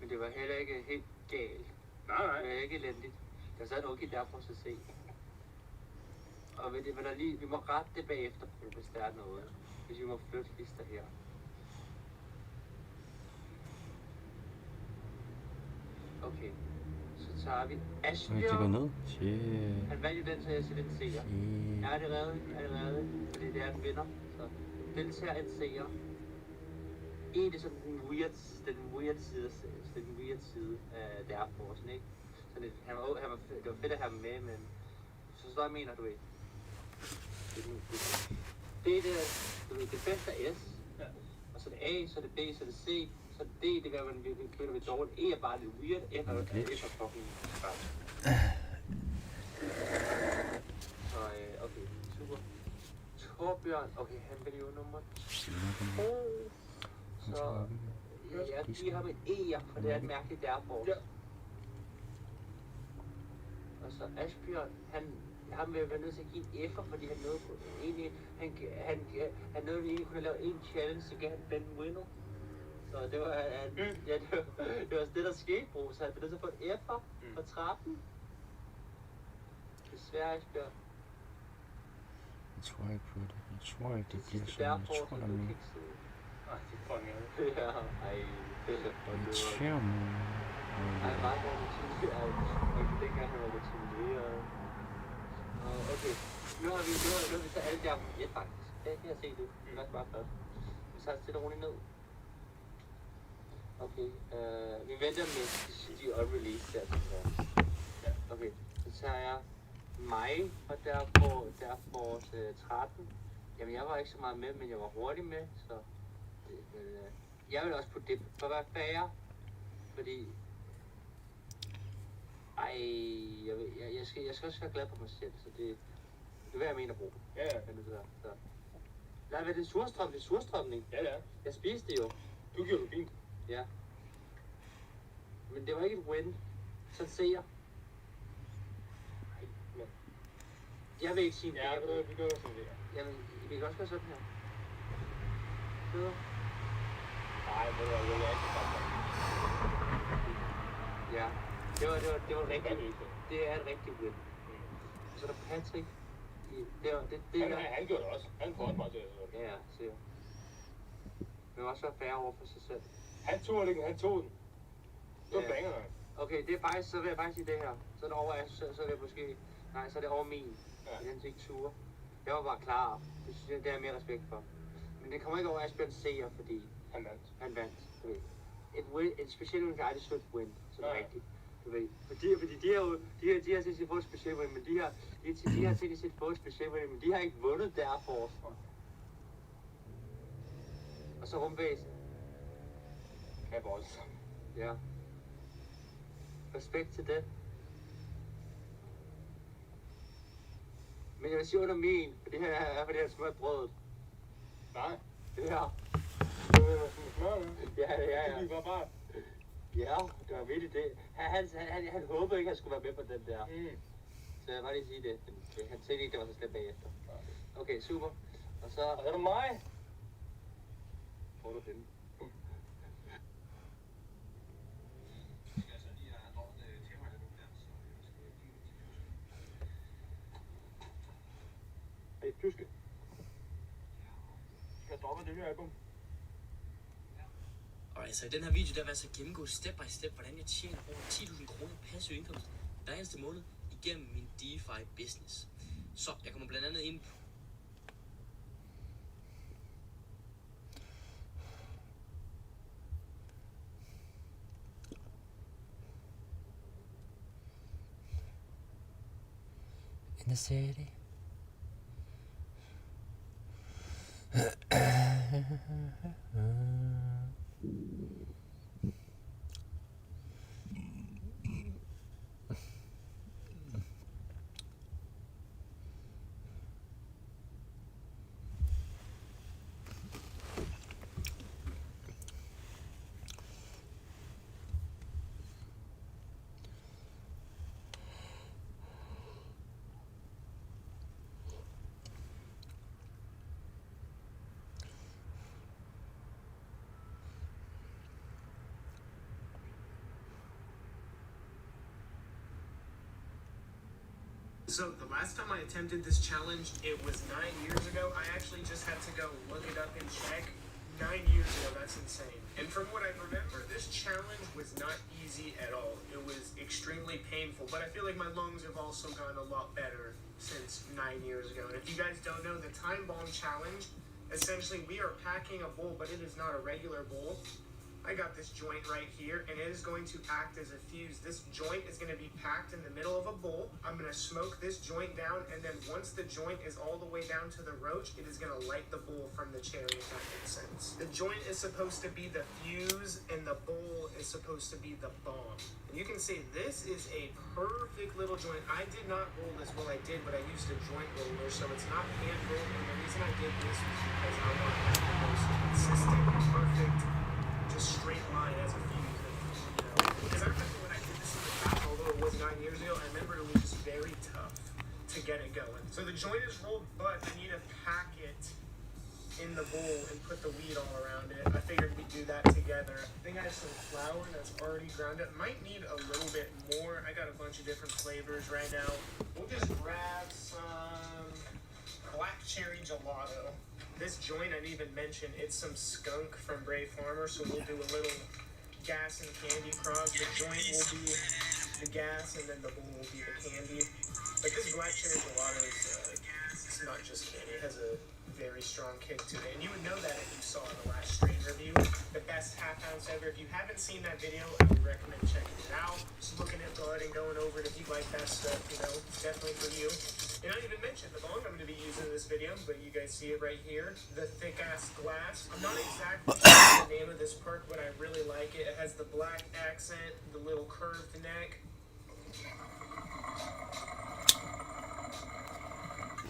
O: men det var heller ikke helt galt.
T: Nej.
O: Det var ikke elendigt. Der sad okay derfor så se. Og vi må rette det bagefter, hvis der er noget. Hvis vi må flytte lister her. Okay, så tager vi Asbjørn.
G: Jeg går ned. Shit.
O: Han vandt jo den, så jeg siger den seer. Er det reddet? Fordi det er en vinder. Så deltager en seer. Egentlig sådan den weird side af der forsen, ikke? Så det var fedt at have ham med, men så jeg mener du ikke. Det er det, du ved, det første er S, og så er det A, så er det B, så er det C, så er det D, det er, man kvinder ved dårligt. E er bare lidt weird, F er fucking klart. Så, okay, super. Torbjørn, okay, han vil jo nummer 2. Så, jeg giver ham en E'er, for det er et mærkeligt Airforce. Og så Asbjørn, han vil være nødt til at give en F'er, fordi han nåede egentlig, han nåede egentlig kunne lave en challenge, så gav han Ben Winno. Så det var, det var det, der skete, bro, så han blev nødt til at få en F'er på 13. Desværre, Asbjørn.
G: Jeg tror ikke på det. Jeg tror ikke, det bliver sådan. Jeg tror, der er mere.
O: Ej, det er fucking ærligt. Ja, ej.
G: Irriterer mig.
O: Ej, meget godt motiveret. Okay, dengang han var motiveret. Okay, nu har vi så alle der på 1 faktisk. Det kan jeg se det. Det er bare flot. Vi tager stille og roligt ned. Okay, vi venter med de unreleased der. Okay, så tager jeg mig, og der får 13. Jamen, jeg var ikke så meget med, men jeg var hurtig med, så... jeg vil også putte det for at være færre, fordi... jeg skal også være glad på mig selv, så det vil jeg mene at bruge. Ja. Så. Nej, hvad er det? Surstrøm? Det er surstrømning. Ja. Jeg spiste det jo. Du gjorde det fint. Ja. Men det var ikke et win. Så ser jeg. Jeg vil ikke sige det. Ja, vi gør sådan det. Jamen, vi kan også gøre sådan her. Bedre. Nej, det var ikke godt. Ja, det var rigtigt. Det er et rigtigt win. Så er der Patrick. Han gjorde det også. Han får mig til det. Ja, siger. Men også være færre over for sig selv. Han tog den. Det var bangerne. Okay, det er faktisk, så vil jeg faktisk sige det her. Så er det over, så er det måske... Nej, så er det over min. Ja. Den ikke ture. Jeg var bare klar. Det synes jeg, det har jeg mere respekt for. Men det kommer ikke over Asbjørn Seer, fordi... Han vandt. Du ved. Et specielt win kan aldrig slut win. Så det er rigtigt. Du ved. Fordi de har set fået et specielt win, men de har set fået et specielt win, men de har ikke vundet derfor. Og så rumvæsen. Kan voldsomt. Ja. Respekt til det. Men jeg vil sige under min, for det her er fordi jeg smørt brødet. Nej. Ja. Ja. Det var bare... Ja, det var midt i det. Han håbede ikke, at han skulle være med på den der. Så jeg vil bare lige sige det. Han tænkte ikke, det var så slemt bagefter. Okay, super. Og så er det mig. Får du den? Det er tyske. Jeg droppe det nye album.
D: Alright, så i den her video, der vil jeg så gennemgå step by step, hvordan jeg tjener over 10.000 kroner passiv indkomst hver eneste måned igennem min DeFi business. Så jeg kommer blandt andet ind
G: In the city.
N: So the last time I attempted this challenge, it was 9 years ago. I actually just had to go look it up and check. 9 years ago, that's insane. And from what I remember, this challenge was not easy at all. It was extremely painful, but I feel like my lungs have also gotten a lot better since 9 years ago. And if you guys don't know, the Time Bomb Challenge, essentially we are packing a bowl, but it is not a regular bowl. I got this joint right here, and it is going to act as a fuse. This joint is going to be packed in the middle of a bowl. I'm going to smoke this joint down, and then once the joint is all the way down to the roach, it is going to light the bowl from the cherry, if that makes sense. The joint is supposed to be the fuse, and the bowl is supposed to be the bomb. And you can see this is a perfect little joint. I did not roll this, well I did, but I used a joint roller, so it's not hand rolled, and the reason I did this was because I want to have the most consistent, perfect, just straight line as a fuse, you know, because I remember when I did this in the past, although it was 9 years ago, I remember it was just very tough to get it going. So the joint is rolled, but I need to pack it in the bowl and put the weed all around it. I figured we'd do that together. I think I have some flour that's already ground up. Might need a little bit more. I got a bunch of different flavors right now. We'll just grab some black cherry gelato. This joint, I didn't even mention, it's some skunk from Brave Farmer, so we'll do a little gas and candy cross. The joint will be the gas, and then the bowl will be the candy. But this black cherry gelato is, it's not just candy, it has a very strong kick to it. And you would know that if you saw the last strain review, the best half ounce ever. If you haven't seen that video, I would recommend checking it out. Just looking at bud and going over it if you like that stuff, you know, definitely for you. And I didn't even mention the bong I'm going to be using in this video, but you guys see it right here. The thick ass glass. I'm not exactly sure the name of this perk, but I really like it. It has the black accent, the little curved neck.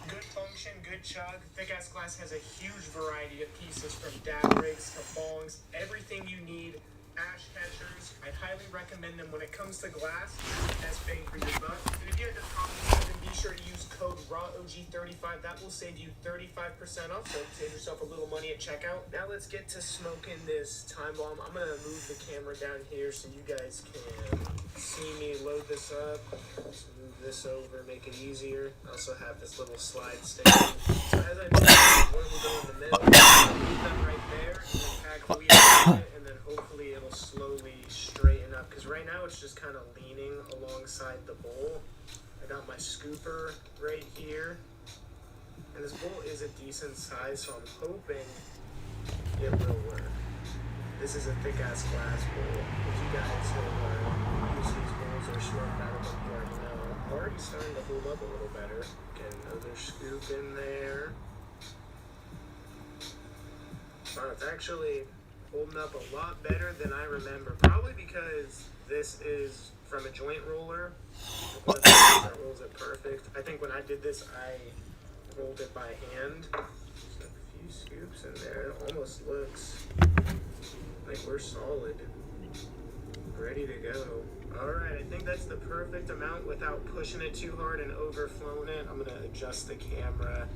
N: Good function, good chug. Thick ass glass has a huge variety of pieces from dab rigs to bongs, everything you need. Ash catchers, I'd highly recommend them when it comes to glass. Best bang for your buck. And if you end up copying something, be sure to use code RAWOG35. That will save you 35% off, so save yourself a little money at checkout. Now let's get to smoking this time bomb. I'm gonna move the camera down here so you guys can see me load this up. Just move this over, make it easier. I also have this little slide stand. So as I mentioned, one will go in the middle, leave them right there, and then pack the weed on it, and then hopefully it'll slowly straighten up. Because right now it's just kind of leaning alongside the bowl. I got my scooper right here. And this bowl is a decent size, so I'm hoping it will work. This is a thick-ass glass bowl. If you guys have used these bowls or smoked out of them, you already know. Already starting to hold up a little better. Get another scoop in there. Wow, it's actually holding up a lot better than I remember. Probably because this is from a joint roller. That rolls it perfect. I think when I did this, I rolled it by hand. Just a few scoops in there. It almost looks like we're solid. Ready to go. Alright, I think that's the perfect amount without pushing it too hard and overflowing it. I'm gonna adjust the camera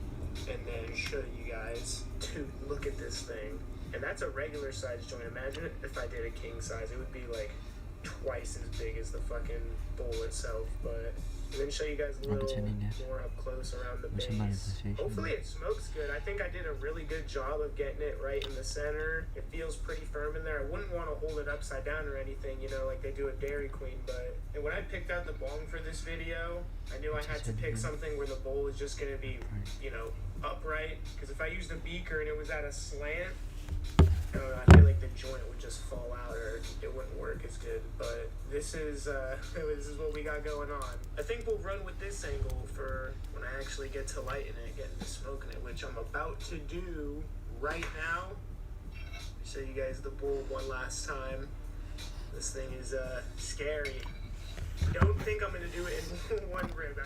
N: and then show you guys. Dude, look at this thing. And that's a regular size joint. Imagine if I did a king size. It would be like twice as big as the fucking bowl itself. But and then show you guys a little more up close around the base. Hopefully it smokes good. I think I did a really good job of getting it right in the center. It feels pretty firm in there. I wouldn't want to hold it upside down or anything, you know, like they do at Dairy Queen. But and when I picked out the bong for this video, I knew I had to pick something where the bowl is just going to be, you know, upright. Because if I used a beaker and it was at a slant, I don't know, I feel like the joint would just fall out or it wouldn't work as good. But this is what we got going on. I think we'll run with this angle for when I actually get to lighting it, getting to smoking it, which I'm about to do right now. Show you guys the bowl one last time. This thing is scary. Don't think I'm gonna do it in one rip.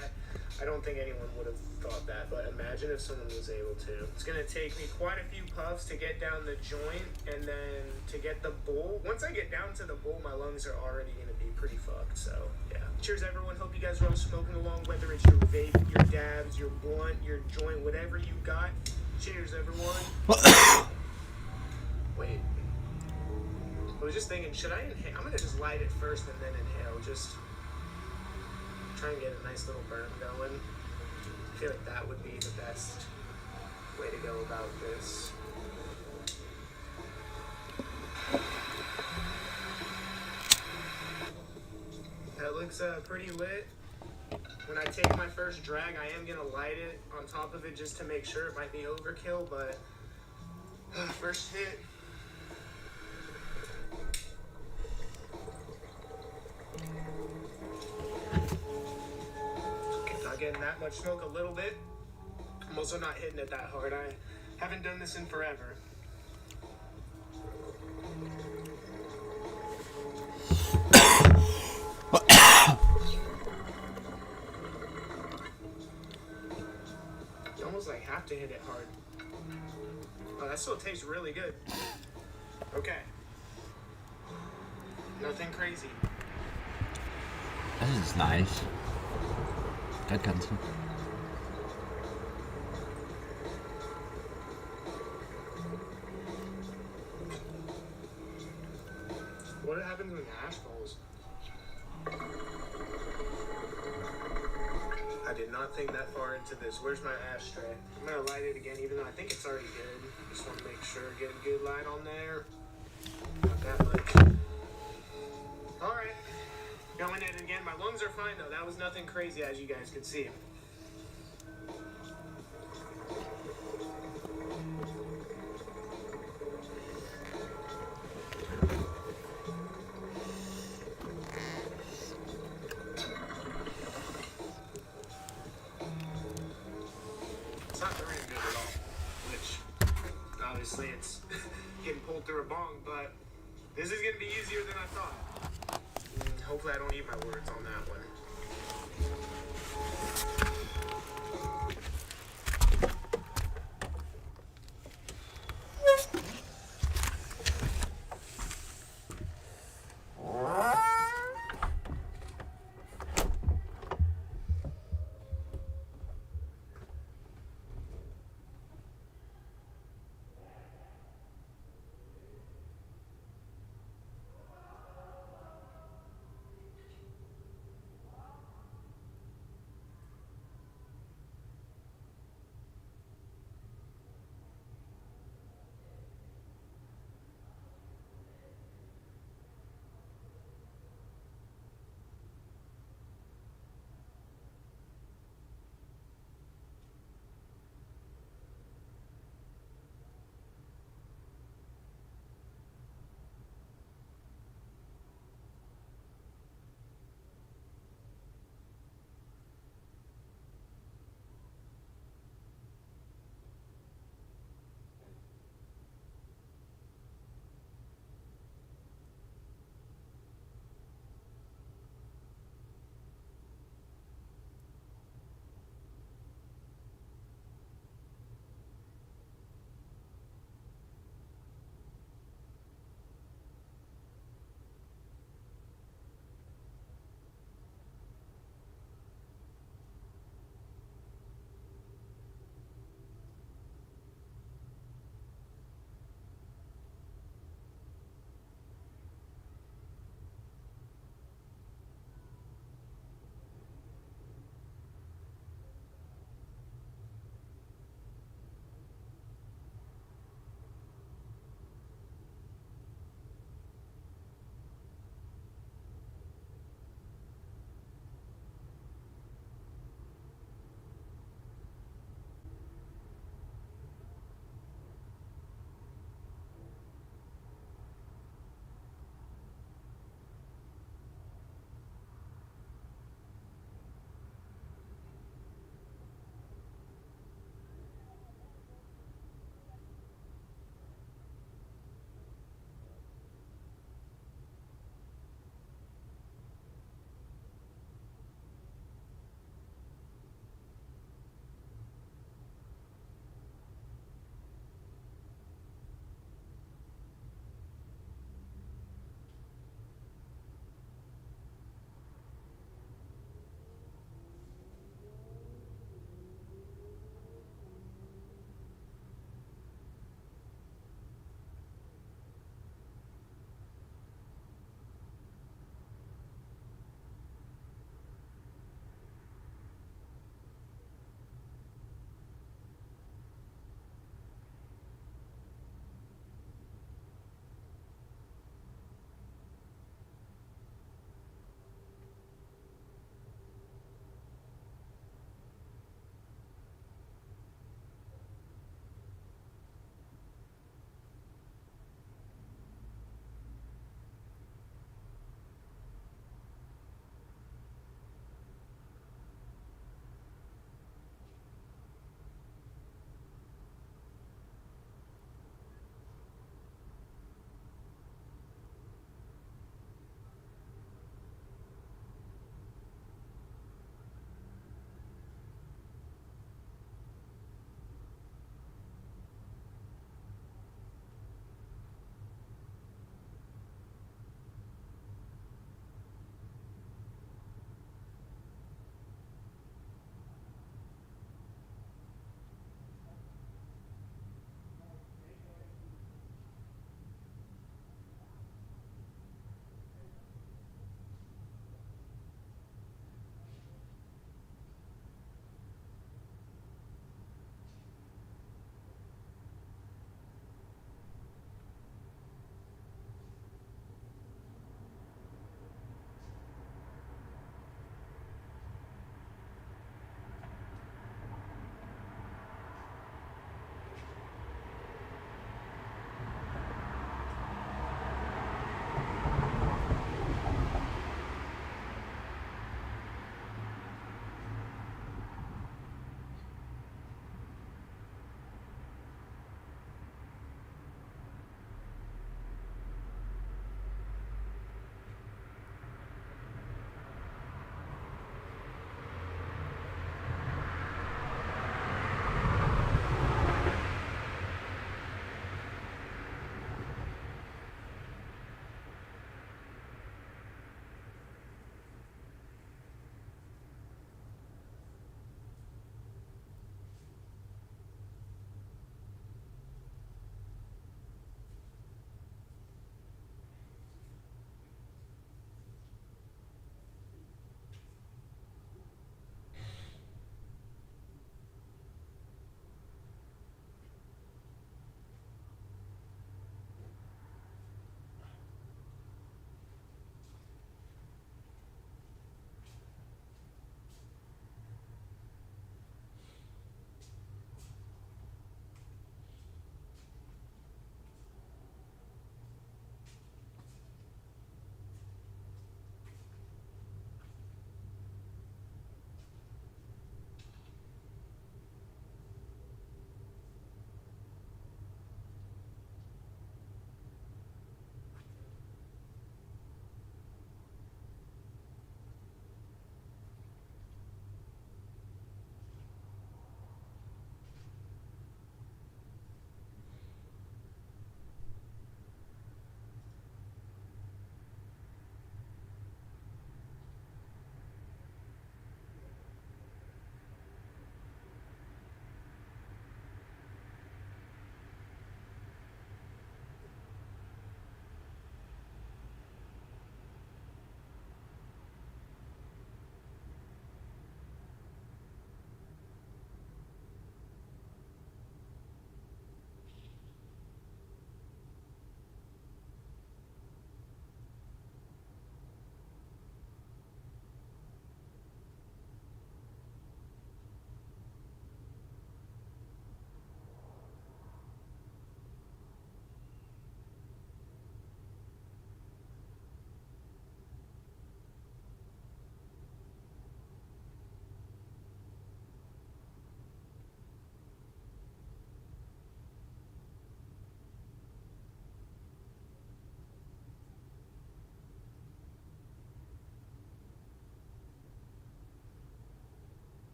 N: I don't think anyone would have thought that, but imagine if someone was able to. It's gonna take me quite a few puffs to get down the joint, and then to get the bowl. Once I get down to the bowl, my lungs are already gonna be pretty fucked, so yeah. Cheers everyone, hope you guys are all smoking along, whether it's your vape, your dabs, your blunt, your joint, whatever you got. Cheers everyone. Wait. I was just thinking, should I inhale? I'm gonna just light it first and then inhale, just try and get a nice little burn going. I feel like that would be the best way to go about this. That looks pretty lit. When I take my first drag, I am gonna light it on top of it just to make sure. It might be overkill, but first hit. not getting that much smoke, a little bit. I'm also not hitting it that hard. I haven't done this in forever. You almost like have to hit it hard. Oh, that still tastes really good. Okay. Nothing crazy.
G: This is nice. Red kanten.
N: What happens when ash falls? I did not think that far into this. Where's my ashtray? I'm gonna light it again, even though I think it's already good. Just want to make sure, get a good light on there. Not that much. All right, going at it again. My lungs are fine though. That was nothing crazy, as you guys can see. It's not burning good at all, which obviously it's getting pulled through a bong, but this is gonna be easier than I thought. Hopefully I don't eat my words on that one.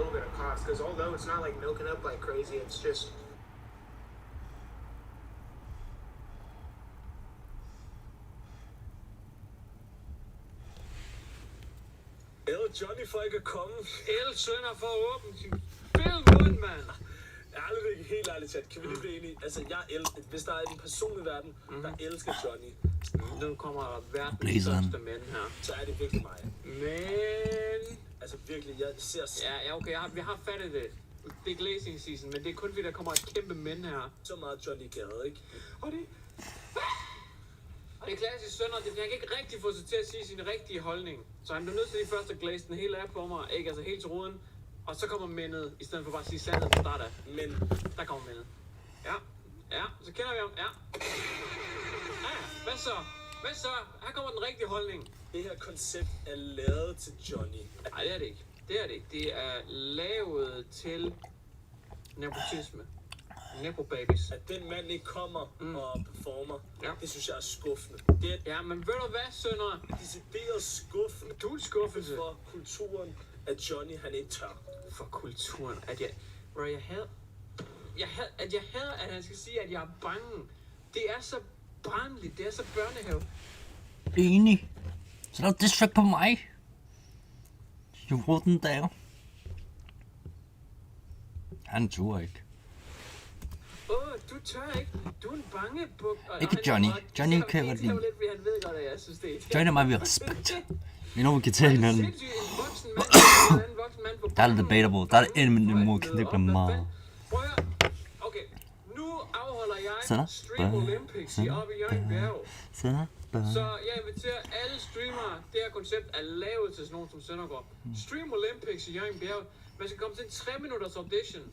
N: little bit of cost, because although it's not like milking up like crazy, it's just
B: Johnny for ikke at komme.
C: Elle sønder for at åbne sin fede mund, mand.
B: Ærligt ikke, helt ærligt tæt. Kan vi lige blive enige? Altså, hvis der er en person i verden, der elsker Johnny,
C: nu kommer verdens største mænd her.
B: Så er det virkelig mig.
C: Men...
B: Altså virkelig, jeg ser...
C: Ja, okay, vi har fattet det. Det er glazing season, men det er kun fordi, der kommer et kæmpe mænd her.
B: Så meget Johnny Gade, ikke?
C: Og det er klassisk sønder, han kan ikke rigtig få sig til at sige sin rigtige holdning. Så han bliver nødt til lige først at glaze den hele af på mig, ikke? Altså helt til roden. Og så kommer mændet, i stedet for bare at sige sandheden fra start af. Men der kommer mændet. Ja, så kender vi ham, ja. Hvad så? Her kommer den rigtige holdning.
B: Det her koncept er lavet til Johnny.
C: Nej, det er det ikke. Det er lavet til nepotisme. Nepo-babies.
B: At den mand ikke kommer og performer, det synes jeg er skuffende.
C: Ja, men ved du hvad, sønner?
B: Decideret skuffende.
C: Du er en skuffelse.
B: For kulturen, at Johnny han ikke tør.
C: For kulturen, at jeg hader, at han skal sige, at jeg er bange. Det er så barnligt, det er så børnehave.
G: Enig. Så der er distract på mig. You wouldn't dare. Han turde ikke.
C: Du tør ikke. Du er en bangebuk.
G: Ikke Johnny. Johnny kan godt lide.
C: Han ved godt, at jeg synes, det er
G: Johnny og mig, vi har respekt. Vi når, vi kan tage hinanden. Der er det debatable. Der er det endelig mod, det bliver meget.
C: Okay, nu afholder jeg Stream Olympics i oppe i Jørgen. Så jeg inviterer alle streamere. Det her koncept er lavet til sådan nogen som Søndergaard. Stream Olympics i Jørgen Bjerg. Man skal komme til en 3-minutters audition.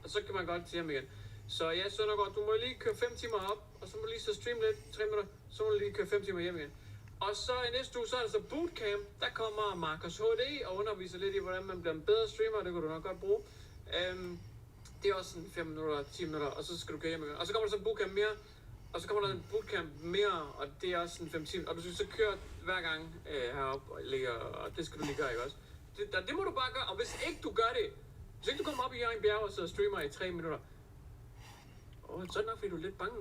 C: Og så kan man godt til ham igen. Så ja, Søndergaard, du må lige køre 5 timer op. Og så må du lige så streame lidt, 3 minutter. Så må du lige køre 5 timer hjem igen. Og så i næste uge, så er der så bootcamp. Der kommer Markus HD og underviser lidt i, hvordan man bliver en bedre streamer. Det kan du nok godt bruge. Det er også sådan 5 minutter, 10 minutter, og så skal du køre hjem igen. Og så kommer der så en bootcamp mere. Og så kommer der en bootcamp mere, og det er også sådan 5 timer. Og du skal så køre hver gang heroppe og ligger, og det skal du lige gøre, ikke også? Det må du bare gøre, og hvis ikke du gør det, hvis ikke du kommer op i Jørgen Bjerg og så streamer i 3 minutter, så er det nok, fordi du er lidt bange.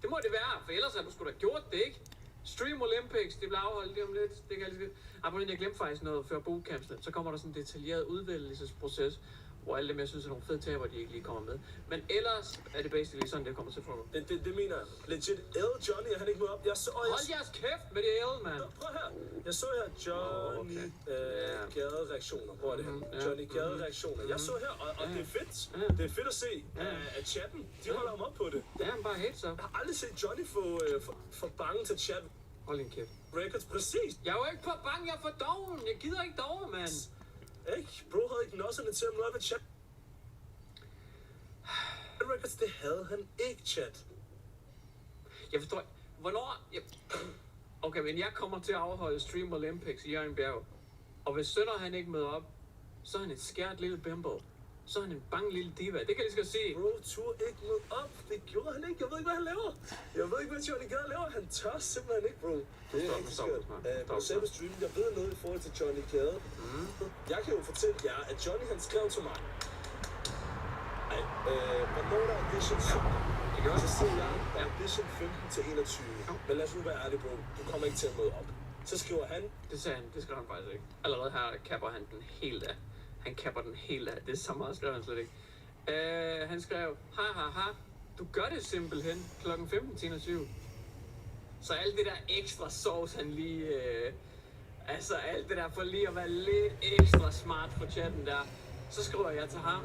C: Det må det være, for ellers har du sgu da gjort det, ikke? Stream Olympics, det bliver afholdt lige om lidt. Det kan jeg lige sige. Jeg glemte faktisk noget før bootcampsene. Så kommer der sådan en detaljeret udvælgelsesproces, hvor alle dem, jeg synes er nogle fede taber, de ikke lige kommer med. Men ellers er det basically sådan, det kommer til for mig.
B: Det mener jeg. Legit. Johnny, er han ikke med op?
C: Hold jeres kæft med det mand.
B: Prøv her. Jeg så her Johnny Gade-reaktioner. Hvor er det her? Johnny Gade-reaktioner. Jeg så her, og det er fedt. Det er fedt at se, at chatten, de holder ham op på det.
C: Det er han bare helt så.
B: Jeg har aldrig set Johnny få bange til chatten.
C: Hold din kæft.
B: Records, præcis.
C: Jeg er jo ikke for bange, jeg er for doven. Jeg gider ikke doven, mand.
B: Ikke? Bro havde ikke nosserne til at møde ved chat. Records, det havde han ikke, chat.
C: Jeg forstår ikke. Hvornår... Okay, men jeg kommer til at afholde Stream Olympics i Jørgen Bjerg. Og hvis Sønder han ikke møder op, så er han et skært lille bimbo. Så er han en bange lille diva. Det kan jeg lige skal se.
B: Bro, tur ikke møde op. Det gjorde han ikke. Jeg ved ikke, hvad han laver. Jeg ved ikke, hvad Johnny Gade laver. Han tør simpelthen ikke, bro. Det er rigtig skørt. På selve streamen, jeg ved noget i forhold til Johnny Gade. Jeg kan jo fortælle jer, at Johnny han skrev til mig. Hvornår der er audition 17, så siger jeg, der er audition 15 til 21. Men lad os nu være ærlig, bro. Du kommer ikke til at møde op. Så skriver han.
C: Det sagde han. Det skrev han faktisk ikke. Allerede her kapper han den helt af. Han kapper den helt af. Det er så meget, skrev han slet ikke. Han skrev, ha. Du gør det simpelthen klokken 15 til 21. Så alt det der ekstra sauce, han lige... altså alt det der for lige at være lidt ekstra smart på chatten der. Så skriver jeg til ham.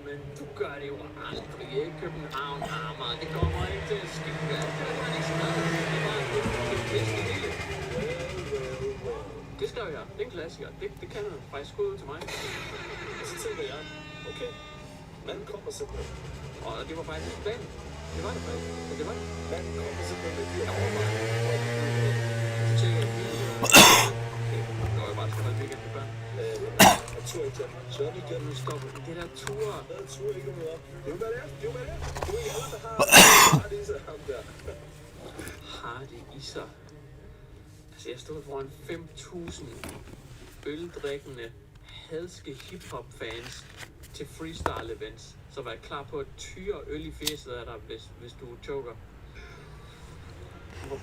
C: Men du gør det jo aldrig i København, Amager. Det kommer ikke til at ske. Det var han ikke skrevet. Det var det bedste hele. Det skrev jeg. Det er en klassiker. Det kan han faktisk gå ud til mig.
B: Og så tænker jeg, okay, manden kommer simpelthen.
C: Og det var faktisk planen. Det var det faktisk. Ja, det var det.
B: Manden kommer simpelthen.
C: Jeg overvejer. Så tænker jeg, det var jo bare skal holde weekend med børn.
B: Jeg tror ikke, Johnny igen.
C: Nu stopper det der tur.
B: Jeg tror ikke med op. Det er jo hvad det er. Det er jo hvad det er. Det er jo ikke alle, der har det i sig ham der.
C: Har det i sig. Altså jeg stod foran 5.000 øldrikkende, hadske hiphop-fans til freestyle events. Så vær klar på at tyre øl i fjeset af dig, hvis du choker.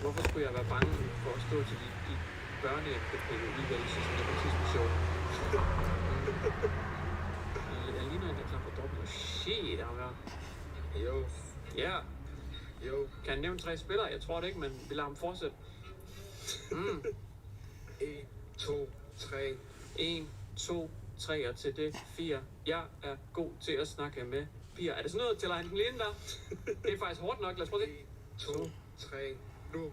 C: Hvorfor skulle jeg være bange for at stå til de børneudvælgelses- og nepotisme-show? Jeg ligner en, der klapper droppen. Shit, der er jo. Ja. Jo. Kan jeg nævne 3 spillere? Jeg tror det ikke, men vi lader ham fortsætte. 1, 2, 3. 1, 2, 3 og til det 4. Jeg er god til at snakke med piger. Er det sådan noget til at han den lige ind der? Det er faktisk hårdt nok. Lad os prøve det. 1, 2, 3, nu.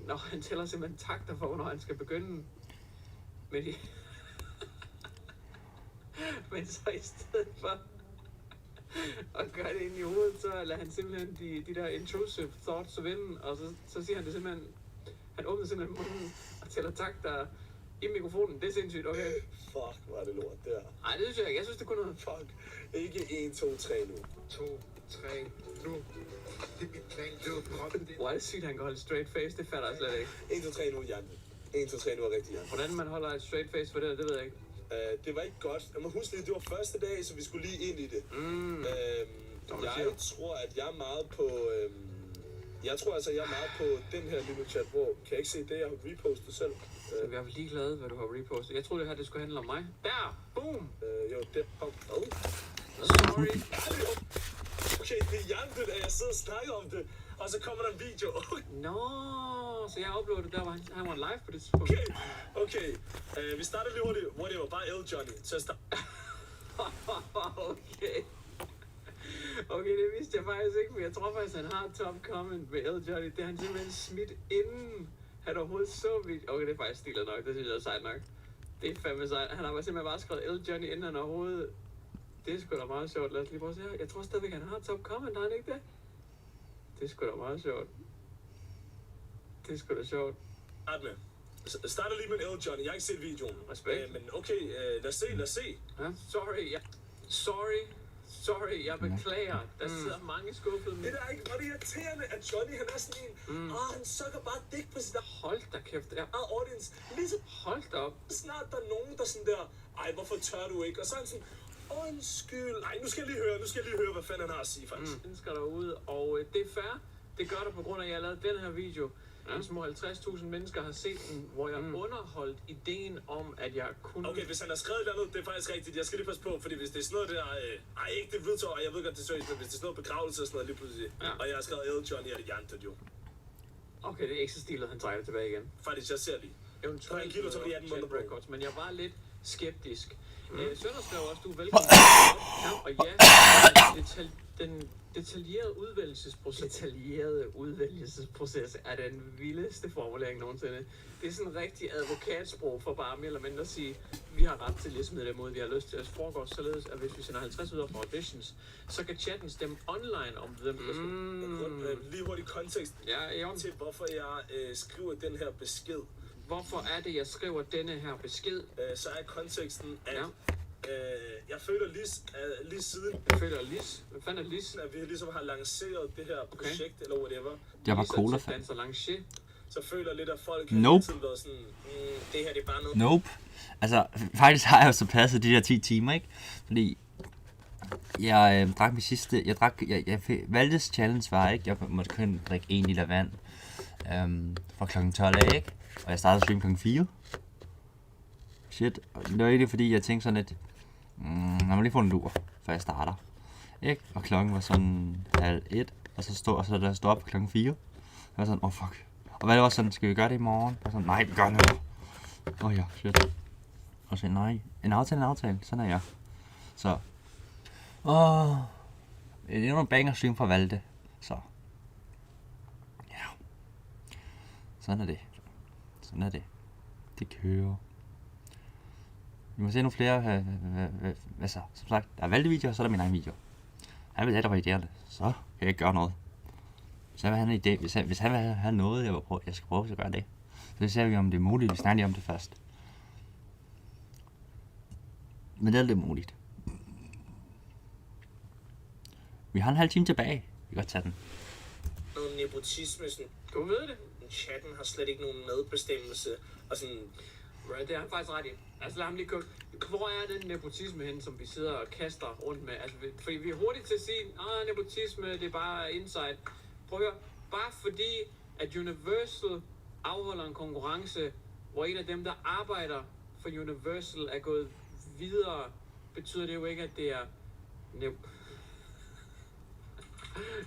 C: Når han tæller simpelthen takter for, når han skal begynde med de... Men så i stedet for at gøre det ind i hovedet, så lader han simpelthen de der intrusive thoughts vinde, og så siger han det simpelthen... Han åbner simpelthen munden og tæller takter i mikrofonen. Det er sindssygt, okay?
B: Fuck, var det lort der.
C: Nej, det synes jeg ikke. Jeg synes, det kunne noget.
B: Fuck. Ikke 1, 2, 3 nu.
C: 2, 3, nu. Det er mit plan, du. Hvor er det sygt, han kan holde straight face. Det fatter jeg slet ikke.
B: 1, 2, 3 nu, Jan. 1, 2, 3 nu er rigtig, Jan.
C: Hvordan man holder et straight face for det, det ved jeg ikke.
B: Det var ikke godt. Jeg må huske lige, det var første dag, så vi skulle lige ind i det. Jeg tror, at jeg er meget på... Jeg tror altså, jeg er meget på den her lille chat, hvor kan jeg ikke se det, jeg har repostet selv.
C: Jeg er lige glad, hvad du har repostet. Jeg troede, det her det skulle handle om mig. Der! Boom!
B: Jo, det kom.
C: Sorry.
B: Okay, det er Jan, det der. Jeg sidder og snakker om det, og så kommer der en video.
C: Nå, så jeg uploadede der, hvor han var live på det tidspunkt.
B: Okay. Vi starter lige hurtigt. Whatever, bare El Johnny. Så jeg
C: Okay. Okay, det vidste jeg faktisk ikke, for jeg tror faktisk, han har top comment med El Johnny. Det er han simpelthen smidt inden han overhovedet så video. Okay, det er faktisk stilet nok, det synes jeg er sejt nok. Det er fandme sejt. Han har simpelthen bare skrevet El Johnny inden han overhovedet... Det er sgu da meget sjovt. Lad os lige prøve at se her. Jeg tror stadigvæk, han har top comment, har han ikke det? Det er sgu da meget sjovt. Det er sgu da sjovt.
B: Starter lige med El Johnny. Jeg har ikke set videoen.
C: Respekt.
B: Men okay, lad os se.
C: Ja, sorry, jeg beklager. Der sidder mange skuffede med.
B: Det der er ikke meget irriterende, at Johnny, han er sådan en... han sukker bare dæk på sit...
C: Hold da kæft, ja.
B: Audience. Ligesom...
C: Hold da op.
B: Snart der er nogen, der sådan der... Ej, hvorfor tør du ikke? Og så er han sådan... Undskyld. Ej, nu skal jeg lige høre, hvad fanden han har at sige, faktisk.
C: Mennesker derude, og det er fair. Det gør det på grund af, at jeg har lavet den her video. Ja. Små 50.000 mennesker har set den, hvor jeg underholdt ideen om, at jeg kunne...
B: Okay, hvis han har skrevet noget, det er faktisk rigtigt. Jeg skal lige passe på, fordi hvis det er sådan noget der... ikke det vidtår, jeg ved godt, det er seriøst, men hvis det er sådan noget begravelse og sådan noget lige pludselig... Ja. Og jeg har skrevet El Johnny, er det jantet jo.
C: Okay, det er ikke så stilet, han trækker tilbage igen.
B: Faktisk, jeg ser lige.
C: Eventuelt
B: en kilo, så bliver 18 måneder
C: records, men jeg var lidt skeptisk. Sønder skrev også, du er velkommen. Og ja, den detaljerede udvælgelsesproces er den vildeste formulering nogensinde. Det er sådan en rigtig advokatsprog for bare mere eller mindre at sige, vi har ret til at smide dem ud, vi har lyst til at foregå således, at hvis vi sender 50 ud fra auditions, så kan chatten stemme online om hvem der skal.
B: Lige hurtigt kontekst til, hvorfor jeg skriver den her besked.
C: Hvorfor er det, jeg skriver denne her besked?
B: Så er konteksten, at jeg føler lige siden...
C: Hvad fanden er Lis?
B: At vi ligesom har lanceret det her projekt, eller whatever.
G: Det var cola
C: fan.
B: Så føler lidt, at folk
G: nope.
B: har været sådan, det her det er bare noget...
G: Nope. Altså, faktisk har jeg jo så passet de der 10 timer, ikke? Fordi jeg drak min sidste... Jeg valgtes challenge var, ikke? Jeg måtte kun drikke 1 liter vand fra kl. 12 af, ikke? Og jeg startede stream kl. 4. Shit. Og det var ikke fordi, jeg tænkte sådan lidt... lad mig lige få en lur, før jeg starter. Ikke? Og klokken var sådan 12:30, og så da jeg stod op kl. 4. Jeg var sådan, fuck. Og hvad det var sådan, skal vi gøre det i morgen? Og sådan, nej, vi gør det nu. Ja, shit. Og så nej, en aftale, sådan er jeg. Så. Det er nogle banger stream for Valde, så. Ja. Sådan er det. Det kører. Vi må se nogle flere, altså, som sagt, der er Valde-videoer, så er der min egen video. Han vil have, der var idéerne, så kan jeg ikke gøre noget. Hvis han vil have en idé, hvis han vil have noget, jeg skal prøve at gøre det. Så ser vi, om det er muligt. Vi snakker lige om det først. Men det er lidt muligt. Vi har en halv time tilbage. Vi kan godt tage den.
B: Noget nepotisme, sådan,
C: du ved det.
B: Chatten har slet ikke nogen medbestemmelse, og sådan,
F: Det er han faktisk ret i. Altså lad ham lige købe. Hvor er den nepotisme henne, som vi sidder og kaster rundt med? Altså, fordi vi er hurtigt til at sige, nepotisme, det er bare inside. Prøv at høre. Bare fordi, at Universal afholder en konkurrence, hvor en af dem, der arbejder for Universal, er gået videre, betyder det jo ikke, at det er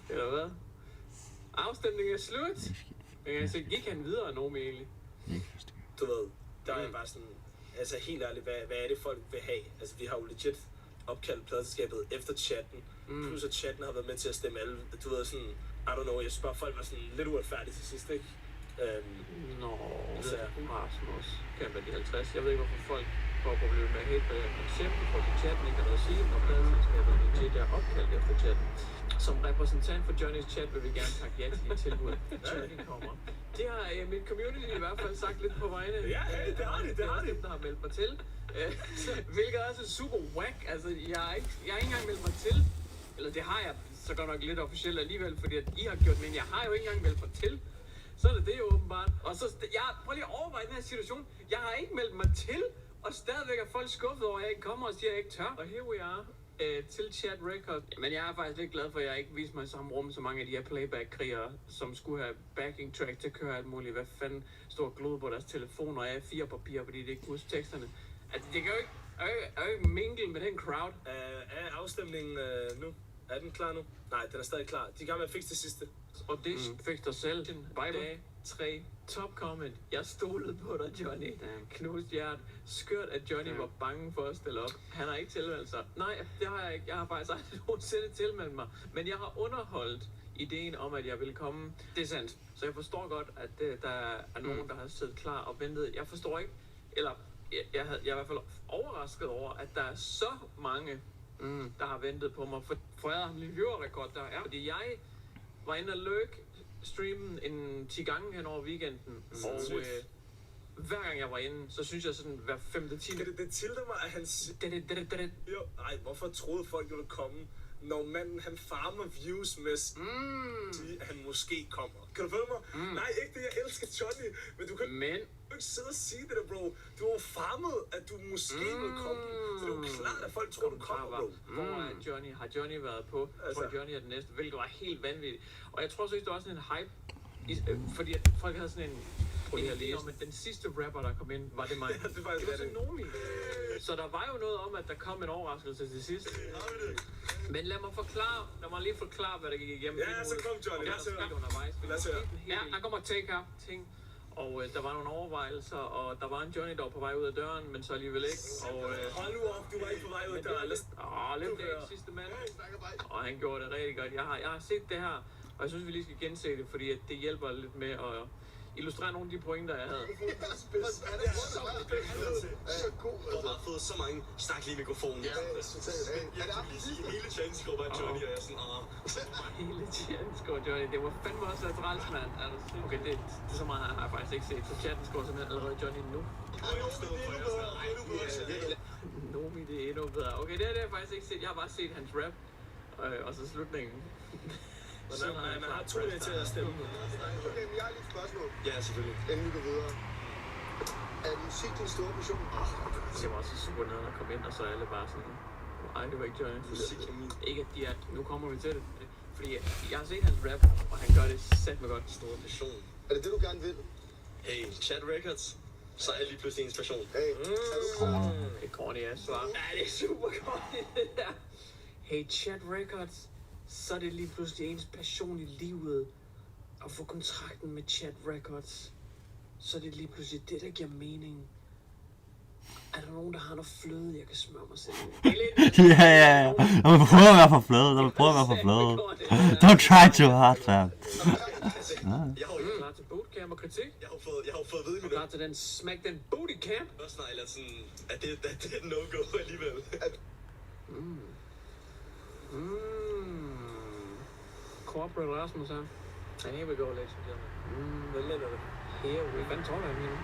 F: eller hvad? Afstemningen er slut. Men altså, gik han videre, Nomi egentlig?
B: Du ved, der er bare sådan, altså helt ærligt, hvad er det folk vil have? Altså vi har jo legit opkaldt pladselskabet efter chatten, plus at chatten har været med til at stemme alle, du ved sådan, I don't know, jeg synes bare folk var sådan lidt uretfærdige til sidst, ikke?
F: Så Rasmus kan være de 50. Jeg ved ikke, hvorfor folk får problemer med helt på det her koncept, i forhold til chatten ikke har noget at sige, når pladselskabet legit er opkaldt efter chatten. Som repræsentant for Johnny's chat vil vi gerne takke ja til de tilbud. Johnny kommer. Det har mit community i hvert fald sagt lidt på vegne.
B: Ja, det har det.
F: Det er dem, der har meldt mig til. Hvilket også er super whack. Altså, jeg har ikke engang meldt mig til. Eller det har jeg så godt nok lidt officielt alligevel, fordi at I har gjort, men jeg har jo ikke engang meldt mig til. Så er det jo åbenbart. Og så, prøv lige at overveje den her situation. Jeg har ikke meldt mig til, og stadigvæk er folk skuffet over, at jeg ikke kommer og siger, at jeg ikke tør. Og here we are. Til chat record. Men jeg er faktisk lidt glad for, at jeg ikke viste mig i samme rum så mange af de her playback-krigere, som skulle have backing track til at køre alt muligt. Hvad fanden står og glod på deres telefoner og A4-papir, fordi det ikke kunne huske teksterne. Altså, det kan jo ikke mingle med den crowd.
B: Er afstemningen nu? Er den klar nu? Nej, den er stadig klar. De kan med at fikse det sidste.
F: Og det fik dig selv. Bye. 3. Top comment. Jeg stolede på dig, Johnny. Knust hjert. Skørt, at Johnny var bange for at stille op. Han har ikke tilmeldt sig. Nej, det har jeg ikke. Jeg har faktisk aldrig nogensinde tilmeldt mig. Men jeg har underholdt ideen om, at jeg ville komme. Det er sandt. Så jeg forstår godt, at der er nogen, der har siddet klar og ventet. Jeg forstår ikke, eller jeg er i hvert fald overrasket over, at der er så mange, der har ventet på mig. For jeg har en viewerrekord der. Ja, fordi jeg var inde og løg streamen en 10 gange hen over weekenden, og hver gang jeg var inde, så synes jeg sådan hver 5-10.
B: Det tilter mig, at han jo, nej, hvorfor troede folk ville komme, når manden han farmer views med at han måske kommer. Kan du følge mig? Nej, ikke det, jeg elsker Johnny, men du kan ikke sidde og sige det der, bro. Du har farmet, at du måske vil komme, så det er jo klart, at folk tror, du kommer, bro.
F: Hvor er Johnny? Har Johnny været på? Jeg tror, Johnny er den næste, hvilket var helt vanvittigt. Og jeg tror så ikke, det var sådan en hype, fordi at folk havde sådan en om, at den sidste rapper, der kom ind, var det mig.
B: Ja, det var
F: så Nomi. Så der var jo noget om, at der kom en overraskelse til sidst. Men lad mig lige forklare, hvad der gik igennem.
B: Ja, så kom Johnny. Lad os høre.
F: Ja, han kommer og take her ting. Og der var nogle overvejelser, og der var en Johnny, der var på vej ud af døren, men så alligevel ikke. Og,
B: hold nu op, du var ikke på vej ud af døren.
F: Lidt det sidste mand. Og han gjorde det rigtig godt. Jeg har set det her, og jeg synes, vi lige skal gense det, fordi at det hjælper lidt med at illustrere nogle af de pointer, jeg havde.
B: Du har fået så mange snak lige mikrofonen. Jeg kan lige sige, hele chatten skriver bare Johnny, og jeg er sådan,
F: Hele chatten skriver Johnny. Det var fandme også et træls, mand. Okay, det er så meget, har jeg faktisk ikke set. Så chatten skriver simpelthen allerede Johnny nu. Nomi, det er endnu bedre. Okay, det har jeg faktisk ikke set. Jeg har bare set hans rap. Og så slutningen.
B: Man har 2 dage til at stemme.
Q: Okay, men jeg har lige et spørgsmål.
B: Ja, selvfølgelig.
Q: Inden vi går videre. Er musik din store passion?
F: Det var også super nede at komme ind, og så alle bare sådan, ej, det var ikke Johnny.
B: Musik er min.
F: Ikke at de er, nu kommer vi til det. Fordi jeg har set hans rap, og han gør det satme godt.
B: Store passion.
Q: Er det det, du gerne vil?
B: Hey, Chat Records. Så er jeg lige pludselig inspiration.
Q: Hey,
F: det er corny ass svar. Ja, det er super corny, det der. Hey, Chat Records. Så er det lige pludselig ens passion i livet at få kontrakten med Chat Records. Så er det lige pludselig det, der giver mening. Er der nogen, der har noget fløde, jeg kan smøre mig selv med?
G: Ja. Man prøver at være for fløde. Don't try too hard, fam.
F: Jeg er jo klar til bootcamp og kritik.
B: Jeg har fået at vide,
F: klar til den smack, den booty camp.
B: Også nej, eller sådan, at det er et no-go alligevel.
F: Corporate Rasmus her. And here we go, ladies and gentlemen. Hvad mener du? Here we go. Hvad tror du, jeg mener?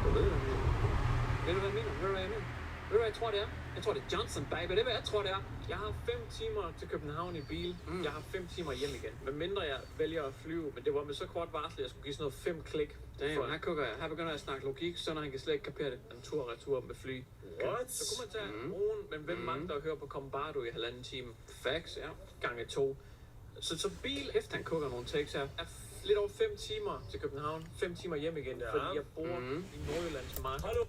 F: Du ved, hvad jeg mener. Ved du, hvad jeg mener? du, hvad jeg tror, det er? Jeg tror, det er Johnson, baby. Det er, hvad jeg tror, det er. Jeg har 5 timer til København i bil. Jeg har 5 timer hjem igen. Men mindre jeg vælger at flyve. Men det var med så kort varsel, at jeg skulle give sådan noget 5 klik. For her begynder jeg at snakke logik, så når han kan slet ikke kapere det. En tur og retur med fly.
B: What?
F: Så kunne man tage broen, men hvem magter at høre på Combardo i 1,5 time? Facts, ja. Gange 2. Så bil, efter han kukker nogle takes her, er lidt over 5 timer til København. 5 timer hjem igen, fordi jeg bor i Nordjyllands mark. Hallo?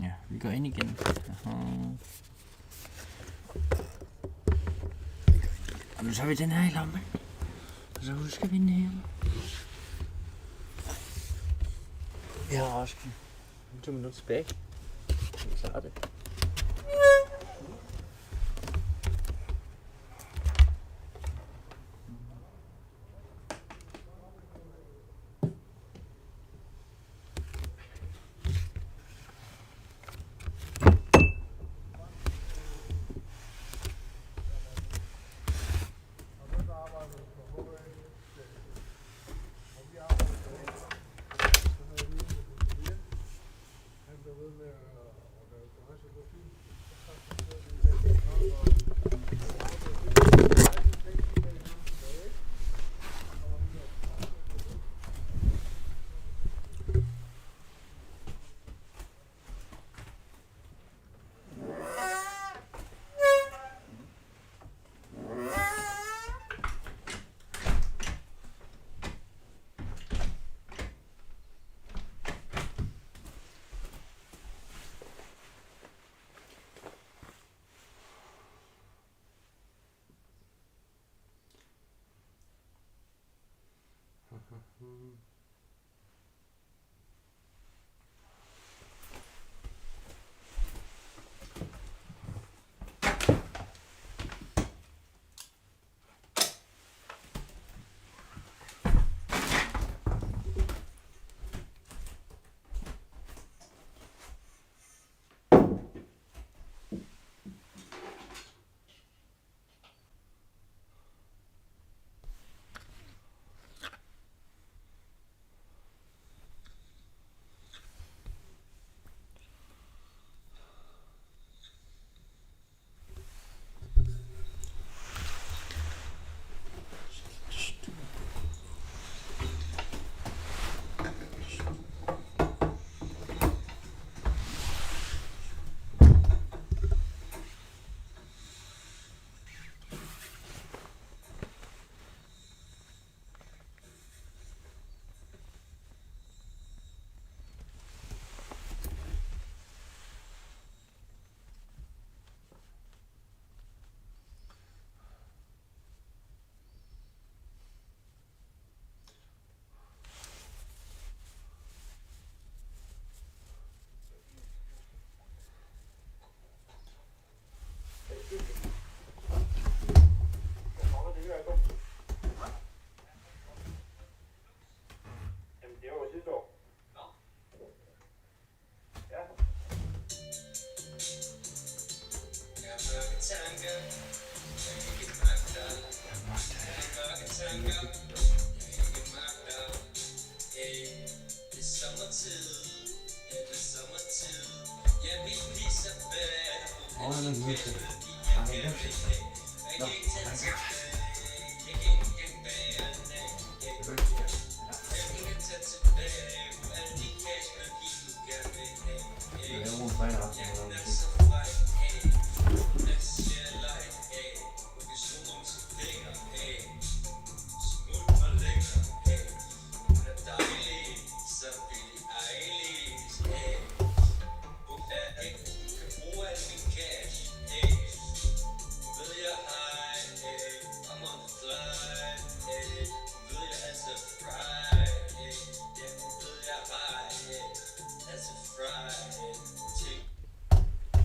G: Ja, vi går ind igen. Og nu tager vi den her i lommen. Og så husker vi den her. Vi har også 2 minutter tilbage. Så er det.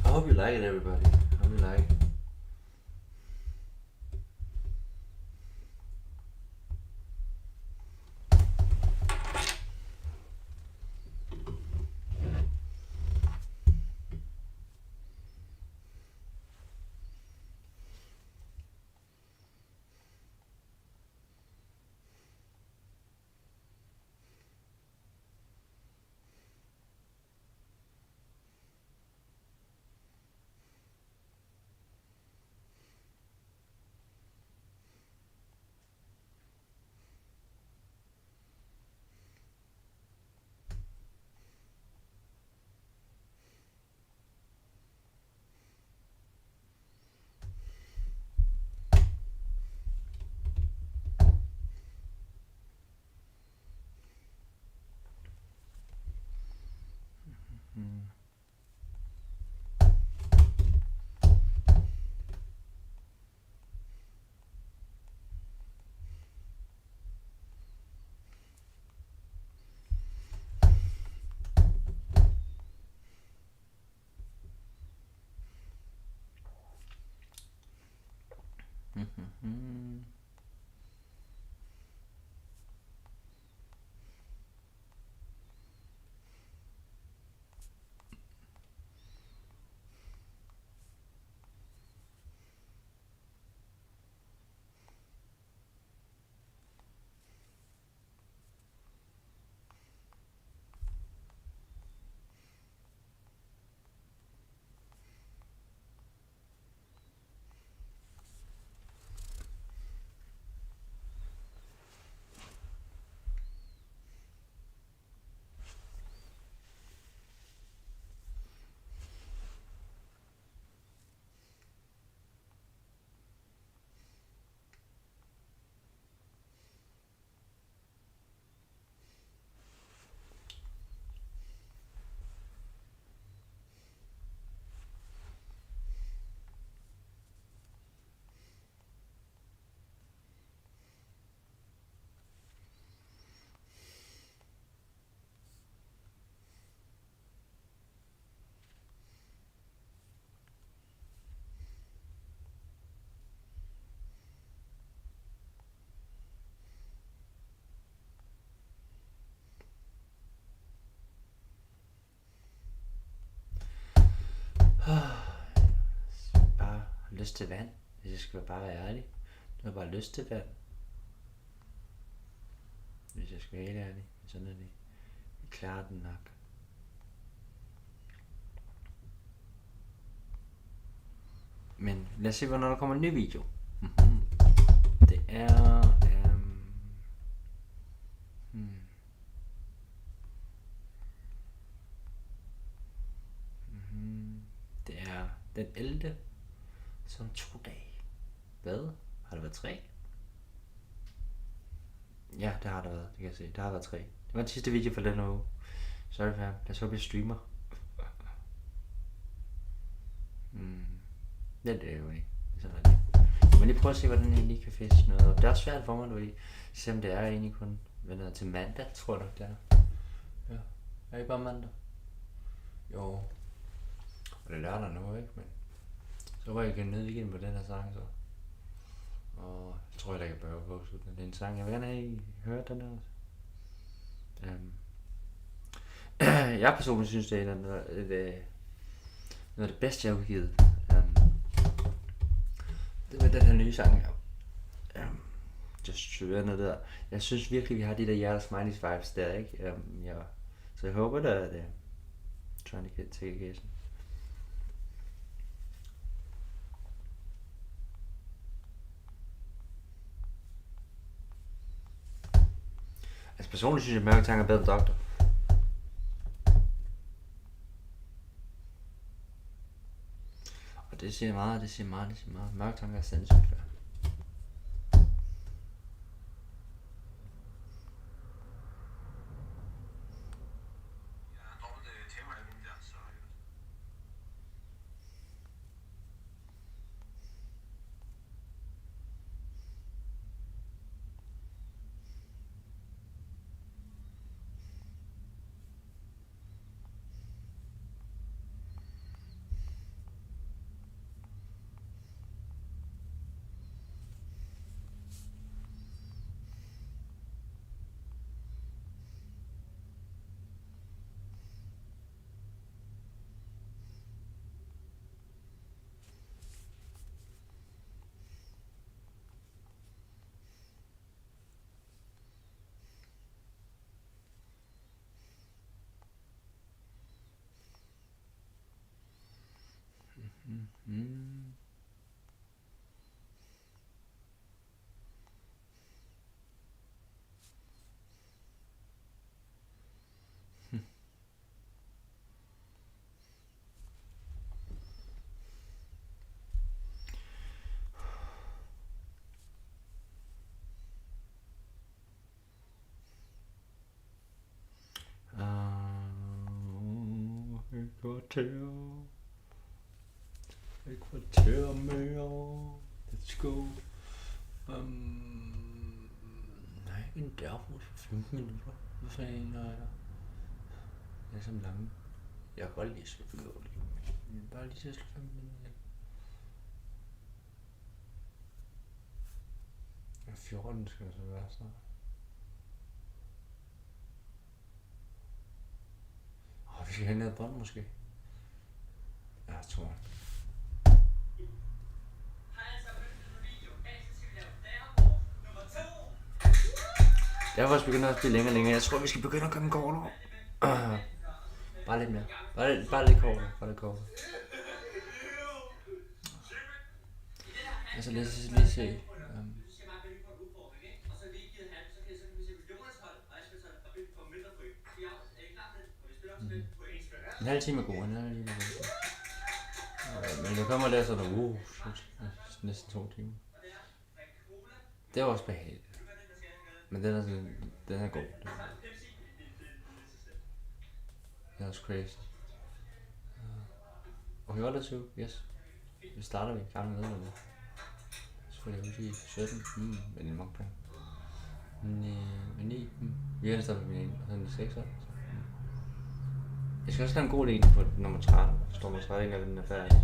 G: I hope you like it, everybody. I hope you like it. lyst til vand, hvis jeg skal bare være ærlig. Nu har jeg bare lyst til vand. Hvis jeg skal være helt ærlig, sådan er det. Jeg klarer den nok. Men lad os se, hvornår der kommer en ny video. Det er... Det er den 11. Som 2 dage. Hvad? Har det været 3? Ja, det har der været. Det kan jeg se. Det har været 3. Det var den sidste video for den uge. Sorry fam. Lad os håbe, jeg streamer. Det er jo ikke. Sådan er det. Jeg må lige prøve at se, hvordan jeg lige kan fiske noget. Det er også svært for mig, du i. Selvom det er egentlig kun vendt til mandag, tror du, det er. Ja. Er ikke bare mandag? Jo. Og det er lørdag nu, ikke? Men så var jeg igen ned igen på den her sang, så. Og jeg tror, jeg kan børe på slutningen. Det er en sang, jeg vil gerne have hørt den her også. Jeg personligt synes, det er noget af det bedste, jeg har udgivet. Det var den her nye sang her. Just noget der. Jeg synes virkelig, vi har de der hjerter smileys vibes der, ikke? Ja. Så jeg håber, at det trying to take a guess. Altså personligt synes jeg, at Mørke Tanker er bedre end Doktor. Og det siger meget. Mørke Tanker er sindssygt færd. Et kvarter mere. Let's go. Nej, en dørfod for 15 minutter. Hvad fanden er der? Det er så langt. Jeg kan godt lige slå 5 minutter. Bare lige til at slå 5 minutter. Ja, 14 skal det så være snart. Vi skal have noget bånd måske. Ja, jeg tror. Jeg har faktisk begyndt at spille længere. Jeg tror, vi skal begynde at komme kortere. Bare lidt mere. Bare lidt kortere. Altså lad os lige se. En halv time er god, men det kommer der sådan, næsten 2 timer. Det er også behageligt. Men den er god. Det er også crazy. Okay, what is you? Yes. Vi starter vi gang med noget. Så får jeg sige 17. Men en mokplan. 9. Vi har startet med en, og så en 6. Jeg skal også have en god idé på nummer 13. Står nummer 13, eller den er færdig.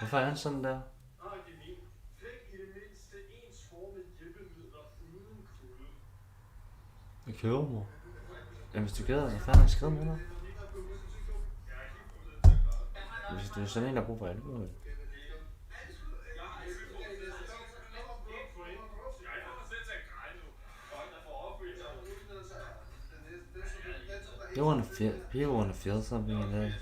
G: Hvorfor er han sådan der? Jeg køber mor. Jamen hvis du gider, så fanden har jeg skrevet med dig. Hvis du er sådan en, der bruger for alkohol. People wanna feel something in there.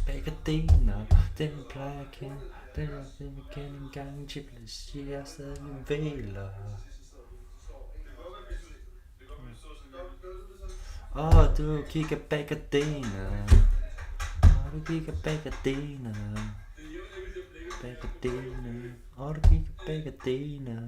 G: Bagadiner, den plejer jeg at kende. Den er den jeg kende en gang. Chipless, jeg er stadig en væler. Du kigger bagadiner. Du kigger bagadiner. Bagadiner. Du kigger bagadiner.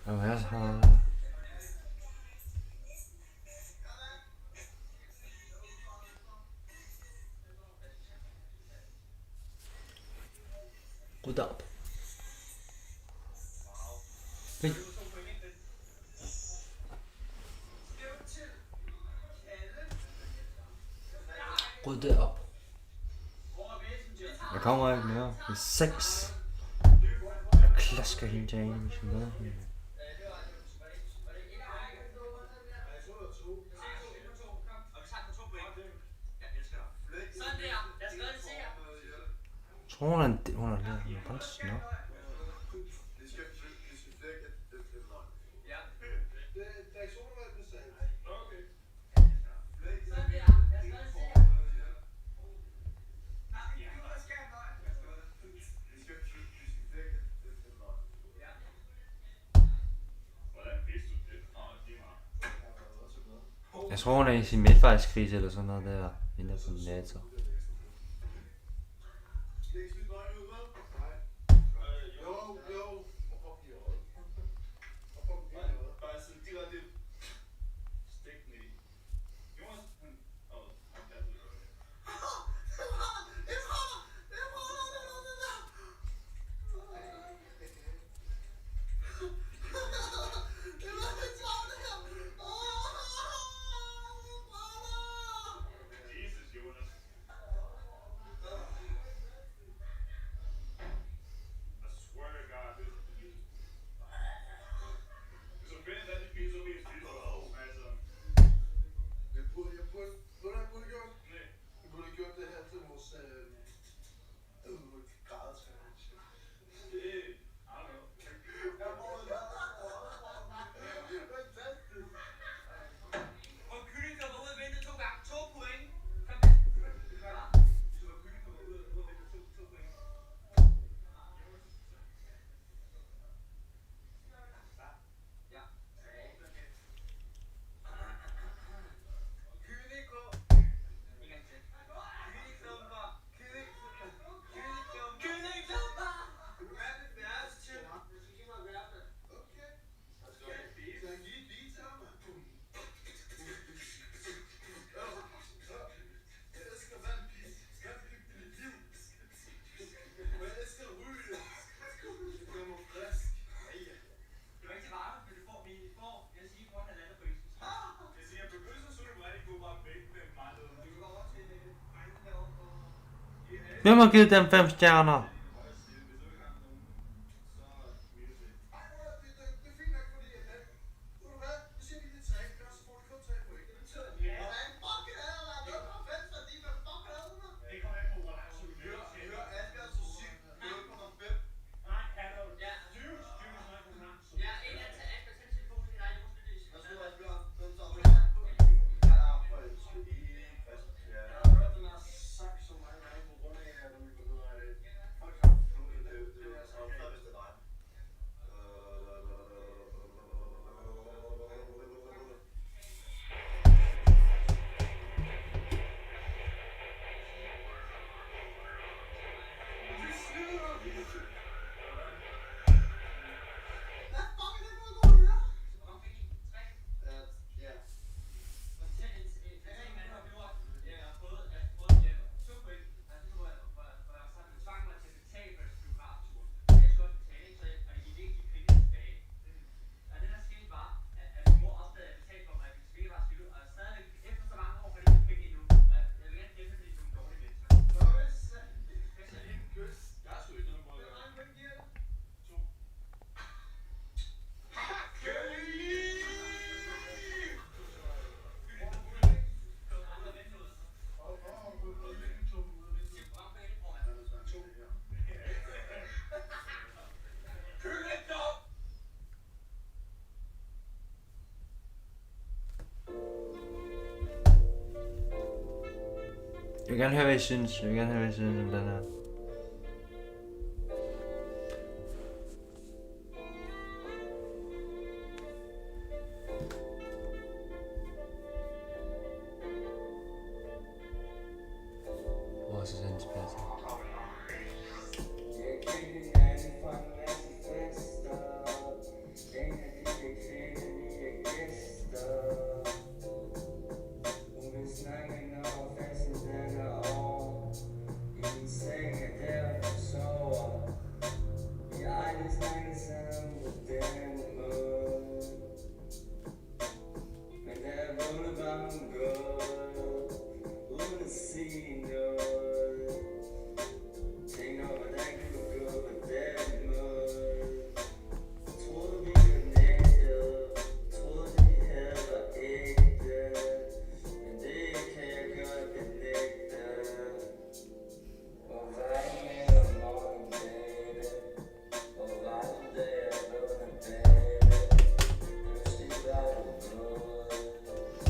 G: Og her har ryddet op. Ryddet op. Jeg kommer ikke mere. Det er 6. Jeg klasker hende til en, hvis jeg møder hende. Jeg tror, hun er bare snart. Jeg tror, hun er i sin midtvejskrise eller sådan noget der, inden for NATO. Hvem har givet dem 5 stjerner? vil gerne høre, hvad I synes. Jeg vil gerne høre, hvad I synes om den her. Hvor er så sådan tilbage til?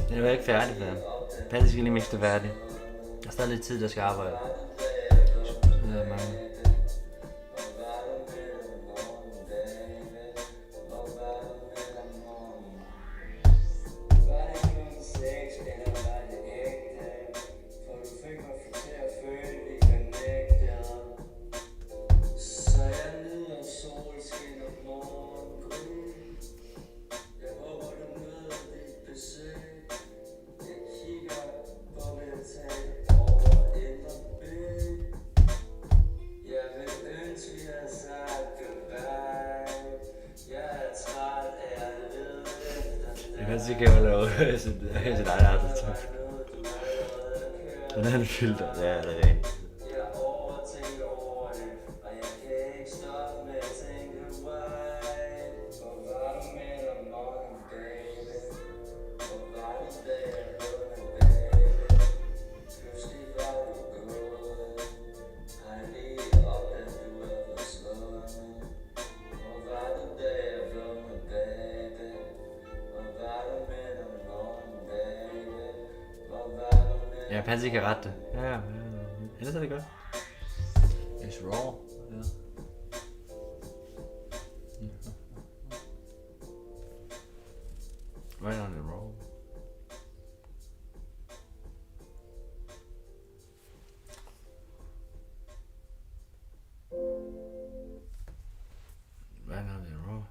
G: Jeg er ikke færdig der. Palle skal lige miste færdig. Der er stadig lidt tid, der skal arbejde. Så det er mange. Så kan jeg lave sit eget artistop. Den er en filter, ja, det er rent. Ja, Pansy kan rette det. Ja. Ellers er det godt. It's raw. Ja. Right on the raw. Right on the raw.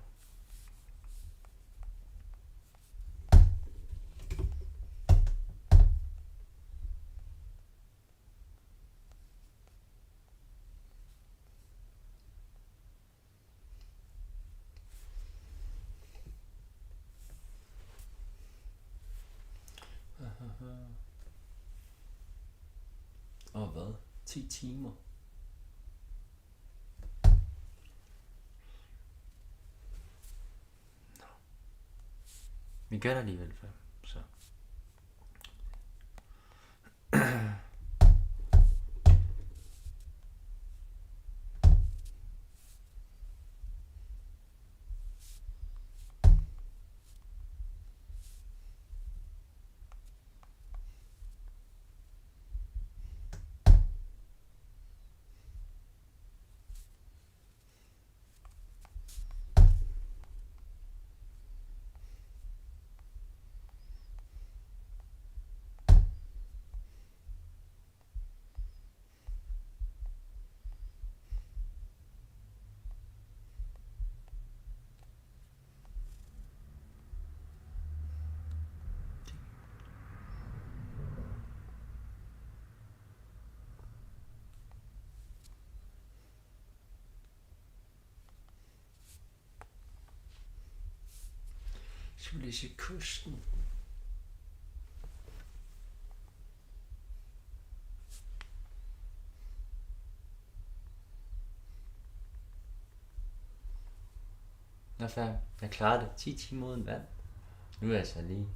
G: Og hvad? 10 timer. Nå. Vi gør det alligevel før, så. Skal vi lige se kysten. Nå fair, jeg klarede det. 10 timer uden vand. Nu er jeg så lige